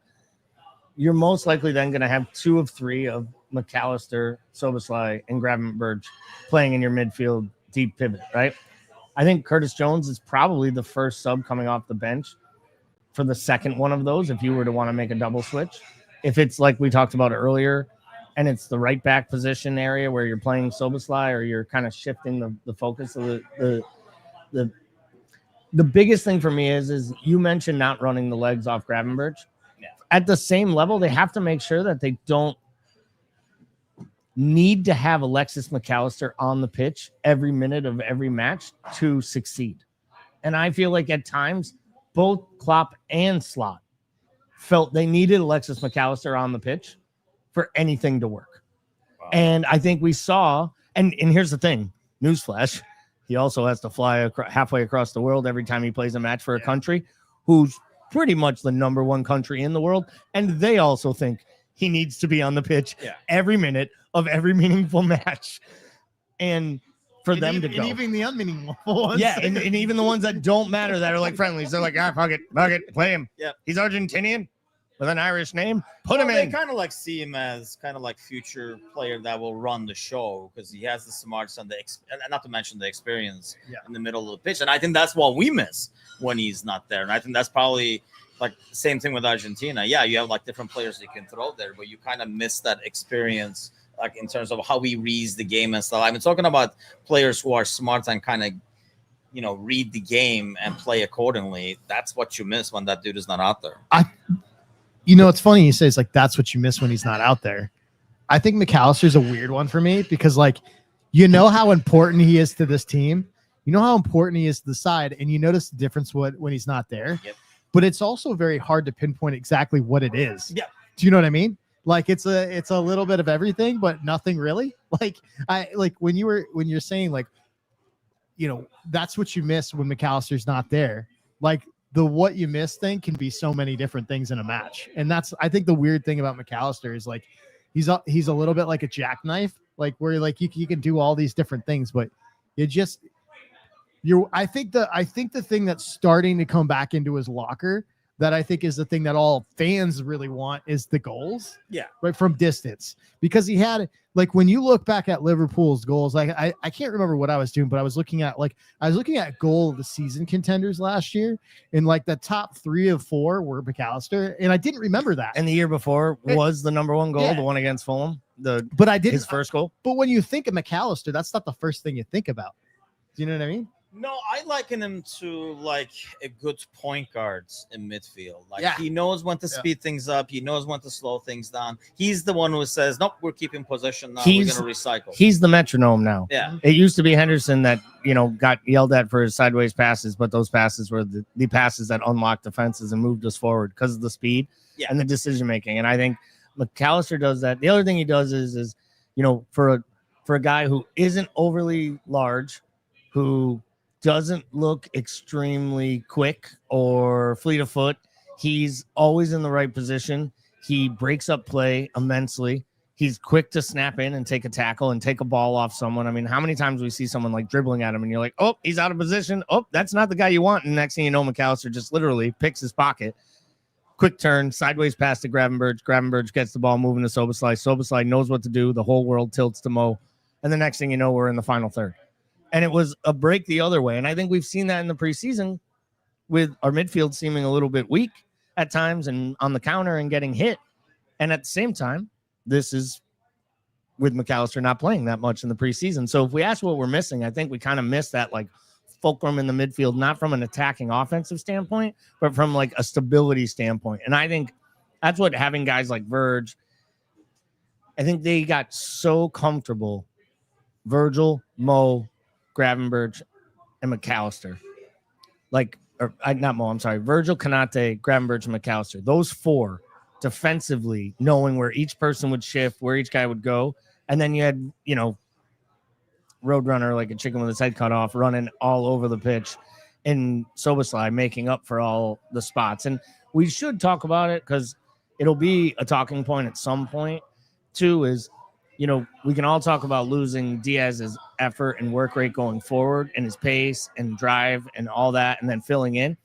you're most likely then going to have 2 of 3 of McAllister, Szoboszlai, and Gravenberch playing in your midfield deep pivot, right? I think Curtis Jones is probably the first sub coming off the bench for the second one of those if you were to want to make a double switch. If it's like we talked about earlier, and it's the right back position area where you're playing Szoboszlai or you're kind of shifting the focus of the biggest thing for me is you mentioned not running the legs off Gravenberch. Yeah. At the same level, they have to make sure that they don't need to have Alexis McAllister on the pitch every minute of every match to succeed. And I feel like at times, both Klopp and Slot felt they needed Alexis McAllister on the pitch for anything to work. Wow. And I think we saw, and here's the thing, newsflash, he also has to fly halfway across the world every time he plays a match for a country who's pretty much the number 1 country in the world. And they also think he needs to be on the pitch every minute of every meaningful match. And for them to go. And even the unmeaningful ones. Yeah, and even the ones that don't matter that are like friendlies. They're like, fuck it, play him. Yeah. He's Argentinian with an Irish name. Put him in. They kind of like see him as kind of like future player that will run the show because he has the smarts and not to mention the experience in the middle of the pitch. And I think that's what we miss when he's not there. And I think that's probably like same thing with Argentina. Yeah, you have like different players you can throw there, but you kind of miss that experience, like in terms of how he reads the game and stuff. I've been talking about players who are smart and kind of, read the game and play accordingly. That's what you miss when that dude is not out there. It's funny you say it's like that's what you miss when he's not out there. I think McAllister's a weird one for me because like how important he is to this team. You know how important he is to the side, and you notice the difference when he's not there. Yep. But it's also very hard to pinpoint exactly what it is. Yeah. Do you know what I mean? Like it's a little bit of everything, but nothing really. Like when you're saying like, that's what you miss when McAllister's not there. Like the what you miss thing can be so many different things in a match. And that's, I think the weird thing about McAllister is like, he's a little bit like a jackknife, like where like you can do all these different things, but I think the thing that's starting to come back into his locker that I think is the thing that all fans really want is the goals. Yeah. Right from distance. Because he had, like, when you look back at Liverpool's goals, like I can't remember what I was doing, but I was looking at goal of the season contenders last year, and like the top 3 of 4 were McAllister, and I didn't remember that. And the year before was the number 1 goal, the one against Fulham. His first goal. But when you think of McAllister, that's not the first thing you think about. Do you know what I mean? No, I liken him to like a good point guard in midfield. Like Yeah. he knows when to speed things up. He knows when to slow things down. He's the one who says, "Nope, we're keeping possession now. We're going to recycle." He's the metronome now. Yeah. It used to be Henderson that, got yelled at for his sideways passes, but those passes were the passes that unlocked defenses and moved us forward because of the speed and the decision making. And I think McAllister does that. The other thing he does is for a guy who isn't overly large, who doesn't look extremely quick or fleet of foot, he's always in the right position. He breaks up play immensely. He's quick to snap in and take a tackle and take a ball off someone. I mean, how many times we see someone like dribbling at him and you're like, oh, he's out of position. Oh, that's not the guy you want. And next thing you know, McAllister just literally picks his pocket. Quick turn, sideways pass to Gravenberch. Gravenberch gets the ball moving to Soboslai. Soboslai knows what to do. The whole world tilts to Mo. And the next thing you know, we're in the final third. And it was a break the other way. And I think we've seen that in the preseason with our midfield seeming a little bit weak at times and on the counter and getting hit. And at the same time, this is with McAllister not playing that much in the preseason. So if we ask what we're missing, I think we kind of miss that like fulcrum in the midfield, not from an attacking offensive standpoint, but from like a stability standpoint. And I think that's what having guys like Verge, I think they got so comfortable. Virgil, Mo, Gravenberch, and McAllister. Virgil, Kanate, Gravenberch, and McAllister. Those four defensively, knowing where each person would shift, where each guy would go. And then you had, Roadrunner, like a chicken with his head cut off, running all over the pitch, and Soboslai making up for all the spots. And we should talk about it because it'll be a talking point at some point, too, is we can all talk about losing Diaz's effort and work rate going forward and his pace and drive and all that, and then filling in.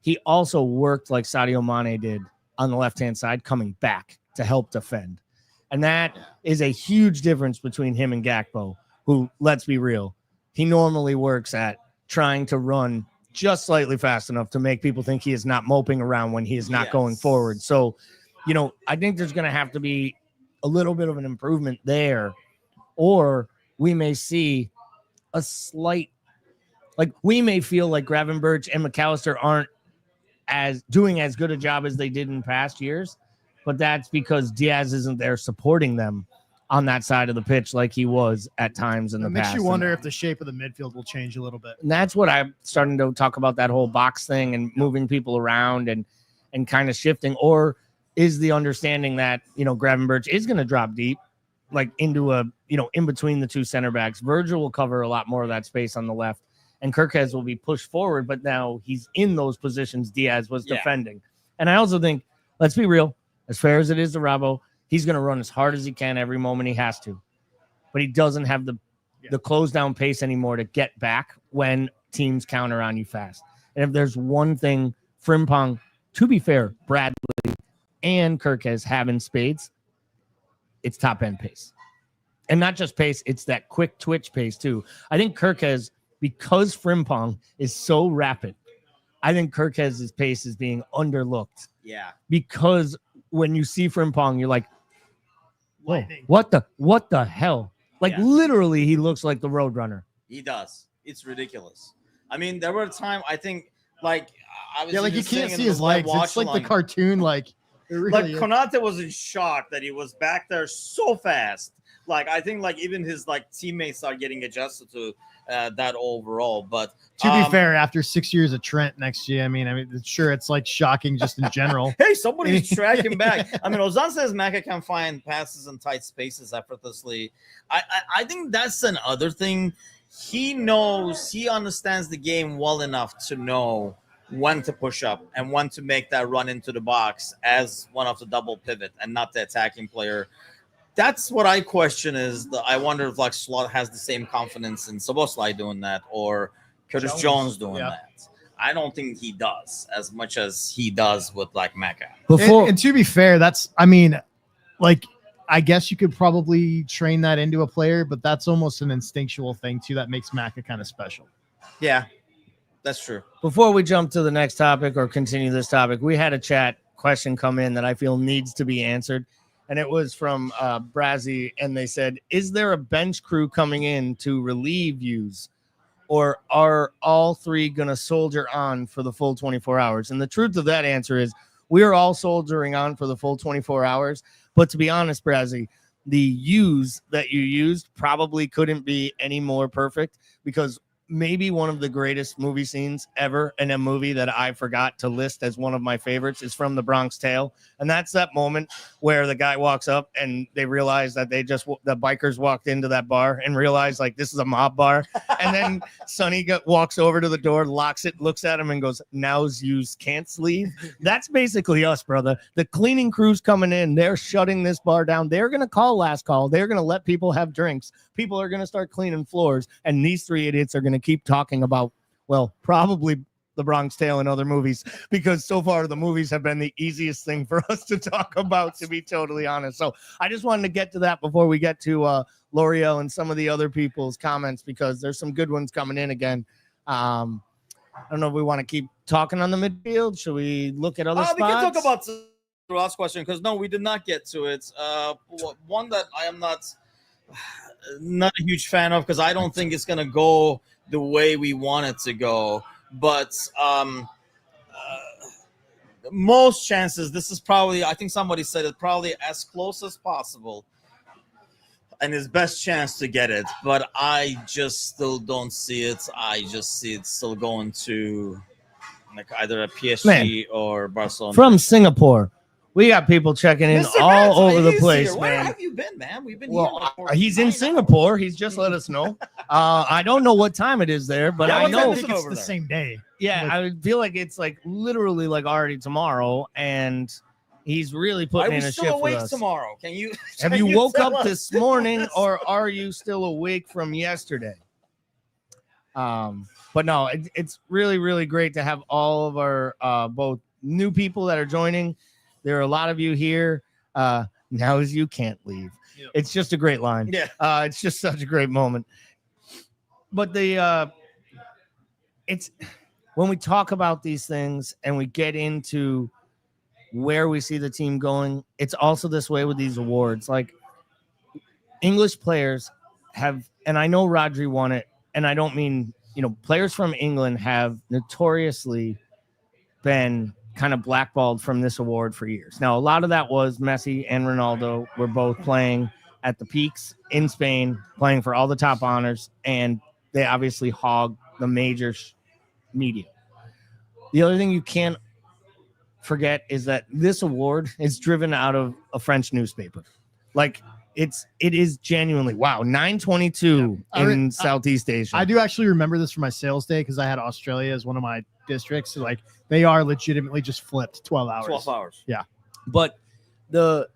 He also worked like Sadio Mane did on the left-hand side, coming back to help defend. And that is a huge difference between him and Gakpo, who, let's be real, he normally works at trying to run just slightly fast enough to make people think he is not moping around when he is not going forward. So, I think there's going to have to be a little bit of an improvement there, or we may see a slight, we may feel like Gravenberch and McAllister aren't doing as good a job as they did in past years, but that's because Diaz isn't there supporting them on that side of the pitch like he was at times in the past. Makes you wonder if the shape of the midfield will change a little bit. And that's what I'm starting to talk about, that whole box thing and moving people around and kind of shifting, or is the understanding that, Gravenberch is going to drop deep, like into in between the two center backs. Virgil will cover a lot more of that space on the left, and Kirkez will be pushed forward, but now he's in those positions Diaz was defending. And I also think, let's be real, as fair as it is to Robbo, he's going to run as hard as he can every moment he has to, but he doesn't have the close down pace anymore to get back when teams counter on you fast. And if there's one thing Frimpong, to be fair, Bradley and Kirkez have in spades, it's top end pace. And not just pace, it's that quick twitch pace too. I think Kirkez, because Frimpong is so rapid, I think Kirkez's pace is being underlooked. Yeah. Because when you see Frimpong, you're like, whoa, what the hell? Literally, he looks like the Roadrunner. He does. It's ridiculous. I mean, there were a time, I think, I was you can't see his legs. It's like the cartoon, Really Konate was in shock that he was back there so fast. I think even his teammates are getting adjusted to that overall. But to be fair, after 6 years of Trent next year, I mean, sure, it's shocking just in general. Hey, somebody's tracking back. I mean, Ozan says Maka can find passes in tight spaces effortlessly. I think that's another thing. He understands the game well enough to know when to push up and when to make that run into the box as one of the double pivot and not the attacking player. That's what I question I wonder if Slot has the same confidence in Soboslai doing that or Curtis Jones doing that. I don't think he does as much as he does with Mecca. And to be fair, I guess you could probably train that into a player, but that's almost an instinctual thing too that makes Maka kind of special. Yeah. That's true. Before we jump to the next topic or continue this topic, we had a chat question come in that I feel needs to be answered. And it was from Brazzy, and they said, is there a bench crew coming in to relieve yous? or are all three going to soldier on for the full 24 hours? And the truth of that answer is we are all soldiering on for the full 24 hours. But to be honest, Brazzy, the use that you used probably couldn't be any more perfect, because maybe one of the greatest movie scenes ever in a movie that I forgot to list as one of my favorites is from The Bronx Tale. And that's that moment where the guy walks up and they realize that the bikers walked into that bar and realized like this is a mob bar. And then Sonny walks over to the door, locks it, looks at him and goes, "Now's used, can't leave." That's basically us, brother. The cleaning crew's coming in. They're shutting this bar down. They're going to call last call. They're going to let people have drinks. People are going to start cleaning floors. And these three idiots are going to keep talking about, well, probably The Bronx Tale and other movies, because so far the movies have been the easiest thing for us to talk about, to be totally honest. So I just wanted to get to that before we get to L'Oreal and some of the other people's comments, because there's some good ones coming in again. I don't know if we want to keep talking on the midfield. Should we look at other spots? We can talk about the last question, because no, we did not get to it. One that I am not a huge fan of, because I don't think it's going to go the way we want it to go. But most chances, this is probably, I think somebody said it, probably as close as possible and his best chance to get it. But I just still don't see it. I just see it still going to like either a PSG or Barcelona. From Singapore. We got people checking in all over the place, Where man. have you been, man? We've been here. He's in Singapore. He's just let us know. I don't know what time it is there, but I know it's the same day. Yeah, I would feel like it's like literally like already tomorrow, and he's really putting in a shift with us. Tomorrow? Can you? Have you woke up this morning, or are you still awake from yesterday? But no, it's really, really great to have all of our both new people that are joining. There are a lot of you here. Now as you can't leave. Yep. It's just a great line. Yeah. It's just such a great moment. But it's when we talk about these things and we get into where we see the team going, it's also this way with these awards. Like English players have, and I know Rodri won it, and I don't mean, players from England have notoriously been kind of blackballed from this award for years. Now, a lot of that was Messi and Ronaldo were both playing at the peaks in Spain, playing for all the top honors, and they obviously hog the major media. The other thing you can't forget is that this award is driven out of a French newspaper. Like it is genuinely, wow, 922 in Southeast Asia. I do actually remember this from my sales day, because I had Australia as one of my districts. So like they are legitimately just flipped 12 hours. 12 hours. Yeah. But the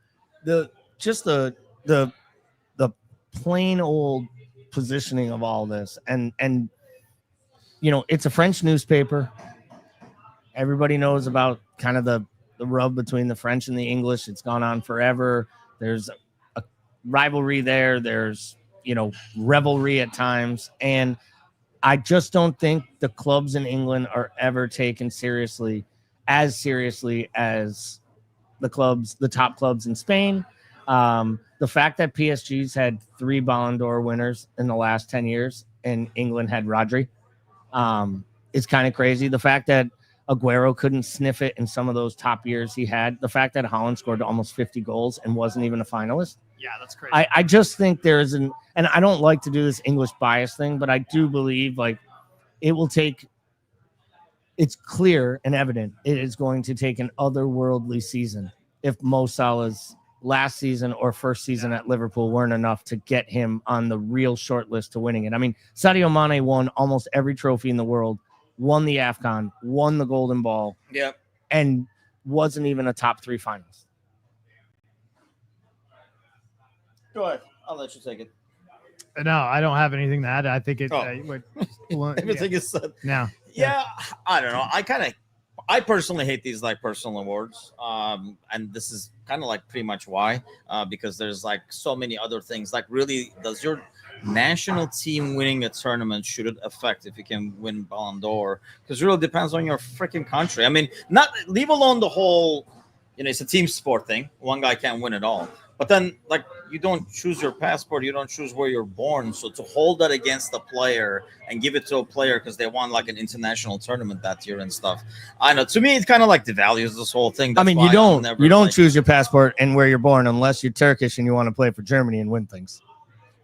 plain old positioning of all this, and it's a French newspaper. Everybody knows about kind of the rub between the French and the English. It's gone on forever. There's a rivalry there. There's, revelry at times. And I just don't think the clubs in England are ever taken seriously as the top clubs in Spain. The fact that PSG's had 3 Ballon d'Or winners in the last 10 years and England had Rodri is kind of crazy. The fact that Aguero couldn't sniff it in some of those top years he had. The fact that Holland scored almost 50 goals and wasn't even a finalist. Yeah, that's crazy. I just think there's and I don't like to do this English bias thing, but I do believe like it's clear and evident it is going to take an otherworldly season if Mo Salah's last season or first season at Liverpool weren't enough to get him on the real short list to winning it. I mean, Sadio Mane won almost every trophy in the world, won the AFCON, won the Golden Ball, and wasn't even a top 3 finalist. Go ahead. I'll let you take it. No, I don't have anything to add. I think it. Everything is said. No. Yeah, I don't know. I personally hate these like personal awards, and this is kind of like pretty much why, because there's like so many other things. Like, really, does your national team winning a tournament should it affect if you can win Ballon d'Or? Because it really depends on your freaking country. I mean, not leave alone the whole, it's a team sport thing. One guy can't win it all. But then, like, you don't choose your passport, you don't choose where you're born. So to hold that against a player and give it to a player because they won like an international tournament that year and stuff, I know. To me, it kind of like devalues this whole thing. I mean, That's you why I'm don't never, like, choose your passport and where you're born unless you're Turkish and you want to play for Germany and win things.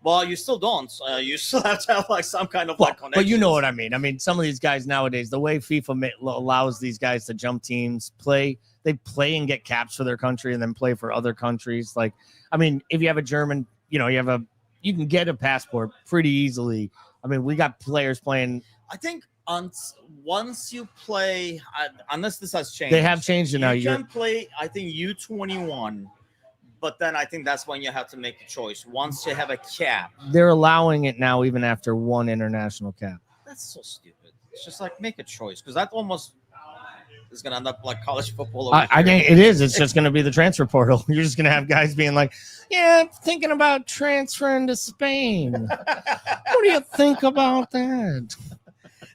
Well, you still don't. You still have to have like some kind of like connection. But you know what I mean. I mean, some of these guys nowadays, the way FIFA allows these guys to jump teams, they play and get caps for their country and then play for other countries. Like, I mean, if you have a German, you can get a passport pretty easily. I mean, we got players playing. I think once you play, unless this has changed, They have changed it now. You can play, I think, U21, but then I think that's when you have to make a choice. Once you have a cap, They're allowing it now, even after one international cap. that's so stupid. It's just like make a choice because that almost is going to end up like college football. I think it is. It's just going to be the transfer portal. You're just going to have guys being like, yeah, I'm thinking about transferring to Spain. What do you think about that?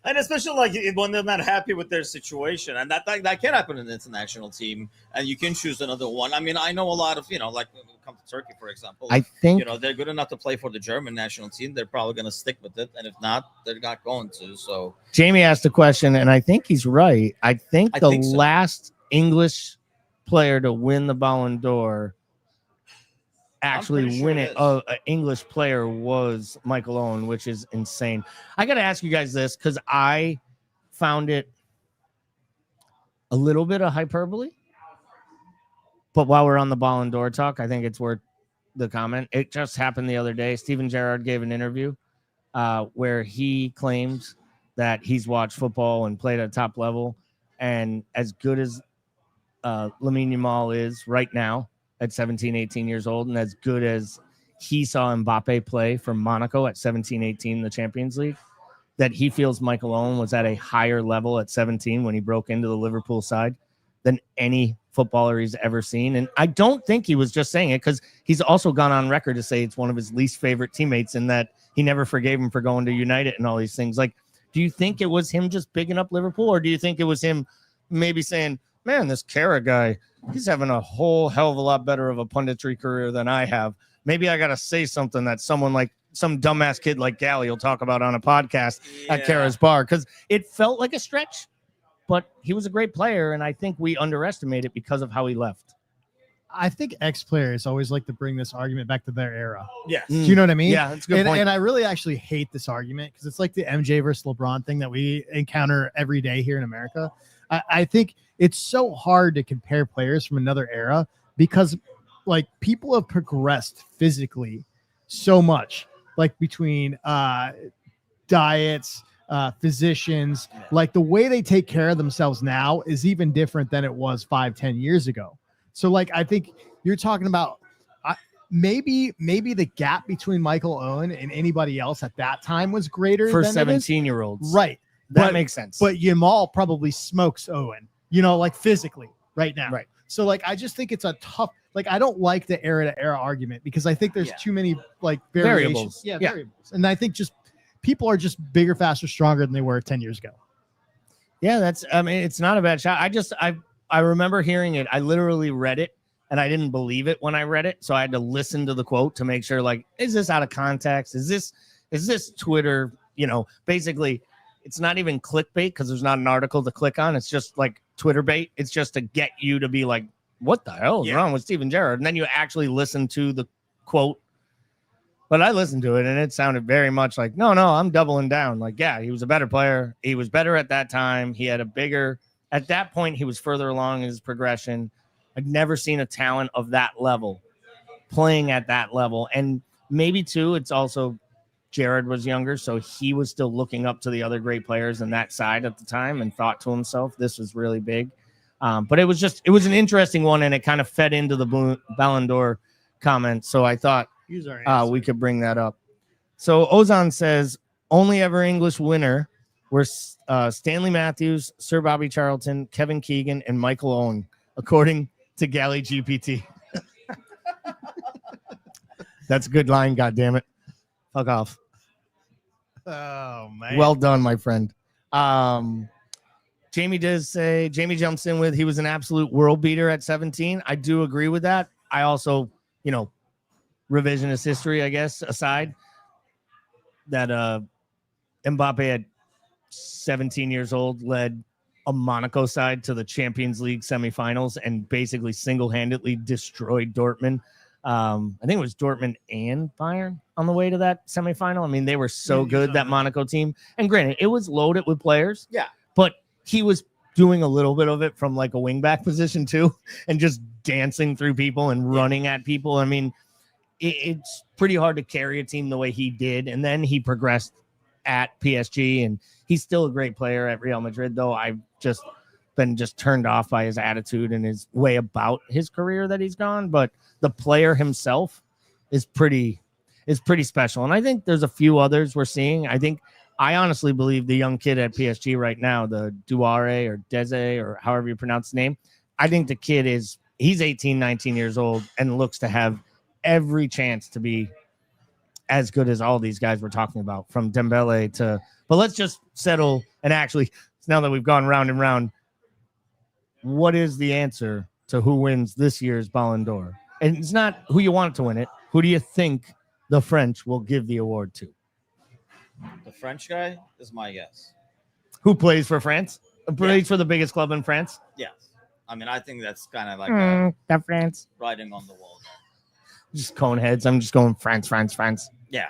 And especially like when they're not happy with their situation, and that can happen in an international team, and you can choose another one. I mean, I know a lot of, like when it comes to Turkey, for example, I think they're good enough to play for the German national team. They're probably going to stick with it, and if not, they're not going to. So Jamie asked a question, and I think he's right. I think the last English player to win the Ballon d'Or actually win it. An English player was Michael Owen, which is insane. I got to ask you guys this because I found it a little bit of hyperbole. But while we're on the Ballon d'Or talk, I think it's worth the comment. It just happened the other day. Steven Gerrard gave an interview where he claimed that he's watched football and played at a top level. And as good as Lamine Yamal is right now, at 17, 18 years old, and as good as he saw Mbappe play for Monaco at 17, 18 in the Champions League, that he feels Michael Owen was at a higher level at 17 when he broke into the Liverpool side than any footballer he's ever seen. And I don't think he was just saying it because he's also gone on record to say it's one of his least favorite teammates and that he never forgave him for going to United and all these things. Like, do you think it was him just bigging up Liverpool, or do you think it was him maybe saying, man, this Carra guy, he's having a whole hell of a lot better of a punditry career than I have. Maybe I got to say something that someone like some dumbass kid like Gally will talk about on a podcast at Carra's bar, because it felt like a stretch, but he was a great player, and I think we underestimate it because of how he left. I think ex-players always like to bring this argument back to their era. Yes. Do you know what I mean? Yeah, that's a good point. And I really actually hate this argument because it's like the MJ versus LeBron thing that we encounter every day here in America. I think it's so hard to compare players from another era because like people have progressed physically so much, like between diets, physicians, like the way they take care of themselves now is even different than it was 5-10 years ago. So like, I think you're talking about maybe the gap between Michael Owen and anybody else at that time was greater for than 17-year-olds. Right. That makes sense. But Yamal probably smokes Owen, like physically right now. Right. So like, I just think it's a tough, like, I don't like the era to era argument because I think there's too many like variables. Yeah, variables. And I think just people are just bigger, faster, stronger than they were 10 years ago. Yeah, it's not a bad shot. I remember hearing it. I literally read it and I didn't believe it when I read it. So I had to listen to the quote to make sure, like, is this out of context? Is this Twitter? Basically, it's not even clickbait because there's not an article to click on. It's just like Twitter bait. It's just to get you to be like, what the hell is wrong with Steven Gerrard? And then you actually listen to the quote. But I listened to it and it sounded very much like, no, I'm doubling down. Like, yeah, he was a better player. He was better at that time. He had at that point, he was further along in his progression. I'd never seen a talent of that level playing at that level. And maybe too, it's also Gerrard was younger, so he was still looking up to the other great players on that side at the time and thought to himself, this was really big. But it was an interesting one, and it kind of fed into the Ballon d'Or comment. So I thought we could bring that up. So Ozan says, only ever English winner were Stanley Matthews, Sir Bobby Charlton, Kevin Keegan, and Michael Owen, according to Galley GPT. That's a good line, goddammit. Fuck off. Oh, man. Well done, my friend. Jamie jumps in with he was an absolute world beater at 17. I do agree with that. I also, revisionist history, I guess, aside, that Mbappe at 17 years old led a Monaco side to the Champions League semifinals and basically single-handedly destroyed Dortmund. I think it was Dortmund and Bayern on the way to that semifinal. I mean, they were so good, that Monaco team. And granted, it was loaded with players. Yeah. But he was doing a little bit of it from like a wingback position too, and just dancing through people and running at people. I mean, it's pretty hard to carry a team the way he did. And then he progressed at PSG, and he's still a great player at Real Madrid, though I've just been turned off by his attitude and his way about his career that he's gone. But the player himself is pretty special. And I think there's a few others we're seeing. I honestly believe the young kid at PSG right now, the Duare or Deze or however you pronounce the name, I think the kid he's 18, 19 years old and looks to have every chance to be as good as all these guys we're talking about, from Dembele to, but let's just settle. And actually, now that we've gone round and round, what is the answer to who wins this year's Ballon d'Or? And it's not who you want to win it. Who do you think the French will give the award to? The French guy is my guess. Who plays for France? Plays for the biggest club in France? Yes. I mean, I think that's kind of like the France writing on the wall. Just cone heads. I'm just going France. Yeah.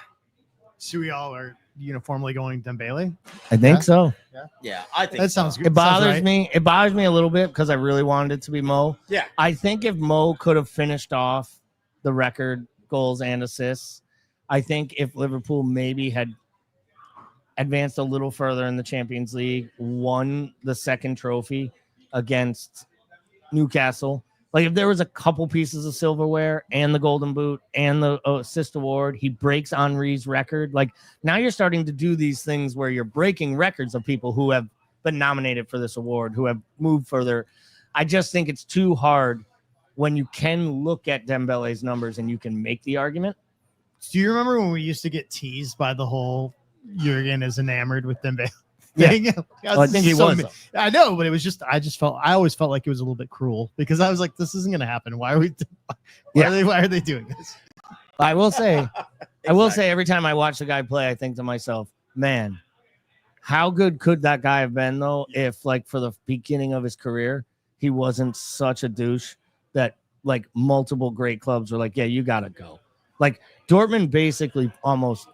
So we all are uniformly going Dembele? I think so. Yeah, I think that sounds good. It bothers right. me. It bothers me a little bit because I really wanted it to be Mo. Yeah. I think if Mo could have finished off the record goals and assists, I think if Liverpool maybe had advanced a little further in the Champions League, won the second trophy against Newcastle, like if there was a couple pieces of silverware and the golden boot and the assist award, he breaks Henry's record. Like now you're starting to do these things where you're breaking records of people who have been nominated for this award, who have moved further. I just think it's too hard when you can look at Dembele's numbers and you can make the argument. Do you remember when we used to get teased by the whole Jurgen is enamored with Dembele? Yeah. thing? Well, I think he was. I know, but it was just I always felt like it was a little bit cruel because I was like, this isn't going to happen. Why are they doing this? I will say, every time I watch the guy play, I think to myself, man, how good could that guy have been though if like for the beginning of his career he wasn't such a douche that like multiple great clubs were like, yeah, you got to go. Like Dortmund basically almost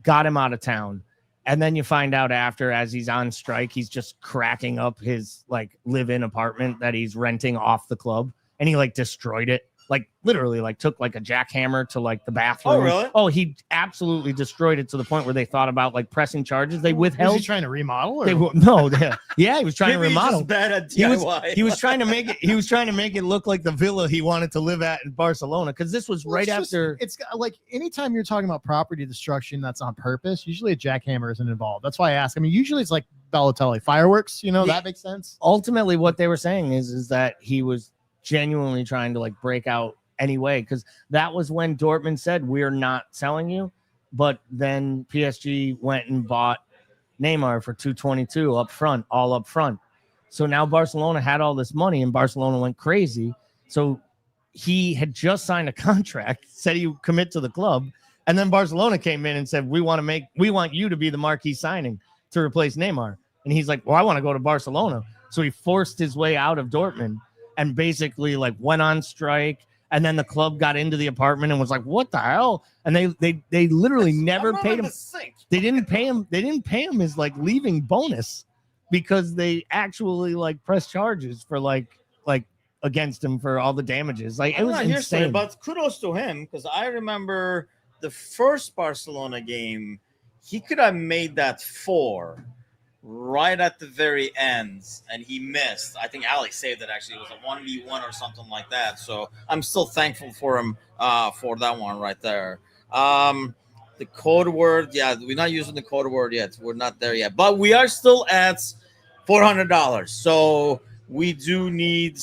got him out of town. And then you find out after, as he's on strike, he's just cracking up his like live-in apartment that he's renting off the club, and he like destroyed it, like literally, like took like a jackhammer to like the bathroom. Oh, really? Oh, he absolutely destroyed it to the point where they thought about like pressing charges. They withheld. Was he trying to remodel? Or? He was trying to remodel. Bad at DIY. He was trying to make it. He was trying to make it look like the villa he wanted to live at in Barcelona, because this was right after. It's like anytime you're talking about property destruction that's on purpose, usually a jackhammer isn't involved. That's why I ask. I mean, usually it's like Balotelli fireworks. That makes sense. Ultimately, what they were saying is that he was genuinely trying to like break out anyway, because that was when Dortmund said we're not selling you, but then PSG went and bought Neymar for 222 up front. So now Barcelona had all this money and Barcelona went crazy. So he had just signed a contract, said he would commit to the club, and then Barcelona came in and said we want you to be the marquee signing to replace Neymar. And he's like, well, I want to go to Barcelona. So he forced his way out of Dortmund and basically like went on strike. And then the club got into the apartment and was like, what the hell? And they literally never paid him. They didn't pay him his like leaving bonus, because they actually like pressed charges for like against him for all the damages. Like it was insane. But kudos to him, because I remember the first Barcelona game, he could have made that 4 right at the very end, and he missed. I think Alex saved it. Actually, it was a 1v1 or something like that. So I'm still thankful for him for that one right there. The code word, we're not using the code word yet. We're not there yet, but we are still at $400. So we do need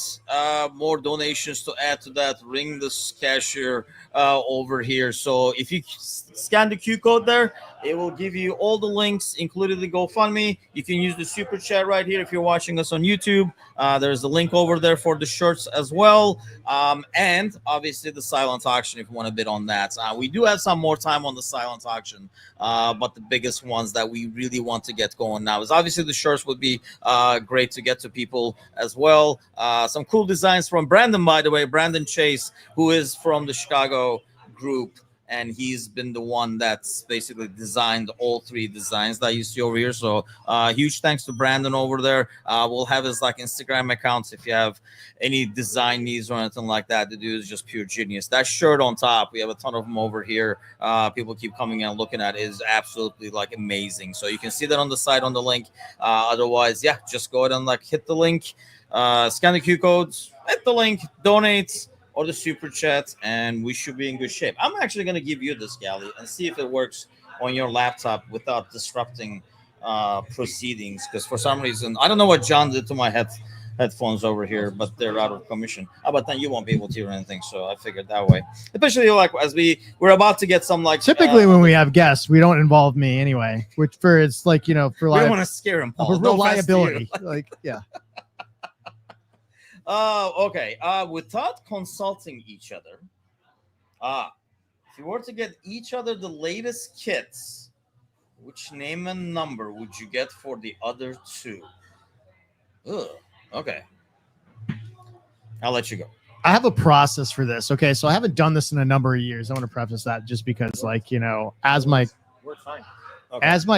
more donations to add to that. Ring this cashier over here. So if you scan the Q code there, It will give you all the links, including the GoFundMe. You can use the super chat right here if you're watching us on YouTube. There's a link over there for the shirts as well. And obviously the silent auction if you want to bid on that. We do have some more time on the silent auction, but the biggest ones that we really want to get going now is obviously the shirts would be great to get to people as well. Some cool designs from Brandon, by the way, Brandon Chase, who is from the Chicago group. And he's been the one that's basically designed all three designs that you see over here. So huge thanks to Brandon over there. We'll have his like Instagram accounts if you have any design needs or anything like that. The dude is just pure genius. That shirt on top, we have a ton of them over here. People keep coming in and looking at it, is absolutely like amazing. So you can see that on the side on the link. Otherwise, yeah, just go ahead and like hit the link, scan the Q codes, hit the link, donate, or the super chat, and we should be in good shape. I'm actually going to give you this, Gally, and see if it works on your laptop without disrupting proceedings, because for some reason, I don't know what John did to my headphones over here, but they're out of commission. But then you won't be able to hear anything, so I figured that way. Especially like as we're about to get some like... Typically when we have guests, we don't involve me anyway, which for it's like, you know, for we don't want to scare him, Paul. For reliability. Like, yeah. Okay. Without consulting each other, if you were to get each other the latest kits, which name and number would you get for the other two? Ugh. Okay. I'll let you go. I have a process for this. Okay, so I haven't done this in a number of years. I want to preface that just because, like, you know, as my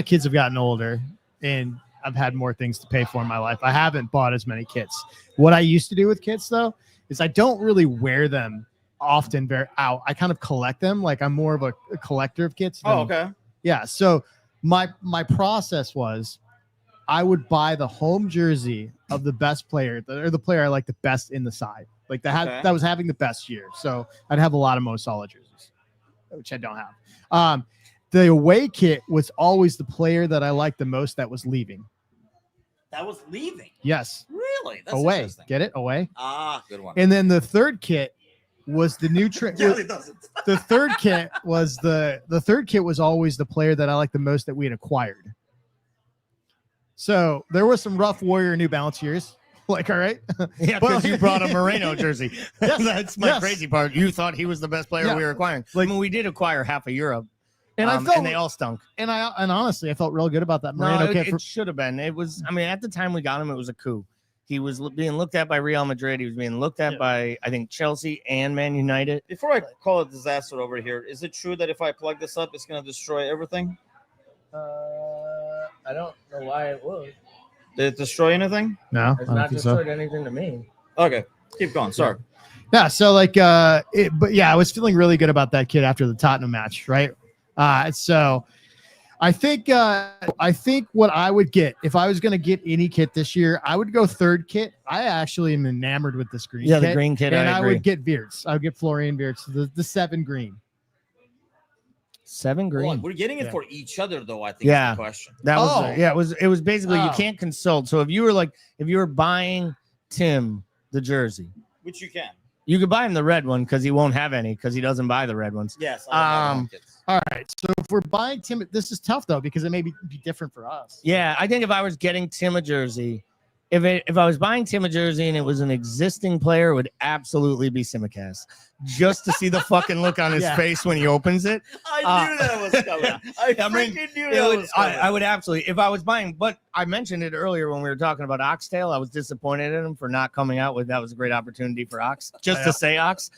kids have gotten older and I've had more things to pay for in my life, I haven't bought as many kits. What I used to do with kits, though, is I don't really wear them often out. I kind of collect them. Like, I'm more of a collector of kits. Okay. Yeah. So my process was I would buy the home jersey of the best player, or the player I like the best in the side. Like that was having the best year. So I'd have a lot of Mo Salah jerseys, which I don't have. The away kit was always the player that I liked the most that was leaving. That was leaving? Yes. Really? That's away. interesting. Get it? Away. Good one. And then the third kit was the new trick. The third kit was the third kit was always the player that I liked the most that we had acquired. So there was some rough Warrior New Balance years. Like, all right. Yeah, because you brought a Moreno jersey. Yes, That's my crazy part. You thought he was the best player we were acquiring. Like, I mean, we did acquire half of Europe. And I felt, and they all stunk. And honestly, I felt real good about that Moreno kit. It should have been. It was. I mean, at the time we got him, it was a coup. He was being looked at by Real Madrid. He was being looked at by, I think, Chelsea and Man United. Before I call it disaster over here, is it true that if I plug this up, it's going to destroy everything? I don't know why it would. Did it destroy anything? No, it's not destroyed anything to me. Okay, keep going. Sorry. Yeah. So like, but yeah, I was feeling really good about that kid after the Tottenham match, right? So I think what I would get if I was going to get any kit this year, I would go third kit. I actually am enamored with this green. Yeah, kit, the green kit. And I would get Wirtz. I would get Florian Wirtz, the 7 green. 7 green. We're getting it for each other, though. I think. Yeah, is the question. That was it was basically you can't consult. So if you were buying Tim the jersey, which you can, you could buy him the red one because he won't have any because he doesn't buy the red ones. Yes. All right. So if we're buying Tim, this is tough though because it may be different for us. Yeah, I think if I was getting Tim a jersey, if I was buying Tim a jersey and it was an existing player, it would absolutely be Simicast. Just to see the fucking look on his face when he opens it. I knew that was coming. I knew that was coming. I would absolutely, if I was buying, but I mentioned it earlier when we were talking about Oxtail. I was disappointed in him for not coming out with that was a great opportunity for Ox, just to say Ox.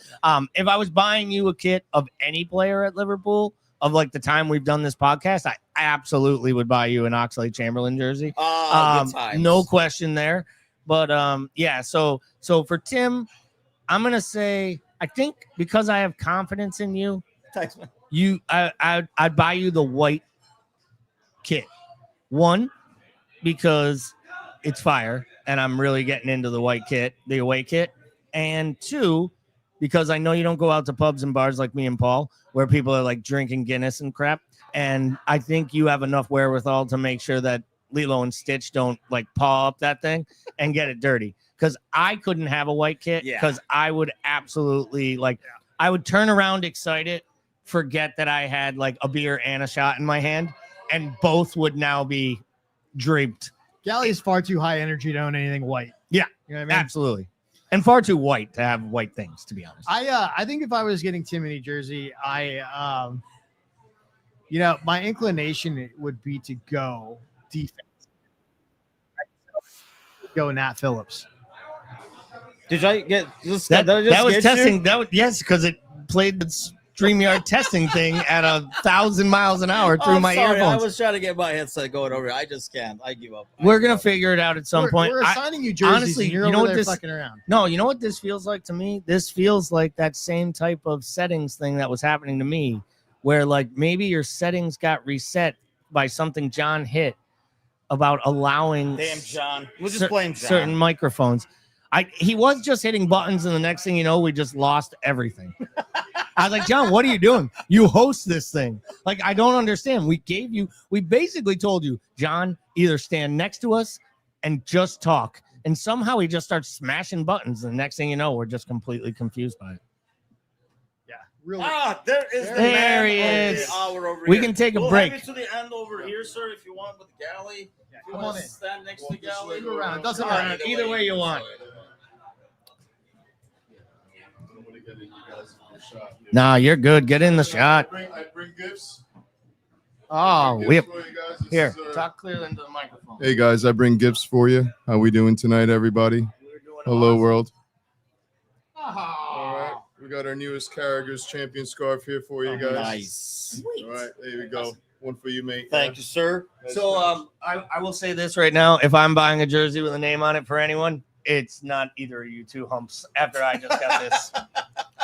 If I was buying you a kit of any player at Liverpool, of like the time we've done this podcast, I absolutely would buy you an Oxlade-Chamberlain jersey. Good times. No question there. But yeah, so for Tim, I'm gonna say I think because I have confidence in you, I'd buy you the white kit. 1, because it's fire, and I'm really getting into the white kit, the away kit, and 2, because I know you don't go out to pubs and bars like me and Paul, where people are like drinking Guinness and crap. And I think you have enough wherewithal to make sure that Lilo and Stitch don't like paw up that thing and get it dirty. Because I couldn't have a white kit because I would absolutely I would turn around excited forget that I had like a beer and a shot in my hand, and both would now be draped. Galley is far too high energy to own anything white. Yeah, you know what I mean? Absolutely. And far too white to have white things, to be honest. I think if I was getting Timothy jersey, my inclination would be to go defense. Go Nat Phillips. Did I get this? That was testing. Yes, because it played the StreamYard testing thing at 1,000 miles an hour through my sorry, earphones. I was trying to get my headset going over. I just can't. I give up. We're gonna figure it out at some point. We're assigning you jerseys. Honestly, and you're you know over what there this fucking around. No, you know what this feels like to me? This feels like that same type of settings thing that was happening to me, where like maybe your settings got reset by something John hit about allowing. Damn, John. We'll just blame John. Certain microphones. He was just hitting buttons, and the next thing you know, we just lost everything. I was like, John, what are you doing? You host this thing. Like, I don't understand. We basically told you, John, either stand next to us and just talk. And somehow he just starts smashing buttons. And the next thing you know, we're just completely confused by it. Yeah, really. There is the There man he of is. the hour over We here. can take a We'll break. Have you to the end over here, sir, if you want with the galley. If you come want on to in. stand next to galley. Go around. It doesn't All right, matter. either way you want. Nah, you're good. Get in the shot. I bring gifts. Oh, we have for you guys. This here. is, Talk clearly into the microphone. Hey guys, I bring gifts for you. How we doing tonight, everybody? Hello, world. All right, we got our newest Carragher's champion scarf here for you guys. Nice. All right, there you go. One for you, mate. Thank you, sir. So I will say this right now. If I'm buying a jersey with a name on it for anyone, it's not either of you two humps after I just got this.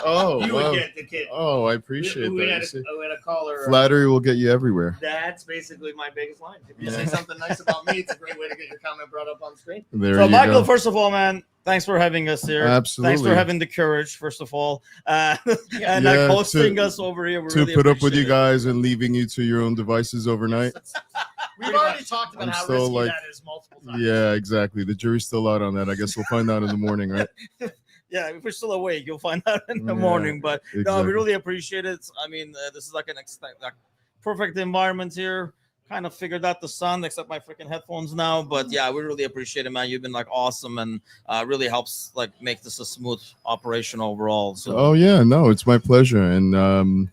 Oh, You wow. would get the kid. Oh, I appreciate we that. had You see? we had a caller. Flattery will get you everywhere. That's basically my biggest line. If you say Yeah. something nice about me, it's a great way to get your comment brought up on screen. There So, you Michael, go. first of all, man, thanks for having us here. Absolutely. Thanks for having the courage, first of all, and Yeah, hosting to- us over here. We to really put up with you appreciate it. guys and leaving you to your own devices overnight. We've already talked about I'm how still risky like, that is multiple times. yeah, exactly. The jury's still out on that. I guess we'll find out in the morning, right? Yeah, if we're still awake, you'll find out in the Yeah, morning. But no, exactly. we really appreciate it. I mean, this is like like perfect environment here. Kind of figured out the sun, except my freaking headphones now. But yeah, we really appreciate it, man. You've been like awesome, and really helps like make this a smooth operation overall. So Oh yeah, no, it's my pleasure. And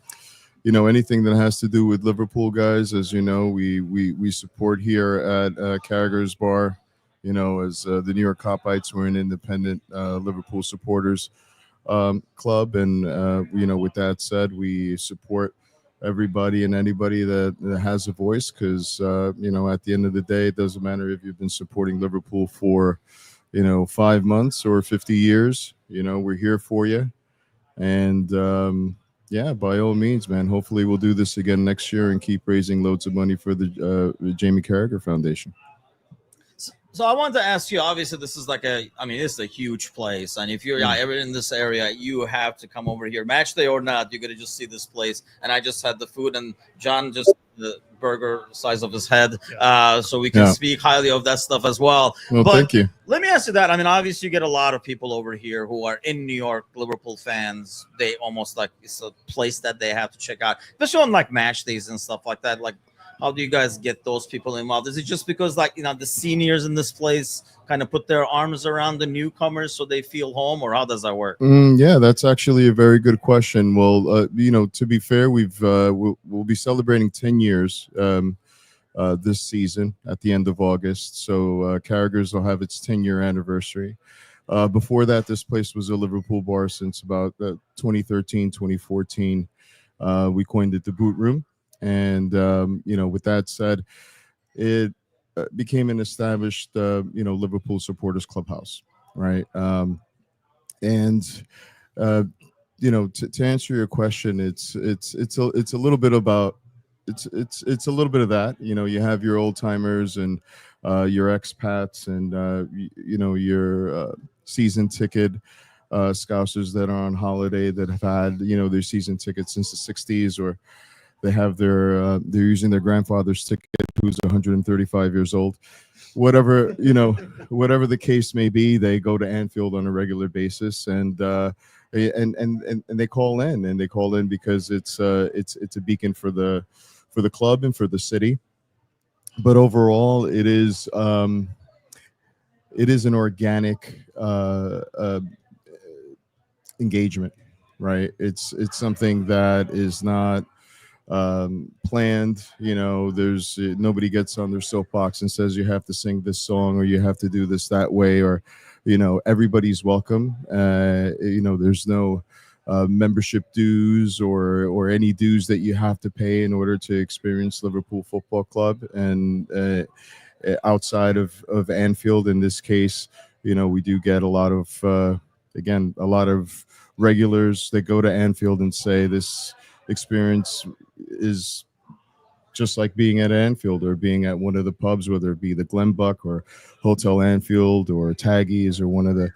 anything that has to do with Liverpool guys, as you know, we support here at Carragher's Bar. As the New York Copites, we're an independent Liverpool supporters club, and with that said, we support everybody and anybody that has a voice, because at the end of the day, it doesn't matter if you've been supporting Liverpool for 5 months or 50 years. We're here for you, and yeah, by all means, man. Hopefully, we'll do this again next year and keep raising loads of money for the Jamie Carragher Foundation. So I wanted to ask you, obviously this is it's a huge place. And if you're ever in this area, you have to come over here. Match day or not, you're going to just see this place. And I just had the food, and John just the burger size of his head. So we can speak highly of that stuff as well. Well, but thank you. Let me ask you that. I mean, obviously you get a lot of people over here who are in New York, Liverpool fans. They almost like it's a place that they have to check out, especially on like match days and stuff like that. Like, how do you guys get those people involved? Is it just because the seniors in this place kind of put their arms around the newcomers so they feel home, or how does that work? Yeah, that's actually a very good question. Well, to be fair, we'll be celebrating 10 years this season at the end of August. So Carragher's will have its 10-year anniversary. Before that, this place was a Liverpool bar since about 2013, 2014. We coined it the Boot Room. And, with that said, it became an established, Liverpool supporters clubhouse, right? To answer your question, it's a little bit about, it's a little bit of that. You have your old timers and your expats and, your season ticket Scousers that are on holiday that have had, their season tickets since the 60s, or they have they're using their grandfather's ticket, who's 135 years old. Whatever the case may be, they go to Anfield on a regular basis, and and they call in because it's a beacon for the club and for the city. But overall, it is an organic engagement, right? It's something that is not planned. There's nobody gets on their soapbox and says you have to sing this song or you have to do this that way, or everybody's welcome. There's no membership dues or any dues that you have to pay in order to experience Liverpool Football Club. And outside of Anfield, in this case, we do get a lot of regulars that go to Anfield and say this experience is just like being at Anfield or being at one of the pubs, whether it be the Glenbuck or Hotel Anfield or Taggy's or one of the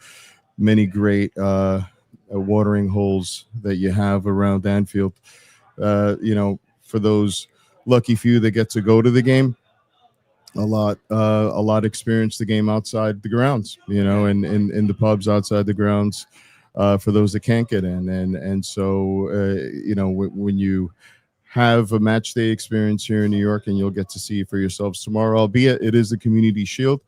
many great watering holes that you have around Anfield. For those lucky few that get to go to the game, a lot experience the game outside the grounds, and in the pubs outside the grounds, for those that can't get in. And so, when you have a match day experience here in New York, and you'll get to see for yourselves tomorrow, albeit it is the Community Shield.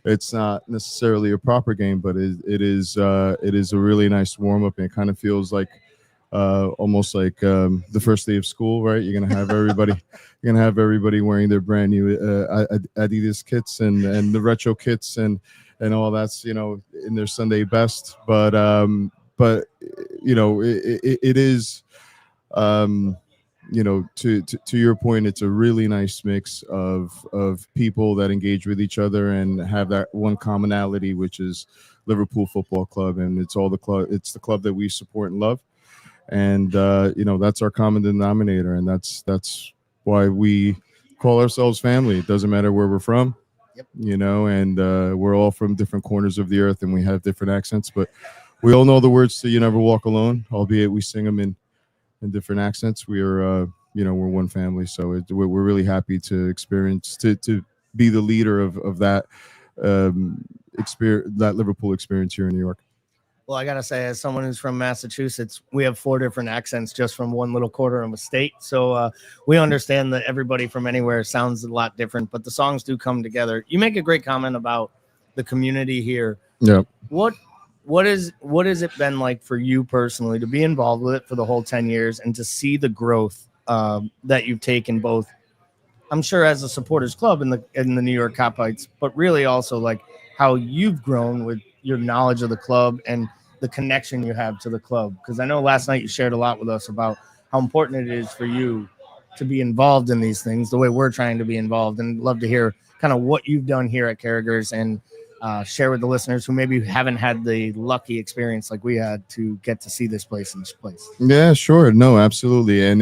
It's not necessarily a proper game, but it is a really nice warm up, and it kind of feels like almost like the first day of school, right? You're gonna have everybody wearing their brand new Adidas kits and the retro kits and all that's in their Sunday best. But it is to your point, it's a really nice mix of people that engage with each other and have that one commonality, which is Liverpool Football Club, and it's the club that we support and love. And that's our common denominator, and that's why we call ourselves family. It doesn't matter where we're from. Yep. And we're all from different corners of the earth, and we have different accents, but we all know the words to "You Never Walk Alone," albeit we sing them in different accents. We're one family, so we're really happy to experience to be the leader of that experience, that Liverpool experience here in New York. Well, I gotta say, as someone who's from Massachusetts, we have 4 different accents just from one little quarter of a state. So we understand that everybody from anywhere sounds a lot different, but the songs do come together. You make a great comment about the community here. Yeah. What has it been like for you personally to be involved with it for the whole 10 years and to see the growth that you've taken, both, I'm sure, as a supporters club in the New York Cop-Ites, but really also like how you've grown with your knowledge of the club and the connection you have to the club? Because I know last night you shared a lot with us about how important it is for you to be involved in these things the way we're trying to be involved, and love to hear kind of what you've done here at Carragher's and share with the listeners who maybe haven't had the lucky experience like we had to get to see this place in this place. Yeah, sure. No, absolutely. And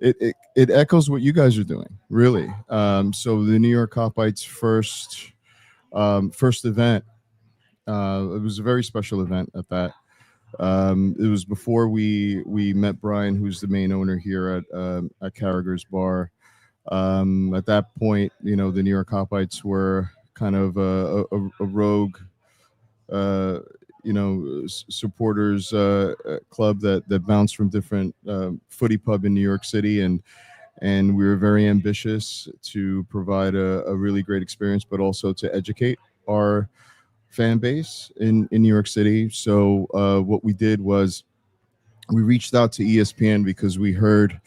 it echoes what you guys are doing, really. So the New York Cop-Ites first event, it was a very special event at that. It was before we met Brian, who's the main owner here at Carragher's Bar. At that point, the New York Cop-Ites were kind of a rogue, supporters club that bounced from different footy pub in New York City, and we were very ambitious to provide a really great experience, but also to educate our fan base in New York City. So what we did was we reached out to ESPN because we heard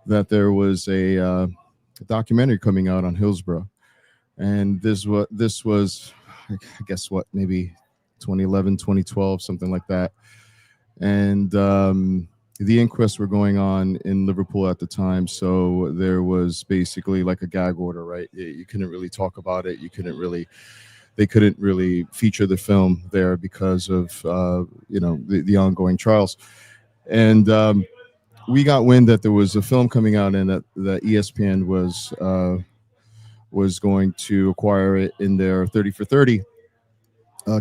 that there was a documentary coming out on Hillsborough. And this was, I guess, maybe 2011, 2012, something like that. And the inquests were going on in Liverpool at the time. So there was basically like a gag order, right? You couldn't really talk about it. They couldn't really feature the film there because of, the ongoing trials. And we got wind that there was a film coming out and that ESPN was going to acquire it in their 30 for 30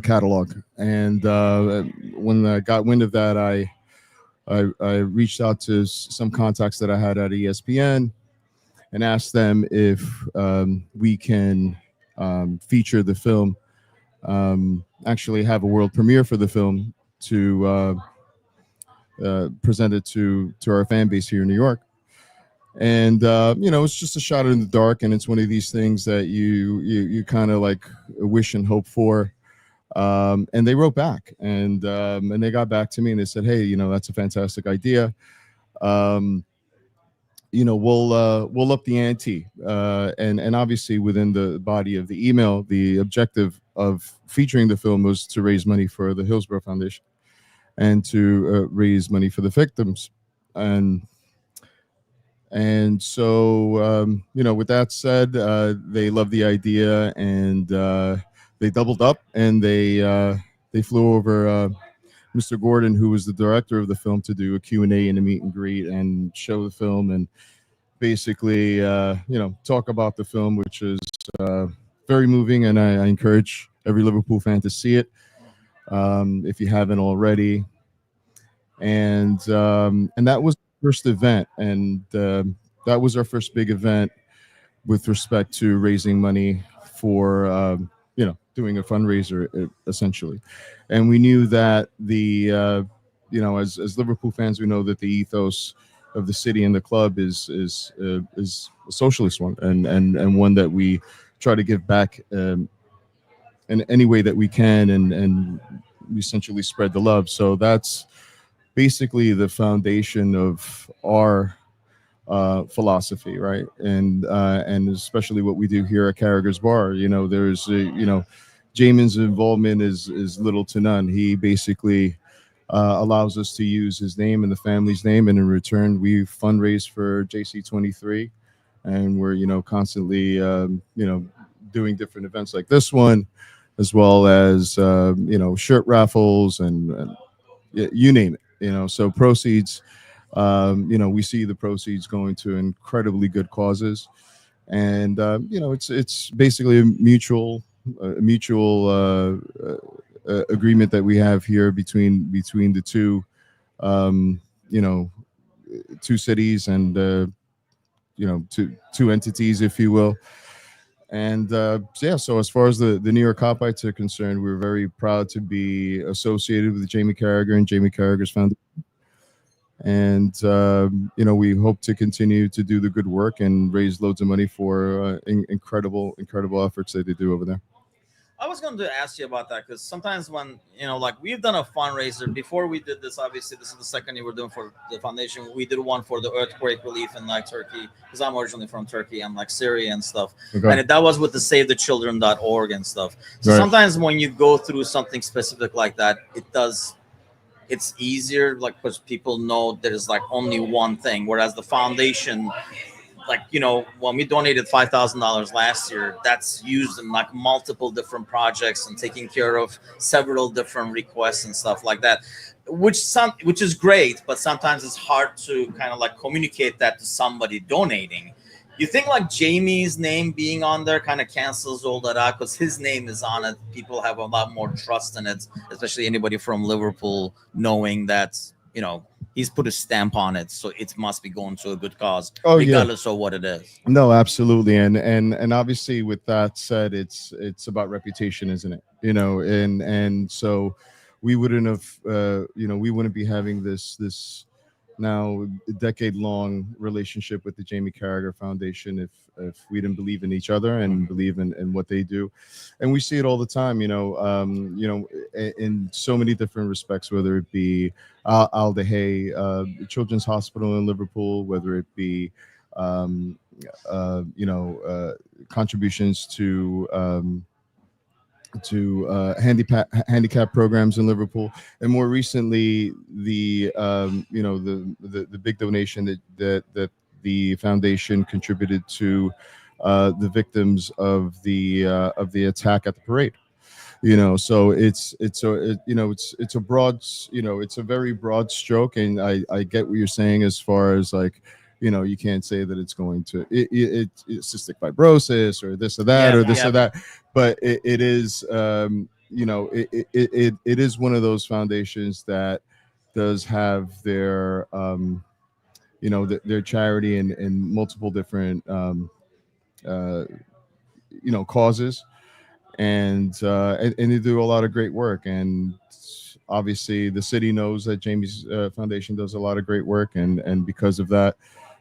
catalog. And when I got wind of that, I reached out to some contacts that I had at ESPN and asked them if we can feature the film, actually have a world premiere for the film to present it to our fan base here in New York. And it's just a shot in the dark, and it's one of these things that you kind of like wish and hope for. And they wrote back, and they got back to me, and they said, "Hey, that's a fantastic idea. We'll up the ante." And obviously within the body of the email, the objective of featuring the film was to raise money for the Hillsborough Foundation and to raise money for the victims. And so, with that said, they loved the idea, and they doubled up, and they flew over Mr. Gordon, who was the director of the film, to do a Q&A and a meet and greet and show the film and basically, talk about the film, which is very moving, and I encourage every Liverpool fan to see it if you haven't already. And that was first event, and that was our first big event with respect to raising money for doing a fundraiser essentially. And we knew that the as Liverpool fans, we know that the ethos of the city and the club is a socialist one, and one that we try to give back in any way that we can, and we essentially spread the love. So that's basically the foundation of our philosophy, right? And especially what we do here at Carragher's Bar. There's Jamin's involvement is little to none. He basically allows us to use his name and the family's name, and in return we fundraise for JC23, and we're constantly doing different events like this one, as well as shirt raffles and you name it. So proceeds, we see the proceeds going to incredibly good causes, and it's basically a mutual agreement that we have here between the two, two cities and two entities, if you will. And so as far as the New York Hoplites are concerned, we're very proud to be associated with Jamie Carragher and Jamie Carragher's Foundation. And we hope to continue to do the good work and raise loads of money for incredible efforts that they do over there. I was going to ask you about that, because sometimes when, we've done a fundraiser before we did this. Obviously, this is the second year we're doing for the foundation. We did one for the earthquake relief in Turkey, because I'm originally from Turkey and Syria and stuff. Okay. And that was with the SaveTheChildren.org and stuff. So right. Sometimes when you go through something specific like that, it's easier, because people know there's only one thing, whereas the foundation, when we donated $5,000 last year, that's used in multiple different projects and taking care of several different requests and stuff like that, which is great, but sometimes it's hard to kind of communicate that to somebody donating. You think Jamie's name being on there kind of cancels all that out, because his name is on it. People have a lot more trust in it, especially anybody from Liverpool, knowing that, he's put a stamp on it, so it must be going to a good cause, regardless of what it is. No, absolutely, and obviously, with that said, it's about reputation, isn't it? And so we wouldn't have, we wouldn't be having this now decade-long relationship with the Jamie Carragher Foundation if we didn't believe in each other and believe in what they do. And we see it all the time, in so many different respects, whether it be Al Dehay Children's Hospital in Liverpool, whether it be contributions to handicap programs in Liverpool, and more recently the big donation that the foundation contributed to the victims of the attack at the parade. So it's a broad, it's a very broad stroke, and I get what you're saying as far as you can't say that it's going to it's cystic fibrosis or this or that or that, but it is it is one of those foundations that does have their their charity in multiple different causes, and they do a lot of great work. And obviously the city knows that Jamie's foundation does a lot of great work, and because of that,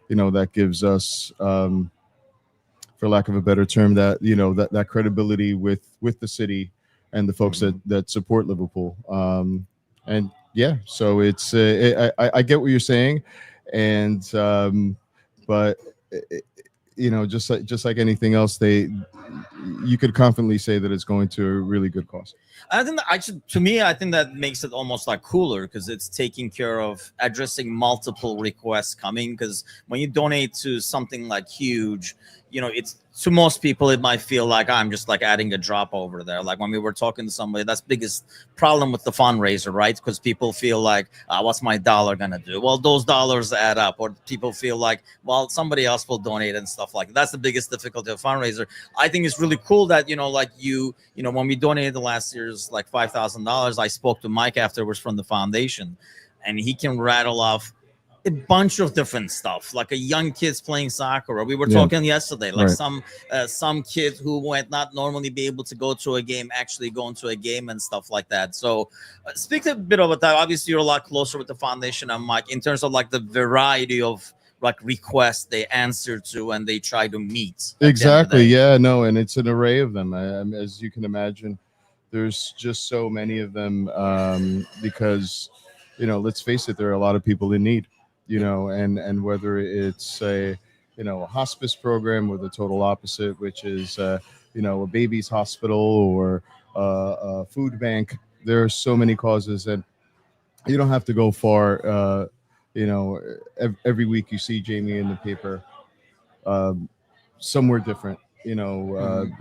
that gives us, for lack of a better term, that that credibility with the city and the folks that support Liverpool. And yeah, so it's I get what you're saying, and but just like anything else, you could confidently say that it's going to a really good cause. I think that actually, to me, I think that makes it almost like cooler because it's taking care of addressing multiple requests coming. Because when you donate to something like huge, it's, to most people, it might feel like I'm just like adding a drop over there. Like when we were talking to somebody, that's biggest problem with the fundraiser, right? Because people feel like, what's my dollar gonna do? Well, those dollars add up, or people feel like, well, somebody else will donate and stuff like that. That's the biggest difficulty of fundraiser. I think it's really cool that when we donated the last year's like $5,000, I spoke to Mike afterwards from the foundation, and he can rattle off a bunch of different stuff, like a young kids playing soccer, or we were talking yesterday, like some kids who might not normally be able to go to a game actually going to a game and stuff like that. So speak a bit about that. Obviously you're a lot closer with the foundation and Mike in terms of like the variety of like requests they answer to and they try to meet. Exactly. Yeah, no, and it's an array of them. As you can imagine, there's just so many of them, because let's face it, there are a lot of people in need. And whether it's a hospice program or the total opposite, which is a baby's hospital or a food bank, there are so many causes, and you don't have to go far. Every week you see Jamie in the paper, somewhere different,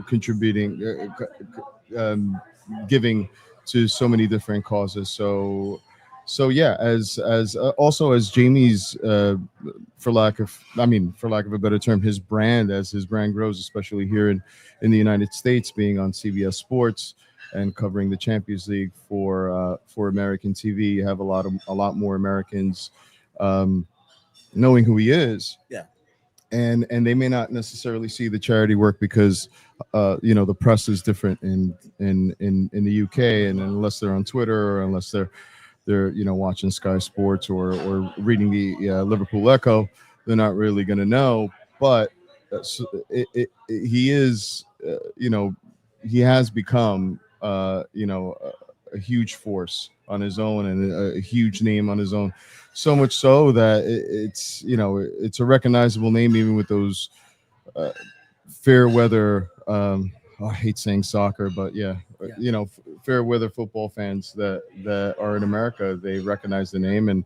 contributing, giving to so many different causes. So yeah, as also as Jamie's, for lack of a better term, his brand grows, especially here in the United States, being on CBS Sports and covering the Champions League for American TV, you have a lot more Americans knowing who he is. Yeah. And they may not necessarily see the charity work because the press is different in the UK, and unless they're on Twitter or unless they're watching Sky Sports or reading the Liverpool Echo, they're not really going to know. But he is, he has become, a huge force on his own and a huge name on his own. So much so that it's a recognizable name, even with those fair weather. I hate saying soccer, but yeah, fair weather football fans that are in America, they recognize the name, and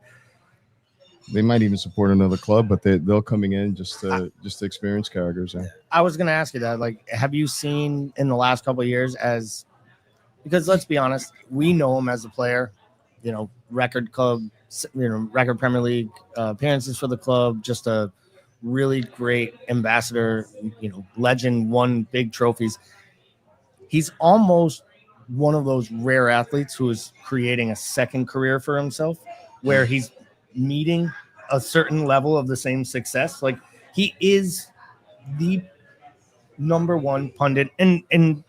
they might even support another club, but they'll coming in just to experience Carragher's. Yeah. I was going to ask you that. Like, have you seen in the last couple of years, because let's be honest, we know him as a player, record club, record Premier League appearances for the club, just a really great ambassador, legend, won big trophies. He's almost one of those rare athletes who is creating a second career for himself, where he's meeting a certain level of the same success. Like, he is the number one pundit, and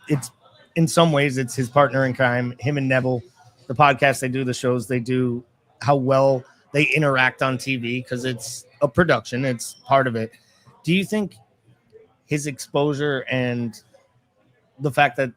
it's, in some ways, it's his partner in crime, him and Neville, the podcast they do, the shows they do, how well they interact on TV, because it's a production, it's part of it. Do you think his exposure and the fact that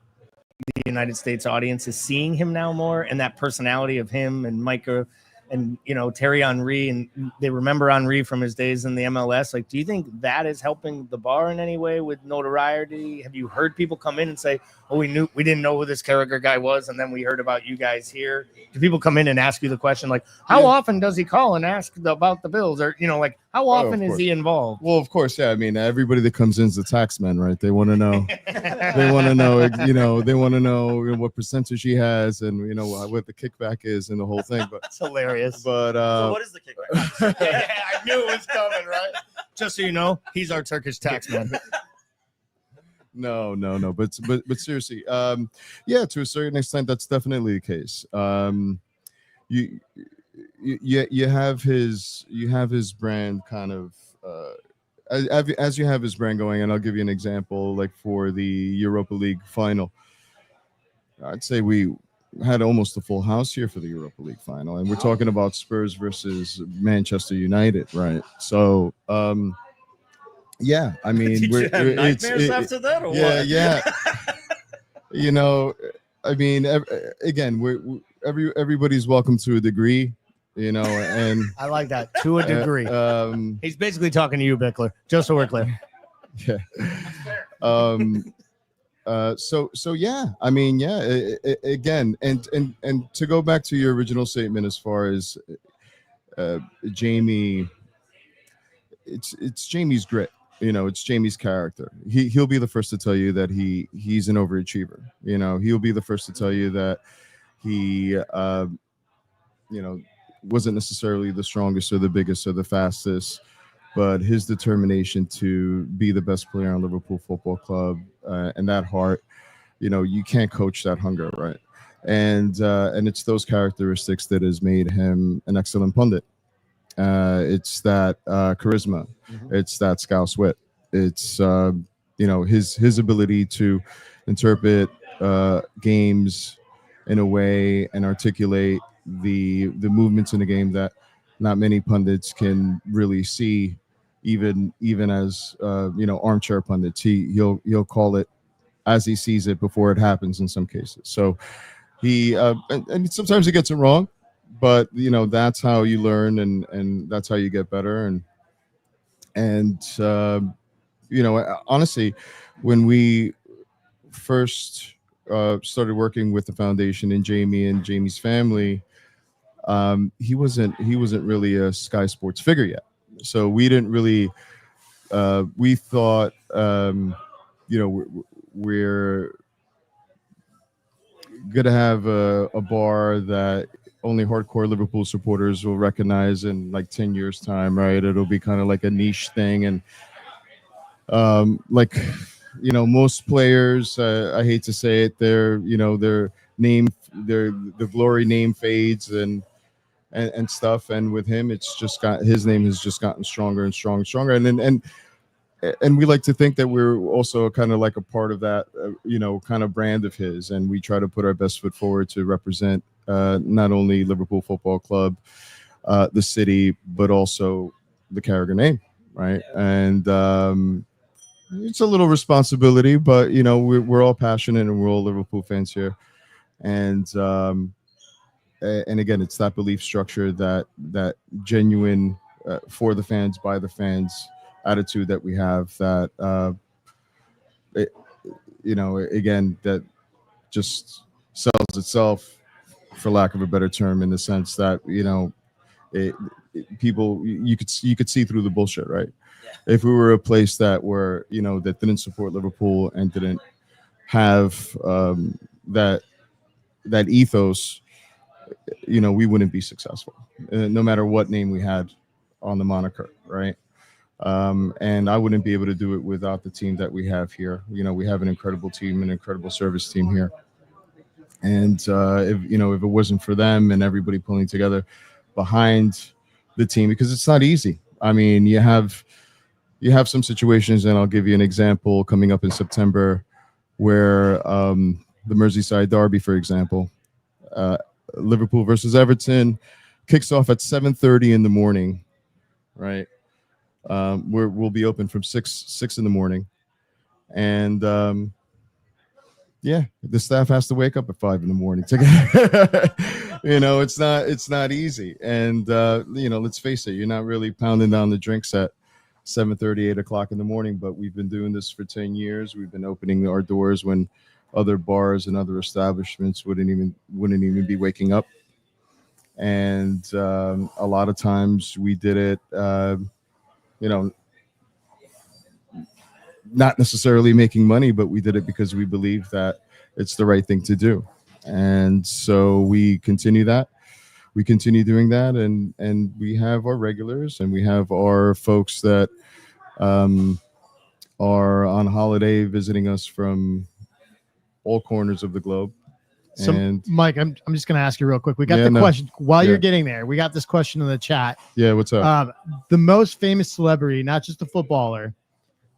the United States audience is seeing him now more, and that personality of him and Micah and Thierry Henry, and they remember Henry from his days in the MLS, like, do you think that is helping the bar in any way with notoriety? Have you heard people come in and say, oh, we didn't know who this Carragher guy was, and then we heard about you guys here? Do people come in and ask you the question, like, how often does he call and ask about the Bills, or like, how often is he involved? Well, of course, yeah. I mean, everybody that comes in is a tax man, right? They want to know, they want to know, what percentage he has, and what the kickback is, and the whole thing. But it's hilarious. But so what is the kickback? Yeah, I knew it was coming, right? Just so you know, he's our Turkish tax man. No. But seriously, yeah, to a certain extent, that's definitely the case. You have his brand kind of, as you have his brand going, and I'll give you an example, like for the Europa League final, I'd say we had almost a full house here for the Europa League final, and we're talking about Spurs versus Manchester United, right? So, yeah, I mean, Did you have nightmares after that, or what? Yeah. You know, I mean, again, everybody's welcome to a degree, you know, and I like that, to a degree. He's basically talking to you, Bickler, just so we're clear. Yeah. So yeah, I mean, yeah, again, and to go back to your original statement as far as Jamie, it's Jamie's grit. You know, it's Jamie's character. He'll be the first to tell you that he's an overachiever. You know, he'll be the first to tell you that he you know, wasn't necessarily the strongest or the biggest or the fastest, but his determination to be the best player on Liverpool Football Club and that heart, you know, you can't coach that hunger, right? And it's those characteristics that has made him an excellent pundit. It's that charisma, it's that Scouse wit, it's you know, his ability to interpret games in a way and articulate the movements in the game that not many pundits can really see, even as you know, armchair pundits. He'll call it as he sees it before it happens in some cases. So he and sometimes he gets it wrong, but you know, that's how you learn, and that's how you get better. And you know, honestly, when we first started working with the foundation and Jamie's family, he wasn't really a Sky Sports figure yet. So we didn't really we thought you know, we're gonna have a bar that only hardcore Liverpool supporters will recognize in like 10 years time, right? It'll be kind of like a niche thing. And like, you know, most players, I hate to say it, their name, the glory name fades and stuff. And with him, it's just his name has just gotten stronger and stronger and stronger. And we like to think that we're also kind of like a part of that, you know, kind of brand of his. And we try to put our best foot forward to represent not only Liverpool Football Club, the city, but also the Carragher name, right? And it's a little responsibility, but, you know, we're all passionate and we're all Liverpool fans here. And again, it's that belief structure, that genuine for the fans, by the fans attitude that we have, that you know, again, that just sells itself, for lack of a better term, in the sense that, you know, people, you could see through the bullshit, right? Yeah. If we were a place that were, you know, that didn't support Liverpool and didn't have that ethos, you know, we wouldn't be successful, no matter what name we had on the moniker, right? And I wouldn't be able to do it without the team that we have here. You know, we have an incredible team, an incredible service team here. And if it wasn't for them and everybody pulling together behind the team, because it's not easy. I mean, you have some situations, and I'll give you an example coming up in September, where the Merseyside derby, for example, Liverpool versus Everton, kicks off at 7:30 in the morning, right? We'll be open from 6 in the morning, and yeah, the staff has to wake up at 5 in the morning to get, you know, it's not easy. And you know, let's face it, you're not really pounding down the drinks at 7:30, 8 o'clock in the morning, but we've been doing this for 10 years. We've been opening our doors when other bars and other establishments wouldn't even be waking up. And a lot of times we did it, you know, not necessarily making money, but we did it because we believe that it's the right thing to do. And so we continue that. We continue doing that, and we have our regulars, and we have our folks that are on holiday visiting us from all corners of the globe. So, and Mike, I'm just going to ask you real quick. We got question while you're getting there. We got this question in the chat. Yeah, what's up? The most famous celebrity, not just a footballer,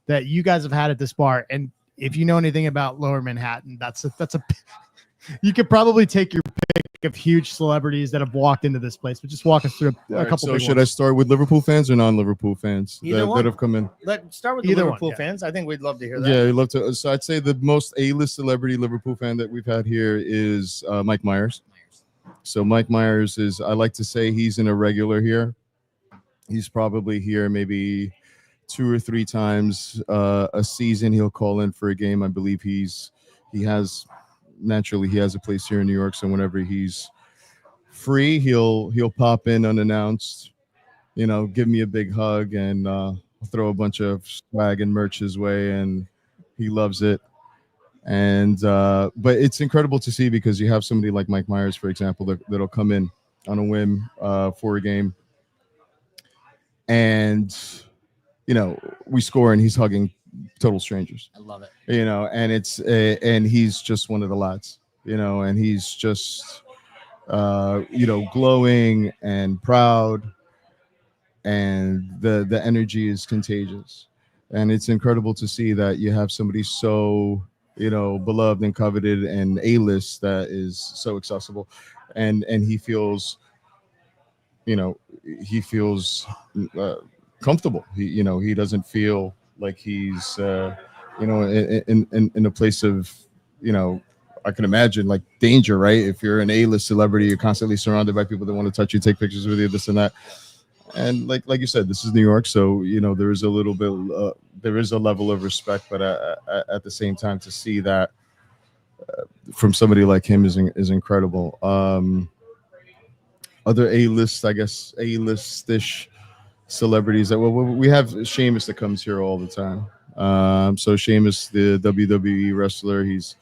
that you guys have had at this bar, and if you know anything about Lower Manhattan, that's a You could probably take your pick of huge celebrities that have walked into this place, but just walk us through a couple. So big should ones. I start with Liverpool fans or non-Liverpool fans that have come in? Let's start with Either the one, Liverpool yeah. fans. I think we'd love to hear that. Yeah, I'd love to. So I'd say the most A-list celebrity Liverpool fan that we've had here is Mike Myers. So Mike Myers is, I like to say he's an irregular here. He's probably here maybe 2 or 3 times a season. He'll call in for a game. I believe he has a place here in New York. So whenever he's free, he'll pop in unannounced, give me a big hug and throw a bunch of swag and merch his way, and he loves it. And but it's incredible to see because you have somebody like Mike Myers, for example, that'll come in on a whim for a game, and we score and he's hugging total strangers. I love it. And it's and he's just one of the lads, and he's just glowing and proud, and the energy is contagious, and it's incredible to see that you have somebody so beloved and coveted and A-list that is so accessible, and he feels comfortable. He doesn't feel like he's in a place of I can imagine like danger, right? If you're an A-list celebrity, you're constantly surrounded by people that want to touch you, take pictures with you, this and that. And like you said, this is New York, so there is a little bit, there is a level of respect, but at the same time, to see that from somebody like him is incredible. Other A-list, I guess, A-list-ish celebrities. We have Sheamus that comes here all the time. So Sheamus, the WWE wrestler, he's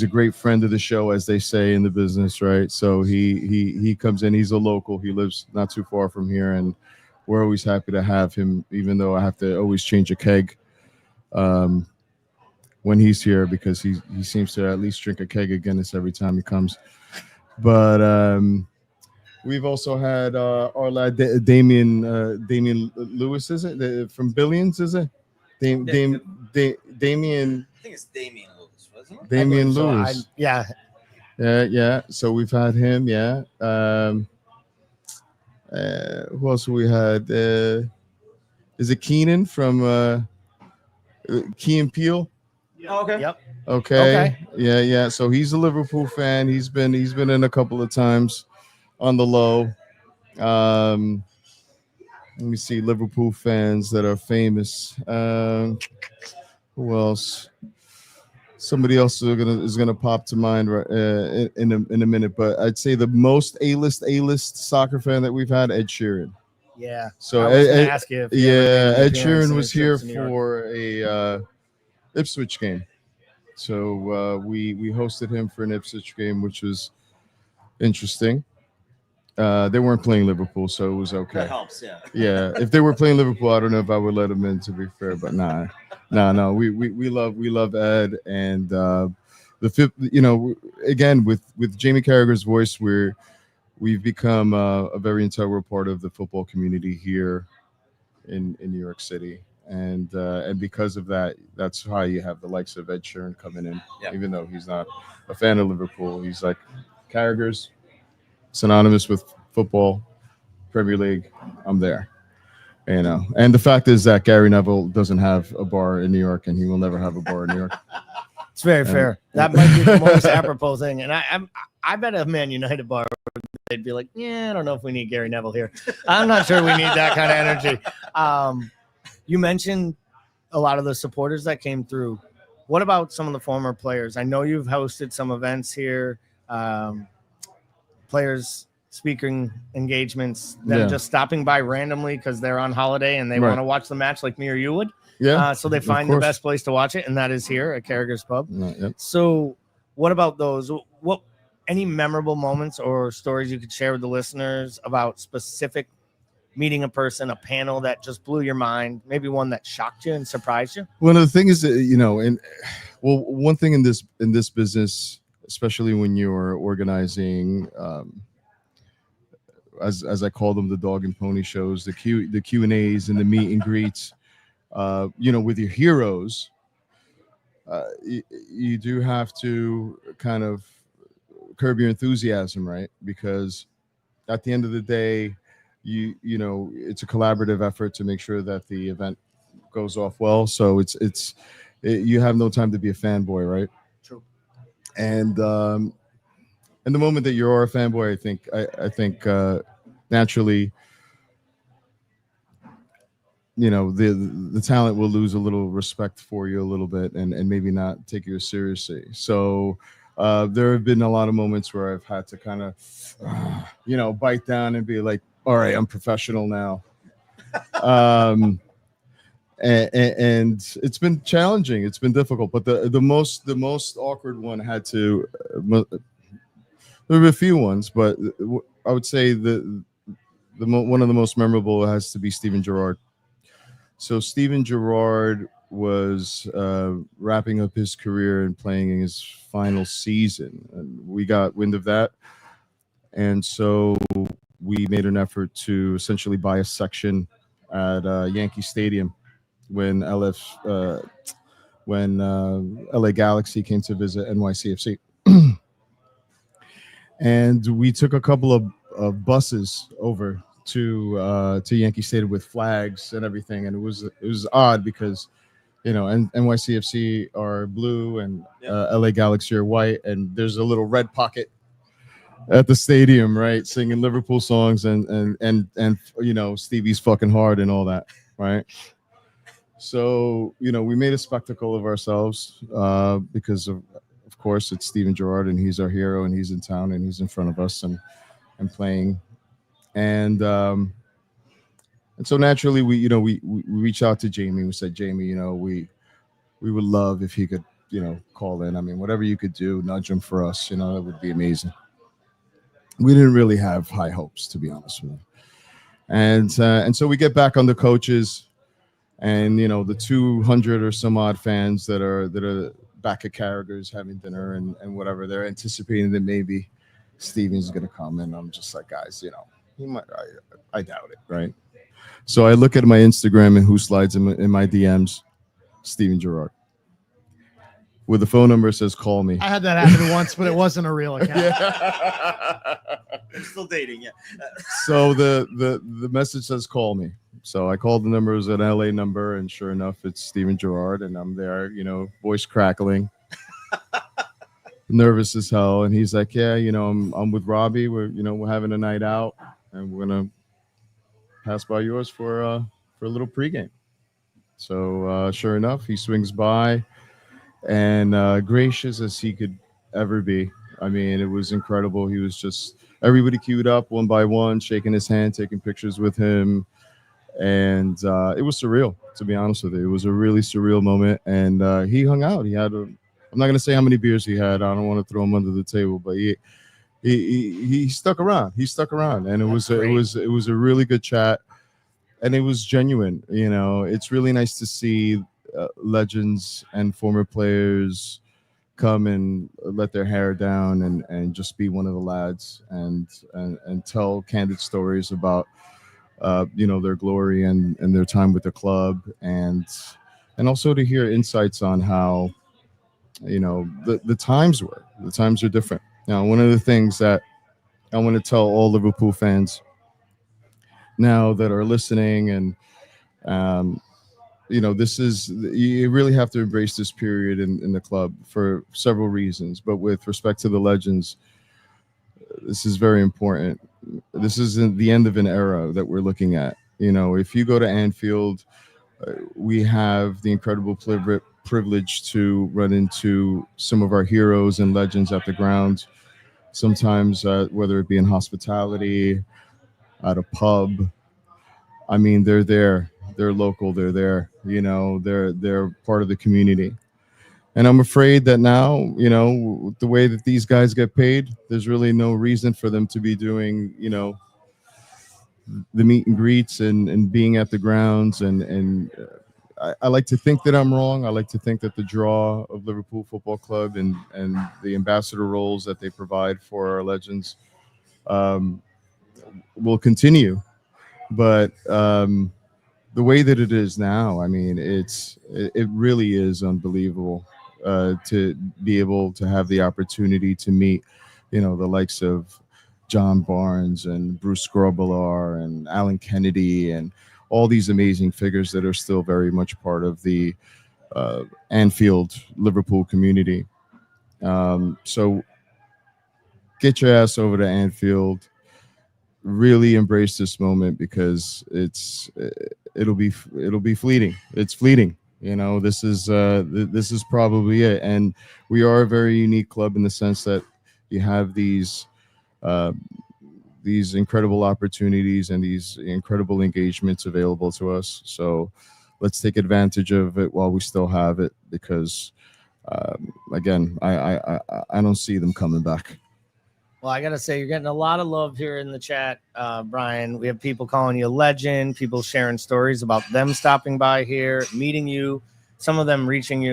a great friend of the show, as they say in the business, right? So he comes in. He's a local. He lives not too far from here, and we're always happy to have him, even though I have to always change a keg when he's here, because he seems to at least drink a keg of Guinness every time he comes. But we've also had our lad Damian Lewis, is it from Billions? Is it Damian? I think it's Damian Lewis, wasn't it? Damian Lewis. Yeah. So we've had him. Yeah. Who else have we had? Is it Keenan from Key and Peele? Oh, okay. Yep. Okay. Yeah. So he's a Liverpool fan. He's been in a couple of times on the low. Let me see Liverpool fans that are famous. Who else? Somebody else is gonna pop to mind right, in a minute. But I'd say the most A-list soccer fan that we've had, Ed Sheeran. Yeah. So I was gonna ask you if you ever made an Ed appearance Sheeran in was your here trips to New York. for a Ipswich game. So we hosted him for an Ipswich game, which was interesting. They weren't playing Liverpool, so it was okay. That helps, yeah. Yeah, if they were playing Liverpool, I don't know if I would let them in, to be fair, but nah. We love Ed, and again with Jamie Carragher's voice, we've become a very integral part of the football community here in New York City, and because of that, that's why you have the likes of Ed Sheeran coming in, even though he's not a fan of Liverpool. He's like, Carragher's synonymous with football, Premier League, I'm there. And the fact is that Gary Neville doesn't have a bar in New York, and he will never have a bar in New York. It's very fair. That might be the most apropos thing. And I bet a Man United bar, they'd be like, yeah, I don't know if we need Gary Neville here. I'm not sure we need that kind of energy. You mentioned a lot of the supporters that came through. What about some of the former players? I know you've hosted some events here, players speaking engagements that are just stopping by randomly because they're on holiday and they want to watch the match like me or you would. Yeah. So they find the best place to watch it, and that is here at Carragher's Pub. Yep. So what about those? What any memorable moments or stories you could share with the listeners about specific meeting a person, a panel that just blew your mind, maybe one that shocked you and surprised you? One of the things is one thing in this business, especially when you're organizing as I call them, the dog and pony shows, the Q&As and the meet and greets, with your heroes, you do have to kind of curb your enthusiasm, right? Because at the end of the day, you know, it's a collaborative effort to make sure that the event goes off well. So you have no time to be a fanboy, right? True. And the moment that you are a fanboy, I think naturally, you know, the talent will lose a little respect for you a little bit, and maybe not take you as seriously. So there have been a lot of moments where I've had to kind of you know, bite down and be like, all right, I'm professional now. And it's been challenging, it's been difficult, but the most awkward one had to there were a few ones, but I would say one of the most memorable has to be Steven Gerrard. So Steven Gerrard was wrapping up his career and playing in his final season, and we got wind of that, and so we made an effort to essentially buy a section at Yankee Stadium when LA Galaxy came to visit NYCFC. And we took a couple of buses over to Yankee Stadium with flags and everything, and it was odd because, you know, NYCFC are blue and LA Galaxy are white, and there's a little red pocket at the stadium, right, singing Liverpool songs and you know, Stevie's fucking hard and all that, right? So, you know, we made a spectacle of ourselves because of course it's Steven Gerrard, and he's our hero, and he's in town, and he's in front of us and playing, and so naturally we reached out to Jamie. We said, Jamie, you know, we would love if he could, you know, call in. I mean, whatever you could do, nudge him for us, you know, that would be amazing. We didn't really have high hopes, to be honest with you, and so we get back on the coaches, and you know, the 200 or some odd fans that are back at Carragher's having dinner and whatever, they're anticipating that maybe Steven's gonna come, and I'm just like, guys, you know, he might. I doubt it, right? So I look at my Instagram, and who slides in my DMs? Steven Gerrard. With the phone number, it says call me. I had that happen once, but it wasn't a real account. They're still dating, yeah. So the message says call me. So I called the number, it was an LA number, and sure enough, it's Steven Gerrard, and I'm there, you know, voice crackling, nervous as hell, and he's like, yeah, you know, I'm with Robbie. We're having a night out, and we're gonna pass by yours for a little pregame. So sure enough, he swings by, and gracious as he could ever be. I mean, it was incredible. He was just, everybody queued up one by one, shaking his hand, taking pictures with him. And it was surreal, to be honest with you. It was a really surreal moment. And he hung out. He had I'm not going to say how many beers he had. I don't want to throw him under the table, but he stuck around. He stuck around. And it was a really good chat. And it was genuine. You know, it's really nice to see legends and former players come and let their hair down and just be one of the lads and tell candid stories about you know, their glory and their time with the club, and also to hear insights on how, you know, the times are different. Now, one of the things that I want to tell all Liverpool fans now that are listening, and you know, you really have to embrace this period in the club for several reasons, but with respect to the legends, this is very important. This isn't the end of an era that we're looking at. You know, if you go to Anfield, we have the incredible privilege to run into some of our heroes and legends at the ground. Sometimes, whether it be in hospitality, at a pub, I mean, they're there. They're local. They're there. You know, they're part of the community. And I'm afraid that now, you know, the way that these guys get paid, there's really no reason for them to be doing, you know, the meet and greets and being at the grounds. And I like to think that I'm wrong. I like to think that the draw of Liverpool Football Club and the ambassador roles that they provide for our legends will continue. But the way that it is now, I mean, it really is unbelievable. to be able to have the opportunity to meet, the likes of John Barnes and Bruce Grobbelaar and Alan Kennedy and all these amazing figures that are still very much part of the Anfield Liverpool community. So get your ass over to Anfield. Really embrace this moment because it'll be fleeting. It's fleeting. This is probably it. And we are a very unique club in the sense that you have these incredible opportunities and these incredible engagements available to us. So let's take advantage of it while we still have it, because again, I don't see them coming back. Well, I got to say, you're getting a lot of love here in the chat, Brian. We have people calling you a legend, people sharing stories about them stopping by here, meeting you, some of them reaching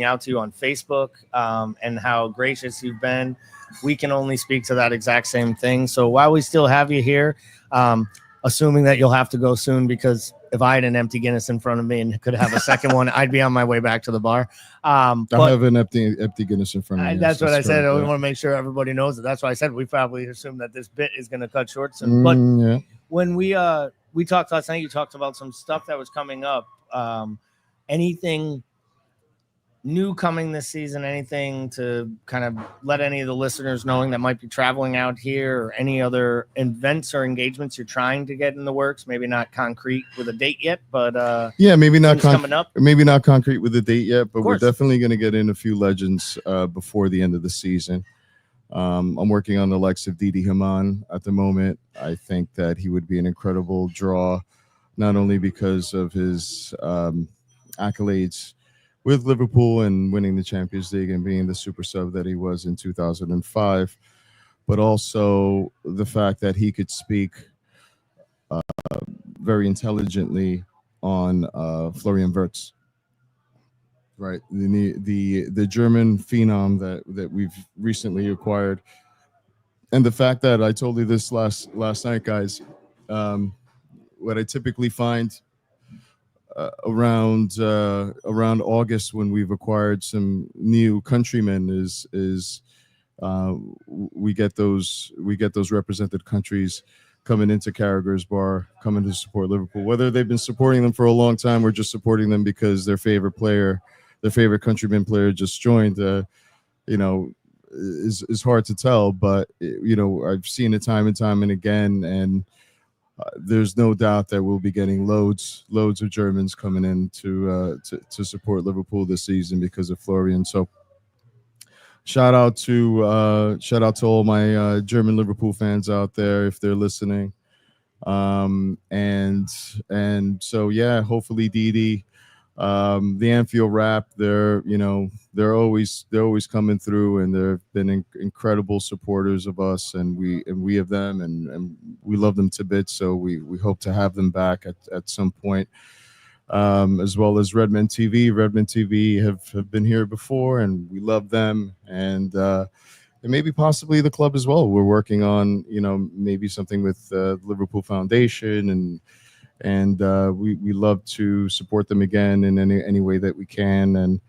out to you on Facebook, and how gracious you've been. We can only speak to that exact same thing. So while we still have you here, assuming that you'll have to go soon, because if I had an empty Guinness in front of me and could have a second one, I'd be on my way back to the bar. I have an empty Guinness in front of me. That's what I said. I correct, want to make sure everybody knows it. That's why I said we probably assume that this bit is going to cut short soon. But yeah. when we talked last night, you talked about some stuff that was coming up. Anything new coming this season? Anything to kind of let any of the listeners knowing that might be traveling out here, or any other events or engagements you're trying to get in the works? Maybe not concrete with a date yet, but yeah, maybe not coming up. Maybe not concrete with a date yet, but we're definitely going to get in a few legends before the end of the season. I'm working on the likes of Didi Hamann at the moment. I think that he would be an incredible draw, not only because of his accolades with Liverpool and winning the Champions League and being the super sub that he was in 2005, but also the fact that he could speak very intelligently on Florian Wirtz, right? The German phenom that we've recently acquired, and the fact that I told you this last night, guys. What I typically find around August, when we've acquired some new countrymen, is we get those represented countries coming into Carragher's Bar, coming to support Liverpool, whether they've been supporting them for a long time or just supporting them because their favorite player, their favorite countryman player just joined. Is hard to tell, but I've seen it time and time and again, and there's no doubt that we'll be getting loads of Germans coming in to support Liverpool this season because of Florian. So shout out to all my German Liverpool fans out there if they're listening. And so yeah, hopefully Didi, the Anfield Rap, they're always coming through, and they've been incredible supporters of us, and we of them, and we love them to bits. So we hope to have them back at some point, as well as Redmen TV. Redmen TV have been here before, and we love them, and maybe possibly the club as well. We're working on maybe something with Liverpool Foundation, and we love to support them again in any way that we can,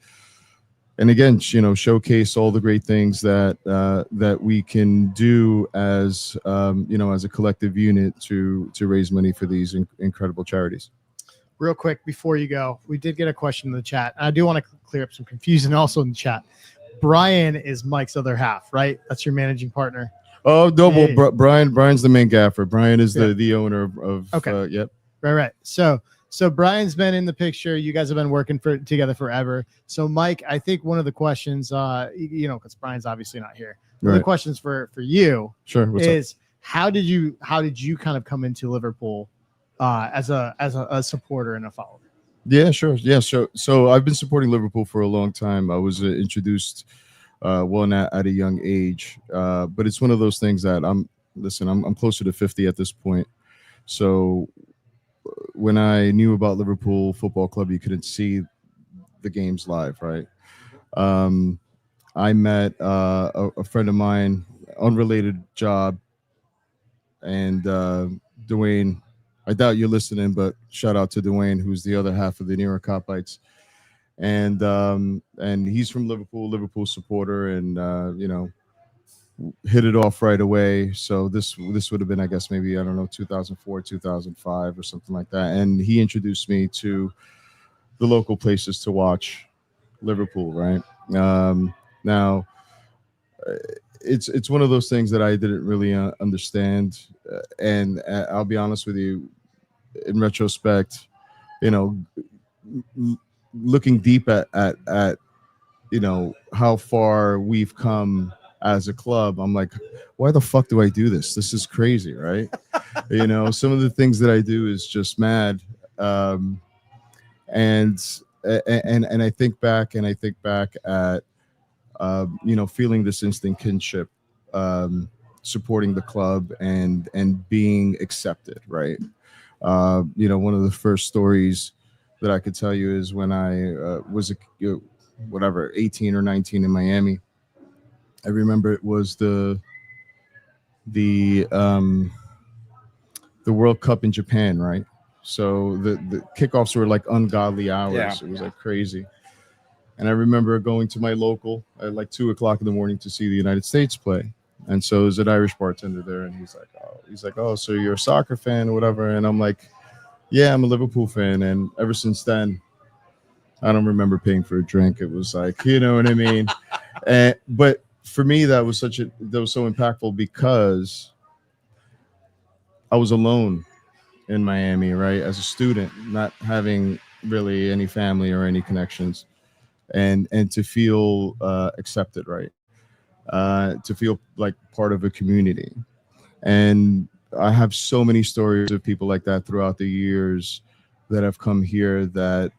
and again, showcase all the great things that we can do as as a collective unit to raise money for these incredible charities. Real quick before you go, we did get a question in the chat. I do want to clear up some confusion also in the chat. Brian is Mike's other half, right? That's your managing partner. Oh no, well, Brian's the main gaffer. Brian is the owner of okay. Yep. Right. So Brian's been in the picture. You guys have been working together forever. So Mike, I think one of the questions, because Brian's obviously not here. One of the questions for you, sure, is how did you kind of come into Liverpool as a supporter and a follower? Yeah, sure. Yeah, so I've been supporting Liverpool for a long time. I was introduced at a young age, but it's one of those things that I'm closer to 50 at this point. So when I knew about Liverpool Football Club, you couldn't see the games live, right? I met a friend of mine, unrelated job, and Dwayne. I doubt you're listening, but shout out to Dwayne, who's the other half of the New York Copites. and he's from Liverpool supporter, and hit it off right away. So this would have been, I guess, maybe, I don't know, 2004, 2005 or something like that. And he introduced me to the local places to watch Liverpool, right? Now, it's one of those things that I didn't really understand, and I'll be honest with you, in retrospect, looking deep at how far we've come as a club, I'm like, why the fuck do I do this? This is crazy, right? Some of the things that I do is just mad. And I think back at feeling this instant kinship, supporting the club and being accepted, right? One of the first stories that I could tell you is when I was 18 or 19 in Miami. I remember it was the World Cup in Japan, right? So the kickoffs were like ungodly hours. Yeah. It was like crazy. And I remember going to my local at like 2:00 in the morning to see the United States play. And so there's an Irish bartender there, and he's like, oh, so you're a soccer fan or whatever? And I'm like, yeah, I'm a Liverpool fan. And ever since then, I don't remember paying for a drink. It was like, you know what I mean? But for me, that was so impactful because I was alone in Miami, right? As a student, not having really any family or any connections, and to feel accepted, right? To feel like part of a community. And I have so many stories of people like that throughout the years that have come here that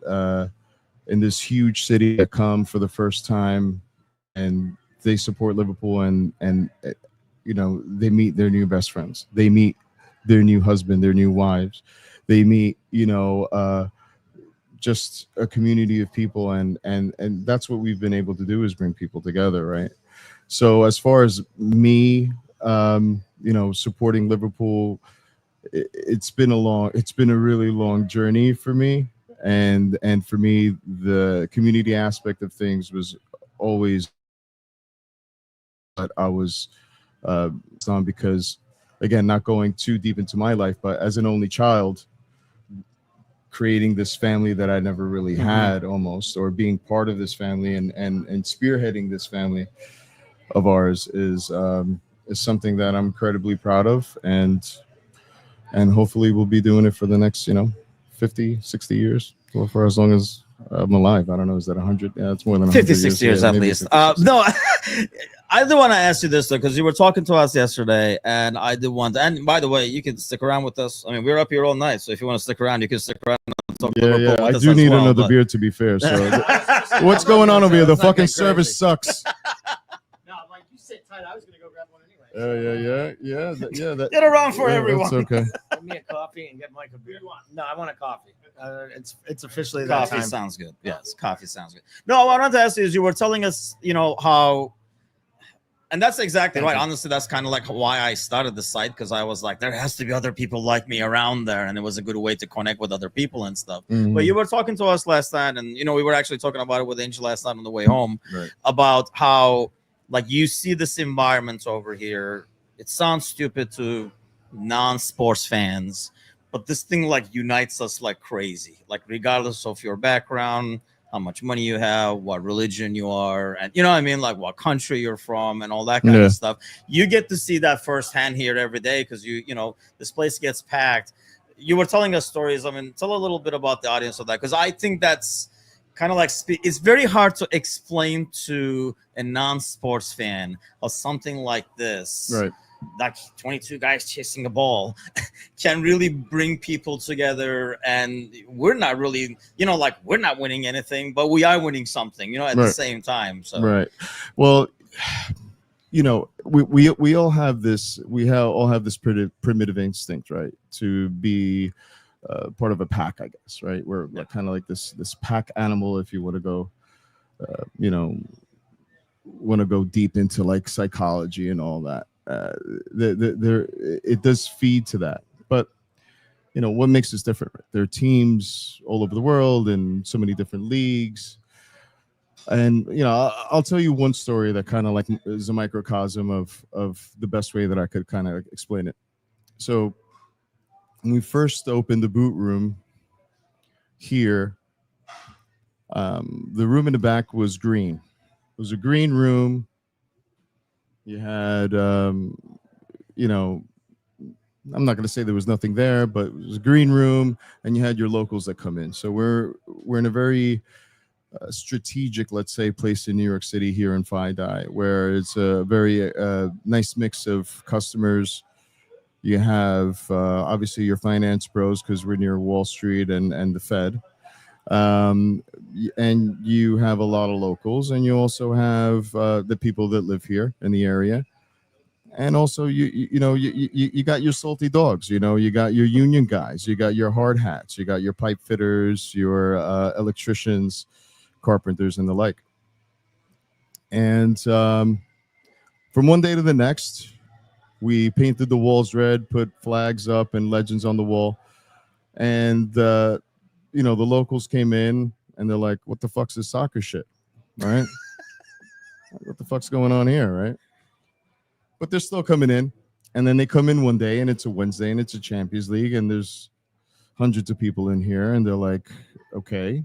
in this huge city that come for the first time, and they support Liverpool, and they meet their new best friends. They meet their new husband, their new wives. They meet, just a community of people, and that's what we've been able to do, is bring people together, right? So as far as me, supporting Liverpool, it's been a really long journey for me, and for me, the community aspect of things was always what I was on, because again, not going too deep into my life, but as an only child, creating this family that I never really had, almost, or being part of this family and spearheading this family of ours is something that I'm incredibly proud of, and hopefully we'll be doing it for the next 50, 60 years, or for as long as I'm alive. I don't know, is that 100? Yeah, it's more than 50, 100 60 years yeah, at maybe least. 50, 60. No, I do want to ask you this though, because you were talking to us yesterday, and I did want to, and by the way, you can stick around with us. I mean, we're up here all night, so if you want to stick around, you can stick around and talk Yeah, I do need another beer, to be fair. So what's going on over here? The fucking service sucks. No, I'm like, you sit tight. I was gonna go grab one anyway. Yeah. Get around for everyone. That's okay. Give me a coffee and get Mike a beer. No, I want a coffee. It's officially that Coffee time. sounds good. Yes, coffee sounds good. No, what I wanted to ask you is, you were telling us, how, and that's exactly right. Honestly, that's kind of like why I started the site, because I was like, there has to be other people like me around there, and it was a good way to connect with other people and stuff. But you were talking to us last night, and we were actually talking about it with Angel last night on the way home, right, about how, like, you see this environment over here. It sounds stupid to non-sports fans, but this thing like unites us like crazy, like regardless of your background, how much money you have, what religion you are, and what I mean, like what country you're from, and all that kind of stuff. You get to see that firsthand here every day, because this place gets packed. You were telling us stories. I mean, tell a little bit about the audience of that, because I think that's kind of like, it's very hard to explain to a non-sports fan of something like this, right, like 22 guys chasing a ball can really bring people together. And we're not really, like, we're not winning anything, but we are winning something, at the same time. So right. Well, we all have this. All have this primitive instinct, right, to be part of a pack, I guess, right? We're kind of like this pack animal, if you want to go, want to go deep into like psychology and all that. It does feed to that, but what makes us different? Right? There are teams all over the world in so many different leagues. And I'll tell you one story that kind of like is a microcosm of the best way that I could kind of explain it. So when we first opened the boot room here, the room in the back was green. It was a green room. You had, I'm not going to say there was nothing there, but it was a green room, and you had your locals that come in. So we're in a very strategic, let's say, place in New York City here in FiDi, where it's a very nice mix of customers. You have obviously your finance bros because we're near Wall Street and the Fed. And you have a lot of locals, and you also have the people that live here in the area. And also, you got your salty dogs. You got your union guys. You got your hard hats. You got your pipe fitters, your electricians, carpenters, and the like. And from one day to the next, we painted the walls red, put flags up and legends on the wall. And, the locals came in and they're like, what the fuck's this soccer shit? Right? What the fuck's going on here? Right? But they're still coming in. And then they come in one day and it's a Wednesday and it's a Champions League and there's hundreds of people in here. And they're like, okay.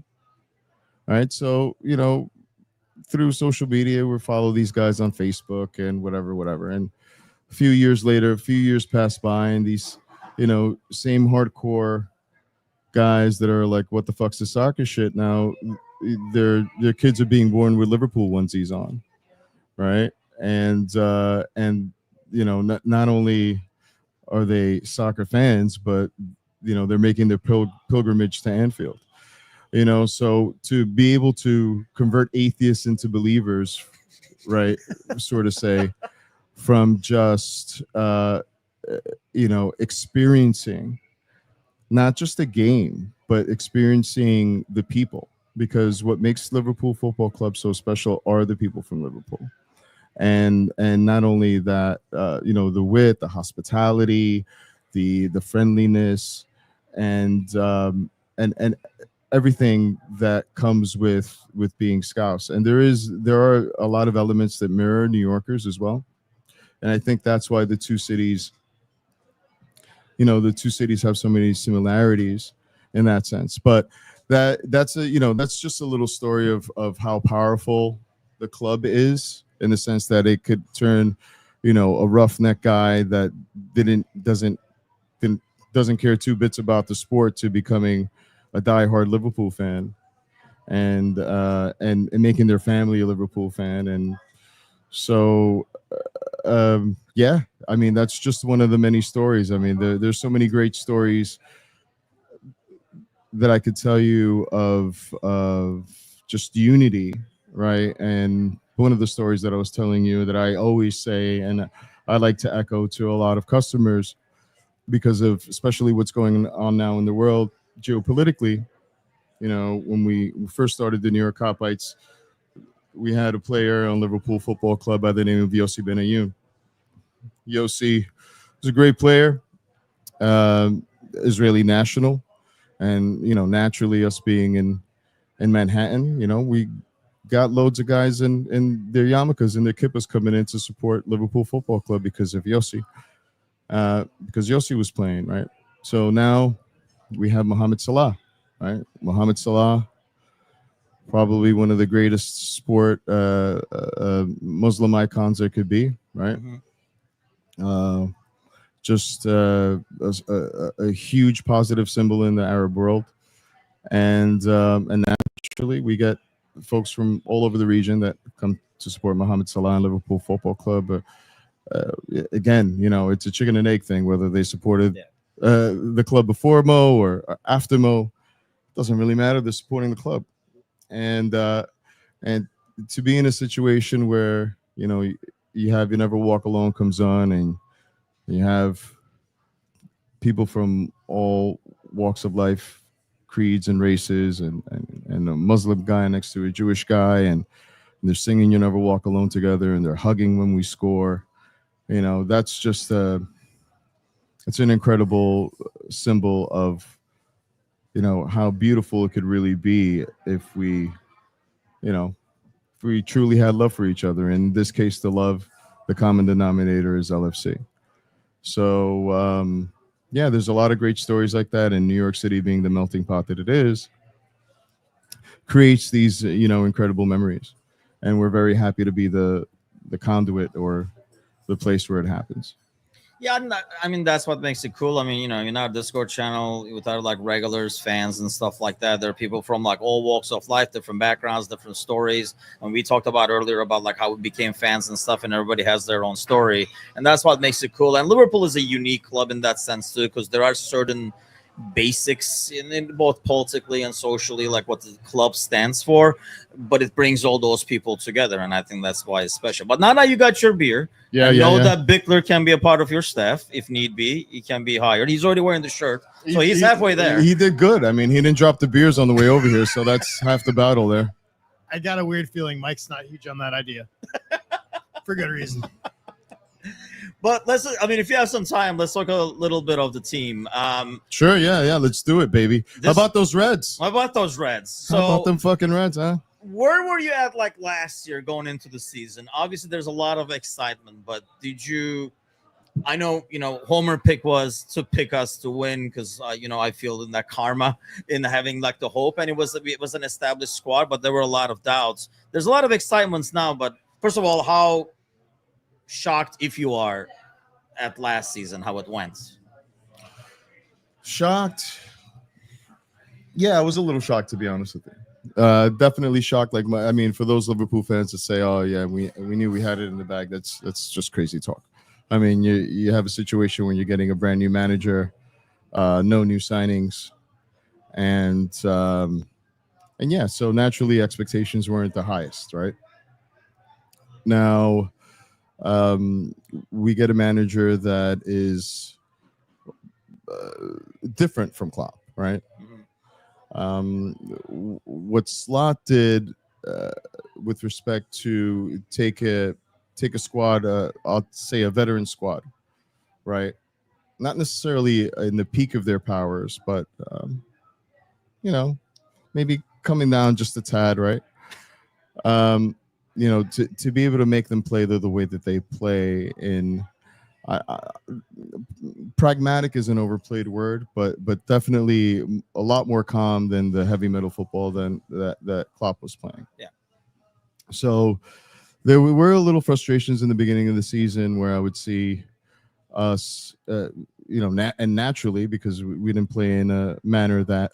All right. So, through social media, we follow these guys on Facebook and whatever. And a few years later, a few years pass by and these, same hardcore guys that are like, what the fuck's the soccer shit? Now their kids are being born with Liverpool onesies on. Right. And not only are they soccer fans, but, they're making their pilgrimage to Anfield. So to be able to convert atheists into believers, right, sort of say, from just, experiencing not just a game, but experiencing the people, because what makes Liverpool Football Club so special are the people from Liverpool. And not only that, the wit, the hospitality, the friendliness, and everything that comes with being Scouse. And there are a lot of elements that mirror New Yorkers as well. And I think that's why the two cities have so many similarities in that sense. But that's just a little story of how powerful the club is, in the sense that it could turn, a roughneck guy that doesn't care two bits about the sport to becoming a diehard Liverpool fan, and making their family a Liverpool fan. And so, yeah, I mean, that's just one of the many stories. I mean, there's so many great stories that I could tell you of just unity, right? And one of the stories that I was telling you that I always say, and I like to echo to a lot of customers, because of especially what's going on now in the world geopolitically. When we first started the New York Copites, we had a player on Liverpool Football Club by the name of Yossi Benayoun. Yossi was a great player, Israeli national, and naturally, us being in Manhattan, we got loads of guys in their yarmulkes and their kippas coming in to support Liverpool Football Club because of Yossi, because Yossi was playing, right? So now we have Mohamed Salah, right? Mohamed Salah, probably one of the greatest sport Muslim icons there could be, right? Mm-hmm. Just a huge positive symbol in the Arab world, and naturally we get folks from all over the region that come to support Mohamed Salah and Liverpool Football Club. Again, it's a chicken and egg thing, whether they supported the club before Mo or after Mo, doesn't really matter. They're supporting the club, and to be in a situation where you have You Never Walk Alone comes on, and you have people from all walks of life, creeds and races, and a Muslim guy next to a Jewish guy, and they're singing You Never Walk Alone together, and they're hugging when we score. That's just it's an incredible symbol of how beautiful it could really be if we we truly had love for each other. In this case, the common denominator is LFC. So yeah, there's a lot of great stories like that, and New York City, being the melting pot that it is, creates these incredible memories, and we're very happy to be the conduit or the place where it happens. Yeah, I mean, that's what makes it cool. I mean, in our Discord channel, with our like regulars, fans, and stuff like that, there are people from like all walks of life, different backgrounds, different stories. And we talked about earlier about like how we became fans and stuff, and everybody has their own story, and that's what makes it cool. And Liverpool is a unique club in that sense too, because there are certain basics in both politically and socially, like what the club stands for, but it brings all those people together, and I think that's why it's special. But now that you got your beer, I know that Bickler can be a part of your staff if need be. He can be hired. He's already wearing the shirt, so he's halfway there. He did good. I mean, he didn't drop the beers on the way over here, so that's half the battle there. I got a weird feeling Mike's not huge on that idea for good reason. But if you have some time, let's talk a little bit of the team. Sure, yeah, let's do it, baby. How about those Reds? How about those Reds? How about them fucking Reds, huh? Where were you at like last year going into the season? Obviously, there's a lot of excitement, but I know, Homer pick was to pick us to win because, I feel in that karma in having like the hope, and it was an established squad, but there were a lot of doubts. There's a lot of excitements now, but first of all, how shocked, if you are, at last season, how it went? Shocked. Yeah, I was a little shocked, to be honest with you. Definitely shocked. Like, for those Liverpool fans to say, "Oh yeah, we knew we had it in the bag," that's just crazy talk. I mean, you have a situation where you're getting a brand new manager, no new signings, and yeah, so naturally expectations weren't the highest, right? Now, we get a manager that is different from Klopp, right? What Slot did with respect to take a squad, I'll say a veteran squad, right? Not necessarily in the peak of their powers, but maybe coming down just a tad, right? To be able to make them play the way that they play in pragmatic is an overplayed word, but definitely a lot more calm than the heavy metal football that Klopp was playing. Yeah. So there were a little frustrations in the beginning of the season where I would see us, and naturally, because we didn't play in a manner that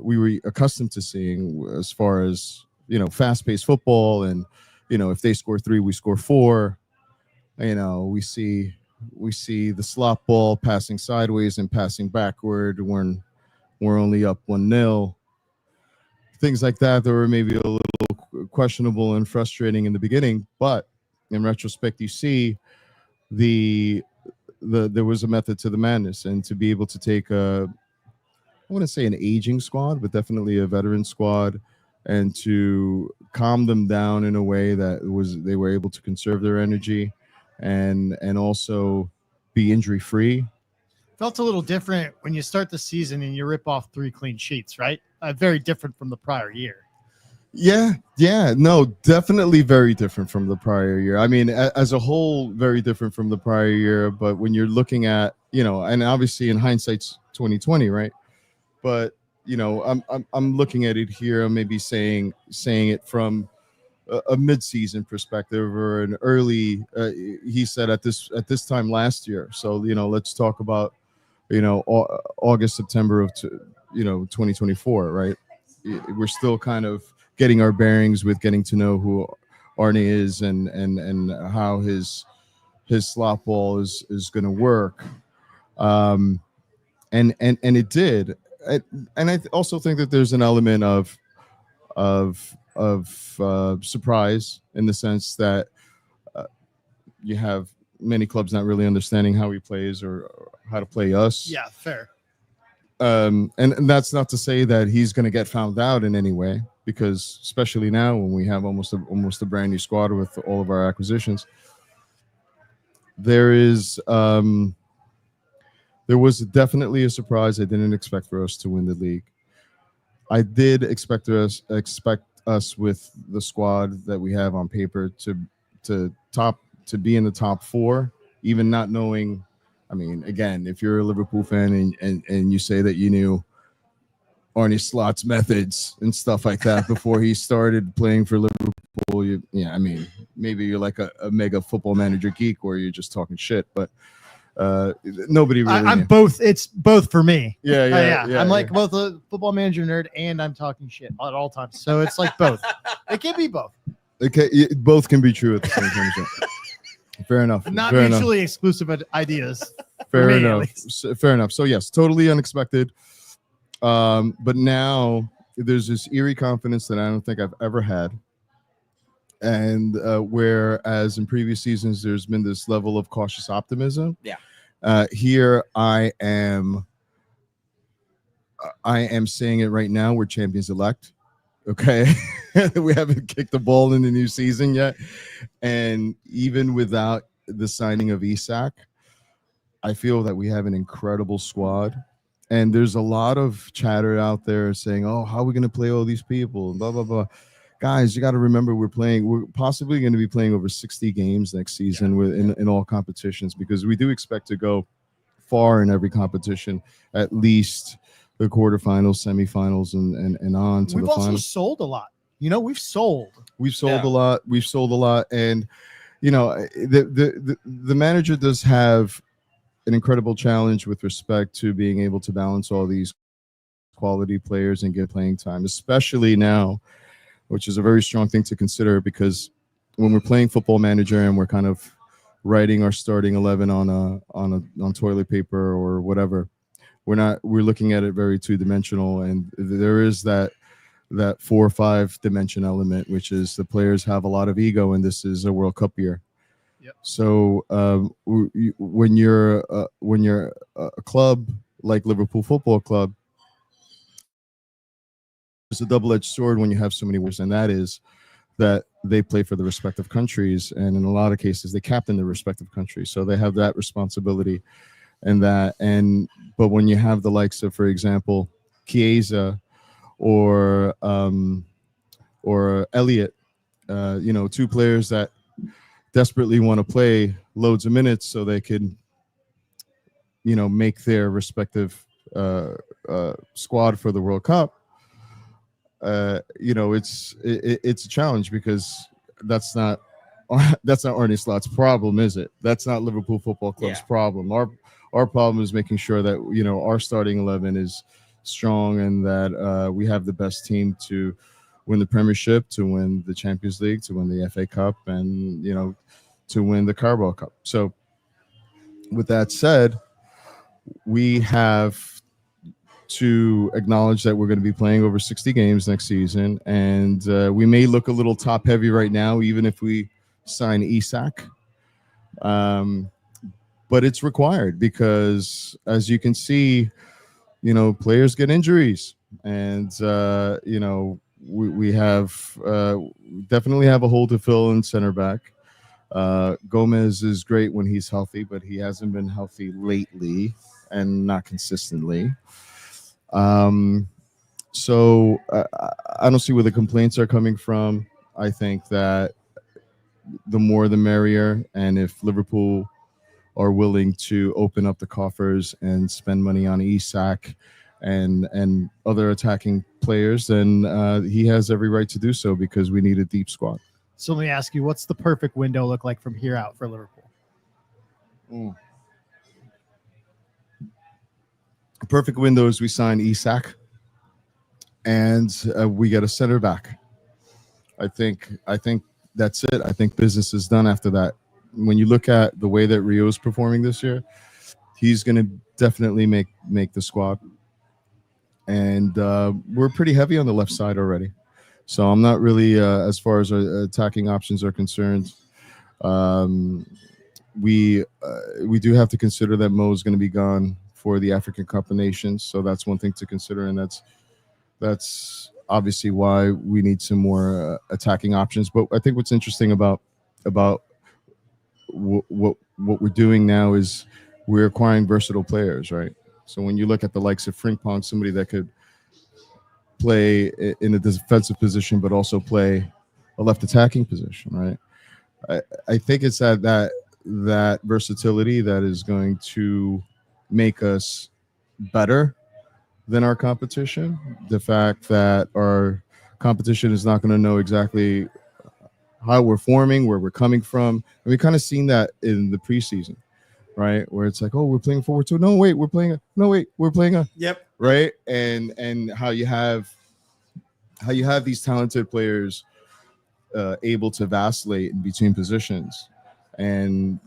we were accustomed to seeing, as far as fast-paced football, and if they score 3, we score 4. We see the slop ball passing sideways and passing backward when we're only up 1-0. Things like that were maybe a little questionable and frustrating in the beginning, but in retrospect, you see there was a method to the madness, and to be able to take I want to say an aging squad, but definitely a veteran squad, and to calm them down in a way that they were able to conserve their energy and also be injury free. Felt a little different when you start the season and you rip off 3 clean sheets, right? Very different from the prior year. Yeah, no, definitely very different from the prior year. I mean, as a whole, very different from the prior year. But when you're looking at, and obviously in hindsight's 2020, right? But I'm looking at it here. I'm maybe saying it from a mid-season perspective or an early. He said at this time last year. So let's talk about August, September of 2024, right? We're still kind of getting our bearings with getting to know who Arne is and how his slop ball is going to work. And it did. And I also think that there's an element of surprise, in the sense that you have many clubs not really understanding how he plays or how to play us. Yeah, fair. And that's not to say that he's going to get found out in any way, because especially now when we have almost a brand new squad with all of our acquisitions, there was definitely a surprise. I didn't expect for us to win the league. I did expect us with the squad that we have on paper to be in the top 4, even not knowing. I mean, again, if you're a Liverpool fan and you say that you knew Arne Slot's methods and stuff like that before he started playing for Liverpool, I mean, maybe you're like a mega football manager geek or you're just talking shit, but nobody really I'm knew. both. It's both for me. Yeah. I'm like both a football manager nerd and I'm talking shit at all times. So it's like both. It can be both. Okay, both can be true at the same time. Fair enough. Not Fair mutually exclusive ideas. Fair for me, at enough. least. Fair enough. So yes, totally unexpected. But now there's this eerie confidence that I don't think I've ever had. And whereas in previous seasons there's been this level of cautious optimism. Yeah. Here I am saying it right now. We're champions elect. Okay. We haven't kicked the ball in the new season yet. And even without the signing of Isak, I feel that we have an incredible squad. And there's a lot of chatter out there saying, oh, how are we going to play all these people? Blah, blah, blah. Guys, you got to remember we're possibly going to be playing over 60 games next season in all competitions, because we do expect to go far in every competition, at least the quarterfinals, semifinals, and on to We've the also finals. sold a lot. We've sold. We've sold a lot. We've sold a lot. And, the manager does have an incredible challenge with respect to being able to balance all these quality players and get playing time, especially now, which is a very strong thing to consider, because when we're playing Football Manager and we're kind of writing our starting 11 on toilet paper or whatever, we're looking at it very two-dimensional, and there is that 4 or 5 dimension element, which is the players have a lot of ego, and this is a World Cup year. Yep. So when you're a club like Liverpool Football Club, it's a double-edged sword when you have so many words, and that is that they play for the respective countries, and in a lot of cases they captain the respective countries, so they have that responsibility. But when you have the likes of, for example, Chiesa or Elliott, 2 players that desperately want to play loads of minutes so they can, make their respective squad for the World Cup. It's a challenge, because that's not Arne Slot's problem, is it? That's not Liverpool Football Club's problem. Our problem is making sure that our starting 11 is strong, and that we have the best team to win the Premiership, to win the Champions League, to win the FA Cup, and to win the Carabao Cup. So, with that said, we have to acknowledge that we're going to be playing over 60 games next season, and we may look a little top heavy right now, even if we sign Isak. But it's required, because as you can see, players get injuries, and we have definitely have a hole to fill in center back. Gomez is great when he's healthy, but he hasn't been healthy lately, and not consistently. So I don't see where the complaints are coming from. I think that the more the merrier, and if Liverpool are willing to open up the coffers and spend money on Isak and other attacking players, then he has every right to do so, because we need a deep squad. So let me ask you, what's the perfect window look like from here out for Liverpool? Perfect window is we sign Isak, and we get a center back. I think that's it. I think business is done after that. When you look at the way that Rio's performing this year, he's going to definitely make the squad. And we're pretty heavy on the left side already. So I'm not really, as far as our attacking options are concerned, we do have to consider that Mo is going to be gone for the African Cup of Nations. So that's one thing to consider, and that's obviously why we need some more attacking options. But I think what's interesting about what we're doing now is we're acquiring versatile players, right? So when you look at the likes of Frimpong, somebody that could play in a defensive position, but also play a left attacking position, right? I think it's that versatility that is going to make us better than our competition. The fact that our competition is not going to know exactly how we're forming, where we're coming from. And we kind of seen that in the preseason, right? Where it's like, oh, we're playing 4-2. No, wait, we're playing a. Yep. Right. And how you have these talented players able to vacillate in between positions and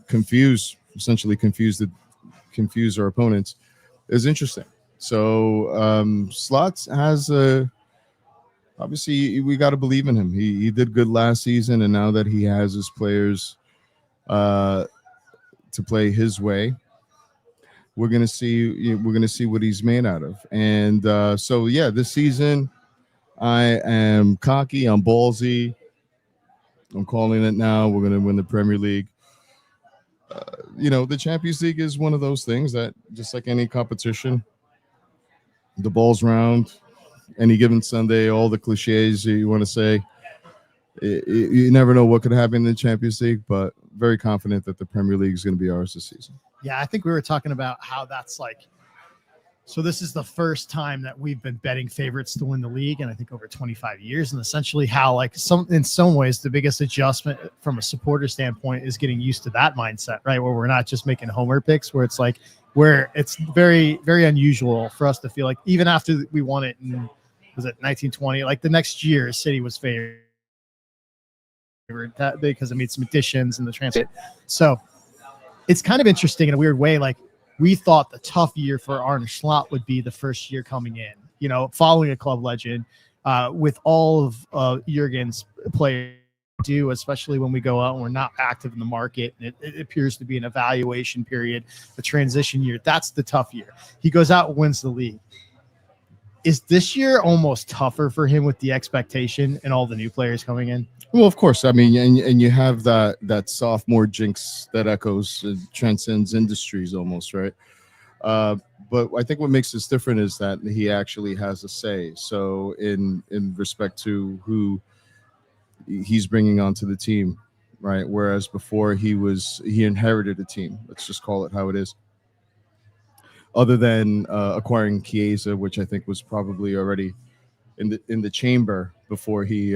essentially confuse our opponents is interesting. So Slots has obviously we got to believe in him. He did good last season, and now that he has his players to play his way, we're gonna see what he's made out of. And so yeah, this season I am cocky, I'm ballsy. I'm calling it now. We're gonna win the Premier League. The Champions League is one of those things that, just like any competition, the ball's round. Any given Sunday, all the cliches you want to say, you never know what could happen in the Champions League, but very confident that the Premier League is going to be ours this season. Yeah, I think we were talking about how that's like. So this is the first time that we've been betting favorites to win the league, and I think over 25 years. And essentially, how in some ways the biggest adjustment from a supporter standpoint is getting used to that mindset, right? Where we're not just making homer picks, where it's very, very unusual for us to feel like even after we won it in, was it 1920? Like the next year, City was favored because it made some additions in the transfer. So it's kind of interesting in a weird way. Like, we thought the tough year for Arne Slot would be the first year coming in, following a club legend, with all of Jurgen's players do, especially when we go out and we're not active in the market. And it appears to be an evaluation period, a transition year. That's the tough year. He goes out and wins the league. Is this year almost tougher for him with the expectation and all the new players coming in? Well, of course. I mean, and you have that sophomore jinx that echoes, transcends industries almost, right? But I think what makes this different is that he actually has a say. So in respect to who he's bringing onto the team, right? Whereas before he inherited a team. Let's just call it how it is. Other than acquiring Chiesa, which I think was probably already in the chamber before he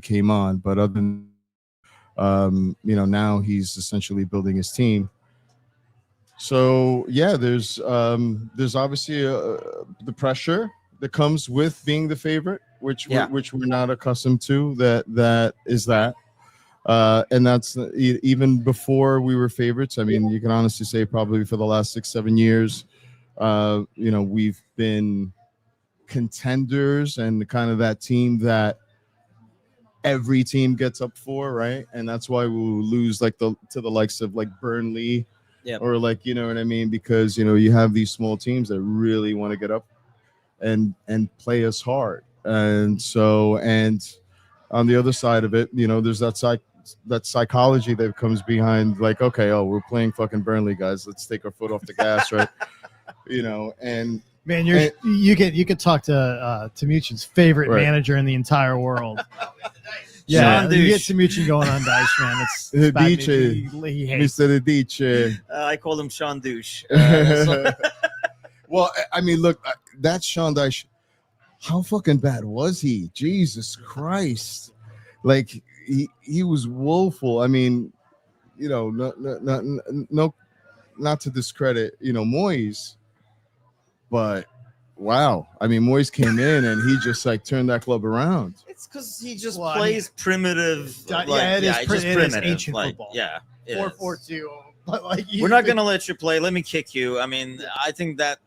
came on, but other than now he's essentially building his team. So yeah, there's obviously the pressure that comes with being the favorite, which we're not accustomed to. That is that. And that's even before we were favorites. I mean, you can honestly say probably for the last 6-7 years, we've been contenders and kind of that team that every team gets up for, right? And that's why we'll lose to the likes of like Burnley, or like, you know what I mean? Because you have these small teams that really want to get up and play us hard. And so, and on the other side of it, there's that psychology that comes behind, like, okay, we're playing fucking Burnley, guys, let's take our foot off the gas, right? And man, you could talk to Timucin's favorite manager in the entire world. Yeah, you get Timucin going on Dice, man. It's he hates Mr. Dice. I call him Sean Douche. Well, I mean, look, that's Sean Dyche. How fucking bad was he? Jesus Christ! Like he was woeful. I mean, not to discredit Moyes, but wow. I mean, Moyes came in and he just turned that club around. It's because he just plays primitive. It is ancient football. Yeah, 4-4-2. But we're not gonna let you play. Let me kick you. I mean, I think that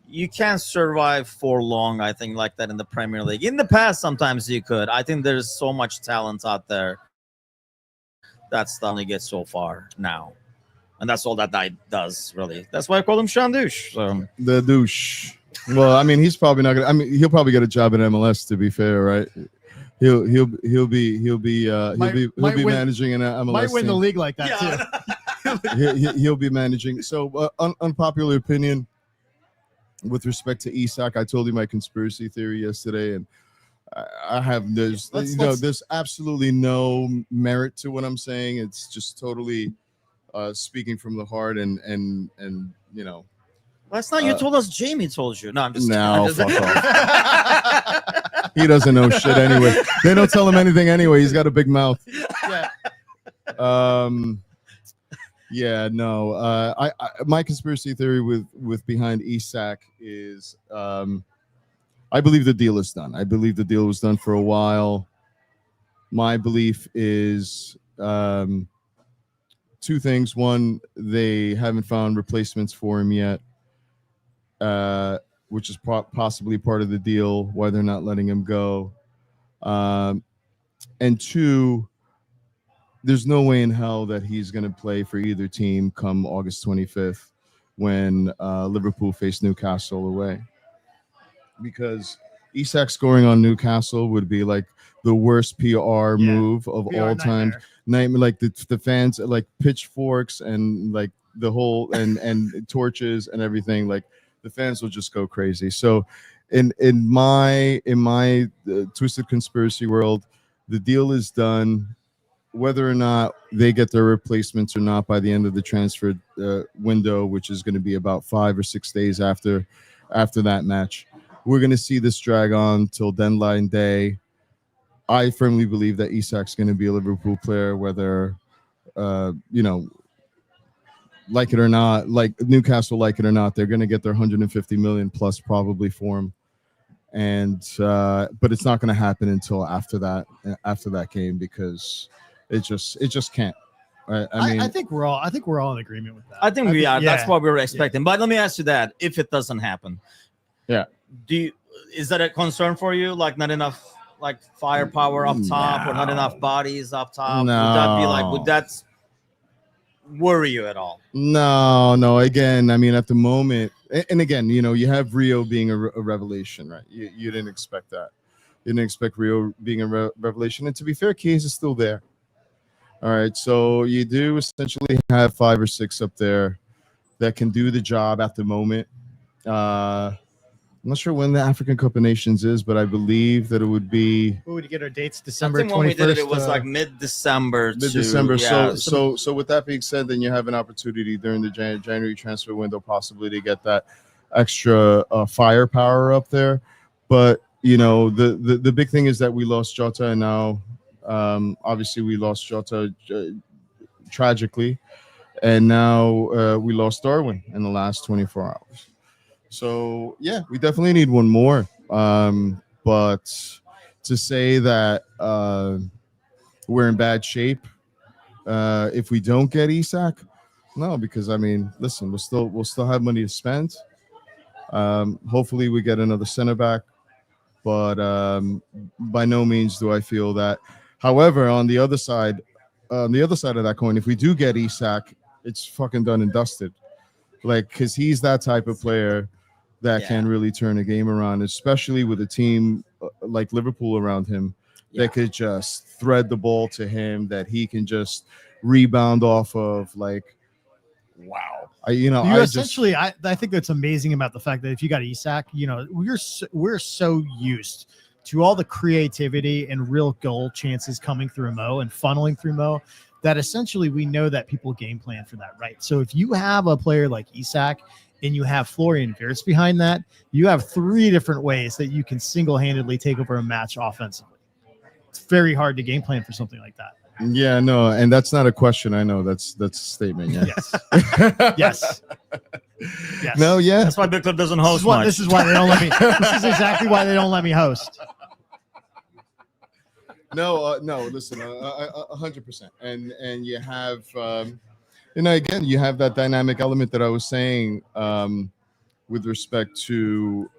you can't survive for long. I think like that in the Premier League. In the past, sometimes you could. I think there's so much talent out there. That's only gets so far now, and that's all that guy does really. That's why I call him Sean Douche. So. The douche. Well, I mean, he's probably not gonna. I mean, he'll probably get a job in MLS. To be fair, right? He'll be managing an MLS. Might win team. the league like that too. He'll be managing. So, unpopular opinion. with respect to Isak, I told you my conspiracy theory yesterday, and I have there's absolutely no merit to what I'm saying. It's just totally speaking from the heart, and you know. Last night you told us Jamie told you. No, I'm just No, kidding. fuck off. He doesn't know shit anyway. They don't tell him anything anyway. He's got a big mouth. Yeah, no. I my conspiracy theory with behind Isak is I believe the deal is done. I believe the deal was done for a while. My belief is two things. One, they haven't found replacements for him yet, which is possibly part of the deal, why they're not letting him go. And two, there's no way in hell that he's going to play for either team come August 25th when Liverpool face Newcastle away. Because Isak scoring on Newcastle would be like the worst PR move of all time. Nightmare, like the fans, like pitchforks and like the whole and torches and everything. Like the fans will just go crazy. So, in my twisted conspiracy world, the deal is done. Whether or not they get their replacements or not by the end of the transfer window, which is going to be about 5 or 6 days after that match, we're going to see this drag on till deadline day. I firmly believe that Isak's going to be a Liverpool player, whether like it or not, like Newcastle like it or not, they're going to get their 150 million plus probably for him. And but it's not going to happen until after that game, because it just can't. I mean, I think we're all in agreement with that. I think we are. That's what we were expecting. But let me ask you that: if it doesn't happen, is that a concern for you? Like not enough like firepower up top, or not enough bodies up top? No. Would that worry you at all? No. Again, I mean, at the moment, and again, you have Rio being a revelation, right? You didn't expect that. You didn't expect Rio being a revelation. And to be fair, Keys is still there. All right, so you do essentially have 5 or 6 up there that can do the job at the moment. I'm not sure when the African Cup of Nations is, but I believe that it would be. We would get our dates December 21st. When we did it was like mid-December. Mid-December. Yeah. So with that being said, then you have an opportunity during the January transfer window possibly to get that extra firepower up there. But the big thing is that we lost Jota, and now obviously we lost Jota tragically, and now we lost Darwin in the last 24 hours. So yeah, we definitely need one more. But to say that we're in bad shape if we don't get Isak, no, because I mean, listen, we'll still have money to spend. Hopefully, we get another center back, but by no means do I feel that. However, on the other side of that coin, if we do get Isak, it's fucking done and dusted. Like, because he's that type of player that can really turn a game around, especially with a team like Liverpool around him that could just thread the ball to him, that he can just rebound off of. Like, wow. I think that's amazing about the fact that if you got Isak, we're so used to all the creativity and real goal chances coming through Mo and funneling through Mo, that essentially we know that people game plan for that, right? So if you have a player like Isak and you have Florian Wirtz behind that, you have 3 different ways that you can single-handedly take over a match offensively. It's very hard to game plan for something like that. Yeah, no, and that's not a question. I know that's a statement. Yeah. Yes. No, yeah. That's why Victor doesn't host much. This is why they don't let me. This is exactly why they don't let me host. No, listen, 100%, and you have, again, you have that dynamic element that I was saying with respect to,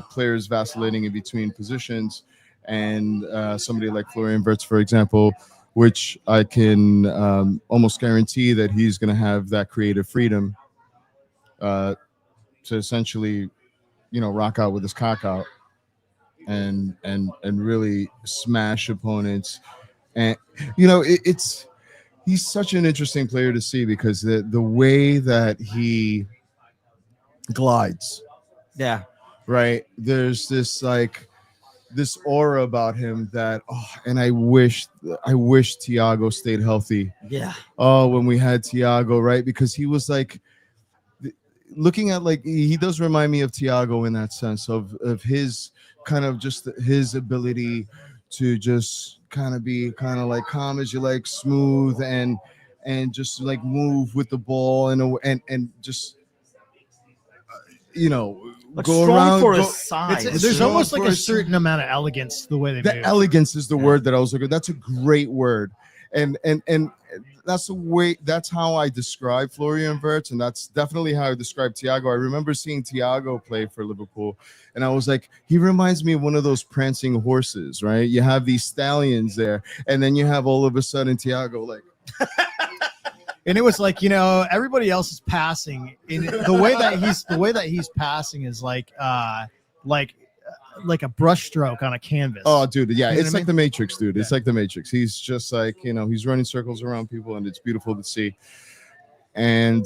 players vacillating in between positions, and somebody like Florian Wirtz, for example, which I can almost guarantee that he's going to have that creative freedom to essentially, rock out with his cock out. And really smash opponents, and he's such an interesting player to see, because the way that he glides, Yeah. Right. There's this aura about him that, and I wish Thiago stayed healthy. Yeah. Oh, when we had Thiago, right? Because he was like, looking at, like, he does remind me of Thiago in that sense of his kind of just his ability to just kind of be kind of like calm as you like, smooth, and just like move with the ball and just Like go strong around for go- his size. There's strong almost like for a his- certain amount of elegance to the way they the move. elegance is the word that I was looking. That's a great word, and that's the way. That's how I describe Florian Wirtz, and that's definitely how I describe Thiago. I remember seeing Thiago play for Liverpool, and I was like, he reminds me of one of those prancing horses, right? You have these stallions there, and then you have all of a sudden Thiago like. And it was like, everybody else is passing in the way that he's passing is like a brush stroke on a canvas. Oh, dude, yeah, You know it's what I like the Matrix, dude. It's like the Matrix. He's just like, he's running circles around people, and it's beautiful to see. And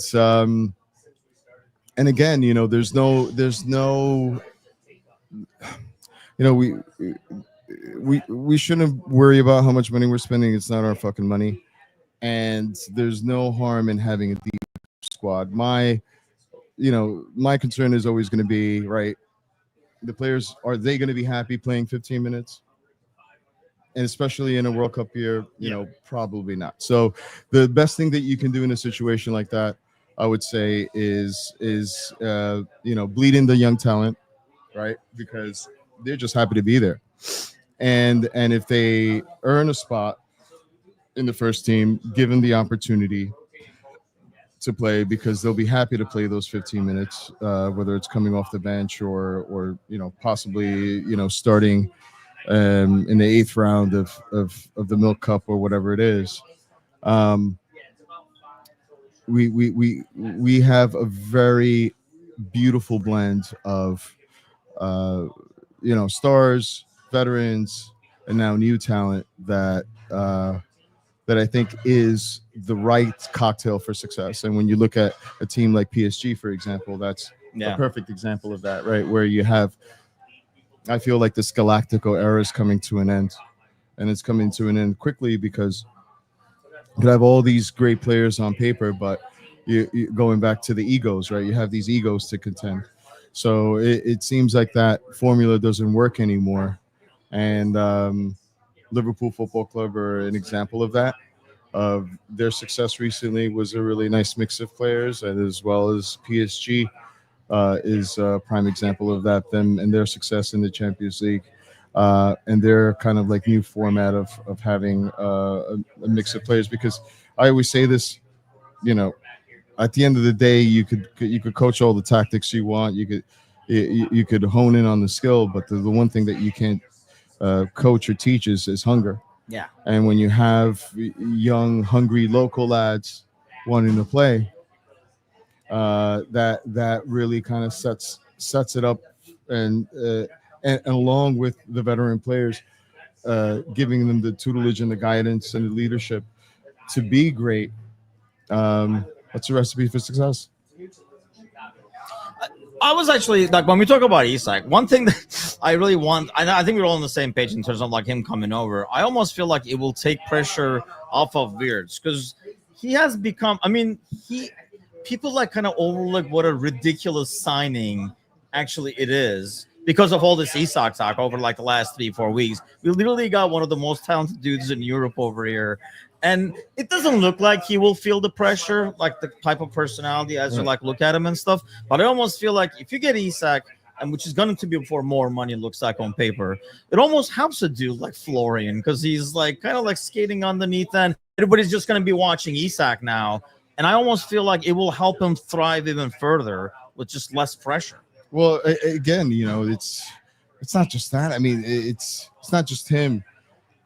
again, there's no, we shouldn't worry about how much money we're spending. It's not our fucking money, and there's no harm in having a deep squad. My concern is always going to be, right, the players, are they going to be happy playing 15 minutes? And especially in a World Cup year, probably not. So the best thing that you can do in a situation like that, I would say, is bleed in the young talent, right? Because they're just happy to be there. And if they earn a spot in the first team, give them the opportunity to play, because they'll be happy to play those 15 minutes, whether it's coming off the bench or possibly starting in the 8th round of the Milk Cup or whatever it is. We have a very beautiful blend of stars, veterans, and now new talent that I think is the right cocktail for success. And when you look at a team like PSG, for example, that's a perfect example of that, right? Where you have, I feel like this Galactico era is coming to an end, and it's coming to an end quickly, because you could have all these great players on paper, but you going back to the egos, right? You have these egos to contend. So it seems like that formula doesn't work anymore. And Liverpool Football Club are an example of that. Their success recently was a really nice mix of players, and as well as PSG is a prime example of that. Them and their success in the Champions League, and their kind of like new format of having a mix of players. Because I always say this, at the end of the day, you could coach all the tactics you want. You could hone in on the skill, but the one thing that you can't coach or teach is hunger. Yeah. And when you have young, hungry local lads wanting to play, that really kind of sets it up, and along with the veteran players, giving them the tutelage and the guidance and the leadership to be great. That's a recipe for success. I was actually like, when we talk about Isak, one thing that I really want, I think we're all on the same page in terms of like him coming over. I almost feel like it will take pressure off of Wirtz, because he has become, people like kind of overlook what a ridiculous signing actually it is, because of all this Isak talk over like the last 3-4 weeks. We literally got one of the most talented dudes in Europe over here. And it doesn't look like he will feel the pressure, like the type of personality as you like look at him and stuff. But I almost feel like if you get Isak, and which is going to be for more money, it looks like on paper, it almost helps a dude like Florian, because he's like kind of like skating underneath, and everybody's just going to be watching Isak now. And I almost feel like it will help him thrive even further with just less pressure. Well, again, it's not just that. I mean, it's not just him.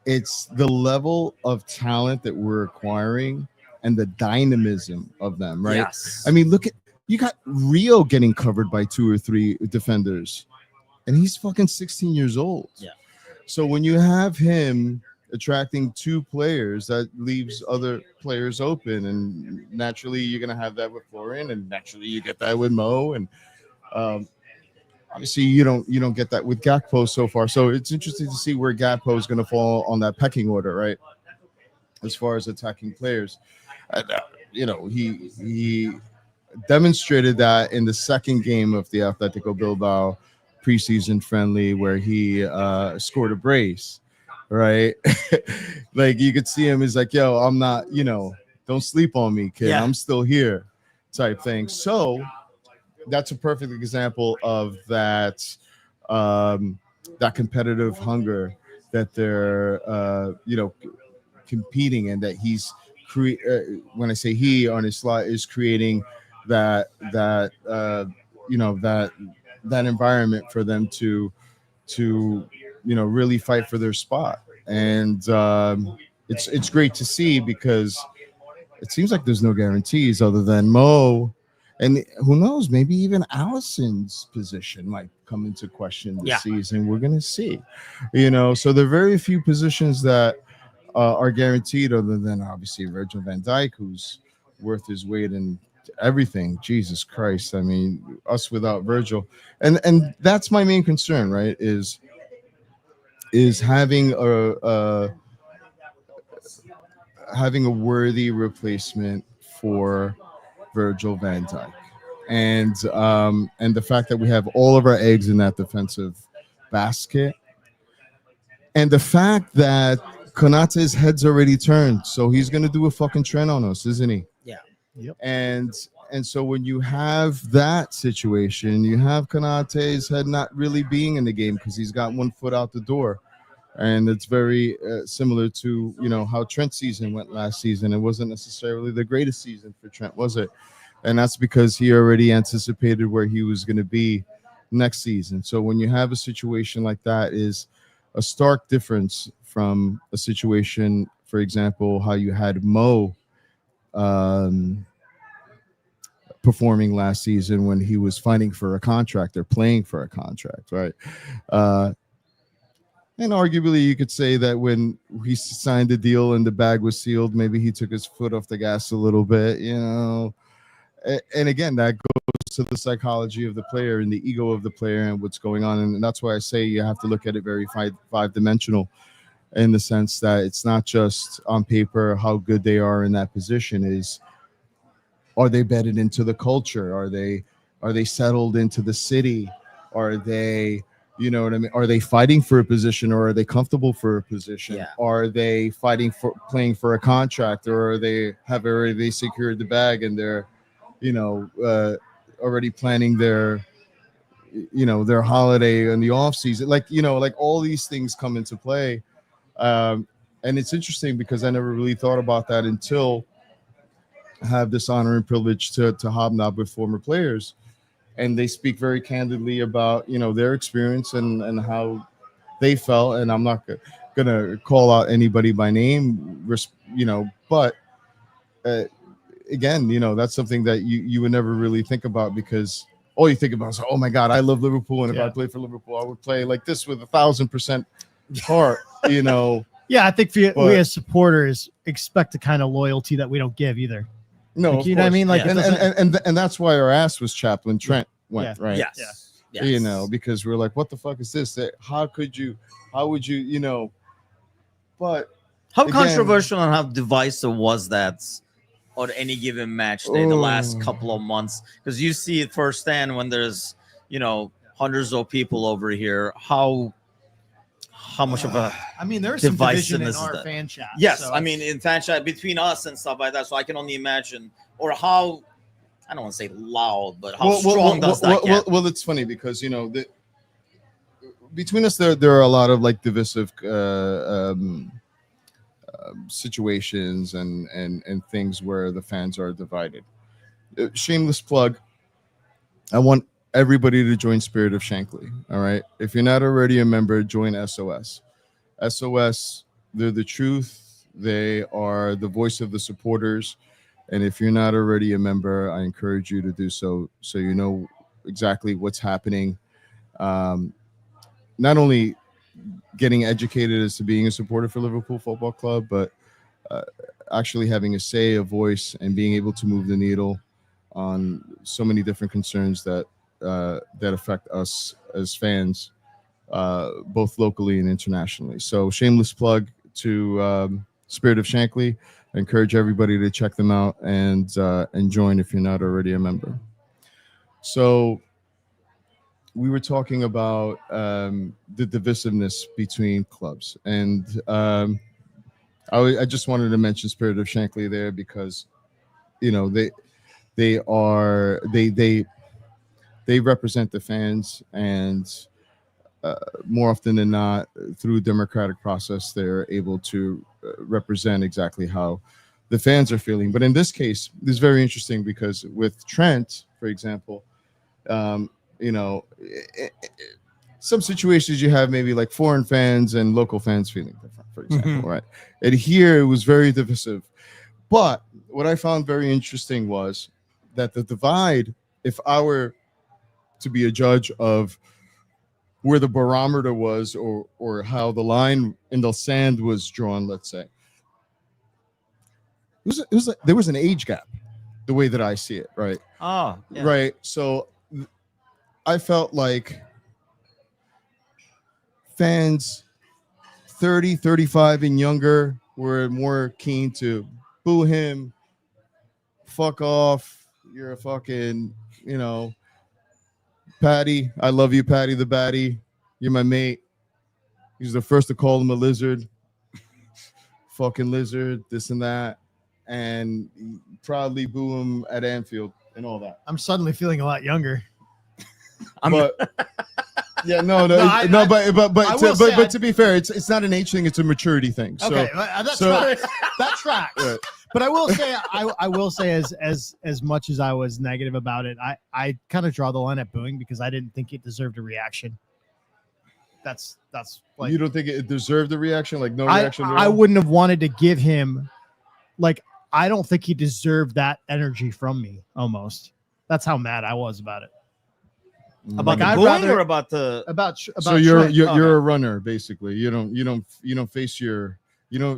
It's the level of talent that we're acquiring and the dynamism of them, right? Yes. I mean, look at, you got Rio getting covered by 2 or 3 defenders, and he's fucking 16 years old. Yeah. So when you have him attracting 2 players, that leaves other players open, and naturally you're gonna have that with Florian, and naturally you get that with Mo, and obviously you don't get that with Gakpo so far. So it's interesting to see where Gakpo is going to fall on that pecking order, right? As far as attacking players, he demonstrated that in the second game of the Atletico Bilbao preseason friendly, where he scored a brace, right? Like you could see him. He's like, "Yo, I'm not, don't sleep on me, kid. Yeah. I'm still here," type thing. So that's a perfect example of that that competitive hunger that they're competing in, that he's when I say he on his slide is creating that environment for them to really fight for their spot. And it's great to see, because it seems like there's no guarantees other than Mo, and who knows, maybe even Allison's position might come into question this season. We're gonna see, so there are very few positions that are guaranteed, other than obviously Virgil van Dijk, who's worth his weight in everything. Jesus Christ, I mean, us without Virgil, and that's my main concern, right? Is having a worthy replacement for Virgil van Dijk, and the fact that we have all of our eggs in that defensive basket, and the fact that Konate's head's already turned, so he's gonna do a fucking trend on us, isn't he? Yeah. Yep. And so when you have that situation, you have Konate's head not really being in the game because he's got one foot out the door, and it's very similar to how Trent's season went last season. It wasn't necessarily the greatest season for Trent, was it? And that's because he already anticipated where he was going to be next season. So when you have a situation like that, is a stark difference from a situation, for example, how you had Mo performing last season when he was fighting for a contract or playing for a contract, right? And arguably, you could say that when he signed the deal and the bag was sealed, maybe he took his foot off the gas a little bit, And again, that goes to the psychology of the player and the ego of the player and what's going on. And that's why I say you have to look at it very five-dimensional, in the sense that it's not just on paper how good they are in that position. Are they bedded into the culture? Are they settled into the city? Are they, Are they fighting for a position, or are they comfortable for a position? Yeah. Are they playing for a contract, or have already secured the bag and they're, already planning their holiday in the off season? Like all these things come into play. And it's interesting because I never really thought about that until I have this honor and privilege to hobnob with former players, and they speak very candidly about their experience and how they felt. And I'm not gonna call out anybody by name, but again, that's something that you would never really think about, because all you think about is, oh my God, I love Liverpool, and if I played for Liverpool, I would play like this with 1,000% heart, Yeah, I think we as supporters expect the kind of loyalty that we don't give either. No, like, you know what I mean? Like, and that's why our ass was chapped when Trent went, right? Yes. Yes. Because we're like, what the fuck is this? How would you, but how again, controversial and how divisive was that on any given match day the last couple of months? Because you see it firsthand when there's, hundreds of people over here, how much of a there's some division in our fan chat. Yes, so in fan chat between us and stuff like that. So I can only imagine, or how, I don't want to say loud, but how strong does that get? Well, it's funny because between us there are a lot of like divisive situations and things where the fans are divided. Shameless plug. I want everybody to join Spirit of Shankly. All right. If you're not already a member, join SOS. SOS, they're the truth. They are the voice of the supporters. And if you're not already a member, I encourage you to do so you know exactly what's happening. Not only getting educated as to being a supporter for Liverpool Football Club, but actually having a say, a voice, and being able to move the needle on so many different concerns that that affect us as fans, both locally and internationally. So shameless plug to Spirit of Shankly. I encourage everybody to check them out and join if you're not already a member. So we were talking about the divisiveness between clubs, and I just wanted to mention Spirit of Shankly there because, you know, they represent the fans, and more often than not, through a democratic process, they're able to represent exactly how the fans are feeling. But in this case, this is very interesting because with Trent, for example, you know, some situations you have maybe like foreign fans and local fans feeling different, for example, right? And here it was very divisive. But what I found very interesting was that the divide, if I were to be a judge of where the barometer was, or how the line in the sand was drawn, let's say, there was an age gap, the way that I see it, right? Oh, yeah. Right. So I felt like fans 30, 35 and younger were more keen to boo him, fuck off, you're a fucking, you know, Patty, I love you, Patty the Batty, you're my mate. He's the first to call him a lizard, fucking lizard, this and that, and proudly boo him at Anfield and all that. I'm suddenly feeling a lot younger. But yeah, no, but to be fair, it's not an age thing; it's a maturity thing. So, Okay, that tracks. Right. But I will say, I will say, as much as I was negative about it, I kind of draw the line at booing because I didn't think it deserved a reaction. That's like, you don't think it deserved a reaction, like no I reaction? I wouldn't have wanted to give him, like, I don't think he deserved that energy from me. Almost, that's how mad I was about it. About Like, the booing or about the So you're Trent. you're a runner basically. You don't face your No.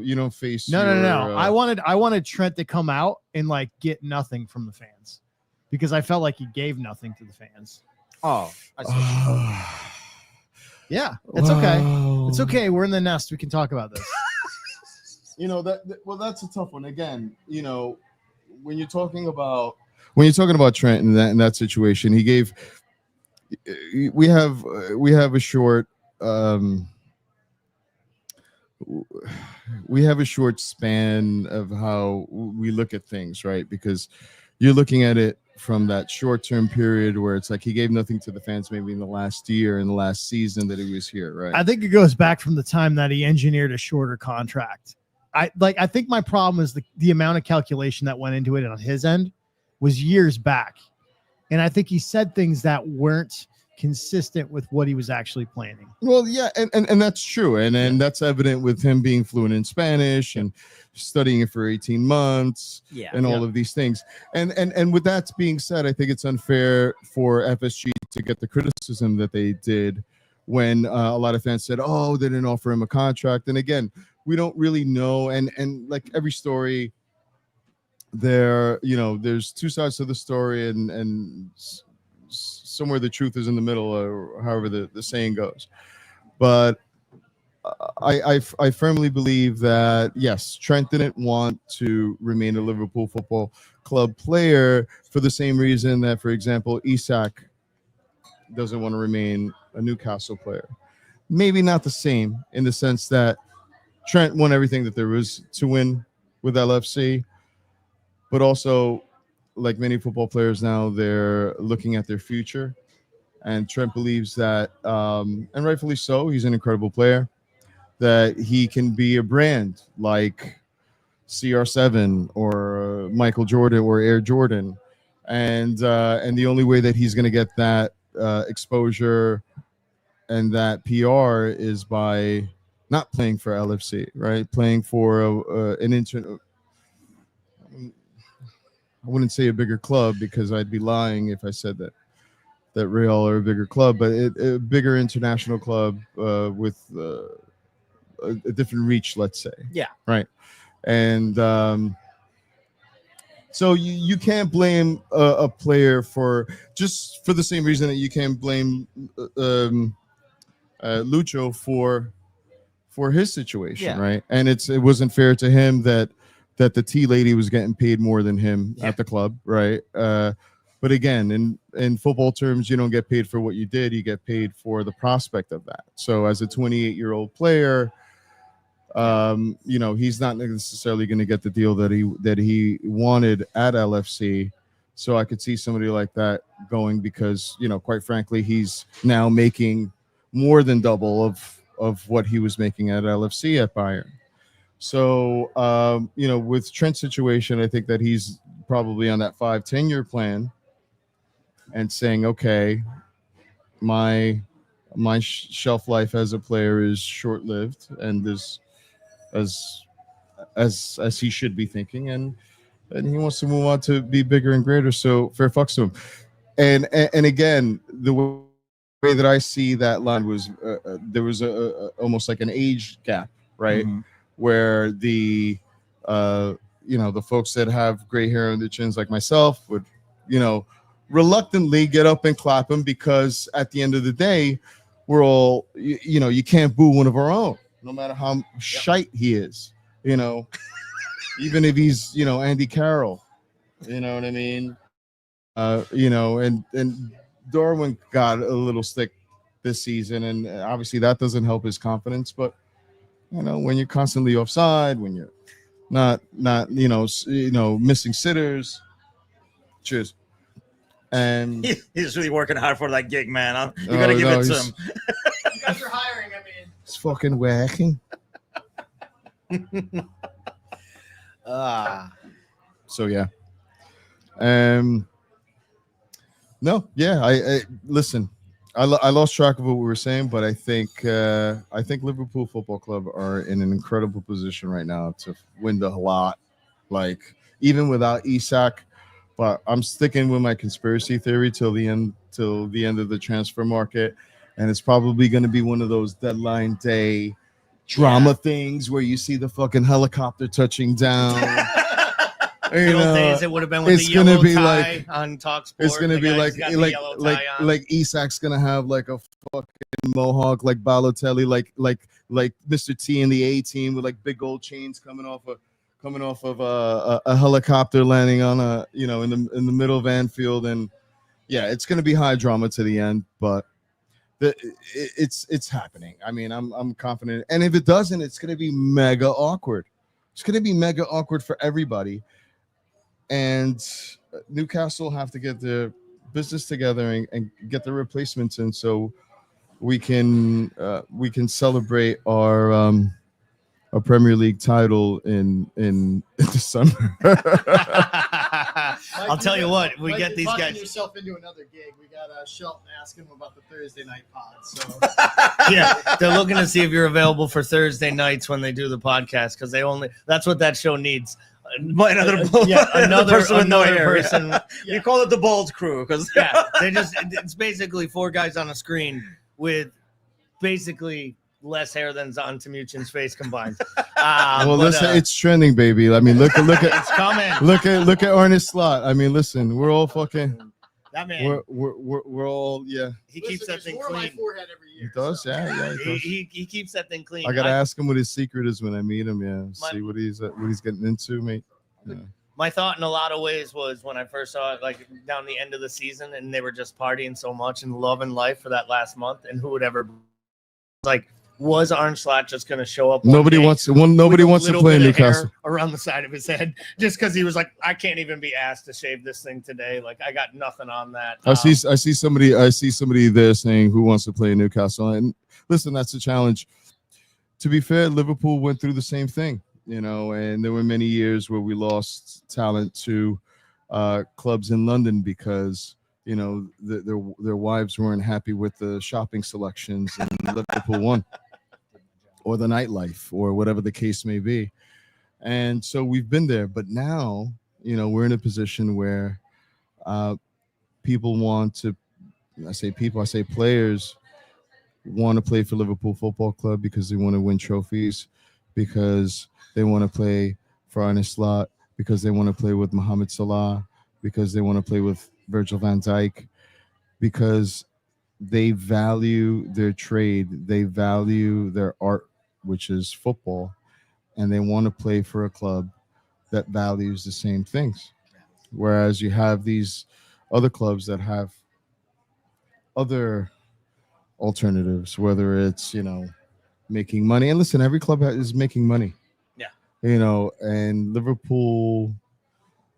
I wanted Trent to come out and like get nothing from the fans because I felt like he gave nothing to the fans. Oh, I see. Yeah, it's okay. It's okay. We're in the nest. We can talk about this. You know well, that's a tough one. Again, you know, when you're talking about Trent in that situation, he gave. We have a short span of how we look at things, right? Because you're looking at it from that short-term period where it's like he gave nothing to the fans maybe in the last year, in the last season that he was here, right? I think it goes back from the time that he engineered a shorter contract. I think my problem is the amount of calculation that went into it on his end was years back. And I think he said things that weren't consistent with what he was actually planning. Well, yeah, and that's true. And that's evident with him being fluent in Spanish and studying it for 18 months and all of these things. And with that being said, I think it's unfair for FSG to get the criticism that they did when a lot of fans said, oh, they didn't offer him a contract. And again, we don't really know. And like every story, there's two sides to the story, and somewhere the truth is in the middle, or however the saying goes. But I firmly believe that, yes, Trent didn't want to remain a Liverpool Football Club player for the same reason that, for example, Isak doesn't want to remain a Newcastle player. Maybe not the same in the sense that Trent won everything that there was to win with LFC, but also, like many football players now, they're looking at their future. And Trent believes that, and rightfully so, he's an incredible player, that he can be a brand like CR7 or Michael Jordan or Air Jordan. And the only way that he's going to get that exposure and that PR is by not playing for LFC, right? Playing for I wouldn't say a bigger club because I'd be lying if I said that Real are a bigger club, but a bigger international club with a different reach, let's say. Yeah. Right. And So you can't blame a player for just for the same reason that you can't blame Lucho for his situation, Yeah. right? And it wasn't fair to him that the tea lady was getting paid more than him at the club, right? But again, in football terms, you don't get paid for what you did; you get paid for the prospect of that. So as a 28-year-old player, he's not necessarily going to get the deal that he wanted at LFC. So I could see somebody like that going because, quite frankly, he's now making more than double of what he was making at LFC at Bayern. So, with Trent's situation, I think that he's probably on that 5-10-year plan and saying, okay, my shelf life as a player is short-lived and is as he should be thinking, and he wants to move on to be bigger and greater. So fair fucks to him. And again, the way that I see that line was there was a almost like an age gap, right? Mm-hmm. Where the the folks that have gray hair on their chins like myself would reluctantly get up and clap him because at the end of the day, we're all you can't boo one of our own, no matter how shite he is, even if he's Andy Carroll, you know what I mean? And Darwin got a little stick this season, and obviously that doesn't help his confidence. But when you're constantly offside, when you're not missing sitters, cheers. And he's really working hard for that gig, man. You gotta give it to him. You guys are hiring. I mean, It's fucking working. So yeah. No, yeah. I listen. I lost track of what we were saying, but I think Liverpool Football Club are in an incredible position right now to win the lot, like even without Isak. But I'm sticking with my conspiracy theory till the end of the transfer market, and it's probably going to be one of those deadline day drama things where you see the fucking helicopter touching down. The old days, it would have been with the yellow tie on TalkSport. It's gonna be like Isak's gonna have like a fucking mohawk like Balotelli, like Mr. T in the A team with like big gold chains coming off of a helicopter landing on in the middle of Anfield, and yeah, it's gonna be high drama to the end, but it's happening. I mean, I'm confident, and if it doesn't, it's gonna be mega awkward. It's gonna be mega awkward for everybody. And Newcastle have to get their business together and get the replacements in, so we can celebrate our Premier League title in December. I'll tell you what, we get these guys. Yourself into another gig. We got Shelton asking him about the Thursday night pod. So yeah, they're looking to see if you're available for Thursday nights when they do the podcast, because that's what that show needs. Another person with no hair. You call it the bald crew because it's basically four guys on a screen with basically less hair than's on Timucin's face combined. Listen, it's trending, baby. I mean, look at it's coming. Look at Arne Slot. I mean, listen, we're all fucking. That man. We're all He keeps that thing clean. He does, yeah. He keeps that thing clean. I gotta ask him what his secret is when I meet him. Yeah, see what he's getting into, mate. Yeah. My thought in a lot of ways was when I first saw it, like down the end of the season, and they were just partying so much and loving life for that last month, and who would ever was Arne Slot just going to show up? Nobody wants to play in Newcastle around the side of his head just because he was like, I can't even be asked to shave this thing today. Like I got nothing on that. I see somebody there saying who wants to play in Newcastle, and listen, that's a challenge. To be fair, Liverpool went through the same thing, and there were many years where we lost talent to clubs in London because their wives weren't happy with the shopping selections, and Liverpool won, or the nightlife, or whatever the case may be. And so we've been there, but now we're in a position where people want to. I say players want to play for Liverpool Football Club because they want to win trophies, because they want to play for Arne Slot, because they want to play with Mohamed Salah, because they want to play with Virgil van Dijk, because they value their trade, they value their art, which is football, and they want to play for a club that values the same things. Whereas you have these other clubs that have other alternatives, whether it's, making money. And listen, every club is making money. Yeah. And Liverpool,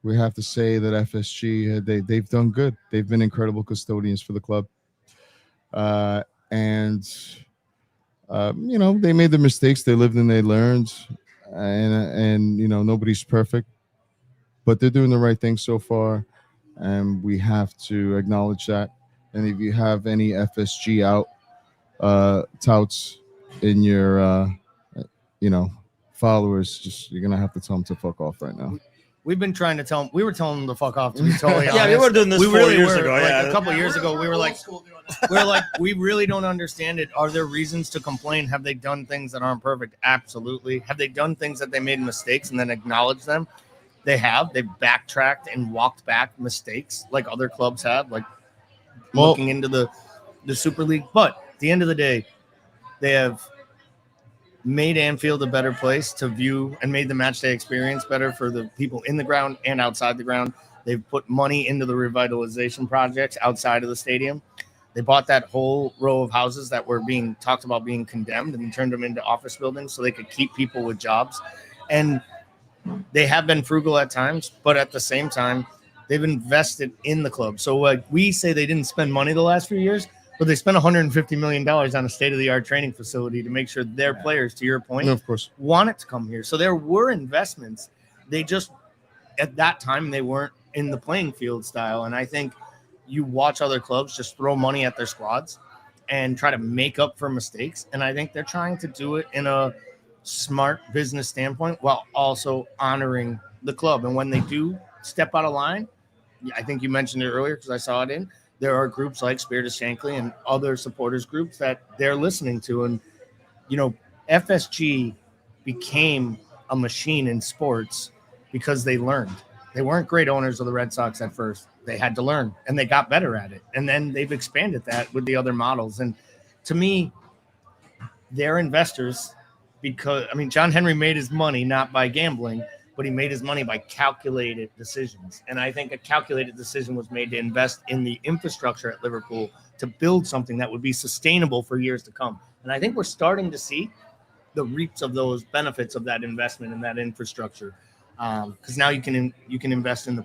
we have to say that FSG, they've done good. They've been incredible custodians for the club. They made the mistakes. They lived and they learned. And nobody's perfect, but they're doing the right thing so far. And we have to acknowledge that. And if you have any FSG out touts in your, followers, you're going to have to tell them to fuck off right now. We've been trying to tell them. We were telling them to fuck off, to be totally honest. Yeah, we were doing this 4 years ago. Like a couple years ago, we were like, we really don't understand it. Are there reasons to complain? Have they done things that aren't perfect? Absolutely. Have they done things that they made mistakes and then acknowledged them? They have. They've backtracked and walked back mistakes like other clubs have, like looking into the Super League. But at the end of the day, they have made Anfield a better place to view and made the match day experience better for the people in the ground and outside the ground. They've put money into the revitalization projects outside of the stadium. They bought that whole row of houses that were being talked about being condemned and turned them into office buildings so they could keep people with jobs. And they have been frugal at times, but at the same time, they've invested in the club. So we say they didn't spend money the last few years, but they spent $150 million on a state-of-the-art training facility to make sure their players, to your point, of course, wanted to come here. So there were investments. They just, at that time, they weren't in the playing field style. And I think you watch other clubs just throw money at their squads and try to make up for mistakes. And I think they're trying to do it in a smart business standpoint while also honoring the club. And when they do step out of line, I think you mentioned it earlier because I saw it in, there are groups like Spirit of Shankly and other supporters groups that they're listening to. And, FSG became a machine in sports because they learned. They weren't great owners of the Red Sox at first. They had to learn, and they got better at it. And then they've expanded that with the other models. And to me, they're investors because, John Henry made his money not by gambling, but he made his money by calculated decisions. And I think a calculated decision was made to invest in the infrastructure at Liverpool to build something that would be sustainable for years to come. And I think we're starting to see the reaps of those benefits of that investment in that infrastructure. Because now you can invest in the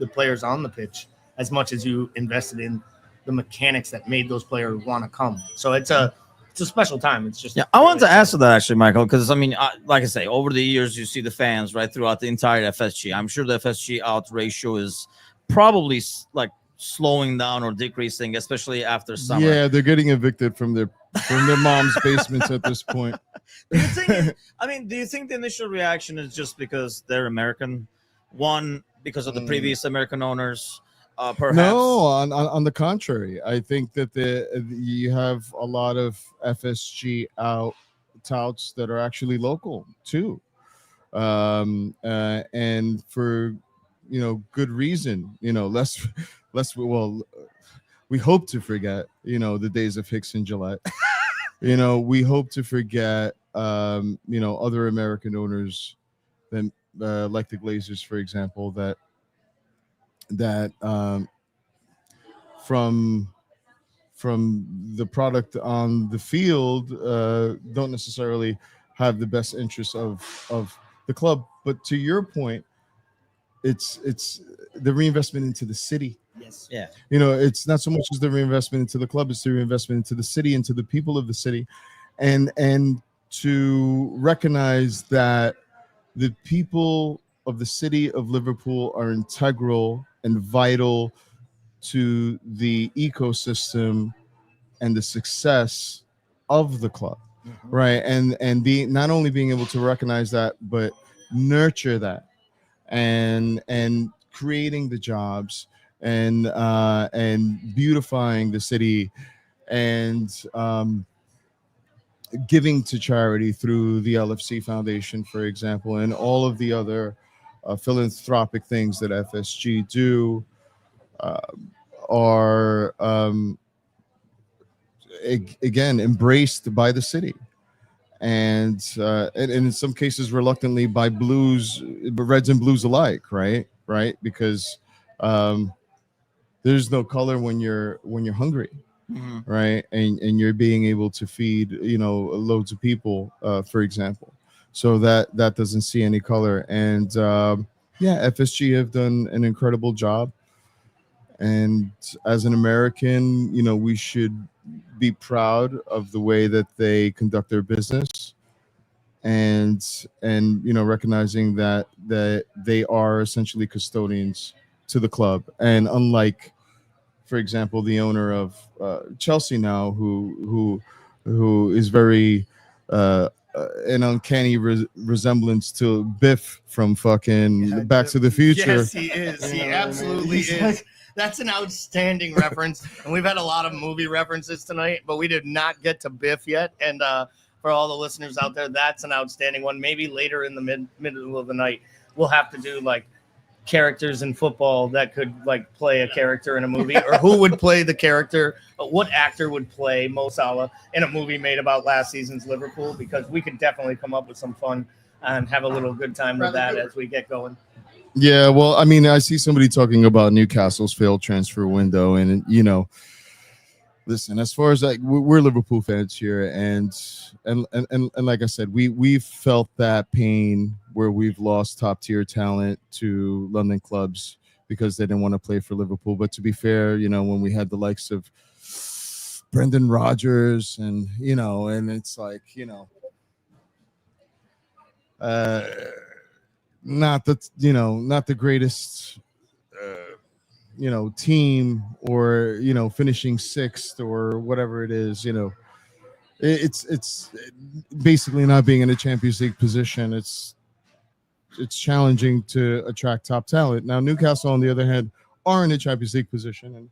players on the pitch as much as you invested in the mechanics that made those players want to come. So it's a special time. It's just I wanted to answer that actually, Michael, because like I say, over the years you see the fans right throughout the entire FSG. I'm sure the FSG out ratio is probably like slowing down or decreasing, especially after summer. Yeah, they're getting evicted from their mom's basements at this point. Do you think the initial reaction is just because they're American? One, because of the previous American owners? Perhaps? No, on the contrary, I think that you have a lot of FSG out touts that are actually local too, and for good reason. We hope to forget the days of Hicks and Gillette. We hope to forget other American owners than like the Glazers, for example, that from the product on the field don't necessarily have the best interests of the club. But to your point, it's the reinvestment into the city. Yes. Yeah. It's not so much as the reinvestment into the club, it's the reinvestment into the city, into the people of the city, and to recognize that the people of the city of Liverpool are integral and vital to the ecosystem and the success of the club, right? And being not only being able to recognize that, but nurture that, and creating the jobs and beautifying the city and giving to charity through the LFC Foundation, for example, and all of the other philanthropic things that FSG do are again embraced by the city, and in some cases reluctantly by Reds and Blues alike, right? Because there's no color when you're hungry. Mhm. Right, and you're being able to feed loads of people, for example, so that doesn't see any color. And FSG have done an incredible job, and as an American, we should be proud of the way that they conduct their business, and recognizing that they are essentially custodians to the club. And unlike, for example, the owner of Chelsea now, who is very an uncanny resemblance to Biff from fucking Back to the Future. Yes, he is. He absolutely is. That's an outstanding reference. And we've had a lot of movie references tonight, but we did not get to Biff yet. And for all the listeners out there, that's an outstanding one. Maybe later in the middle of the night, we'll have to do like characters in football that could like play a character in a movie, or who would play the character, what actor would play Mo Salah in a movie made about last season's Liverpool, because we could definitely come up with some fun and have a little good time with that as we get going. Yeah, well, I mean, I see somebody talking about Newcastle's failed transfer window, and listen, as far as like we're Liverpool fans here, and like I said, we've felt that pain where we've lost top tier talent to London clubs because they didn't want to play for Liverpool. But to be fair, when we had the likes of Brendan Rodgers and it's like not the greatest team, or finishing sixth or whatever it is, it's basically not being in a Champions League position. It's challenging to attract top talent. Now Newcastle, on the other hand, are in a Champions League position, and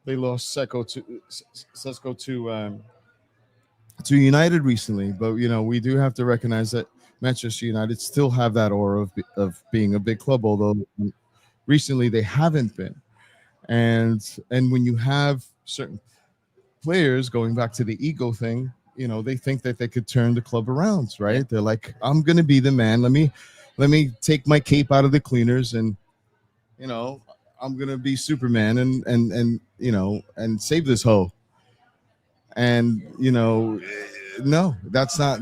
they lost Sesko to United recently. But we do have to recognize that Manchester United still have that aura of being a big club, although recently they haven't been. And when you have certain players, going back to the ego thing, they think that they could turn the club around, right? They're like, I'm gonna be the man. Let me take my cape out of the cleaners, and I'm gonna be Superman and save this hoe. And no, that's not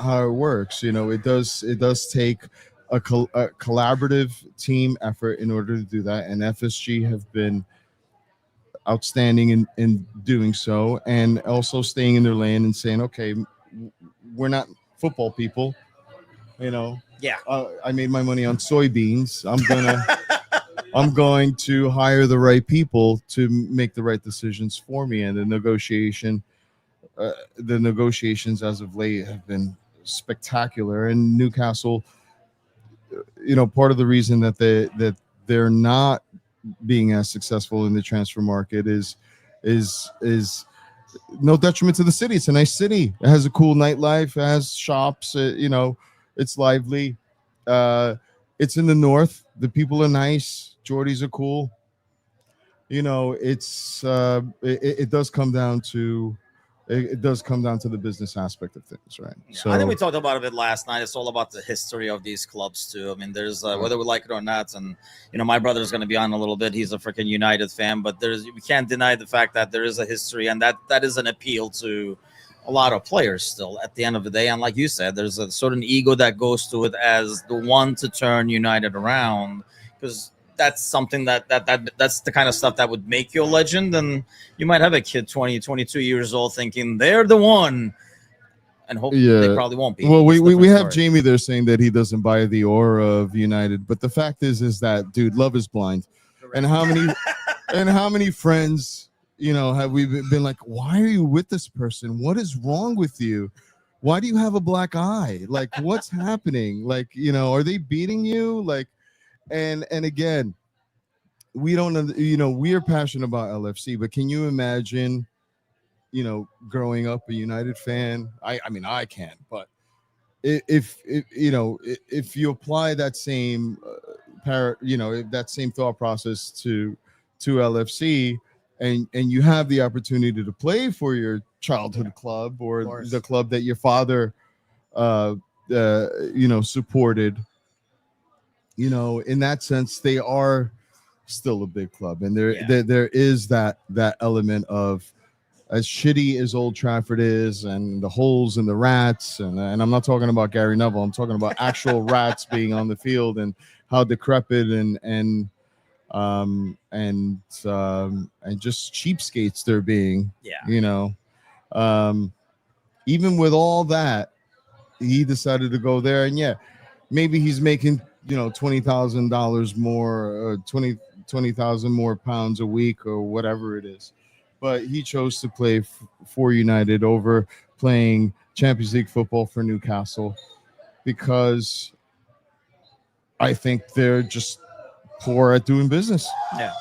how it works. It does take a collaborative team effort in order to do that, and FSG have been outstanding in doing so, and also staying in their lane and saying, okay, we're not football people, I made my money on soybeans. I'm going to hire the right people to make the right decisions for me. And the negotiations as of late have been spectacular. And Newcastle, part of the reason that they're not being as successful in the transfer market is no detriment to the city. It's a nice city. It has a cool nightlife. It has shops. It's lively. It's in the north. The people are nice. Geordies are cool. It does come down to the business aspect of things, right? I think we talked about it a bit last night. It's all about the history of these clubs too. I mean, there's whether we like it or not, and my brother's going to be on a little bit. He's a freaking United fan, but we can't deny the fact that there is a history, and that is an appeal to a lot of players still at the end of the day. And like you said, there's a certain ego that goes to it as the one to turn United around, because that's something that's the kind of stuff that would make you a legend. And you might have a kid 20, 22 years old thinking they're the one, and hopefully they probably won't be. Well, we have Jamie there saying that he doesn't buy the aura of United, but the fact is that, dude, love is blind. And how many friends have we been like, why are you with this person? What is wrong with you? Why do you have a black eye? Like, what's happening? Like, are they beating you? Like, and again, we don't, we are passionate about LFC, but can you imagine, growing up a United fan? I mean, I can, but if if you apply that same that same thought process to LFC, and you have the opportunity to play for your childhood club or the club that your father supported, in that sense they are still a big club, and there is that element of, as shitty as Old Trafford is, and the holes and the rats, and I'm not talking about Gary Neville, I'm talking about actual rats being on the field, and how decrepit and just cheapskates they're being. Even with all that, he decided to go there, and maybe he's making $20,000 more, 20,000 more pounds a week or whatever it is. But he chose to play for United over playing Champions League football for Newcastle, because I think they're just poor at doing business. Yeah.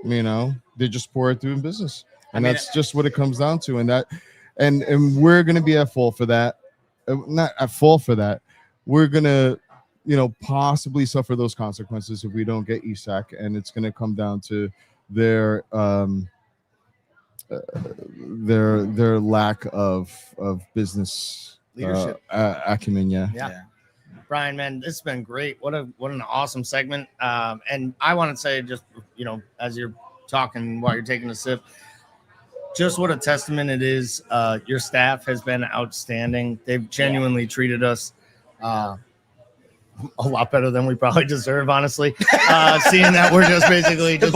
They're just poor at doing business. And that's just what it comes down to. And we're going to be at fault for that. Not at fault for that. We're going to, possibly suffer those consequences if we don't get Isak. And it's going to come down to their lack of business Leadership. Acumen. Yeah. Brian, man, this has been great. What an awesome segment. And I want to say, just as you're talking while you're taking a sip, just what a testament it is. Your staff has been outstanding. They've genuinely treated us a lot better than we probably deserve, honestly. Seeing that we're just basically just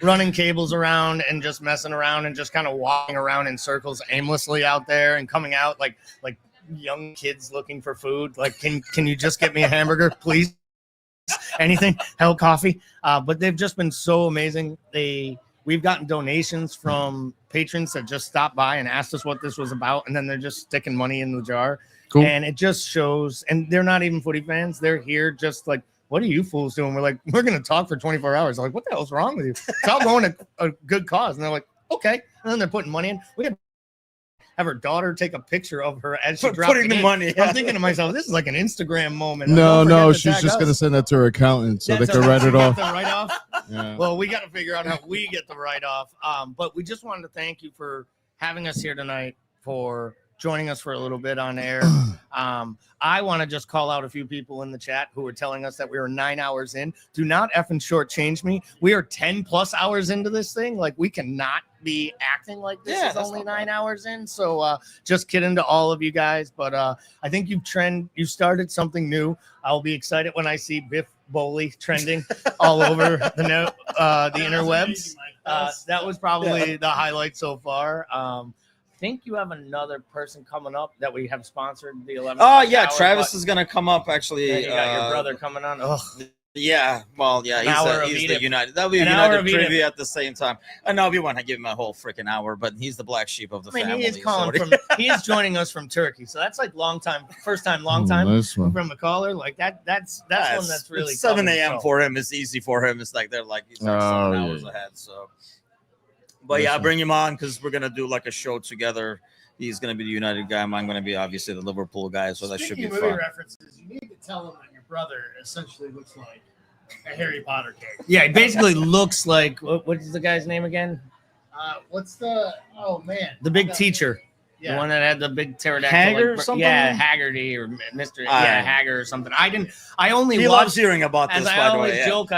running cables around and just messing around and just kind of walking around in circles aimlessly out there, and coming out like young kids looking for food. Like, can you just get me a hamburger, please? Anything, hell, coffee. But they've just been so amazing. We've gotten donations from patrons that just stopped by and asked us what this was about, and then they're just sticking money in the jar. Cool. And it just shows, and they're not even footy fans. They're here just like, what are you fools doing? We're like, we're going to talk for 24 hours. They're like, what the hell's wrong with you? It's all going to a good cause. And they're like, okay. And then they're putting money in. We have her daughter take a picture of her as she dropped putting the money. I'm thinking to myself, this is like an Instagram moment. No, she's just going to send that to her accountant so they can write it off. Yeah. Well, we got to figure out how we get the write-off. But we just wanted to thank you for having us here tonight, for joining us for a little bit on air. I want to just call out a few people in the chat who were telling us that we were 9 hours in. Do not effing shortchange me. We are 10 plus hours into this thing. Like, we cannot be acting like this is only 9 hours in. So just kidding to all of you guys. But I think you started something new. I'll be excited when I see Biff Bowley trending all over the interwebs. That was probably the highlight so far. I think you have another person coming up that we have sponsored the 11th. Oh yeah, Travis is gonna come up actually. Yeah, you got your brother coming on. Oh yeah, well yeah, he's the United. That'll be a United trivia at the same time. And no, we want to give him a whole freaking hour, but he's the black sheep of the family. He is joining us from Turkey, so that's like first time, long time from a caller. Like that's one that's really 7 a.m. for him. It's easy for him. It's like they're like he's like 7 hours ahead. So. But yeah, bring him on because we're gonna do like a show together. He's gonna be the United guy. I'm gonna be obviously the Liverpool guy, so that should be movie fun. References, you need to tell him that your brother essentially looks like a Harry Potter character. Yeah, he basically looks like what's the guy's name again? The big teacher. Yeah. The one that had the big pterodactyl. Haggard or something? Yeah, Haggerty or Mr. Haggard or something. He loves hearing about this, by the way. Joke,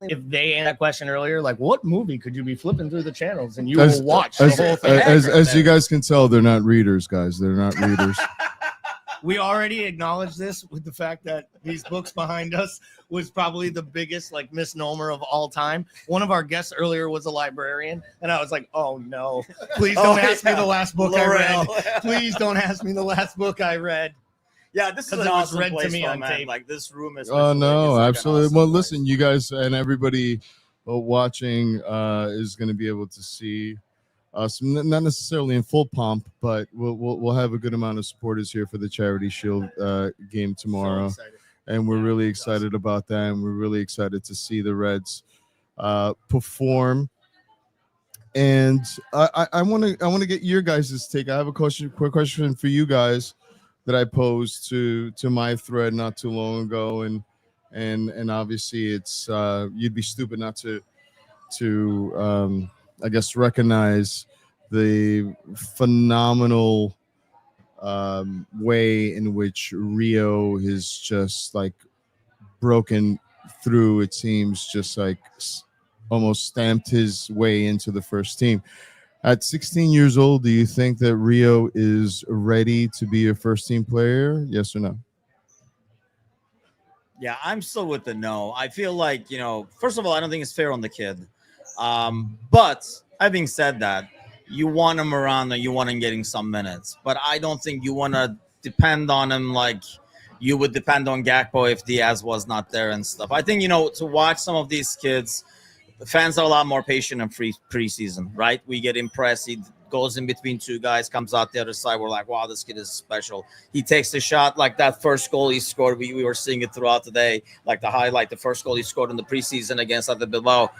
if they answered that question earlier, like, what movie could you be flipping through the channels and you will watch the whole thing? As you guys can tell, they're not readers, guys. They're not readers. We already acknowledged this with the fact that these books behind us was probably the biggest misnomer of all time. One of our guests earlier was a librarian, and I was like, oh no, please don't ask me the last book I read. Please don't ask me the last book I read. Yeah, this is an awesome place, man. Like, this room is. Oh no, absolutely. Well, listen, you guys and everybody watching is going to be able to see us, not necessarily in full pomp, but we'll have a good amount of supporters here for the Charity Shield game tomorrow, and we're really excited about that, and we're really excited to see the Reds perform And I want to get your guys' take. I have a quick question for you guys that I posed to my thread not too long ago, and obviously it's you'd be stupid not to I guess recognize the phenomenal way in which Rio has just like broken through. It seems just like almost stamped his way into the first team. At 16 years old, do you think that Rio is ready to be a first team player? Yes or no? Yeah, I'm still with the no. I feel like, first of all, I don't think it's fair on the kid. But having said that, you want him around and you want him getting some minutes. But I don't think you want to depend on him like you would depend on Gakpo if Diaz was not there and stuff. I think, to watch some of these kids, the fans are a lot more patient in preseason, right? We get impressed. He goes in between two guys, comes out the other side. We're like, wow, this kid is special. He takes the shot like that first goal he scored. We were seeing it throughout the day, like the highlight, the first goal he scored in the preseason against Athletic Bilbao.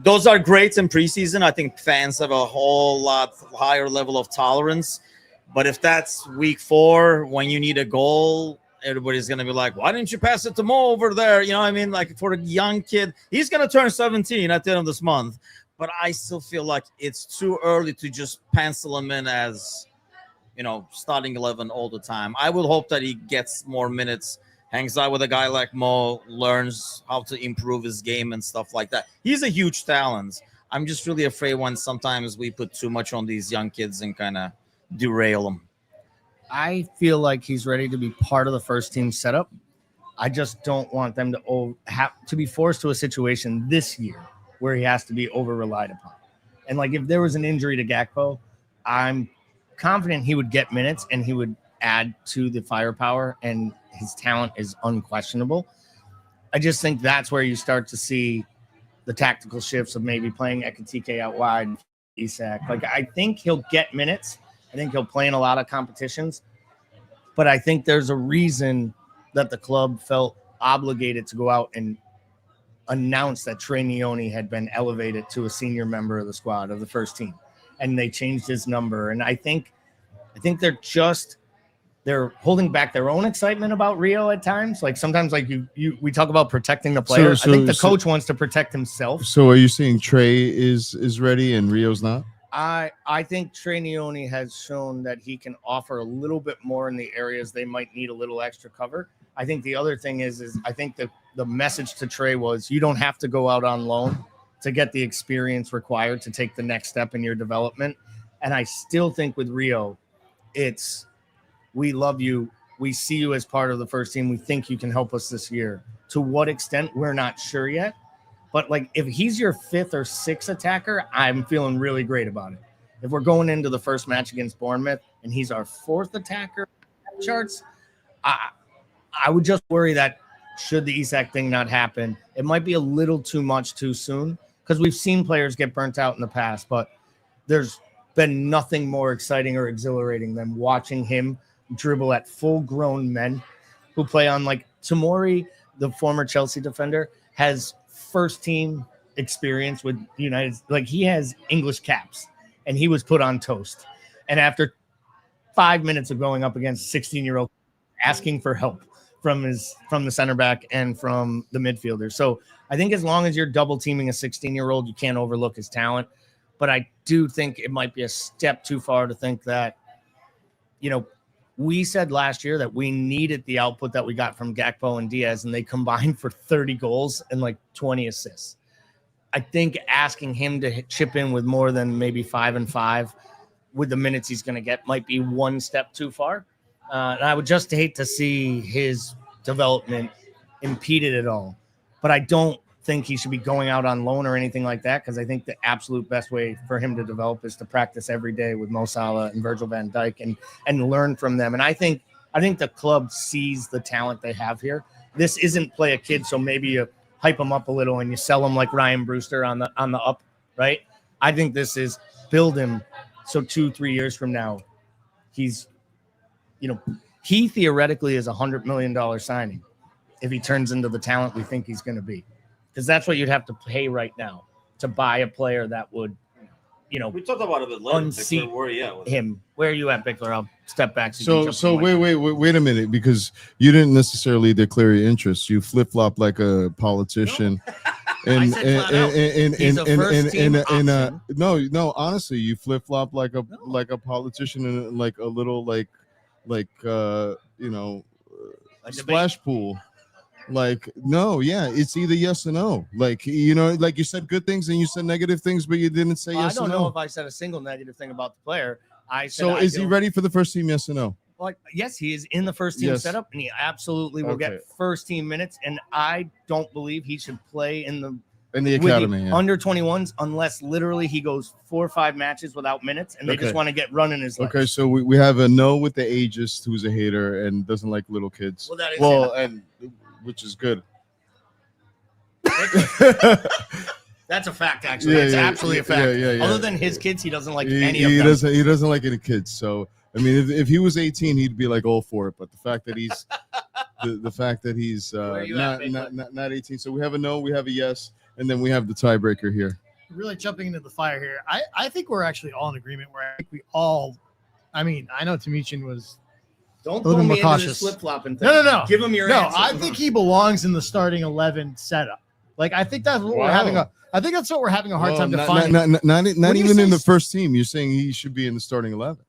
Those are great in preseason. I think fans have a whole lot higher level of tolerance. But if that's week 4, when you need a goal, everybody's going to be like, why didn't you pass it to Mo over there? You know what I mean? Like for a young kid, he's going to turn 17 at the end of this month. But I still feel like it's too early to just pencil him in as, starting 11 all the time. I will hope that he gets more minutes, hangs out with a guy like Mo, learns how to improve his game and stuff like that. He's a huge talent. I'm just really afraid when sometimes we put too much on these young kids and kind of derail them. I feel like he's ready to be part of the first team setup. I just don't want them to have to be forced to a situation this year where he has to be over relied upon. And like if there was an injury to Gakpo, I'm confident he would get minutes and he would add to the firepower, and his talent is unquestionable. I just think that's where you start to see the tactical shifts of maybe playing Ekitike out wide, Isak. Like I think he'll get minutes. I think he'll play in a lot of competitions, but I think there's a reason that the club felt obligated to go out and announce that Trey Nioni had been elevated to a senior member of the squad of the first team, and they changed his number. And I think they're holding back their own excitement about Rio at times. Like sometimes, like we talk about protecting the player. I think the coach wants to protect himself. So are you saying Trey is ready and Rio's not? I think Trey Nioni has shown that he can offer a little bit more in the areas they might need a little extra cover. I think the other thing is I think the message to Trey was you don't have to go out on loan to get the experience required to take the next step in your development. And I still think with Rio, it's we love you. We see you as part of the first team. We think you can help us this year. To what extent, we're not sure yet. But like if he's your 5th or 6th attacker, I'm feeling really great about it. If we're going into the first match against Bournemouth and he's our 4th attacker charts, I would just worry that should the Isak thing not happen, it might be a little too much too soon, because we've seen players get burnt out in the past, but there's been nothing more exciting or exhilarating than watching him dribble at full-grown men who play on, like Tomori, the former Chelsea defender, has first-team experience with United. Like he has English caps, and he was put on toast. And after 5 minutes of going up against a 16-year-old, asking for help from the center back and from the midfielder. So I think as long as you're double teaming a 16-year-old, you can't overlook his talent. But I do think it might be a step too far to think that, we said last year that we needed the output that we got from Gakpo and Diaz, and they combined for 30 goals and like 20 assists. I think asking him to chip in with more than maybe 5 and 5 with the minutes he's going to get might be one step too far. And I would just hate to see his development impeded at all. But I don't think he should be going out on loan or anything like that, because I think the absolute best way for him to develop is to practice every day with Mo Salah and Virgil van Dijk and learn from them. And I think the club sees the talent they have here. This isn't play a kid, so maybe you hype him up a little and you sell him like Ryan Brewster on the up, right? I think this is build him so 2-3 years from now he's he theoretically is $100 million signing if he turns into the talent we think he's going to be. Because that's what you'd have to pay right now to buy a player that would we talked about it a bit later. unseat Victor, where are you at with it? him. Where are you at, Bickler? I'll step back. you can jump So in the mic. wait a minute, because you didn't necessarily declare your interest. You flip flop like a politician. And no, honestly, you flip flop like a politician and like a little like splash pool. Like, no, yeah, it's either yes or no. Like, like you said good things and you said negative things, but you didn't say yes or no. I don't know if I said a single negative thing about the player. I said, so is he ready for the first team? Yes or no? Like, yes, he is in the first team setup, and he absolutely will get first team minutes. And I don't believe he should play in the academy under 21s unless literally he goes 4 or 5 matches without minutes, and they just want to get running his legs. Okay, so we have a no with the ageist who's a hater and doesn't like little kids. Well, that is and which is good. That's a fact, actually. It's absolutely a fact. Other than his kids, he doesn't like any of them. He doesn't like any kids. So I mean, if he was 18, he'd be like all for it. But the fact that he's the fact that he's not 18. So we have a no, we have a yes, and then we have the tiebreaker here. Really jumping into the fire here. I think we're actually all in agreement. Where I think we all, I mean, I know Timucin was. Don't pull me into this flip-flopping thing. No. Give him your answer. I think he belongs in the starting 11 setup. Like, I think that's what we're having I think that's what we're having a hard time defining. Not even in the first team. You're saying he should be in the starting 11.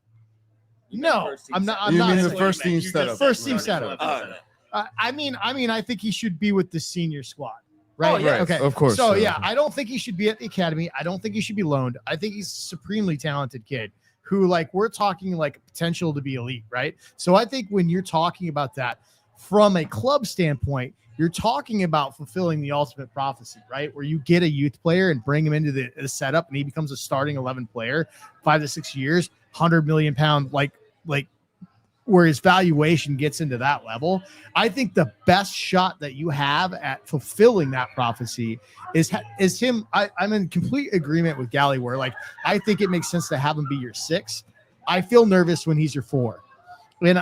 No, I'm not. You mean the first team setup? First team setup. I mean, I think he should be with the senior squad. Right. Right. Okay. Of course. So yeah, I don't think he should be at the academy. I don't think he should be loaned. I think he's a supremely talented kid who, like, we're talking like potential to be elite, right? So I think when you're talking about that from a club standpoint, you're talking about fulfilling the ultimate prophecy, right? Where you get a youth player and bring him into the setup and he becomes a starting 11 player, 5 to 6 years, £100 million, like where his valuation gets into that level. I think the best shot that you have at fulfilling that prophecy is him. I'm in complete agreement with Gally where, like, I think it makes sense to have him be your 6. I feel nervous when he's your 4. And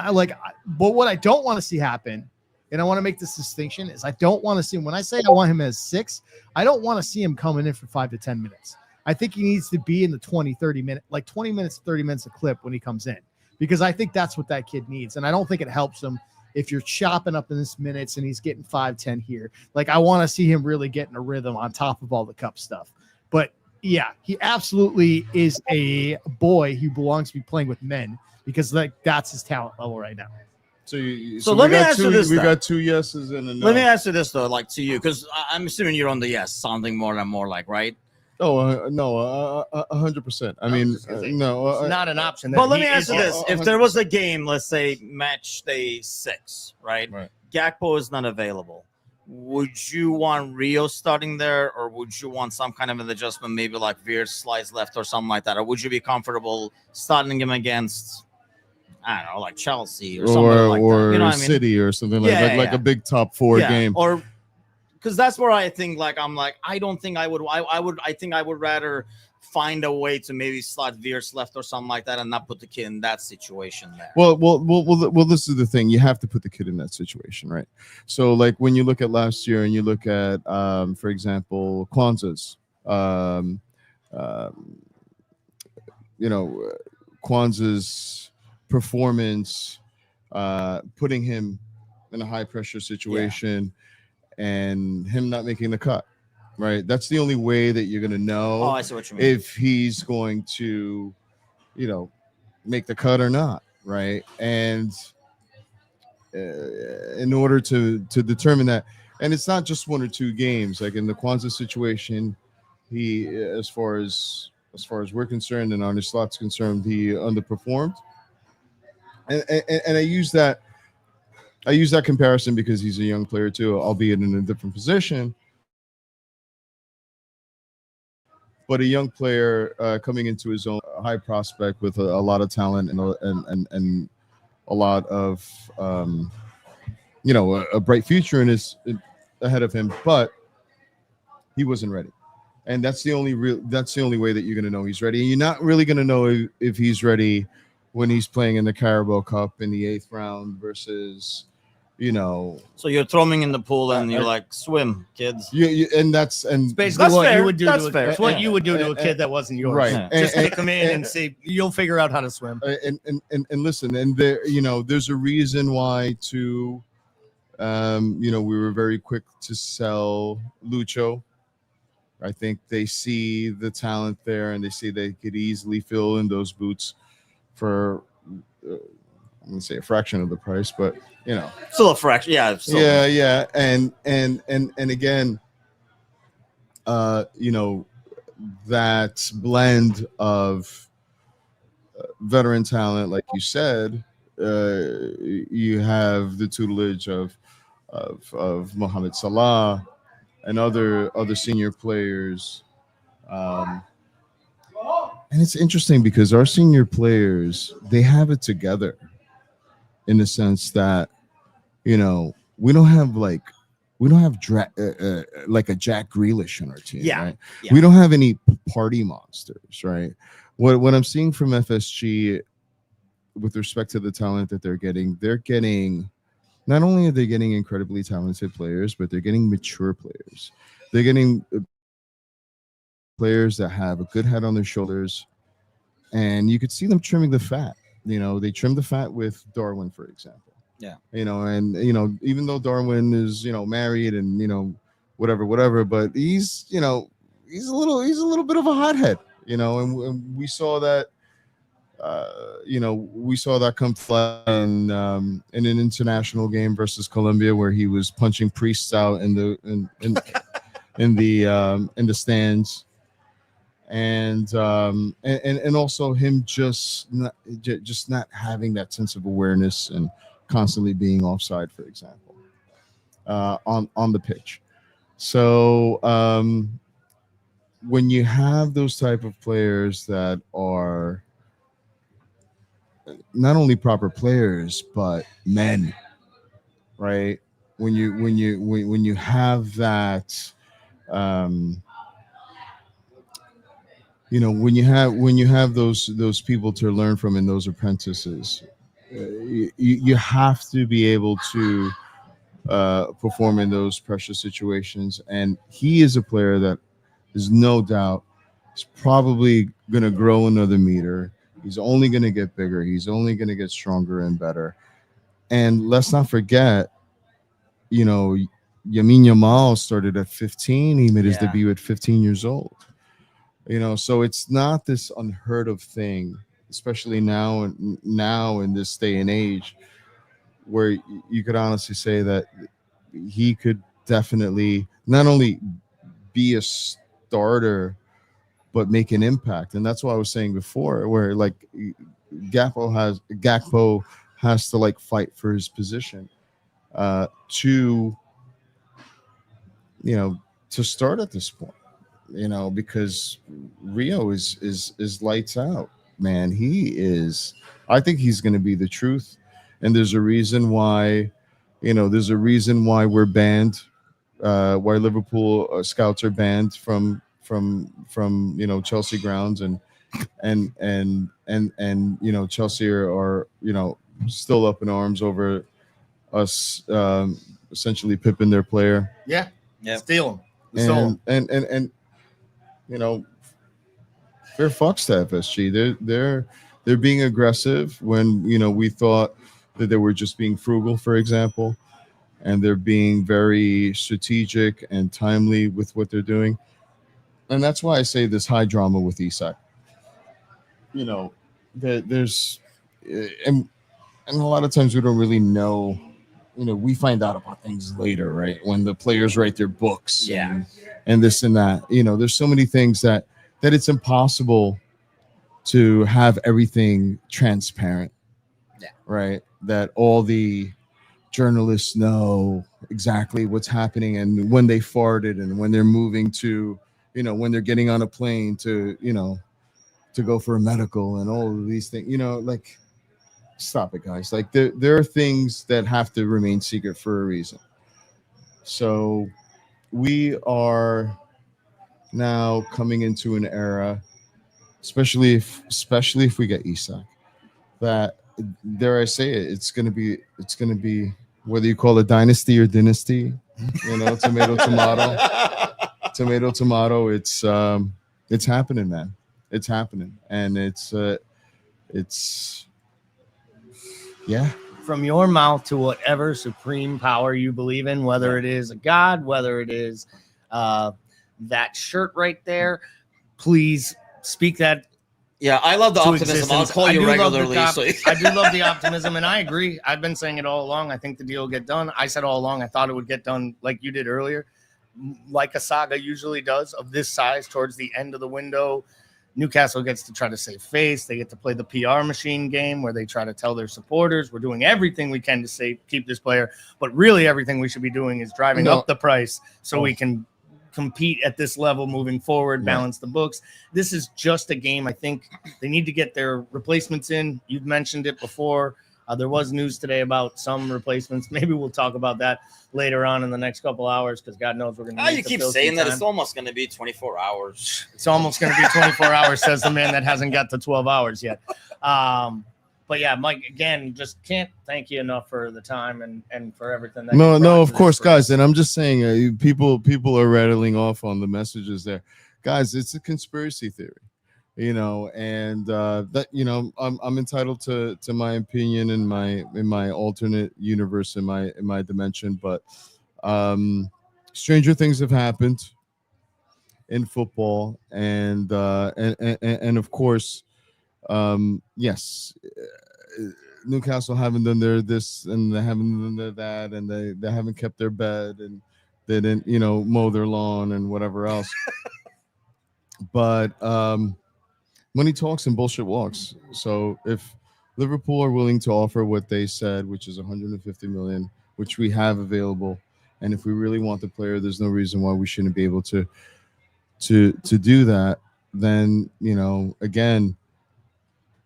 but what I don't want to see happen, and I want to make this distinction, is I don't want to see him, when I say I want him as 6, I don't want to see him coming in for 5 to 10 minutes. I think he needs to be in the 20 minutes, 30 minutes a clip when he comes in. Because I think that's what that kid needs. And I don't think it helps him if you're chopping up in his minutes and he's getting 5-10 here. Like, I want to see him really getting a rhythm on top of all the cup stuff. But yeah, he absolutely is a boy who belongs to be playing with men because that's his talent level right now. So let me ask you this. We got 2 yeses and a no. Let me ask you this though, like to you, because I'm assuming you're on the yes, sounding more and more like, right? Oh, no, 100%. I mean, no. It's not an option. But let me ask you this. If there was a game, let's say match day 6, right? Gakpo is not available. Would you want Rio starting there, or would you want some kind of an adjustment, maybe like Veer slides left or something like that? Or would you be comfortable starting him against, I don't know, like Chelsea or something like that? You know what I mean? City or something like a big top 4 game. Or because that's where I think, like, I'm like, I don't think I would. I think I would rather find a way to maybe slot Veers left or something like that, and not put the kid in that situation there. Well. This is the thing. You have to put the kid in that situation, right? So, like, when you look at last year and you look at, for example, Kwanzaa's, Kwanzaa's performance, putting him in a high pressure situation. Yeah. And him not making the cut, right? That's the only way that you're going to know I see what you mean. If he's going to, make the cut or not, right? And in order to determine that, and it's not just 1 or 2 games. Like in the Kwanzaa situation, he, as far as we're concerned and on his slot's concerned, he underperformed. And I use that comparison because he's a young player too, albeit in a different position. But a young player coming into his own, high prospect with a lot of talent and a lot of a bright future ahead of him, but he wasn't ready. And that's the only way that you're going to know he's ready. And you're not really going to know if he's ready when he's playing in the Carabao Cup in the 8th round versus So you're throwing in the pool and you're like, swim, kids. And that's basically what you would do. That's what you would do to a kid that wasn't yours. Right. Just take them in and see. You'll figure out how to swim. And listen, and there, there's a reason why we were very quick to sell Lucho. I think they see the talent there, and they see they could easily fill in those boots for, I'm gonna say a fraction of the price, but still a fraction. Yeah. Yeah. And again, that blend of veteran talent, like you said, you have the tutelage of Mohamed Salah and other senior players, and it's interesting because our senior players, they have it together in the sense that we don't have like a Jack Grealish on our team, right? Yeah. We don't have any party monsters, right? What I'm seeing from FSG with respect to the talent that they're getting not only are they getting incredibly talented players, but they're getting mature players. They're getting players that have a good head on their shoulders, and you could see them trimming the fat. They trimmed the fat with Darwin, for example. Yeah. And even though Darwin is married and whatever, but he's a little bit of a hothead, and we saw that. We saw that come flat in an international game versus Colombia, where he was punching priests out in the stands, and also him just not having that sense of awareness and constantly being offside, for example, on the pitch. So when you have those type of players that are not only proper players but men, right? When you have that, when you have those people to learn from and those apprentices, you have to be able to perform in those pressure situations. And he is a player that is no doubt is probably going to grow another meter. He's only going to get bigger. He's only going to get stronger and better. And let's not forget, Yamin Yamal started at 15. He made his debut at 15 years old. So it's not this unheard of thing, especially now in this day and age, where you could honestly say that he could definitely not only be a starter but make an impact. And that's what I was saying before, where like Gakpo has to like fight for his position to start at this point, because Rio is lights out, man. I think he's going to be the truth. And there's a reason why we're banned, why Liverpool scouts are banned from Chelsea grounds, and Chelsea are still up in arms over us essentially pipping their player. Yeah. Steal him. And fair fucks to FSG. They're being aggressive when we thought that they were just being frugal, for example, and they're being very strategic and timely with what they're doing. And that's why I say this high drama with Isak. There's and a lot of times we don't really know. We find out about things later, right? When the players write their books, and this and that. There's so many things that it's impossible to have everything transparent. Yeah. Right. That all the journalists know exactly what's happening and when they farted and when they're moving to, when they're getting on a plane to go for a medical and all of these things, like, stop it, guys. Like there are things that have to remain secret for a reason. So we are now coming into an era, especially if we get Isak, that, dare I say it, it's gonna be whether you call it dynasty or dynasty, you know, tomato, tomato. It's happening, man. It's happening, and it's yeah. From your mouth to whatever supreme power you believe in, whether it is a god, whether it is that shirt right there, please speak that. Yeah, I love the to optimism. existence. I'll call you regularly. I do love the optimism, and I agree. I've been saying it all along. I think the deal will get done. I said all along I thought it would get done like you did earlier, like a saga usually does of this size towards the end of the window. Newcastle gets to try to save face. They get to play the PR machine game where they try to tell their supporters we're doing everything we can to keep this player, but really everything we should be doing is driving up the price so we can compete at this level moving forward, balance the books. This is just a game. I think they need to get their replacements in. You've mentioned it before. There was news today about some replacements. Maybe we'll talk about that later on in the next couple hours because God knows we're going to. You keep saying that it's almost going to be 24 hours. It's almost going to be 24 hours, says the man that hasn't got to 12 hours yet. But yeah, Mike, again, just can't thank you enough for the time and for everything. That No, of course, guys. And I'm just saying, people are rattling off on the messages there, guys. It's a conspiracy theory, you know, and that, you know, I'm entitled to my opinion in my alternate universe, in my dimension. But stranger things have happened in football, and of course, yes. Newcastle haven't done their this and they haven't done their that, and they haven't kept their bed, and they didn't, you know, mow their lawn and whatever else. But money talks and bullshit walks. So if Liverpool are willing to offer what they said, which is 150 million, which we have available, and if we really want the player, there's no reason why we shouldn't be able to do that. Then, you know, again,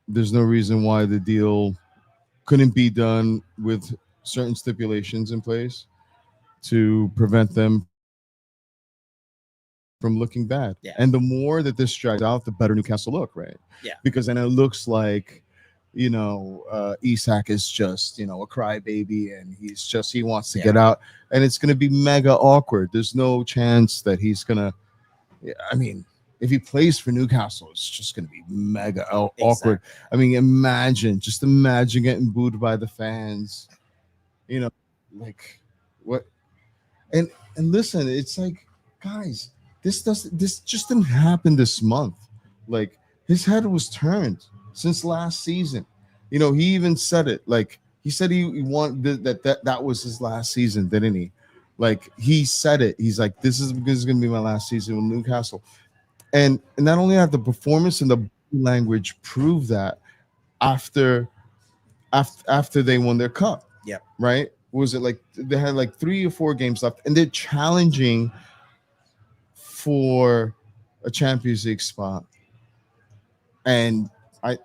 there's no reason why the deal couldn't be done with certain stipulations in place to prevent them from looking bad. Yeah. And the more that this drags out, the better Newcastle look, right? Yeah. Because then it looks like, you know, Isak is just, you know, a crybaby, and he wants to get out, and it's going to be mega awkward. There's no chance that he's going to, I mean, if he plays for Newcastle, it's just going to be mega awkward. I mean, imagine getting booed by the fans, you know, like what? And listen, it's like, guys, this just didn't happen this month. Like, his head was turned since last season. You know, he even said it. Like, he said he wanted that was his last season, didn't he? Like, he said it. He's like, this is going to be my last season with Newcastle. And not only that, the performance and the language prove that after they won their cup. Yeah. Right? Was it like they had like 3 or 4 games left, and they're challenging for a Champions League spot. And I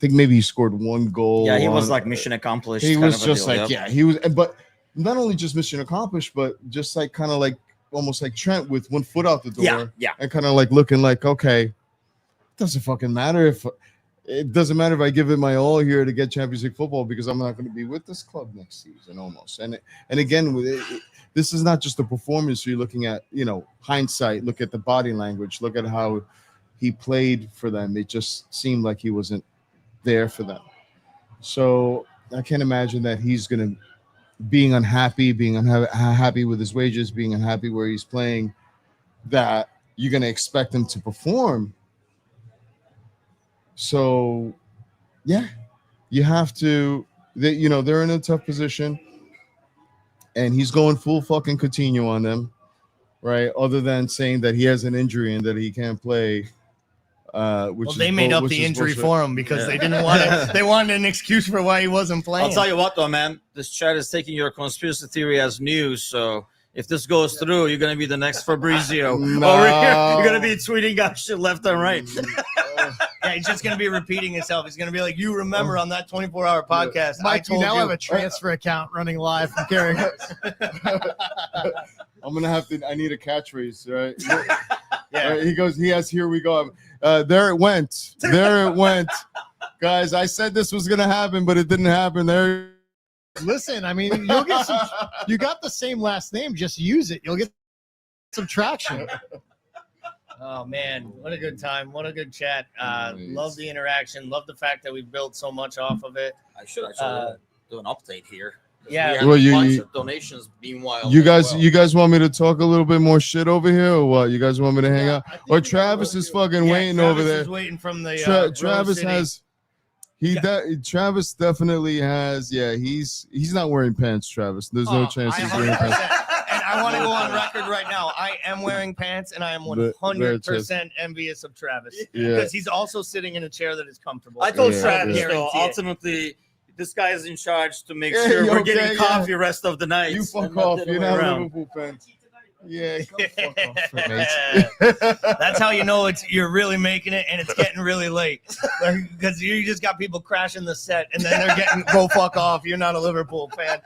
think maybe he scored 1 goal. Yeah, he was like mission accomplished. He kind was of a just deal, like, yep. he was, but not only just mission accomplished, but just like kind of like almost like Trent with 1 foot out the door. Yeah. And kind of like looking like, okay, it doesn't fucking matter if I give it my all here to get Champions League football, because I'm not going to be with this club next season almost. And again, with it, this is not just the performance. You're looking at, you know, hindsight, look at the body language, look at how he played for them. It just seemed like he wasn't there for them. So I can't imagine that he's going to being unhappy with his wages, being unhappy where he's playing, that you're going to expect him to perform. So, yeah, you have to, you know, they're in a tough position, and he's going full fucking Coutinho on them, right? Other than saying that he has an injury and that he can't play. They made up the injury for him because they didn't want it. They wanted an excuse for why he wasn't playing. I'll tell you what, though, man. This chat is taking your conspiracy theory as news. So if this goes through, you're going to be the next Fabrizio. No. Over here, you're going to be tweeting out shit left and right. Yeah, he's just going to be repeating himself. He's going to be like, you remember on that 24-hour podcast, Mike, you now have a transfer account running live from Carra. I'm going to have to, I need a catchphrase, right? Yeah. Right, he goes, here we go. There it went. Guys, I said this was going to happen, but it didn't happen. There Listen, I mean, you'll get some. You got the same last name. Just use it. You'll get some traction. Oh man, what a good time! What a good chat. Love the interaction. Love the fact that we built so much off of it. I should actually do an update here. Yeah. We had Well, a bunch of donations meanwhile. You as guys, well. you guys want me to talk a little bit more shit over here, or what? You guys want me to hang out? Or Travis is fucking waiting Travis over there. is waiting from the Travis City. has. Travis definitely has. Yeah, he's not wearing pants. Travis, there's no chance he's wearing pants. And I want to go on record right now. I am wearing pants, and I am 100% envious of Travis Yeah. because he's also sitting in a chair that is comfortable. I told Yeah, Travis, yeah. though, ultimately, this guy is in charge to make Yeah, sure we're okay, getting yeah. coffee rest of the night. You fuck and not off. the You're other not way a around. Liverpool fan. Yeah, go fuck off, mate. That's how you know you're really making it, and it's getting really late because you just got people crashing the set, and then they're getting go fuck off. You're not a Liverpool fan.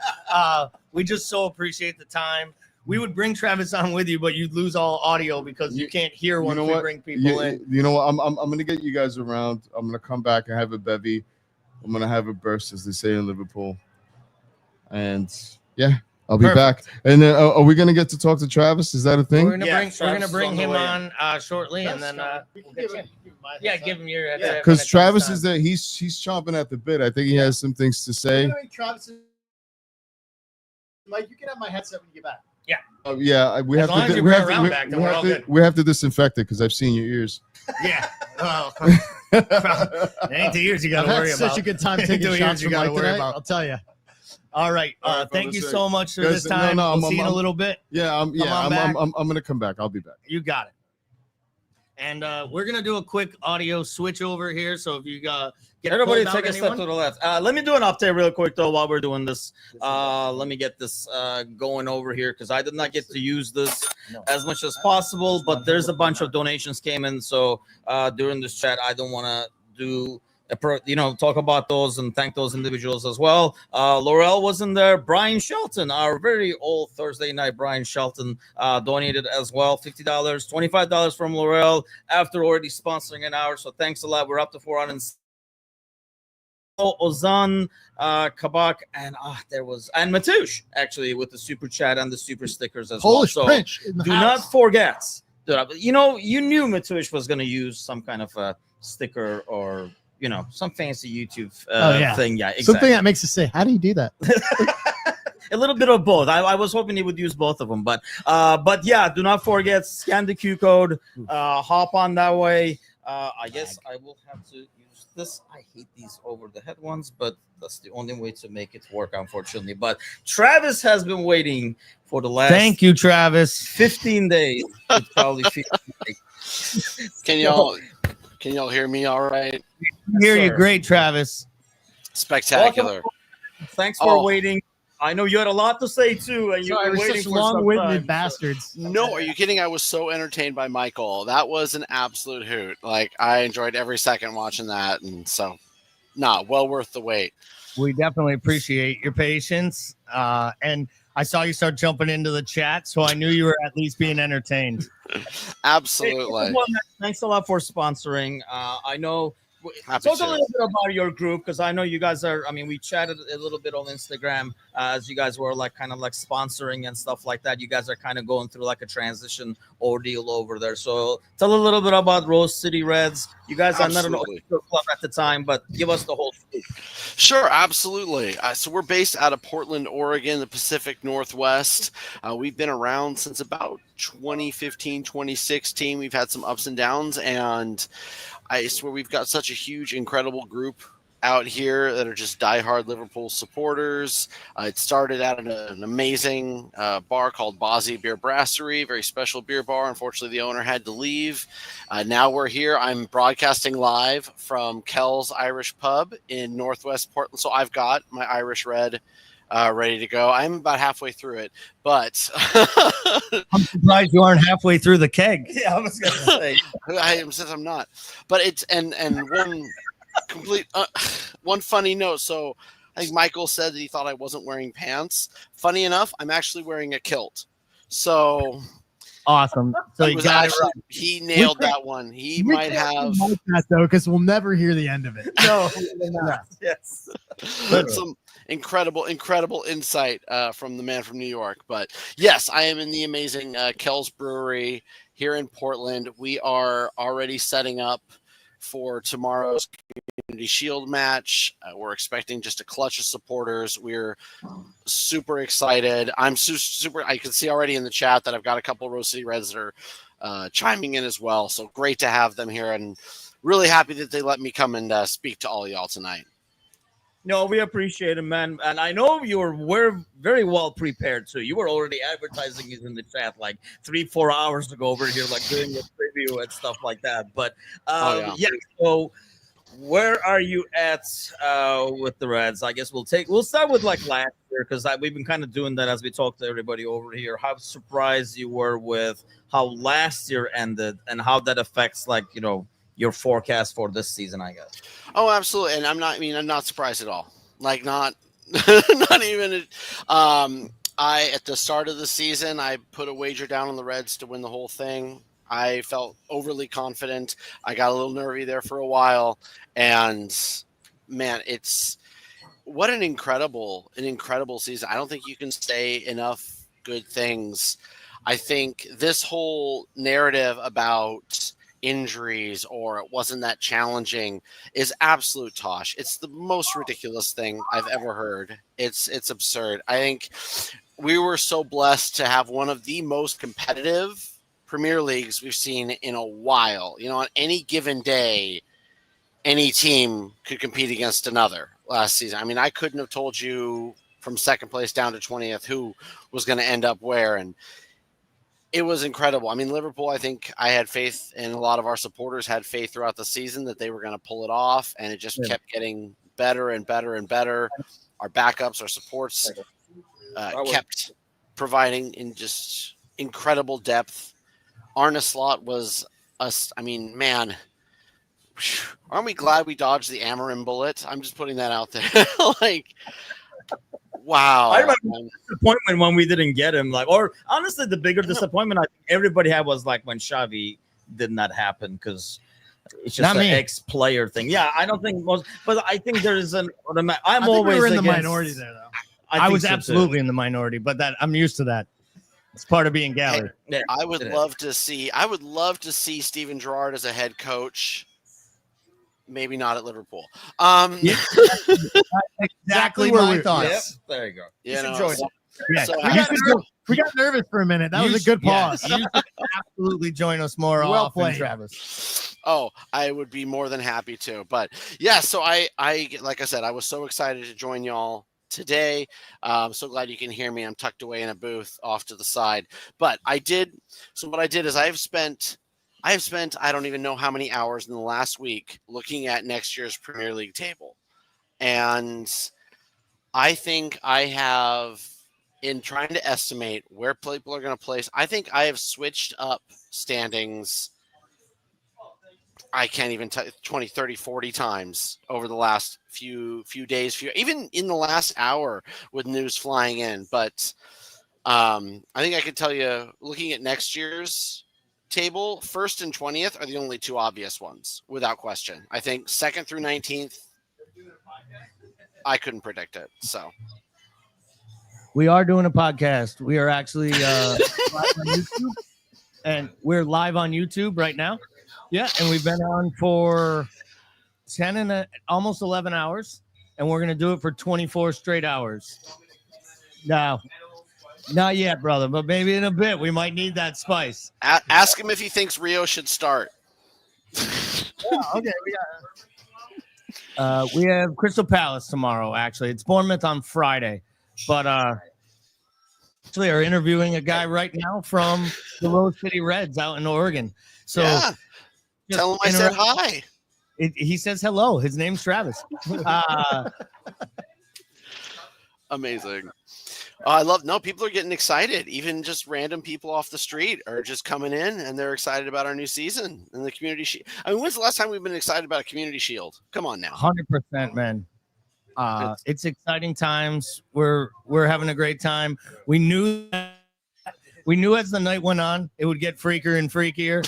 We just so appreciate the time. We would bring Travis on with you, but you'd lose all audio because you can't hear when we bring people in. You know what? I'm gonna get you guys around. I'm gonna come back and have a bevy. I'm gonna have a burst, as they say in Liverpool. And yeah, I'll be back. And then are we gonna get to talk to Travis? Is that a thing? We're gonna bring him on shortly, and then give him your Because Travis is there. He's chomping at the bit. I think he has some things to say. Travis, Mike, you can have my headset when you get back. Yeah. Yeah, we As have long to. as you We bring have it around to. back, then We we're have all to. good. We have to disinfect it because I've seen your ears. Yeah. Well, it ain't the ears you got to I've worry had about. such a good time Ain't taking the shots ears you from got to Mike worry tonight. about. I'll tell you. All right. Thank you so much for this Guys, time. no, We'll see you in a little bit. Yeah, I'm gonna come back. I'll be back. You got it. And we're gonna do a quick audio switch over here. So if you get Everybody pulled take out, a step anyone? to the left. Let me do an update real quick, though, while we're doing this. Let me get this going over here because I did not get to use this as much as possible, but there's a bunch of donations came in. So during this chat, I don't want to do talk about those and thank those individuals as well. Laurel was in there. Brian Shelton, our very old Thursday night Brian Shelton, donated as well. $50, $25 from Laurel after already sponsoring an hour. So thanks a lot. We're up to 400. Ozan, Kabak, and and Matush actually with the super chat and the super stickers as Polish well. Prince So in the do house. not forget. You knew Matush was going to use some kind of a sticker or some fancy YouTube thing. Yeah, exactly. Something that makes us say, "How do you do that?" A little bit of both. I was hoping he would use both of them, but yeah, do not forget, scan the Q code, hop on that way. I guess I will have to use this. I hate these over the head ones, but that's the only way to make it work, unfortunately. But Travis has been waiting for the last Thank you, Travis. 15 days. It probably feels like. Can y'all hear me all right? Hear you great, Travis. Spectacular. Thanks for waiting. I know you had a lot to say too, and you've Sorry, been we're waiting such for some long-winded time. bastards. No, are you kidding? I was so entertained by Michael. That was an absolute hoot. Like, I enjoyed every second watching that, and so, well worth the wait. We definitely appreciate your patience. And I saw you start jumping into the chat, so I knew you were at least being entertained. Absolutely. Thanks a lot for sponsoring. I know. Happy Talk a to. little bit about your group because I know you guys are. I mean, we chatted a little bit on Instagram as you guys were kind of sponsoring and stuff like that. You guys are kind of going through a transition ordeal over there. So tell a little bit about Rose City Reds. You guys are not an official club at the time, but give us the whole scoop. Sure, absolutely. So we're based out of Portland, Oregon, the Pacific Northwest. We've been around since about 2015, 2016. We've had some ups and downs, and I swear we've got such a huge, incredible group out here that are just diehard Liverpool supporters. It started at an amazing bar called Bozzy Beer Brasserie, very special beer bar. Unfortunately, the owner had to leave. Now we're here. I'm broadcasting live from Kel's Irish Pub in Northwest Portland. So I've got my Irish Red ready to go. I'm about halfway through it, but I'm surprised you aren't halfway through the keg. Yeah, I was gonna say. I'm not. But it's and one funny note. So I think Michael said that he thought I wasn't wearing pants. Funny enough, I'm actually wearing a kilt. So Awesome. So It you was got it actually- right. He nailed that one. He We might can't have promote that though, because we'll never hear the end of it. No, yes. some incredible insight from the man from New York. But yes, I am in the amazing Kel's Brewery here in Portland. We are already setting up for tomorrow's Community Shield match. We're expecting just a clutch of supporters. We're super excited. I'm super. I can see already in the chat that I've got a couple of Rose City Reds that are chiming in as well. So great to have them here, and really happy that they let me come and speak to all y'all tonight. No, we appreciate it, man. And I know we're very well prepared too. You were already advertising it in the chat like 3-4 hours ago over here, like doing a preview and stuff like that. But yeah. So where are you at with the Reds? I guess we'll start with like last year, because we've been kind of doing that as we talk to everybody over here. How surprised you were with how last year ended and how that affects your forecast for this season, I guess. Oh, absolutely. And I'm not surprised at all. Like not even at the start of the season, I put a wager down on the Reds to win the whole thing. I felt overly confident. I got a little nervy there for a while, and man, it's what an incredible season. I don't think you can say enough good things. I think this whole narrative about injuries or it wasn't that challenging is absolute tosh. It's the most ridiculous thing I've ever heard. It's absurd. I think we were so blessed to have one of the most competitive Premier Leagues we've seen in a while. On any given day, any team could compete against another last season. I mean, I couldn't have told you from second place down to 20th who was going to end up where, and it was incredible. I mean, Liverpool, I think I had faith, and a lot of our supporters had faith throughout the season that they were going to pull it off, and it just kept getting better and better and better. Our backups, our supports kept providing in just incredible depth. Arne Slot was man, aren't we glad we dodged the Amarin bullet? I'm just putting that out there. Wow. I remember the disappointment when we didn't get him. Or honestly, the bigger disappointment I think everybody had was when Xavi did not happen, because it's just an ex-player thing. Yeah, I don't think most, but I think there is an. I'm always we were in the against, minority there, though. I was absolutely in the minority, but I'm used to that. It's part of being gallery. I would love to see Steven Gerrard as a head coach. Maybe not at Liverpool. Exactly my thoughts. Yep, there you go. You know, enjoy We got nervous for a minute. That was a good pause. You should absolutely join us more Well often, played. Travis. Oh, I would be more than happy to. But yeah, so I like I said, I was so excited to join y'all today. I'm so glad you can hear me. I'm tucked away in a booth off to the side. But what I did is I have spent I don't even know how many hours in the last week looking at next year's Premier League table. And I think I have, in trying to estimate where people are going to place, I think I have switched up standings. I can't even tell 20, 30, 40 times over the last few days, even in the last hour with news flying in. But I think I could tell you, looking at next year's table, 1st and 20th are the only two obvious ones, without question. I think 2nd through 19th, I couldn't predict it. So we are doing a podcast. We are actually live on YouTube, and we're live on YouTube right now. Yeah, and we've been on for 10 and almost 11 hours, and we're going to do it for 24 straight hours. No, not yet, brother, but maybe in a bit. We might need that spice. Ask him if he thinks Rio should start. Yeah, okay, we have Crystal Palace tomorrow, actually. It's Bournemouth on Friday. But actually are interviewing a guy right now from the Rose City Reds out in Oregon. So yeah. Tell him I said hi. He says hello. His name's Travis. Amazing. People are getting excited. Even just random people off the street are just coming in, and they're excited about our new season and the Community Shield. I mean, when's the last time we've been excited about a Community Shield? Come on now. 100%, man. It's exciting times. We're having a great time. We knew We knew as the night went on, it would get freakier and freakier.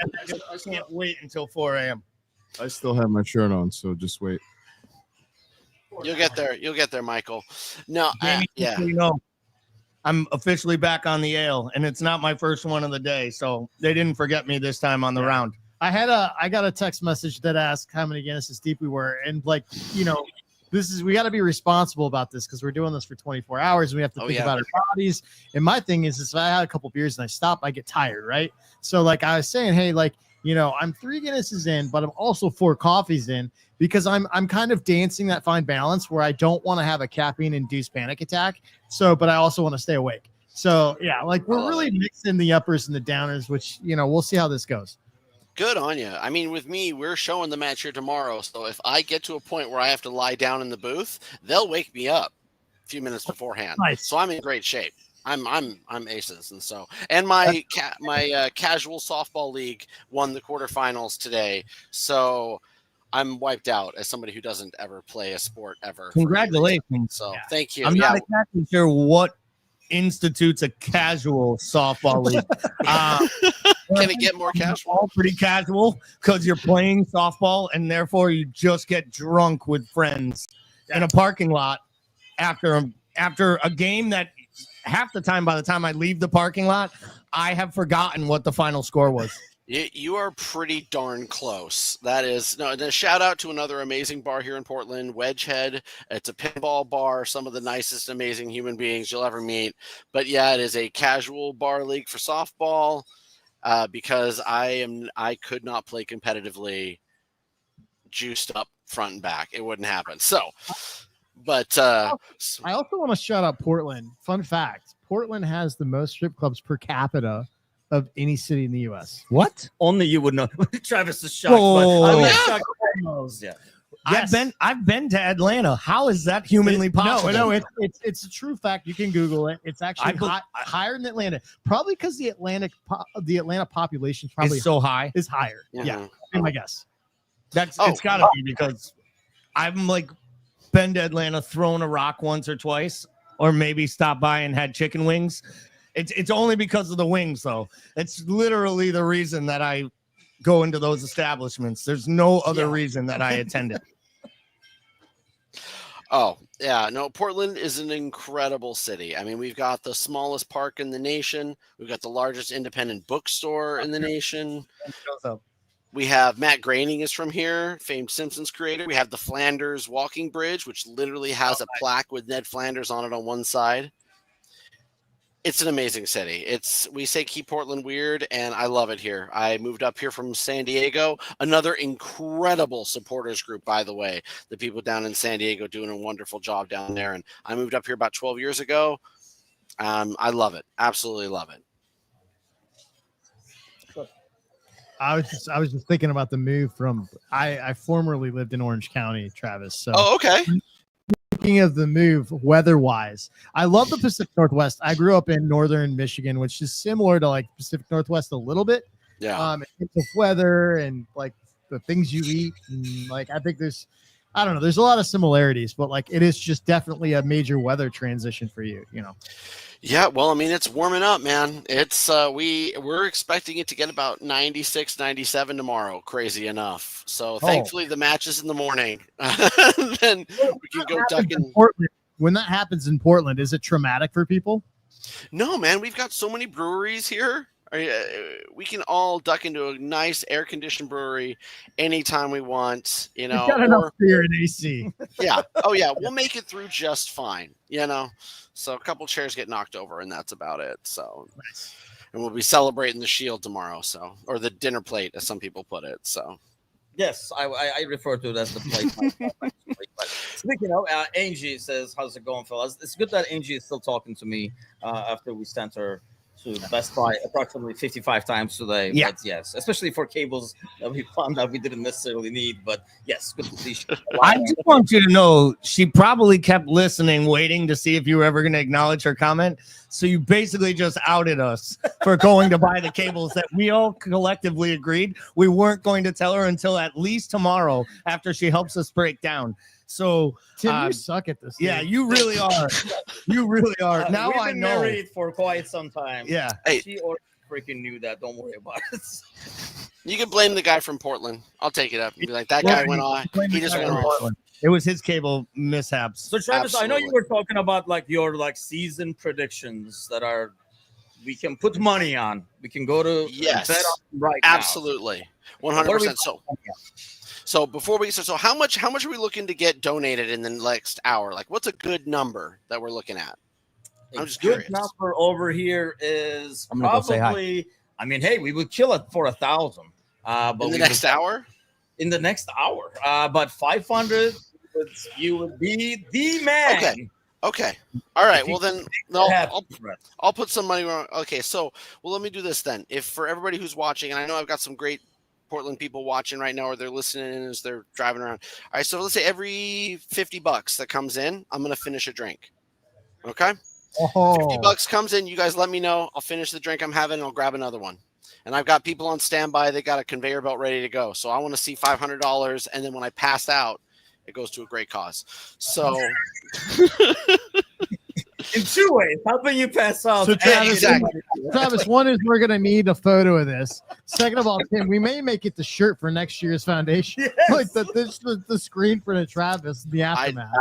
And I can't wait until 4 a.m. I still have my shirt on, so just wait. You'll get there. You'll get there, Michael. No, Jamie, yeah. so you know, I'm officially back on the ale, and it's not my first one of the day, so they didn't forget me this time on the round. I got a text message that asked how many Guinnesses deep we were, and like, you know, we got to be responsible about this because we're doing this for 24 hours and we have to think about our bodies. And my thing is if I had a couple beers and I stop, I get tired, right? So like I was saying, hey, like, you know, I'm 3 Guinnesses in, but I'm also 4 coffees in because I'm kind of dancing that fine balance where I don't want to have a caffeine-induced panic attack. So, but I also want to stay awake. So yeah, like we're really mixing the uppers and the downers, which, you know, we'll see how this goes. Good on you. I mean, with me, we're showing the match here tomorrow. So if I get to a point where I have to lie down in the booth, they'll wake me up a few minutes beforehand. Nice. So I'm in great shape. I'm aces, and so my casual softball league won the quarterfinals today. So I'm wiped out as somebody who doesn't ever play a sport ever. Congratulations. So thank you. I'm not exactly sure what institutes a casual softball league. Can it get more casual? All pretty casual because you're playing softball and therefore you just get drunk with friends in a parking lot after a game that half the time, by the time I leave the parking lot, I have forgotten what the final score was. You are pretty darn close. That is a shout out to another amazing bar here in Portland, Wedgehead. It's a pinball bar, some of the nicest, amazing human beings you'll ever meet. But yeah, it is a casual bar league for softball because I could not play competitively juiced up front and back. It wouldn't happen. So, but I also want to shout out Portland. Fun fact: Portland has the most strip clubs per capita of any city in the U.S. What? Only you would know. Travis is shocked. Whoa. But I was shocked. Knows. Yeah. Yes. I've been to Atlanta. How is that humanly possible? No, it's a true fact. You can Google it. It's actually higher than Atlanta, probably because the Atlanta population probably is so high. Is higher. Mm-hmm. Yeah, be my guess. It's got to be because I'm like been to Atlanta, thrown a rock once or twice, or maybe stopped by and had chicken wings. It's only because of the wings, though. It's literally the reason that I go into those establishments. There's no other reason that I attend it. Oh, yeah. No, Portland is an incredible city. I mean, we've got the smallest park in the nation. We've got the largest independent bookstore in the nation. We have Matt Groening is from here, famed Simpsons creator. We have the Flanders Walking Bridge, which literally has a plaque with Ned Flanders on it on one side. It's an amazing city. We say keep Portland weird, and I love it here. I moved up here from San Diego. Another incredible supporters group, by the way. The people down in San Diego doing a wonderful job down there. And I moved up here about 12 years ago. I love it. Absolutely love it. I was just thinking about the move from I formerly lived in Orange County, Travis. So okay. Speaking of the move, weather-wise, I love the Pacific Northwest. I grew up in northern Michigan, which is similar to like Pacific Northwest a little bit. Yeah. In terms of weather and like the things you eat, and like I think there's a lot of similarities, but like it is just definitely a major weather transition for you, you know. Yeah, well, I mean, it's warming up, man. It's we're expecting it to get about 96, 97 tomorrow, crazy enough. So thankfully the match is in the morning. Then we can go duck in Portland. When that happens in Portland, is it traumatic for people? No, man, we've got so many breweries here. We can all duck into a nice air-conditioned brewery anytime we want, you know. We've got enough beer and AC. Yeah. Oh, yeah. We'll make it through just fine, you know. So a couple chairs get knocked over, and that's about it. So, nice. And we'll be celebrating the Shield tomorrow, or the dinner plate, as some people put it. So, yes, I refer to it as the plate. Speaking of, Angie says, "How's it going, fellas?" It's good that Angie is still talking to me after we sent her to Best Buy approximately 55 times today. Yeah. But yes, especially for cables that we found out we didn't necessarily need. But yes, good to see you. I just want you to know she probably kept listening, waiting to see if you were ever going to acknowledge her comment. So you basically just outed us for going to buy the cables that we all collectively agreed we weren't going to tell her until at least tomorrow after she helps us break down. So Tim, you suck at this. Yeah, dude. you really are. You really are. Now we've I been know. married for quite some time. Yeah. She already freaking knew that. Don't worry about it. You can blame the guy from Portland. I'll take it up. Be like, that guy went on. He just went off. It was his cable mishaps. So Travis, I know you were talking about like your like season predictions that are we can put money on. We can go to Yes, bet on right now. absolutely, 100%. So before we so how much are we looking to get donated in the next hour? Like, what's a good number that we're looking at? I'm just good curious. number over here is I'm gonna go say hi. probably. I mean, hey, we would kill it for 1,000. But In the next hour? In the next hour. But 500, you would be the man. Okay. All right. Well, then I'll put some money on. Okay. So, well, let me do this then. If for everybody who's watching, and I know I've got some great Portland people watching right now, or they're listening in as they're driving around. All right. So let's say every $50 that comes in, I'm going to finish a drink. Okay. $50 comes in. You guys let me know. I'll finish the drink I'm having. And I'll grab another one. And I've got people on standby. They got a conveyor belt ready to go. So I want to see $500. And then when I pass out, it goes to a great cause. So in two ways, helping you pass out. So Travis, one is we're gonna need a photo of this. Second of all, Tim, we may make it the shirt for next year's foundation. Yes. Like the screen print of Travis, the aftermath.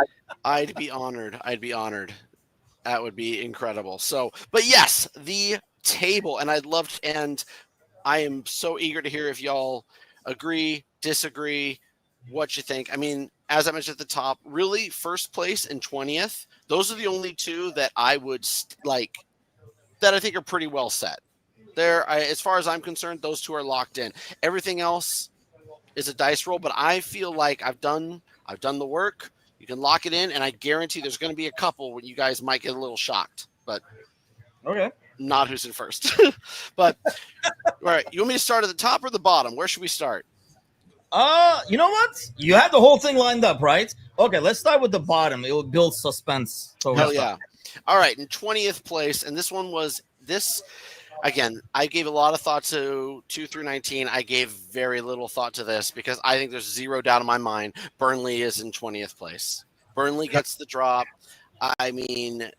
I'd be honored. That would be incredible. So, but yes, the table, and I'd love to, and I am so eager to hear if y'all agree, disagree, what you think. I mean, as I mentioned at the top, really first place and 20th, those are the only two that I would like that I think are pretty well set. As far as I'm concerned, those two are locked in. Everything else is a dice roll, but I feel like I've done the work. You can lock it in, and I guarantee there's going to be a couple where you guys might get a little shocked, but okay, not who's in first. But all right, you want me to start at the top or the bottom? Where should we start? You know what? You had the whole thing lined up, right? Okay, let's start with the bottom. It will build suspense. Hell yeah. All right, in 20th place, and this one was this. Again, I gave a lot of thought to 2 through 19. I gave very little thought to this because I think there's zero doubt in my mind Burnley is in 20th place. Burnley gets the drop. I mean,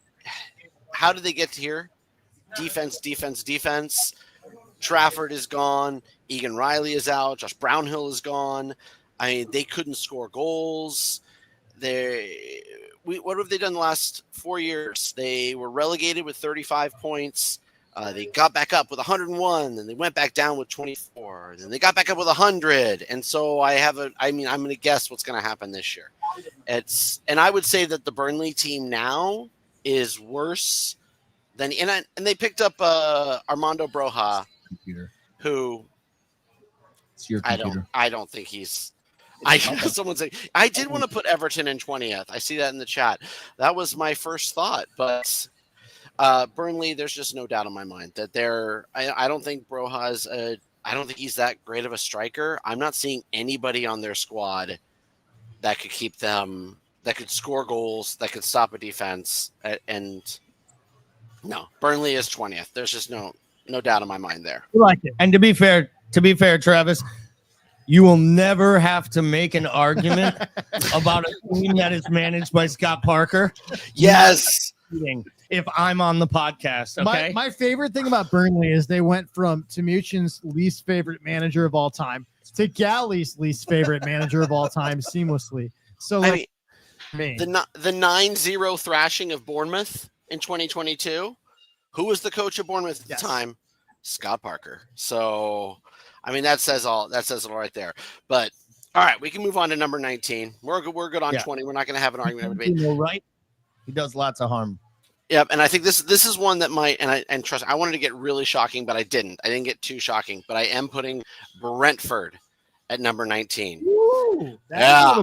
how did they get to here? Defense. Trafford is gone. Egan Riley is out. Josh Brownhill is gone. I mean, they couldn't score goals. What have they done the last 4 years? They were relegated with 35 points. They got back up with 101, then they went back down with 24, then they got back up with 100. And so I'm going to guess what's going to happen this year. And I would say that the Burnley team now is worse than, and they picked up Armando Broja, who it's your computer. I don't think he's. Someone say I did want to put Everton in 20th. I see that in the chat. That was my first thought, but Burnley, there's just no doubt in my mind that I don't think Broja's I don't think he's that great of a striker. I'm not seeing anybody on their squad that could keep them, that could score goals, that could stop a defense. And no, Burnley is 20th. There's just no doubt in my mind there. You like it. And to be fair, Travis, you will never have to make an argument about a team that is managed by Scott Parker. Yes. If I'm on the podcast, okay? My favorite thing about Burnley is they went from Timucin's least favorite manager of all time to Galley's least favorite manager of all time seamlessly. So I mean, the 9-0 thrashing of Bournemouth in 2022, who was the coach of Bournemouth at the time? Scott Parker. So, I mean, that says all right there. But all right, we can move on to number 19. We're good on 20. We're not going to have an argument. Right? He does lots of harm. Yep, and I think this is one that might, and trust, I wanted to get really shocking, but I didn't. I didn't get too shocking, but I am putting Brentford at number 19. Ooh, yeah,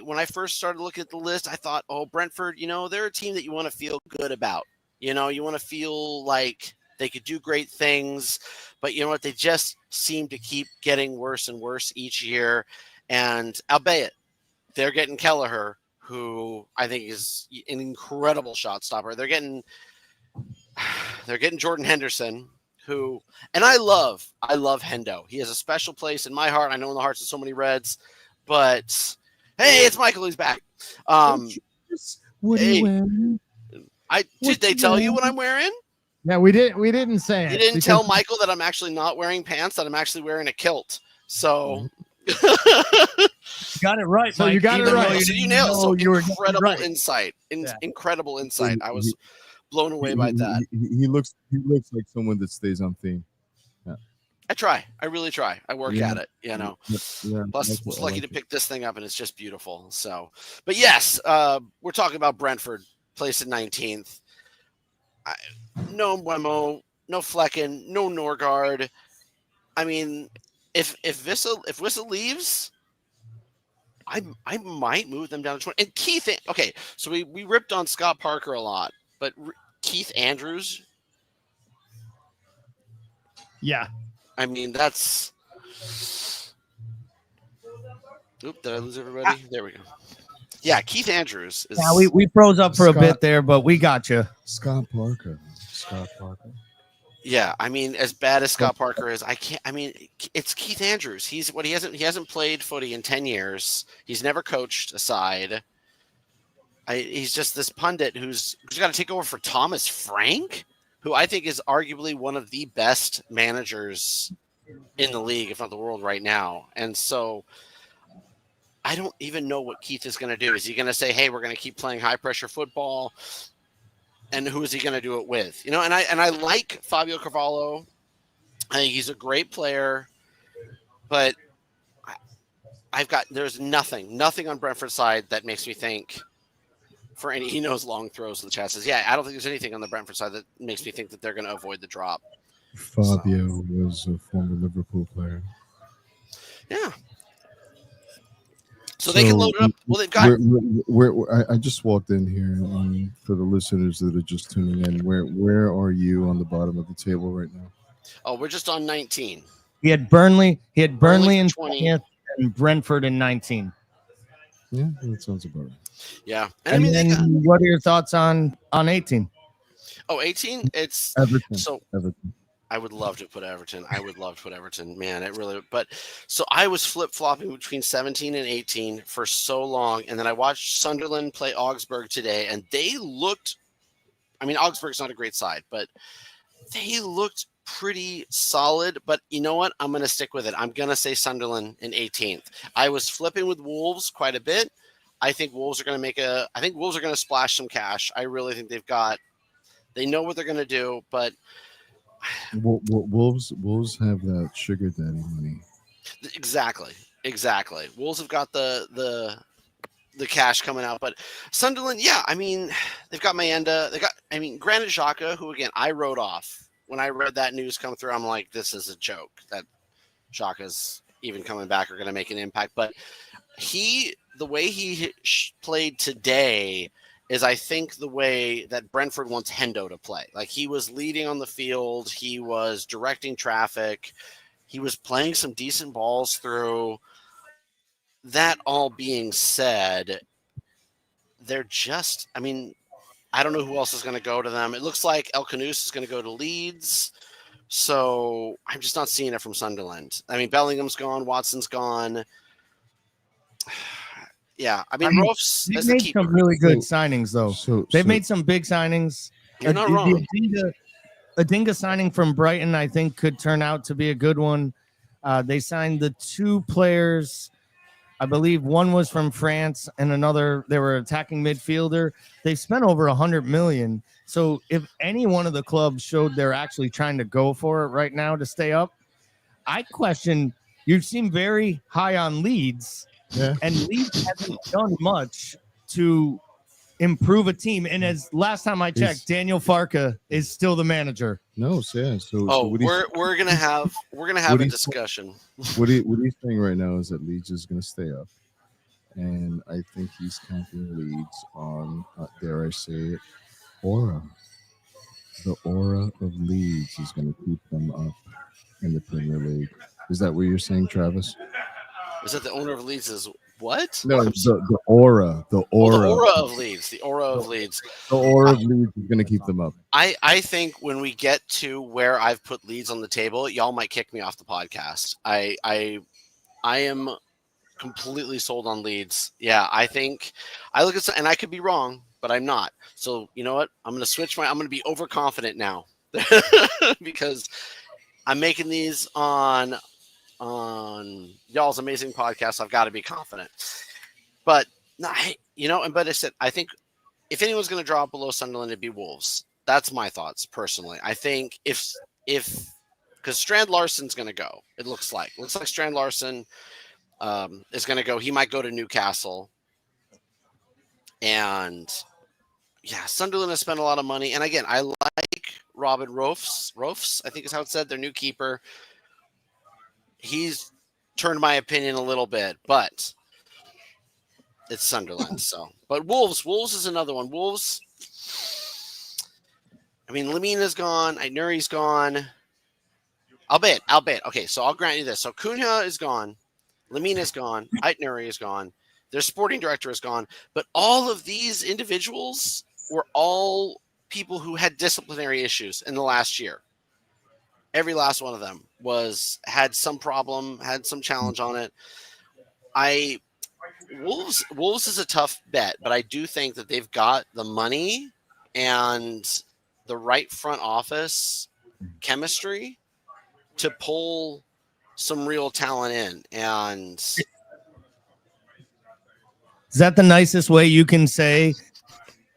when I first started looking at the list, I thought, oh, Brentford, they're a team that you want to feel good about. You want to feel like they could do great things, but you know what? They just seem to keep getting worse and worse each year. And albeit they're getting Kelleher, who I think is an incredible shot stopper. They're getting Jordan Henderson, who, and I love Hendo. He has a special place in my heart. I know in the hearts of so many Reds, but Hey, it's Michael. He's back. What are you wearing? Did they tell you what I'm wearing? Yeah, we didn't say it. You didn't because- tell Michael that I'm actually not wearing pants, that I'm actually wearing a kilt. So Got it right. So you Mike, got it even though right. you So you didn't nailed it. know So you were incredible right. insight. Yeah. Incredible insight. I was blown away He- by he- that. He looks like someone that stays on theme. Yeah. I try. I really try. I work Yeah. at it, you know. Yeah, Plus, that's was what I lucky like to it. pick this thing up, and it's just beautiful. So, but yes, we're talking about Brentford, placed at 19th. No Mbeumo, no Flecken, no Norgard. I mean, if Whistle leaves, I might move them down to 20. And Keith, okay, so we ripped on Scott Parker a lot, but Keith Andrews. Yeah. I mean, that's. Oop, did I lose everybody? There we go. Yeah, Keith Andrews is. Yeah, we froze up for a bit there, but we got you. Scott Parker. Yeah, I mean, as bad as Scott Parker is, I can't. I mean, it's Keith Andrews. He hasn't played footy in 10 years. He's never coached a side. He's just this pundit who's got to take over for Thomas Frank, who I think is arguably one of the best managers in the league, if not the world, right now. And so I don't even know what Keith is going to do. Is he going to say, "Hey, we're going to keep playing high pressure football"? And who is he going to do it with? You know, and I like Fabio Carvalho. I think he's a great player, but there's nothing on Brentford's side that makes me think for any. He knows long throws to the chest. Yeah, I don't think there's anything on the Brentford side that makes me think that they're going to avoid the drop. Fabio was a former Liverpool player. Yeah. So they can load it up. Well, they've got. I just walked in here, and for the listeners that are just tuning in, where are you on the bottom of the table right now? Oh, we're just on 19. He had Burnley in for 20th and Brentford in 19. Yeah, that sounds about right. Yeah. And then what are your thoughts on 18? Oh, 18? It's Everton. So Everton. I would love to put Everton. Man, it really. But so I was flip flopping between 17 and 18 for so long, and then I watched Sunderland play Augsburg today, and they looked. I mean, Augsburg's not a great side, but they looked pretty solid. But you know what? I'm going to stick with it. I'm going to say Sunderland in 18th. I was flipping with Wolves quite a bit. I think Wolves are going to I think Wolves are going to splash some cash. I really think they know what they're going to do, but. Wolves have that sugar daddy money. Exactly. Wolves have got the cash coming out, but Sunderland, yeah, I mean, they've got Mayenda. Granit Xhaka, who again I wrote off when I read that news come through. I'm like, this is a joke that Xhaka's even coming back or going to make an impact. But the way he played today is I think the way that Brentford wants Hendo to play. Like he was leading on the field. He was directing traffic. He was playing some decent balls through. That all being said, they're just, I mean, I don't know who else is going to go to them. It looks like El Canoes is going to go to Leeds. So I'm just not seeing it from Sunderland. I mean, Bellingham's gone. Watson's gone. Yeah, I mean, Rolfs They've made some really good signings, though. They've made some big signings. You're not wrong. The Adinga signing from Brighton, I think, could turn out to be a good one. They signed the two players. I believe one was from France and another, they were attacking midfielder. They spent over 100 million. So if any one of the clubs showed they're actually trying to go for it right now to stay up, I question, you seem very high on Leeds. Yeah. And Leeds hasn't done much to improve a team. And as last time I checked, Daniel Farke is still the manager. No, so yeah. So we're gonna have a discussion. What he's saying right now is that Leeds is going to stay up, and I think he's counting Leeds on, dare I say it, aura. The aura of Leeds is going to keep them up in the Premier League. Is that what you're saying, Travis? Is that the owner of Leeds is what? No, the aura. The aura. The aura of Leeds. The aura of Leeds. The aura of Leeds is going to keep them up. I think when we get to where I've put Leeds on the table, y'all might kick me off the podcast. I am completely sold on Leeds. Yeah, I think I look at and I could be wrong, but I'm not. So you know what? I'm going to switch I'm going to be overconfident now because I'm making these on y'all's amazing podcast. I've got to be confident. But but I said I think if anyone's going to drop below Sunderland, it'd be Wolves. That's my thoughts personally. I think if because Strand Larsen's going to go, it looks like Strand Larsen is going to go. He might go to Newcastle, and yeah, Sunderland has spent a lot of money. And again, I like Robin Rolfs, I think is how it's said, their new keeper. He's turned my opinion a little bit, but it's Sunderland. So, but Wolves is another one. Wolves. I mean, Lemina's gone. Nuri's gone. I'll bet. Okay, so I'll grant you this. So Cunha is gone. Lemina's gone. Nuri is gone. Their sporting director is gone. But all of these individuals were all people who had disciplinary issues in the last year. Every last one of them had some problem, had some challenge on it. Wolves is a tough bet, but I do think that they've got the money and the right front office chemistry to pull some real talent in. And is that the nicest way you can say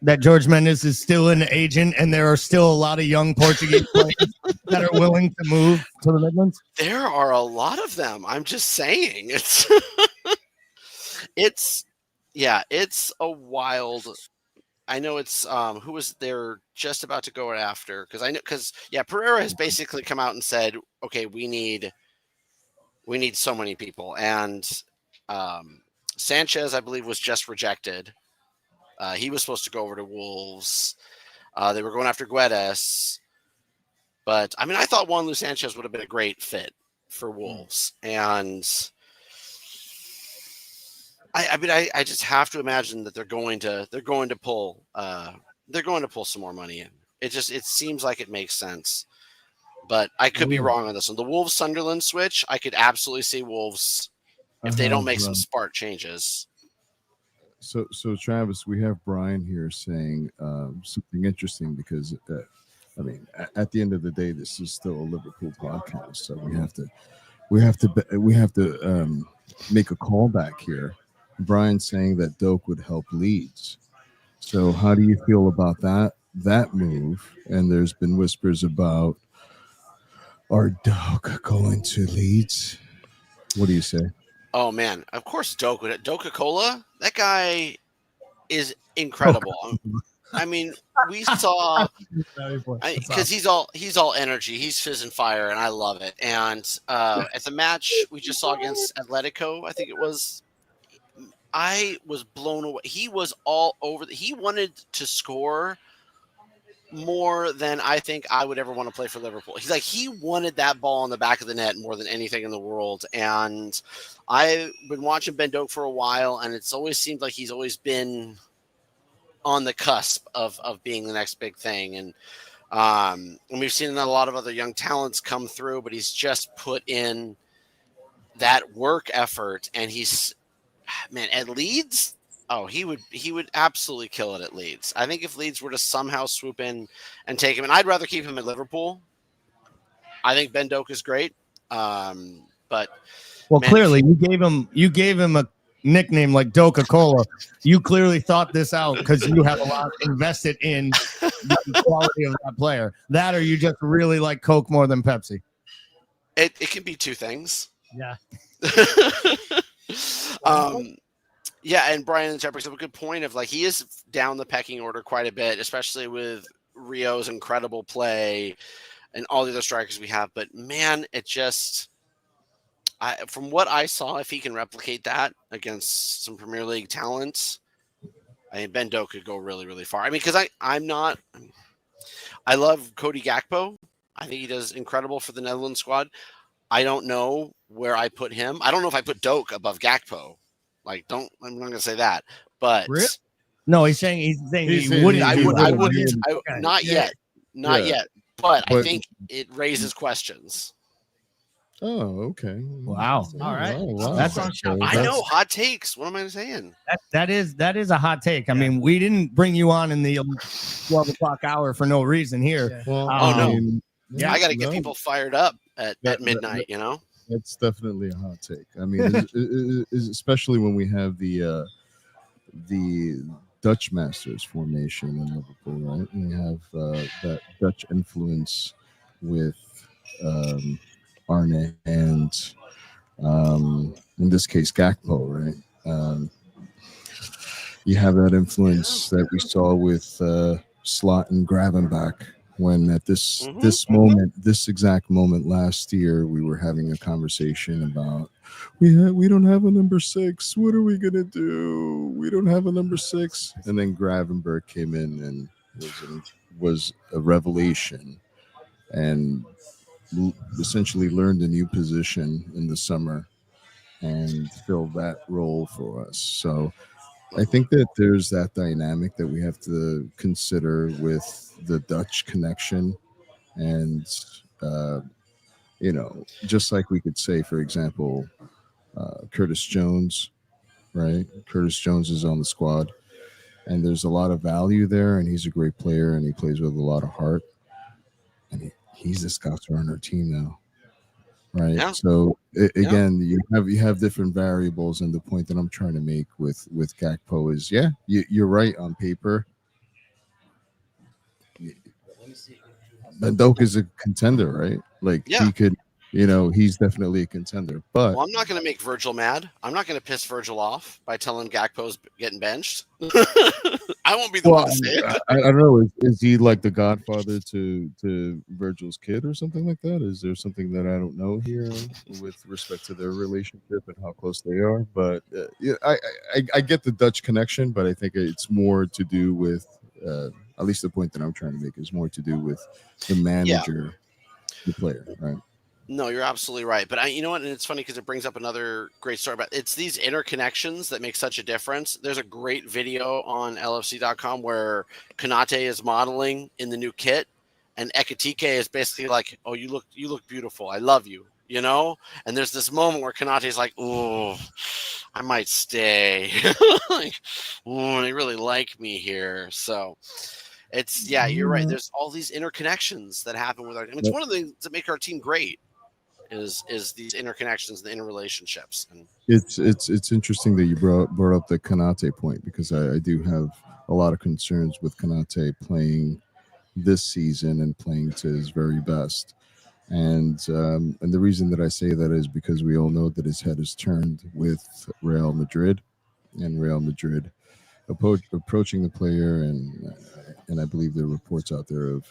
that George Mendes is still an agent and there are still a lot of young Portuguese players that are willing to move to the Midlands? There are a lot of them. I'm just saying it's a wild. I know it's who was they're just about to go after because Pereira has basically come out and said, okay, we need so many people, and Sanchez, I believe, was just rejected. He was supposed to go over to Wolves. They were going after Guedes, but I mean, I thought Juan Luis Sanchez would have been a great fit for Wolves, and I just have to imagine that they're going to pull some more money in. It seems like it makes sense, but I could be wrong on this one. The Wolves Sunderland switch, I could absolutely see Wolves if they don't make some smart changes. So Travis, we have Brian here saying something interesting because I mean, at the end of the day, this is still a Liverpool podcast, so we have to make a callback here. Brian saying that Doak would help Leeds. So how do you feel about that move? And there's been whispers about our Doak going to Leeds. What do you say? Oh man, of course Coca-Cola. That guy is incredible. I mean, we saw because he's all energy. He's fizz and fire, and I love it. And at the match we just saw against Atletico, I think it was, I was blown away. He was all over. He wanted to score more than I think I would ever want to play for Liverpool. He wanted that ball in the back of the net more than anything in the world. And I've been watching Ben Doak for a while, and it's always seemed like he's always been on the cusp of being the next big thing. And we've seen a lot of other young talents come through, but he's just put in that work effort, and at Leeds, he would absolutely kill it at Leeds. I think if Leeds were to somehow swoop in and take him, and I'd rather keep him at Liverpool. I think Ben Doak is great. But clearly you gave him a nickname like Coca-Cola. You clearly thought this out because you have a lot invested in the quality of that player. That, or you just really like Coke more than Pepsi? It can be two things. Yeah. And Brian brings up a good point of he is down the pecking order quite a bit, especially with Rio's incredible play and all the other strikers we have. But man, from what I saw, if he can replicate that against some Premier League talents, I mean, Ben Doak could go really, really far. I mean, because I love Cody Gakpo. I think he does incredible for the Netherlands squad. I don't know where I put him. I don't know if I put Doak above Gakpo. I'm not going to say that, but no, he's saying he wouldn't. I wouldn't. Not yet. But I think it raises questions. Oh, okay. Wow. All right. Wow. That's I know hot takes. What am I saying? That is a hot take. I mean, we didn't bring you on in the 12 o'clock hour for no reason here. Well, Oh no. Yeah, I got to get people fired up at midnight. You know. That's definitely a hot take. I mean, especially when we have the Dutch Masters formation in Liverpool, right? We have that Dutch influence with Arne and in this case Gakpo, right? You have that influence that we saw with Slot and Gravenbach when at this exact moment last year we were having a conversation about we don't have a number 6. What are we gonna do? We don't have a number 6. And then Gravenberg came in and was a revelation and essentially learned a new position in the summer and filled that role for us. So I think that there's that dynamic that we have to consider with the Dutch connection. And, just like we could say, for example, Curtis Jones, right? Curtis Jones is on the squad and there's a lot of value there and he's a great player and he plays with a lot of heart. And he's the Scots runner team now. Right. Yeah. So again, you have different variables, and the point that I'm trying to make with Gakpo is, you're right on paper. Doak is a contender, right? Like he could, he's definitely a contender. But Well, I'm not going to make Virgil mad. I'm not going to piss Virgil off by telling Gakpo's getting benched. I won't be the one to say it. I don't know. Is he like the godfather to Virgil's kid or something like that? Is there something that I don't know here with respect to their relationship and how close they are? But I get the Dutch connection, but I think it's more to do with, at least the point that I'm trying to make is more to do with the manager, the player, right? No, you're absolutely right. But you know what? And it's funny because it brings up another great story about it's these interconnections that make such a difference. There's a great video on LFC.com where Konate is modeling in the new kit, and Ekitike is basically like, "Oh, you look beautiful. I love you." You know? And there's this moment where Konate is like, "Oh, I might stay." Like, "Oh, they really like me here." So it's you're right. There's all these interconnections that happen with our team. It's one of the things that make our team great. Is these interconnections, the interrelationships. And it's interesting that you brought up the Konate point, because I do have a lot of concerns with Konate playing this season and playing to his very best. And the reason that I say that is because we all know that his head is turned with Real Madrid, and Real Madrid approaching the player, and I believe there are reports out there of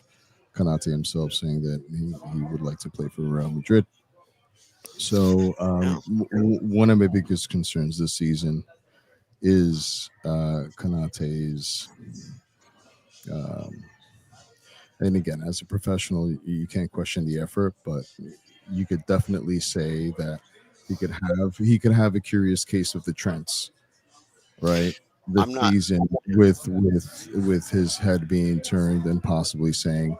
Konate himself saying that he would like to play for Real Madrid. So one of my biggest concerns this season is Konate's, and again, as a professional, you can't question the effort, but you could definitely say that he could have a curious case of the Trents, right? This season with his head being turned and possibly saying,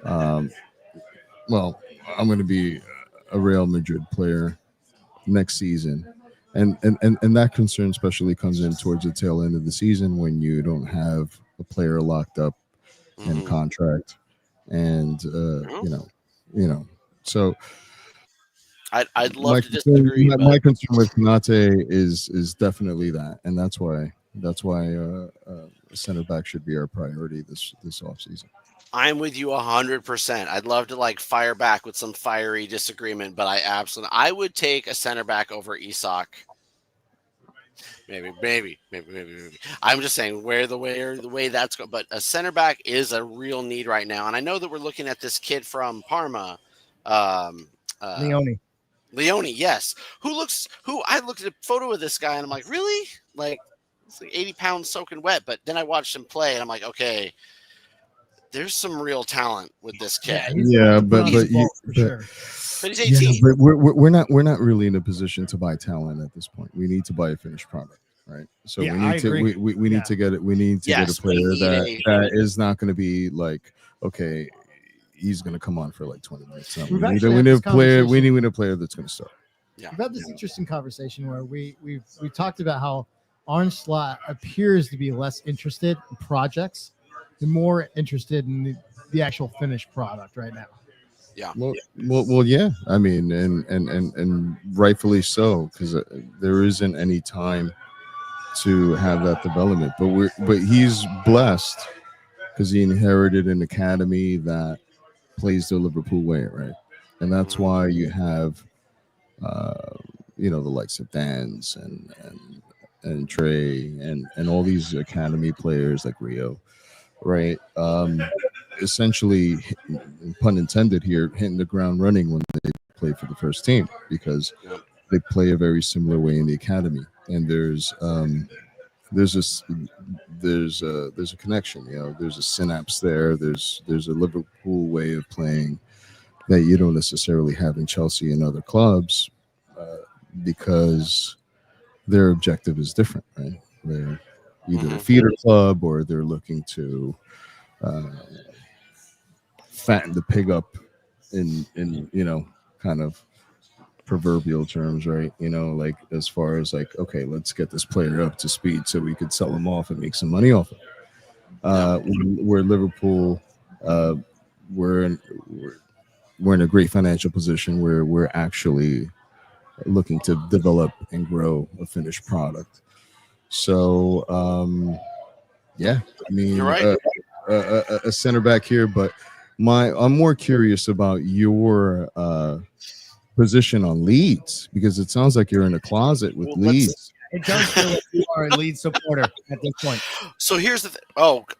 well, I'm going to be a Real Madrid player next season. And that concern especially comes in towards the tail end of the season when you don't have a player locked up in contract. And so I'd love to disagree. My concern with Konate is definitely that, and that's why center back should be our priority this offseason. I'm with you 100%. I'd love to fire back with some fiery disagreement, but I would take a center back over Isak. Maybe. I'm just saying the way that's going. But a center back is a real need right now, and I know that we're looking at this kid from Parma, Leone, yes. Who I looked at a photo of this guy and I'm like, really? Like, it's like 80 pounds soaking wet. But then I watched him play and I'm like, okay, there's some real talent with this kid. But he's 18. But we're not really in a position to buy talent at this point. We need to buy a finished product, right? So we need to get it. We need to get a player that is not going to be like, okay, he's going to come on for like 20 minutes. No, We've we actually need had a this player. We conversation. need a player that's going to start. Yeah. We've had this interesting conversation where we talked about how Orange Slot appears to be less interested in projects and more interested in the actual finished product right now. Yeah. Well, yeah. I mean, and rightfully so, because there isn't any time to have that development. But he's blessed because he inherited an academy that plays the Liverpool way, right? And that's why you have, the likes of Dan's and Trey and all these academy players like Rio, right? Essentially, pun intended here, hitting the ground running when they play for the first team because they play a very similar way in the academy, and there's a connection. There's a synapse there. There's a Liverpool way of playing that you don't necessarily have in Chelsea and other clubs because their objective is different, right? They're either a feeder club or they're looking to fatten the pig up in kind of proverbial terms, right? Like as far as like, okay, let's get this player up to speed so we could sell him off and make some money off of him. We're Liverpool, we're in a great financial position where we're actually looking to develop and grow a finished product. So yeah, I mean, You're right. A center back here, but I'm more curious about your position on Leeds because it sounds like you're in a closet with Leeds. It does feel like you are a Leeds supporter at this point. So here's the thing.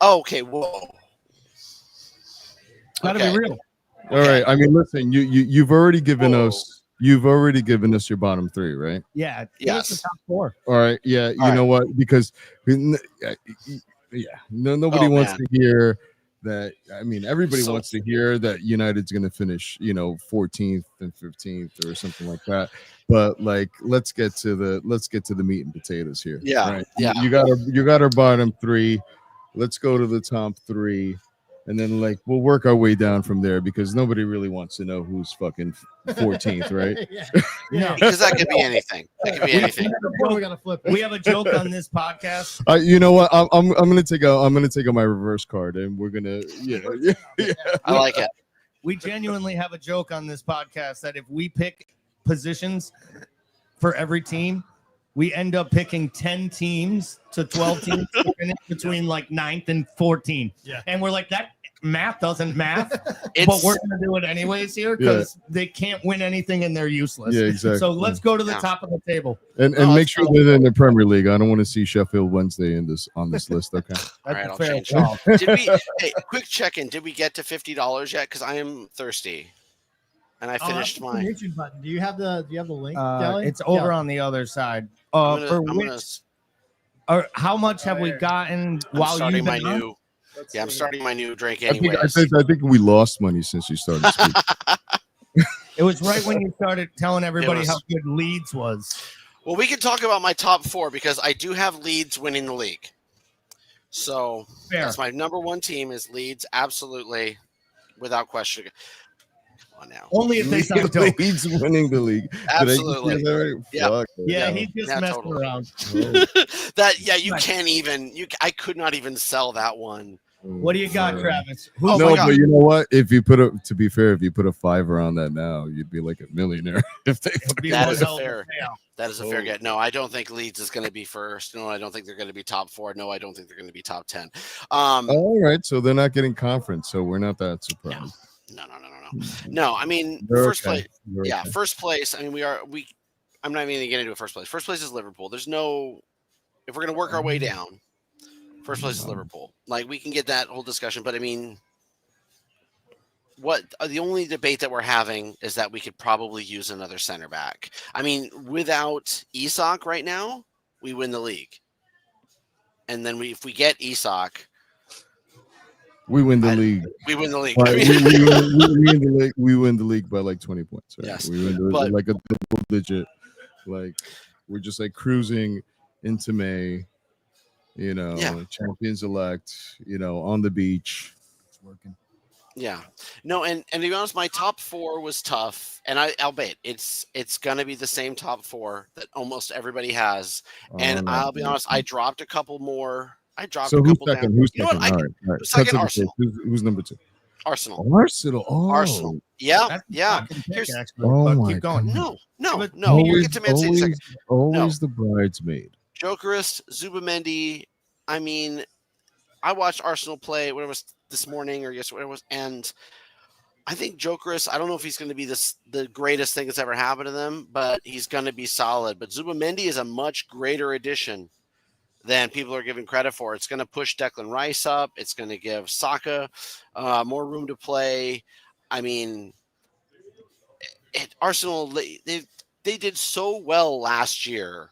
Okay. Whoa. Gotta be real. All right. I mean, listen, you've already given us your bottom three, right? Yeah. Yes. The top four. All right. Yeah. You know what? Because nobody wants to hear that. I mean, everybody wants to hear that United's going to finish, 14th and 15th or something like that. But like, let's get to the meat and potatoes here. Yeah. Right? Yeah. You got our bottom three. Let's go to the top three. And then like we'll work our way down from there because nobody really wants to know who's fucking 14th, right? No, because that could be anything. That could be anything. We gotta flip it. We have a joke on this podcast. You know what? I'm gonna take out my reverse card and we're gonna I like it. We genuinely have a joke on this podcast that if we pick positions for every team, we end up picking 10 teams to 12 teams to finish between like 9th and 14th. Yeah. And we're like, that math doesn't math, but we're going to do it anyways here because they can't win anything and they're useless. Yeah, exactly. So let's go to the top of the table. And make sure they're in the Premier League. I don't want to see Sheffield Wednesday on this list. Okay. All right, I'll change call. Hey, quick check-in. Did we get to $50 yet? Because I am thirsty. And I finished that's the mine. Donation button. Do you have the link? Deli? It's over on the other side. How much have we gotten while you've been on? I'm starting my new drink I anyway. think we lost money since you started speaking. It was right when you started telling everybody how good Leeds was. Well, we can talk about my top four because I do have Leeds winning the league. So that's my number one team is Leeds, absolutely, without question. Come on now. Only if they sound dope. Leeds winning the league. Absolutely. Yeah, he's just messing around. You can't even. I could not even sell that one. What do you got, Travis? But you know what? If you put if you put a $5 on that now, you'd be like a millionaire. If they that is a fair get. No, I don't think Leeds is going to be first. No, I don't think they're going to be top four. No, I don't think they're going to be top 10. All right, so they're not getting conference, so we're not that surprised. No, I mean first place. First place. I mean I'm not even getting into first place. First place is Liverpool. There's no. If we're going to work our way down. First place is Liverpool. Like we can get that whole discussion, but I mean, the only debate that we're having is that we could probably use another center back. I mean, without Isak right now, we win the league, and then if we get Isak, we win the league. We win the league. We win the league by like 20 points. Right? Yes, we win like a double digit. Like we're just like cruising into May. Champions elect, on the beach. It's working. Yeah. No, and to be honest, my top 4 was tough, and I'll bet it's gonna be the same top 4 that almost everybody has. And no. I'll be honest, I dropped a couple more. I dropped So a who's couple down. second? Who's You know second? what? All right. Cut Second, to the Arsenal. chase. Who's number 2? Arsenal. Arsenal. Oh. Arsenal. Yeah. That's Yeah. fucking pick, Here's actually. Oh But my keep going. God. no. You Always, get to Man City second. always the bridesmaid. Jokeris, Zubamendi. I mean, I watched Arsenal play when it was this morning or yesterday, it was, and I think Jokeris, I don't know if he's going to be the greatest thing that's ever happened to them, but he's going to be solid. But Zubamendi is a much greater addition than people are giving credit for. It's going to push Declan Rice up. It's going to give Saka more room to play. I mean, Arsenal, they did so well last year.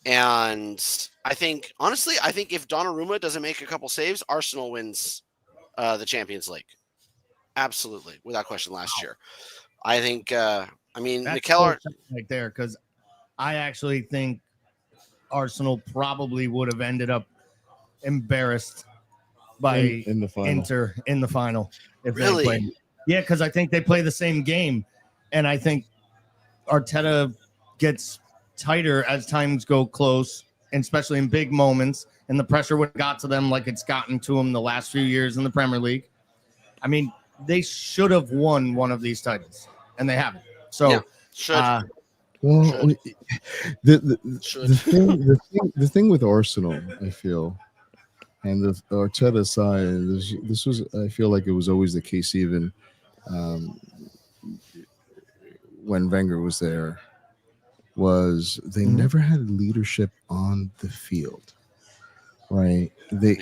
And I think, honestly, if Donnarumma doesn't make a couple saves, Arsenal wins the Champions League. Absolutely, without question. Last year, I think. Mikel right there, because I actually think Arsenal probably would have ended up embarrassed by in the final. Inter in the final if Really? they played. Yeah, because I think they play the same game, and I think Arteta gets tighter as times go close, and especially in big moments, and the pressure would have got to them like it's gotten to them the last few years in the Premier League. I mean, they should have won one of these titles, and they haven't. So, Yeah, should. Well, the thing with Arsenal, I feel, and the Arteta side, this was, I feel like it was always the case, even when Wenger was there, was they never had leadership on the field, right? They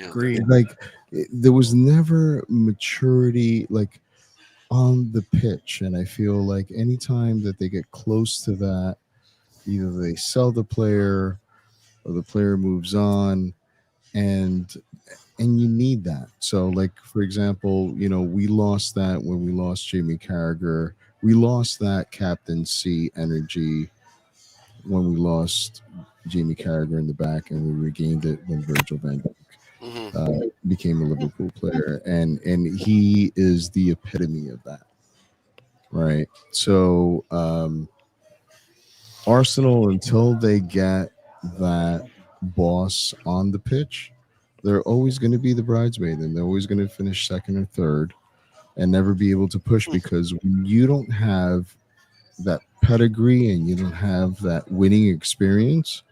there was never maturity like on the pitch, and I feel like anytime that they get close to that, either they sell the player or the player moves on, and you need that. So, like, for example, we lost that when we lost Jamie Carragher. We lost that captaincy energy when we lost Jamie Carragher in the back, and we regained it when Virgil van Dijk became a Liverpool player, and he is the epitome of that, right? So Arsenal, until they get that boss on the pitch, they're always going to be the bridesmaid, and they're always going to finish second or third and never be able to push, because when you don't have that pedigree and you don't have that winning experience,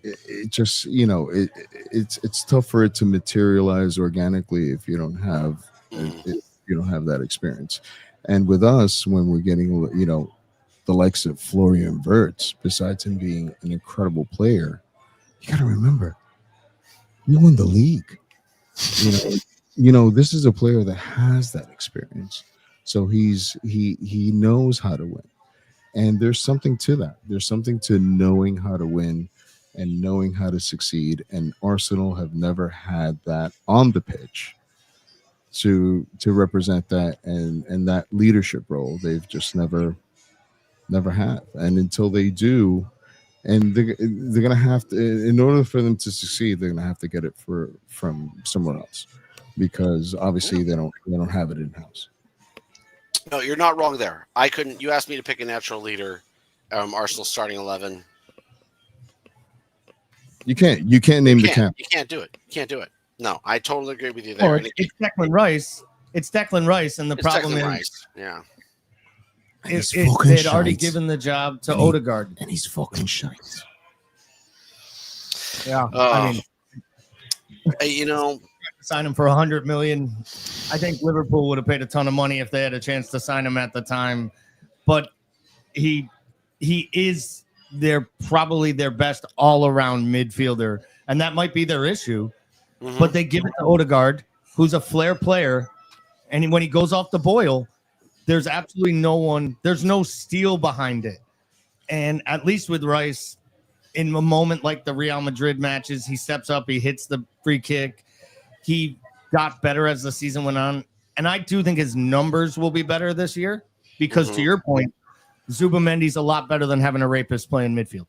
it just it's tough for it to materialize organically if you don't have that experience. And with us, when we're getting the likes of Florian Wirtz, besides him being an incredible player, you got to remember, you won the league. This is a player that has that experience, so he knows how to win. And there's something to that. There's something to knowing how to win and knowing how to succeed. And Arsenal have never had that on the pitch to represent that and that leadership role. They've just never have. And until they do, and they're gonna have to, in order for them to succeed, they're gonna have to get it from somewhere else, because obviously they don't have it in house. No, you're not wrong there. You asked me to pick a natural leader. Arsenal starting 11. You can't name the camp. You can't do it. You can't do it. No, I totally agree with you there. It's Declan Rice. It's Declan Rice, and the problem Declan is, Rice. Yeah, they had already given the job to Odegaard, and he's fucking shite. Yeah, I mean, sign him for $100 million. I think Liverpool would have paid a ton of money if they had a chance to sign him at the time, but he is probably their best all-around midfielder, and that might be their issue. But they give it to Odegaard, who's a flair player, and when he goes off the boil, there's absolutely there's no steel behind it. And at least with Rice, in a moment like the Real Madrid matches, he steps up, he hits the free kick. He got better as the season went on, and I do think his numbers will be better this year, because to your point, Zubamendi's a lot better than having a rapist play in midfield.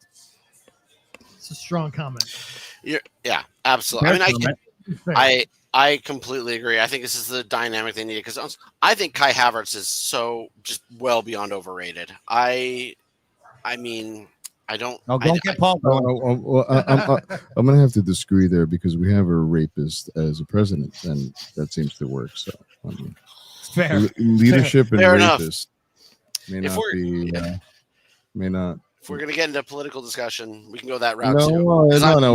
It's a strong comment. Yeah, absolutely. I mean, I completely agree. I think this is the dynamic they needed because I think Kai Havertz is so just well beyond overrated. I mean, I don't. No, don't get Paul going. I'm going to have to disagree there because we have a rapist as a president, and that seems to work. So, I mean, fair. Leadership and Fair enough. rapist may If not be, may not. If we're gonna get into political discussion, we can go that route No, too. no, 'Cause I'm- no,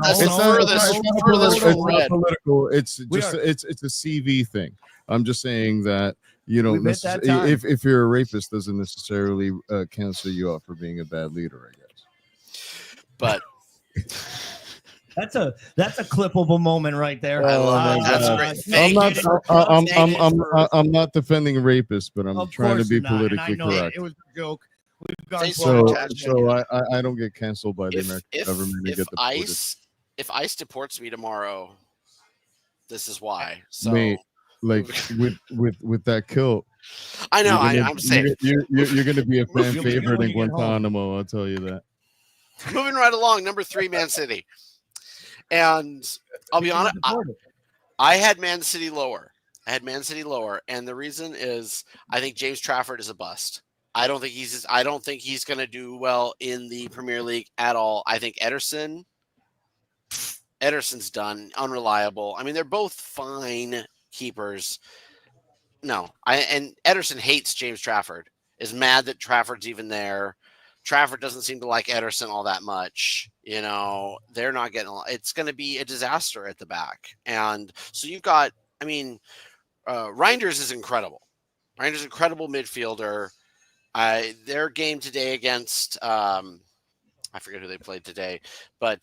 That's it's the furthest from red. political. It's just it's a CV thing. I'm just saying that you don't We've hit that necessarily time. if you're a rapist doesn't necessarily cancel you out for being a bad leader, I guess. But That's a clippable moment right there. Oh my God. I'm not defending rapists, but I'm trying to be politically correct. It was a joke. We've gone So I don't get canceled by the American government and If get deported. ICE deports me tomorrow, this is why. So Mate, like with that kill, I know. you're gonna- I'm safe. You're going to be a fan You'll be good favorite when in you get home. Guantanamo. I'll tell you that. Moving right along, number 3, Man City. And I'll be honest, I had Man City lower. And the reason is I think James Trafford is a bust. I don't think he's going to do well in the Premier League at all. I think Ederson's done, unreliable. I mean, they're both fine keepers. No, and Ederson hates James Trafford. Is mad that Trafford's even there. Trafford doesn't seem to like Ederson all that much. You know, they're not getting. It's going to be a disaster at the back. And so you've got. I mean, Reinders is incredible. Reinders incredible midfielder. Their game today against I forget who they played today, but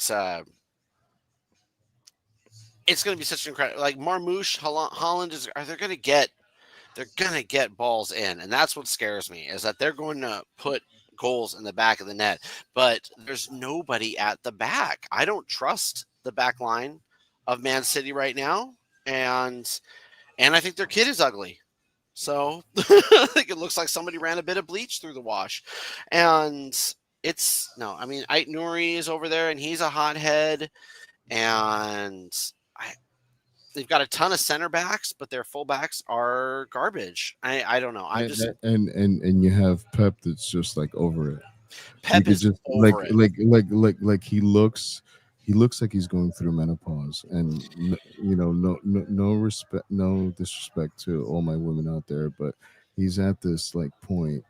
it's going to be such an incredible. Like Marmouche, Holland is. They're going to get balls in, and that's what scares me is that they're going to put goals in the back of the net, but there's nobody at the back. I don't trust the back line of Man City right now, and I think their kid is ugly. So I think it looks like somebody ran a bit of bleach through the wash, and I mean, Ait Nouri is over there, and he's a hothead, and they've got a ton of center backs, but their fullbacks are garbage. I don't know. And you have Pep that's just like over it. Pep is just over it. like he looks like he's going through menopause, and no respect, no disrespect to all my women out there, but he's at this like point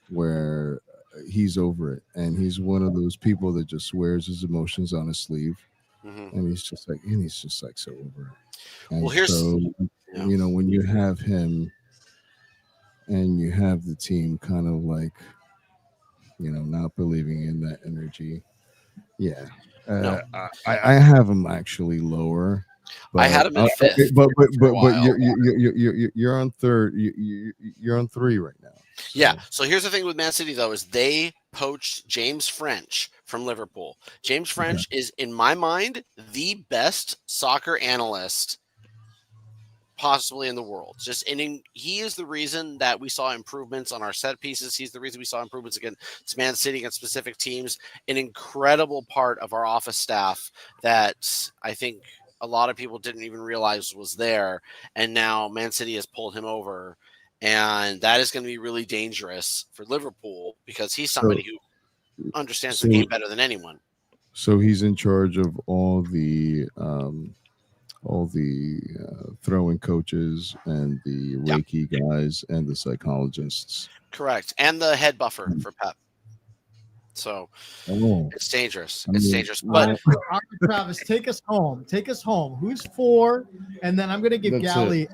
where he's over it, and he's one of those people that just wears his emotions on his sleeve. Mhm. And he's just like so over it. And Well, here's when you have him and you have the team kind of like not believing in that energy. Yeah. No. I have him actually lower. I had him at 5th. But for a while. you're on third. You're on 3 right now. Yeah. So here's the thing with Man City, though, is they poached James French from Liverpool. James French is, in my mind, the best soccer analyst possibly in the world. He is the reason that we saw improvements on our set pieces. He's the reason we saw improvements against Man City, against specific teams. An incredible part of our office staff that I think a lot of people didn't even realize was there. And now Man City has pulled him over. And that is going to be really dangerous for Liverpool because he's somebody who understands the game better than anyone. So he's in charge of all the throwing coaches and the Reiki guys and the psychologists. Correct. And the head buffer for Pep. So it's dangerous. It's dangerous. But all right, Travis, take us home. Who's 4? And then I'm going to give Gally.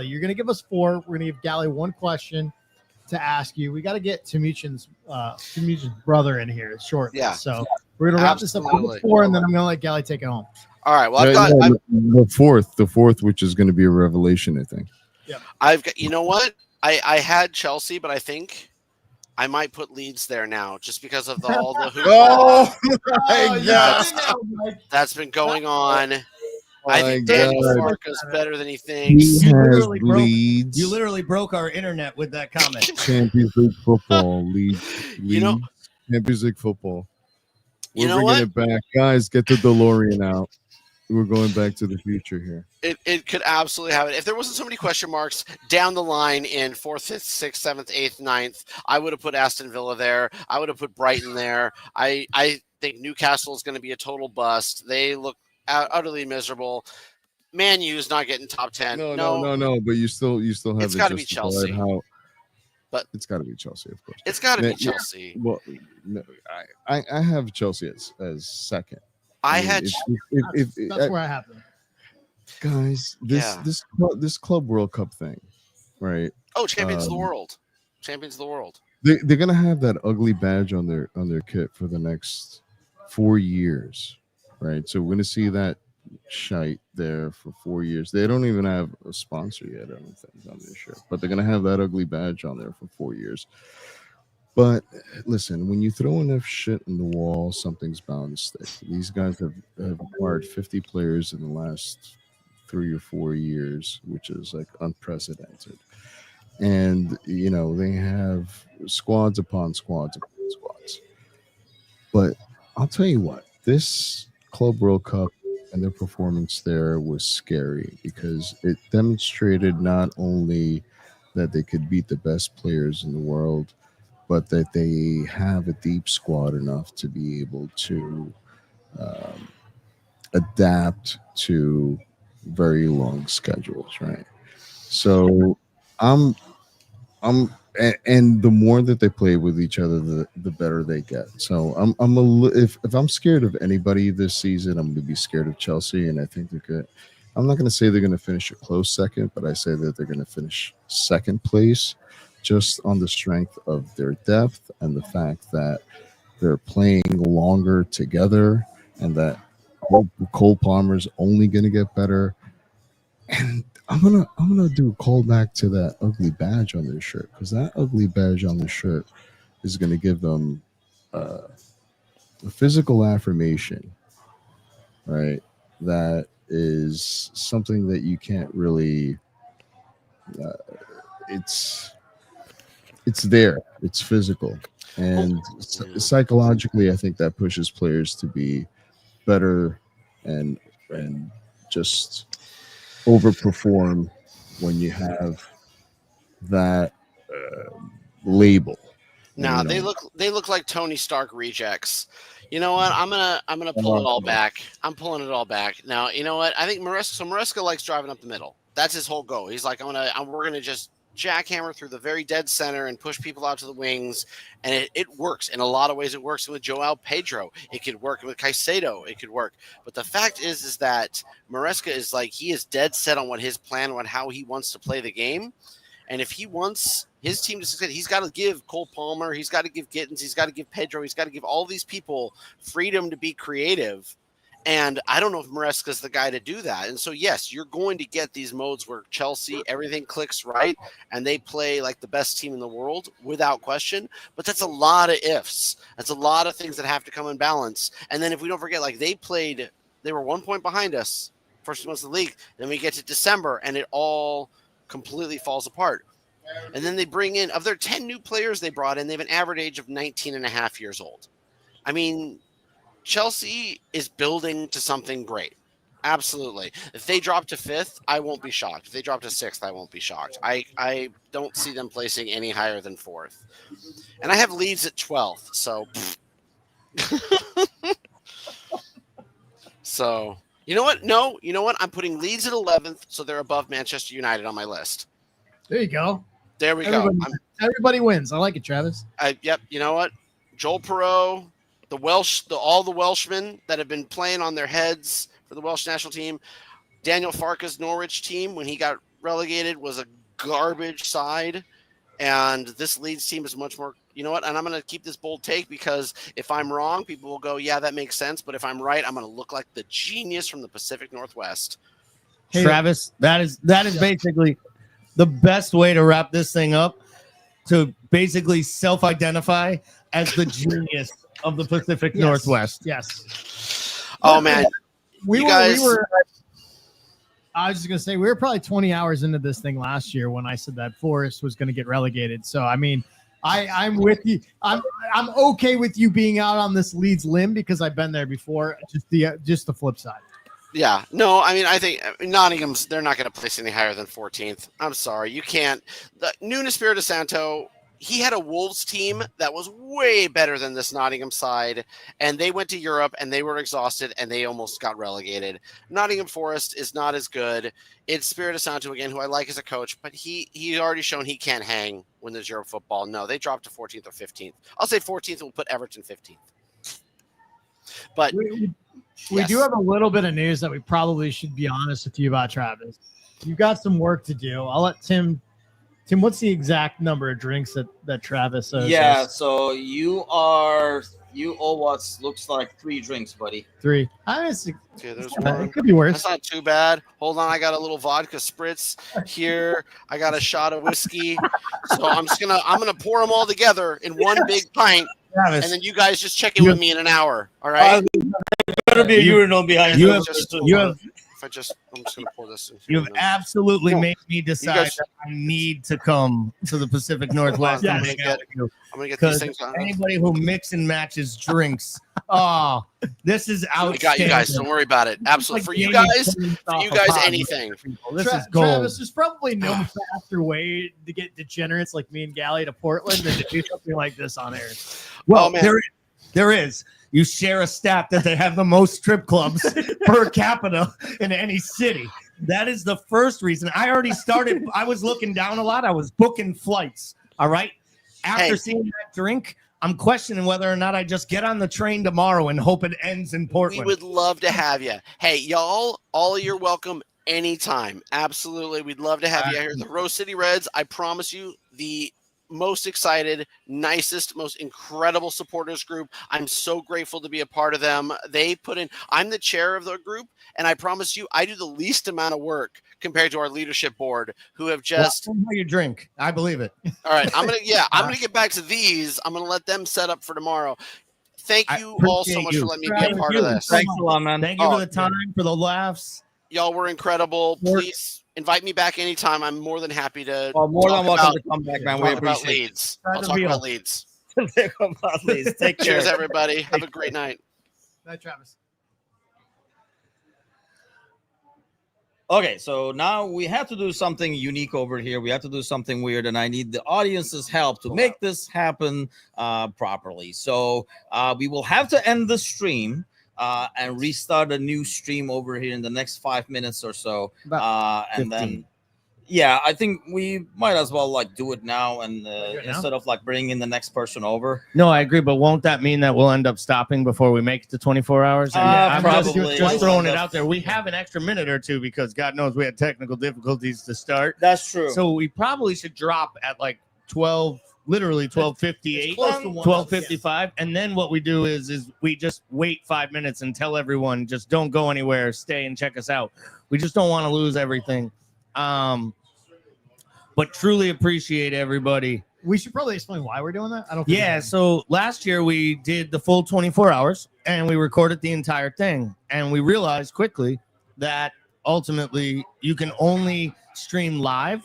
You're going to give us 4. We're going to give Gally one question to ask you. We got to get Timucin's brother in here shortly. Yeah. So we're going to wrap this up with 4, and then I'm going to let Gally take it home. All right. Well, the fourth, which is going to be a revelation, I think. Yeah. I've got. You know what? I had Chelsea, but I think I might put Leeds there now, just because of all the that's been going on. I think Danny Farka's better than he thinks. He has Leeds. You literally broke our internet with that comment. Champions League football, Leeds. Champions League football. We're bringing it back, guys. Get the DeLorean out. we're going back to the future here. It could absolutely happen. If there wasn't so many question marks down the line in 4th, 5th, 6th, 7th, 8th, 9th, I would have put Aston Villa there. I would have put Brighton there. I think Newcastle is going to be a total bust. They look utterly miserable. Man U's not getting top 10. No. But you still have It's to got to be justify Chelsea. But it's got to be Chelsea, of course. It's got to be Yeah, Chelsea. well, no, I have Chelsea as second. I mean, had. That's where I have them. Guys, this Club World Cup thing, right? Oh, champions of the world. Champions of the world. They're gonna have that ugly badge on their kit for the next 4 years, right? So we're gonna see that shite there for 4 years. They don't even have a sponsor yet, I don't think, on their shirt, but they're gonna have that ugly badge on there for 4 years. But listen, when you throw enough shit in the wall, something's bound to stick. These guys have acquired 50 players in the last 3 or 4 years, which is like unprecedented. And you know, they have squads upon squads upon squads. But I'll tell you what, this Club World Cup and their performance there was scary because it demonstrated not only that they could beat the best players in the world, but that they have a deep squad enough to be able to adapt to very long schedules, right? So and the more that they play with each other, the better they get. So if I'm scared of anybody this season, I'm going to be scared of Chelsea, and I think they're good. I'm not going to say they're going to finish a close second, but I say that they're going to finish second place, just on the strength of their depth and the fact that they're playing longer together, and that Cole Palmer's only going to get better. And I'm gonna do a callback to that ugly badge on their shirt, because that ugly badge on their shirt is going to give them a physical affirmation, right? That is something that you can't really. It's there. It's physical, and psychologically, I think that pushes players to be better and just overperform when you have that label. Now they look like Tony Stark rejects. You know what? I'm gonna pull it all back. I'm pulling it all back. Now you know what? I think Maresca likes driving up the middle. That's his whole goal. He's like, we're gonna just jackhammer through the very dead center and push people out to the wings, and it works in a lot of ways. It works with Joao Pedro. It could work with Caicedo. It could work. But the fact is that Maresca is like, he is dead set on what his plan, on how he wants to play the game. And if he wants his team to succeed, he's got to give Cole Palmer, he's got to give Gittins, he's got to give Pedro, he's got to give all these people freedom to be creative. And I don't know if Maresca's the guy to do that. And so, yes, you're going to get these modes where Chelsea, everything clicks right, and they play like the best team in the world without question. But that's a lot of ifs. That's a lot of things that have to come in balance. And then if we don't forget, like they were 1 point behind us first months of the league. Then we get to December, and it all completely falls apart. And then they bring in, of their 10 new players they brought in, they have an average age of 19 and a half years old. I mean, Chelsea is building to something great. Absolutely. If they drop to 5th, I won't be shocked. If they drop to 6th, I won't be shocked. I don't see them placing any higher than 4th. And I have Leeds at 12th. So, so you know what? No, you know what? I'm putting Leeds at 11th, so they're above Manchester United on my list. There you go. There we go. Everybody wins. I like it, Travis. Yep. You know what? Joel Perreault, all the Welshmen that have been playing on their heads for the Welsh national team. Daniel Farke's Norwich team, when he got relegated, was a garbage side. And this Leeds team is much more, you know what? And I'm going to keep this bold take, because if I'm wrong, people will go, yeah, that makes sense. But if I'm right, I'm going to look like the genius from the Pacific Northwest. Travis, that is basically the best way to wrap this thing up, to basically self-identify as the genius of the Pacific Northwest. Yes. Oh man, we were. I was just gonna say, we were probably 20 hours into this thing last year when I said that Forest was going to get relegated. So I mean, I'm with you. I'm okay with you being out on this Leeds limb, because I've been there before. Just the flip side. Yeah, no, I mean, I think Nottingham's, they're not going to place any higher than 14th. I'm sorry. You can't. The Nuno Espirito Santo, he had a Wolves team that was way better than this Nottingham side, and they went to Europe and they were exhausted and they almost got relegated. Nottingham Forest is not as good. It's Espirito Santo again, who I like as a coach, but he already shown he can't hang when there's Euro football. No, they dropped to 14th or 15th. I'll say 14th and we'll put Everton 15th. But we do have a little bit of news that we probably should be honest with you about, Travis. You've got some work to do. I'll let Tim, what's the exact number of drinks that Travis owes us? So you owe what looks like 3 drinks, buddy. 3. Okay, there's one. It could be worse. That's not too bad. Hold on, I got a little vodka spritz here. I got a shot of whiskey. So I'm gonna pour them all together in one big pint, Travis, and then you guys just check in with me in an hour. All right? Better be a urinal behind you. us. I'm just gonna pour this in. You've absolutely made me decide that I need to come to the Pacific Northwest and hang out with you. I'm gonna get these Because things on. anybody who mix and matches drinks, this is I outstanding. got you guys. Don't worry about it. Absolutely. For you guys, anything. This is gold. Travis, there's probably no faster way to get degenerates like me and Gally to Portland than to do something like this on air. Well, there is. You share a stat that they have the most strip clubs per capita in any city. That is the first reason. I already started. I was looking down a lot. I was booking flights. All right. After seeing that drink, I'm questioning whether or not I just get on the train tomorrow and hope it ends in Portland. We would love to have you. Hey, y'all, all of you're welcome anytime. Absolutely. We'd love to have you here. The Rose City Reds, I promise you, the most excited, nicest, most incredible supporters group. I'm so grateful to be a part of them. They put in, I'm the chair of the group, and I promise you, I do the least amount of work compared to our leadership board, who have just. How you drink? I believe it. All right, I'm gonna get back to these. I'm gonna let them set up for tomorrow. Thank you all so much for letting me be a part of this. Thanks a lot, man. Thank you for the time, for the laughs. Y'all were incredible. Please invite me back anytime. I'm more than happy to. Well, more than welcome to come back, man. We Talk about appreciate it. leads. I'll talk about leads. Take care. Cheers, everybody. Have a great night. Bye, Travis. Okay, so now we have to do something unique over here. We have to do something weird, and I need the audience's help to make this happen properly. So we will have to end the stream and restart a new stream over here in the next 5 minutes or so. And then, yeah, I think we might as well like do it now and instead of like bringing the next person over. No, I agree, but won't that mean that we'll end up stopping before we make it to 24 hours? I'm Probably. just throwing it out there. We have an extra minute or two because God knows we had technical difficulties to start. That's true. So we probably should drop at like 12, literally 12:58, 12:55, and then what we do is we just wait 5 minutes and tell everyone just don't go anywhere, stay and check us out. We just don't want to lose everything. But truly appreciate everybody. We should probably explain why we're doing that. I don't. Yeah. So last year we did the full 24 hours and we recorded the entire thing, and we realized quickly that ultimately you can only stream live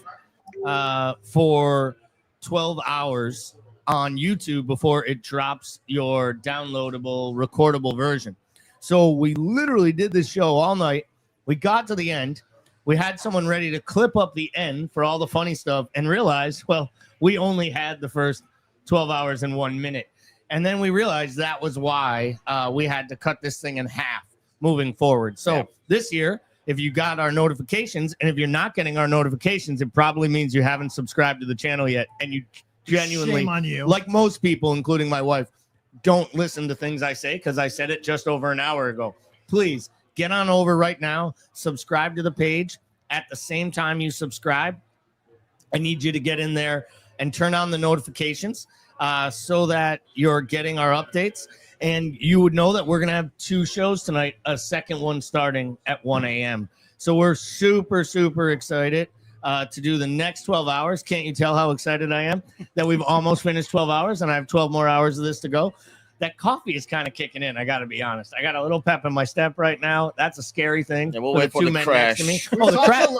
for 12 hours on YouTube before it drops your downloadable, recordable version. So we literally did this show all night. We got to the end. We had someone ready to clip up the end for all the funny stuff and realized, well, we only had the first 12 hours and 1 minute. And then we realized that was why we had to cut this thing in half moving forward. So this year, if you got our notifications, and if you're not getting our notifications, it probably means you haven't subscribed to the channel yet. And you genuinely, Shame on you. like most people, including my wife, don't listen to things I say because I said it just over an hour ago. Please get on over right now. Subscribe to the page. At the same time you subscribe, I need you to get in there and turn on the notifications so that you're getting our updates. And you would know that we're going to have 2 shows tonight, a second one starting at 1 a.m. So we're super, super excited to do the next 12 hours. Can't you tell how excited I am that we've almost finished 12 hours and I have 12 more hours of this to go? That coffee is kind of kicking in. I got to be honest. I got a little pep in my step right now. That's a scary thing. Yeah, we'll wait for the crash.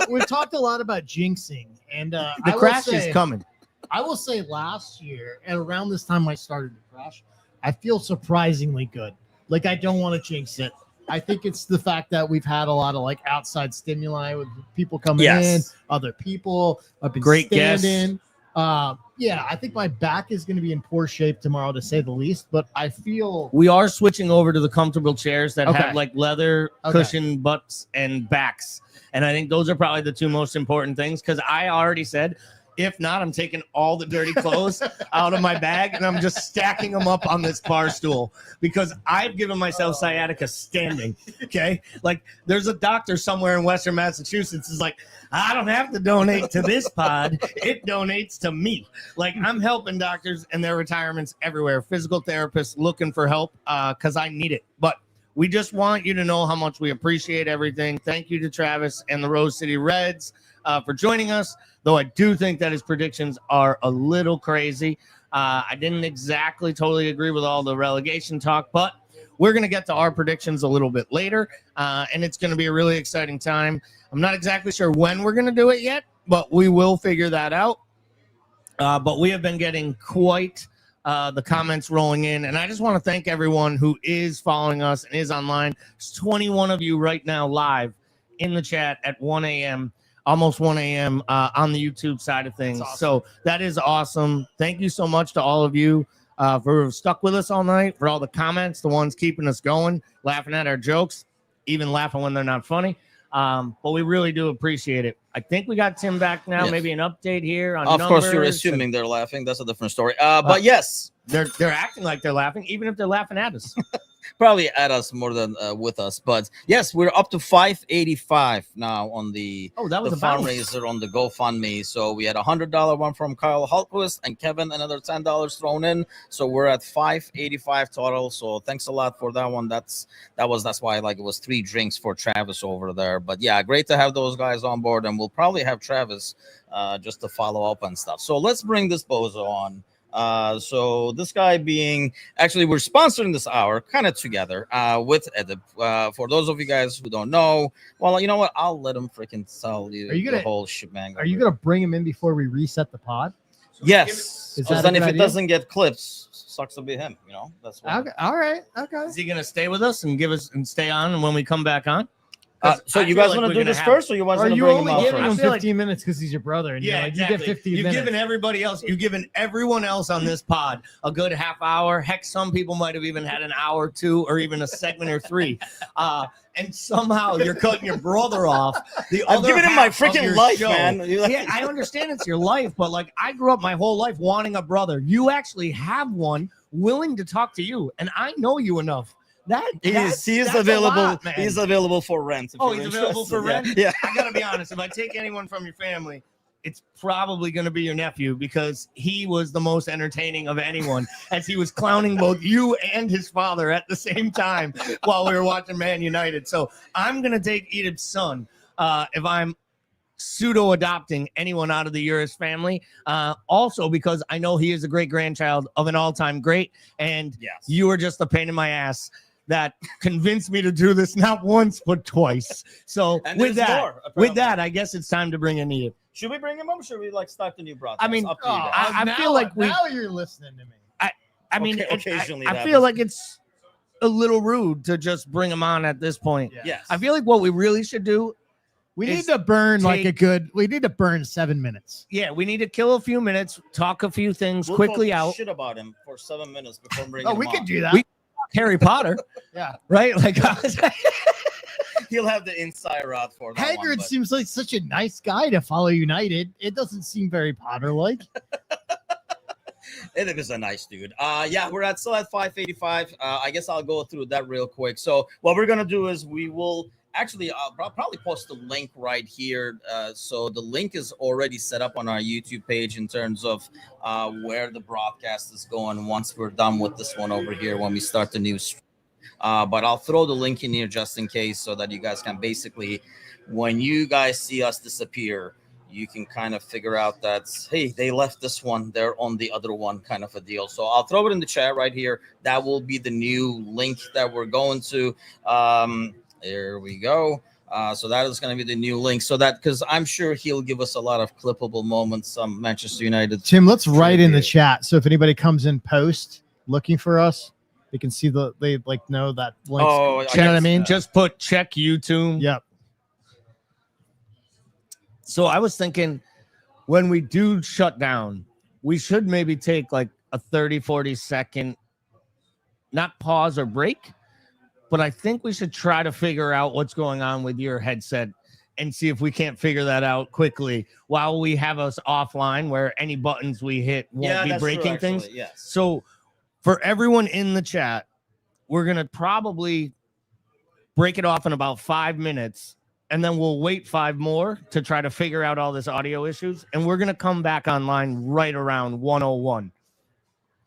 We've talked a lot about jinxing, and the crash is coming. I will say last year, at around this time I started to crash, I feel surprisingly good. Like I don't want to jinx it. I think it's the fact that we've had a lot of like outside stimuli with people coming in, other people. I've been Great standing. Yeah, I think my back is going to be in poor shape tomorrow, to say the least. But I feel we are switching over to the comfortable chairs that Okay. have like leather Okay. cushion butts and backs. And I think those are probably the two most important things, because I already said, if not, I'm taking all the dirty clothes out of my bag and I'm just stacking them up on this bar stool, because I've given myself sciatica standing. Okay. Like there's a doctor somewhere in Western Massachusetts is like, I don't have to donate to this pod. It donates to me. Like I'm helping doctors and their retirements everywhere. Physical therapists looking for help because I need it. But we just want you to know how much we appreciate everything. Thank you to Travis and the Rose City Reds for joining us, though I do think that his predictions are a little crazy. I didn't exactly totally agree with all the relegation talk, but we're going to get to our predictions a little bit later, and it's going to be a really exciting time. I'm not exactly sure when we're going to do it yet, but we will figure that out. But we have been getting quite the comments rolling in, and I just want to thank everyone who is following us and is online. There's 21 of you right now live in the chat at 1 a.m., almost 1 a.m. On the YouTube side of things. Awesome. So that is awesome. Thank you so much to all of you for stuck with us all night, for all the comments, the ones keeping us going, laughing at our jokes, even laughing when they're not funny. But we really do appreciate it. I think we got Tim back now. Yes. Maybe an update here on Of course, you're numbers assuming they're laughing. That's a different story. But yes, they're acting like they're laughing, even if they're laughing at us. probably at us more than with us. But yes, we're up to 585 now on the that was the about fundraiser on the GoFundMe. So we had a $100 one from Kyle Hultquist and Kevin, another $10 thrown in. So we're at 585 total. So thanks a lot for that one. That's why like it was 3 drinks for Travis over there. But yeah, great to have those guys on board, and we'll probably have Travis just to follow up and stuff. So let's bring this bozo on. So this guy being actually, we're sponsoring this hour kind of together with Edip. For those of you guys who don't know, well, you know what? I'll let him freaking tell you the whole shebang. Are you going to bring him in before we reset the pod? Yes. Is Because that a then if good it idea? doesn't get clips, sucks to be him. You know, that's what. Okay. All right. Okay. Is he going to stay with us and give us and stay on, and when we come back on? So you guys want to do this first, or you want to bring him out giving him first? 15 minutes because he's your brother, and Yeah, you exactly. get 15 You've minutes. given everybody else, you've given everyone else on this pod a good half hour. Heck, some people might have even had an hour or two, or even a segment or 3. And somehow you're cutting your brother off. I'm giving him my half of freaking your life, show. man. Yeah, I understand it's your life, but like I grew up my whole life wanting a brother. You actually have one willing to talk to you, and I know you enough. He's That's available. a lot, man. He's available for rent. if Oh, you're he's available for interested. rent? Yeah. I gotta be honest. If I take anyone from your family, it's probably gonna be your nephew, because he was the most entertaining of anyone, as he was clowning both you and his father at the same time while we were watching Man United. So I'm gonna take Edith's son if I'm pseudo adopting anyone out of the Uris family. Also because I know he is a great grandchild of an all-time great, and you were just a pain in my ass that convinced me to do this not once but twice. So And with there's that, more, apparently. I guess it's time to bring in Edith. Should we bring him up? Or should we like start the new broadcast? I mean, Up to you guys. I feel like now you're listening to me. I mean, occasionally I that feel happens. like it's a little rude to just bring him on at this point. Yes. I feel like what we really should do, We is need to burn like take- we need to burn 7 minutes. yeah, we need to kill a few minutes, talk a few things We'll quickly talk out. shit about him for 7 minutes before bringing Oh, him we on. could do that. We Harry Potter, Yeah. right? Like He'll have the inside route for that one, Haggard but- seems like such a nice guy to follow United. It doesn't seem very Potter-like. It is a nice dude. Yeah, we're still at 585. I guess I'll go through that real quick. So what we're gonna do is we will actually probably post the link right here. So the link is already set up on our YouTube page in terms of where the broadcast is going once we're done with this one over here when we start the new stream. But I'll throw the link in here just in case, so that you guys can basically, when you guys see us disappear, you can kind of figure out that, hey, they left this one, they're on the other one, kind of a deal. So I'll throw it in the chat right here. That will be the new link that we're going to. There we go. So that is going to be the new link. So that, because I'm sure he'll give us a lot of clippable moments. Some Manchester United. Tim, let's write in the chat. So if anybody comes in post looking for us, They can see they like know that link. Oh, you know what I mean? Just put check YouTube. Yep. So I was thinking when we do shut down, we should maybe take like a 30, 40 second, not pause or break, but I think we should try to figure out what's going on with your headset and see if we can't figure that out quickly while we have us offline where any buttons we hit won't be breaking things. Yes. So for everyone in the chat, we're going to probably break it off in about 5 minutes, and then we'll wait 5 more to try to figure out all this audio issues. And we're going to come back online right around 101.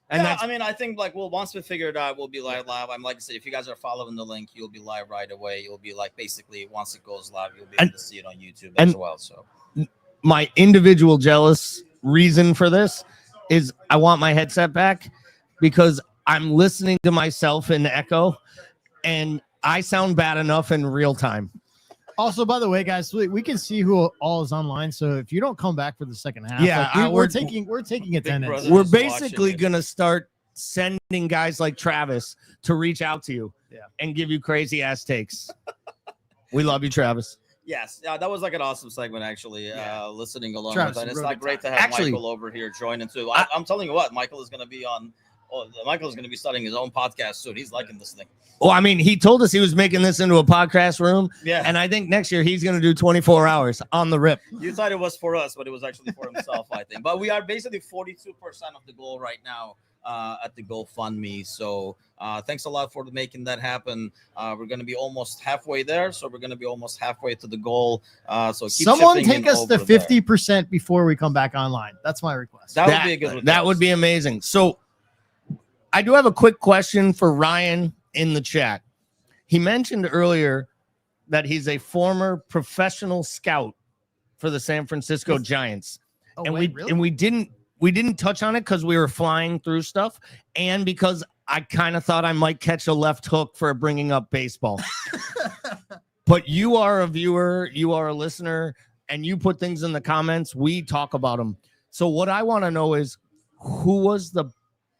And yeah, I mean, I think like, well, once we figure it out, we'll be live. I'm like I said, if you guys are following the link, you'll be live right away. You'll be like, basically, once it goes live, you'll be able to see it on YouTube as well. So my individual jealous reason for this is I want my headset back because I'm listening to myself in echo and I sound bad enough in real time. Also, by the way, guys, we can see who all is online. So if you don't come back for the second half, yeah, like, we're taking attendance. We're basically gonna start sending guys like Travis to reach out to you and give you crazy ass takes. We love you, Travis. yes, that was like an awesome segment, actually. Listening along Travis, with that. It's really like great to have Actually, Michael over here joining too. I'm telling you what, Michael is going to be on. Oh, Michael is going to be starting his own podcast soon. He's liking this thing. Well, I mean, he told us he was making this into a podcast room. Yeah. And I think next year he's going to do 24 hours on the rip. You thought it was for us, but it was actually for himself, I think. But we are basically 42% of the goal right now at the GoFundMe. So thanks a lot for making that happen. We're going to be almost halfway there. So we're going to be almost halfway to the goal. So keep Someone take us to over there. 50% before we come back online. That's my request. That would be a good request. That would be amazing. So I do have a quick question for Ryan in the chat. He mentioned earlier that he's a former professional scout for the San Francisco Giants. Oh, And wait, really? we didn't touch on it because we were flying through stuff and because I kind of thought I might catch a left hook for bringing up baseball. But you are a viewer, you are a listener, and you put things in the comments. We talk about them. So what I want to know is who was the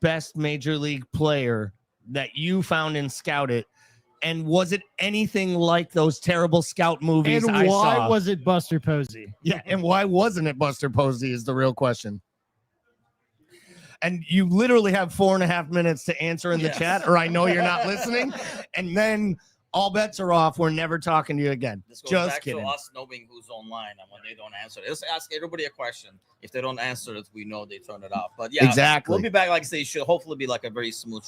best major league player that you found and scouted, and was it anything like those terrible scout movies And I why saw? was it Buster Posey? Yeah, and why wasn't it Buster Posey is the real question. And you literally have 4.5 minutes to answer in the chat, or I know you're not listening, and then all bets are off. We're never talking to you again. This goes Just back kidding. to us knowing who's online, and when they don't answer it, let's ask everybody a question. If they don't answer it, we know they turn it off. But yeah, Exactly. we'll be back. Like I say, it should hopefully be like a very smooth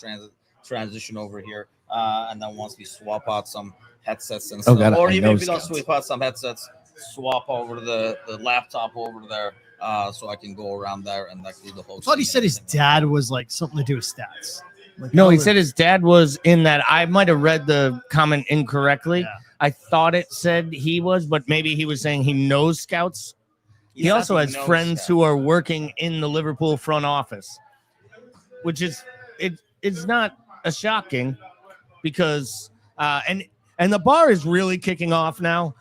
transition over here. And then once we swap out some headsets and stuff, God, or I even know if we don't scouts. swap out some headsets, swap over the laptop over there, so I can go around there and like do the whole. I thought he said his dad was like something to do with stats. Like, No, how he would- said his dad was in that. I might have read the comment incorrectly. I thought it said he was, but maybe he was saying he knows scouts. He Yeah, also he has knows friends scouts. who are working in the Liverpool front office, which is it's not a shocking because and the bar is really kicking off now.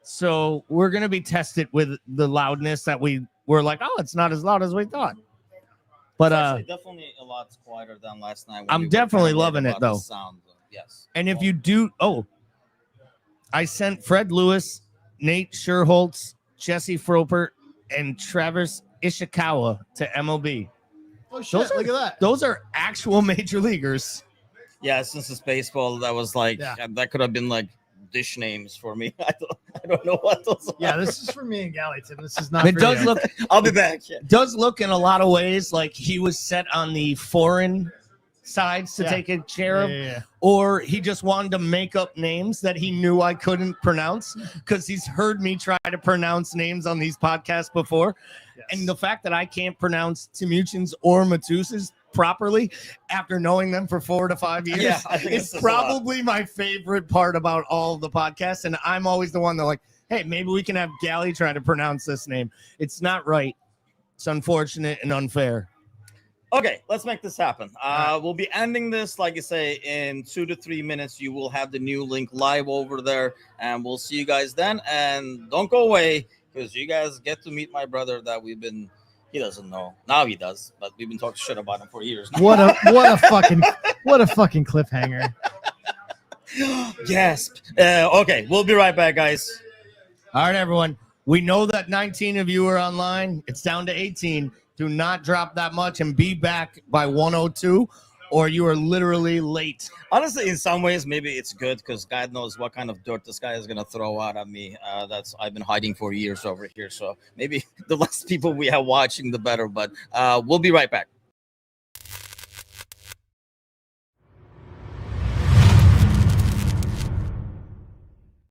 So we're gonna be tested with the loudness that we were like, oh, it's not as loud as we thought. But It's actually definitely a lot quieter than last night. when I'm we were definitely kinda worried loving it, about the though. Sound. Yes. And if you do, I sent Fred Lewis, Nate Sherholtz, Jesse Fropert, and Travis Ishikawa to MLB. Oh shit! Look at that. Those are actual major leaguers. Yeah, since it's baseball, that was like that could have been like dish names for me. I don't know what those are. Yeah, this is for me and Gally, Tim. This is not. It for does you. look. I'll be back. Yeah. Does look in a lot of ways like he was set on the foreign sides to Yeah. take a chair of, Yeah. or he just wanted to make up names that he knew I couldn't pronounce because he's heard me try to pronounce names on these podcasts before. And the fact that I can't pronounce Timucin's or Matus's properly after knowing them for 4 to 5 years Yeah, I think is it's just a lot. probably my favorite part about all of the podcasts. And I'm always the one that like, hey, maybe we can have Gally try to pronounce this name. It's not right. It's unfortunate and unfair. Okay, let's make this happen. We'll be ending this, like I say, in 2 to 3 minutes. You will have the new link live over there, and we'll see you guys then. And don't go away because you guys get to meet my brother that we've been He doesn't know. Now he does, but we've been talking shit about him for years now. What a fucking cliffhanger. Yes. Okay, we'll be right back, guys. All right, everyone. We know that 19 of you are online. It's down to 18. Do not drop that much and be back by 1:02, or you are literally late. Honestly, in some ways, maybe it's good because God knows what kind of dirt this guy is gonna throw out at me. That's I've been hiding for years over here. So maybe the less people we have watching, the better. But we'll be right back.